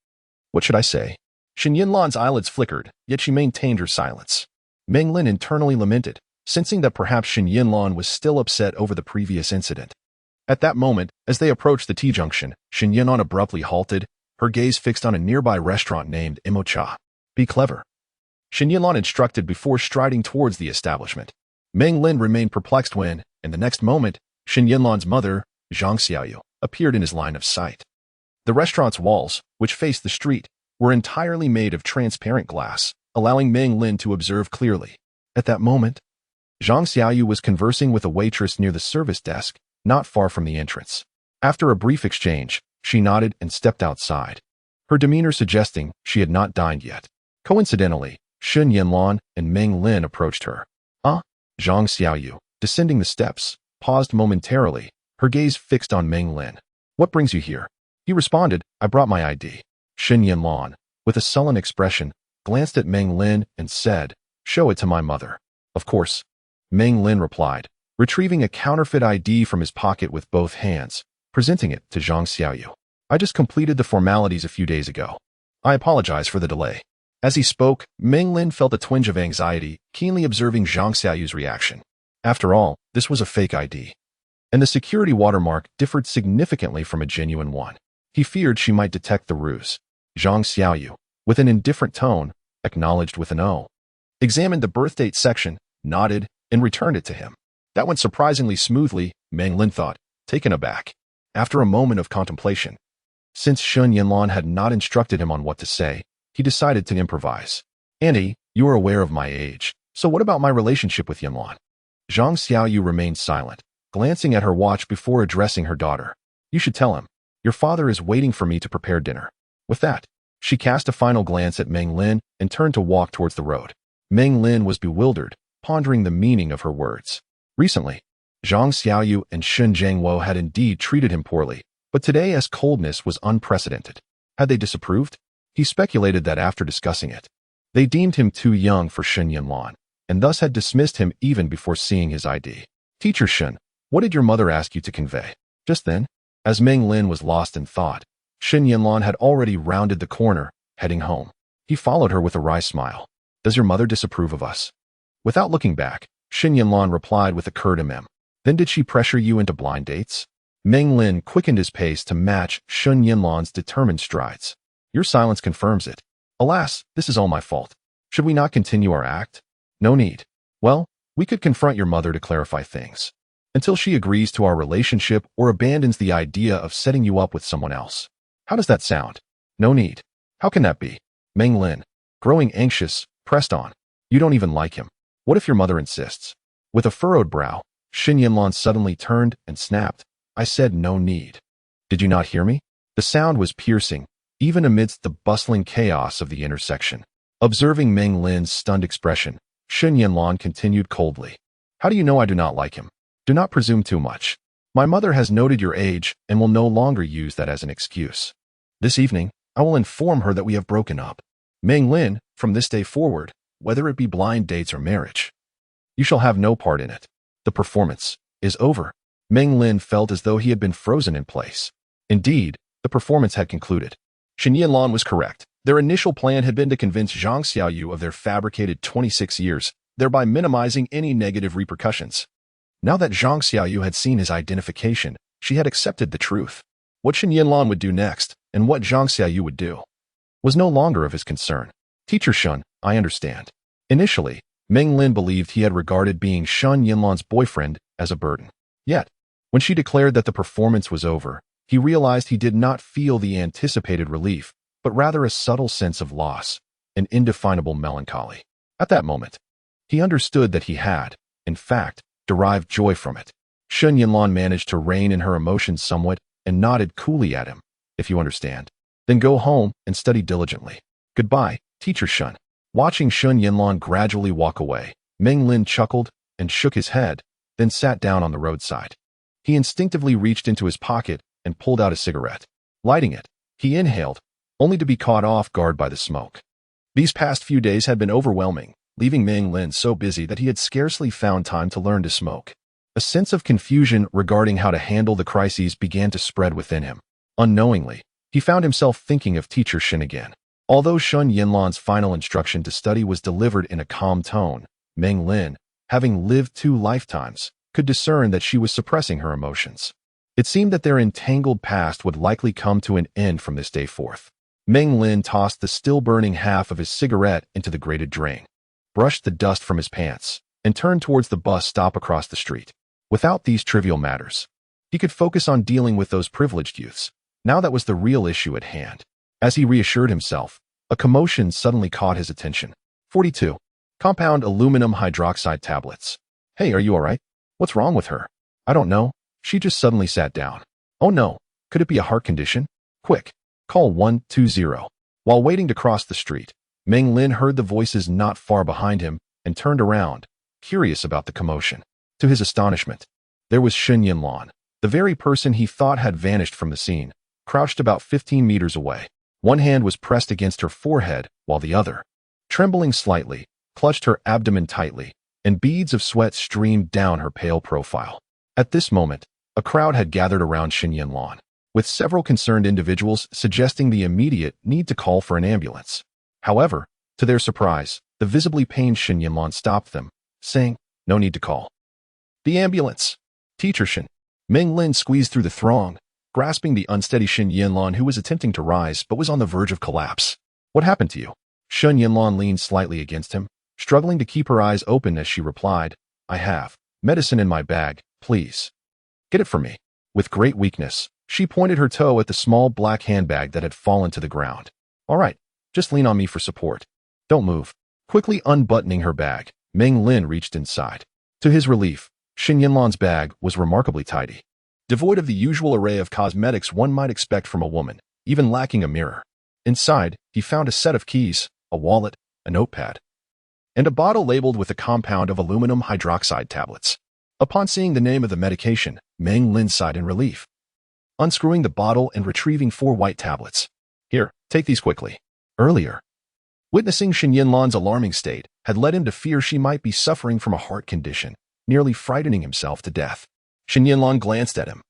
what should I say? Shen Yanlan's eyelids flickered, yet she maintained her silence. Meng Lin internally lamented, sensing that perhaps Shen Yanlan was still upset over the previous incident. At that moment, as they approached the T-junction, Shen Yanlan abruptly halted, her gaze fixed on a nearby restaurant named Imocha. Be clever, Shen Yanlan instructed before striding towards the establishment. Meng Lin remained perplexed when, in the next moment, Shen Yanlan's mother, Zhang Xiaoyu, appeared in his line of sight. The restaurant's walls, which faced the street, were entirely made of transparent glass, allowing Meng Lin to observe clearly. At that moment, Zhang Xiaoyu was conversing with a waitress near the service desk, not far from the entrance. After a brief exchange, she nodded and stepped outside, her demeanor suggesting she had not dined yet. Coincidentally, Shen Yanlan and Meng Lin approached her. Zhang Xiaoyu, descending the steps, paused momentarily, her gaze fixed on Meng Lin. What brings you here? He responded, I brought my ID. Shen Yanlan, with a sullen expression, glanced at Meng Lin and said, show it to my mother. Of course. Meng Lin replied, retrieving a counterfeit ID from his pocket with both hands, presenting it to Zhang Xiaoyu. I just completed the formalities a few days ago. I apologize for the delay. As he spoke, Meng Lin felt a twinge of anxiety, keenly observing Zhang Xiaoyu's reaction. After all, this was a fake ID, and the security watermark differed significantly from a genuine one. He feared she might detect the ruse. Zhang Xiaoyu, with an indifferent tone, acknowledged with an O, examined the birthdate section, nodded, and returned it to him. That went surprisingly smoothly, Meng Lin thought, taken aback. After a moment of contemplation, since Shen Yanlan had not instructed him on what to say, he decided to improvise. Auntie, you are aware of my age, so what about my relationship with Yanlan? Zhang Xiaoyu remained silent, glancing at her watch before addressing her daughter. You should tell him. Your father is waiting for me to prepare dinner. With that, she cast a final glance at Meng Lin and turned to walk towards the road. Meng Lin was bewildered, pondering the meaning of her words. Recently, Zhang Xiaoyu and Shen Jiangwo had indeed treated him poorly, but today's coldness was unprecedented. Had they disapproved? He speculated that after discussing it, they deemed him too young for Shen Yanlan, and thus had dismissed him even before seeing his ID. Teacher Shen, what did your mother ask you to convey? Just then, as Meng Lin was lost in thought, Shen Yanlan had already rounded the corner, heading home. He followed her with a wry smile. Does your mother disapprove of us? Without looking back, Shen Yanlan replied with a curt mm. Then did she pressure you into blind dates? Meng Lin quickened his pace to match Shen Yanlan's determined strides. Your silence confirms it. Alas, this is all my fault. Should we not continue our act? No need. Well, we could confront your mother to clarify things, until she agrees to our relationship or abandons the idea of setting you up with someone else. How does that sound? No need. How can that be? Meng Lin, growing anxious, pressed on. You don't even like him. What if your mother insists? With a furrowed brow, Shen Yanlan suddenly turned and snapped. I said no need. Did you not hear me? The sound was piercing, even amidst the bustling chaos of the intersection. Observing Meng Lin's stunned expression, Shen Yanlan continued coldly. How do you know I do not like him? Do not presume too much. My mother has noted your age and will no longer use that as an excuse. This evening, I will inform her that we have broken up. Meng Lin, from this day forward, whether it be blind dates or marriage, you shall have no part in it. The performance is over. Meng Lin felt as though he had been frozen in place. Indeed, the performance had concluded. Shen Yanlan was correct. Their initial plan had been to convince Zhang Xiaoyu of their fabricated 26 years, thereby minimizing any negative repercussions. Now that Zhang Xiaoyu had seen his identification, she had accepted the truth. What Shen Yanlan would do next, and what Zhang Xiaoyu would do, was no longer of his concern. Teacher Shen, I understand. Initially, Meng Lin believed he had regarded being Shen Yanlan's boyfriend as a burden. Yet, when she declared that the performance was over, he realized he did not feel the anticipated relief, but rather a subtle sense of loss, an indefinable melancholy. At that moment, he understood that he had, in fact, derived joy from it. Shen Yanlan managed to rein in her emotions somewhat and nodded coolly at him. If you understand, then go home and study diligently. Goodbye, Teacher Shen. Watching Shen Yanlan gradually walk away, Meng Lin chuckled and shook his head, then sat down on the roadside. He instinctively reached into his pocket and pulled out a cigarette. Lighting it, he inhaled, only to be caught off guard by the smoke. These past few days had been overwhelming, leaving Meng Lin so busy that he had scarcely found time to learn to smoke. A sense of confusion regarding how to handle the crises began to spread within him. Unknowingly, he found himself thinking of Teacher Shen again. Although Shen Yanlan's final instruction to study was delivered in a calm tone, Meng Lin, having lived 2 lifetimes, could discern that she was suppressing her emotions. It seemed that their entangled past would likely come to an end from this day forth. Meng Lin tossed the still-burning half of his cigarette into the grated drain, brushed the dust from his pants, and turned towards the bus stop across the street. Without these trivial matters, he could focus on dealing with those privileged youths. Now that was the real issue at hand. As he reassured himself, a commotion suddenly caught his attention. 42. Compound aluminum hydroxide tablets. Hey, are you all right? What's wrong with her? I don't know. She just suddenly sat down. Oh no, could it be a heart condition? Quick, call 120. While waiting to cross the street, Meng Lin heard the voices not far behind him and turned around, curious about the commotion. To his astonishment, there was Shen Yanlan, the very person he thought had vanished from the scene, crouched about 15 meters away. One hand was pressed against her forehead, while the other, trembling slightly, clutched her abdomen tightly, and beads of sweat streamed down her pale profile. At this moment, a crowd had gathered around Shen Yanlan, with several concerned individuals suggesting the immediate need to call for an ambulance. However, to their surprise, the visibly pained Shen Yanlan stopped them, saying, "No need to call. The ambulance. Teacher Shen." Meng Lin squeezed through the throng, grasping the unsteady Shen Yanlan, who was attempting to rise but was on the verge of collapse. "What happened to you?" Shen Yanlan leaned slightly against him, struggling to keep her eyes open as she replied, "I have medicine in my bag, please. Get it for me." With great weakness, she pointed her toe at the small black handbag that had fallen to the ground. "All right, just lean on me for support. Don't move." Quickly unbuttoning her bag, Meng Lin reached inside. To his relief, Shen Yanlan's bag was remarkably tidy, devoid of the usual array of cosmetics one might expect from a woman, even lacking a mirror. Inside, he found a set of keys, a wallet, a notepad, and a bottle labeled with a compound of aluminum hydroxide tablets. Upon seeing the name of the medication, Meng Lin sighed in relief, unscrewing the bottle and retrieving 4 white tablets. "Here, take these quickly." Earlier, witnessing Shen Yanlan's alarming state had led him to fear she might be suffering from a heart condition, nearly frightening himself to death. Shen Yanlan glanced at him,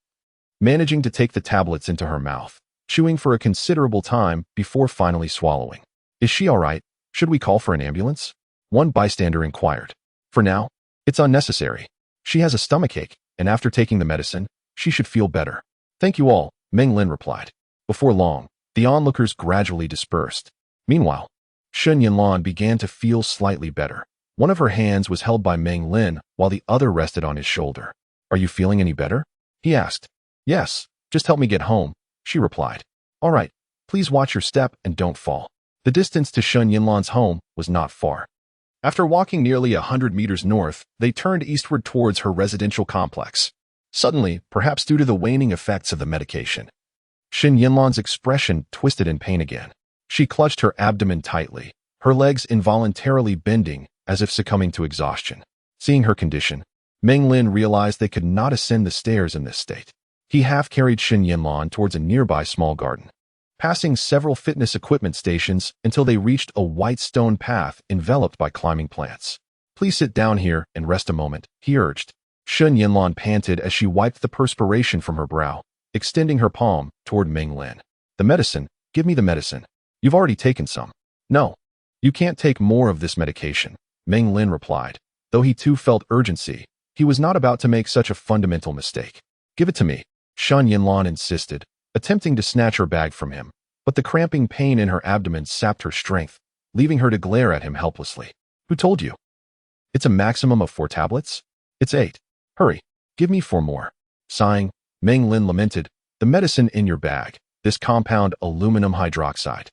managing to take the tablets into her mouth, chewing for a considerable time before finally swallowing. "Is she all right? Should we call for an ambulance?" one bystander inquired. "For now, it's unnecessary. She has a stomachache, and after taking the medicine, she should feel better." "Thank you all," Meng Lin replied. Before long, the onlookers gradually dispersed. Meanwhile, Shen Yanlan began to feel slightly better. One of her hands was held by Meng Lin while the other rested on his shoulder. "Are you feeling any better?" he asked. "Yes, just help me get home," she replied. "All right, please watch your step and don't fall." The distance to Shen Yanlan's home was not far. After walking nearly 100 meters north, they turned eastward towards her residential complex. Suddenly, perhaps due to the waning effects of the medication, Shen Yanlan's expression twisted in pain again. She clutched her abdomen tightly, her legs involuntarily bending as if succumbing to exhaustion. Seeing her condition, Meng Lin realized they could not ascend the stairs in this state. He half-carried Shen Yanlan towards a nearby small garden, passing several fitness equipment stations until they reached a white stone path enveloped by climbing plants. "Please sit down here and rest a moment," he urged. Shen Yanlan panted as she wiped the perspiration from her brow, extending her palm toward Meng Lin. "The medicine, give me the medicine. You've already taken some." "No, you can't take more of this medication," Meng Lin replied. Though he too felt urgency, he was not about to make such a fundamental mistake. "Give it to me," Shen Yanlan insisted, attempting to snatch her bag from him, but the cramping pain in her abdomen sapped her strength, leaving her to glare at him helplessly. "Who told you? It's a maximum of 4 tablets? It's 8. Hurry, give me 4 more." Sighing, Meng Lin lamented, "The medicine in your bag, this compound aluminum hydroxide.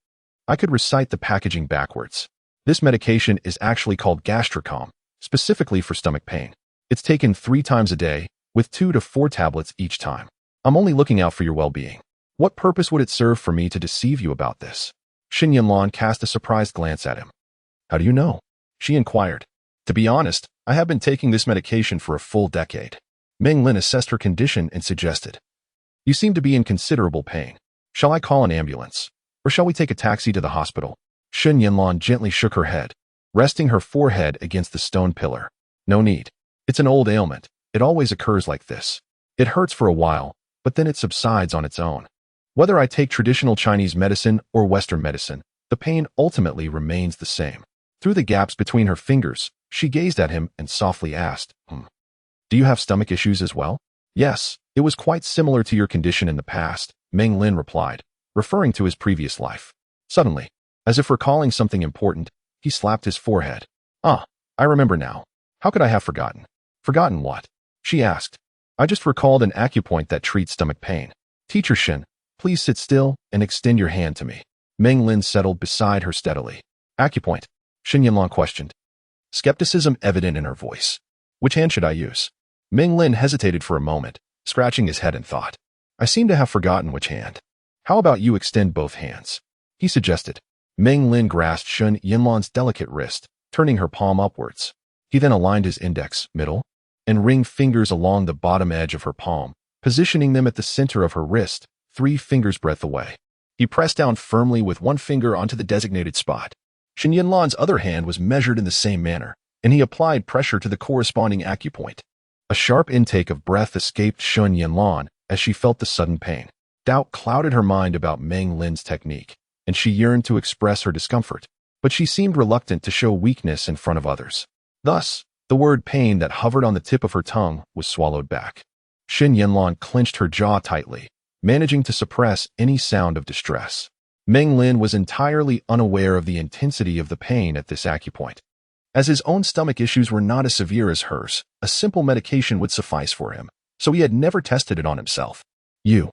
I could recite the packaging backwards. This medication is actually called gastrocom, specifically for stomach pain. It's taken 3 times a day, with 2 to 4 tablets each time. I'm only looking out for your well-being. What purpose would it serve for me to deceive you about this?" Shen Yanlan cast a surprised glance at him. "How do you know?" she inquired. "To be honest, I have been taking this medication for a full decade." Meng Lin assessed her condition and suggested, "You seem to be in considerable pain. Shall I call an ambulance? Or shall we take a taxi to the hospital?" Shen Yanlan gently shook her head, resting her forehead against the stone pillar. "No need. It's an old ailment. It always occurs like this. It hurts for a while, but then it subsides on its own. Whether I take traditional Chinese medicine or Western medicine, the pain ultimately remains the same." Through the gaps between her fingers, she gazed at him and softly asked, Do you have stomach issues as well?" "Yes, It was quite similar to your condition in the past, Meng Lin replied, referring to his previous life. Suddenly, as if recalling something important, he slapped his forehead. Ah, I remember now. How could I have forgotten? Forgotten what? She asked. I just recalled an acupoint that treats stomach pain. Teacher Shen, please sit still and extend your hand to me. Meng Lin settled beside her steadily. Acupoint? Shen Yanlan questioned, skepticism evident in her voice. Which hand should I use? Meng Lin hesitated for a moment, scratching his head in thought. I seem to have forgotten which hand. How about you extend both hands? He suggested. Meng Lin grasped Shen Yanlan's delicate wrist, turning her palm upwards. He then aligned his index, middle, and ring fingers along the bottom edge of her palm, positioning them at the center of her wrist, 3 fingers' breadth away. He pressed down firmly with one finger onto the designated spot. Shen Yanlan's other hand was measured in the same manner, and he applied pressure to the corresponding acupoint. A sharp intake of breath escaped Shen Yanlan as she felt the sudden pain. Doubt clouded her mind about Meng Lin's technique, and she yearned to express her discomfort, but she seemed reluctant to show weakness in front of others. Thus, the word pain that hovered on the tip of her tongue was swallowed back. Shen Yanlan clenched her jaw tightly, managing to suppress any sound of distress. Meng Lin was entirely unaware of the intensity of the pain at this acupoint. As his own stomach issues were not as severe as hers, a simple medication would suffice for him, so he had never tested it on himself. You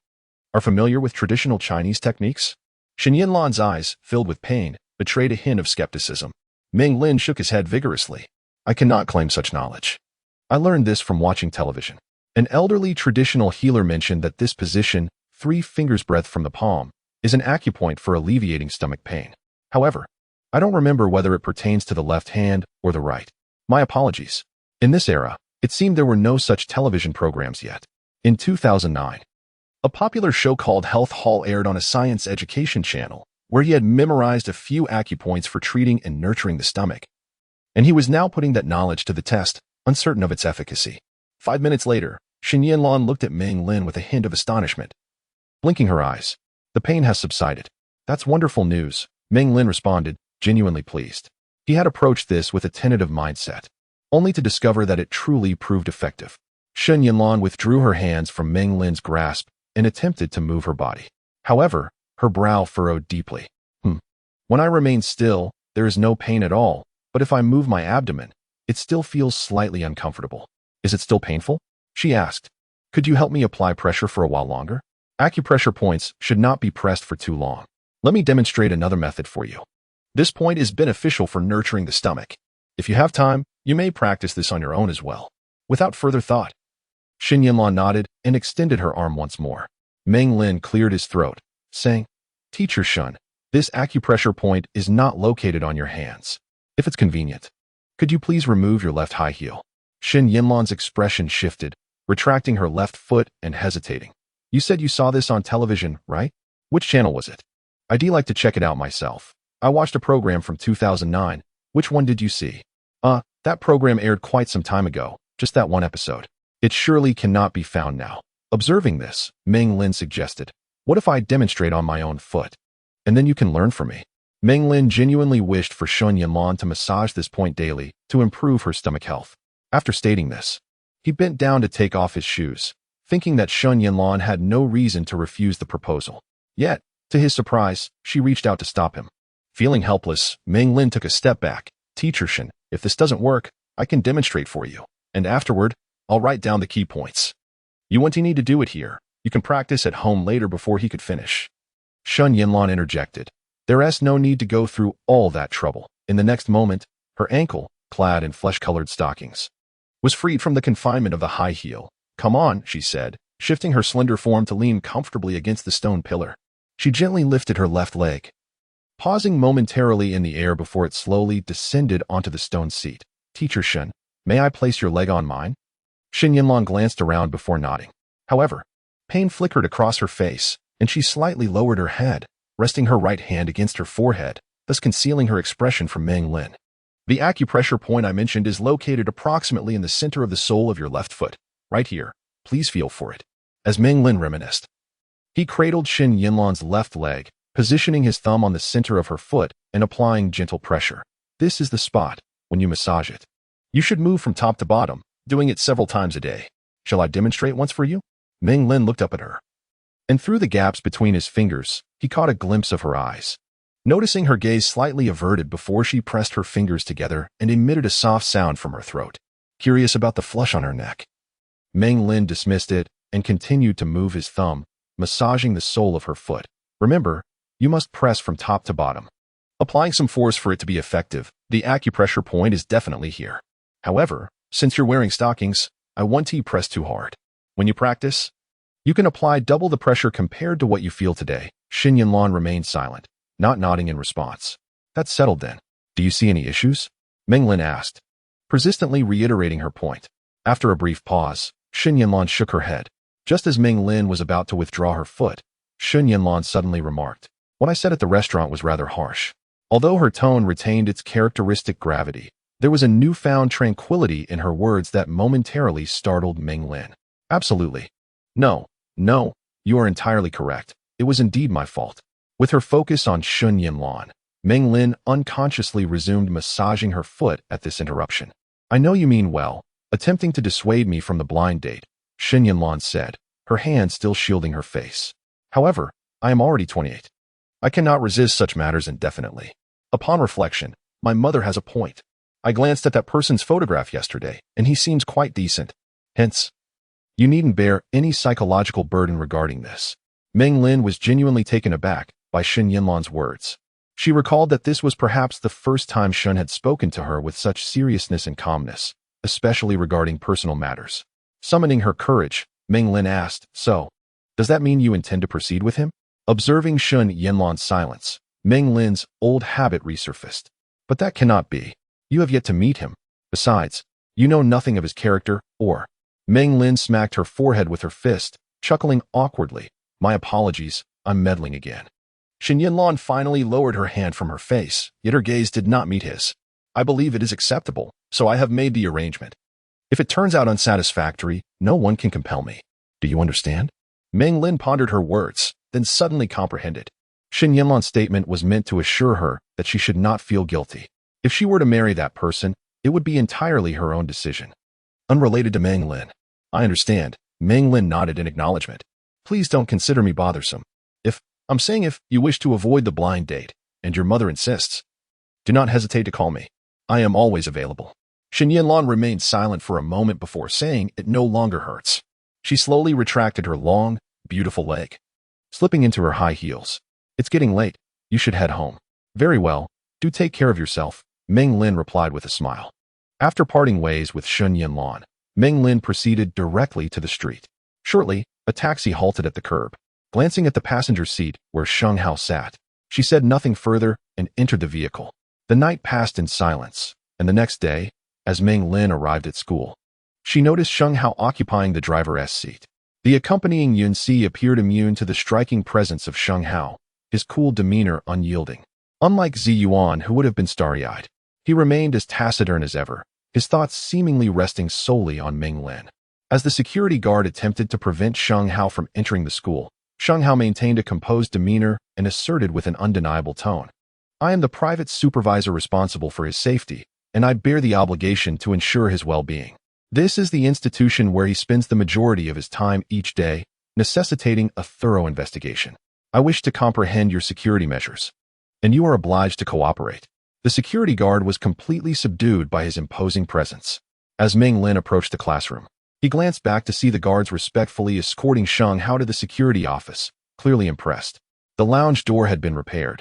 are familiar with traditional Chinese techniques? Shen Yanlan's eyes, filled with pain, betrayed a hint of skepticism. Meng Lin shook his head vigorously. I cannot claim such knowledge. I learned this from watching television. An elderly traditional healer mentioned that this position, 3 fingers' breadth from the palm, is an acupoint for alleviating stomach pain. However, I don't remember whether it pertains to the left hand or the right. My apologies. In this era, it seemed there were no such television programs yet. In 2009, a popular show called Health Hall aired on a science education channel, where he had memorized a few acupoints for treating and nurturing the stomach. And he was now putting that knowledge to the test, uncertain of its efficacy. 5 minutes later, Shen Yanlan looked at Meng Lin with a hint of astonishment. Blinking her eyes, the pain has subsided. That's wonderful news, Meng Lin responded, genuinely pleased. He had approached this with a tentative mindset, only to discover that it truly proved effective. Shen Yanlan withdrew her hands from Meng Lin's grasp and attempted to move her body. However, her brow furrowed deeply. When I remain still, there is no pain at all, but if I move my abdomen, it still feels slightly uncomfortable. Is it still painful? She asked. Could you help me apply pressure for a while longer? Acupressure points should not be pressed for too long. Let me demonstrate another method for you. This point is beneficial for nurturing the stomach. If you have time, you may practice this on your own as well. Without further thought, Shen Yanlan nodded and extended her arm once more. Meng Lin cleared his throat, saying, Teacher Shen, this acupressure point is not located on your hands. If it's convenient, could you please remove your left high heel? Shen Yanlan's expression shifted, retracting her left foot and hesitating. You said you saw this on television, right? Which channel was it? I'd like to check it out myself. I watched a program from 2009. Which one did you see? That program aired quite some time ago, just that one episode. It surely cannot be found now. Observing this, Meng Lin suggested, what if I demonstrate on my own foot? And then you can learn from me. Meng Lin genuinely wished for Shen Yanlan to massage this point daily to improve her stomach health. After stating this, he bent down to take off his shoes, thinking that Shen Yanlan had no reason to refuse the proposal. Yet, to his surprise, she reached out to stop him. Feeling helpless, Meng Lin took a step back. Teacher Shen, if this doesn't work, I can demonstrate for you, and afterward, I'll write down the key points. You won't need to do it here. You can practice at home later before he could finish. Shen Yanlan interjected. There's no need to go through all that trouble. In the next moment, her ankle, clad in flesh-colored stockings, was freed from the confinement of the high heel. Come on, she said, shifting her slender form to lean comfortably against the stone pillar. She gently lifted her left leg, pausing momentarily in the air before it slowly descended onto the stone seat. Teacher Shen, may I place your leg on mine? Shen Yanlan glanced around before nodding. However, pain flickered across her face, and she slightly lowered her head, resting her right hand against her forehead, thus concealing her expression from Meng Lin. The acupressure point I mentioned is located approximately in the center of the sole of your left foot, right here. Please feel for it. As Meng Lin reminisced, he cradled Shen Yanlan's left leg, positioning his thumb on the center of her foot and applying gentle pressure. This is the spot when you massage it. You should move from top to bottom, doing it several times a day. Shall I demonstrate once for you? Meng Lin looked up at her, and through the gaps between his fingers, he caught a glimpse of her eyes. Noticing her gaze slightly averted before she pressed her fingers together and emitted a soft sound from her throat. Curious about the flush on her neck. Meng Lin dismissed it and continued to move his thumb, massaging the sole of her foot. Remember, you must press from top to bottom. Applying some force for it to be effective, the acupressure point is definitely here. However, since you're wearing stockings, I won't press too hard. When you practice, you can apply double the pressure compared to what you feel today. Shen Yanlan remained silent, not nodding in response. That's settled then. Do you see any issues? Meng Lin asked, persistently reiterating her point. After a brief pause, Shen Yanlan shook her head. Just as Meng Lin was about to withdraw her foot, Shen Yanlan suddenly remarked, "What I said at the restaurant was rather harsh." Although her tone retained its characteristic gravity, there was a newfound tranquility in her words that momentarily startled Meng Lin. Absolutely. No, you are entirely correct. It was indeed my fault. With her focus on Shen Yanlan, Meng Lin unconsciously resumed massaging her foot at this interruption. I know you mean well, attempting to dissuade me from the blind date, Shen Yanlan said, her hand still shielding her face. However, I am already 28. I cannot resist such matters indefinitely. Upon reflection, my mother has a point. I glanced at that person's photograph yesterday, and he seems quite decent. Hence, you needn't bear any psychological burden regarding this. Meng Lin was genuinely taken aback by Shen Yanlan's words. She recalled that this was perhaps the first time Shen had spoken to her with such seriousness and calmness, especially regarding personal matters. Summoning her courage, Meng Lin asked, "So, does that mean you intend to proceed with him?" Observing Shen Yanlan's silence, Meng Lin's old habit resurfaced. "But that cannot be. You have yet to meet him. Besides, you know nothing of his character, or—" Meng Lin smacked her forehead with her fist, chuckling awkwardly. "My apologies, I'm meddling again." Shen Yanlan finally lowered her hand from her face, yet her gaze did not meet his. "I believe it is acceptable, so I have made the arrangement. If it turns out unsatisfactory, no one can compel me. Do you understand?" Meng Lin pondered her words, then suddenly comprehended. Shen Yanlan's statement was meant to assure her that she should not feel guilty. If she were to marry that person, it would be entirely her own decision. Unrelated to Meng Lin. "I understand." Meng Lin nodded in acknowledgement. "Please don't consider me bothersome. If you wish to avoid the blind date, and your mother insists, do not hesitate to call me. I am always available." Shen Yanlan remained silent for a moment before saying it no longer hurts. She slowly retracted her long, beautiful leg, slipping into her high heels. "It's getting late. You should head home." "Very well. Do take care of yourself," Meng Lin replied with a smile. After parting ways with Shen Yanlan, Meng Lin proceeded directly to the street. Shortly, a taxi halted at the curb. Glancing at the passenger seat where Sheng Hao sat, she said nothing further and entered the vehicle. The night passed in silence, and the next day, as Meng Lin arrived at school, she noticed Sheng Hao occupying the driver's seat. The accompanying Yun Si appeared immune to the striking presence of Sheng Hao, his cool demeanor unyielding. Unlike Zi Yuan, who would have been starry-eyed, he remained as taciturn as ever, his thoughts seemingly resting solely on Meng Lin. As the security guard attempted to prevent Sheng Hao from entering the school, Sheng Hao maintained a composed demeanor and asserted with an undeniable tone, "I am the private supervisor responsible for his safety, and I bear the obligation to ensure his well-being. This is the institution where he spends the majority of his time each day, necessitating a thorough investigation. I wish to comprehend your security measures, and you are obliged to cooperate." The security guard was completely subdued by his imposing presence. As Meng Lin approached the classroom, he glanced back to see the guards respectfully escorting Sheng Hao to the security office, clearly impressed. The lounge door had been repaired,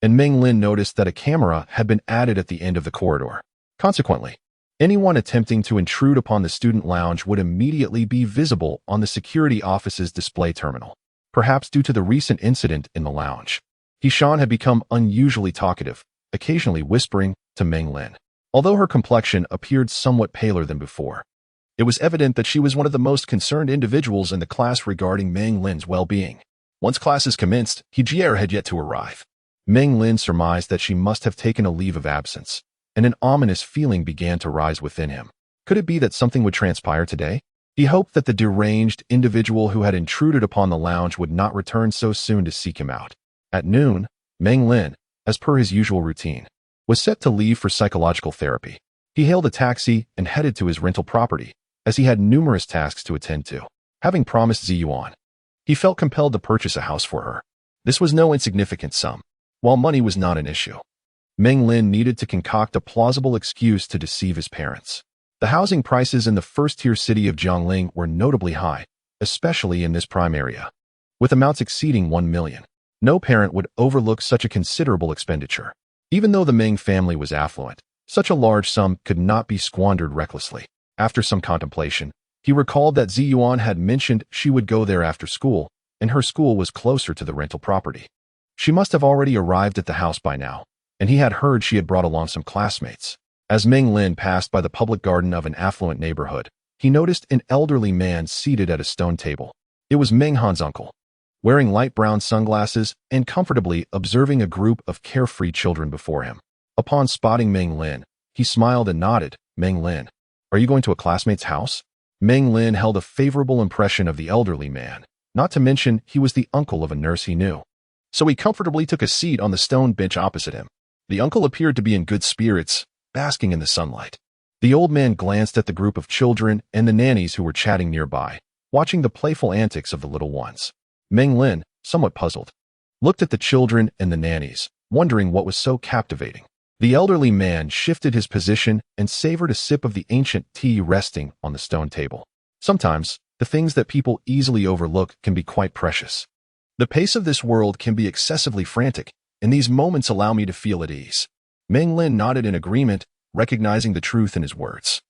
and Meng Lin noticed that a camera had been added at the end of the corridor. Consequently, anyone attempting to intrude upon the student lounge would immediately be visible on the security office's display terminal. Perhaps due to the recent incident in the lounge, Shen had become unusually talkative, occasionally whispering to Meng Lin. Although her complexion appeared somewhat paler than before, it was evident that she was one of the most concerned individuals in the class regarding Meng Lin's well-being. Once classes commenced, Jier had yet to arrive. Meng Lin surmised that she must have taken a leave of absence, and an ominous feeling began to rise within him. Could it be that something would transpire today? He hoped that the deranged individual who had intruded upon the lounge would not return so soon to seek him out. At noon, Meng Lin, as per his usual routine, was set to leave for psychological therapy. He hailed a taxi and headed to his rental property, as he had numerous tasks to attend to. having promised Ziyuan. He felt compelled to purchase a house for her. This was no insignificant sum, while money was not an issue. Meng Lin needed to concoct a plausible excuse to deceive his parents. The housing prices in the first-tier city of Jiangling were notably high, especially in this prime area, with amounts exceeding 1 million. No parent would overlook such a considerable expenditure. Even though the Meng family was affluent, such a large sum could not be squandered recklessly. After some contemplation, he recalled that Ziyuan had mentioned she would go there after school, and her school was closer to the rental property. She must have already arrived at the house by now, and he had heard she had brought along some classmates. As Meng Lin passed by the public garden of an affluent neighborhood, he noticed an elderly man seated at a stone table. It was Meng Han's uncle, wearing light brown sunglasses and comfortably observing a group of carefree children before him. Upon spotting Meng Lin, he smiled and nodded. "Meng Lin, are you going to a classmate's house?" Meng Lin held a favorable impression of the elderly man, not to mention he was the uncle of a nurse he knew. So he comfortably took a seat on the stone bench opposite him. The uncle appeared to be in good spirits, basking in the sunlight. The old man glanced at the group of children and the nannies who were chatting nearby, watching the playful antics of the little ones. Meng Lin, somewhat puzzled, looked at the children and the nannies, wondering what was so captivating. The elderly man shifted his position and savored a sip of the ancient tea resting on the stone table. Sometimes, the things that people easily overlook can be quite precious. The pace of this world can be excessively frantic, and these moments allow me to feel at ease. Meng Lin nodded in agreement, recognizing the truth in his words.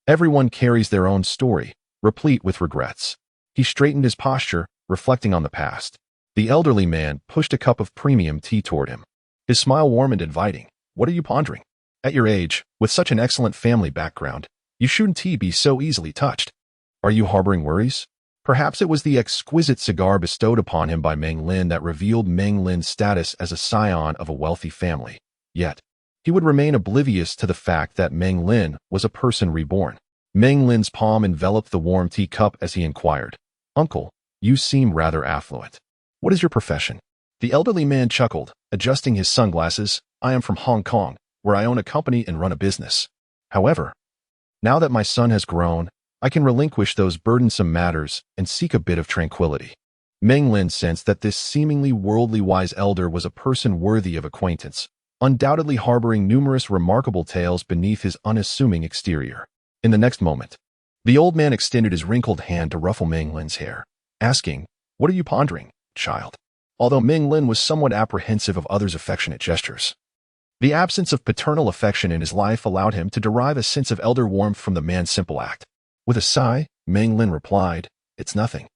Everyone carries their own story, replete with regrets. He straightened his posture, reflecting on the past. The elderly man pushed a cup of premium tea toward him. His smile warm and inviting. "What are you pondering? At your age, with such an excellent family background, you shouldn't be so easily touched. Are you harboring worries?" Perhaps it was the exquisite cigar bestowed upon him by Meng Lin that revealed Meng Lin's status as a scion of a wealthy family. Yet, he would remain oblivious to the fact that Meng Lin was a person reborn. Meng Lin's palm enveloped the warm tea cup as he inquired, "Uncle, you seem rather affluent. What is your profession?" The elderly man chuckled, adjusting his sunglasses. "I am from Hong Kong, where I own a company and run a business. However, now that my son has grown, I can relinquish those burdensome matters and seek a bit of tranquility." Meng Lin sensed that this seemingly worldly wise elder was a person worthy of acquaintance, undoubtedly harboring numerous remarkable tales beneath his unassuming exterior. In the next moment, the old man extended his wrinkled hand to ruffle Meng Lin's hair, asking, "What are you pondering, child?" Although Meng Lin was somewhat apprehensive of others' affectionate gestures, the absence of paternal affection in his life allowed him to derive a sense of elder warmth from the man's simple act. With a sigh, Meng Lin replied, "It's nothing.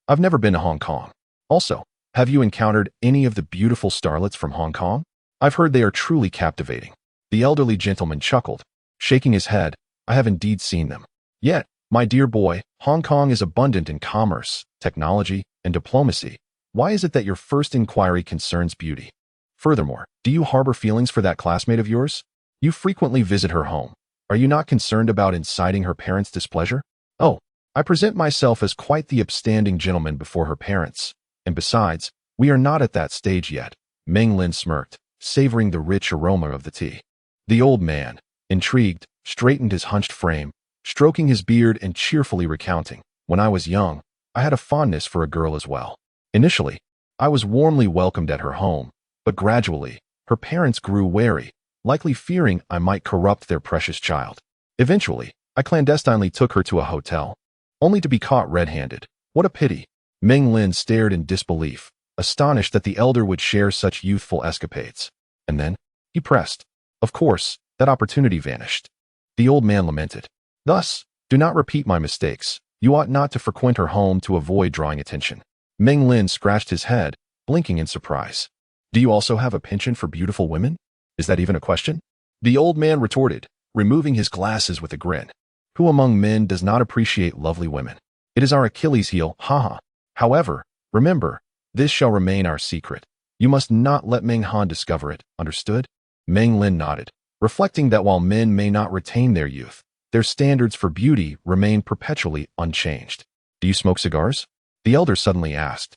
I've never been to Hong Kong. Also, have you encountered any of the beautiful starlets from Hong Kong? I've heard they are truly captivating." The elderly gentleman chuckled, shaking his head. "I have indeed seen them. Yet, my dear boy, Hong Kong is abundant in commerce, technology, and diplomacy. Why is it that your first inquiry concerns beauty? Furthermore, do you harbor feelings for that classmate of yours? You frequently visit her home. Are you not concerned about inciting her parents' displeasure?" "Oh, I present myself as quite the upstanding gentleman before her parents. And besides, we are not at that stage yet." Meng Lin smirked, savoring the rich aroma of the tea. The old man, intrigued, straightened his hunched frame, stroking his beard and cheerfully recounting, "When I was young, I had a fondness for a girl as well. Initially, I was warmly welcomed at her home, but gradually, her parents grew wary, likely fearing I might corrupt their precious child. Eventually, I clandestinely took her to a hotel, only to be caught red-handed. What a pity." Meng Lin stared in disbelief, astonished that the elder would share such youthful escapades. And then, he pressed. "Of course, that opportunity vanished." The old man lamented. "Thus, do not repeat my mistakes. You ought not to frequent her home to avoid drawing attention." Meng Lin scratched his head, blinking in surprise. "Do you also have a penchant for beautiful women? Is that even a question?" The old man retorted, removing his glasses with a grin. "Who among men does not appreciate lovely women? It is our Achilles heel, haha. However, remember, this shall remain our secret. You must not let Meng Han discover it, understood?" Meng Lin nodded, reflecting that while men may not retain their youth, their standards for beauty remain perpetually unchanged. "Do you smoke cigars?" the elder suddenly asked,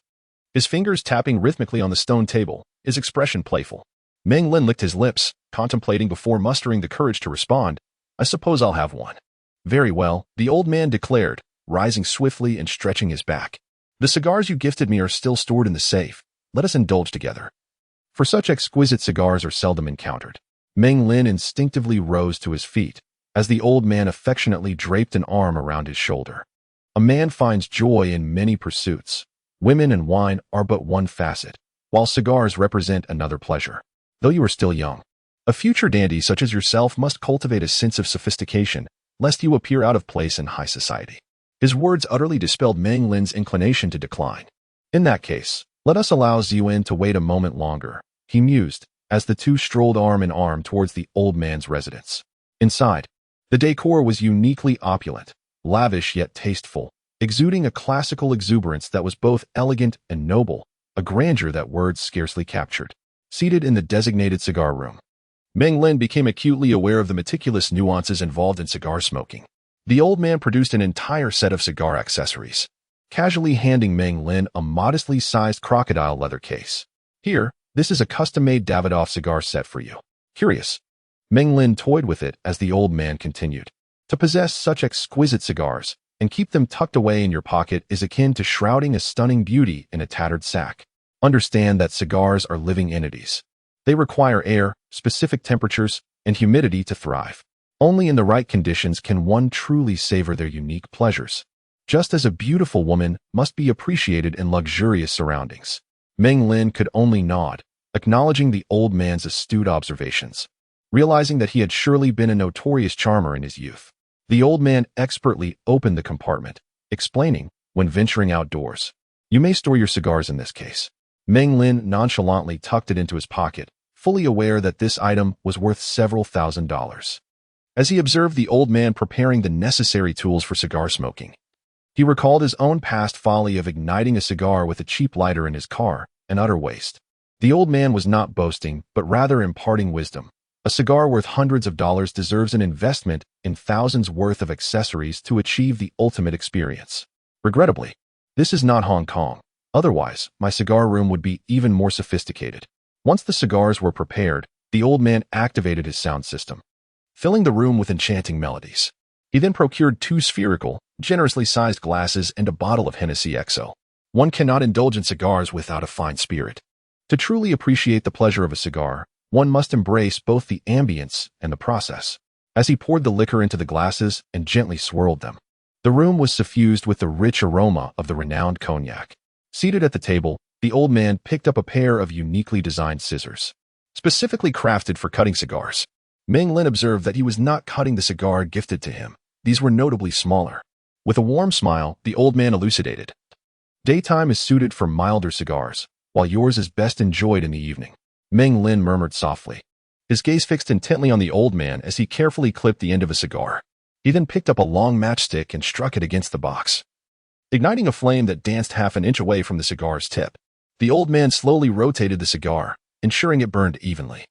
his fingers tapping rhythmically on the stone table, his expression playful. Meng Lin licked his lips, contemplating before mustering the courage to respond, "I suppose I'll have one." "Very well," the old man declared, rising swiftly and stretching his back. "The cigars you gifted me are still stored in the safe. Let us indulge together." For such exquisite cigars are seldom encountered. Meng Lin instinctively rose to his feet, as the old man affectionately draped an arm around his shoulder. A man finds joy in many pursuits. Women and wine are but one facet, while cigars represent another pleasure. Though you are still young, a future dandy such as yourself must cultivate a sense of sophistication, lest you appear out of place in high society. His words utterly dispelled Meng Lin's inclination to decline. "In that case, let us allow Ziyuan to wait a moment longer," he mused, as the two strolled arm in arm towards the old man's residence. Inside, the decor was uniquely opulent, lavish yet tasteful, exuding a classical exuberance that was both elegant and noble, a grandeur that words scarcely captured. Seated in the designated cigar room, Meng Lin became acutely aware of the meticulous nuances involved in cigar smoking. The old man produced an entire set of cigar accessories, casually handing Meng Lin a modestly sized crocodile leather case. "Here, this is a custom-made Davidoff cigar set for you. Curious?" Meng Lin toyed with it as the old man continued. "To possess such exquisite cigars and keep them tucked away in your pocket is akin to shrouding a stunning beauty in a tattered sack. Understand that cigars are living entities. They require air, specific temperatures, and humidity to thrive. Only in the right conditions can one truly savor their unique pleasures. Just as a beautiful woman must be appreciated in luxurious surroundings." Meng Lin could only nod, acknowledging the old man's astute observations. Realizing that he had surely been a notorious charmer in his youth, the old man expertly opened the compartment, explaining, when venturing outdoors, "You may store your cigars in this case." Meng Lin nonchalantly tucked it into his pocket, fully aware that this item was worth several $1,000s. As he observed the old man preparing the necessary tools for cigar smoking, he recalled his own past folly of igniting a cigar with a cheap lighter in his car, an utter waste. The old man was not boasting, but rather imparting wisdom. A cigar worth hundreds of dollars deserves an investment in thousands worth of accessories to achieve the ultimate experience. Regrettably, this is not Hong Kong. Otherwise, my cigar room would be even more sophisticated. Once the cigars were prepared, the old man activated his sound system, filling the room with enchanting melodies. He then procured 2 spherical, generously sized glasses and a bottle of Hennessy XO. One cannot indulge in cigars without a fine spirit. To truly appreciate the pleasure of a cigar, one must embrace both the ambience and the process. As he poured the liquor into the glasses and gently swirled them, the room was suffused with the rich aroma of the renowned cognac. Seated at the table, the old man picked up a pair of uniquely designed scissors, specifically crafted for cutting cigars. Meng Lin observed that he was not cutting the cigar gifted to him. These were notably smaller. With a warm smile, the old man elucidated. "Daytime is suited for milder cigars, while yours is best enjoyed in the evening." Meng Lin murmured softly, his gaze fixed intently on the old man as he carefully clipped the end of a cigar. He then picked up a long matchstick and struck it against the box, igniting a flame that danced half an inch away from the cigar's tip. The old man slowly rotated the cigar, ensuring it burned evenly.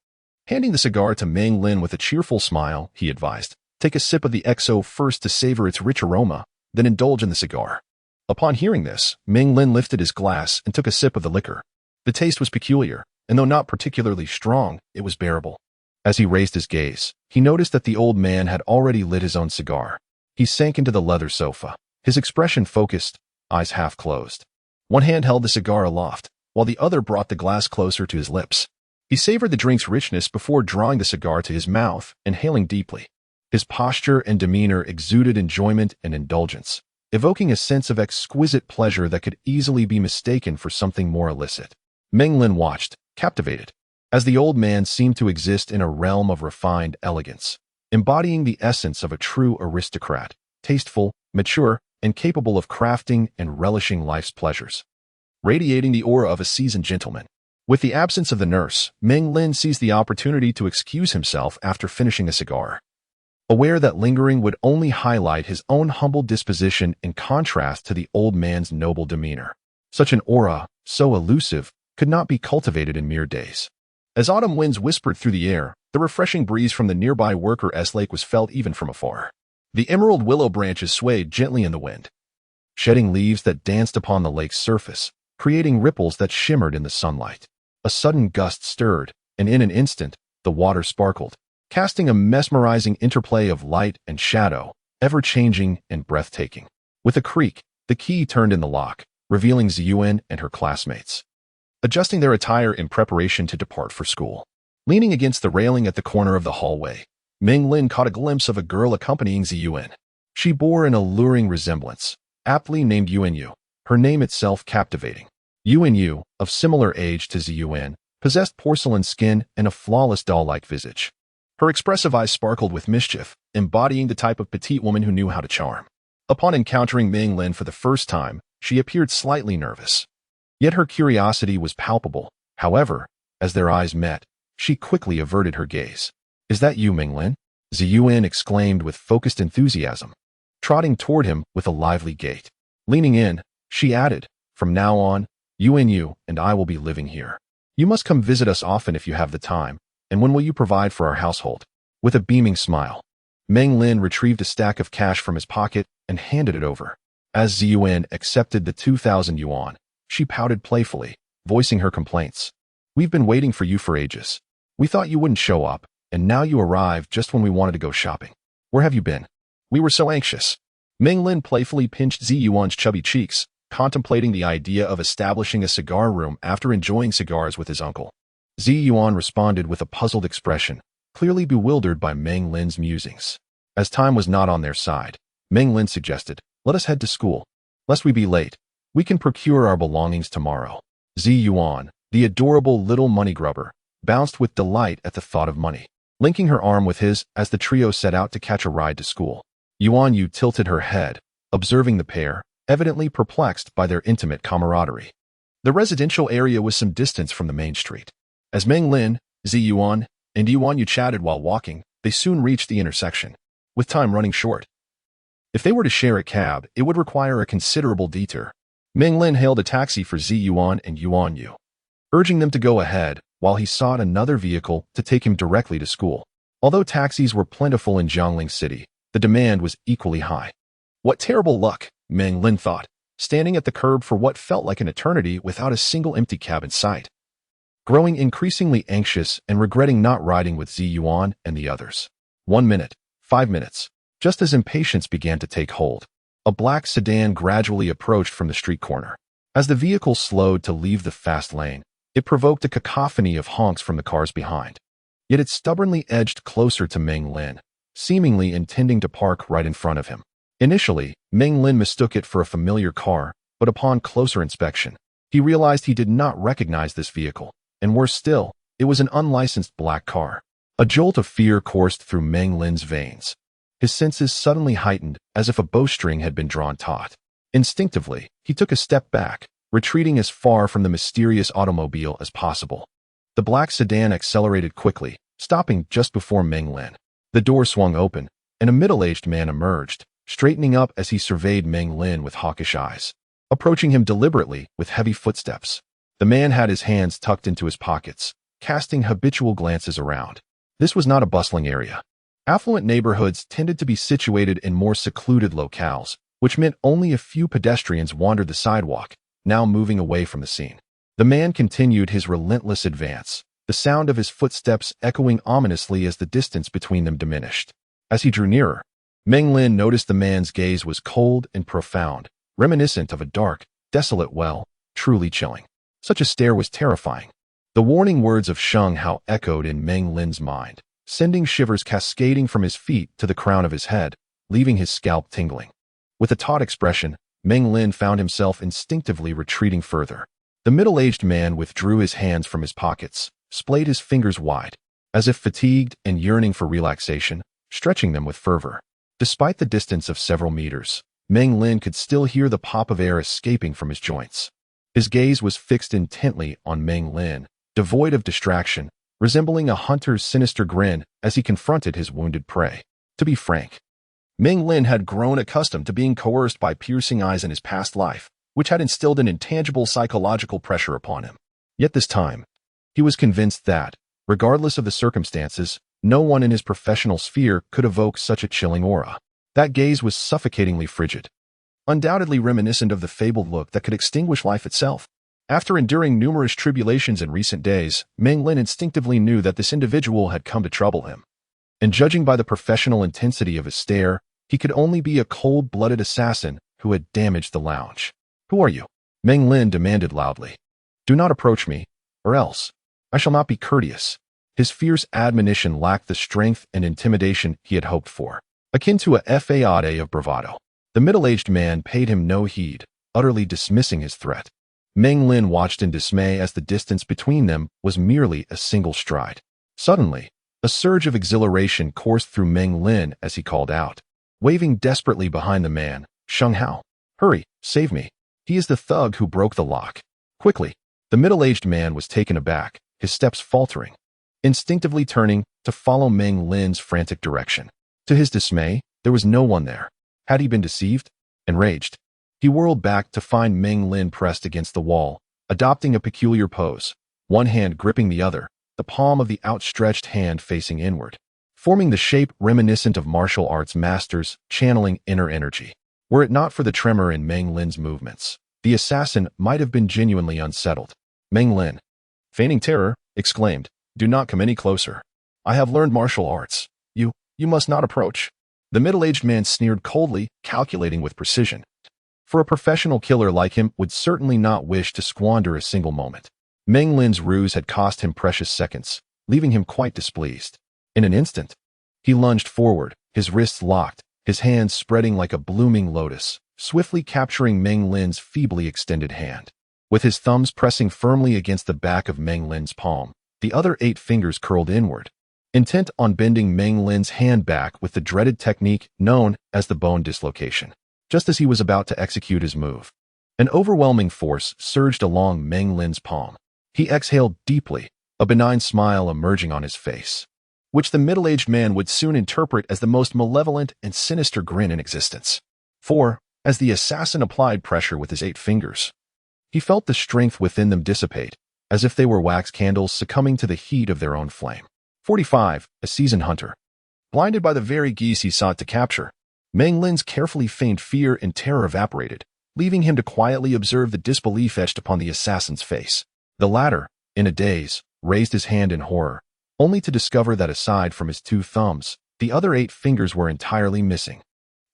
Handing the cigar to Meng Lin with a cheerful smile, he advised, "Take a sip of the XO first to savor its rich aroma, then indulge in the cigar." Upon hearing this, Meng Lin lifted his glass and took a sip of the liquor. The taste was peculiar, and though not particularly strong, it was bearable. As he raised his gaze, he noticed that the old man had already lit his own cigar. He sank into the leather sofa, his expression focused, eyes half closed. One hand held the cigar aloft, while the other brought the glass closer to his lips. He savored the drink's richness before drawing the cigar to his mouth and inhaling deeply. His posture and demeanor exuded enjoyment and indulgence, evoking a sense of exquisite pleasure that could easily be mistaken for something more illicit. Meng Lin watched, captivated, as the old man seemed to exist in a realm of refined elegance, embodying the essence of a true aristocrat, tasteful, mature, and capable of crafting and relishing life's pleasures. Radiating the aura of a seasoned gentleman. With the absence of the nurse, Meng Lin seized the opportunity to excuse himself after finishing a cigar, aware that lingering would only highlight his own humble disposition in contrast to the old man's noble demeanor. Such an aura, so elusive, could not be cultivated in mere days. As autumn winds whispered through the air, the refreshing breeze from the nearby Worker-S Lake was felt even from afar. The emerald willow branches swayed gently in the wind, shedding leaves that danced upon the lake's surface, creating ripples that shimmered in the sunlight. A sudden gust stirred, and in an instant, the water sparkled, casting a mesmerizing interplay of light and shadow, ever-changing and breathtaking. With a creak, the key turned in the lock, revealing Ziyuan and her classmates, adjusting their attire in preparation to depart for school. Leaning against the railing at the corner of the hallway, Meng Lin caught a glimpse of a girl accompanying Ziyuan. She bore an alluring resemblance, aptly named Yuanyu, her name itself captivating. Yuanyu, of similar age to Ziyuan, possessed porcelain skin and a flawless doll-like visage. Her expressive eyes sparkled with mischief, embodying the type of petite woman who knew how to charm. Upon encountering Meng Lin for the first time, she appeared slightly nervous. Yet her curiosity was palpable. However, as their eyes met, she quickly averted her gaze. "Is that you, Meng Lin?" Ziyuan exclaimed with focused enthusiasm, trotting toward him with a lively gait. Leaning in, she added, "From now on, you and I will be living here. You must come visit us often if you have the time, and when will you provide for our household?" With a beaming smile, Meng Lin retrieved a stack of cash from his pocket and handed it over. As Ziyuan accepted the 2,000 yuan, she pouted playfully, voicing her complaints. "We've been waiting for you for ages. We thought you wouldn't show up, and now you arrived just when we wanted to go shopping. Where have you been? We were so anxious." Meng Lin playfully pinched Ziyuan's chubby cheeks, contemplating the idea of establishing a cigar room after enjoying cigars with his uncle. Ziyuan responded with a puzzled expression, clearly bewildered by Meng Lin's musings. As time was not on their side, Meng Lin suggested, "Let us head to school. Lest we be late, we can procure our belongings tomorrow." Ziyuan, the adorable little money grubber, bounced with delight at the thought of money, linking her arm with his as the trio set out to catch a ride to school. Yuanyu tilted her head, observing the pair, evidently perplexed by their intimate camaraderie. The residential area was some distance from the main street. As Meng Lin, Ziyuan, and Yuanyu chatted while walking, they soon reached the intersection, with time running short. If they were to share a cab, it would require a considerable detour. Meng Lin hailed a taxi for Ziyuan and Yuanyu, urging them to go ahead while he sought another vehicle to take him directly to school. Although taxis were plentiful in Jiangling City, the demand was equally high. What terrible luck, Meng Lin thought, standing at the curb for what felt like an eternity without a single empty cab in sight. Growing increasingly anxious and regretting not riding with Ziyuan and the others. 1 minute, 5 minutes. Just as impatience began to take hold, a black sedan gradually approached from the street corner. As the vehicle slowed to leave the fast lane, it provoked a cacophony of honks from the cars behind. Yet it stubbornly edged closer to Meng Lin, seemingly intending to park right in front of him. Initially, Meng Lin mistook it for a familiar car, but upon closer inspection, he realized he did not recognize this vehicle, and worse still, it was an unlicensed black car. A jolt of fear coursed through Meng Lin's veins. His senses suddenly heightened as if a bowstring had been drawn taut. Instinctively, he took a step back, retreating as far from the mysterious automobile as possible. The black sedan accelerated quickly, stopping just before Meng Lin. The door swung open, and a middle-aged man emerged, straightening up as he surveyed Meng Lin with hawkish eyes, approaching him deliberately with heavy footsteps. The man had his hands tucked into his pockets, casting habitual glances around. This was not a bustling area. Affluent neighborhoods tended to be situated in more secluded locales, which meant only a few pedestrians wandered the sidewalk, now moving away from the scene. The man continued his relentless advance, the sound of his footsteps echoing ominously as the distance between them diminished. As he drew nearer, Meng Lin noticed the man's gaze was cold and profound, reminiscent of a dark, desolate well, truly chilling. Such a stare was terrifying. The warning words of Sheng Hao echoed in Meng Lin's mind, sending shivers cascading from his feet to the crown of his head, leaving his scalp tingling. With a taut expression, Meng Lin found himself instinctively retreating further. The middle-aged man withdrew his hands from his pockets, splayed his fingers wide, as if fatigued and yearning for relaxation, stretching them with fervor. Despite the distance of several meters, Meng Lin could still hear the pop of air escaping from his joints. His gaze was fixed intently on Meng Lin, devoid of distraction, resembling a hunter's sinister grin as he confronted his wounded prey. To be frank, Meng Lin had grown accustomed to being coerced by piercing eyes in his past life, which had instilled an intangible psychological pressure upon him. Yet this time, he was convinced that, regardless of the circumstances, no one in his professional sphere could evoke such a chilling aura. That gaze was suffocatingly frigid, undoubtedly reminiscent of the fabled look that could extinguish life itself. After enduring numerous tribulations in recent days, Meng Lin instinctively knew that this individual had come to trouble him. And judging by the professional intensity of his stare, he could only be a cold-blooded assassin who had damaged the lounge. "Who are you?" Meng Lin demanded loudly. "Do not approach me, or else I shall not be courteous." His fierce admonition lacked the strength and intimidation he had hoped for, akin to a fade of bravado. The middle-aged man paid him no heed, utterly dismissing his threat. Meng Lin watched in dismay as the distance between them was merely a single stride. Suddenly, a surge of exhilaration coursed through Meng Lin as he called out, waving desperately behind the man, "Sheng Hao, hurry, save me. He is the thug who broke the lock." Quickly, the middle-aged man was taken aback, his steps faltering, instinctively turning to follow Meng Lin's frantic direction. To his dismay, there was no one there. Had he been deceived? Enraged, he whirled back to find Meng Lin pressed against the wall, adopting a peculiar pose, one hand gripping the other, the palm of the outstretched hand facing inward, forming the shape reminiscent of martial arts masters channeling inner energy. Were it not for the tremor in Meng Lin's movements, the assassin might have been genuinely unsettled. Meng Lin, feigning terror, exclaimed, "Do not come any closer. I have learned martial arts. You must not approach." The middle-aged man sneered coldly, calculating with precision. For a professional killer like him would certainly not wish to squander a single moment. Meng Lin's ruse had cost him precious seconds, leaving him quite displeased. In an instant, he lunged forward, his wrists locked, his hands spreading like a blooming lotus, swiftly capturing Meng Lin's feebly extended hand. With his thumbs pressing firmly against the back of Meng Lin's palm, the other 8 fingers curled inward, intent on bending Meng Lin's hand back with the dreaded technique known as the bone dislocation. Just as he was about to execute his move, an overwhelming force surged along Meng Lin's palm. He exhaled deeply, a benign smile emerging on his face, which the middle-aged man would soon interpret as the most malevolent and sinister grin in existence. For, as the assassin applied pressure with his 8 fingers, he felt the strength within them dissipate, as if they were wax candles succumbing to the heat of their own flame. 45. A seasoned hunter. Blinded by the very geese he sought to capture, Meng Lin's carefully feigned fear and terror evaporated, leaving him to quietly observe the disbelief etched upon the assassin's face. The latter, in a daze, raised his hand in horror, only to discover that aside from his 2 thumbs, the other 8 fingers were entirely missing.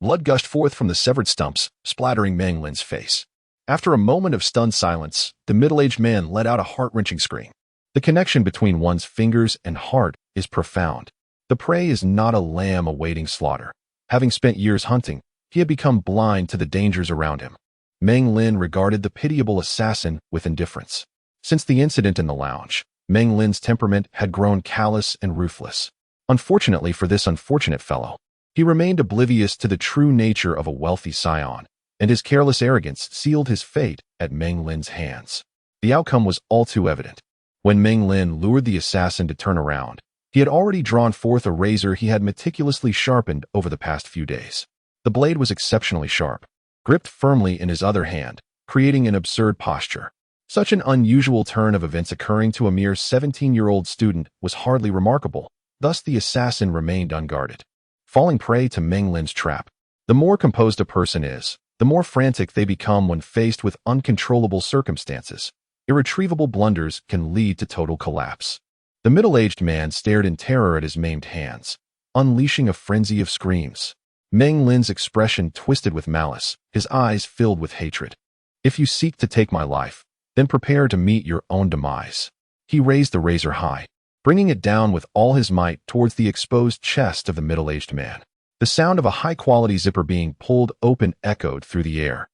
Blood gushed forth from the severed stumps, splattering Meng Lin's face. After a moment of stunned silence, the middle-aged man let out a heart-wrenching scream. The connection between one's fingers and heart is profound. The prey is not a lamb awaiting slaughter. Having spent years hunting, he had become blind to the dangers around him. Meng Lin regarded the pitiable assassin with indifference. Since the incident in the lounge, Meng Lin's temperament had grown callous and ruthless. Unfortunately for this unfortunate fellow, he remained oblivious to the true nature of a wealthy scion, and his careless arrogance sealed his fate at Meng Lin's hands. The outcome was all too evident. When Meng Lin lured the assassin to turn around, he had already drawn forth a razor he had meticulously sharpened over the past few days. The blade was exceptionally sharp, gripped firmly in his other hand, creating an absurd posture. Such an unusual turn of events occurring to a mere 17-year-old student was hardly remarkable. Thus the assassin remained unguarded, falling prey to Meng Lin's trap. The more composed a person is, the more frantic they become when faced with uncontrollable circumstances. Irretrievable blunders can lead to total collapse. The middle-aged man stared in terror at his maimed hands, unleashing a frenzy of screams. Meng Lin's expression twisted with malice, his eyes filled with hatred. "If you seek to take my life, then prepare to meet your own demise." He raised the razor high, bringing it down with all his might towards the exposed chest of the middle-aged man. The sound of a high-quality zipper being pulled open echoed through the air,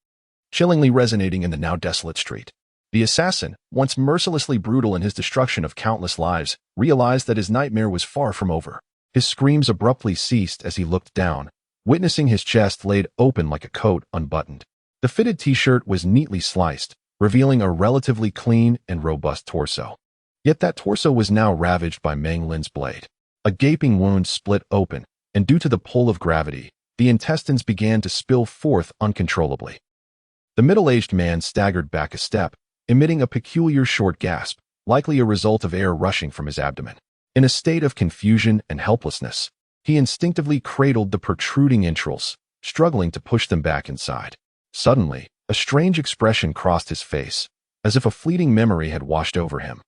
chillingly resonating in the now desolate street. The assassin, once mercilessly brutal in his destruction of countless lives, realized that his nightmare was far from over. His screams abruptly ceased as he looked down, witnessing his chest laid open like a coat unbuttoned. The fitted t-shirt was neatly sliced, revealing a relatively clean and robust torso. Yet that torso was now ravaged by Meng Lin's blade. A gaping wound split open, and due to the pull of gravity, the intestines began to spill forth uncontrollably. The middle-aged man staggered back a step, emitting a peculiar short gasp, likely a result of air rushing from his abdomen. In a state of confusion and helplessness, he instinctively cradled the protruding entrails, struggling to push them back inside. Suddenly, a strange expression crossed his face, as if a fleeting memory had washed over him,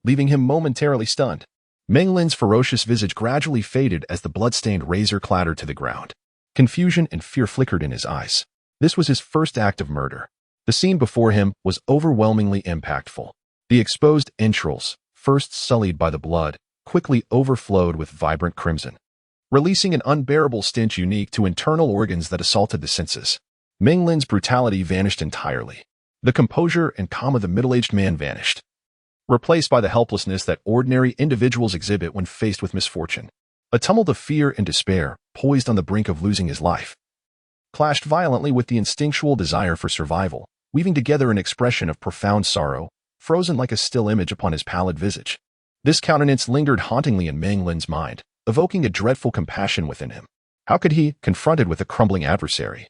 leaving him momentarily stunned. Meng Lin's ferocious visage gradually faded as the blood-stained razor clattered to the ground. Confusion and fear flickered in his eyes. This was his first act of murder. The scene before him was overwhelmingly impactful. The exposed entrails, first sullied by the blood, quickly overflowed with vibrant crimson, releasing an unbearable stench unique to internal organs that assaulted the senses. Meng Lin's brutality vanished entirely. The composure and calm of the middle-aged man vanished, replaced by the helplessness that ordinary individuals exhibit when faced with misfortune. A tumult of fear and despair, poised on the brink of losing his life, clashed violently with the instinctual desire for survival, weaving together an expression of profound sorrow, frozen like a still image upon his pallid visage. This countenance lingered hauntingly in Meng Lin's mind, evoking a dreadful compassion within him. How could he, confronted with a crumbling adversary,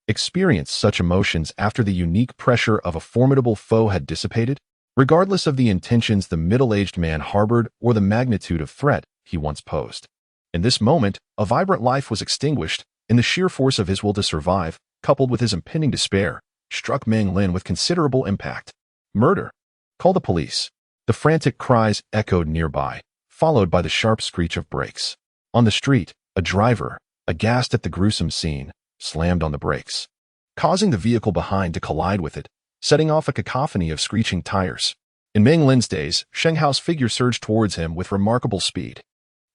experience such emotions after the unique pressure of a formidable foe had dissipated? Regardless of the intentions the middle-aged man harbored or the magnitude of threat he once posed. In this moment, a vibrant life was extinguished, and the sheer force of his will to survive, coupled with his impending despair, struck Meng Lin with considerable impact. Murder! Call the police. The frantic cries echoed nearby, followed by the sharp screech of brakes. On the street, a driver, aghast at the gruesome scene, slammed on the brakes, causing the vehicle behind to collide with it, setting off a cacophony of screeching tires. In Meng Lin's days, Sheng Hao's figure surged towards him with remarkable speed.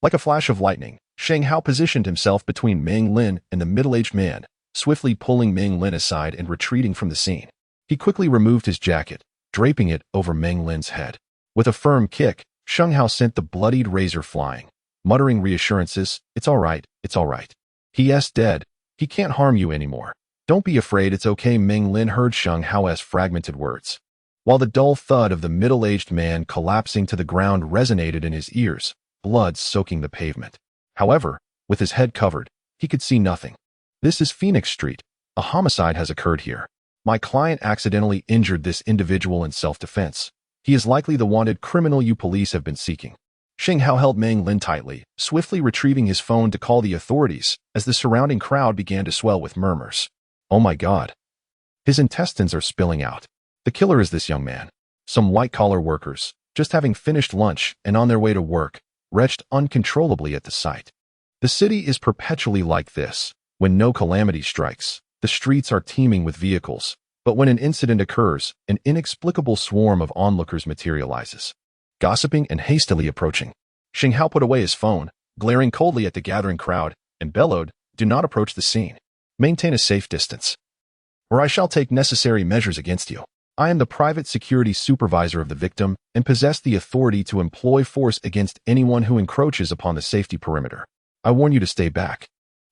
Like a flash of lightning, Sheng Hao positioned himself between Meng Lin and the middle-aged man, swiftly pulling Meng Lin aside and retreating from the scene. He quickly removed his jacket, draping it over Meng Lin's head. With a firm kick, Sheng Hao sent the bloodied razor flying, muttering reassurances, "It's all right, it's all right. He's dead. He can't harm you anymore. Don't be afraid, it's okay." Meng Lin heard Sheng Hao's fragmented words, while the dull thud of the middle-aged man collapsing to the ground resonated in his ears, blood soaking the pavement. However, with his head covered, he could see nothing. "This is Phoenix Street. A homicide has occurred here. My client accidentally injured this individual in self-defense. He is likely the wanted criminal you police have been seeking." Sheng Hao held Meng Lin tightly, swiftly retrieving his phone to call the authorities as the surrounding crowd began to swell with murmurs. "Oh my God. His intestines are spilling out. The killer is this young man." Some white-collar workers, just having finished lunch and on their way to work, retched uncontrollably at the sight. The city is perpetually like this. When no calamity strikes, the streets are teeming with vehicles, but when an incident occurs, an inexplicable swarm of onlookers materializes, gossiping and hastily approaching. Sheng Hao put away his phone, glaring coldly at the gathering crowd, and bellowed, "Do not approach the scene. Maintain a safe distance, or I shall take necessary measures against you. I am the private security supervisor of the victim and possess the authority to employ force against anyone who encroaches upon the safety perimeter. I warn you to stay back."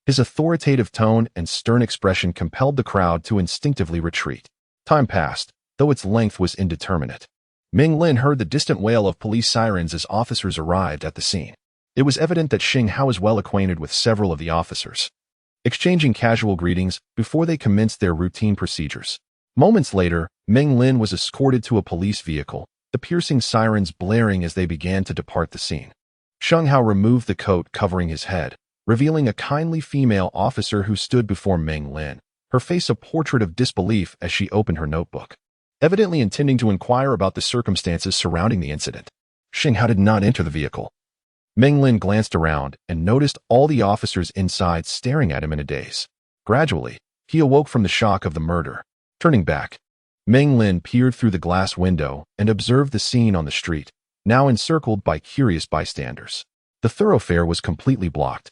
His authoritative tone and stern expression compelled the crowd to instinctively retreat. Time passed, though its length was indeterminate. Meng Lin heard the distant wail of police sirens as officers arrived at the scene. It was evident that Sheng Hao was well acquainted with several of the officers, exchanging casual greetings before they commenced their routine procedures. Moments later, Meng Lin was escorted to a police vehicle, the piercing sirens blaring as they began to depart the scene. Sheng Hao removed the coat covering his head, revealing a kindly female officer who stood before Meng Lin, her face a portrait of disbelief as she opened her notebook, evidently intending to inquire about the circumstances surrounding the incident. Sheng Hao did not enter the vehicle. Meng Lin glanced around and noticed all the officers inside staring at him in a daze. Gradually, he awoke from the shock of the murder. Turning back, Meng Lin peered through the glass window and observed the scene on the street, now encircled by curious bystanders. The thoroughfare was completely blocked,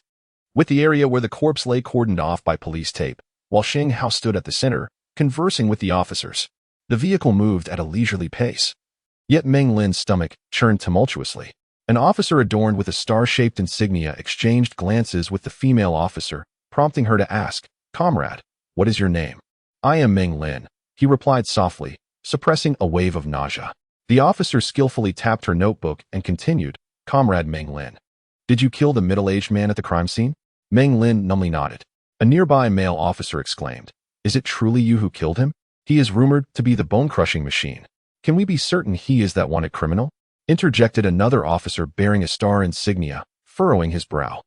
with the area where the corpse lay cordoned off by police tape, while Sheng Hao stood at the center, conversing with the officers. The vehicle moved at a leisurely pace. Yet Meng Lin's stomach churned tumultuously. An officer adorned with a star-shaped insignia exchanged glances with the female officer, prompting her to ask, "Comrade, what is your name?" "I am Meng Lin," he replied softly, suppressing a wave of nausea. The officer skillfully tapped her notebook and continued, "Comrade Meng Lin, did you kill the middle-aged man at the crime scene?" Meng Lin numbly nodded. A nearby male officer exclaimed, "Is it truly you who killed him? He is rumored to be the bone-crushing machine. Can we be certain he is that wanted criminal?" Interjected another officer bearing a star insignia, furrowing his brow.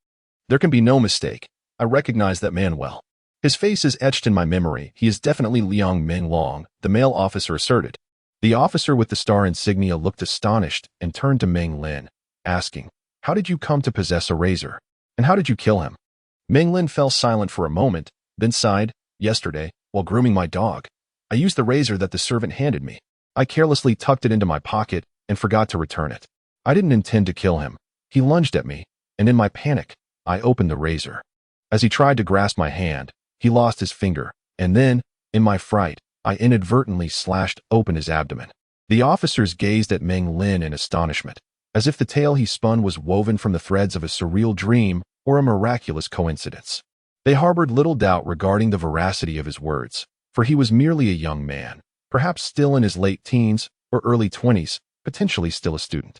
"There can be no mistake. I recognize that man well. His face is etched in my memory. He is definitely Liang Meng Long," the male officer asserted. The officer with the star insignia looked astonished and turned to Meng Lin, asking, "How did you come to possess a razor? And how did you kill him?" Meng Lin fell silent for a moment, then sighed, "Yesterday, while grooming my dog. I used the razor that the servant handed me. I carelessly tucked it into my pocket and forgot to return it. I didn't intend to kill him. He lunged at me, and in my panic, I opened the razor. As he tried to grasp my hand, he lost his finger, and then, in my fright, I inadvertently slashed open his abdomen. The officers gazed at Meng Lin in astonishment, as if the tale he spun was woven from the threads of a surreal dream or a miraculous coincidence. They harbored little doubt regarding the veracity of his words, for he was merely a young man, perhaps still in his late teens or early 20s, potentially still a student.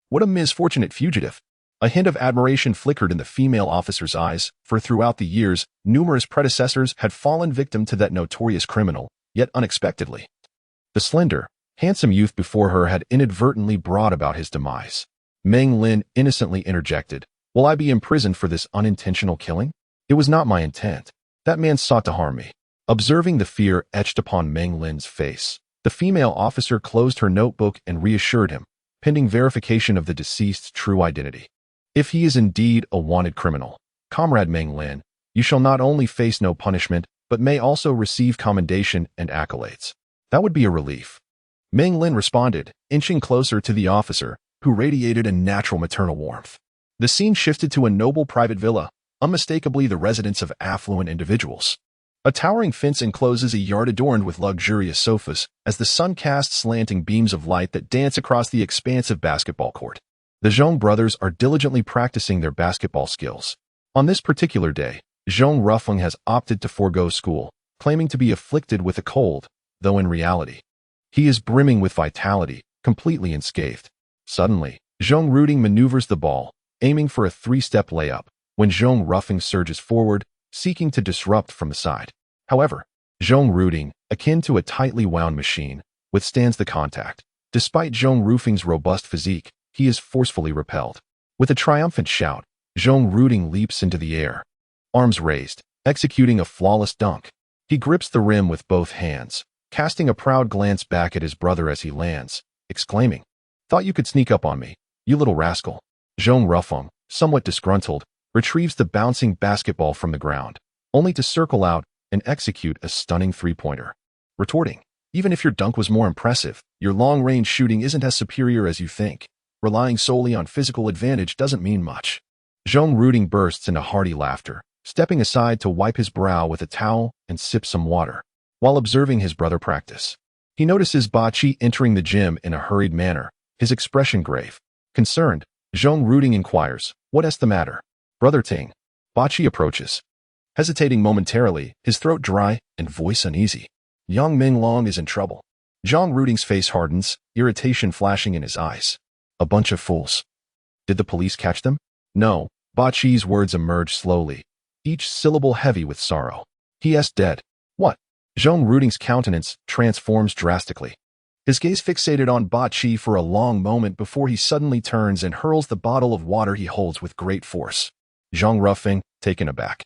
What a misfortunate fugitive! A hint of admiration flickered in the female officer's eyes, for throughout the years, numerous predecessors had fallen victim to that notorious criminal, yet unexpectedly. The slender, handsome youth before her had inadvertently brought about his demise. Meng Lin innocently interjected, "Will I be imprisoned for this unintentional killing? It was not my intent. That man sought to harm me." Observing the fear etched upon Meng Lin's face, the female officer closed her notebook and reassured him, pending verification of the deceased's true identity. "If he is indeed a wanted criminal, Comrade Meng Lin, you shall not only face no punishment, but may also receive commendation and accolades." "That would be a relief." Meng Lin responded, inching closer to the officer, who radiated a natural maternal warmth. The scene shifted to a noble private villa, unmistakably the residence of affluent individuals. A towering fence encloses a yard adorned with luxurious sofas, as the sun casts slanting beams of light that dance across the expansive basketball court. The Zhong brothers are diligently practicing their basketball skills. On this particular day, Zhong Rufeng has opted to forego school, claiming to be afflicted with a cold, though in reality, he is brimming with vitality, completely unscathed. Suddenly, Zhong Ruding maneuvers the ball, aiming for a three-step layup, when Zhong Rufeng surges forward, seeking to disrupt from the side. However, Zhong Ruding, akin to a tightly wound machine, withstands the contact. Despite Zhong Rufeng's robust physique, he is forcefully repelled. With a triumphant shout, Zhong Ruding leaps into the air, arms raised, executing a flawless dunk. He grips the rim with both hands, casting a proud glance back at his brother as he lands, exclaiming, "Thought you could sneak up on me, you little rascal." Zhong Rufeng, somewhat disgruntled, retrieves the bouncing basketball from the ground, only to circle out and execute a stunning three-pointer. Retorting, "Even if your dunk was more impressive, your long-range shooting isn't as superior as you think. Relying solely on physical advantage doesn't mean much." Zhong Ruding bursts into hearty laughter, stepping aside to wipe his brow with a towel and sip some water. While observing his brother practice, he notices Ba Qi entering the gym in a hurried manner, his expression grave. Concerned, Zhong Ruding inquires, "What's the matter?" "Brother Ting." Ba Qi approaches, hesitating momentarily, his throat dry and voice uneasy. Young Ming Long is in trouble. Zhong Ruding's face hardens, irritation flashing in his eyes. "A bunch of fools. Did the police catch them?" "No." Ba Qi's words emerge slowly, each syllable heavy with sorrow. "He is dead." "What?" Zhong Ruding's countenance transforms drastically. His gaze fixated on Ba Qi for a long moment before he suddenly turns and hurls the bottle of water he holds with great force. Zhong Rufeng, taken aback,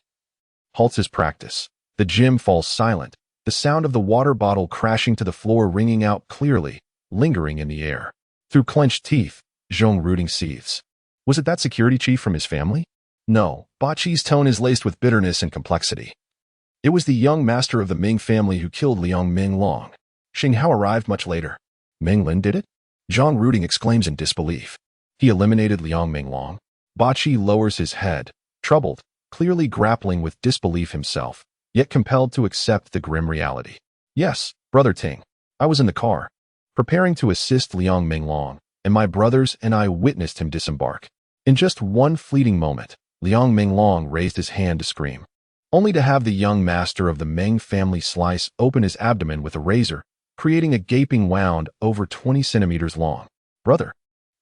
halts his practice. The gym falls silent, the sound of the water bottle crashing to the floor ringing out clearly, lingering in the air. Through clenched teeth, Zhong Ruding seethes. Was it that security chief from his family? No, Ba Qi's tone is laced with bitterness and complexity. It was the young master of the Ming family who killed Liang Ming Long. Xing Hao arrived much later. Meng Lin did it? Zhong Ruding exclaims in disbelief. He eliminated Liang Ming Long. Ba Qi lowers his head, troubled, clearly grappling with disbelief himself, yet compelled to accept the grim reality. "Yes, Brother Ting. I was in the car, preparing to assist Liang Ming Long, and my brothers and I witnessed him disembark. In just one fleeting moment, Liang Ming Long raised his hand to scream, only to have the young master of the Meng family slice open his abdomen with a razor, creating a gaping wound over 20 centimeters long. Brother."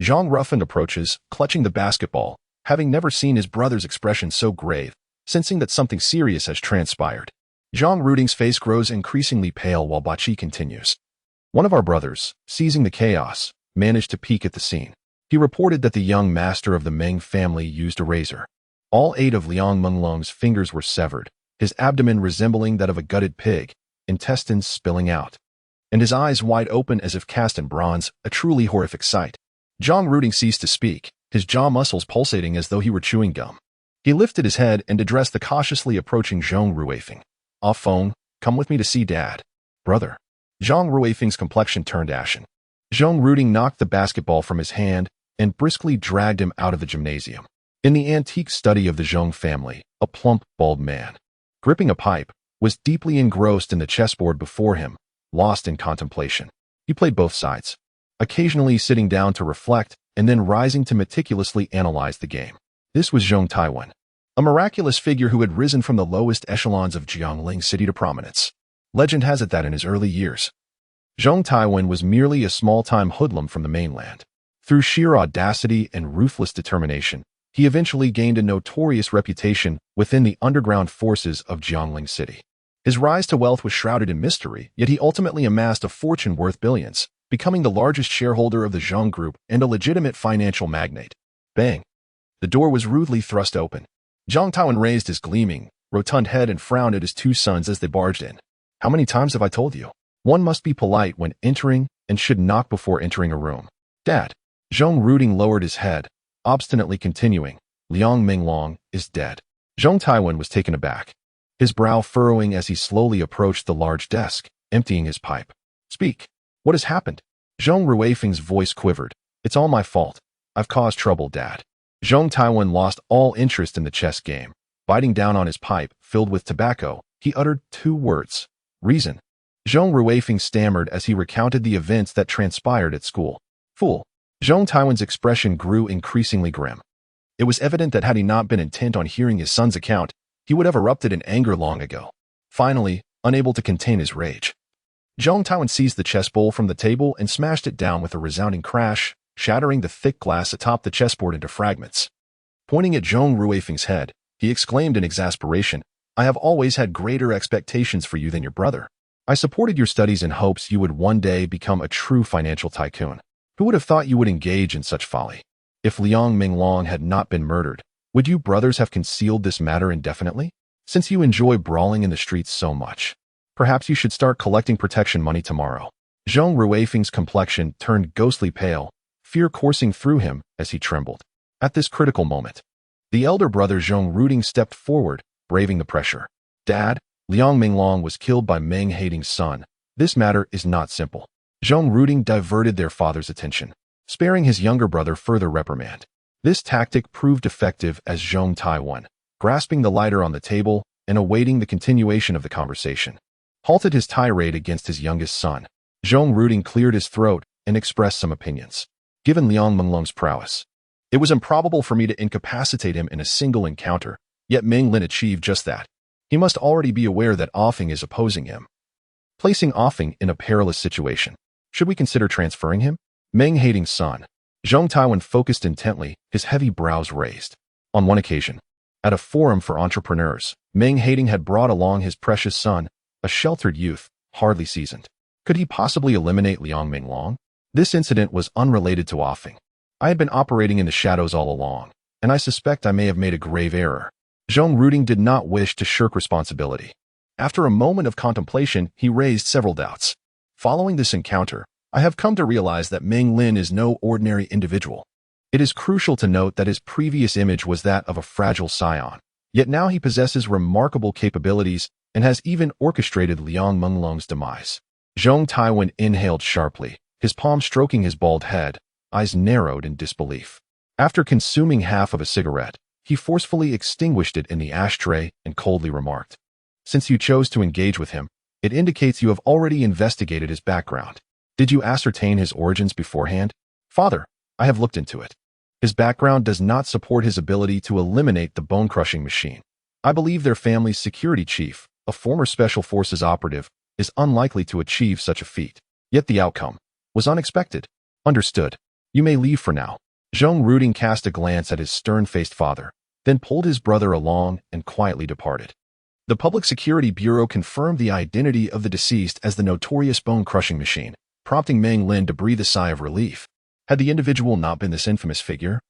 Zhong Rufeng approaches, clutching the basketball, having never seen his brother's expression so grave, sensing that something serious has transpired. Zhong Ruding's face grows increasingly pale while Ba Qi continues. "One of our brothers, seizing the chaos, managed to peek at the scene. He reported that the young master of the Meng family used a razor. All 8 of Liang Menglong's fingers were severed, his abdomen resembling that of a gutted pig, intestines spilling out, and his eyes wide open as if cast in bronze, a truly horrific sight." Zhong Ruding ceased to speak, his jaw muscles pulsating as though he were chewing gum. He lifted his head and addressed the cautiously approaching Zhong Ruifeng. "Off phone, Come with me to see Dad. Brother. Zhang Ruifeng's complexion turned ashen. Zhang Ruding knocked the basketball from his hand and briskly dragged him out of the gymnasium. In the antique study of the Zhang family, a plump, bald man, gripping a pipe, was deeply engrossed in the chessboard before him, lost in contemplation. He played both sides, occasionally sitting down to reflect and then rising to meticulously analyze the game. This was Zhang Taiwan, a miraculous figure who had risen from the lowest echelons of Jiangling City to prominence. Legend has it that in his early years, Zhang Taiwan was merely a small-time hoodlum from the mainland. Through sheer audacity and ruthless determination, he eventually gained a notorious reputation within the underground forces of Jiangling City. His rise to wealth was shrouded in mystery, yet he ultimately amassed a fortune worth billions, becoming the largest shareholder of the Zhang Group and a legitimate financial magnate. Bang! The door was rudely thrust open. Zhang Taiwan raised his gleaming, rotund head and frowned at his two sons as they barged in. How many times have I told you? One must be polite when entering and should knock before entering a room. Dad. Zhang Ruding lowered his head, obstinately continuing, Liang Menglong is dead. Zhang Taiwan was taken aback, his brow furrowing as he slowly approached the large desk, emptying his pipe. Speak. What has happened? Zhang Ruifeng's voice quivered. It's all my fault. I've caused trouble, Dad. Zhang Taiwan lost all interest in the chess game. Biting down on his pipe, filled with tobacco, he uttered 2 words. Reason. Zhang Ruifeng stammered as he recounted the events that transpired at school. Fool. Zhang Taiwan's expression grew increasingly grim. It was evident that had he not been intent on hearing his son's account, he would have erupted in anger long ago. Finally, unable to contain his rage, Zhang Taiwan seized the chess bowl from the table and smashed it down with a resounding crash, shattering the thick glass atop the chessboard into fragments. Pointing at Zhang Ruifeng's head, he exclaimed in exasperation, I have always had greater expectations for you than your brother. I supported your studies in hopes you would one day become a true financial tycoon. Who would have thought you would engage in such folly? If Liang Menglong had not been murdered, would you brothers have concealed this matter indefinitely? Since you enjoy brawling in the streets so much, perhaps you should start collecting protection money tomorrow. Zhang Ruifeng's complexion turned ghostly pale, fear coursing through him as he trembled. At this critical moment, the elder brother Zhang Ruding stepped forward, braving the pressure. Dad, Liang Menglong was killed by Meng Hating's son. This matter is not simple. Zhang Ruding diverted their father's attention, sparing his younger brother further reprimand. This tactic proved effective as Zhang Taiwan, grasping the lighter on the table and awaiting the continuation of the conversation, halted his tirade against his youngest son. Zhang Ruding cleared his throat and expressed some opinions. Given Liang Menglong's prowess, it was improbable for me to incapacitate him in a single encounter, yet Meng Lin achieved just that. He must already be aware that Offing is opposing him, placing Offing in a perilous situation. Should we consider transferring him? Meng Hating's son. Zhang Taiwan focused intently, his heavy brows raised. On one occasion, at a forum for entrepreneurs, Meng Hating had brought along his precious son, a sheltered youth, hardly seasoned. Could he possibly eliminate Liang Menglong? This incident was unrelated to Offing. I had been operating in the shadows all along, and I suspect I may have made a grave error. Zhang Ruding did not wish to shirk responsibility. After a moment of contemplation, he raised several doubts. Following this encounter, I have come to realize that Meng Lin is no ordinary individual. It is crucial to note that his previous image was that of a fragile scion, yet now he possesses remarkable capabilities and has even orchestrated Liang Menglong's demise. Zhang Taiwan inhaled sharply, his palm stroking his bald head, eyes narrowed in disbelief. After consuming half of a cigarette, he forcefully extinguished it in the ashtray and coldly remarked, Since you chose to engage with him, it indicates you have already investigated his background. Did you ascertain his origins beforehand? Father, I have looked into it. His background does not support his ability to eliminate the bone-crushing machine. I believe their family's security chief, a former Special Forces operative, is unlikely to achieve such a feat. Yet the outcome was unexpected. Understood. You may leave for now. Zhang Ruding cast a glance at his stern-faced father, then pulled his brother along and quietly departed. The Public Security Bureau confirmed the identity of the deceased as the notorious bone-crushing machine, prompting Meng Lin to breathe a sigh of relief. Had the individual not been this infamous figure,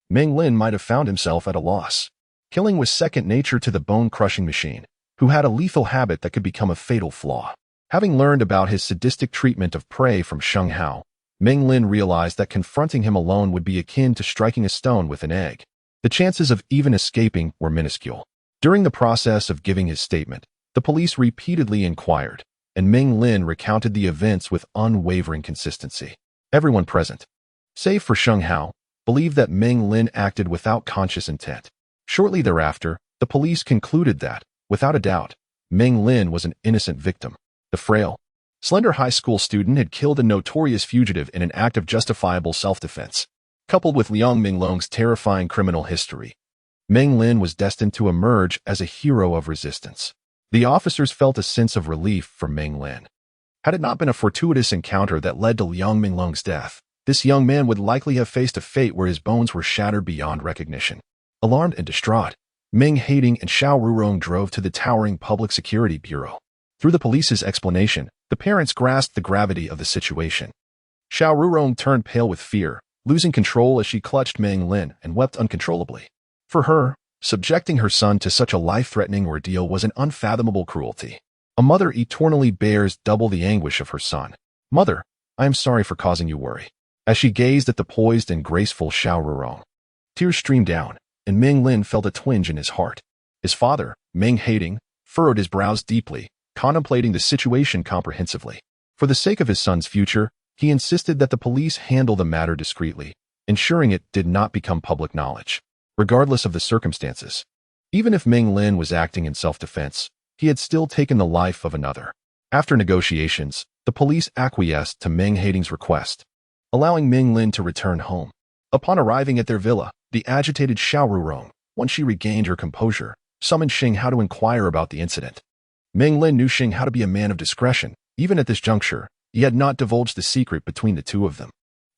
Meng Lin might have found himself at a loss. Killing was second nature to the bone-crushing machine, who had a lethal habit that could become a fatal flaw. Having learned about his sadistic treatment of prey from Sheng Hao, Meng Lin realized that confronting him alone would be akin to striking a stone with an egg. The chances of even escaping were minuscule. During the process of giving his statement, The police repeatedly inquired, and Meng Lin recounted the events with unwavering consistency. Everyone present, save for Sheng Hao, believed that Meng Lin acted without conscious intent. Shortly thereafter, the police concluded that, without a doubt, Meng Lin was an innocent victim. The frail, slender high school student had killed a notorious fugitive in an act of justifiable self-defense. Coupled with Liang Minglong's terrifying criminal history, Meng Lin was destined to emerge as a hero of resistance. The officers felt a sense of relief for Meng Lin. Had it not been a fortuitous encounter that led to Liang Minglong's death, this young man would likely have faced a fate where his bones were shattered beyond recognition. Alarmed and distraught, Meng Hating and Xiao Rurong drove to the towering Public Security Bureau. Through the police's explanation, the parents grasped the gravity of the situation. Xiao Rurong turned pale with fear, losing control as she clutched Meng Lin and wept uncontrollably. For her, subjecting her son to such a life-threatening ordeal was an unfathomable cruelty. A mother eternally bears double the anguish of her son. "Mother, I am sorry for causing you worry." As she gazed at the poised and graceful Xiao Rurong, tears streamed down, and Meng Lin felt a twinge in his heart. His father, Meng Hating, furrowed his brows deeply, contemplating the situation comprehensively. For the sake of his son's future, he insisted that the police handle the matter discreetly, ensuring it did not become public knowledge. Regardless of the circumstances, even if Meng Lin was acting in self-defense, he had still taken the life of another. After negotiations, the police acquiesced to Meng Hating's request, allowing Meng Lin to return home. Upon arriving at their villa, the agitated Xiao Rurong, once she regained her composure, summoned Sheng Hao to inquire about the incident. Meng Lin knew Sheng Hao to be a man of discretion. Even at this juncture, he had not divulged the secret between the two of them.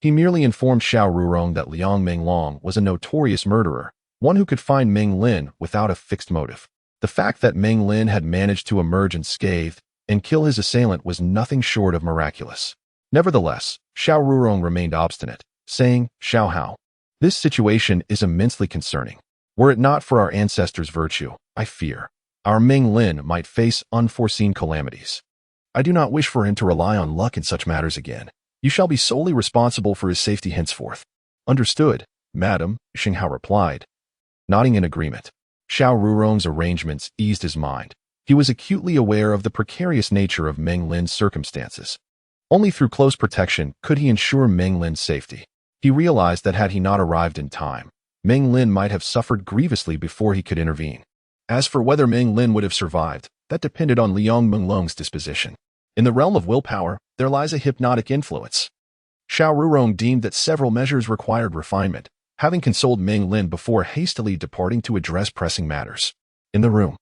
He merely informed Xiao Rurong that Liang Minglong was a notorious murderer, one who could find Meng Lin without a fixed motive. The fact that Meng Lin had managed to emerge unscathed and kill his assailant was nothing short of miraculous. Nevertheless, Xiao Rurong remained obstinate, saying, "Xiao Hao, this situation is immensely concerning. Were it not for our ancestors' virtue, I fear our Meng Lin might face unforeseen calamities. I do not wish for him to rely on luck in such matters again. You shall be solely responsible for his safety henceforth." "Understood, madam," Sheng Hao replied, nodding in agreement. Xiao Rurong's arrangements eased his mind. He was acutely aware of the precarious nature of Meng Lin's circumstances. Only through close protection could he ensure Meng Lin's safety. He realized that had he not arrived in time, Meng Lin might have suffered grievously before he could intervene. As for whether Meng Lin would have survived, that depended on Liang Minglong's disposition. In the realm of willpower, there lies a hypnotic influence. Xiao Rurong deemed that several measures required refinement, having consoled Meng Lin before hastily departing to address pressing matters. In the room,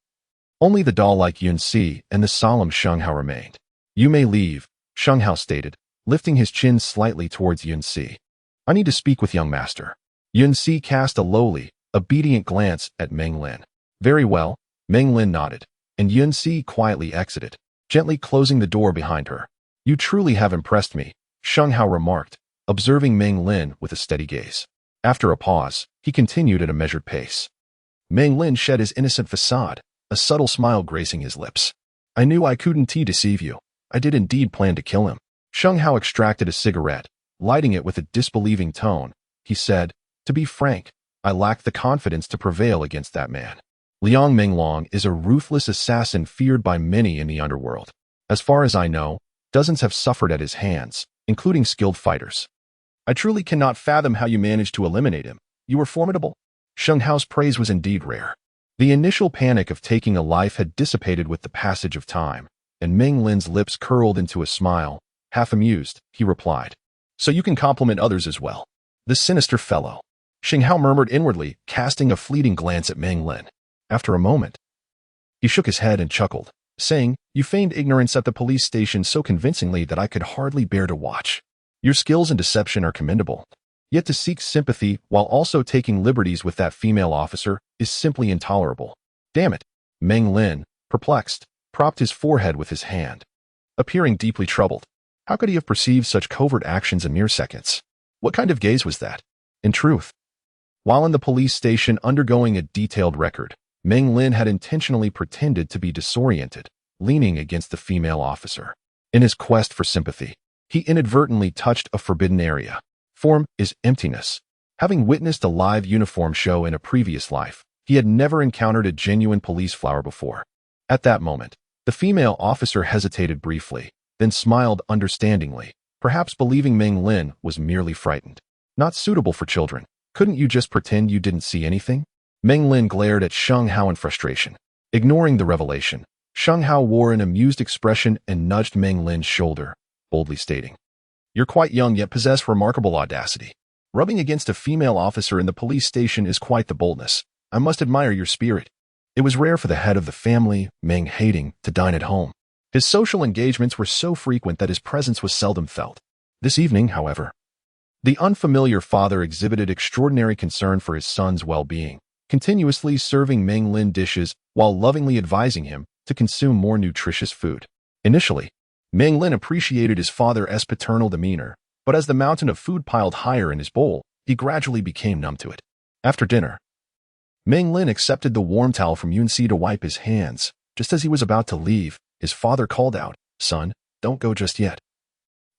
only the doll-like Yun Si and the solemn Sheng Hao remained. "You may leave," Sheng Hao stated, lifting his chin slightly towards Yun Si. "I need to speak with young master." Yun Si cast a lowly, obedient glance at Meng Lin. "Very well," Meng Lin nodded, and Yun Si quietly exited, gently closing the door behind her. "You truly have impressed me," Sheng Hao remarked, observing Meng Lin with a steady gaze. After a pause, he continued at a measured pace. Meng Lin shed his innocent facade, a subtle smile gracing his lips. "I knew I couldn't deceive you. I did indeed plan to kill him." Sheng Hao extracted a cigarette, lighting it with a disbelieving tone. He said, "To be frank, I lack the confidence to prevail against that man. Liang Minglong is a ruthless assassin feared by many in the underworld. As far as I know, dozens have suffered at his hands, including skilled fighters. I truly cannot fathom how you managed to eliminate him. You were formidable." Sheng Hao's praise was indeed rare. The initial panic of taking a life had dissipated with the passage of time, and Meng Lin's lips curled into a smile. Half amused, he replied, "So you can compliment others as well." "The sinister fellow," Sheng Hao murmured inwardly, casting a fleeting glance at Meng Lin. After a moment, he shook his head and chuckled, saying, "You feigned ignorance at the police station so convincingly that I could hardly bear to watch. Your skills in deception are commendable. Yet to seek sympathy while also taking liberties with that female officer is simply intolerable. Damn it." Meng Lin, perplexed, propped his forehead with his hand, appearing deeply troubled. How could he have perceived such covert actions in mere seconds? What kind of gaze was that? In truth, while in the police station undergoing a detailed record, Meng Lin had intentionally pretended to be disoriented, leaning against the female officer. In his quest for sympathy, he inadvertently touched a forbidden area. Form is emptiness. Having witnessed a live uniform show in a previous life, he had never encountered a genuine police flower before. At that moment, The female officer hesitated briefly, then smiled understandingly, perhaps believing Meng Lin was merely frightened. Not suitable for children. Couldn't you just pretend you didn't see anything? Meng Lin glared at Sheng Hao in frustration. Ignoring the revelation, Sheng Hao wore an amused expression and nudged Meng Lin's shoulder, boldly stating, "You're quite young yet possess remarkable audacity. Rubbing against a female officer in the police station is quite the boldness. I must admire your spirit." It was rare for the head of the family, Meng Hating, to dine at home. His social engagements were so frequent that his presence was seldom felt. This evening, however, the unfamiliar father exhibited extraordinary concern for his son's well-being, continuously serving Meng Lin dishes while lovingly advising him to consume more nutritious food. Initially, Meng Lin appreciated his father's paternal demeanor, but as the mountain of food piled higher in his bowl, he gradually became numb to it. After dinner, Meng Lin accepted the warm towel from Yunxi to wipe his hands. Just as he was about to leave, his father called out, "Son, don't go just yet.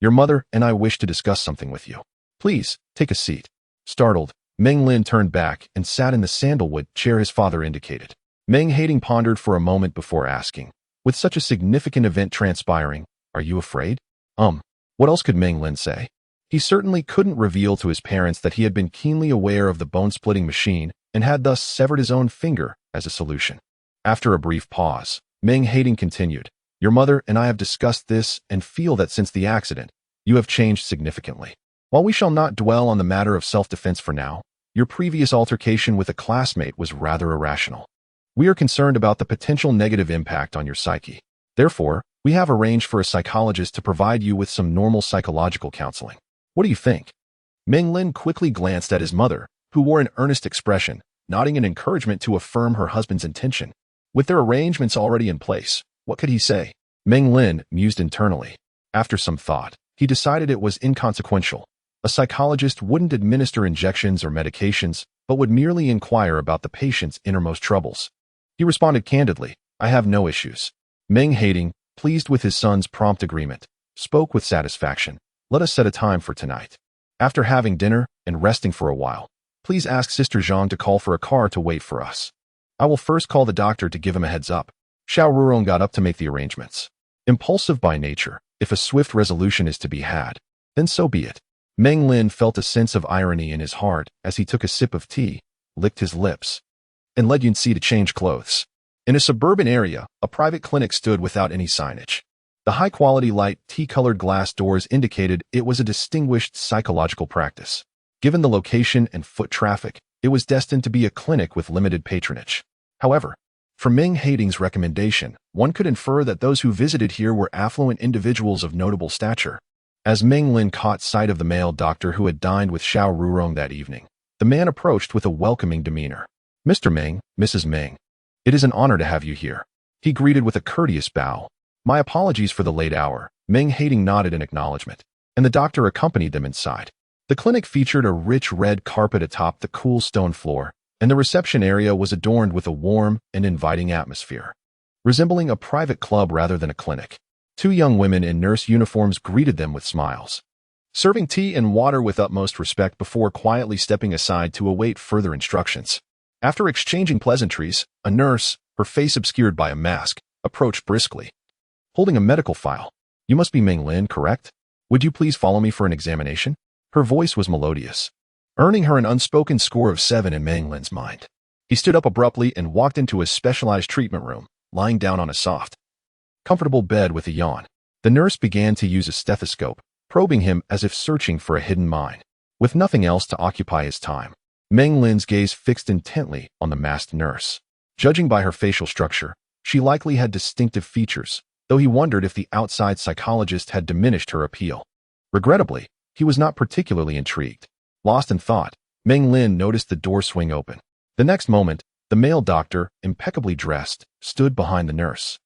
Your mother and I wish to discuss something with you. Please, take a seat." Startled, Meng Lin turned back and sat in the sandalwood chair his father indicated. Meng Hating pondered for a moment before asking, "With such a significant event transpiring, are you afraid?" What else could Meng Lin say? He certainly couldn't reveal to his parents that he had been keenly aware of the bone-splitting machine and had thus severed his own finger as a solution. After a brief pause, Meng Hating continued, "Your mother and I have discussed this and feel that since the accident, you have changed significantly. While we shall not dwell on the matter of self-defense for now, your previous altercation with a classmate was rather irrational. We are concerned about the potential negative impact on your psyche. Therefore, we have arranged for a psychologist to provide you with some normal psychological counseling. What do you think?" Meng Lin quickly glanced at his mother, who wore an earnest expression, nodding in encouragement to affirm her husband's intention. With their arrangements already in place, what could he say? Meng Lin mused internally. After some thought, he decided it was inconsequential. A psychologist wouldn't administer injections or medications, but would merely inquire about the patient's innermost troubles. He responded candidly, "I have no issues." Meng Hating, pleased with his son's prompt agreement, spoke with satisfaction, "Let us set a time for tonight. After having dinner and resting for a while, please ask Sister Zhang to call for a car to wait for us. I will first call the doctor to give him a heads up." Xiao Rurong got up to make the arrangements. Impulsive by nature, if a swift resolution is to be had, then so be it. Meng Lin felt a sense of irony in his heart as he took a sip of tea, licked his lips, and led Yunxi to change clothes. In a suburban area, a private clinic stood without any signage. The high-quality light, tea-colored glass doors indicated it was a distinguished psychological practice. Given the location and foot traffic, it was destined to be a clinic with limited patronage. However, from Meng Hating's recommendation, one could infer that those who visited here were affluent individuals of notable stature. As Meng Lin caught sight of the male doctor who had dined with Xiao Rurong that evening, the man approached with a welcoming demeanor. "Mr. Meng, Mrs. Meng, it is an honor to have you here." He greeted with a courteous bow. "My apologies for the late hour." Meng Hating nodded in acknowledgement, and the doctor accompanied them inside. The clinic featured a rich red carpet atop the cool stone floor, and the reception area was adorned with a warm and inviting atmosphere, resembling a private club rather than a clinic. Two young women in nurse uniforms greeted them with smiles, serving tea and water with utmost respect before quietly stepping aside to await further instructions. After exchanging pleasantries, a nurse, her face obscured by a mask, approached briskly, holding a medical file. "You must be Meng Lin, correct? Would you please follow me for an examination?" Her voice was melodious, earning her an unspoken score of 7 in Meng Lin's mind. He stood up abruptly and walked into a specialized treatment room, lying down on a soft, comfortable bed with a yawn. The nurse began to use a stethoscope, probing him as if searching for a hidden mine. With nothing else to occupy his time, Meng Lin's gaze fixed intently on the masked nurse. Judging by her facial structure, she likely had distinctive features, though he wondered if the outside psychologist had diminished her appeal. Regrettably, he was not particularly intrigued. Lost in thought, Meng Lin noticed the door swing open. The next moment, the male doctor, impeccably dressed, stood behind the nurse.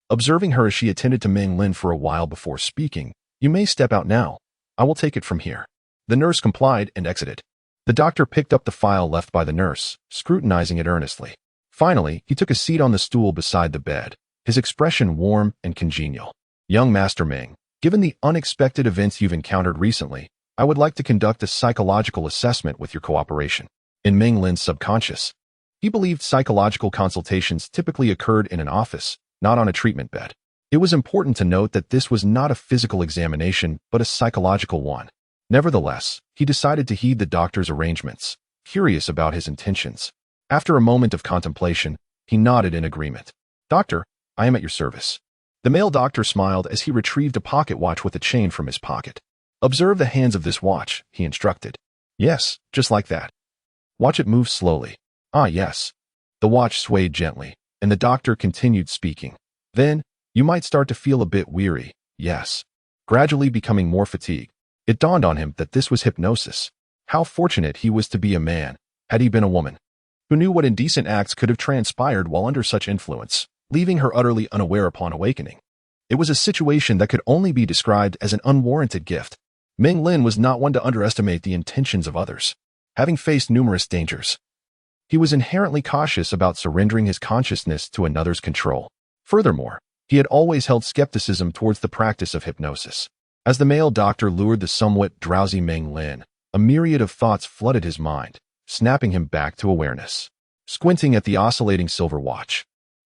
Observing her as she attended to Meng Lin for a while before speaking, "You may step out now. I will take it from here." The nurse complied and exited. The doctor picked up the file left by the nurse, scrutinizing it earnestly. Finally, he took a seat on the stool beside the bed, his expression warm and congenial. "Young Master Meng, given the unexpected events you've encountered recently, I would like to conduct a psychological assessment with your cooperation." In Meng Lin's subconscious, he believed psychological consultations typically occurred in an office, not on a treatment bed. It was important to note that this was not a physical examination, but a psychological one. Nevertheless, he decided to heed the doctor's arrangements, curious about his intentions. After a moment of contemplation, he nodded in agreement. "Doctor, I am at your service." The male doctor smiled as he retrieved a pocket watch with a chain from his pocket. "Observe the hands of this watch," he instructed. "Yes, just like that. Watch it move slowly." "Ah, yes." The watch swayed gently, and the doctor continued speaking. "Then, you might start to feel a bit weary, yes. Gradually becoming more fatigued." It dawned on him that this was hypnosis. How fortunate he was to be a man, had he been a woman, who knew what indecent acts could have transpired while under such influence, leaving her utterly unaware upon awakening. It was a situation that could only be described as an unwarranted gift. Meng Lin was not one to underestimate the intentions of others. Having faced numerous dangers, he was inherently cautious about surrendering his consciousness to another's control. Furthermore, he had always held skepticism towards the practice of hypnosis. As the male doctor lured the somewhat drowsy Meng Lin, a myriad of thoughts flooded his mind, snapping him back to awareness. Squinting at the oscillating silver watch,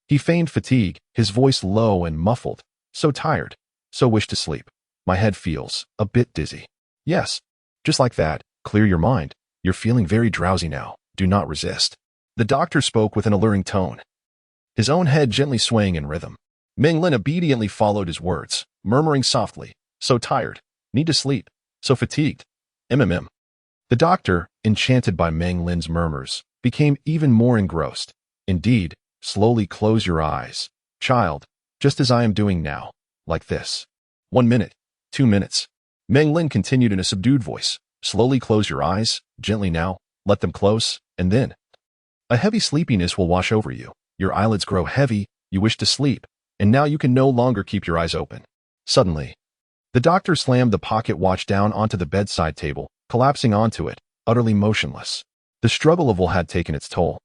he feigned fatigue, his voice low and muffled. "So tired, so wish to sleep. My head feels a bit dizzy." "Yes, just like that. Clear your mind. You're feeling very drowsy now. Do not resist." The doctor spoke with an alluring tone, his own head gently swaying in rhythm. Meng Lin obediently followed his words, murmuring softly, "So tired. Need to sleep. So fatigued. Mm. The doctor, enchanted by Meng Lin's murmurs, became even more engrossed. "Indeed, slowly close your eyes, child, just as I am doing now, like this. 1 minute, 2 minutes. Meng Lin continued in a subdued voice. "Slowly close your eyes, gently now, let them close, and then a heavy sleepiness will wash over you. Your eyelids grow heavy, you wish to sleep, and now you can no longer keep your eyes open." Suddenly, the doctor slammed the pocket watch down onto the bedside table, collapsing onto it, utterly motionless. The struggle of will had taken its toll,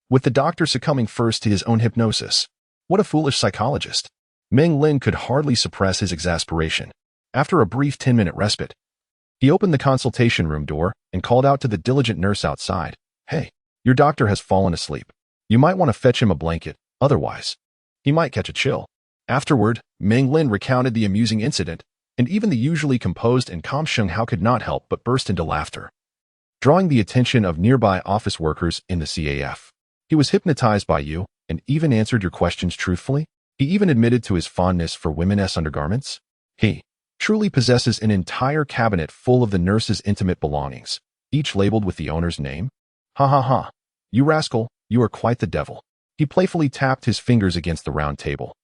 with the doctor succumbing first to his own hypnosis. What a foolish psychologist. Meng Lin could hardly suppress his exasperation. After a brief 10-minute respite, he opened the consultation room door and called out to the diligent nurse outside. "Hey, your doctor has fallen asleep. You might want to fetch him a blanket, otherwise he might catch a chill." Afterward, Meng Lin recounted the amusing incident, and even the usually composed and calm Sheng Hao could not help but burst into laughter, drawing the attention of nearby office workers in the CAF. "He was hypnotized by you and even answered your questions truthfully. He even admitted to his fondness for women's undergarments. He truly possesses an entire cabinet full of the nurse's intimate belongings, each labeled with the owner's name. Ha ha ha. You rascal, you are quite the devil." He playfully tapped his fingers against the round table,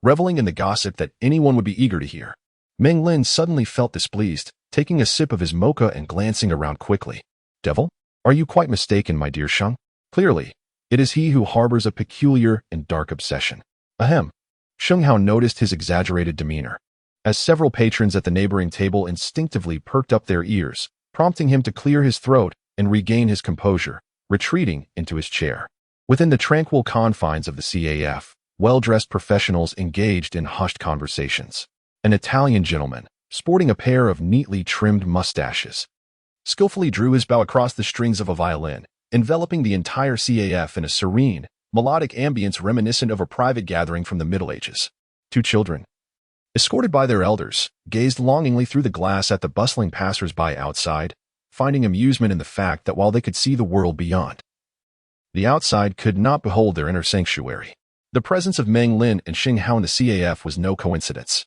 reveling in the gossip that anyone would be eager to hear. Meng Lin suddenly felt displeased, taking a sip of his mocha and glancing around quickly. "Devil? Are you quite mistaken, my dear Sheng? Clearly, it is he who harbors a peculiar and dark obsession." Ahem. Sheng Hao noticed his exaggerated demeanor, as several patrons at the neighboring table instinctively perked up their ears, prompting him to clear his throat and regain his composure, retreating into his chair. Within the tranquil confines of the CAF, well-dressed professionals engaged in hushed conversations. An Italian gentleman, sporting a pair of neatly trimmed mustaches, skillfully drew his bow across the strings of a violin, enveloping the entire CAF in a serene, melodic ambience reminiscent of a private gathering from the Middle Ages. Two children, escorted by their elders, gazed longingly through the glass at the bustling passers-by outside, finding amusement in the fact that while they could see the world beyond, the outside could not behold their inner sanctuary. The presence of Meng Lin and Sheng Hao in the CAF was no coincidence.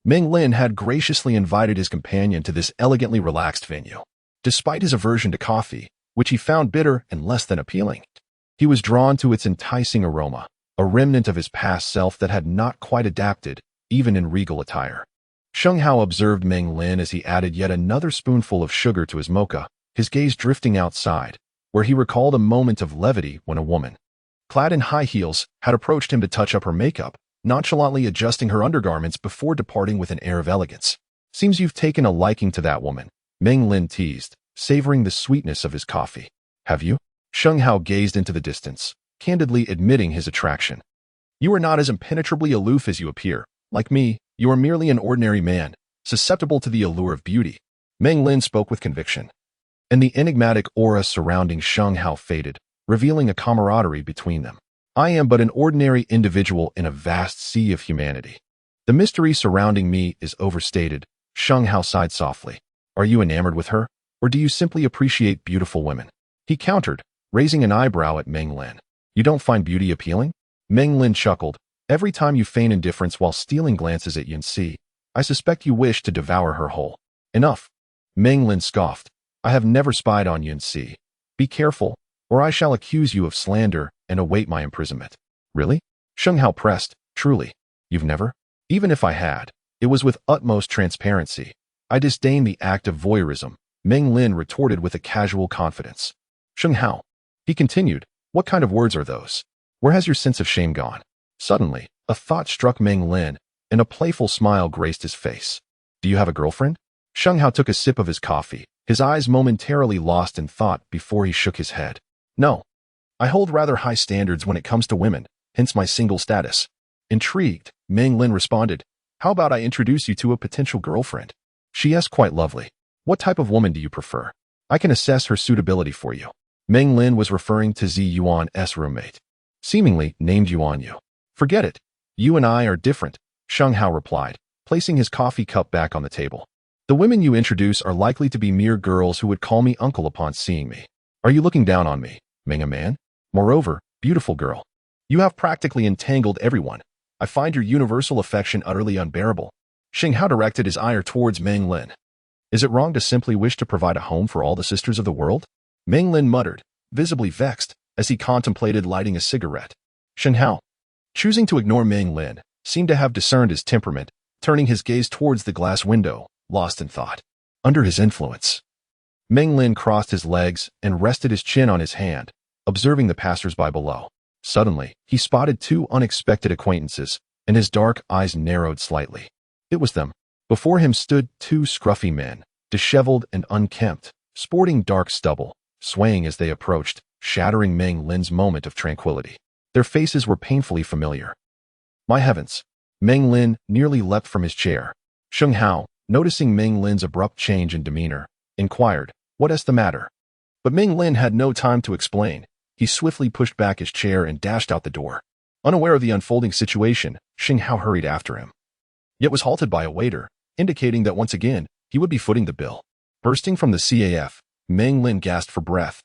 Meng Lin had graciously invited his companion to this elegantly relaxed venue. Despite his aversion to coffee, which he found bitter and less than appealing, he was drawn to its enticing aroma, a remnant of his past self that had not quite adapted, even in regal attire. Sheng Hao observed Meng Lin as he added yet another spoonful of sugar to his mocha, his gaze drifting outside, where he recalled a moment of levity when a woman, clad in high heels, had approached him to touch up her makeup, nonchalantly adjusting her undergarments before departing with an air of elegance. "Seems you've taken a liking to that woman," Meng Lin teased, savoring the sweetness of his coffee. "Have you?" Sheng Hao gazed into the distance, candidly admitting his attraction. "You are not as impenetrably aloof as you appear. Like me, you are merely an ordinary man, susceptible to the allure of beauty." Meng Lin spoke with conviction, and the enigmatic aura surrounding Sheng Hao faded, revealing a camaraderie between them. I am but an ordinary individual in a vast sea of humanity. The mystery surrounding me is overstated. Sheng Hao sighed softly. Are you enamored with her, or do you simply appreciate beautiful women? He countered, raising an eyebrow at Meng Lin. You don't find beauty appealing? Meng Lin chuckled. Every time you feign indifference while stealing glances at Yunxi, I suspect you wish to devour her whole. Enough. Meng Lin scoffed. I have never spied on Yunxi. Be careful, or I shall accuse you of slander and await my imprisonment. Really? Sheng Hao pressed. Truly. You've never? Even if I had, it was with utmost transparency. I disdain the act of voyeurism, Meng Lin retorted with a casual confidence. Sheng Hao. He continued. What kind of words are those? Where has your sense of shame gone? Suddenly, a thought struck Meng Lin, and a playful smile graced his face. Do you have a girlfriend? Sheng Hao took a sip of his coffee, his eyes momentarily lost in thought before he shook his head. No. I hold rather high standards when it comes to women, hence my single status. Intrigued, Meng Lin responded, how about I introduce you to a potential girlfriend? She is quite lovely. What type of woman do you prefer? I can assess her suitability for you. Meng Lin was referring to Zi Yuan's roommate. Seemingly named Yuan Yu. Forget it. You and I are different, Sheng Hao replied, placing his coffee cup back on the table. The women you introduce are likely to be mere girls who would call me uncle upon seeing me. Are you looking down on me, Meng a man? Moreover, beautiful girl. You have practically entangled everyone. I find your universal affection utterly unbearable. Sheng Hao directed his ire towards Meng Lin. Is it wrong to simply wish to provide a home for all the sisters of the world? Meng Lin muttered, visibly vexed, as he contemplated lighting a cigarette. Sheng Hao, choosing to ignore Meng Lin, seemed to have discerned his temperament, turning his gaze towards the glass window, lost in thought. Under his influence, Meng Lin crossed his legs and rested his chin on his hand, observing the passers-by below. Suddenly, he spotted two unexpected acquaintances, and his dark eyes narrowed slightly. It was them. Before him stood two scruffy men, disheveled and unkempt, sporting dark stubble, swaying as they approached, shattering Meng Lin's moment of tranquility. Their faces were painfully familiar. My heavens! Meng Lin nearly leapt from his chair. Sheng Hao, noticing Meng Lin's abrupt change in demeanor, inquired, what is the matter? But Meng Lin had no time to explain. He swiftly pushed back his chair and dashed out the door. Unaware of the unfolding situation, Sheng Hao hurried after him, yet was halted by a waiter, indicating that once again, he would be footing the bill. Bursting from the CAF, Meng Lin gasped for breath.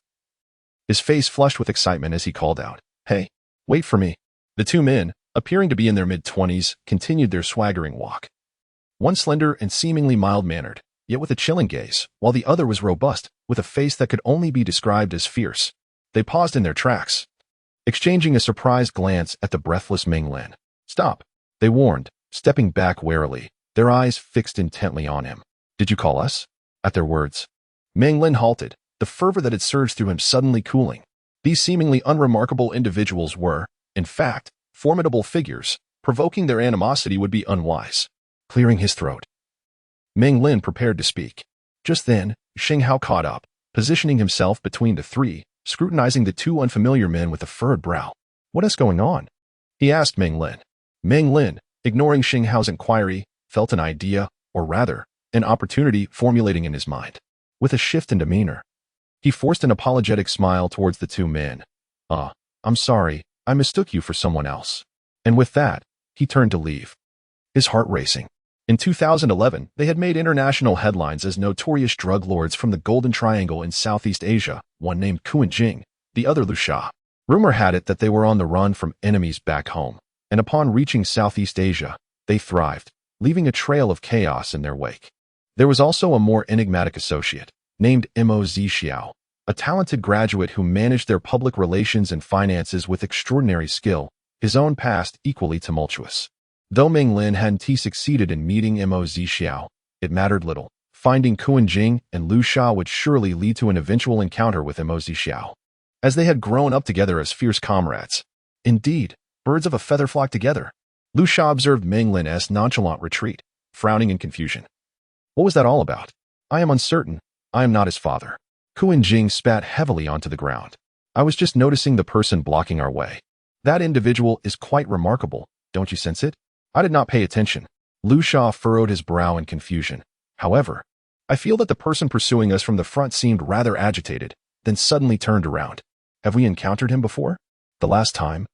His face flushed with excitement as he called out, Hey, wait for me. The two men, appearing to be in their mid-20s, continued their swaggering walk. One slender and seemingly mild-mannered, yet with a chilling gaze, while the other was robust, with a face that could only be described as fierce. They paused in their tracks, exchanging a surprised glance at the breathless Meng Lin. Stop, they warned, stepping back warily, their eyes fixed intently on him. Did you call us? At their words, Meng Lin halted, the fervor that had surged through him suddenly cooling. These seemingly unremarkable individuals were, in fact, formidable figures. Provoking their animosity would be unwise. Clearing his throat, Meng Lin prepared to speak. Just then, Sheng Hao caught up, positioning himself between the three, scrutinizing the two unfamiliar men with a furrowed brow. What is going on? He asked Meng Lin. Meng Lin, ignoring Sheng Hao's inquiry, felt an idea, or rather, an opportunity formulating in his mind. With a shift in demeanor, he forced an apologetic smile towards the two men. I'm sorry, I mistook you for someone else. And with that, he turned to leave, his heart racing. In 2011, they had made international headlines as notorious drug lords from the Golden Triangle in Southeast Asia, one named Kuan Jing, the other Lu Sha. Rumor had it that they were on the run from enemies back home, and upon reaching Southeast Asia, they thrived, leaving a trail of chaos in their wake. There was also a more enigmatic associate, named Mo Zixiao, a talented graduate who managed their public relations and finances with extraordinary skill, his own past equally tumultuous. Though Meng Lin hadn't succeeded in meeting Mo Zixiao, it mattered little. Finding Kuan Jing and Lu Sha would surely lead to an eventual encounter with Mo Zixiao, as they had grown up together as fierce comrades. Indeed, birds of a feather flock together. Lu Sha observed Meng Lin's nonchalant retreat, frowning in confusion. What was that all about? I am uncertain. I am not his father. Kuan Jing spat heavily onto the ground. I was just noticing the person blocking our way. That individual is quite remarkable, don't you sense it? I did not pay attention. Lu Sha furrowed his brow in confusion. However, I feel that the person pursuing us from the front seemed rather agitated, then suddenly turned around. Have we encountered him before? The last time?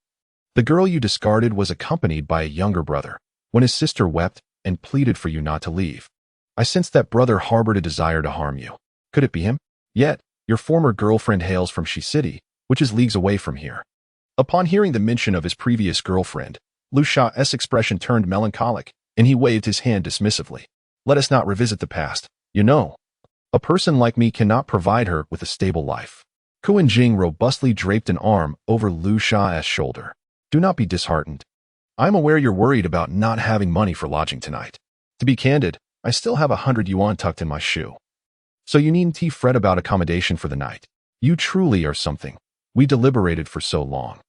The girl you discarded was accompanied by a younger brother. When his sister wept and pleaded for you not to leave, I sensed that brother harbored a desire to harm you. Could it be him? Yet, your former girlfriend hails from Shi City, which is leagues away from here. Upon hearing the mention of his previous girlfriend, Lu Sha's expression turned melancholic, and he waved his hand dismissively. Let us not revisit the past. You know, a person like me cannot provide her with a stable life. Kuan Jing robustly draped an arm over Lu Sha's shoulder. Do not be disheartened. I am aware you're worried about not having money for lodging tonight. To be candid, I still have 100 yuan tucked in my shoe. So you needn't fret about accommodation for the night. You truly are something. We deliberated for so long,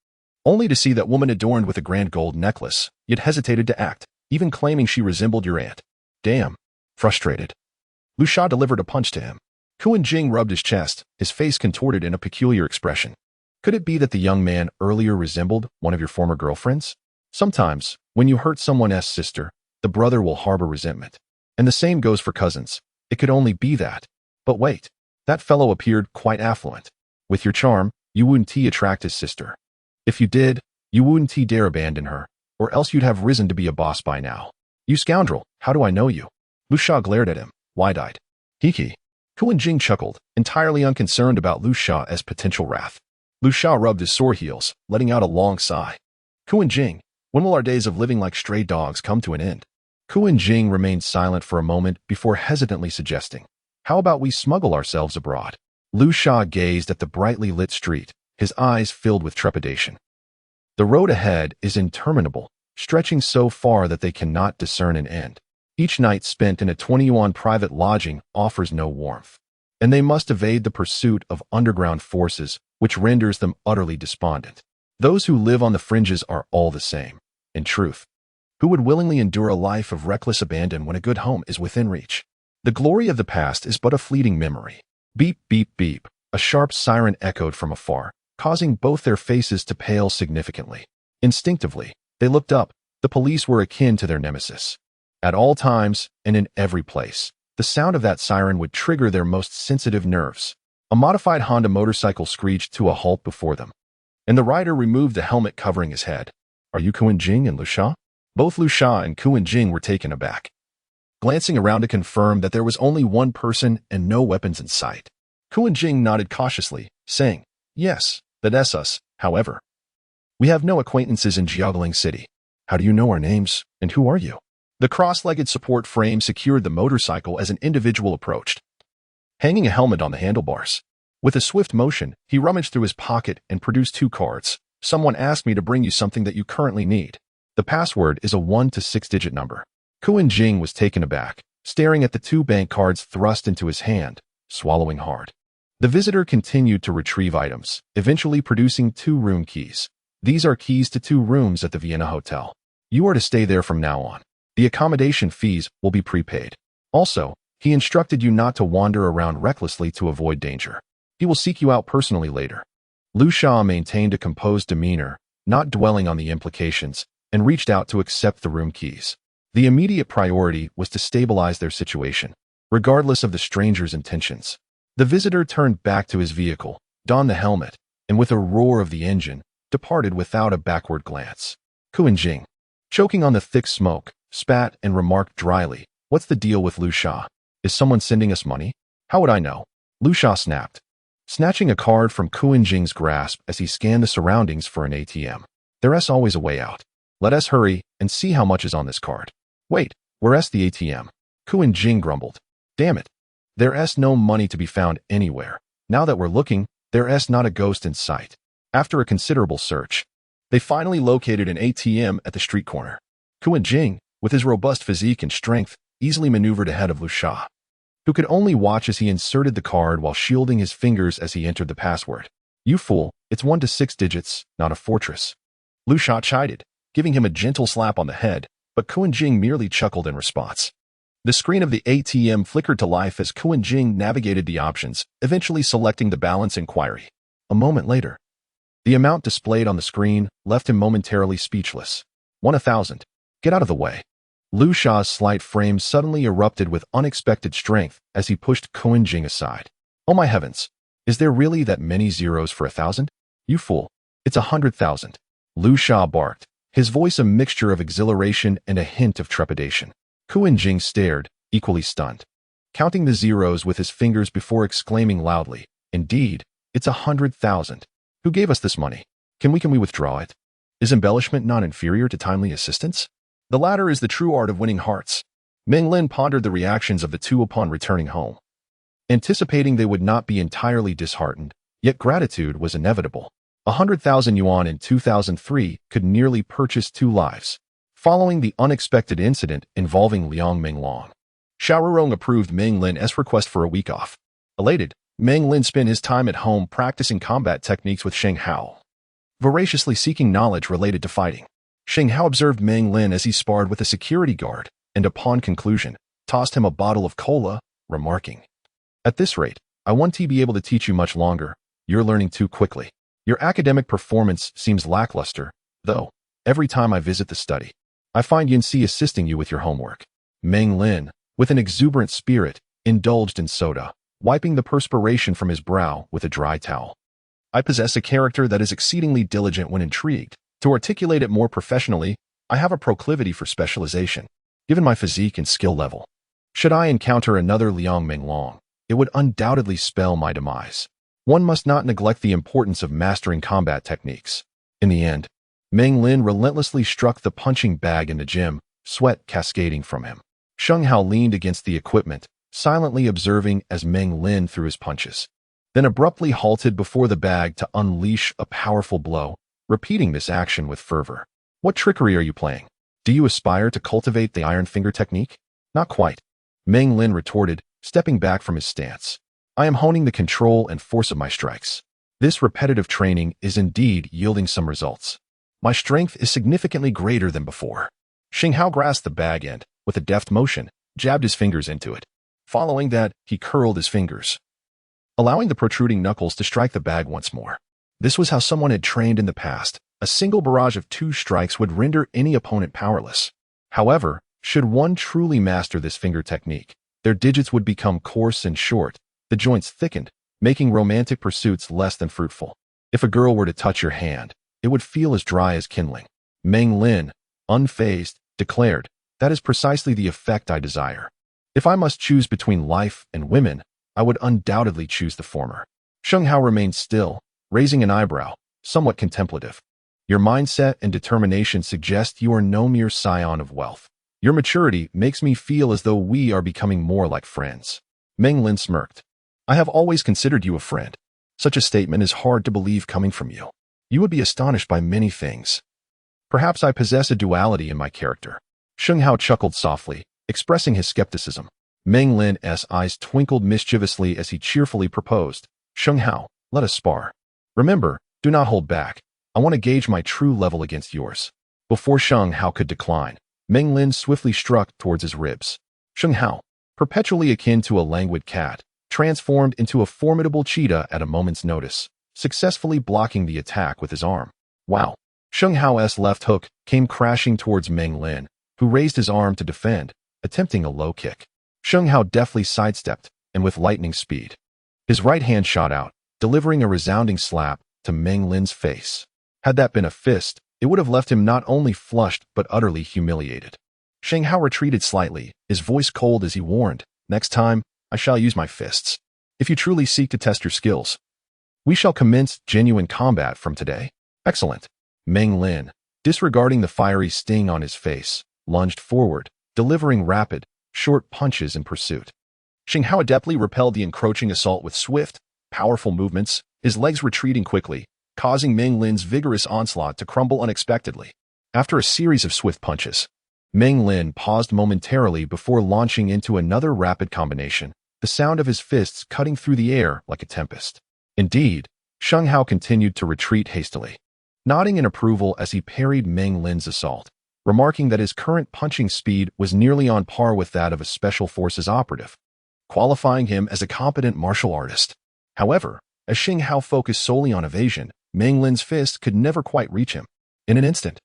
only to see that woman adorned with a grand gold necklace, yet hesitated to act, even claiming she resembled your aunt. Damn. Frustrated, Lu Sha delivered a punch to him. Kuan Jing rubbed his chest, his face contorted in a peculiar expression. Could it be that the young man earlier resembled one of your former girlfriends? Sometimes, when you hurt someone's sister, the brother will harbor resentment. And the same goes for cousins. It could only be that. But wait, that fellow appeared quite affluent. With your charm, you wouldn't attract his sister. If you did, you wouldn't dare abandon her, or else you'd have risen to be a boss by now. You scoundrel, how do I know you? Lu Sha glared at him, wide-eyed. Hiki. Kuan Jing chuckled, entirely unconcerned about Lu Sha's potential wrath. Lu Sha rubbed his sore heels, letting out a long sigh. Kuan Jing, when will our days of living like stray dogs come to an end? Kuan Jing remained silent for a moment before hesitantly suggesting, how about we smuggle ourselves abroad? Lu Sha gazed at the brightly lit street, his eyes filled with trepidation. The road ahead is interminable, stretching so far that they cannot discern an end. Each night spent in a 20 yuan private lodging offers no warmth, and they must evade the pursuit of underground forces, which renders them utterly despondent. Those who live on the fringes are all the same. In truth, who would willingly endure a life of reckless abandon when a good home is within reach? The glory of the past is but a fleeting memory. Beep, beep, beep. A sharp siren echoed from afar, causing both their faces to pale significantly. Instinctively, they looked up. The police were akin to their nemesis. At all times, and in every place, the sound of that siren would trigger their most sensitive nerves. A modified Honda motorcycle screeched to a halt before them, and the rider removed the helmet covering his head. Are you Kuan Jing and Lu Sha? Both Lu Sha and Kuan Jing were taken aback, glancing around to confirm that there was only one person and no weapons in sight. Kuan Jing nodded cautiously, saying, Yes, that's us, however. We have no acquaintances in Jiaoling City. How do you know our names, and who are you? The cross-legged support frame secured the motorcycle as an individual approached, hanging a helmet on the handlebars. With a swift motion, he rummaged through his pocket and produced 2 cards. Someone asked me to bring you something that you currently need. The password is a 1 to 6-digit number. Kuan Jing was taken aback, staring at the 2 bank cards thrust into his hand, swallowing hard. The visitor continued to retrieve items, eventually producing 2 room keys. These are keys to 2 rooms at the Vienna Hotel. You are to stay there from now on. The accommodation fees will be prepaid. Also, he instructed you not to wander around recklessly to avoid danger. He will seek you out personally later. Lu Sha maintained a composed demeanor, not dwelling on the implications, and reached out to accept the room keys. The immediate priority was to stabilize their situation, regardless of the stranger's intentions. The visitor turned back to his vehicle, donned the helmet, and with a roar of the engine, departed without a backward glance. Kuan Jing, choking on the thick smoke, spat and remarked dryly, What's the deal with Lu Sha? Is someone sending us money? How would I know? Lu Sha snapped, snatching a card from Kuan Jing's grasp as he scanned the surroundings for an ATM. There's always a way out. Let us hurry and see how much is on this card. Wait, where's the ATM? Kuan Jing grumbled. Damn it. There's no money to be found anywhere. Now that we're looking, there's not a ghost in sight. After a considerable search, they finally located an ATM at the street corner. Kuan Jing, with his robust physique and strength, easily maneuvered ahead of Lu Sha, who could only watch as he inserted the card while shielding his fingers as he entered the password. You fool, it's 1 to 6 digits, not a fortress. Lu Sha chided, giving him a gentle slap on the head, but Kuan Jing merely chuckled in response. The screen of the ATM flickered to life as Kuan Jing navigated the options, eventually selecting the balance inquiry. A moment later, the amount displayed on the screen left him momentarily speechless. 1,000. Get out of the way. Lu Sha's slight frame suddenly erupted with unexpected strength as he pushed Kuan Jing aside. Oh my heavens! Is there really that many zeros for 1,000? You fool! It's 100,000. Liu Sha barked, his voice a mixture of exhilaration and a hint of trepidation. Kuan Jing stared, equally stunned, counting the zeros with his fingers before exclaiming loudly, "Indeed, it's 100,000. Who gave us this money? Can we withdraw it? Is embellishment not inferior to timely assistance? The latter is the true art of winning hearts." Meng Lin pondered the reactions of the two upon returning home. Anticipating they would not be entirely disheartened, yet gratitude was inevitable. 100,000 yuan in 2003 could nearly purchase 2 lives. Following the unexpected incident involving Liang Menglong, Xiaorong approved Meng Lin's request for a week off. Elated, Meng Lin spent his time at home practicing combat techniques with Sheng Hao, voraciously seeking knowledge related to fighting. Sheng Hao observed Meng Lin as he sparred with a security guard, and upon conclusion, tossed him a bottle of cola, remarking, "At this rate, I won't be able to teach you much longer. You're learning too quickly. Your academic performance seems lackluster, though. Every time I visit the study, I find Yanxi assisting you with your homework." Meng Lin, with an exuberant spirit, indulged in soda, wiping the perspiration from his brow with a dry towel. "I possess a character that is exceedingly diligent when intrigued. To articulate it more professionally, I have a proclivity for specialization, given my physique and skill level. Should I encounter another Liang Menglong, it would undoubtedly spell my demise. One must not neglect the importance of mastering combat techniques." In the end, Meng Lin relentlessly struck the punching bag in the gym, sweat cascading from him. Sheng Hao leaned against the equipment, silently observing as Meng Lin threw his punches, then abruptly halted before the bag to unleash a powerful blow, repeating this action with fervor. "What trickery are you playing? Do you aspire to cultivate the iron finger technique?" "Not quite," Meng Lin retorted, stepping back from his stance. "I am honing the control and force of my strikes. This repetitive training is indeed yielding some results. My strength is significantly greater than before." Sheng Hao grasped the bag and, with a deft motion, jabbed his fingers into it. Following that, he curled his fingers, allowing the protruding knuckles to strike the bag once more. This was how someone had trained in the past. A single barrage of 2 strikes would render any opponent powerless. However, should one truly master this finger technique, their digits would become coarse and short, the joints thickened, making romantic pursuits less than fruitful. If a girl were to touch your hand, it would feel as dry as kindling. Meng Lin, unfazed, declared, "That is precisely the effect I desire. If I must choose between life and women, I would undoubtedly choose the former." Sheng Hao remained still, raising an eyebrow, somewhat contemplative. "Your mindset and determination suggest you are no mere scion of wealth. Your maturity makes me feel as though we are becoming more like friends." Meng Lin smirked. "I have always considered you a friend. Such a statement is hard to believe coming from you. You would be astonished by many things. Perhaps I possess a duality in my character." Sheng Hao chuckled softly, expressing his skepticism. Meng Lin's eyes twinkled mischievously as he cheerfully proposed, "Sheng Hao, let us spar. Remember, do not hold back. I want to gauge my true level against yours." Before Sheng Hao could decline, Meng Lin swiftly struck towards his ribs. Sheng Hao, perpetually akin to a languid cat, transformed into a formidable cheetah at a moment's notice, successfully blocking the attack with his arm. Wow! Sheng Hao's left hook came crashing towards Meng Lin, who raised his arm to defend, attempting a low kick. Sheng Hao deftly sidestepped, and with lightning speed, his right hand shot out, delivering a resounding slap to Meng Lin's face. Had that been a fist, it would have left him not only flushed but utterly humiliated. Sheng Hao retreated slightly, his voice cold as he warned, "Next time, I shall use my fists. If you truly seek to test your skills, we shall commence genuine combat from today." "Excellent." Meng Lin, disregarding the fiery sting on his face, lunged forward, delivering rapid, short punches in pursuit. Sheng Hao adeptly repelled the encroaching assault with swift, powerful movements, his legs retreating quickly, causing Meng Lin's vigorous onslaught to crumble unexpectedly. After a series of swift punches, Meng Lin paused momentarily before launching into another rapid combination, the sound of his fists cutting through the air like a tempest. Indeed, Sheng Hao continued to retreat hastily, nodding in approval as he parried Meng Lin's assault, remarking that his current punching speed was nearly on par with that of a special forces operative, qualifying him as a competent martial artist. However, as Sheng Hao focused solely on evasion, Meng Lin's fist could never quite reach him. In an instant,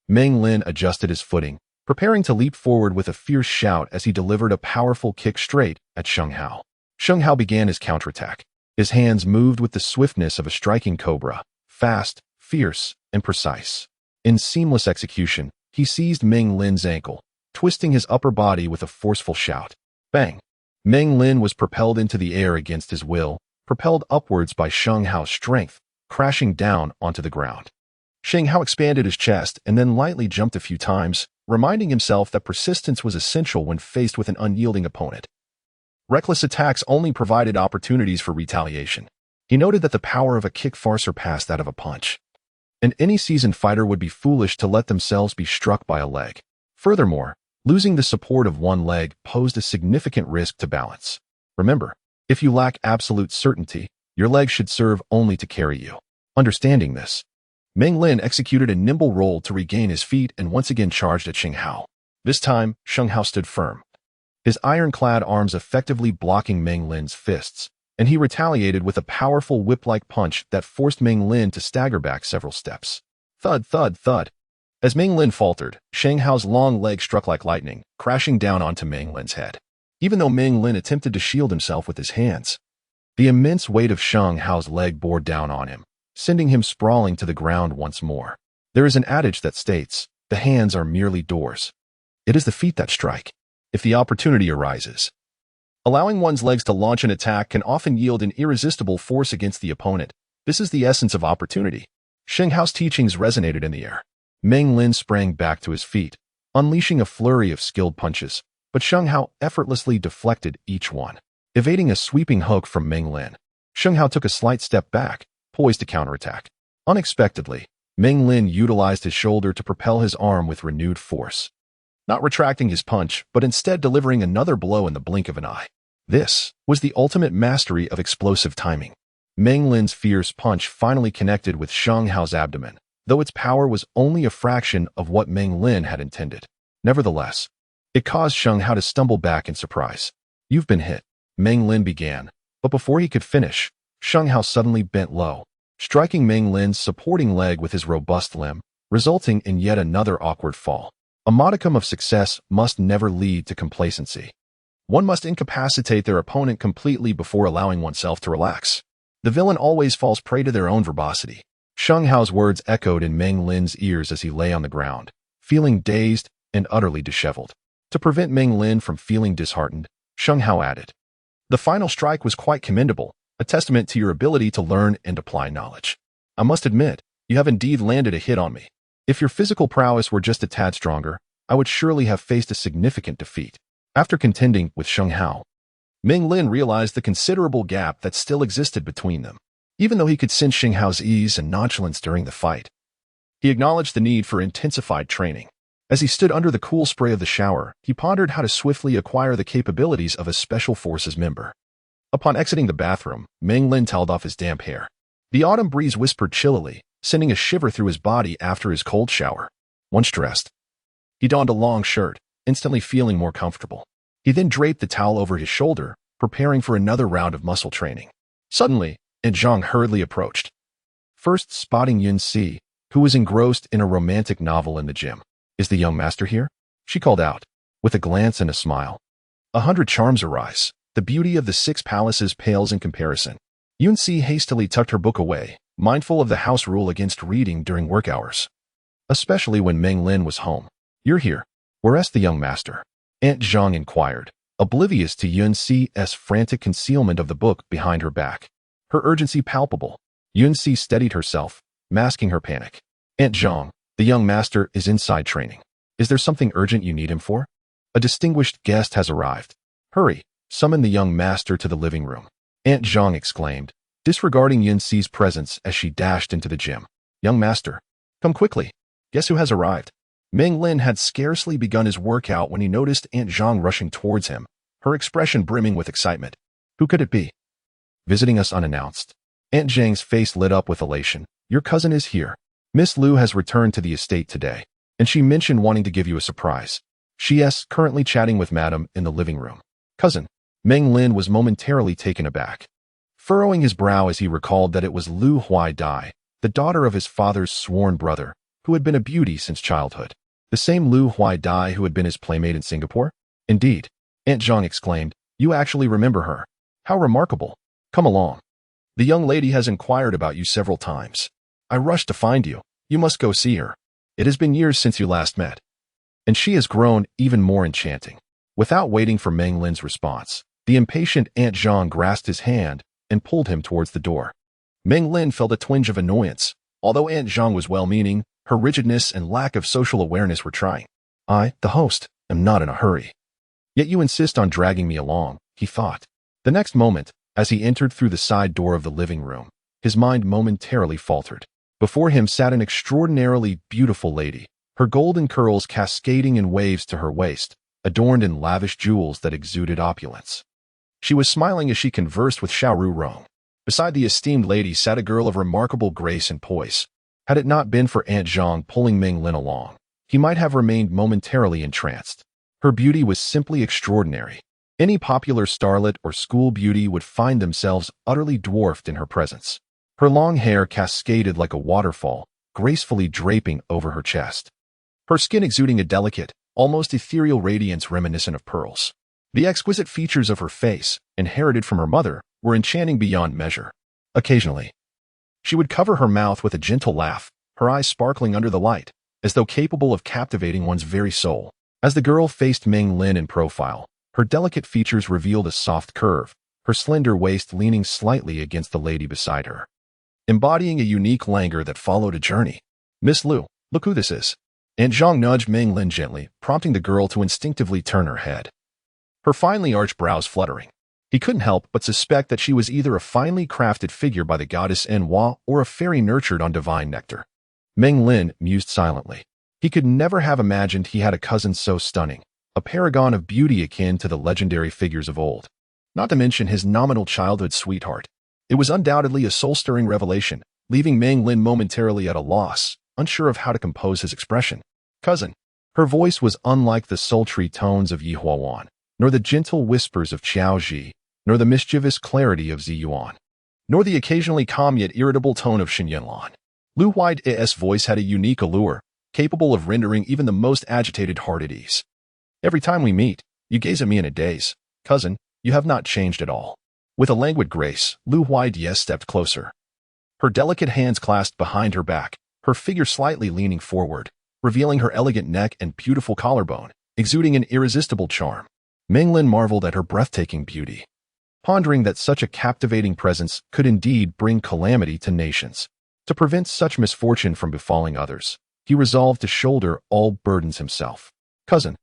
Meng Lin adjusted his footing, preparing to leap forward with a fierce shout as he delivered a powerful kick straight at Sheng Hao. Sheng Hao began his counterattack. His hands moved with the swiftness of a striking cobra, fast, fierce, and precise. In seamless execution, he seized Meng Lin's ankle, twisting his upper body with a forceful shout. Bang! Meng Lin was propelled into the air against his will, propelled upwards by Sheng Hao's strength, crashing down onto the ground. Sheng Hao expanded his chest and then lightly jumped a few times, reminding himself that persistence was essential when faced with an unyielding opponent. Reckless attacks only provided opportunities for retaliation. He noted that the power of a kick far surpassed that of a punch, and any seasoned fighter would be foolish to let themselves be struck by a leg. Furthermore, losing the support of one leg posed a significant risk to balance. Remember, if you lack absolute certainty, your leg should serve only to carry you. Understanding this, Meng Lin executed a nimble roll to regain his feet and once again charged at Sheng Hao. This time, Sheng Hao stood firm, his ironclad arms effectively blocking Meng Lin's fists, and he retaliated with a powerful whip-like punch that forced Meng Lin to stagger back several steps. Thud, thud, thud. As Meng Lin faltered, Sheng Hao's long leg struck like lightning, crashing down onto Meng Lin's head. Even though Meng Lin attempted to shield himself with his hands, the immense weight of Sheng Hao's leg bore down on him, sending him sprawling to the ground once more. There is an adage that states, the hands are merely doors. It is the feet that strike, if the opportunity arises. Allowing one's legs to launch an attack can often yield an irresistible force against the opponent. This is the essence of opportunity. Sheng Hao's teachings resonated in the air. Meng Lin sprang back to his feet, unleashing a flurry of skilled punches, but Sheng Hao effortlessly deflected each one, evading a sweeping hook from Meng Lin. Sheng Hao took a slight step back, poised to counterattack. Unexpectedly, Meng Lin utilized his shoulder to propel his arm with renewed force, not retracting his punch, but instead delivering another blow in the blink of an eye. This was the ultimate mastery of explosive timing. Meng Lin's fierce punch finally connected with Sheng Hao's abdomen, though its power was only a fraction of what Meng Lin had intended. Nevertheless, it caused Sheng Hao to stumble back in surprise. You've been hit, Meng Lin began, but before he could finish, Sheng Hao suddenly bent low, striking Meng Lin's supporting leg with his robust limb, resulting in yet another awkward fall. A modicum of success must never lead to complacency. One must incapacitate their opponent completely before allowing oneself to relax. The villain always falls prey to their own verbosity. Sheng Hao's words echoed in Meng Lin's ears as he lay on the ground, feeling dazed and utterly disheveled. To prevent Meng Lin from feeling disheartened, Sheng Hao added, "The final strike was quite commendable, a testament to your ability to learn and apply knowledge. I must admit, you have indeed landed a hit on me. If your physical prowess were just a tad stronger, I would surely have faced a significant defeat." After contending with Sheng Hao, Meng Lin realized the considerable gap that still existed between them. Even though he could sense Sheng Hao's ease and nonchalance during the fight, he acknowledged the need for intensified training. As he stood under the cool spray of the shower, he pondered how to swiftly acquire the capabilities of a special forces member. Upon exiting the bathroom, Meng Lin toweled off his damp hair. The autumn breeze whispered chillily, sending a shiver through his body after his cold shower. Once dressed, he donned a long shirt, instantly feeling more comfortable. He then draped the towel over his shoulder, preparing for another round of muscle training. Suddenly, Aunt Zhang hurriedly approached, first spotting Yun Si, who was engrossed in a romantic novel in the gym. "Is the young master here?" she called out, with a glance and a smile. 100 charms arise. The beauty of the 6 palaces pales in comparison. Yun Si hastily tucked her book away, mindful of the house rule against reading during work hours, especially when Meng Lin was home. "You're here. Where's the young master?" Aunt Zhang inquired, oblivious to Yun Si's frantic concealment of the book behind her back. Her urgency palpable, Yun Si steadied herself, masking her panic. "Aunt Zhang, the young master is inside training. Is there something urgent you need him for? A distinguished guest has arrived. Hurry, summon the young master to the living room," Aunt Zhang exclaimed, disregarding Yun Si's presence as she dashed into the gym. "Young master, come quickly. Guess who has arrived?" Meng Lin had scarcely begun his workout when he noticed Aunt Zhang rushing towards him, her expression brimming with excitement. Who could it be? Visiting us unannounced. Aunt Zhang's face lit up with elation. "Your cousin is here. Miss Liu has returned to the estate today, and she mentioned wanting to give you a surprise. She's currently chatting with Madam in the living room." "Cousin?" Meng Lin was momentarily taken aback, furrowing his brow as he recalled that it was Liu Huaidai, the daughter of his father's sworn brother, who had been a beauty since childhood. The same Liu Huaidai who had been his playmate in Singapore? "Indeed," Aunt Zhang exclaimed. "You actually remember her. How remarkable. Come along. The young lady has inquired about you several times. I rushed to find you. You must go see her. It has been years since you last met. And she has grown even more enchanting. Without waiting for Meng Lin's response, the impatient Aunt Zhang grasped his hand and pulled him towards the door. Meng Lin felt a twinge of annoyance. Although Aunt Zhang was well-meaning, her rigidness and lack of social awareness were trying. I, the host, am not in a hurry. Yet you insist on dragging me along, he thought. The next moment, as he entered through the side door of the living room, his mind momentarily faltered. Before him sat an extraordinarily beautiful lady, her golden curls cascading in waves to her waist, adorned in lavish jewels that exuded opulence. She was smiling as she conversed with Xiao Rurong. Beside the esteemed lady sat a girl of remarkable grace and poise. Had it not been for Aunt Zhang pulling Meng Lin along, he might have remained momentarily entranced. Her beauty was simply extraordinary. Any popular starlet or school beauty would find themselves utterly dwarfed in her presence. Her long hair cascaded like a waterfall, gracefully draping over her chest. Her skin exuding a delicate, almost ethereal radiance reminiscent of pearls. The exquisite features of her face, inherited from her mother, were enchanting beyond measure. Occasionally, she would cover her mouth with a gentle laugh, her eyes sparkling under the light, as though capable of captivating one's very soul. As the girl faced Meng Lin in profile, her delicate features revealed a soft curve, her slender waist leaning slightly against the lady beside her, embodying a unique languor that followed a journey. Miss Lu, look who this is. Aunt Zhang nudged Meng Lin gently, prompting the girl to instinctively turn her head, her finely arched brows fluttering. He couldn't help but suspect that she was either a finely crafted figure by the goddess Enwa or a fairy nurtured on divine nectar. Meng Lin mused silently. He could never have imagined he had a cousin so stunning, a paragon of beauty akin to the legendary figures of old. Not to mention his nominal childhood sweetheart. It was undoubtedly a soul-stirring revelation, leaving Meng Lin momentarily at a loss, unsure of how to compose his expression. Cousin. Her voice was unlike the sultry tones of Yi Huawan, nor the gentle whispers of Qiao Ji, nor the mischievous clarity of Zi Yuan, nor the occasionally calm yet irritable tone of Shen Yanlan. Lu Huai's voice had a unique allure, capable of rendering even the most agitated heart at ease. Every time we meet, you gaze at me in a daze. Cousin, you have not changed at all. With a languid grace, Lu Huai stepped closer. Her delicate hands clasped behind her back, her figure slightly leaning forward, revealing her elegant neck and beautiful collarbone, exuding an irresistible charm. Meng Lin marveled at her breathtaking beauty, pondering that such a captivating presence could indeed bring calamity to nations. To prevent such misfortune from befalling others, he resolved to shoulder all burdens himself. Cousin,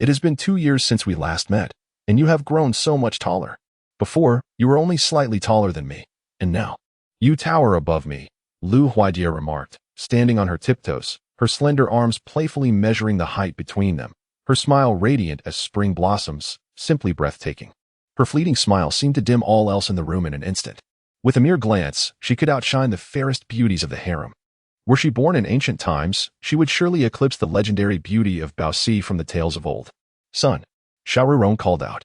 it has been 2 years since we last met, and you have grown so much taller. Before, you were only slightly taller than me, and now, you tower above me, Lu Huaidia remarked, standing on her tiptoes, her slender arms playfully measuring the height between them, her smile radiant as spring blossoms, simply breathtaking. Her fleeting smile seemed to dim all else in the room in an instant. With a mere glance, she could outshine the fairest beauties of the harem. Were she born in ancient times, she would surely eclipse the legendary beauty of Baosi from the tales of old. Son, Xiao Rurong called out,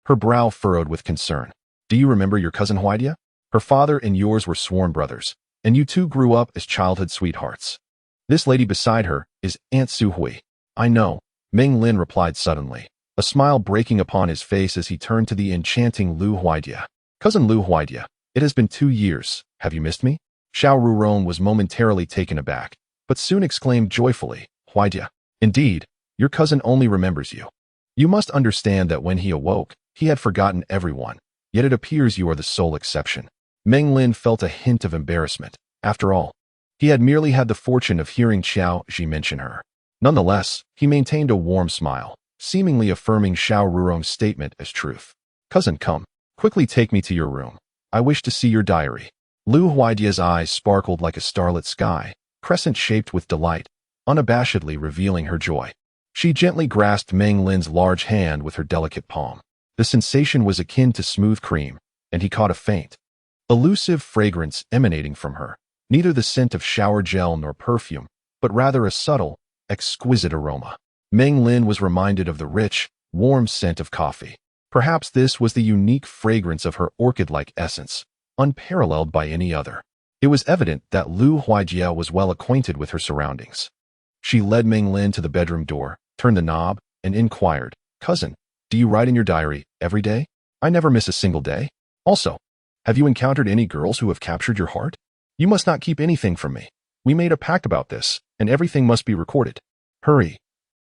her brow furrowed with concern. Do you remember your cousin Huaidia? Her father and yours were sworn brothers, and you two grew up as childhood sweethearts. This lady beside her is Aunt Su Hui. I know, Meng Lin replied suddenly, a smile breaking upon his face as he turned to the enchanting Lu Huaidia. Cousin Lu Huaidia, it has been 2 years. Have you missed me? Xiao Rurong was momentarily taken aback, but soon exclaimed joyfully, Huaidia, indeed, your cousin only remembers you. You must understand that when he awoke, he had forgotten everyone, yet it appears you are the sole exception. Meng Lin felt a hint of embarrassment. After all, he had merely had the fortune of hearing Qiao Ji mention her. Nonetheless, he maintained a warm smile, seemingly affirming Xiao Rurong's statement as truth. Cousin, come, quickly take me to your room. I wish to see your diary. Lu Huaidia's eyes sparkled like a starlit sky, crescent-shaped with delight, unabashedly revealing her joy. She gently grasped Meng Lin's large hand with her delicate palm. The sensation was akin to smooth cream, and he caught a faint, elusive fragrance emanating from her. Neither the scent of shower gel nor perfume, but rather a subtle, exquisite aroma. Meng Lin was reminded of the rich, warm scent of coffee. Perhaps this was the unique fragrance of her orchid-like essence, unparalleled by any other. It was evident that Lu Huaijia was well acquainted with her surroundings. She led Meng Lin to the bedroom door, turned the knob, and inquired, Cousin, do you write in your diary every day? I never miss a single day. Also, have you encountered any girls who have captured your heart? You must not keep anything from me. We made a pact about this, and everything must be recorded. Hurry.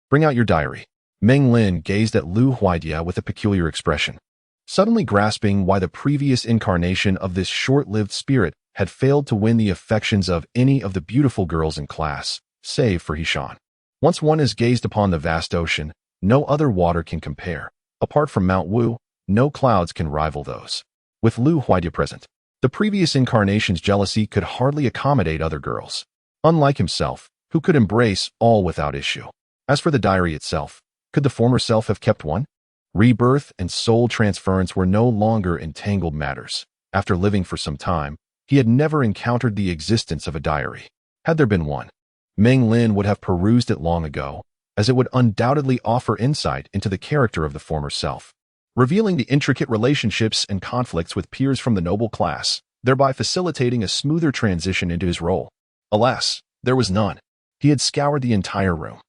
Bring out your diary. Meng Lin gazed at Lu Huaidia with a peculiar expression, suddenly grasping why the previous incarnation of this short-lived spirit had failed to win the affections of any of the beautiful girls in class, save for Hishan. Once one has gazed upon the vast ocean, no other water can compare. Apart from Mount Wu, no clouds can rival those. With Lu Huaidia present, the previous incarnation's jealousy could hardly accommodate other girls, unlike himself, who could embrace all without issue. As for the diary itself, could the former self have kept one? Rebirth and soul transference were no longer entangled matters. After living for some time, he had never encountered the existence of a diary. Had there been one, Meng Lin would have perused it long ago, as it would undoubtedly offer insight into the character of the former self, revealing the intricate relationships and conflicts with peers from the noble class, thereby facilitating a smoother transition into his role. Alas, there was none. He had scoured the entire room,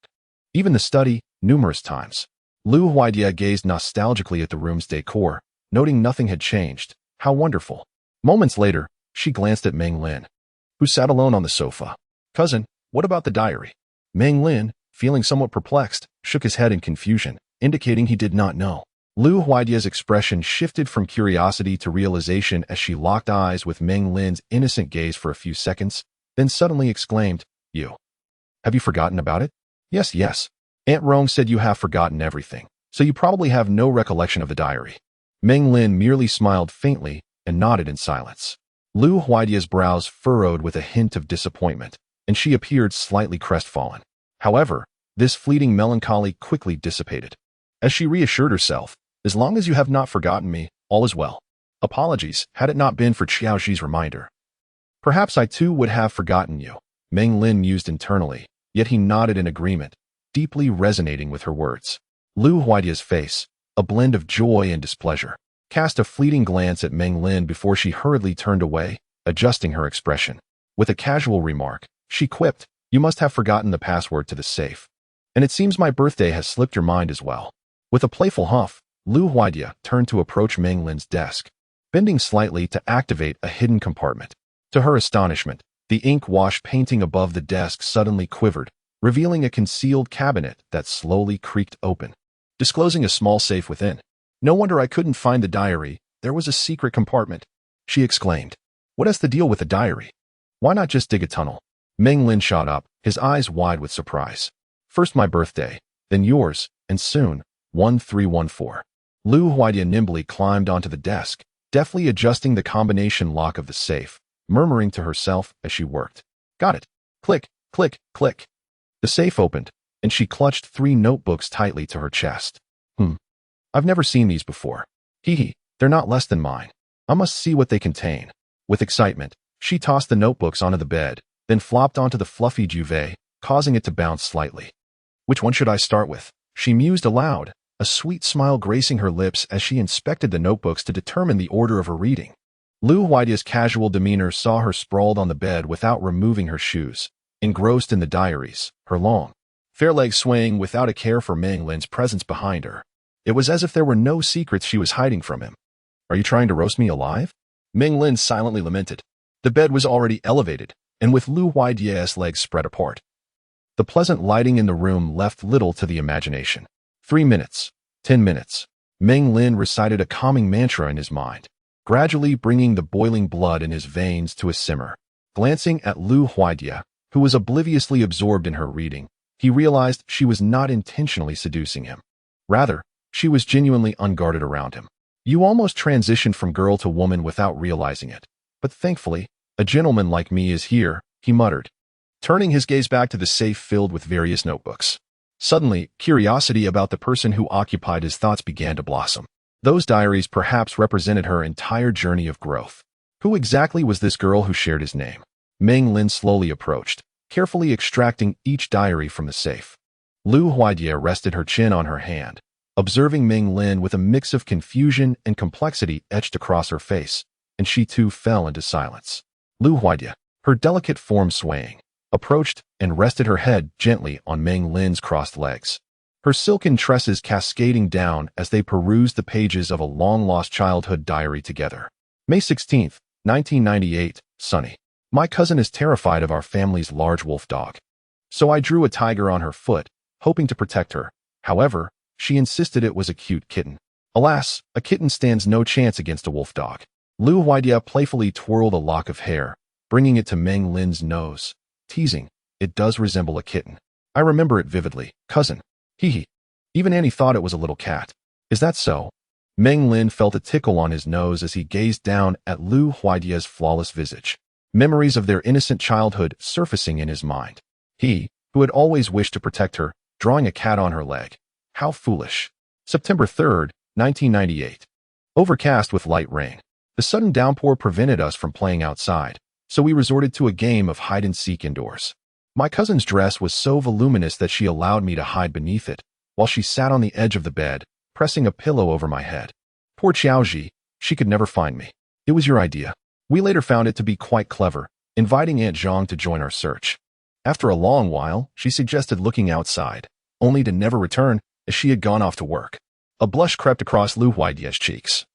even the study, numerous times. Lu Huaidia gazed nostalgically at the room's decor, noting nothing had changed. How wonderful. Moments later, she glanced at Meng Lin, who sat alone on the sofa. Cousin, what about the diary? Meng Lin, feeling somewhat perplexed, shook his head in confusion, indicating he did not know. Lu Huaidia's expression shifted from curiosity to realization as she locked eyes with Meng Lin's innocent gaze for a few seconds, then suddenly exclaimed, "You. Have you forgotten about it?" Yes. Aunt Rong said you have forgotten everything, so you probably have no recollection of the diary." Meng Lin merely smiled faintly and nodded in silence. Lu Huaidia's brows furrowed with a hint of disappointment, and she appeared slightly crestfallen. However, this fleeting melancholy quickly dissipated, as she reassured herself, "As long as you have not forgotten me, all is well." Apologies, had it not been for Xiaoxi's reminder. "Perhaps I too would have forgotten you," Meng Lin mused internally, yet he nodded in agreement, deeply resonating with her words. Lu Huaidia's face, a blend of joy and displeasure, cast a fleeting glance at Meng Lin before she hurriedly turned away, adjusting her expression. With a casual remark, she quipped, "You must have forgotten the password to the safe. And it seems my birthday has slipped your mind as well." With a playful huff, Lu Huaidia turned to approach Meng Lin's desk, bending slightly to activate a hidden compartment. To her astonishment, the ink wash painting above the desk suddenly quivered, revealing a concealed cabinet that slowly creaked open, disclosing a small safe within. "No wonder I couldn't find the diary. There was a secret compartment," she exclaimed. "What is the deal with the diary? Why not just dig a tunnel?" Meng Lin shot up, his eyes wide with surprise. "First my birthday, then yours, and soon, 1314. Lu Huaidia nimbly climbed onto the desk, deftly adjusting the combination lock of the safe, murmuring to herself as she worked. "Got it." Click, click, click. The safe opened, and she clutched 3 notebooks tightly to her chest. I've never seen these before. They're not less than mine. I must see what they contain." With excitement, she tossed the notebooks onto the bed, then flopped onto the fluffy duvet, causing it to bounce slightly. "Which one should I start with?" she mused aloud, a sweet smile gracing her lips as she inspected the notebooks to determine the order of her reading. Lu Huaidia's casual demeanor saw her sprawled on the bed without removing her shoes, engrossed in the diaries, her long, fair legs swaying without a care for Meng Lin's presence behind her. It was as if there were no secrets she was hiding from him. "Are you trying to roast me alive?" Meng Lin silently lamented. The bed was already elevated, and with Lu Huaidia's legs spread apart. The pleasant lighting in the room left little to the imagination. 3 minutes, 10 minutes. Meng Lin recited a calming mantra in his mind, gradually bringing the boiling blood in his veins to a simmer. Glancing at Lu Huaidia, who was obliviously absorbed in her reading, he realized she was not intentionally seducing him. Rather, she was genuinely unguarded around him. "You almost transitioned from girl to woman without realizing it. But thankfully, a gentleman like me is here," he muttered, turning his gaze back to the safe filled with various notebooks. Suddenly, curiosity about the person who occupied his thoughts began to blossom. Those diaries perhaps represented her entire journey of growth. Who exactly was this girl who shared his name? Meng Lin slowly approached, carefully extracting each diary from the safe. Lu Huaidia rested her chin on her hand, observing Meng Lin with a mix of confusion and complexity etched across her face, and she too fell into silence. Lu Huaidia, her delicate form swaying, approached and rested her head gently on Meng Lin's crossed legs, her silken tresses cascading down as they perused the pages of a long-lost childhood diary together. May 16, 1998, Sunny. My cousin is terrified of our family's large wolf dog. So I drew a tiger on her foot, hoping to protect her. However, she insisted it was a cute kitten. Alas, a kitten stands no chance against a wolf dog. Lu Huaidia playfully twirled a lock of hair, bringing it to Meng Lin's nose, teasing, "It does resemble a kitten. I remember it vividly, cousin. Hee hee. Even Annie thought it was a little cat. Is that so?" Meng Lin felt a tickle on his nose as he gazed down at Lu Huaidia's flawless visage, memories of their innocent childhood surfacing in his mind. He, who had always wished to protect her, drawing a cat on her leg. How foolish. September 3rd, 1998. Overcast with light rain. The sudden downpour prevented us from playing outside, so we resorted to a game of hide-and-seek indoors. My cousin's dress was so voluminous that she allowed me to hide beneath it, while she sat on the edge of the bed, pressing a pillow over my head. Poor Xiaoji, she could never find me. It was your idea. We later found it to be quite clever, inviting Aunt Zhang to join our search. After a long while, she suggested looking outside, only to never return as she had gone off to work. A blush crept across Lu Huaidia's cheeks,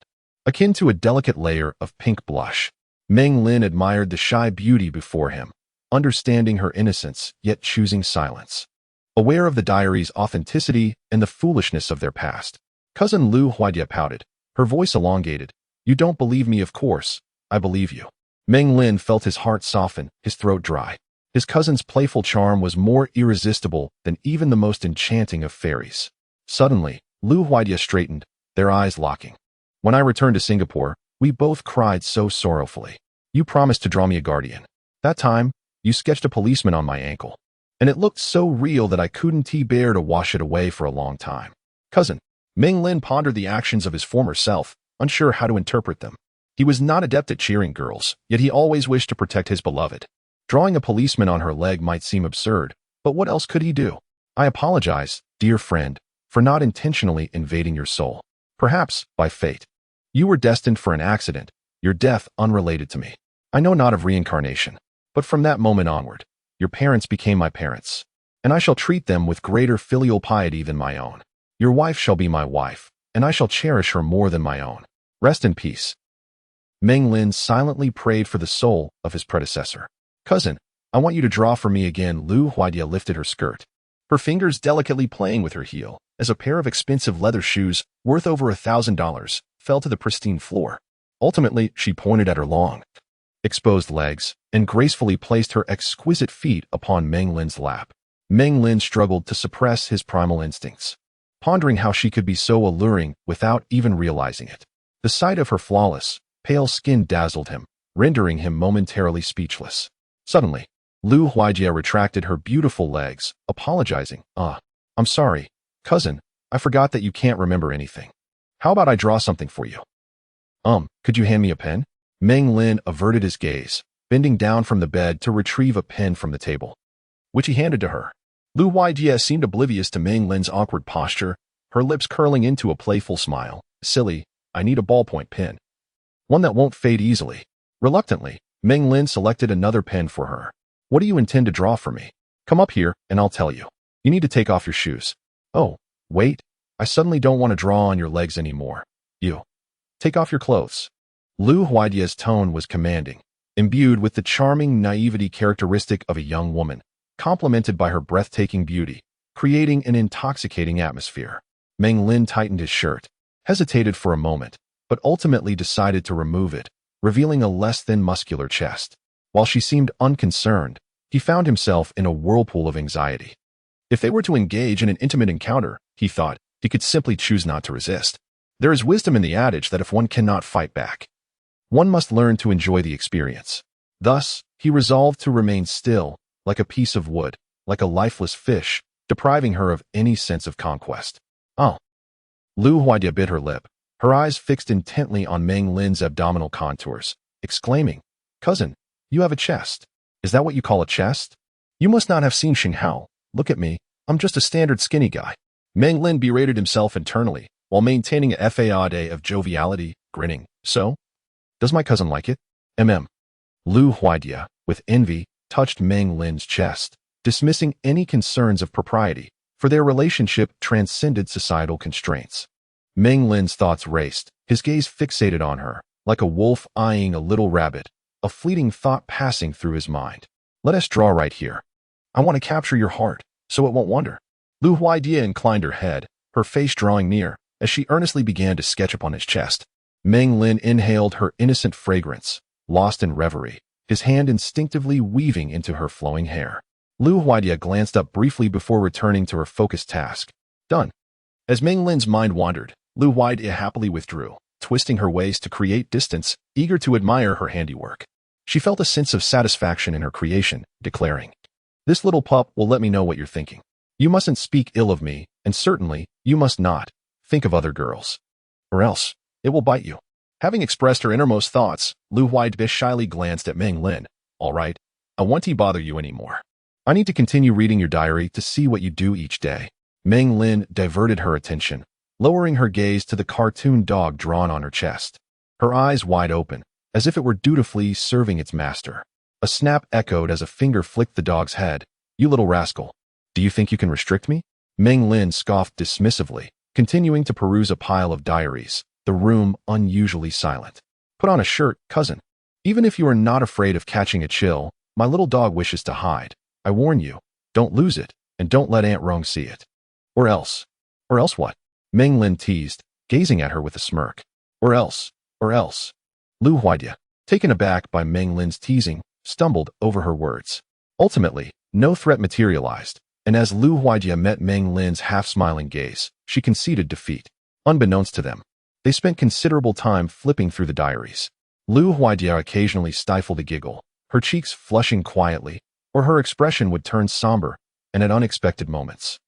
akin to a delicate layer of pink blush. Meng Lin admired the shy beauty before him, understanding her innocence, yet choosing silence. Aware of the diary's authenticity and the foolishness of their past, cousin Lu Huaidia pouted, her voice elongated. "You don't believe me, of course. I believe you." Meng Lin felt his heart soften, his throat dry. His cousin's playful charm was more irresistible than even the most enchanting of fairies. Suddenly, Lu Huaidia straightened, their eyes locking. "When I returned to Singapore, we both cried so sorrowfully. You promised to draw me a guardian. That time, you sketched a policeman on my ankle, and it looked so real that I couldn't bear to wash it away for a long time." Cousin. Meng Lin pondered the actions of his former self, unsure how to interpret them. He was not adept at cheering girls, yet he always wished to protect his beloved. Drawing a policeman on her leg might seem absurd, but what else could he do? "I apologize, dear friend, for not intentionally invading your soul. Perhaps, by fate, you were destined for an accident, your death unrelated to me. I know not of reincarnation, but from that moment onward, your parents became my parents, and I shall treat them with greater filial piety than my own. Your wife shall be my wife, and I shall cherish her more than my own. Rest in peace." Meng Lin silently prayed for the soul of his predecessor. "Cousin, I want you to draw for me again." Lu Huaidia lifted her skirt, her fingers delicately playing with her heel, as a pair of expensive leather shoes, worth over $1,000, fell to the pristine floor. Ultimately, she pointed at her long, exposed legs, and gracefully placed her exquisite feet upon Meng Lin's lap. Meng Lin struggled to suppress his primal instincts, pondering how she could be so alluring without even realizing it. The sight of her flawless, pale skin dazzled him, rendering him momentarily speechless. Suddenly, Lu Huaidia retracted her beautiful legs, apologizing. I'm sorry, cousin, I forgot that you can't remember anything. How about I draw something for you?" Could you hand me a pen?" Meng Lin averted his gaze, bending down from the bed to retrieve a pen from the table, which he handed to her. Lu Huaidia seemed oblivious to Meng Lin's awkward posture, her lips curling into a playful smile. "Silly, I need a ballpoint pen. One that won't fade easily." Reluctantly, Meng Lin selected another pen for her. "What do you intend to draw for me? Come up here, and I'll tell you. You need to take off your shoes." "Oh, wait, I suddenly don't want to draw on your legs anymore. You. Take off your clothes." Lu Huaidia's tone was commanding, imbued with the charming naivety characteristic of a young woman, complemented by her breathtaking beauty, creating an intoxicating atmosphere. Meng Lin tightened his shirt, hesitated for a moment, but ultimately decided to remove it, revealing a less than muscular chest. While she seemed unconcerned, he found himself in a whirlpool of anxiety. If they were to engage in an intimate encounter, he thought, he could simply choose not to resist. There is wisdom in the adage that if one cannot fight back, one must learn to enjoy the experience. Thus, he resolved to remain still, like a piece of wood, like a lifeless fish, depriving her of any sense of conquest. "Oh." Lu Huaidia bit her lip, her eyes fixed intently on Meng Lin's abdominal contours, exclaiming, "Cousin, you have a chest. Is that what you call a chest? You must not have seen Xing Hao. Look at me, I'm just a standard skinny guy." Meng Lin berated himself internally, while maintaining a facade of joviality, grinning. "So? Does my cousin like it?" Lu Huaidia, with envy, touched Meng Lin's chest, dismissing any concerns of propriety, for their relationship transcended societal constraints. Meng Lin's thoughts raced, his gaze fixated on her, like a wolf eyeing a little rabbit, a fleeting thought passing through his mind. Let us draw right here. I want to capture your heart, so it won't wander. Lu Huaidia inclined her head, her face drawing near, as she earnestly began to sketch upon his chest. Meng Lin inhaled her innocent fragrance, lost in reverie, his hand instinctively weaving into her flowing hair. Lu Huaidia glanced up briefly before returning to her focused task. Done. As Meng Lin's mind wandered, Lu Huaidia happily withdrew, twisting her waist to create distance, eager to admire her handiwork. She felt a sense of satisfaction in her creation, declaring, "This little pup will let me know what you're thinking. You mustn't speak ill of me, and certainly, you must not think of other girls. Or else, it will bite you." Having expressed her innermost thoughts, Lu Huaidia shyly glanced at Meng Lin. "All right, I won't bother you anymore. I need to continue reading your diary to see what you do each day." Meng Lin diverted her attention, lowering her gaze to the cartoon dog drawn on her chest. Her eyes wide open, as if it were dutifully serving its master. A snap echoed as a finger flicked the dog's head. "You little rascal. Do you think you can restrict me?" Meng Lin scoffed dismissively, continuing to peruse a pile of diaries, the room unusually silent. "Put on a shirt, cousin. Even if you are not afraid of catching a chill, my little dog wishes to hide. I warn you, don't lose it, and don't let Aunt Rong see it. Or else what?" Meng Lin teased, gazing at her with a smirk. Or else. Lu Huaidia, taken aback by Meng Lin's teasing, stumbled over her words. Ultimately, no threat materialized, and as Lu Huaidia met Meng Lin's half-smiling gaze, she conceded defeat. Unbeknownst to them, they spent considerable time flipping through the diaries. Lu Huaidia occasionally stifled a giggle, her cheeks flushing quietly, or her expression would turn somber, and at unexpected moments,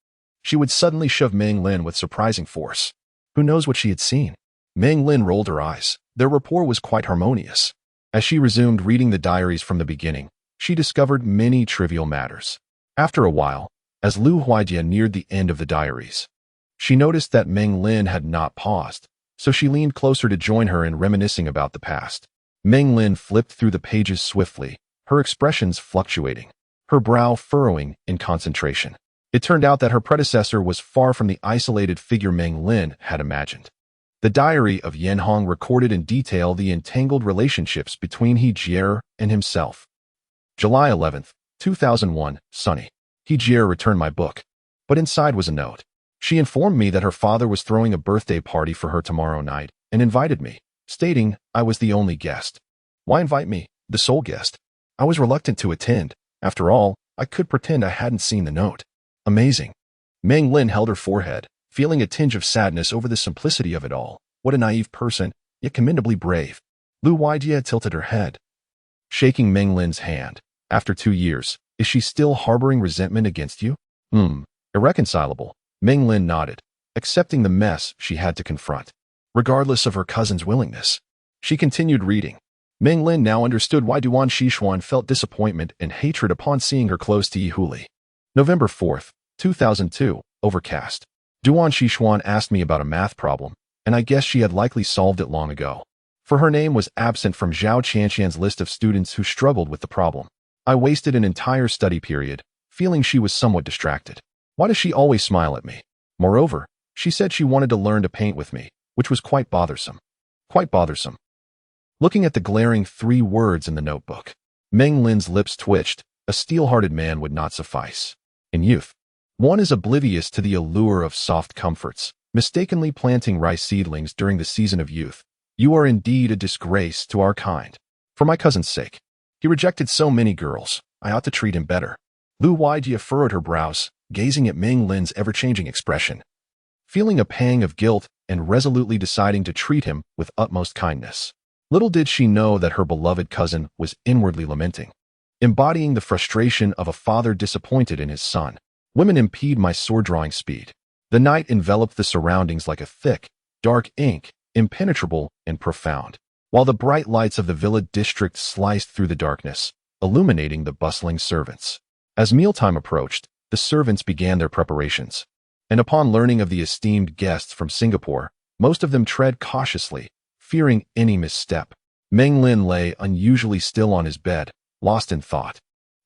she would suddenly shove Meng Lin with surprising force. Who knows what she had seen? Meng Lin rolled her eyes. Their rapport was quite harmonious. As she resumed reading the diaries from the beginning, she discovered many trivial matters. After a while, as Lu Huaidia neared the end of the diaries, she noticed that Meng Lin had not paused, so she leaned closer to join her in reminiscing about the past. Meng Lin flipped through the pages swiftly, her expressions fluctuating, her brow furrowing in concentration. It turned out that her predecessor was far from the isolated figure Meng Lin had imagined. The diary of Yan Hong recorded in detail the entangled relationships between He Jie and himself. July 11th, 2001, sunny. He Jie returned my book, but inside was a note. She informed me that her father was throwing a birthday party for her tomorrow night and invited me, stating I was the only guest. Why invite me, the sole guest? I was reluctant to attend. After all, I could pretend I hadn't seen the note. Amazing. Meng Lin held her forehead, feeling a tinge of sadness over the simplicity of it all. What a naive person, yet commendably brave. Lu Huaidia tilted her head, shaking Meng Lin's hand. After 2 years, is she still harboring resentment against you? Irreconcilable. Meng Lin nodded, accepting the mess she had to confront. Regardless of her cousin's willingness, she continued reading. Meng Lin now understood why Duan Xishuan felt disappointment and hatred upon seeing her close to Yi Huli. November 4th, 2002, overcast. Duan Xishuan asked me about a math problem, and I guessed she had likely solved it long ago. For her name was absent from Zhao Qianxian's list of students who struggled with the problem. I wasted an entire study period, feeling she was somewhat distracted. Why does she always smile at me? Moreover, she said she wanted to learn to paint with me, which was quite bothersome. Looking at the glaring 3 words in the notebook, Meng Lin's lips twitched. A steel-hearted man would not suffice. In youth, one is oblivious to the allure of soft comforts, mistakenly planting rice seedlings during the season of youth. You are indeed a disgrace to our kind. For my cousin's sake, he rejected so many girls. I ought to treat him better. Lu Huaidia furrowed her brows, gazing at Meng Lin's ever-changing expression, feeling a pang of guilt and resolutely deciding to treat him with utmost kindness. Little did she know that her beloved cousin was inwardly lamenting, embodying the frustration of a father disappointed in his son. Women impede my sword-drawing speed. The night enveloped the surroundings like a thick, dark ink, impenetrable and profound, while the bright lights of the villa district sliced through the darkness, illuminating the bustling servants. As mealtime approached, the servants began their preparations, and upon learning of the esteemed guests from Singapore, most of them tread cautiously, fearing any misstep. Meng Lin lay unusually still on his bed, lost in thought,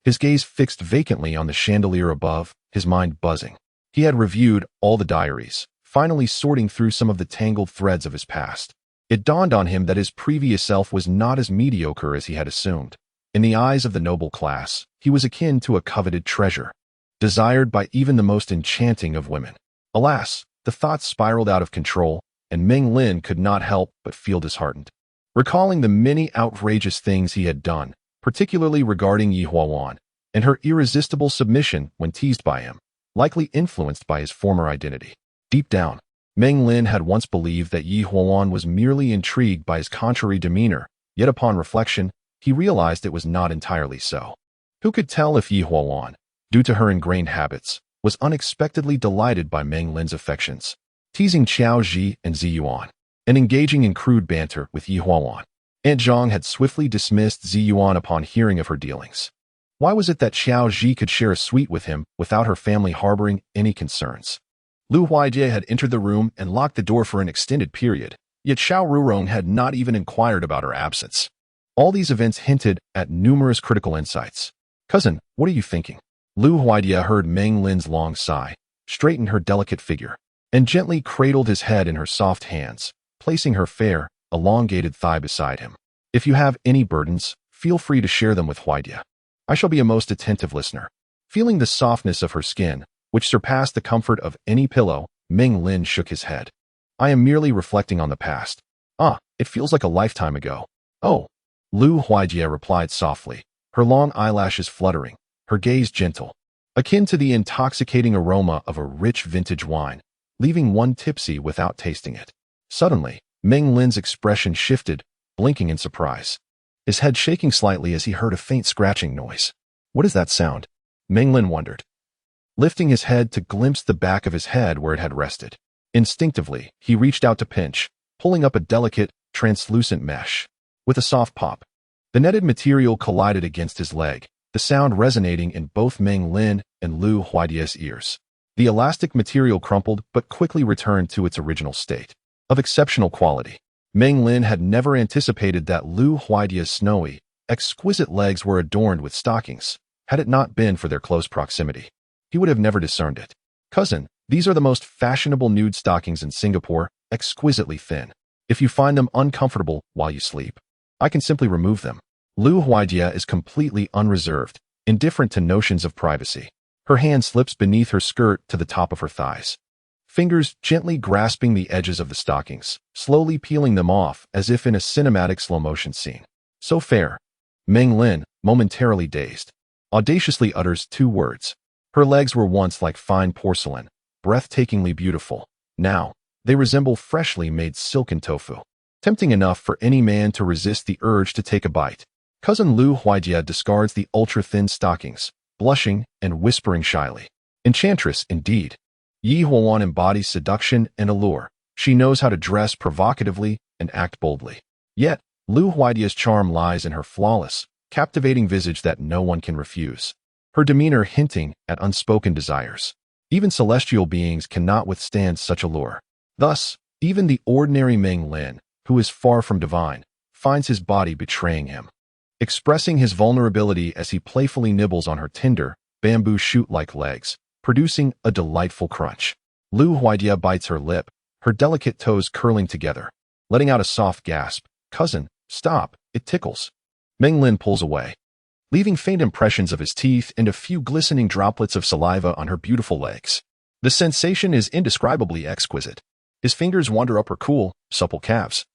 his gaze fixed vacantly on the chandelier above, his mind buzzing. He had reviewed all the diaries, finally sorting through some of the tangled threads of his past. It dawned on him that his previous self was not as mediocre as he had assumed. In the eyes of the noble class, he was akin to a coveted treasure, desired by even the most enchanting of women. Alas, the thoughts spiraled out of control, and Meng Lin could not help but feel disheartened. Recalling the many outrageous things he had done, particularly regarding Yi Huawan, and her irresistible submission when teased by him, likely influenced by his former identity. Deep down, Meng Lin had once believed that Yi Huawan was merely intrigued by his contrary demeanor, yet upon reflection, he realized it was not entirely so. Who could tell if Yi Huawan, due to her ingrained habits, was unexpectedly delighted by Meng Lin's affections, teasing Qiao Ji and Ziyuan, and engaging in crude banter with Yi Huawan. Aunt Zhang had swiftly dismissed Ziyuan upon hearing of her dealings. Why was it that Qiao Ji could share a suite with him without her family harboring any concerns? Lu Huijie had entered the room and locked the door for an extended period, yet Xiao Rurong had not even inquired about her absence. All these events hinted at numerous critical insights. "Cousin, what are you thinking?" Lu Huijie heard Meng Lin's long sigh, straightened her delicate figure, and gently cradled his head in her soft hands, placing her fair, elongated thigh beside him. "If you have any burdens, feel free to share them with Huijie. I shall be a most attentive listener." Feeling the softness of her skin, which surpassed the comfort of any pillow, Meng Lin shook his head. "I am merely reflecting on the past. It feels like a lifetime ago." "Oh," Lu Huijie replied softly, her long eyelashes fluttering, her gaze gentle, akin to the intoxicating aroma of a rich vintage wine, leaving one tipsy without tasting it. Suddenly, Meng Lin's expression shifted, blinking in surprise, his head shaking slightly as he heard a faint scratching noise. "What is that sound?" Meng Lin wondered, lifting his head to glimpse the back of his head where it had rested. Instinctively, he reached out to pinch, pulling up a delicate, translucent mesh. With a soft pop, the netted material collided against his leg, the sound resonating in both Meng Lin and Lu Huijie's ears. The elastic material crumpled but quickly returned to its original state. Of exceptional quality, Meng Lin had never anticipated that Lu Huijie's snowy, exquisite legs were adorned with stockings. Had it not been for their close proximity, he would have never discerned it. "Cousin, these are the most fashionable nude stockings in Singapore, exquisitely thin. If you find them uncomfortable while you sleep, I can simply remove them." Lu Huijie is completely unreserved, indifferent to notions of privacy. Her hand slips beneath her skirt to the top of her thighs, fingers gently grasping the edges of the stockings, slowly peeling them off as if in a cinematic slow-motion scene. "So fair." Meng Lin, momentarily dazed, audaciously utters two words. Her legs were once like fine porcelain, breathtakingly beautiful. Now, they resemble freshly made silken tofu. Tempting enough for any man to resist the urge to take a bite. Cousin Lu Huijie discards the ultra-thin stockings, blushing and whispering shyly. Enchantress, indeed. Yi Huawan embodies seduction and allure. She knows how to dress provocatively and act boldly. Yet, Lu Huijie's charm lies in her flawless, captivating visage that no one can refuse. Her demeanor hinting at unspoken desires. Even celestial beings cannot withstand such allure. Thus, even the ordinary Meng Lin, who is far from divine, finds his body betraying him, expressing his vulnerability as he playfully nibbles on her tender, bamboo shoot-like legs, producing a delightful crunch. Lu Huijie bites her lip, her delicate toes curling together, letting out a soft gasp. "Cousin, stop, it tickles." Meng Lin pulls away, leaving faint impressions of his teeth and a few glistening droplets of saliva on her beautiful legs. The sensation is indescribably exquisite. His fingers wander up her cool, supple calves,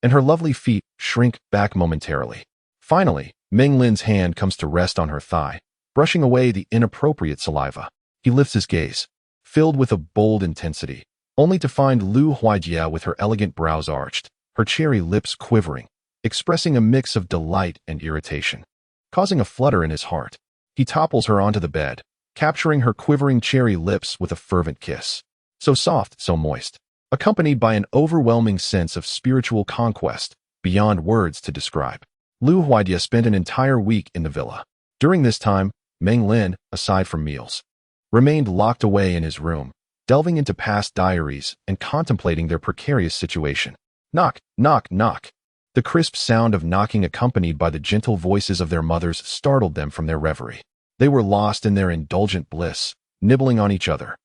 and her lovely feet shrink back momentarily. Finally, Meng Lin's hand comes to rest on her thigh, brushing away the inappropriate saliva. He lifts his gaze, filled with a bold intensity, only to find Lu Huijie with her elegant brows arched, her cherry lips quivering, expressing a mix of delight and irritation. Causing a flutter in his heart, he topples her onto the bed, capturing her quivering cherry lips with a fervent kiss. So soft, so moist, accompanied by an overwhelming sense of spiritual conquest beyond words to describe. Lu Huijie spent an entire week in the villa. During this time, Meng Lin, aside from meals, remained locked away in his room, delving into past diaries and contemplating their precarious situation. Knock, knock, knock. The crisp sound of knocking accompanied by the gentle voices of their mothers startled them from their reverie. They were lost in their indulgent bliss, nibbling on each other.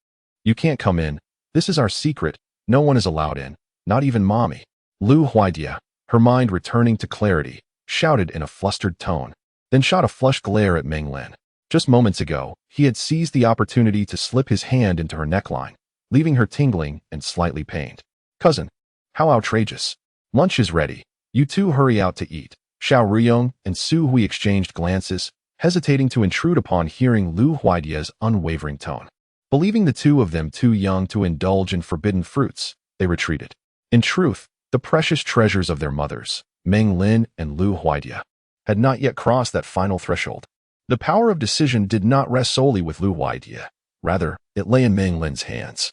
"You can't come in. This is our secret. No one is allowed in, not even Mommy." Lu Huaidia, her mind returning to clarity, shouted in a flustered tone, then shot a flushed glare at Meng Lin. Just moments ago, he had seized the opportunity to slip his hand into her neckline, leaving her tingling and slightly pained. Cousin, how outrageous. Lunch is ready. You two hurry out to eat. Xiao Ruyong and Su Hui exchanged glances, hesitating to intrude upon hearing Lu Huaidia's unwavering tone. Believing the two of them too young to indulge in forbidden fruits, they retreated. In truth, the precious treasures of their mothers, Meng Lin and Lu Huaidia, had not yet crossed that final threshold. The power of decision did not rest solely with Lu Huaidia. Rather, it lay in Meng Lin's hands.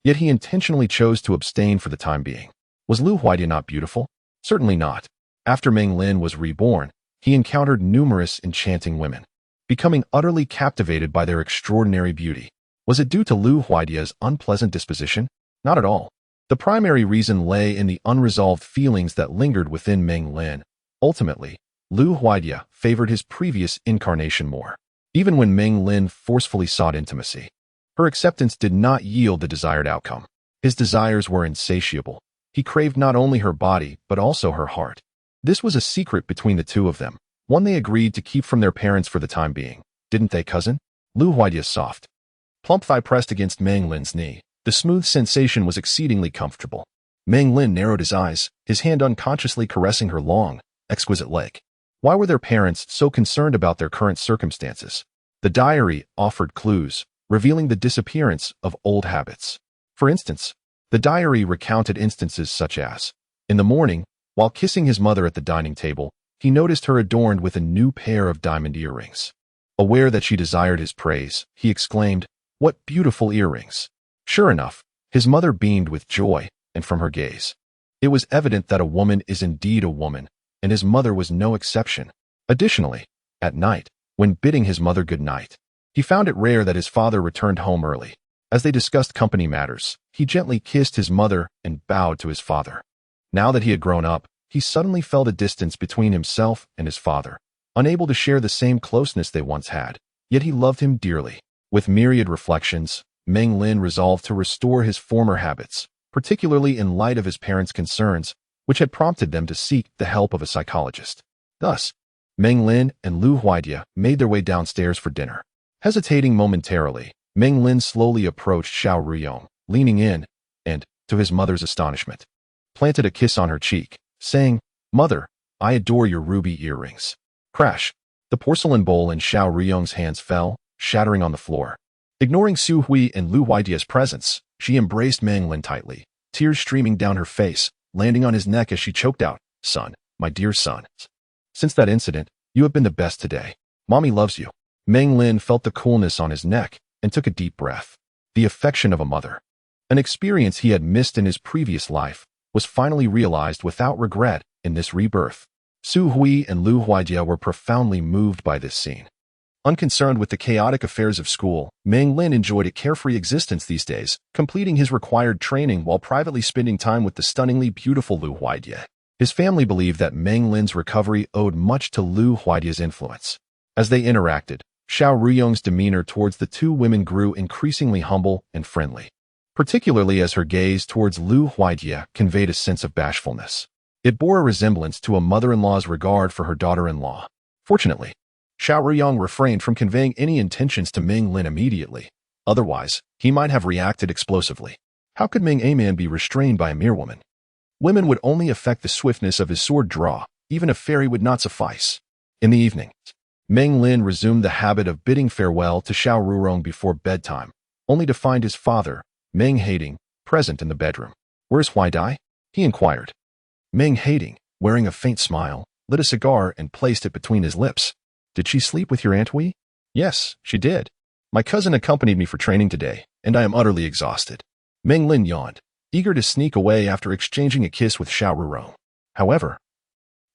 Yet he intentionally chose to abstain for the time being. Was Lu Huaidia not beautiful? Certainly not. After Meng Lin was reborn, he encountered numerous enchanting women, becoming utterly captivated by their extraordinary beauty. Was it due to Lu Huaidia's unpleasant disposition? Not at all. The primary reason lay in the unresolved feelings that lingered within Meng Lin. Ultimately, Lu Huaidia favored his previous incarnation more. Even when Meng Lin forcefully sought intimacy, her acceptance did not yield the desired outcome. His desires were insatiable. He craved not only her body, but also her heart. This was a secret between the two of them, one they agreed to keep from their parents for the time being. Didn't they, cousin? Lu Huaidia's soft, plump thigh pressed against Meng Lin's knee. The smooth sensation was exceedingly comfortable. Meng Lin narrowed his eyes, his hand unconsciously caressing her long, exquisite leg. Why were their parents so concerned about their current circumstances? The diary offered clues, revealing the disappearance of old habits. For instance, the diary recounted instances such as, in the morning, while kissing his mother at the dining table, he noticed her adorned with a new pair of diamond earrings. Aware that she desired his praise, he exclaimed, "What beautiful earrings!" Sure enough, his mother beamed with joy, and from her gaze, it was evident that a woman is indeed a woman, and his mother was no exception. Additionally, at night, when bidding his mother good night, he found it rare that his father returned home early. As they discussed company matters, he gently kissed his mother and bowed to his father. Now that he had grown up, he suddenly felt a distance between himself and his father, unable to share the same closeness they once had, yet he loved him dearly. With myriad reflections, Meng Lin resolved to restore his former habits, particularly in light of his parents' concerns, which had prompted them to seek the help of a psychologist. Thus, Meng Lin and Lu Huaidia made their way downstairs for dinner. Hesitating momentarily, Meng Lin slowly approached Xiao Ruyong, leaning in, and, to his mother's astonishment, planted a kiss on her cheek, saying, "Mother, I adore your ruby earrings." Crash! The porcelain bowl in Xiao Ruyong's hands fell, shattering on the floor. Ignoring Su Hui and Lu Huaidia's presence, she embraced Meng Lin tightly, tears streaming down her face, landing on his neck as she choked out, "Son, my dear son. Since that incident, you have been the best today. Mommy loves you." Meng Lin felt the coolness on his neck and took a deep breath. The affection of a mother, an experience he had missed in his previous life, was finally realized without regret in this rebirth. Su Hui and Lu Huaidia were profoundly moved by this scene. Unconcerned with the chaotic affairs of school, Meng Lin enjoyed a carefree existence these days, completing his required training while privately spending time with the stunningly beautiful Lu Huaidia. His family believed that Meng Lin's recovery owed much to Lu Huaidia's influence. As they interacted, Xiao Ruyong's demeanor towards the two women grew increasingly humble and friendly, particularly as her gaze towards Lu Huaidia conveyed a sense of bashfulness. It bore a resemblance to a mother-in-law's regard for her daughter-in-law. Fortunately, Xiao Ruyong refrained from conveying any intentions to Meng Lin immediately. Otherwise, he might have reacted explosively. How could Meng Man be restrained by a mere woman? Women would only affect the swiftness of his sword draw. Even a fairy would not suffice. In the evening, Meng Lin resumed the habit of bidding farewell to Xiao Rurong before bedtime, only to find his father, Meng Hating, present in the bedroom. "Where's Huaidai?" he inquired. Meng Hating, wearing a faint smile, lit a cigar and placed it between his lips. "Did she sleep with your Aunt Hui?" "Yes, she did. My cousin accompanied me for training today, and I am utterly exhausted." Meng Lin yawned, eager to sneak away after exchanging a kiss with Xiao Rurong. However,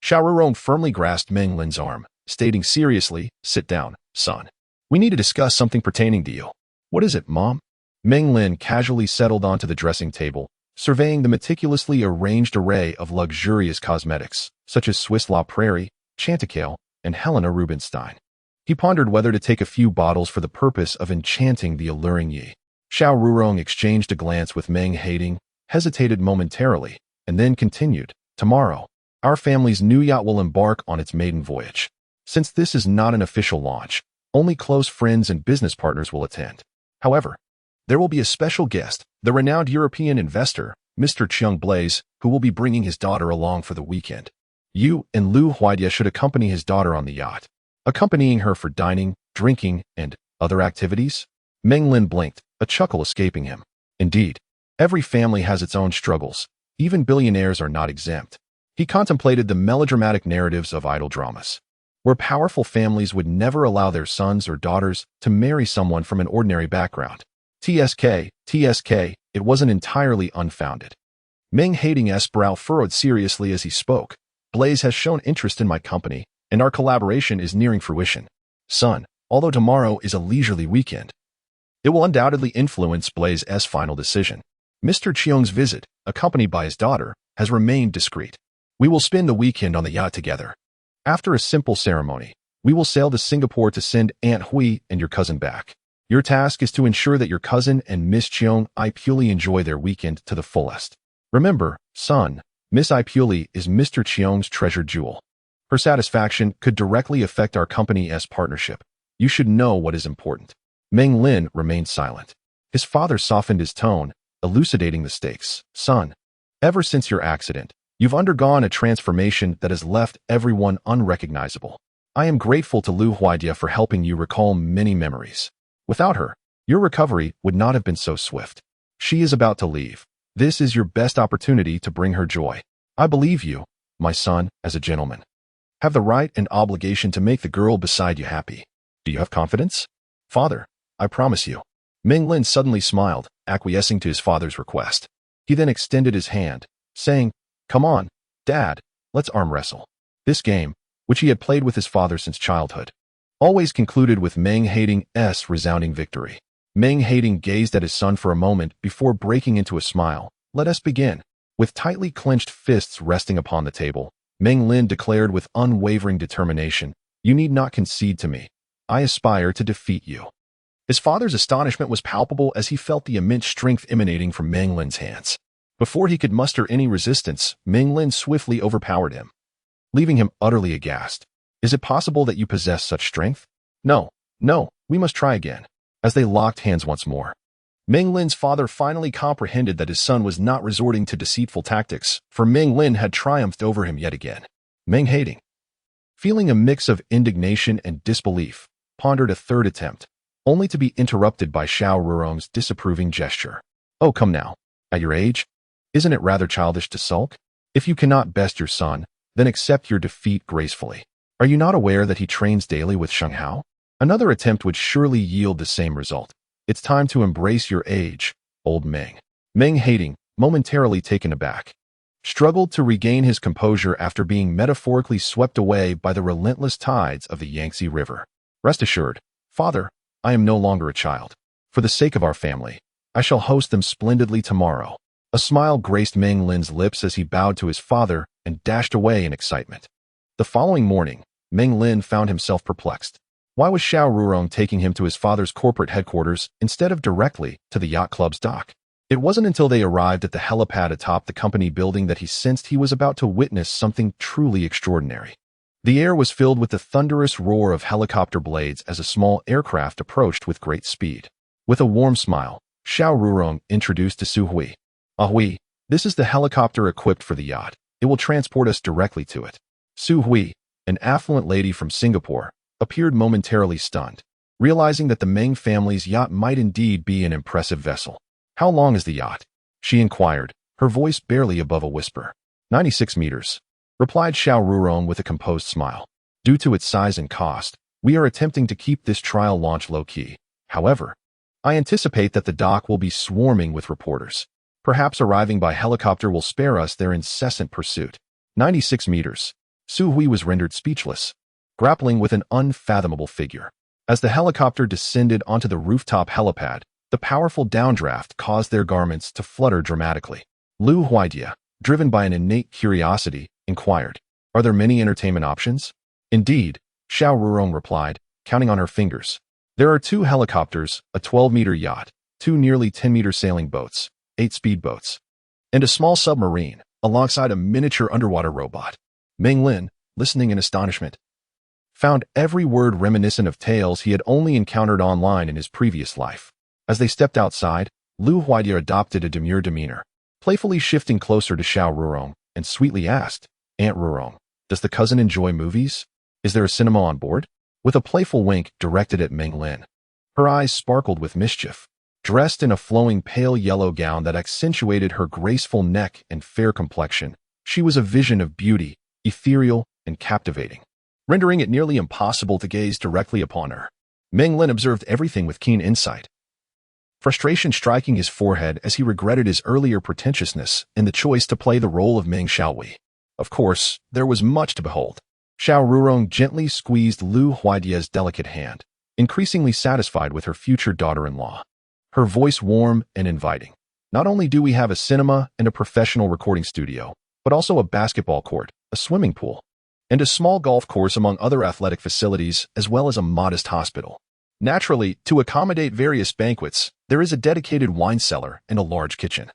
Xiao Rurong firmly grasped Meng Lin's arm, stating seriously, "Sit down, son. We need to discuss something pertaining to you." "What is it, Mom?" Meng Lin casually settled onto the dressing table, surveying the meticulously arranged array of luxurious cosmetics, such as Swiss La Prairie, Chanticleer, and Helena Rubinstein. He pondered whether to take a few bottles for the purpose of enchanting the alluring Yi. Xiao Rurong exchanged a glance with Meng Hating, hesitated momentarily, and then continued, "Tomorrow, our family's new yacht will embark on its maiden voyage. Since this is not an official launch, only close friends and business partners will attend. However, there will be a special guest, the renowned European investor, Mr. Cheung Blaze, who will be bringing his daughter along for the weekend. You and Liu Huaijie should accompany his daughter on the yacht, accompanying her for dining, drinking, and other activities." Meng Lin blinked, a chuckle escaping him. Indeed, every family has its own struggles. Even billionaires are not exempt. He contemplated the melodramatic narratives of idol dramas, where powerful families would never allow their sons or daughters to marry someone from an ordinary background. TSK, it wasn't entirely unfounded. Meng Hating's brow furrowed seriously as he spoke. "Blaze has shown interest in my company, and our collaboration is nearing fruition. Son, although tomorrow is a leisurely weekend, it will undoubtedly influence Blaze's final decision. Mr. Cheung's visit, accompanied by his daughter, has remained discreet. We will spend the weekend on the yacht together. After a simple ceremony, we will sail to Singapore to send Aunt Hui and your cousin back. Your task is to ensure that your cousin and Miss Cheung purely enjoy their weekend to the fullest. Remember, son, Miss purely is Mr. Cheung's treasured jewel. Her satisfaction could directly affect our company's partnership. You should know what is important." Meng Lin remained silent. His father softened his tone, elucidating the stakes. "Son, ever since your accident, you've undergone a transformation that has left everyone unrecognizable. I am grateful to Liu Huaijie for helping you recall many memories. Without her, your recovery would not have been so swift. She is about to leave. This is your best opportunity to bring her joy. I believe you, my son, as a gentleman, have the right and obligation to make the girl beside you happy. Do you have confidence?" "Father, I promise you." Meng Lin suddenly smiled, acquiescing to his father's request. He then extended his hand, saying, "Come on, Dad, let's arm wrestle." This game, which he had played with his father since childhood, always concluded with Meng Hating's resounding victory. Meng Hating gazed at his son for a moment before breaking into a smile. "Let us begin." With tightly clenched fists resting upon the table, Meng Lin declared with unwavering determination, "You need not concede to me. I aspire to defeat you." His father's astonishment was palpable as he felt the immense strength emanating from Meng Lin's hands. Before he could muster any resistance, Meng Lin swiftly overpowered him, leaving him utterly aghast. "Is it possible that you possess such strength?" No, we must try again." As they locked hands once more, Meng Lin's father finally comprehended that his son was not resorting to deceitful tactics, for Meng Lin had triumphed over him yet again. Meng Hating, feeling a mix of indignation and disbelief, pondered a third attempt, only to be interrupted by Xiao Rurong's disapproving gesture. "Oh, come now. At your age, isn't it rather childish to sulk? If you cannot best your son, then accept your defeat gracefully. Are you not aware that he trains daily with Sheng Hao? Another attempt would surely yield the same result. It's time to embrace your age, old Meng." Meng Hating, momentarily taken aback, struggled to regain his composure after being metaphorically swept away by the relentless tides of the Yangtze River. "Rest assured, Father, I am no longer a child. For the sake of our family, I shall host them splendidly tomorrow." A smile graced Meng Lin's lips as he bowed to his father and dashed away in excitement. The following morning, Meng Lin found himself perplexed. Why was Xiao Rurong taking him to his father's corporate headquarters instead of directly to the yacht club's dock? It wasn't until they arrived at the helipad atop the company building that he sensed he was about to witness something truly extraordinary. The air was filled with the thunderous roar of helicopter blades as a small aircraft approached with great speed. With a warm smile, Xiao Rurong introduced to Su Hui. "Hui, this is the helicopter equipped for the yacht. It will transport us directly to it." Su Hui, an affluent lady from Singapore, appeared momentarily stunned, realizing that the Meng family's yacht might indeed be an impressive vessel. "How long is the yacht?" she inquired, her voice barely above a whisper. 96 meters. Replied Xiao Rurong with a composed smile. "Due to its size and cost, we are attempting to keep this trial launch low-key. However, I anticipate that the dock will be swarming with reporters. Perhaps arriving by helicopter will spare us their incessant pursuit." 96 meters. Su Hui was rendered speechless, grappling with an unfathomable figure. As the helicopter descended onto the rooftop helipad, the powerful downdraft caused their garments to flutter dramatically. Liu Huaijie, driven by an innate curiosity, inquired, "Are there many entertainment options?" "Indeed," Xiao Rurong replied, counting on her fingers. "There are 2 helicopters, a 12-meter yacht, 2 nearly 10-meter sailing boats, 8 speedboats, and a small submarine, alongside a miniature underwater robot. Meng Lin, listening in astonishment, found every word reminiscent of tales he had only encountered online in his previous life. As they stepped outside, Lu Huaidia adopted a demure demeanor, playfully shifting closer to Xiao Rurong, and sweetly asked, "Aunt Rurong, does the cousin enjoy movies? Is there a cinema on board?" With a playful wink directed at Meng Lin. Her eyes sparkled with mischief. Dressed in a flowing pale yellow gown that accentuated her graceful neck and fair complexion, she was a vision of beauty, ethereal and captivating, rendering it nearly impossible to gaze directly upon her. Meng Lin observed everything with keen insight, frustration striking his forehead as he regretted his earlier pretentiousness in the choice to play the role of Meng Xiaowei. Of course, there was much to behold. Xiao Rurong gently squeezed Lu Huaidia's delicate hand, increasingly satisfied with her future daughter-in-law. Her voice warm and inviting. "Not only do we have a cinema and a professional recording studio, but also a basketball court, a swimming pool, and a small golf course among other athletic facilities, as well as a modest hospital. Naturally, to accommodate various banquets, there is a dedicated wine cellar and a large kitchen,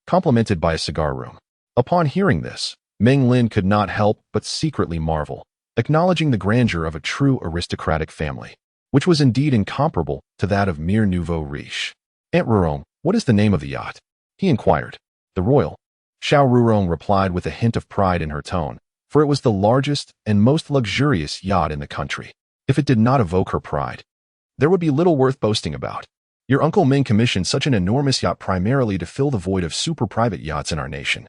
complemented by a cigar room." Upon hearing this, Meng Lin could not help but secretly marvel, acknowledging the grandeur of a true aristocratic family, which was indeed incomparable to that of mere nouveau riche. "Aunt Rurong, what is the name of the yacht?" he inquired. "The Royal." Xiao Rurong replied with a hint of pride in her tone, for it was the largest and most luxurious yacht in the country. If it did not evoke her pride, there would be little worth boasting about. "Your Uncle Ming commissioned such an enormous yacht primarily to fill the void of super-private yachts in our nation,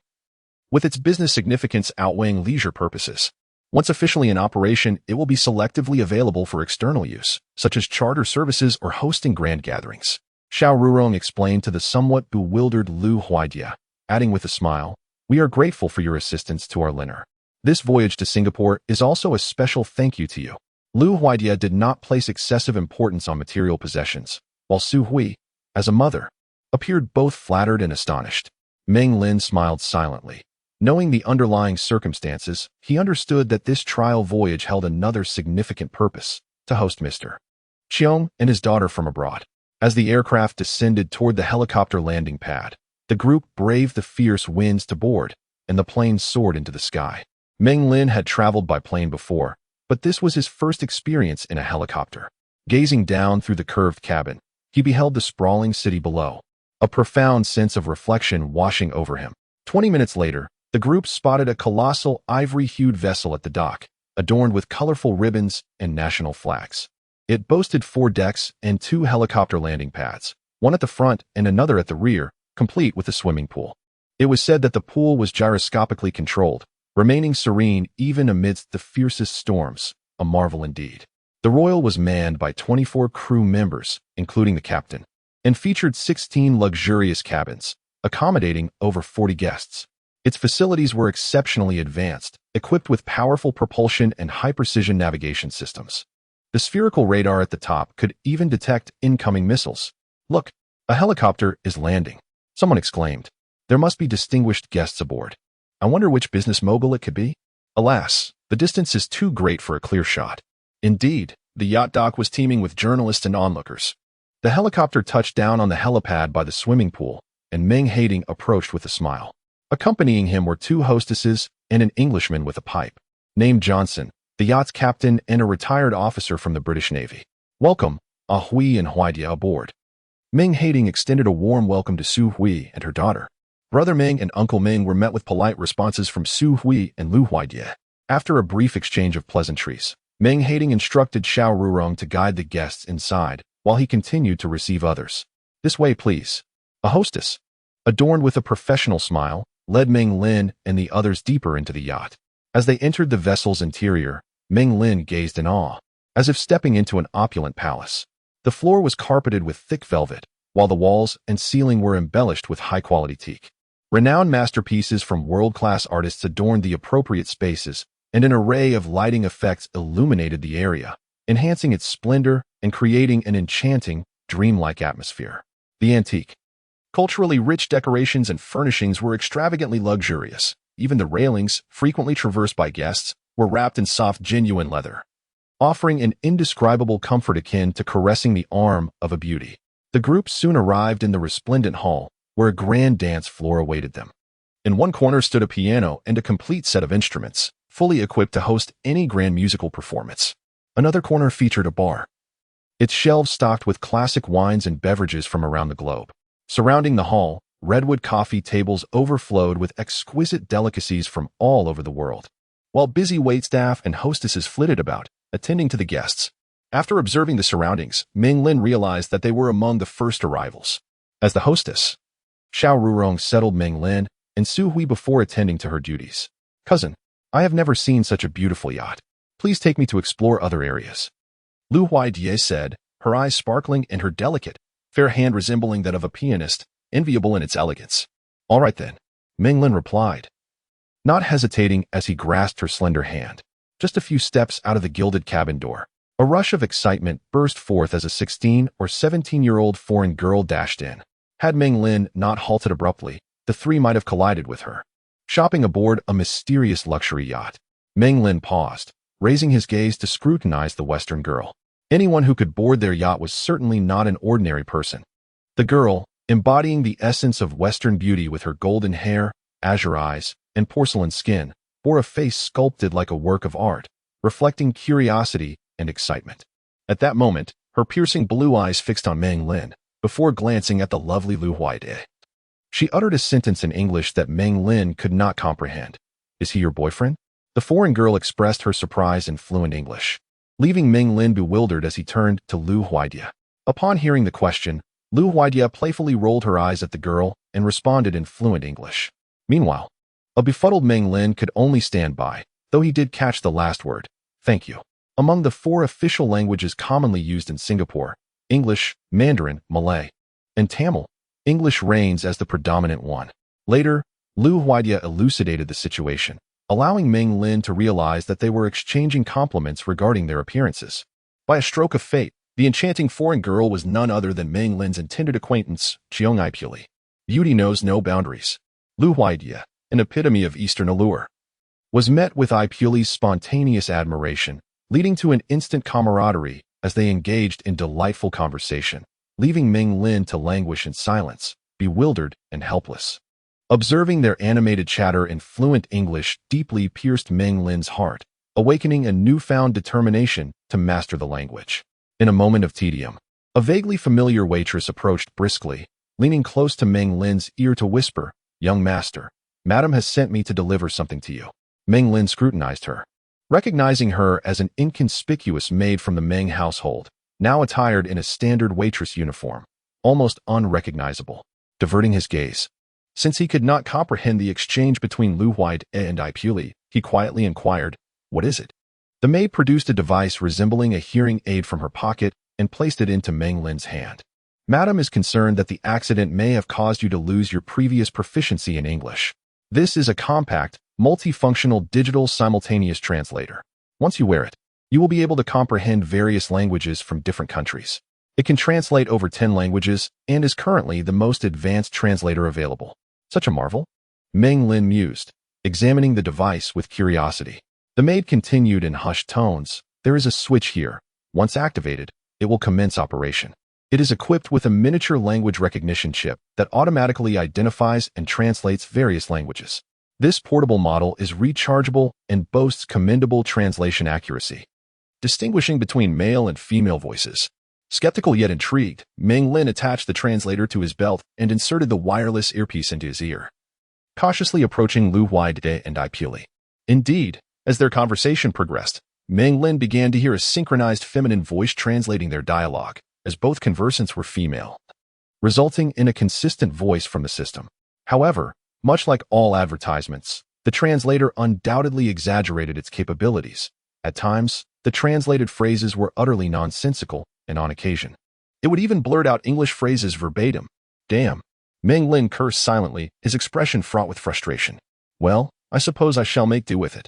with its business significance outweighing leisure purposes. Once officially in operation, it will be selectively available for external use, such as charter services or hosting grand gatherings," Xiao Rurong explained to the somewhat bewildered Lu Huaidia, adding with a smile, "We are grateful for your assistance to our liner. This voyage to Singapore is also a special thank you to you." Lu Huaidia did not place excessive importance on material possessions, while Su Hui, as a mother, appeared both flattered and astonished. Meng Lin smiled silently. Knowing the underlying circumstances, he understood that this trial voyage held another significant purpose, to host Mr. Cheong and his daughter from abroad. As the aircraft descended toward the helicopter landing pad, the group braved the fierce winds to board, and the plane soared into the sky. Meng Lin had traveled by plane before, but this was his first experience in a helicopter. Gazing down through the curved cabin, he beheld the sprawling city below, a profound sense of reflection washing over him. 20 minutes later, the group spotted a colossal ivory-hued vessel at the dock, adorned with colorful ribbons and national flags. It boasted 4 decks and 2 helicopter landing pads, one at the front and another at the rear, complete with a swimming pool. It was said that the pool was gyroscopically controlled, remaining serene even amidst the fiercest storms, a marvel indeed. The Royal was manned by 24 crew members, including the captain, and featured 16 luxurious cabins, accommodating over 40 guests. Its facilities were exceptionally advanced, equipped with powerful propulsion and high-precision navigation systems. The spherical radar at the top could even detect incoming missiles. "Look, a helicopter is landing," someone exclaimed. "There must be distinguished guests aboard. I wonder which business mogul it could be?" Alas, the distance is too great for a clear shot. Indeed, the yacht dock was teeming with journalists and onlookers. The helicopter touched down on the helipad by the swimming pool, and Meng Hading approached with a smile. Accompanying him were 2 hostesses and an Englishman with a pipe, named Johnson, the yacht's captain and a retired officer from the British Navy. "Welcome, Hui and Huaidia aboard." Meng Hading extended a warm welcome to Su Hui and her daughter. Brother Meng and Uncle Meng were met with polite responses from Su Hui and Lu Huaidia. After a brief exchange of pleasantries, Meng Hading instructed Xiao Rurong to guide the guests inside, while he continued to receive others. "This way, please." A hostess, adorned with a professional smile, led Meng Lin and the others deeper into the yacht. As they entered the vessel's interior, Meng Lin gazed in awe, as if stepping into an opulent palace. The floor was carpeted with thick velvet, while the walls and ceiling were embellished with high-quality teak. Renowned masterpieces from world-class artists adorned the appropriate spaces, and an array of lighting effects illuminated the area, enhancing its splendor and creating an enchanting, dreamlike atmosphere. The antique, culturally rich decorations and furnishings were extravagantly luxurious. Even the railings, frequently traversed by guests, were wrapped in soft, genuine leather, offering an indescribable comfort akin to caressing the arm of a beauty. The group soon arrived in the resplendent hall, where a grand dance floor awaited them. In one corner stood a piano and a complete set of instruments, fully equipped to host any grand musical performance. Another corner featured a bar, its shelves stocked with classic wines and beverages from around the globe. Surrounding the hall, redwood coffee tables overflowed with exquisite delicacies from all over the world, while busy waitstaff and hostesses flitted about, attending to the guests. After observing the surroundings, Meng Lin realized that they were among the first arrivals. As the hostess, Xiao Rurong settled Meng Lin and Su Hui before attending to her duties. "Cousin, I have never seen such a beautiful yacht. Please take me to explore other areas," Lu Huaidie said, her eyes sparkling and her delicate, fair hand resembling that of a pianist, enviable in its elegance. "All right then," Meng Lin replied, not hesitating as he grasped her slender hand. Just a few steps out of the gilded cabin door, a rush of excitement burst forth as a 16 or 17-year-old foreign girl dashed in. Had Meng Lin not halted abruptly, the three might have collided with her. Shopping aboard a mysterious luxury yacht, Meng Lin paused, raising his gaze to scrutinize the Western girl. Anyone who could board their yacht was certainly not an ordinary person. The girl, embodying the essence of Western beauty with her golden hair, azure eyes, and porcelain skin, bore a face sculpted like a work of art, reflecting curiosity and excitement. At that moment, her piercing blue eyes fixed on Meng Lin, before glancing at the lovely Lu Huaide. She uttered a sentence in English that Meng Lin could not comprehend. "Is he your boyfriend?" The foreign girl expressed her surprise in fluent English, leaving Meng Lin bewildered as he turned to Lu Huaide. Upon hearing the question, Lu Huaide playfully rolled her eyes at the girl and responded in fluent English. Meanwhile, a befuddled Meng Lin could only stand by, though he did catch the last word, "Thank you." Among the 4 official languages commonly used in Singapore, English, Mandarin, Malay, and Tamil, English reigns as the predominant one. Later, Lu Huaide elucidated the situation, allowing Meng Lin to realize that they were exchanging compliments regarding their appearances. By a stroke of fate, the enchanting foreign girl was none other than Meng Lin's intended acquaintance, Cheong Ipuli. Beauty knows no boundaries. Lu Huaide, an epitome of Eastern allure, was met with Ipuli's spontaneous admiration, leading to an instant camaraderie as they engaged in delightful conversation, leaving Meng Lin to languish in silence, bewildered and helpless. Observing their animated chatter in fluent English deeply pierced Meng Lin's heart, awakening a newfound determination to master the language. In a moment of tedium, a vaguely familiar waitress approached briskly, leaning close to Meng Lin's ear to whisper, "Young master, Madam has sent me to deliver something to you." Meng Lin scrutinized her, recognizing her as an inconspicuous maid from the Meng household, now attired in a standard waitress uniform, almost unrecognizable. Diverting his gaze, since he could not comprehend the exchange between Lu Huaide and Ipuli, he quietly inquired, "What is it?" The maid produced a device resembling a hearing aid from her pocket and placed it into Meng Lin's hand. "Madam is concerned that the accident may have caused you to lose your previous proficiency in English. This is a compact, multifunctional digital simultaneous translator. Once you wear it, you will be able to comprehend various languages from different countries. It can translate over 10 languages and is currently the most advanced translator available." "Such a marvel?" Meng Lin mused, examining the device with curiosity. The maid continued in hushed tones, "There is a switch here. Once activated, it will commence operation. It is equipped with a miniature language recognition chip that automatically identifies and translates various languages. This portable model is rechargeable and boasts commendable translation accuracy, distinguishing between male and female voices." Skeptical yet intrigued, Meng Lin attached the translator to his belt and inserted the wireless earpiece into his ear, cautiously approaching Lu Huaide and Ipuli. Indeed, as their conversation progressed, Meng Lin began to hear a synchronized feminine voice translating their dialogue, as both conversants were female, resulting in a consistent voice from the system. However, much like all advertisements, the translator undoubtedly exaggerated its capabilities. At times, the translated phrases were utterly nonsensical, and on occasion, it would even blurt out English phrases verbatim. "Damn." Meng Lin cursed silently, his expression fraught with frustration. "Well, I suppose I shall make do with it.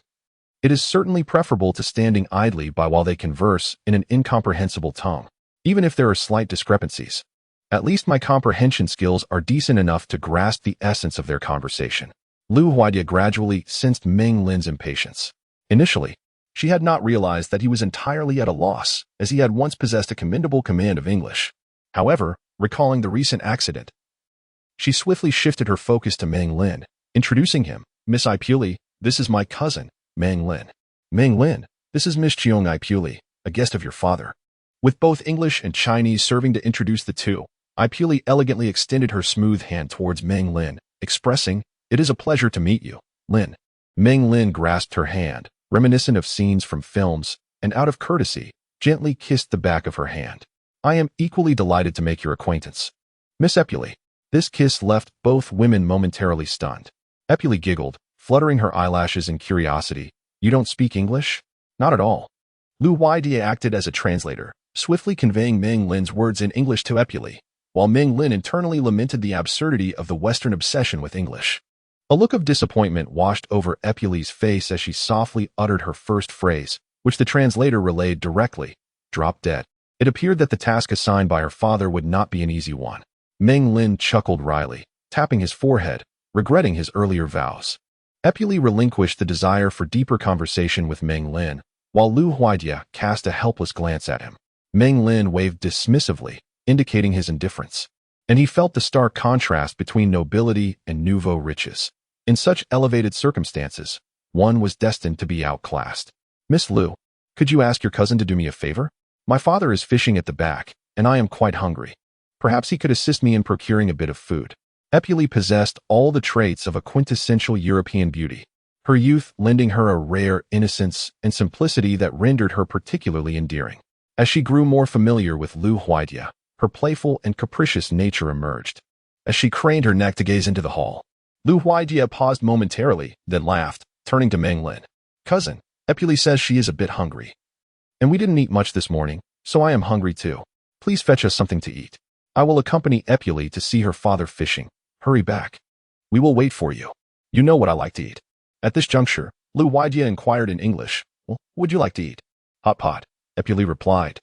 It is certainly preferable to standing idly by while they converse in an incomprehensible tongue, even if there are slight discrepancies. At least my comprehension skills are decent enough to grasp the essence of their conversation." Lu Huaide gradually sensed Meng Lin's impatience. Initially, she had not realized that he was entirely at a loss, as he had once possessed a commendable command of English. However, recalling the recent accident, she swiftly shifted her focus to Meng Lin, Introducing him, Miss Ipuli, this is my cousin, Meng Lin. Meng Lin, this is Miss Chiong Ipuli, a guest of your father. With both English and Chinese serving to introduce the two, Ipuli elegantly extended her smooth hand towards Meng Lin, expressing, "It is a pleasure to meet you, Lin." Meng Lin grasped her hand, reminiscent of scenes from films, and out of courtesy, gently kissed the back of her hand. "I am equally delighted to make your acquaintance, Miss Ipuli." This kiss left both women momentarily stunned. Ipuli giggled, fluttering her eyelashes in curiosity. "You don't speak English?" "Not at all." Lu Huaidia acted as a translator, swiftly conveying Meng Lin's words in English to Ipuli, while Meng Lin internally lamented the absurdity of the Western obsession with English. A look of disappointment washed over Ipuli's face as she softly uttered her first phrase, which the translator relayed directly. "Drop dead." It appeared that the task assigned by her father would not be an easy one. Meng Lin chuckled wryly, tapping his forehead, regretting his earlier vows. Ipuli relinquished the desire for deeper conversation with Meng Lin, while Lu Huaidia cast a helpless glance at him. Meng Lin waved dismissively, indicating his indifference, and he felt the stark contrast between nobility and nouveau riches. In such elevated circumstances, one was destined to be outclassed. "Miss Lu, could you ask your cousin to do me a favor? My father is fishing at the back, and I am quite hungry. Perhaps he could assist me in procuring a bit of food." Ipuli possessed all the traits of a quintessential European beauty, her youth lending her a rare innocence and simplicity that rendered her particularly endearing. As she grew more familiar with Lu Huaidia, her playful and capricious nature emerged. As she craned her neck to gaze into the hall, Lu Huaidia paused momentarily, then laughed, turning to Meng Lin. "Cousin, Ipuli says she is a bit hungry. And we didn't eat much this morning, so I am hungry too. Please fetch us something to eat. I will accompany Ipuli to see her father fishing. Hurry back. We will wait for you. You know what I like to eat." At this juncture, Lu Huaidia inquired in English, "Well, what would you like to eat?" "Hot pot," Ipuli replied,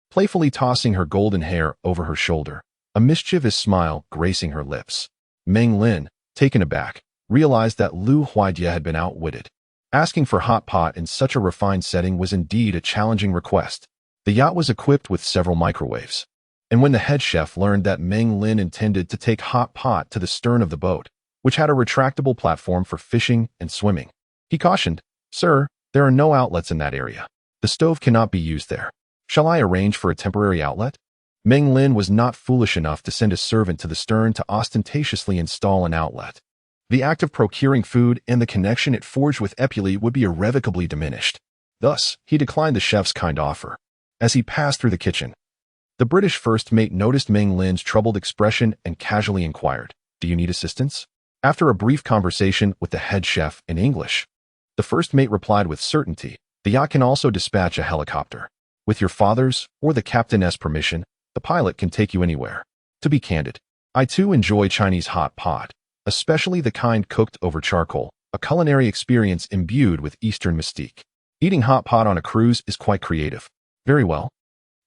playfully tossing her golden hair over her shoulder, a mischievous smile gracing her lips. Meng Lin, taken aback, realized that Lu Huaidia had been outwitted. Asking for hot pot in such a refined setting was indeed a challenging request. The yacht was equipped with several microwaves, and when the head chef learned that Meng Lin intended to take hot pot to the stern of the boat, which had a retractable platform for fishing and swimming, he cautioned, "Sir, there are no outlets in that area. The stove cannot be used there. Shall I arrange for a temporary outlet?" Meng Lin was not foolish enough to send a servant to the stern to ostentatiously install an outlet. The act of procuring food and the connection it forged with Ipuli would be irrevocably diminished. Thus, he declined the chef's kind offer. As he passed through the kitchen, the British first mate noticed Meng Lin's troubled expression and casually inquired, "Do you need assistance?" After a brief conversation with the head chef in English, the first mate replied with certainty, "The yacht can also dispatch a helicopter. With your father's or the captain's permission, the pilot can take you anywhere." To be candid, I too enjoy Chinese hot pot, especially the kind cooked over charcoal, a culinary experience imbued with Eastern mystique. Eating hot pot on a cruise is quite creative. "Very well.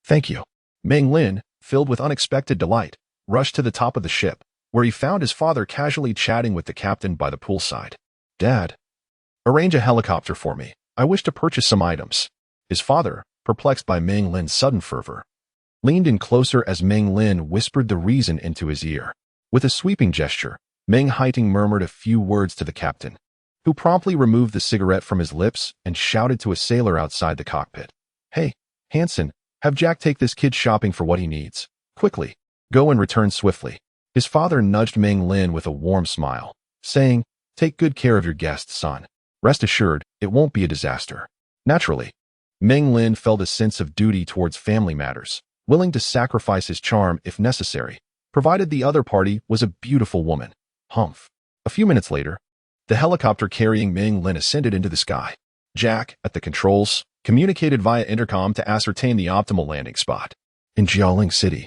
Thank you." Meng Lin, filled with unexpected delight, rushed to the top of the ship, where he found his father casually chatting with the captain by the poolside. "Dad, arrange a helicopter for me. I wish to purchase some items." His father, perplexed by Meng Lin's sudden fervor, leaned in closer as Meng Lin whispered the reason into his ear. With a sweeping gesture, Meng Lin murmured a few words to the captain, who promptly removed the cigarette from his lips and shouted to a sailor outside the cockpit, "Hey, Hanson, have Jack take this kid shopping for what he needs. Quickly. Go and return swiftly." His father nudged Meng Lin with a warm smile, saying, "Take good care of your guest, son. Rest assured, it won't be a disaster." Naturally, Meng Lin felt a sense of duty towards family matters, willing to sacrifice his charm if necessary, provided the other party was a beautiful woman. Humph. A few minutes later, the helicopter carrying Meng Lin ascended into the sky. Jack, at the controls, communicated via intercom to ascertain the optimal landing spot. In Jiaoling City,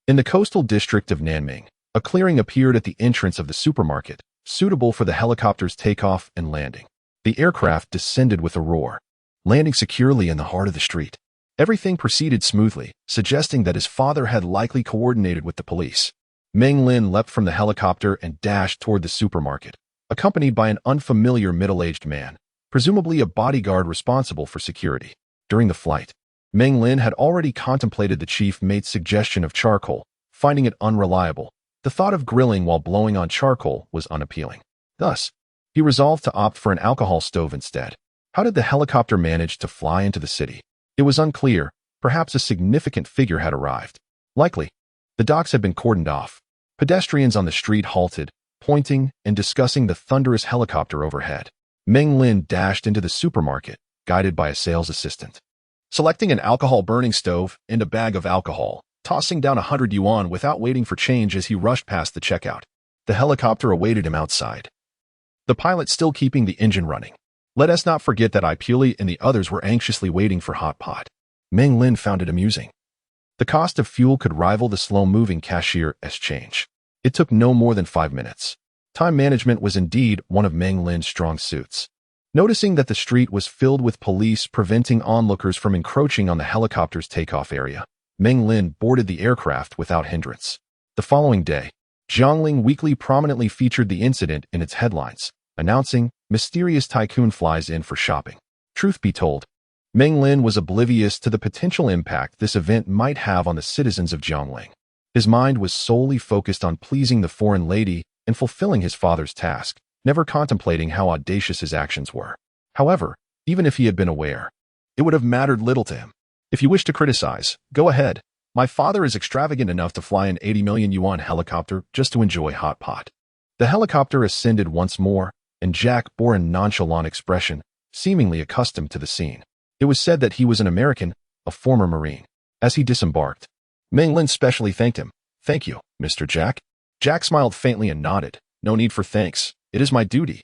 in the coastal district of Nanming, a clearing appeared at the entrance of the supermarket, suitable for the helicopter's takeoff and landing. The aircraft descended with a roar, landing securely in the heart of the street. Everything proceeded smoothly, suggesting that his father had likely coordinated with the police. Meng Lin leapt from the helicopter and dashed toward the supermarket, accompanied by an unfamiliar middle-aged man, presumably a bodyguard responsible for security. During the flight, Meng Lin had already contemplated the chief mate's suggestion of charcoal, finding it unreliable. The thought of grilling while blowing on charcoal was unappealing. Thus, he resolved to opt for an alcohol stove instead. How did the helicopter manage to fly into the city? It was unclear. Perhaps a significant figure had arrived. Likely, the docks had been cordoned off. Pedestrians on the street halted, pointing and discussing the thunderous helicopter overhead. Meng Lin dashed into the supermarket, guided by a sales assistant. Selecting an alcohol-burning stove and a bag of alcohol, tossing down 100 yuan without waiting for change as he rushed past the checkout. The helicopter awaited him outside, the pilot still keeping the engine running. Let us not forget that Ipuli and the others were anxiously waiting for hot pot. Meng Lin found it amusing. The cost of fuel could rival the slow-moving cashier as change. It took no more than 5 minutes. Time management was indeed one of Meng Lin's strong suits. Noticing that the street was filled with police preventing onlookers from encroaching on the helicopter's takeoff area, Meng Lin boarded the aircraft without hindrance. The following day, Jiangling Weekly prominently featured the incident in its headlines, announcing, "Mysterious tycoon flies in for shopping." Truth be told, Meng Lin was oblivious to the potential impact this event might have on the citizens of Jiangling. His mind was solely focused on pleasing the foreign lady and fulfilling his father's task, never contemplating how audacious his actions were. However, even if he had been aware, it would have mattered little to him. If you wish to criticize, go ahead. My father is extravagant enough to fly an 80 million yuan helicopter just to enjoy hot pot. The helicopter ascended once more, and Jack bore a nonchalant expression, seemingly accustomed to the scene. It was said that he was an American, a former Marine. As he disembarked, Meng Lin specially thanked him. "Thank you, Mr. Jack." Jack smiled faintly and nodded. "No need for thanks. It is my duty."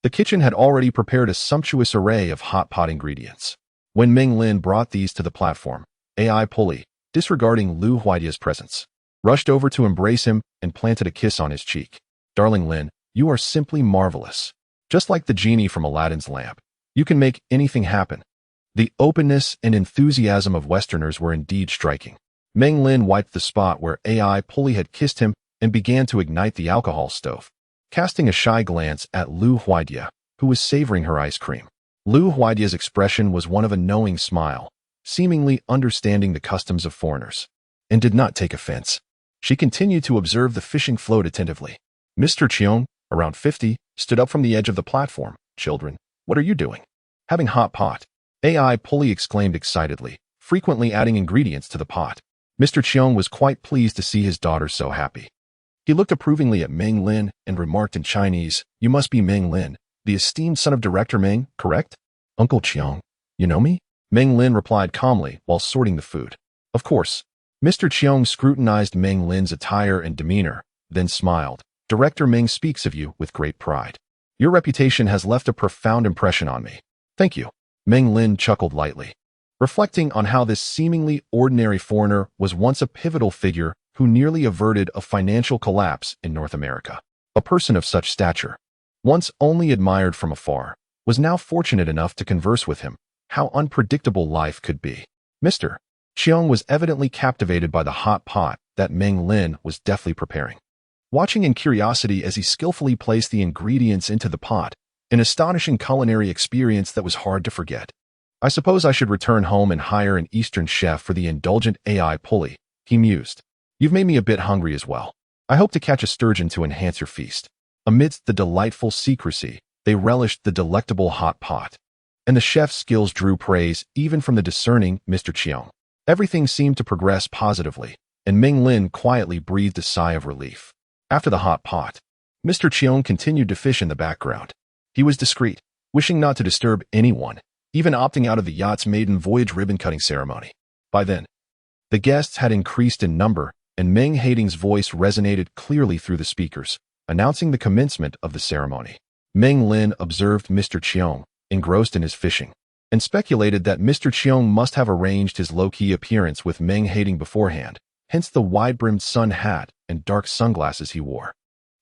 The kitchen had already prepared a sumptuous array of hot pot ingredients. When Meng Lin brought these to the platform, AI Pulley, disregarding Lu Huaidia's presence, rushed over to embrace him and planted a kiss on his cheek. "Darling Lin, you are simply marvelous. Just like the genie from Aladdin's lamp. You can make anything happen." The openness and enthusiasm of Westerners were indeed striking. Meng Lin wiped the spot where AI Pulley had kissed him and began to ignite the alcohol stove, casting a shy glance at Lu Huaidia, who was savoring her ice cream. Lu Huaidia's expression was one of a knowing smile, seemingly understanding the customs of foreigners, and did not take offense. She continued to observe the fishing float attentively. Mr. Cheong, around 50, stood up from the edge of the platform. "Children, what are you doing?" "Having hot pot," AI Pulley exclaimed excitedly, frequently adding ingredients to the pot. Mr. Cheong was quite pleased to see his daughter so happy. He looked approvingly at Meng Lin and remarked in Chinese, "You must be Meng Lin, the esteemed son of Director Meng, correct?" "Uncle Cheong, you know me?" Meng Lin replied calmly while sorting the food. "Of course." Mr. Cheong scrutinized Meng Lin's attire and demeanor, then smiled. "Director Meng speaks of you with great pride. Your reputation has left a profound impression on me." "Thank you." Meng Lin chuckled lightly, reflecting on how this seemingly ordinary foreigner was once a pivotal figure who nearly averted a financial collapse in North America. A person of such stature, once only admired from afar, was now fortunate enough to converse with him. How unpredictable life could be. Mr. Cheong was evidently captivated by the hot pot that Meng Lin was deftly preparing. Watching in curiosity as he skillfully placed the ingredients into the pot, an astonishing culinary experience that was hard to forget. "I suppose I should return home and hire an Eastern chef for the indulgent AI Pulley," he mused. "You've made me a bit hungry as well. I hope to catch a sturgeon to enhance your feast." Amidst the delightful secrecy, they relished the delectable hot pot, and the chef's skills drew praise even from the discerning Mr. Cheong. Everything seemed to progress positively, and Meng Lin quietly breathed a sigh of relief. After the hot pot, Mr. Cheong continued to fish in the background. He was discreet, wishing not to disturb anyone, even opting out of the yacht's maiden voyage ribbon-cutting ceremony. By then, the guests had increased in number, and Meng Hating's voice resonated clearly through the speakers, announcing the commencement of the ceremony. Meng Lin observed Mr. Cheong, engrossed in his fishing, and speculated that Mr. Cheong must have arranged his low-key appearance with Meng Hating beforehand, hence the wide-brimmed sun hat and dark sunglasses he wore.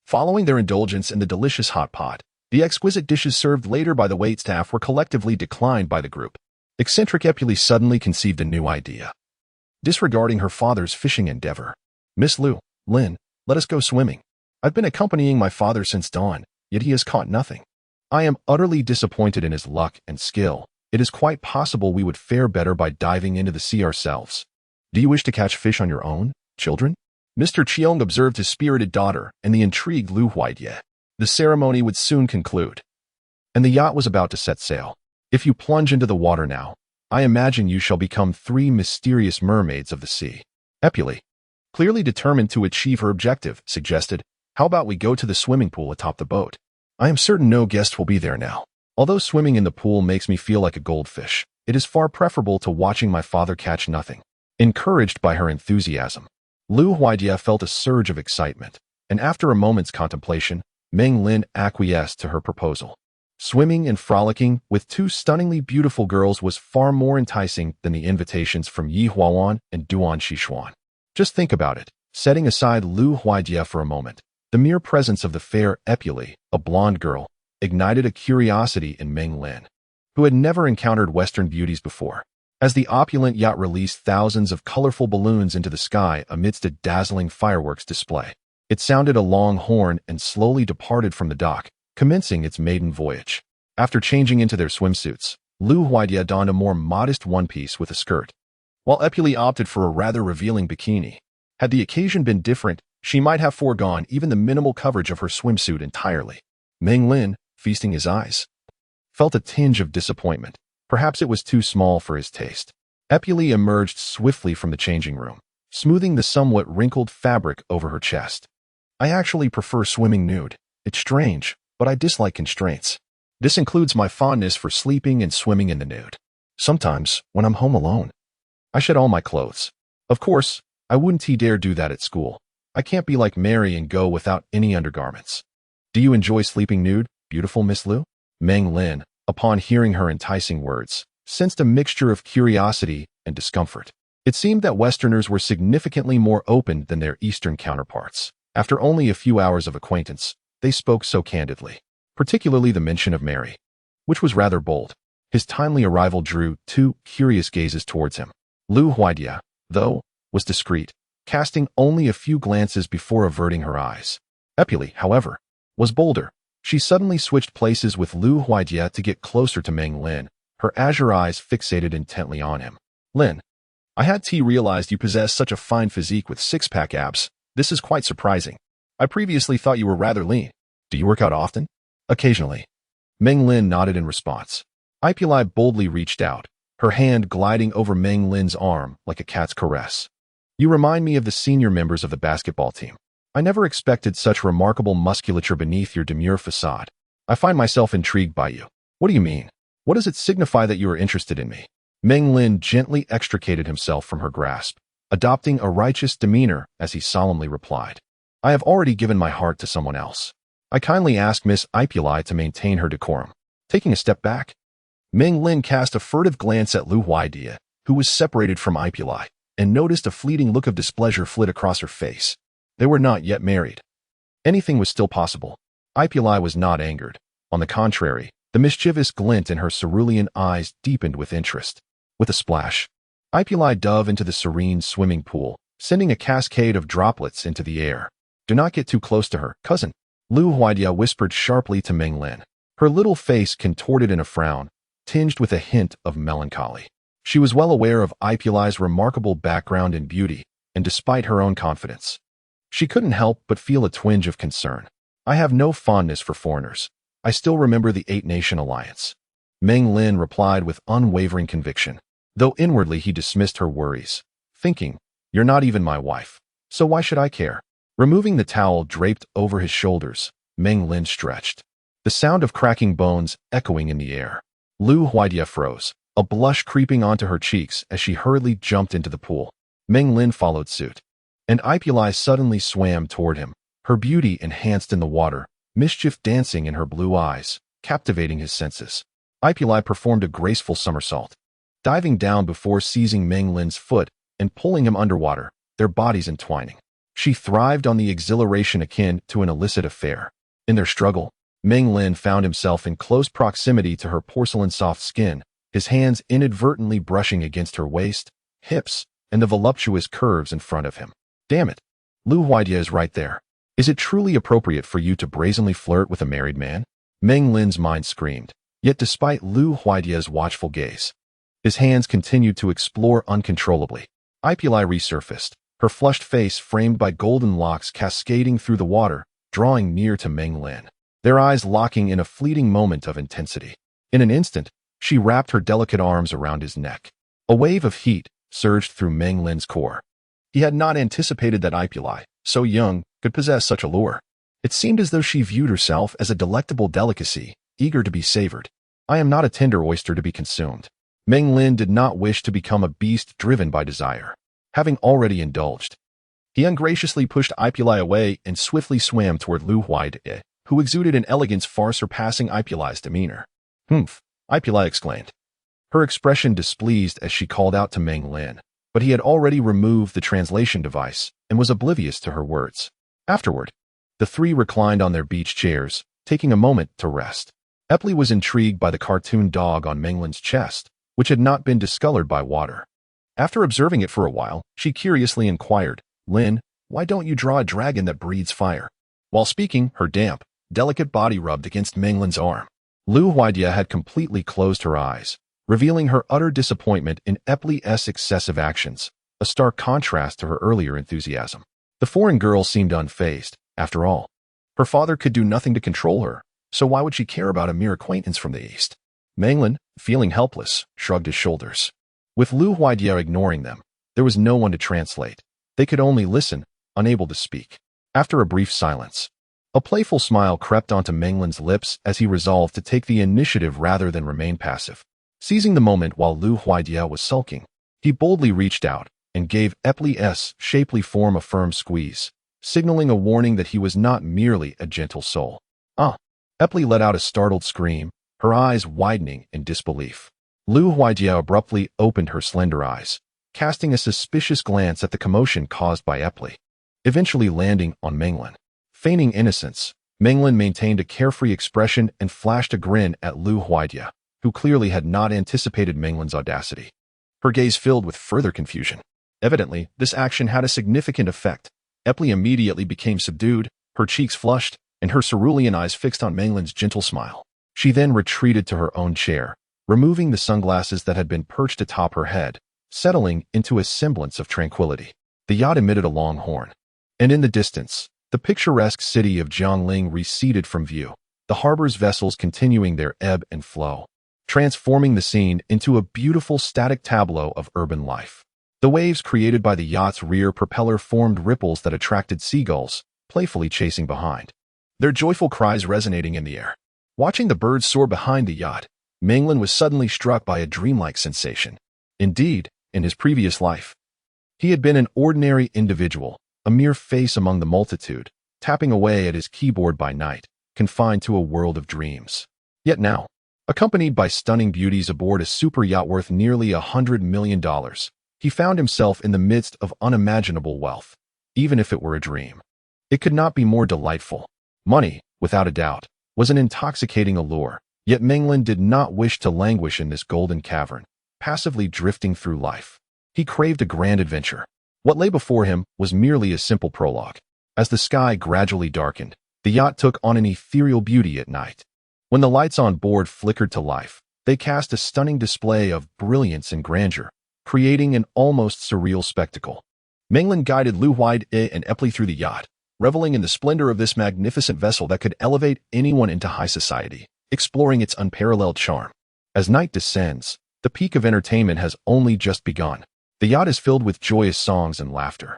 Following their indulgence in the delicious hot pot, the exquisite dishes served later by the waitstaff were collectively declined by the group. Eccentric Epuli suddenly conceived a new idea. Disregarding her father's fishing endeavor, "Miss Lin, let us go swimming. I've been accompanying my father since dawn, yet he has caught nothing. I am utterly disappointed in his luck and skill. It is quite possible we would fare better by diving into the sea ourselves. Do you wish to catch fish on your own, children?" Mr. Cheong observed his spirited daughter and the intrigued Lu Huaidia. The ceremony would soon conclude, and the yacht was about to set sail. If you plunge into the water now, I imagine you shall become 3 mysterious mermaids of the sea. Epulae, clearly determined to achieve her objective, suggested, how about we go to the swimming pool atop the boat? I am certain no guest will be there now. Although swimming in the pool makes me feel like a goldfish, it is far preferable to watching my father catch nothing. Encouraged by her enthusiasm, Liu Huaidia felt a surge of excitement, and after a moment's contemplation, Meng Lin acquiesced to her proposal. Swimming and frolicking with 2 stunningly beautiful girls was far more enticing than the invitations from Yi Huawan and Duan Xishuan. Just think about it. Setting aside Liu Huaidia for a moment, the mere presence of the fair Epulae, a blonde girl, ignited a curiosity in Meng Lin, who had never encountered Western beauties before. As the opulent yacht released thousands of colorful balloons into the sky amidst a dazzling fireworks display, it sounded a long horn and slowly departed from the dock, commencing its maiden voyage. After changing into their swimsuits, Liu Huaidia donned a more modest one-piece with a skirt, while Epulae opted for a rather revealing bikini. Had the occasion been different, she might have foregone even the minimal coverage of her swimsuit entirely. Meng Lin, feasting his eyes, felt a tinge of disappointment. Perhaps it was too small for his taste. Epulae emerged swiftly from the changing room, smoothing the somewhat wrinkled fabric over her chest. I actually prefer swimming nude. It's strange, but I dislike constraints. This includes my fondness for sleeping and swimming in the nude. Sometimes, when I'm home alone, I shed all my clothes. Of course, I wouldn't dare do that at school. I can't be like Mary and go without any undergarments. Do you enjoy sleeping nude, beautiful Miss Liu? Meng Lin, upon hearing her enticing words, sensed a mixture of curiosity and discomfort. It seemed that Westerners were significantly more open than their Eastern counterparts. After only a few hours of acquaintance, they spoke so candidly, particularly the mention of Mary, which was rather bold. His timely arrival drew 2 curious gazes towards him. Liu Huaidia, though, was discreet, casting only a few glances before averting her eyes. Epulae, however, was bolder. She suddenly switched places with Liu Huaidia to get closer to Meng Lin, her azure eyes fixated intently on him. Lin, I had realized you possess such a fine physique with 6-pack abs. This is quite surprising. I previously thought you were rather lean. Do you work out often? Occasionally. Meng Lin nodded in response. Epulae boldly reached out, her hand gliding over Meng Lin's arm like a cat's caress. You remind me of the senior members of the basketball team. I never expected such remarkable musculature beneath your demure facade. I find myself intrigued by you. What do you mean? What does it signify that you are interested in me? Meng Lin gently extricated himself from her grasp, adopting a righteous demeanor as he solemnly replied. I have already given my heart to someone else. I kindly ask Miss Epulae to maintain her decorum. Taking a step back, Meng Lin cast a furtive glance at Liu Huaidia, who was separated from Epulae, and noticed a fleeting look of displeasure flit across her face. They were not yet married. Anything was still possible. Epulae was not angered. On the contrary, the mischievous glint in her cerulean eyes deepened with interest. With a splash, Epulae dove into the serene swimming pool, sending a cascade of droplets into the air. Do not get too close to her, cousin, Liu Huaidia whispered sharply to Meng Lin. Her little face contorted in a frown, tinged with a hint of melancholy. She was well aware of Epulae's remarkable background and beauty, and despite her own confidence, she couldn't help but feel a twinge of concern. I have no fondness for foreigners. I still remember the 8-Nation Alliance. Meng Lin replied with unwavering conviction, though inwardly he dismissed her worries, thinking, you're not even my wife, so why should I care? Removing the towel draped over his shoulders, Meng Lin stretched, the sound of cracking bones echoing in the air. Liu Huaidia froze, a blush creeping onto her cheeks as she hurriedly jumped into the pool. Meng Lin followed suit, and Epulae suddenly swam toward him, her beauty enhanced in the water, mischief dancing in her blue eyes, captivating his senses. Epulae performed a graceful somersault, diving down before seizing Meng Lin's foot and pulling him underwater, their bodies entwining. She thrived on the exhilaration akin to an illicit affair. In their struggle, Meng Lin found himself in close proximity to her porcelain-soft skin, his hands inadvertently brushing against her waist, hips, and the voluptuous curves in front of him. Damn it, Liu Huaidia is right there. Is it truly appropriate for you to brazenly flirt with a married man? Meng Lin's mind screamed. Yet despite Liu Huaidia's watchful gaze, his hands continued to explore uncontrollably. Epulae resurfaced, her flushed face framed by golden locks cascading through the water, drawing near to Meng Lin. their eyes locking in a fleeting moment of intensity. In an instant, she wrapped her delicate arms around his neck. A wave of heat surged through Meng Lin's core. He had not anticipated that Ipuli, so young, could possess such allure. It seemed as though she viewed herself as a delectable delicacy, eager to be savored. I am not a tender oyster to be consumed. Meng Lin did not wish to become a beast driven by desire. Having already indulged, he ungraciously pushed Ipuli away and swiftly swam toward Lu Huaide, who exuded an elegance far surpassing Ipuli's demeanor. "Humph," Ipuli exclaimed. Her expression displeased as she called out to Meng Lin, but he had already removed the translation device and was oblivious to her words. Afterward, the three reclined on their beach chairs, taking a moment to rest. Epli was intrigued by the cartoon dog on Meng Lin's chest, which had not been discolored by water. After observing it for a while, she curiously inquired, "Lin, why don't you draw a dragon that breathes fire?" While speaking, her damp, delicate body rubbed against Meng Lin's arm. Lu Huaidia had completely closed her eyes, revealing her utter disappointment in Epli's excessive actions, a stark contrast to her earlier enthusiasm. The foreign girl seemed unfazed. After all, her father could do nothing to control her, so why would she care about a mere acquaintance from the East? Meng Lin, feeling helpless, shrugged his shoulders. With Lu Huaidia ignoring them, there was no one to translate. They could only listen, unable to speak. After a brief silence, a playful smile crept onto Meng Lin's lips as he resolved to take the initiative rather than remain passive. Seizing the moment while Lu Huaidia was sulking, he boldly reached out and gave Epli's shapely form a firm squeeze, signaling a warning that he was not merely a gentle soul. "Ah!" Epli let out a startled scream, her eyes widening in disbelief. Lu Huaidia abruptly opened her slender eyes, casting a suspicious glance at the commotion caused by Epli, eventually landing on Meng Lin. Feigning innocence, Meng Lin maintained a carefree expression and flashed a grin at Lu Huaidia, who clearly had not anticipated Meng Lin's audacity. Her gaze filled with further confusion. Evidently, this action had a significant effect. Epli immediately became subdued, her cheeks flushed, and her cerulean eyes fixed on Meng Lin's gentle smile. She then retreated to her own chair, removing the sunglasses that had been perched atop her head, settling into a semblance of tranquility. The yacht emitted a long horn, and in the distance, the picturesque city of Jiangling receded from view, the harbor's vessels continuing their ebb and flow, transforming the scene into a beautiful static tableau of urban life. The waves created by the yacht's rear propeller formed ripples that attracted seagulls, playfully chasing behind, their joyful cries resonating in the air. Watching the birds soar behind the yacht, Meng Lin was suddenly struck by a dreamlike sensation. Indeed, in his previous life, he had been an ordinary individual, a mere face among the multitude, tapping away at his keyboard by night, confined to a world of dreams. Yet now, accompanied by stunning beauties aboard a super yacht worth nearly $100 million, he found himself in the midst of unimaginable wealth, even if it were a dream. It could not be more delightful. Money, without a doubt, was an intoxicating allure, yet Meng Lin did not wish to languish in this golden cavern, passively drifting through life. He craved a grand adventure. What lay before him was merely a simple prologue. As the sky gradually darkened, the yacht took on an ethereal beauty at night. When the lights on board flickered to life, they cast a stunning display of brilliance and grandeur, creating an almost surreal spectacle. Meng Lin guided Lu Huaidia and Epli through the yacht, reveling in the splendor of this magnificent vessel that could elevate anyone into high society, exploring its unparalleled charm. As night descends, the peak of entertainment has only just begun. The yacht is filled with joyous songs and laughter,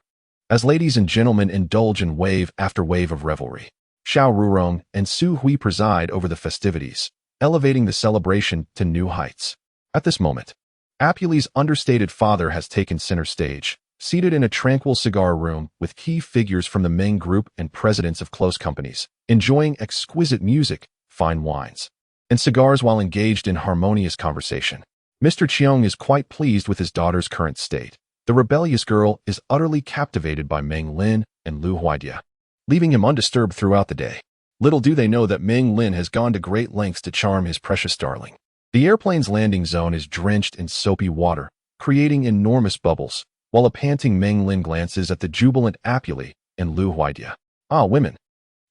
as ladies and gentlemen indulge in wave after wave of revelry. Xiao Rurong and Su Hui preside over the festivities, elevating the celebration to new heights. At this moment, Apuli's understated father has taken center stage, seated in a tranquil cigar room with key figures from the Meng Group and presidents of close companies, enjoying exquisite music, fine wines, and cigars while engaged in harmonious conversation. Mr. Chiang is quite pleased with his daughter's current state. The rebellious girl is utterly captivated by Meng Lin and Lu Huaidia, leaving him undisturbed throughout the day. Little do they know that Meng Lin has gone to great lengths to charm his precious darling. The airplane's landing zone is drenched in soapy water, creating enormous bubbles, while a panting Meng Lin glances at the jubilant Apuli and Lu Huaidia. Ah, women!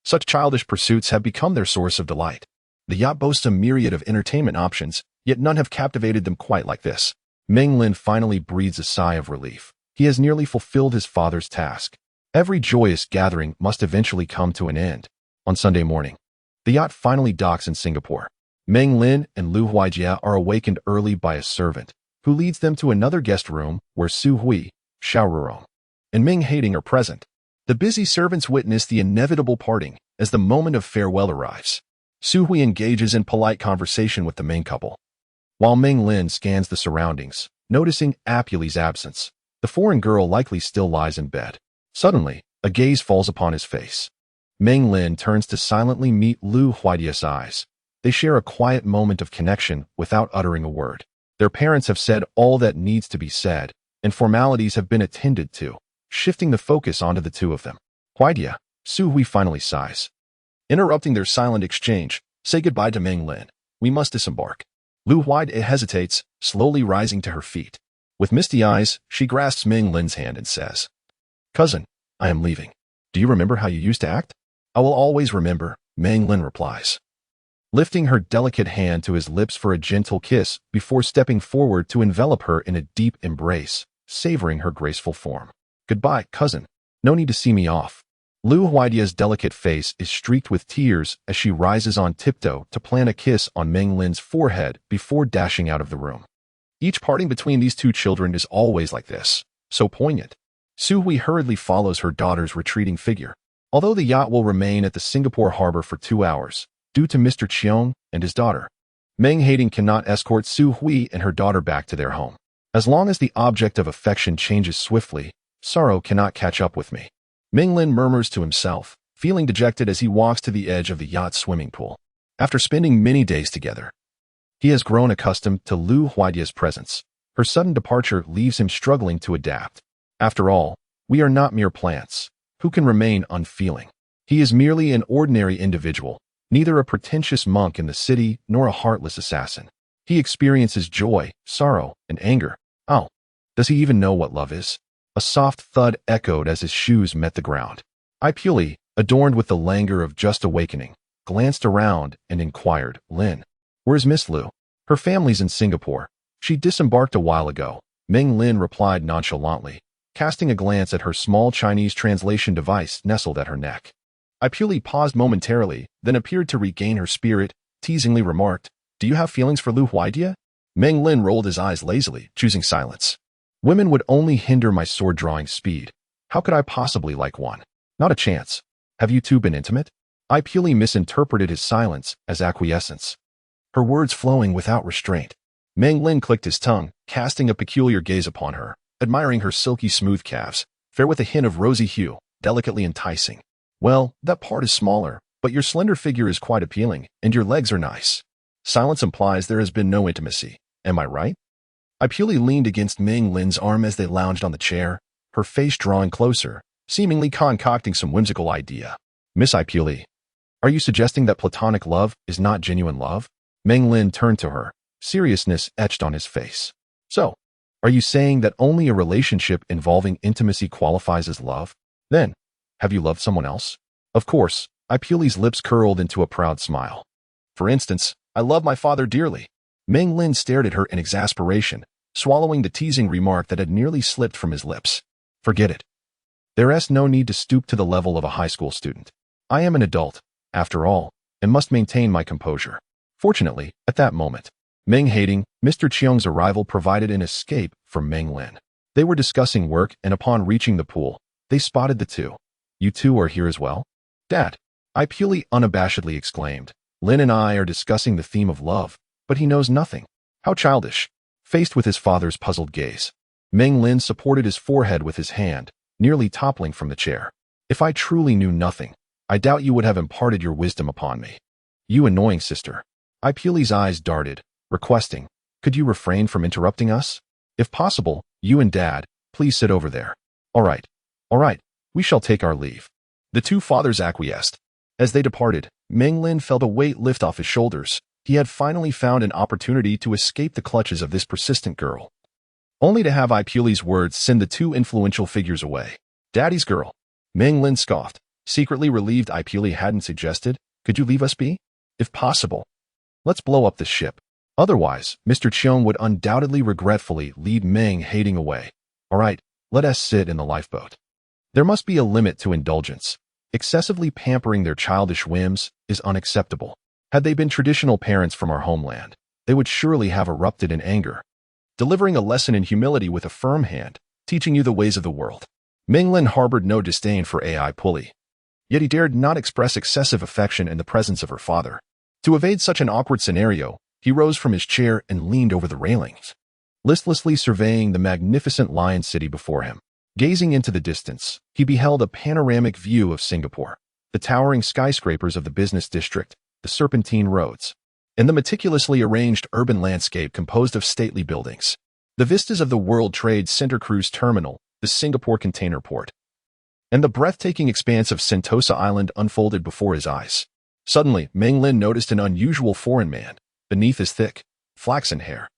Such childish pursuits have become their source of delight. The yacht boasts a myriad of entertainment options, yet none have captivated them quite like this. Meng Lin finally breathes a sigh of relief. He has nearly fulfilled his father's task. Every joyous gathering must eventually come to an end. On Sunday morning, the The yacht finally docks in Singapore. Meng Lin and Lu Huijia are awakened early by a servant, who leads them to another guest room where Su Hui, Xiao Rurong, and Meng Hating are present. The busy servants witness the inevitable parting as the moment of farewell arrives. Su Hui engages in polite conversation with the main couple, while Meng Lin scans the surroundings, noticing Apuli's absence. The foreign girl likely still lies in bed. Suddenly, a gaze falls upon his face. Meng Lin turns to silently meet Lu Huidia's eyes. They share a quiet moment of connection without uttering a word. Their parents have said all that needs to be said, and formalities have been attended to, shifting the focus onto the two of them. Huidia, Su Hui finally sighs. Interrupting their silent exchange, say goodbye to Meng Lin. We must disembark. Lu Huidia hesitates, slowly rising to her feet. With misty eyes, she grasps Meng Lin's hand and says, "Cousin, I am leaving. Do you remember how you used to act?" "I will always remember," Meng Lin replies, lifting her delicate hand to his lips for a gentle kiss before stepping forward to envelop her in a deep embrace, savoring her graceful form. "Goodbye, cousin. No need to see me off." Lu Huidia's delicate face is streaked with tears as she rises on tiptoe to plant a kiss on Meng Lin's forehead before dashing out of the room. Each parting between these two children is always like this, so poignant. Su Hui hurriedly follows her daughter's retreating figure. Although the yacht will remain at the Singapore harbor for 2 hours, due to Mr. Cheong and his daughter, Meng Hating cannot escort Su Hui and her daughter back to their home. As long as the object of affection changes swiftly, sorrow cannot catch up with me. Meng Lin murmurs to himself, feeling dejected as he walks to the edge of the yacht's swimming pool. After spending many days together, he has grown accustomed to Lu Huidia's presence. Her sudden departure leaves him struggling to adapt. After all, we are not mere plants. Who can remain unfeeling? He is merely an ordinary individual, neither a pretentious monk in the city nor a heartless assassin. He experiences joy, sorrow, and anger. Oh, does he even know what love is? A soft thud echoed as his shoes met the ground. Ipuli, adorned with the languor of just awakening, glanced around and inquired, "Lin, where's Miss Lu?" "Her family's in Singapore. She disembarked a while ago," Meng Lin replied nonchalantly, casting a glance at her small Chinese translation device nestled at her neck. Ipuli paused momentarily, then appeared to regain her spirit, teasingly remarked, "Do you have feelings for Lu Huidia?" Meng Lin rolled his eyes lazily, choosing silence. "Women would only hinder my sword-drawing speed. How could I possibly like one? Not a chance. Have you two been intimate?" Ipuli misinterpreted his silence as acquiescence, her words flowing without restraint. Meng Lin clicked his tongue, casting a peculiar gaze upon her, admiring her silky smooth calves, fair with a hint of rosy hue, delicately enticing. "Well, that part is smaller, but your slender figure is quite appealing, and your legs are nice." Silence implies there has been no intimacy. Am I right? Ipuli leaned against Meng Lin's arm as they lounged on the chair, her face drawing closer, seemingly concocting some whimsical idea. "Miss Ipuli, are you suggesting that platonic love is not genuine love?" Meng Lin turned to her, seriousness etched on his face. "So, are you saying that only a relationship involving intimacy qualifies as love? Then, have you loved someone else?" Of course, Ipuli's lips curled into a proud smile. "For instance, I love my father dearly." Meng Lin stared at her in exasperation, swallowing the teasing remark that had nearly slipped from his lips. "Forget it. There is no need to stoop to the level of a high school student. I am an adult, after all, and must maintain my composure." Fortunately, at that moment, Meng Hating, Mr. Cheong's arrival provided an escape for Meng Lin. They were discussing work, and upon reaching the pool, they spotted the two. "You two are here as well?" "Dad," Ipuli unabashedly exclaimed, "Lin and I are discussing the theme of love, but he knows nothing." How childish. Faced with his father's puzzled gaze, Meng Lin supported his forehead with his hand, nearly toppling from the chair. "If I truly knew nothing, I doubt you would have imparted your wisdom upon me." "You annoying sister." Ipuli's eyes darted, requesting, "Could you refrain from interrupting us? If possible, you and Dad, please sit over there." All right, we shall take our leave." The two fathers acquiesced. As they departed, Meng Lin felt a weight lift off his shoulders. He had finally found an opportunity to escape the clutches of this persistent girl, only to have Ipuli's words send the two influential figures away. "Daddy's girl." Meng Lin scoffed, secretly relieved Ipuli hadn't suggested, "Could you leave us be? If possible, let's blow up the ship." Otherwise, Mr. Cheong would undoubtedly regretfully lead Meng Hating away. "All right, let us sit in the lifeboat. There must be a limit to indulgence." Excessively pampering their childish whims is unacceptable. Had they been traditional parents from our homeland, they would surely have erupted in anger, delivering a lesson in humility with a firm hand, teaching you the ways of the world. Meng Lin harbored no disdain for AI pulley, yet he dared not express excessive affection in the presence of her father. To evade such an awkward scenario, he rose from his chair and leaned over the railings, listlessly surveying the magnificent Lion City before him. Gazing into the distance, he beheld a panoramic view of Singapore, the towering skyscrapers of the business district, the serpentine roads, and the meticulously arranged urban landscape composed of stately buildings. The vistas of the World Trade Center cruise terminal, the Singapore container port, and the breathtaking expanse of Sentosa Island unfolded before his eyes. Suddenly, Meng Lin noticed an unusual foreign man beneath his thick, flaxen hair.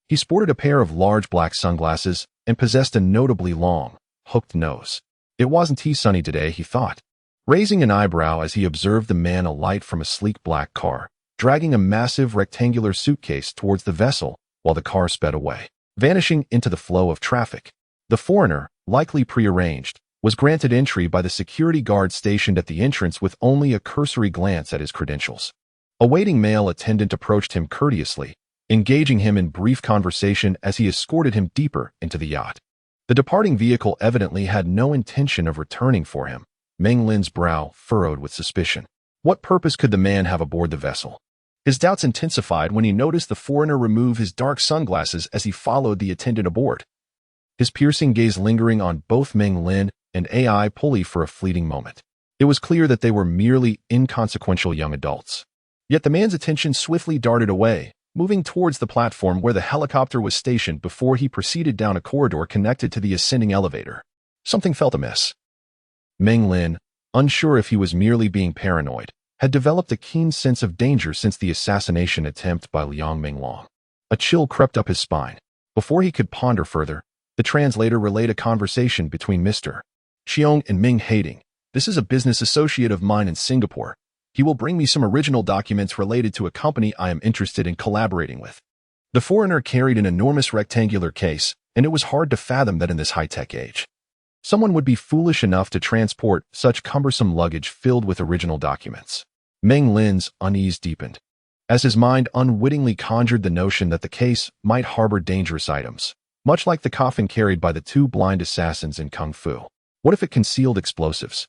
He sported a pair of large black sunglasses and possessed a notably long, hooked nose. It wasn't too sunny today, he thought, raising an eyebrow as he observed the man alight from a sleek black car, dragging a massive rectangular suitcase towards the vessel while the car sped away, vanishing into the flow of traffic. The foreigner, likely prearranged, was granted entry by the security guard stationed at the entrance with only a cursory glance at his credentials. A waiting male attendant approached him courteously, engaging him in brief conversation as he escorted him deeper into the yacht. The departing vehicle evidently had no intention of returning for him. Meng Lin's brow furrowed with suspicion. What purpose could the man have aboard the vessel? His doubts intensified when he noticed the foreigner remove his dark sunglasses as he followed the attendant aboard, his piercing gaze lingering on both Meng Lin and AI pulley for a fleeting moment. It was clear that they were merely inconsequential young adults. Yet the man's attention swiftly darted away, moving towards the platform where the helicopter was stationed before he proceeded down a corridor connected to the ascending elevator. Something felt amiss. Meng Lin, unsure if he was merely being paranoid, had developed a keen sense of danger since the assassination attempt by Liang Minglong. A chill crept up his spine. Before he could ponder further, the translator relayed a conversation between Mr. Cheong and Ming Hading. This is a business associate of mine in Singapore. He will bring me some original documents related to a company I am interested in collaborating with. The foreigner carried an enormous rectangular case, and it was hard to fathom that in this high-tech age, someone would be foolish enough to transport such cumbersome luggage filled with original documents. Meng Lin's unease deepened, as his mind unwittingly conjured the notion that the case might harbor dangerous items, much like the coffin carried by the two blind assassins in Kung Fu. What if it concealed explosives?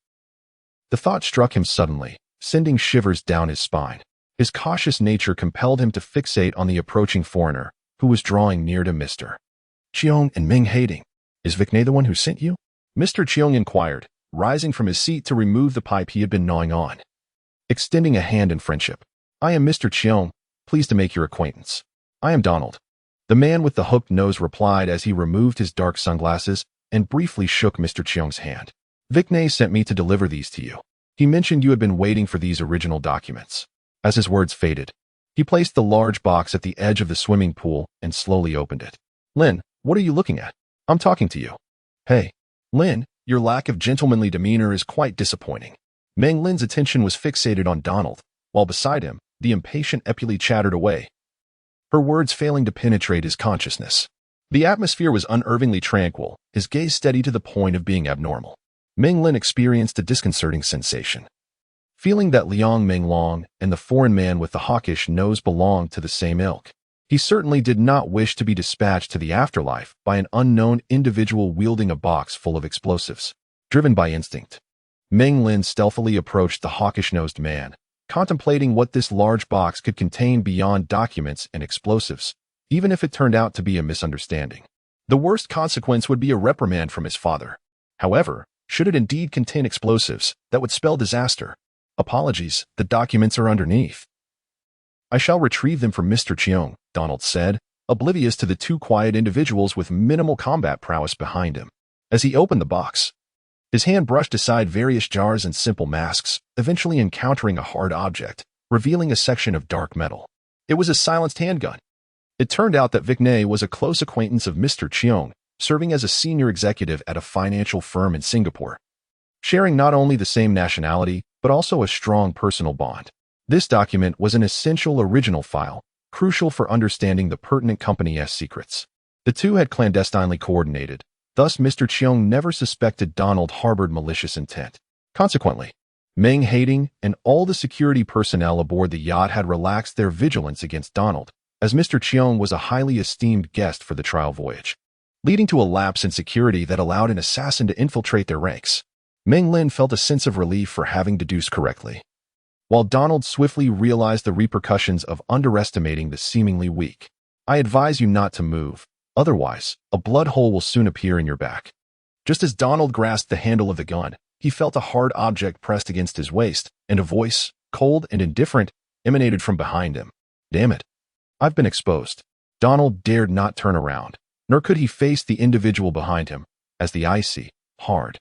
The thought struck him suddenly, sending shivers down his spine. His cautious nature compelled him to fixate on the approaching foreigner, who was drawing near to Mr. Cheong and Ming Hading. Is Vicnay the one who sent you? Mr. Cheong inquired, rising from his seat to remove the pipe he had been gnawing on, extending a hand in friendship. I am Mr. Cheong, pleased to make your acquaintance. I am Donald. The man with the hooked nose replied as he removed his dark sunglasses and briefly shook Mr. Cheong's hand. Vicnay sent me to deliver these to you. He mentioned you had been waiting for these original documents. As his words faded, he placed the large box at the edge of the swimming pool and slowly opened it. Lin, what are you looking at? I'm talking to you. Hey, Lin, your lack of gentlemanly demeanor is quite disappointing. Meng Lin's attention was fixated on Donald, while beside him, the impatient Epuli chattered away, her words failing to penetrate his consciousness. The atmosphere was unervingly tranquil, his gaze steady to the point of being abnormal. Meng Lin experienced a disconcerting sensation, feeling that Liang Minglong and the foreign man with the hawkish nose belonged to the same ilk. He certainly did not wish to be dispatched to the afterlife by an unknown individual wielding a box full of explosives. Driven by instinct, Meng Lin stealthily approached the hawkish-nosed man, contemplating what this large box could contain beyond documents and explosives, even if it turned out to be a misunderstanding. The worst consequence would be a reprimand from his father. However, should it indeed contain explosives, that would spell disaster. Apologies, the documents are underneath. I shall retrieve them from Mr. Cheong, Donald said, oblivious to the two quiet individuals with minimal combat prowess behind him. As he opened the box, his hand brushed aside various jars and simple masks, eventually encountering a hard object, revealing a section of dark metal. It was a silenced handgun. It turned out that Vicnay was a close acquaintance of Mr. Cheong, serving as a senior executive at a financial firm in Singapore, sharing not only the same nationality, but also a strong personal bond. This document was an essential original file, crucial for understanding the pertinent company's secrets. The two had clandestinely coordinated, thus Mr. Cheong never suspected Donald harbored malicious intent. Consequently, Meng hating and all the security personnel aboard the yacht had relaxed their vigilance against Donald, as Mr. Cheung was a highly esteemed guest for the trial voyage, leading to a lapse in security that allowed an assassin to infiltrate their ranks. Meng Lin felt a sense of relief for having deduced correctly, while Donald swiftly realized the repercussions of underestimating the seemingly weak. I advise you not to move, otherwise, a blood hole will soon appear in your back. Just as Donald grasped the handle of the gun, he felt a hard object pressed against his waist, and a voice, cold and indifferent, emanated from behind him. Damn it. I've been exposed. Donald dared not turn around, nor could he face the individual behind him, as the icy, hard,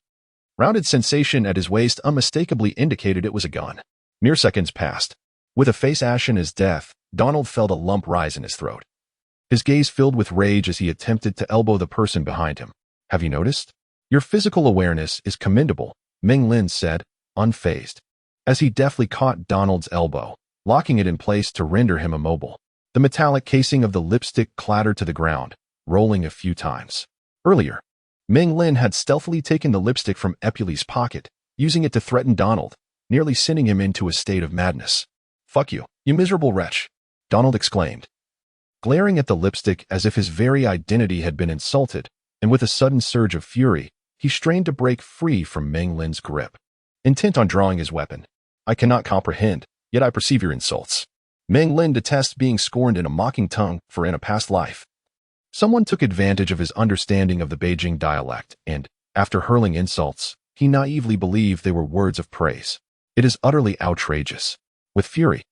rounded sensation at his waist unmistakably indicated it was a gun. Mere seconds passed. With a face ashen as death, Donald felt a lump rise in his throat. His gaze filled with rage as he attempted to elbow the person behind him. Have you noticed? Your physical awareness is commendable, Meng Lin said, unfazed, as he deftly caught Donald's elbow, locking it in place to render him immobile. The metallic casing of the lipstick clattered to the ground, rolling a few times. Earlier, Meng Lin had stealthily taken the lipstick from Epuli's pocket, using it to threaten Donald, nearly sending him into a state of madness. Fuck you, you miserable wretch, Donald exclaimed, glaring at the lipstick as if his very identity had been insulted, and with a sudden surge of fury, he strained to break free from Meng Lin's grip, intent on drawing his weapon. I cannot comprehend, yet I perceive your insults. Meng Lin detests being scorned in a mocking tongue, for in a past life, someone took advantage of his understanding of the Beijing dialect, and, after hurling insults, he naively believed they were words of praise. It is utterly outrageous. With fury,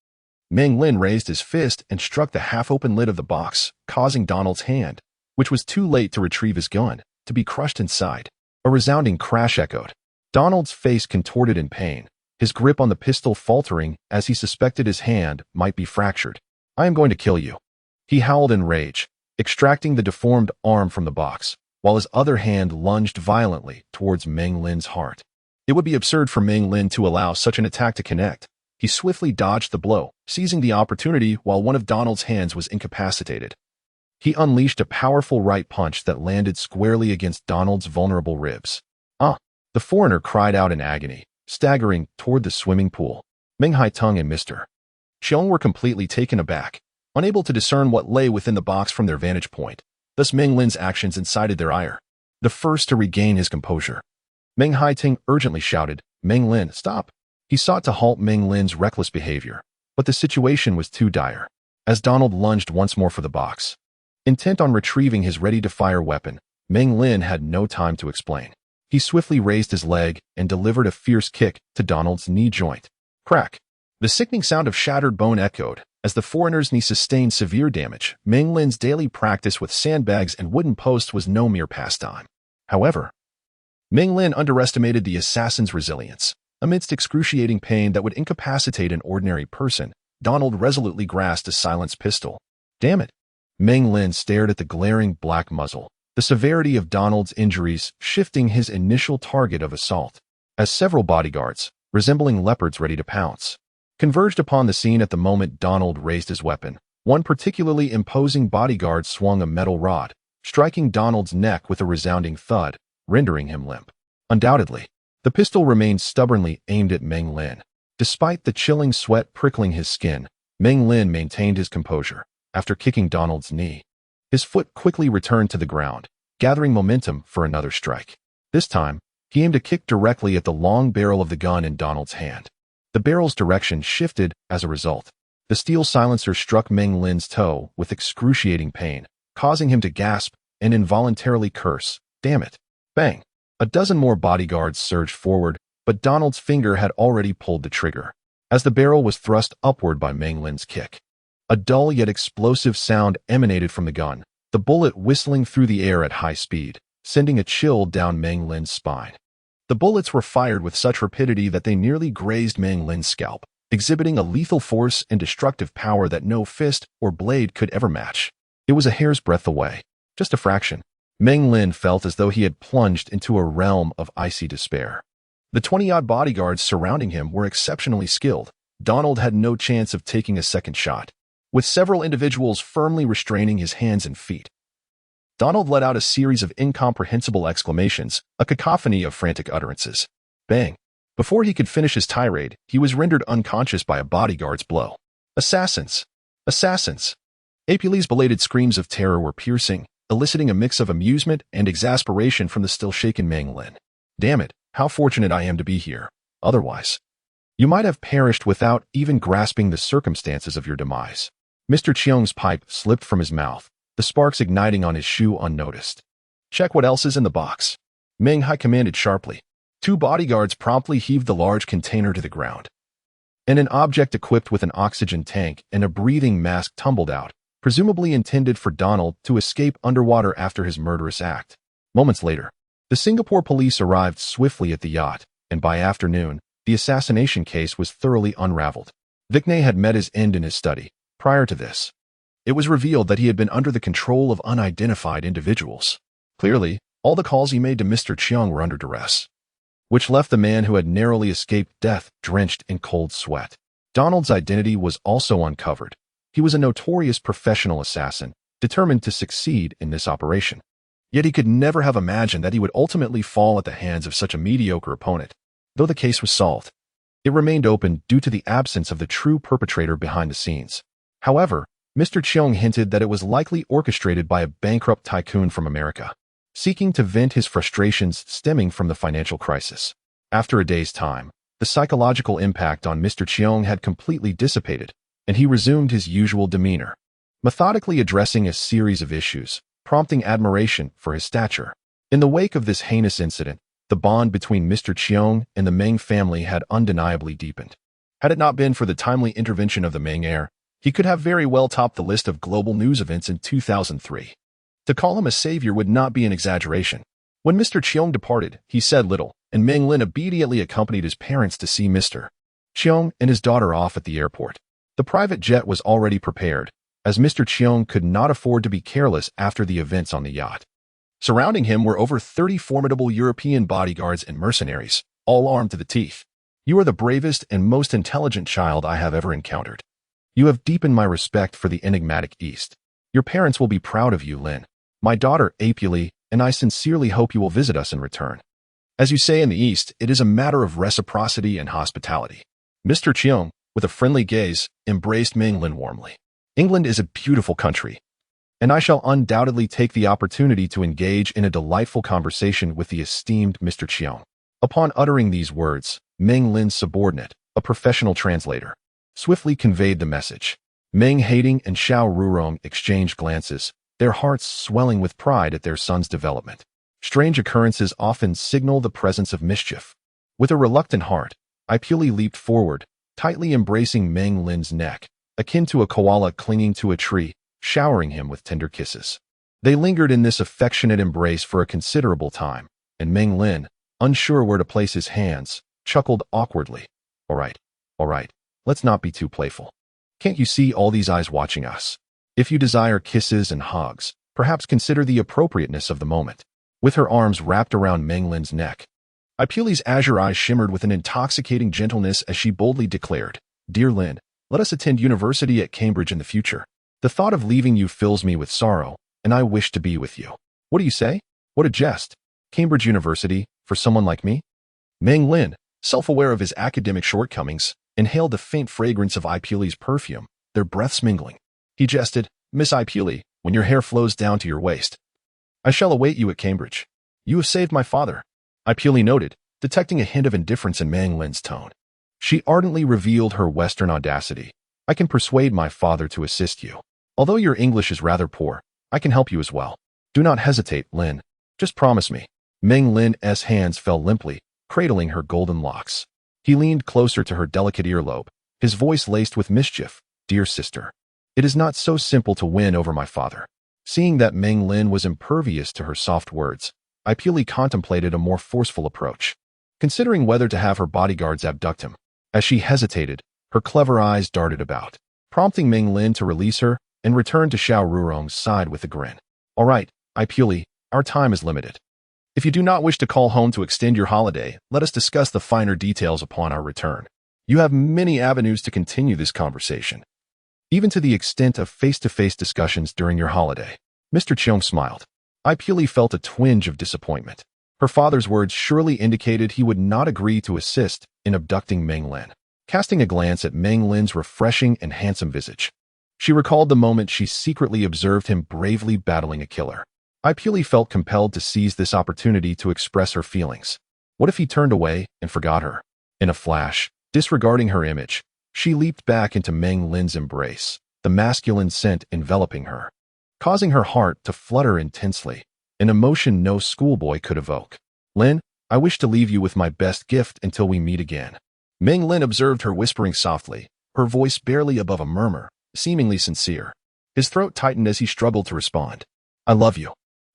Meng Lin raised his fist and struck the half-open lid of the box, causing Donald's hand, which was too late to retrieve his gun, to be crushed inside. A resounding crash echoed. Donald's face contorted in pain, his grip on the pistol faltering as he suspected his hand might be fractured. I am going to kill you, he howled in rage, extracting the deformed arm from the box, while his other hand lunged violently towards Meng Lin's heart. It would be absurd for Meng Lin to allow such an attack to connect. He swiftly dodged the blow, seizing the opportunity while one of Donald's hands was incapacitated. He unleashed a powerful right punch that landed squarely against Donald's vulnerable ribs. Ah! The foreigner cried out in agony, staggering toward the swimming pool. Meng Haiteng and Mr. Cheung were completely taken aback, unable to discern what lay within the box from their vantage point. Thus Meng Lin's actions incited their ire. The first to regain his composure, Meng Haiteng urgently shouted, Meng Lin, stop! He sought to halt Meng Lin's reckless behavior, but the situation was too dire, as Donald lunged once more for the box. Intent on retrieving his ready-to-fire weapon, Meng Lin had no time to explain. He swiftly raised his leg and delivered a fierce kick to Donald's knee joint. Crack! The sickening sound of shattered bone echoed, as the foreigner's knee sustained severe damage. Meng Lin's daily practice with sandbags and wooden posts was no mere pastime. However, Meng Lin underestimated the assassin's resilience. Amidst excruciating pain that would incapacitate an ordinary person, Donald resolutely grasped a silenced pistol. Damn it! Meng Lin stared at the glaring black muzzle, the severity of Donald's injuries shifting his initial target of assault, as several bodyguards, resembling leopards ready to pounce, converged upon the scene at the moment Donald raised his weapon. One particularly imposing bodyguard swung a metal rod, striking Donald's neck with a resounding thud, rendering him limp. Undoubtedly, the pistol remained stubbornly aimed at Meng Lin. Despite the chilling sweat prickling his skin, Meng Lin maintained his composure. After kicking Donald's knee, his foot quickly returned to the ground, gathering momentum for another strike. This time, he aimed a kick directly at the long barrel of the gun in Donald's hand. The barrel's direction shifted as a result. The steel silencer struck Meng Lin's toe with excruciating pain, causing him to gasp and involuntarily curse. Damn it! Bang! A dozen more bodyguards surged forward, but Donald's finger had already pulled the trigger, as the barrel was thrust upward by Meng Lin's kick. A dull yet explosive sound emanated from the gun, the bullet whistling through the air at high speed, sending a chill down Meng Lin's spine. The bullets were fired with such rapidity that they nearly grazed Meng Lin's scalp, exhibiting a lethal force and destructive power that no fist or blade could ever match. It was a hair's breadth away, just a fraction. Meng Lin felt as though he had plunged into a realm of icy despair. The 20-odd bodyguards surrounding him were exceptionally skilled. Donald had no chance of taking a second shot, with several individuals firmly restraining his hands and feet. Donald let out a series of incomprehensible exclamations, a cacophony of frantic utterances. Bang! Before he could finish his tirade, he was rendered unconscious by a bodyguard's blow. Assassins! Assassins! Apuley's belated screams of terror were piercing, eliciting a mix of amusement and exasperation from the still-shaken Meng Lin. Damn it, how fortunate I am to be here. Otherwise, you might have perished without even grasping the circumstances of your demise. Mr. Chiong's pipe slipped from his mouth, the sparks igniting on his shoe unnoticed. Check what else is in the box. Meng Hai commanded sharply. Two bodyguards promptly heaved the large container to the ground, and an object equipped with an oxygen tank and a breathing mask tumbled out, presumably intended for Donald to escape underwater after his murderous act. Moments later, the Singapore police arrived swiftly at the yacht, and by afternoon, the assassination case was thoroughly unraveled. Vicney had met his end in his study. Prior to this, it was revealed that he had been under the control of unidentified individuals. Clearly, all the calls he made to Mr. Chiong were under duress, which left the man who had narrowly escaped death drenched in cold sweat. Donald's identity was also uncovered. He was a notorious professional assassin, determined to succeed in this operation. Yet he could never have imagined that he would ultimately fall at the hands of such a mediocre opponent. Though the case was solved, it remained open due to the absence of the true perpetrator behind the scenes. However, Mr. Chiong hinted that it was likely orchestrated by a bankrupt tycoon from America, seeking to vent his frustrations stemming from the financial crisis. After a day's time, the psychological impact on Mr. Chiong had completely dissipated, and he resumed his usual demeanor, methodically addressing a series of issues, prompting admiration for his stature. In the wake of this heinous incident, the bond between Mr. Chiong and the Meng family had undeniably deepened. Had it not been for the timely intervention of the Meng heir, he could have very well topped the list of global news events in 2003. To call him a savior would not be an exaggeration. When Mr. Chiong departed, he said little, and Meng Lin immediately accompanied his parents to see Mr. Chiong and his daughter off at the airport. The private jet was already prepared, as Mr. Chiong could not afford to be careless after the events on the yacht. Surrounding him were over 30 formidable European bodyguards and mercenaries, all armed to the teeth. You are the bravest and most intelligent child I have ever encountered. You have deepened my respect for the enigmatic East. Your parents will be proud of you, Lin. My daughter, Apuley, and I sincerely hope you will visit us in return. As you say in the East, it is a matter of reciprocity and hospitality. Mr. Chiong, with a friendly gaze, embraced Meng Lin warmly. England is a beautiful country, and I shall undoubtedly take the opportunity to engage in a delightful conversation with the esteemed Mr. Chiong. Upon uttering these words, Meng Lin's subordinate, a professional translator, swiftly conveyed the message. Meng Hating and Xiao Rurong exchanged glances, their hearts swelling with pride at their son's development. Strange occurrences often signal the presence of mischief. With a reluctant heart, Apuley leaped forward, tightly embracing Meng Lin's neck, akin to a koala clinging to a tree, showering him with tender kisses. They lingered in this affectionate embrace for a considerable time, and Meng Lin, unsure where to place his hands, chuckled awkwardly. All right, let's not be too playful. Can't you see all these eyes watching us? If you desire kisses and hugs, perhaps consider the appropriateness of the moment. With her arms wrapped around Meng Lin's neck, Apuley's azure eyes shimmered with an intoxicating gentleness as she boldly declared, Dear Lin, let us attend university at Cambridge in the future. The thought of leaving you fills me with sorrow, and I wish to be with you. What do you say? What a jest. Cambridge University, for someone like me? Meng Lin, self-aware of his academic shortcomings, inhaled the faint fragrance of Apuley's perfume, their breaths mingling. He jested, Miss Apuley, when your hair flows down to your waist, I shall await you at Cambridge. You have saved my father, Apuley noted, detecting a hint of indifference in Meng Lin's tone. She ardently revealed her Western audacity. I can persuade my father to assist you. Although your English is rather poor, I can help you as well. Do not hesitate, Lin. Just promise me. Meng Lin's hands fell limply, cradling her golden locks. He leaned closer to her delicate earlobe, his voice laced with mischief. Dear sister, it is not so simple to win over my father. Seeing that Meng Lin was impervious to her soft words, Apuley contemplated a more forceful approach, considering whether to have her bodyguards abduct him. As she hesitated, her clever eyes darted about, prompting Meng Lin to release her and return to Xiao Rurong's side with a grin. All right, Apuley, our time is limited. If you do not wish to call home to extend your holiday, let us discuss the finer details upon our return. You have many avenues to continue this conversation, even to the extent of face-to-face discussions during your holiday. Mr. Chiong smiled. Apuley felt a twinge of disappointment. Her father's words surely indicated he would not agree to assist in abducting Meng Lin. Casting a glance at Meng Lin's refreshing and handsome visage, she recalled the moment she secretly observed him bravely battling a killer. I purely felt compelled to seize this opportunity to express her feelings. What if he turned away and forgot her? In a flash, disregarding her image, she leaped back into Meng Lin's embrace, the masculine scent enveloping her, causing her heart to flutter intensely, an emotion no schoolboy could evoke. Lin, I wish to leave you with my best gift until we meet again. Meng Lin observed her whispering softly, her voice barely above a murmur, seemingly sincere. His throat tightened as he struggled to respond. I love you.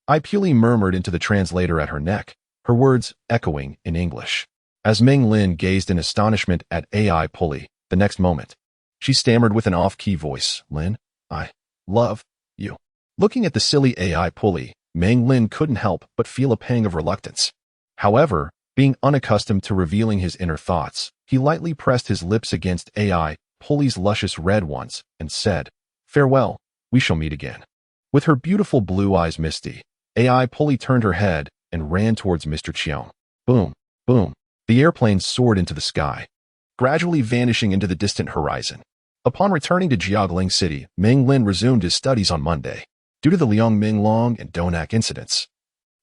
I purely murmured into the translator at her neck, her words echoing in English. As Meng Lin gazed in astonishment at AI Pulley, the next moment, she stammered with an off-key voice, Lin, I love you. Looking at the silly AI Pulley, Meng Lin couldn't help but feel a pang of reluctance. However, being unaccustomed to revealing his inner thoughts, he lightly pressed his lips against AI Pulley's luscious red ones and said, Farewell, we shall meet again. With her beautiful blue eyes misty, AI Pulley turned her head and ran towards Mr. Cheong. Boom, boom. The airplane soared into the sky, gradually vanishing into the distant horizon. Upon returning to Jiaoling City, Meng Lin resumed his studies on Monday. Due to the Liang Minglong and Donak incidents,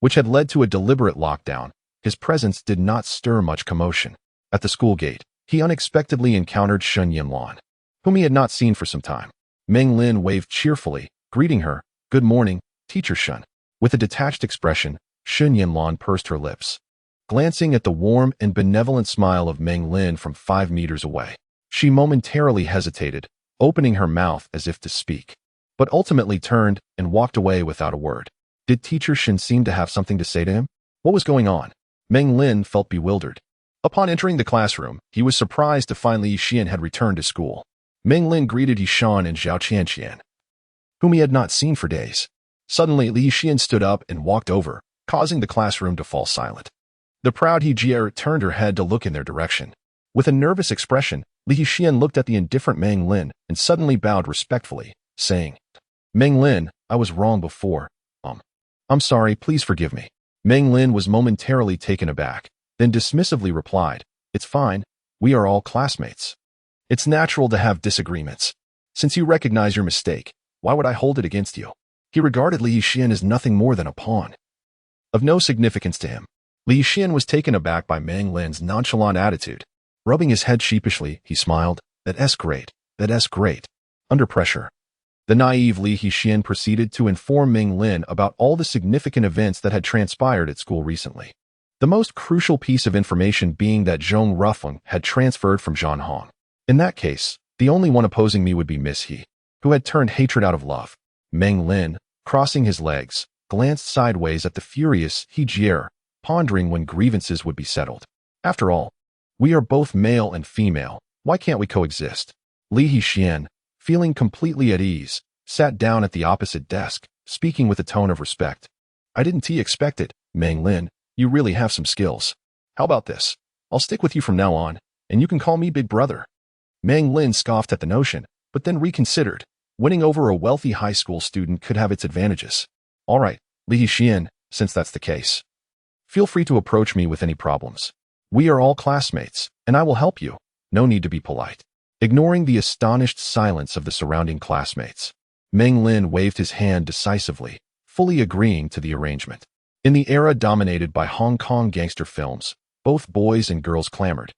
which had led to a deliberate lockdown, his presence did not stir much commotion. At the school gate, he unexpectedly encountered Shen Yanlan, whom he had not seen for some time. Meng Lin waved cheerfully, greeting her, Good morning, Teacher Shen. With a detached expression, Shen Yanlan pursed her lips, glancing at the warm and benevolent smile of Meng Lin from 5 meters away. She momentarily hesitated, opening her mouth as if to speak, but ultimately turned and walked away without a word. Did Teacher Shen seem to have something to say to him? What was going on? Meng Lin felt bewildered. Upon entering the classroom, he was surprised to find Li Xian had returned to school. Meng Lin greeted Yishan and Zhao Qianqian, whom he had not seen for days. Suddenly, Li Xian stood up and walked over, causing the classroom to fall silent. The proud He Jie turned her head to look in their direction. With a nervous expression, Li Xian looked at the indifferent Meng Lin and suddenly bowed respectfully, saying, Meng Lin, I was wrong before. I'm sorry, please forgive me. Meng Lin was momentarily taken aback, then dismissively replied, It's fine, we are all classmates. It's natural to have disagreements. Since you recognize your mistake, why would I hold it against you? He regarded Li Xian as nothing more than a pawn, of no significance to him. Li Xian was taken aback by Meng Lin's nonchalant attitude. Rubbing his head sheepishly, he smiled, That's great, that's great. Under pressure, the naive Li Xian proceeded to inform Meng Lin about all the significant events that had transpired at school recently. The most crucial piece of information being that Zhong Rufeng had transferred from Zhanhong. In that case, the only one opposing me would be Miss He, who had turned hatred out of love. Meng Lin, crossing his legs, glanced sideways at the furious He Jie, pondering when grievances would be settled. After all, we are both male and female, why can't we coexist? Li Xian, feeling completely at ease, sat down at the opposite desk, speaking with a tone of respect. I didn't expect it, Meng Lin, you really have some skills. How about this? I'll stick with you from now on, and you can call me Big Brother. Meng Lin scoffed at the notion, but then reconsidered. Winning over a wealthy high school student could have its advantages. All right, Li Xian, since that's the case, feel free to approach me with any problems. We are all classmates, and I will help you. No need to be polite. Ignoring the astonished silence of the surrounding classmates, Meng Lin waved his hand decisively, fully agreeing to the arrangement. In the era dominated by Hong Kong gangster films, both boys and girls clamored,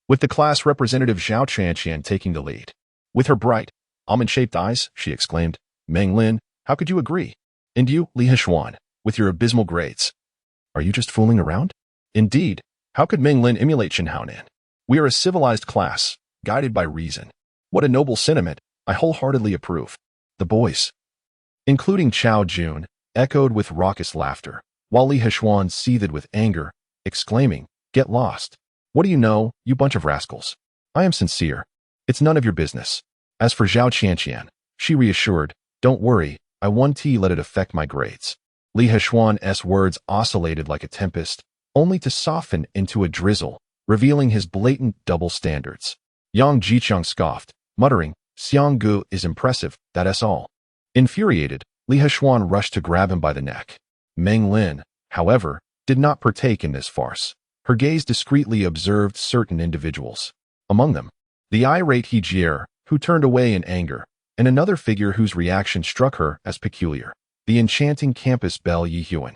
with the class representative Zhao Qianqian taking the lead. With her bright, almond-shaped eyes, she exclaimed, Meng Lin, how could you agree? And you, Li Hexuan, with your abysmal grades. Are you just fooling around? Indeed, how could Meng Lin emulate Chen Haonan? We are a civilized class, guided by reason. What a noble sentiment, I wholeheartedly approve. The boys, including Chao Jun, echoed with raucous laughter, while Li Hexuan seethed with anger, exclaiming, Get lost. What do you know, you bunch of rascals? I am sincere. It's none of your business. As for Zhao Qianqian, she reassured, Don't worry, I won't let it affect my grades. Li Hexuan's words oscillated like a tempest, only to soften into a drizzle, revealing his blatant double standards. Yang Jicheng scoffed, muttering, Xianggu is impressive, that's all. Infuriated, Li Hexuan rushed to grab him by the neck. Meng Lin, however, did not partake in this farce. Her gaze discreetly observed certain individuals. Among them, the irate Hejier, who turned away in anger, and another figure whose reaction struck her as peculiar, the enchanting campus belle Yihyun,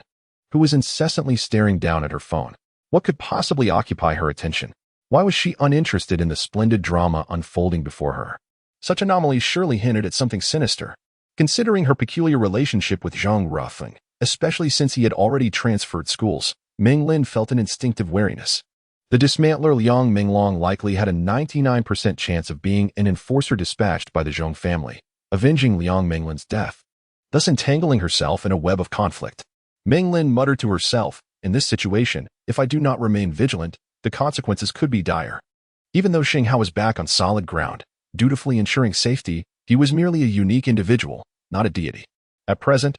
who was incessantly staring down at her phone. What could possibly occupy her attention? Why was she uninterested in the splendid drama unfolding before her? Such anomalies surely hinted at something sinister. Considering her peculiar relationship with Zhang Ruffing, especially since he had already transferred schools, Meng Lin felt an instinctive wariness. The dismantler Liang Minglong likely had a 99% chance of being an enforcer dispatched by the Zhong family, avenging Liang Minglin's death, thus entangling herself in a web of conflict. Meng Lin muttered to herself, in this situation, if I do not remain vigilant, the consequences could be dire. Even though Xing Hao was back on solid ground, dutifully ensuring safety, he was merely a unique individual, not a deity. At present,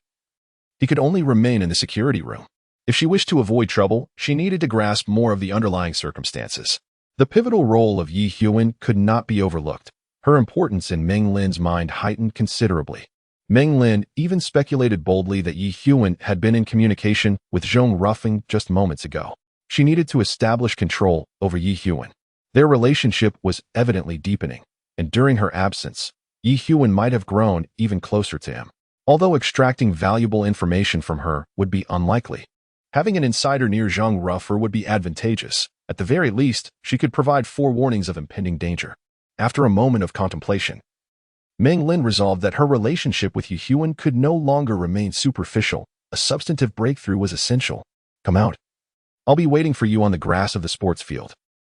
he could only remain in the security room. If she wished to avoid trouble, she needed to grasp more of the underlying circumstances. The pivotal role of Yi Hyun could not be overlooked. Her importance in Meng Lin's mind heightened considerably. Meng Lin even speculated boldly that Yi Hyun had been in communication with Zhong Ruffing just moments ago. She needed to establish control over Yi Hyun. Their relationship was evidently deepening, and during her absence, Yi Hyun might have grown even closer to him. Although extracting valuable information from her would be unlikely, having an insider near Zhang Ruffer would be advantageous. At the very least, she could provide forewarnings of impending danger. After a moment of contemplation, Meng Lin resolved that her relationship with Yi Hyun could no longer remain superficial. A substantive breakthrough was essential. Come out. I'll be waiting for you on the grass of the sports field.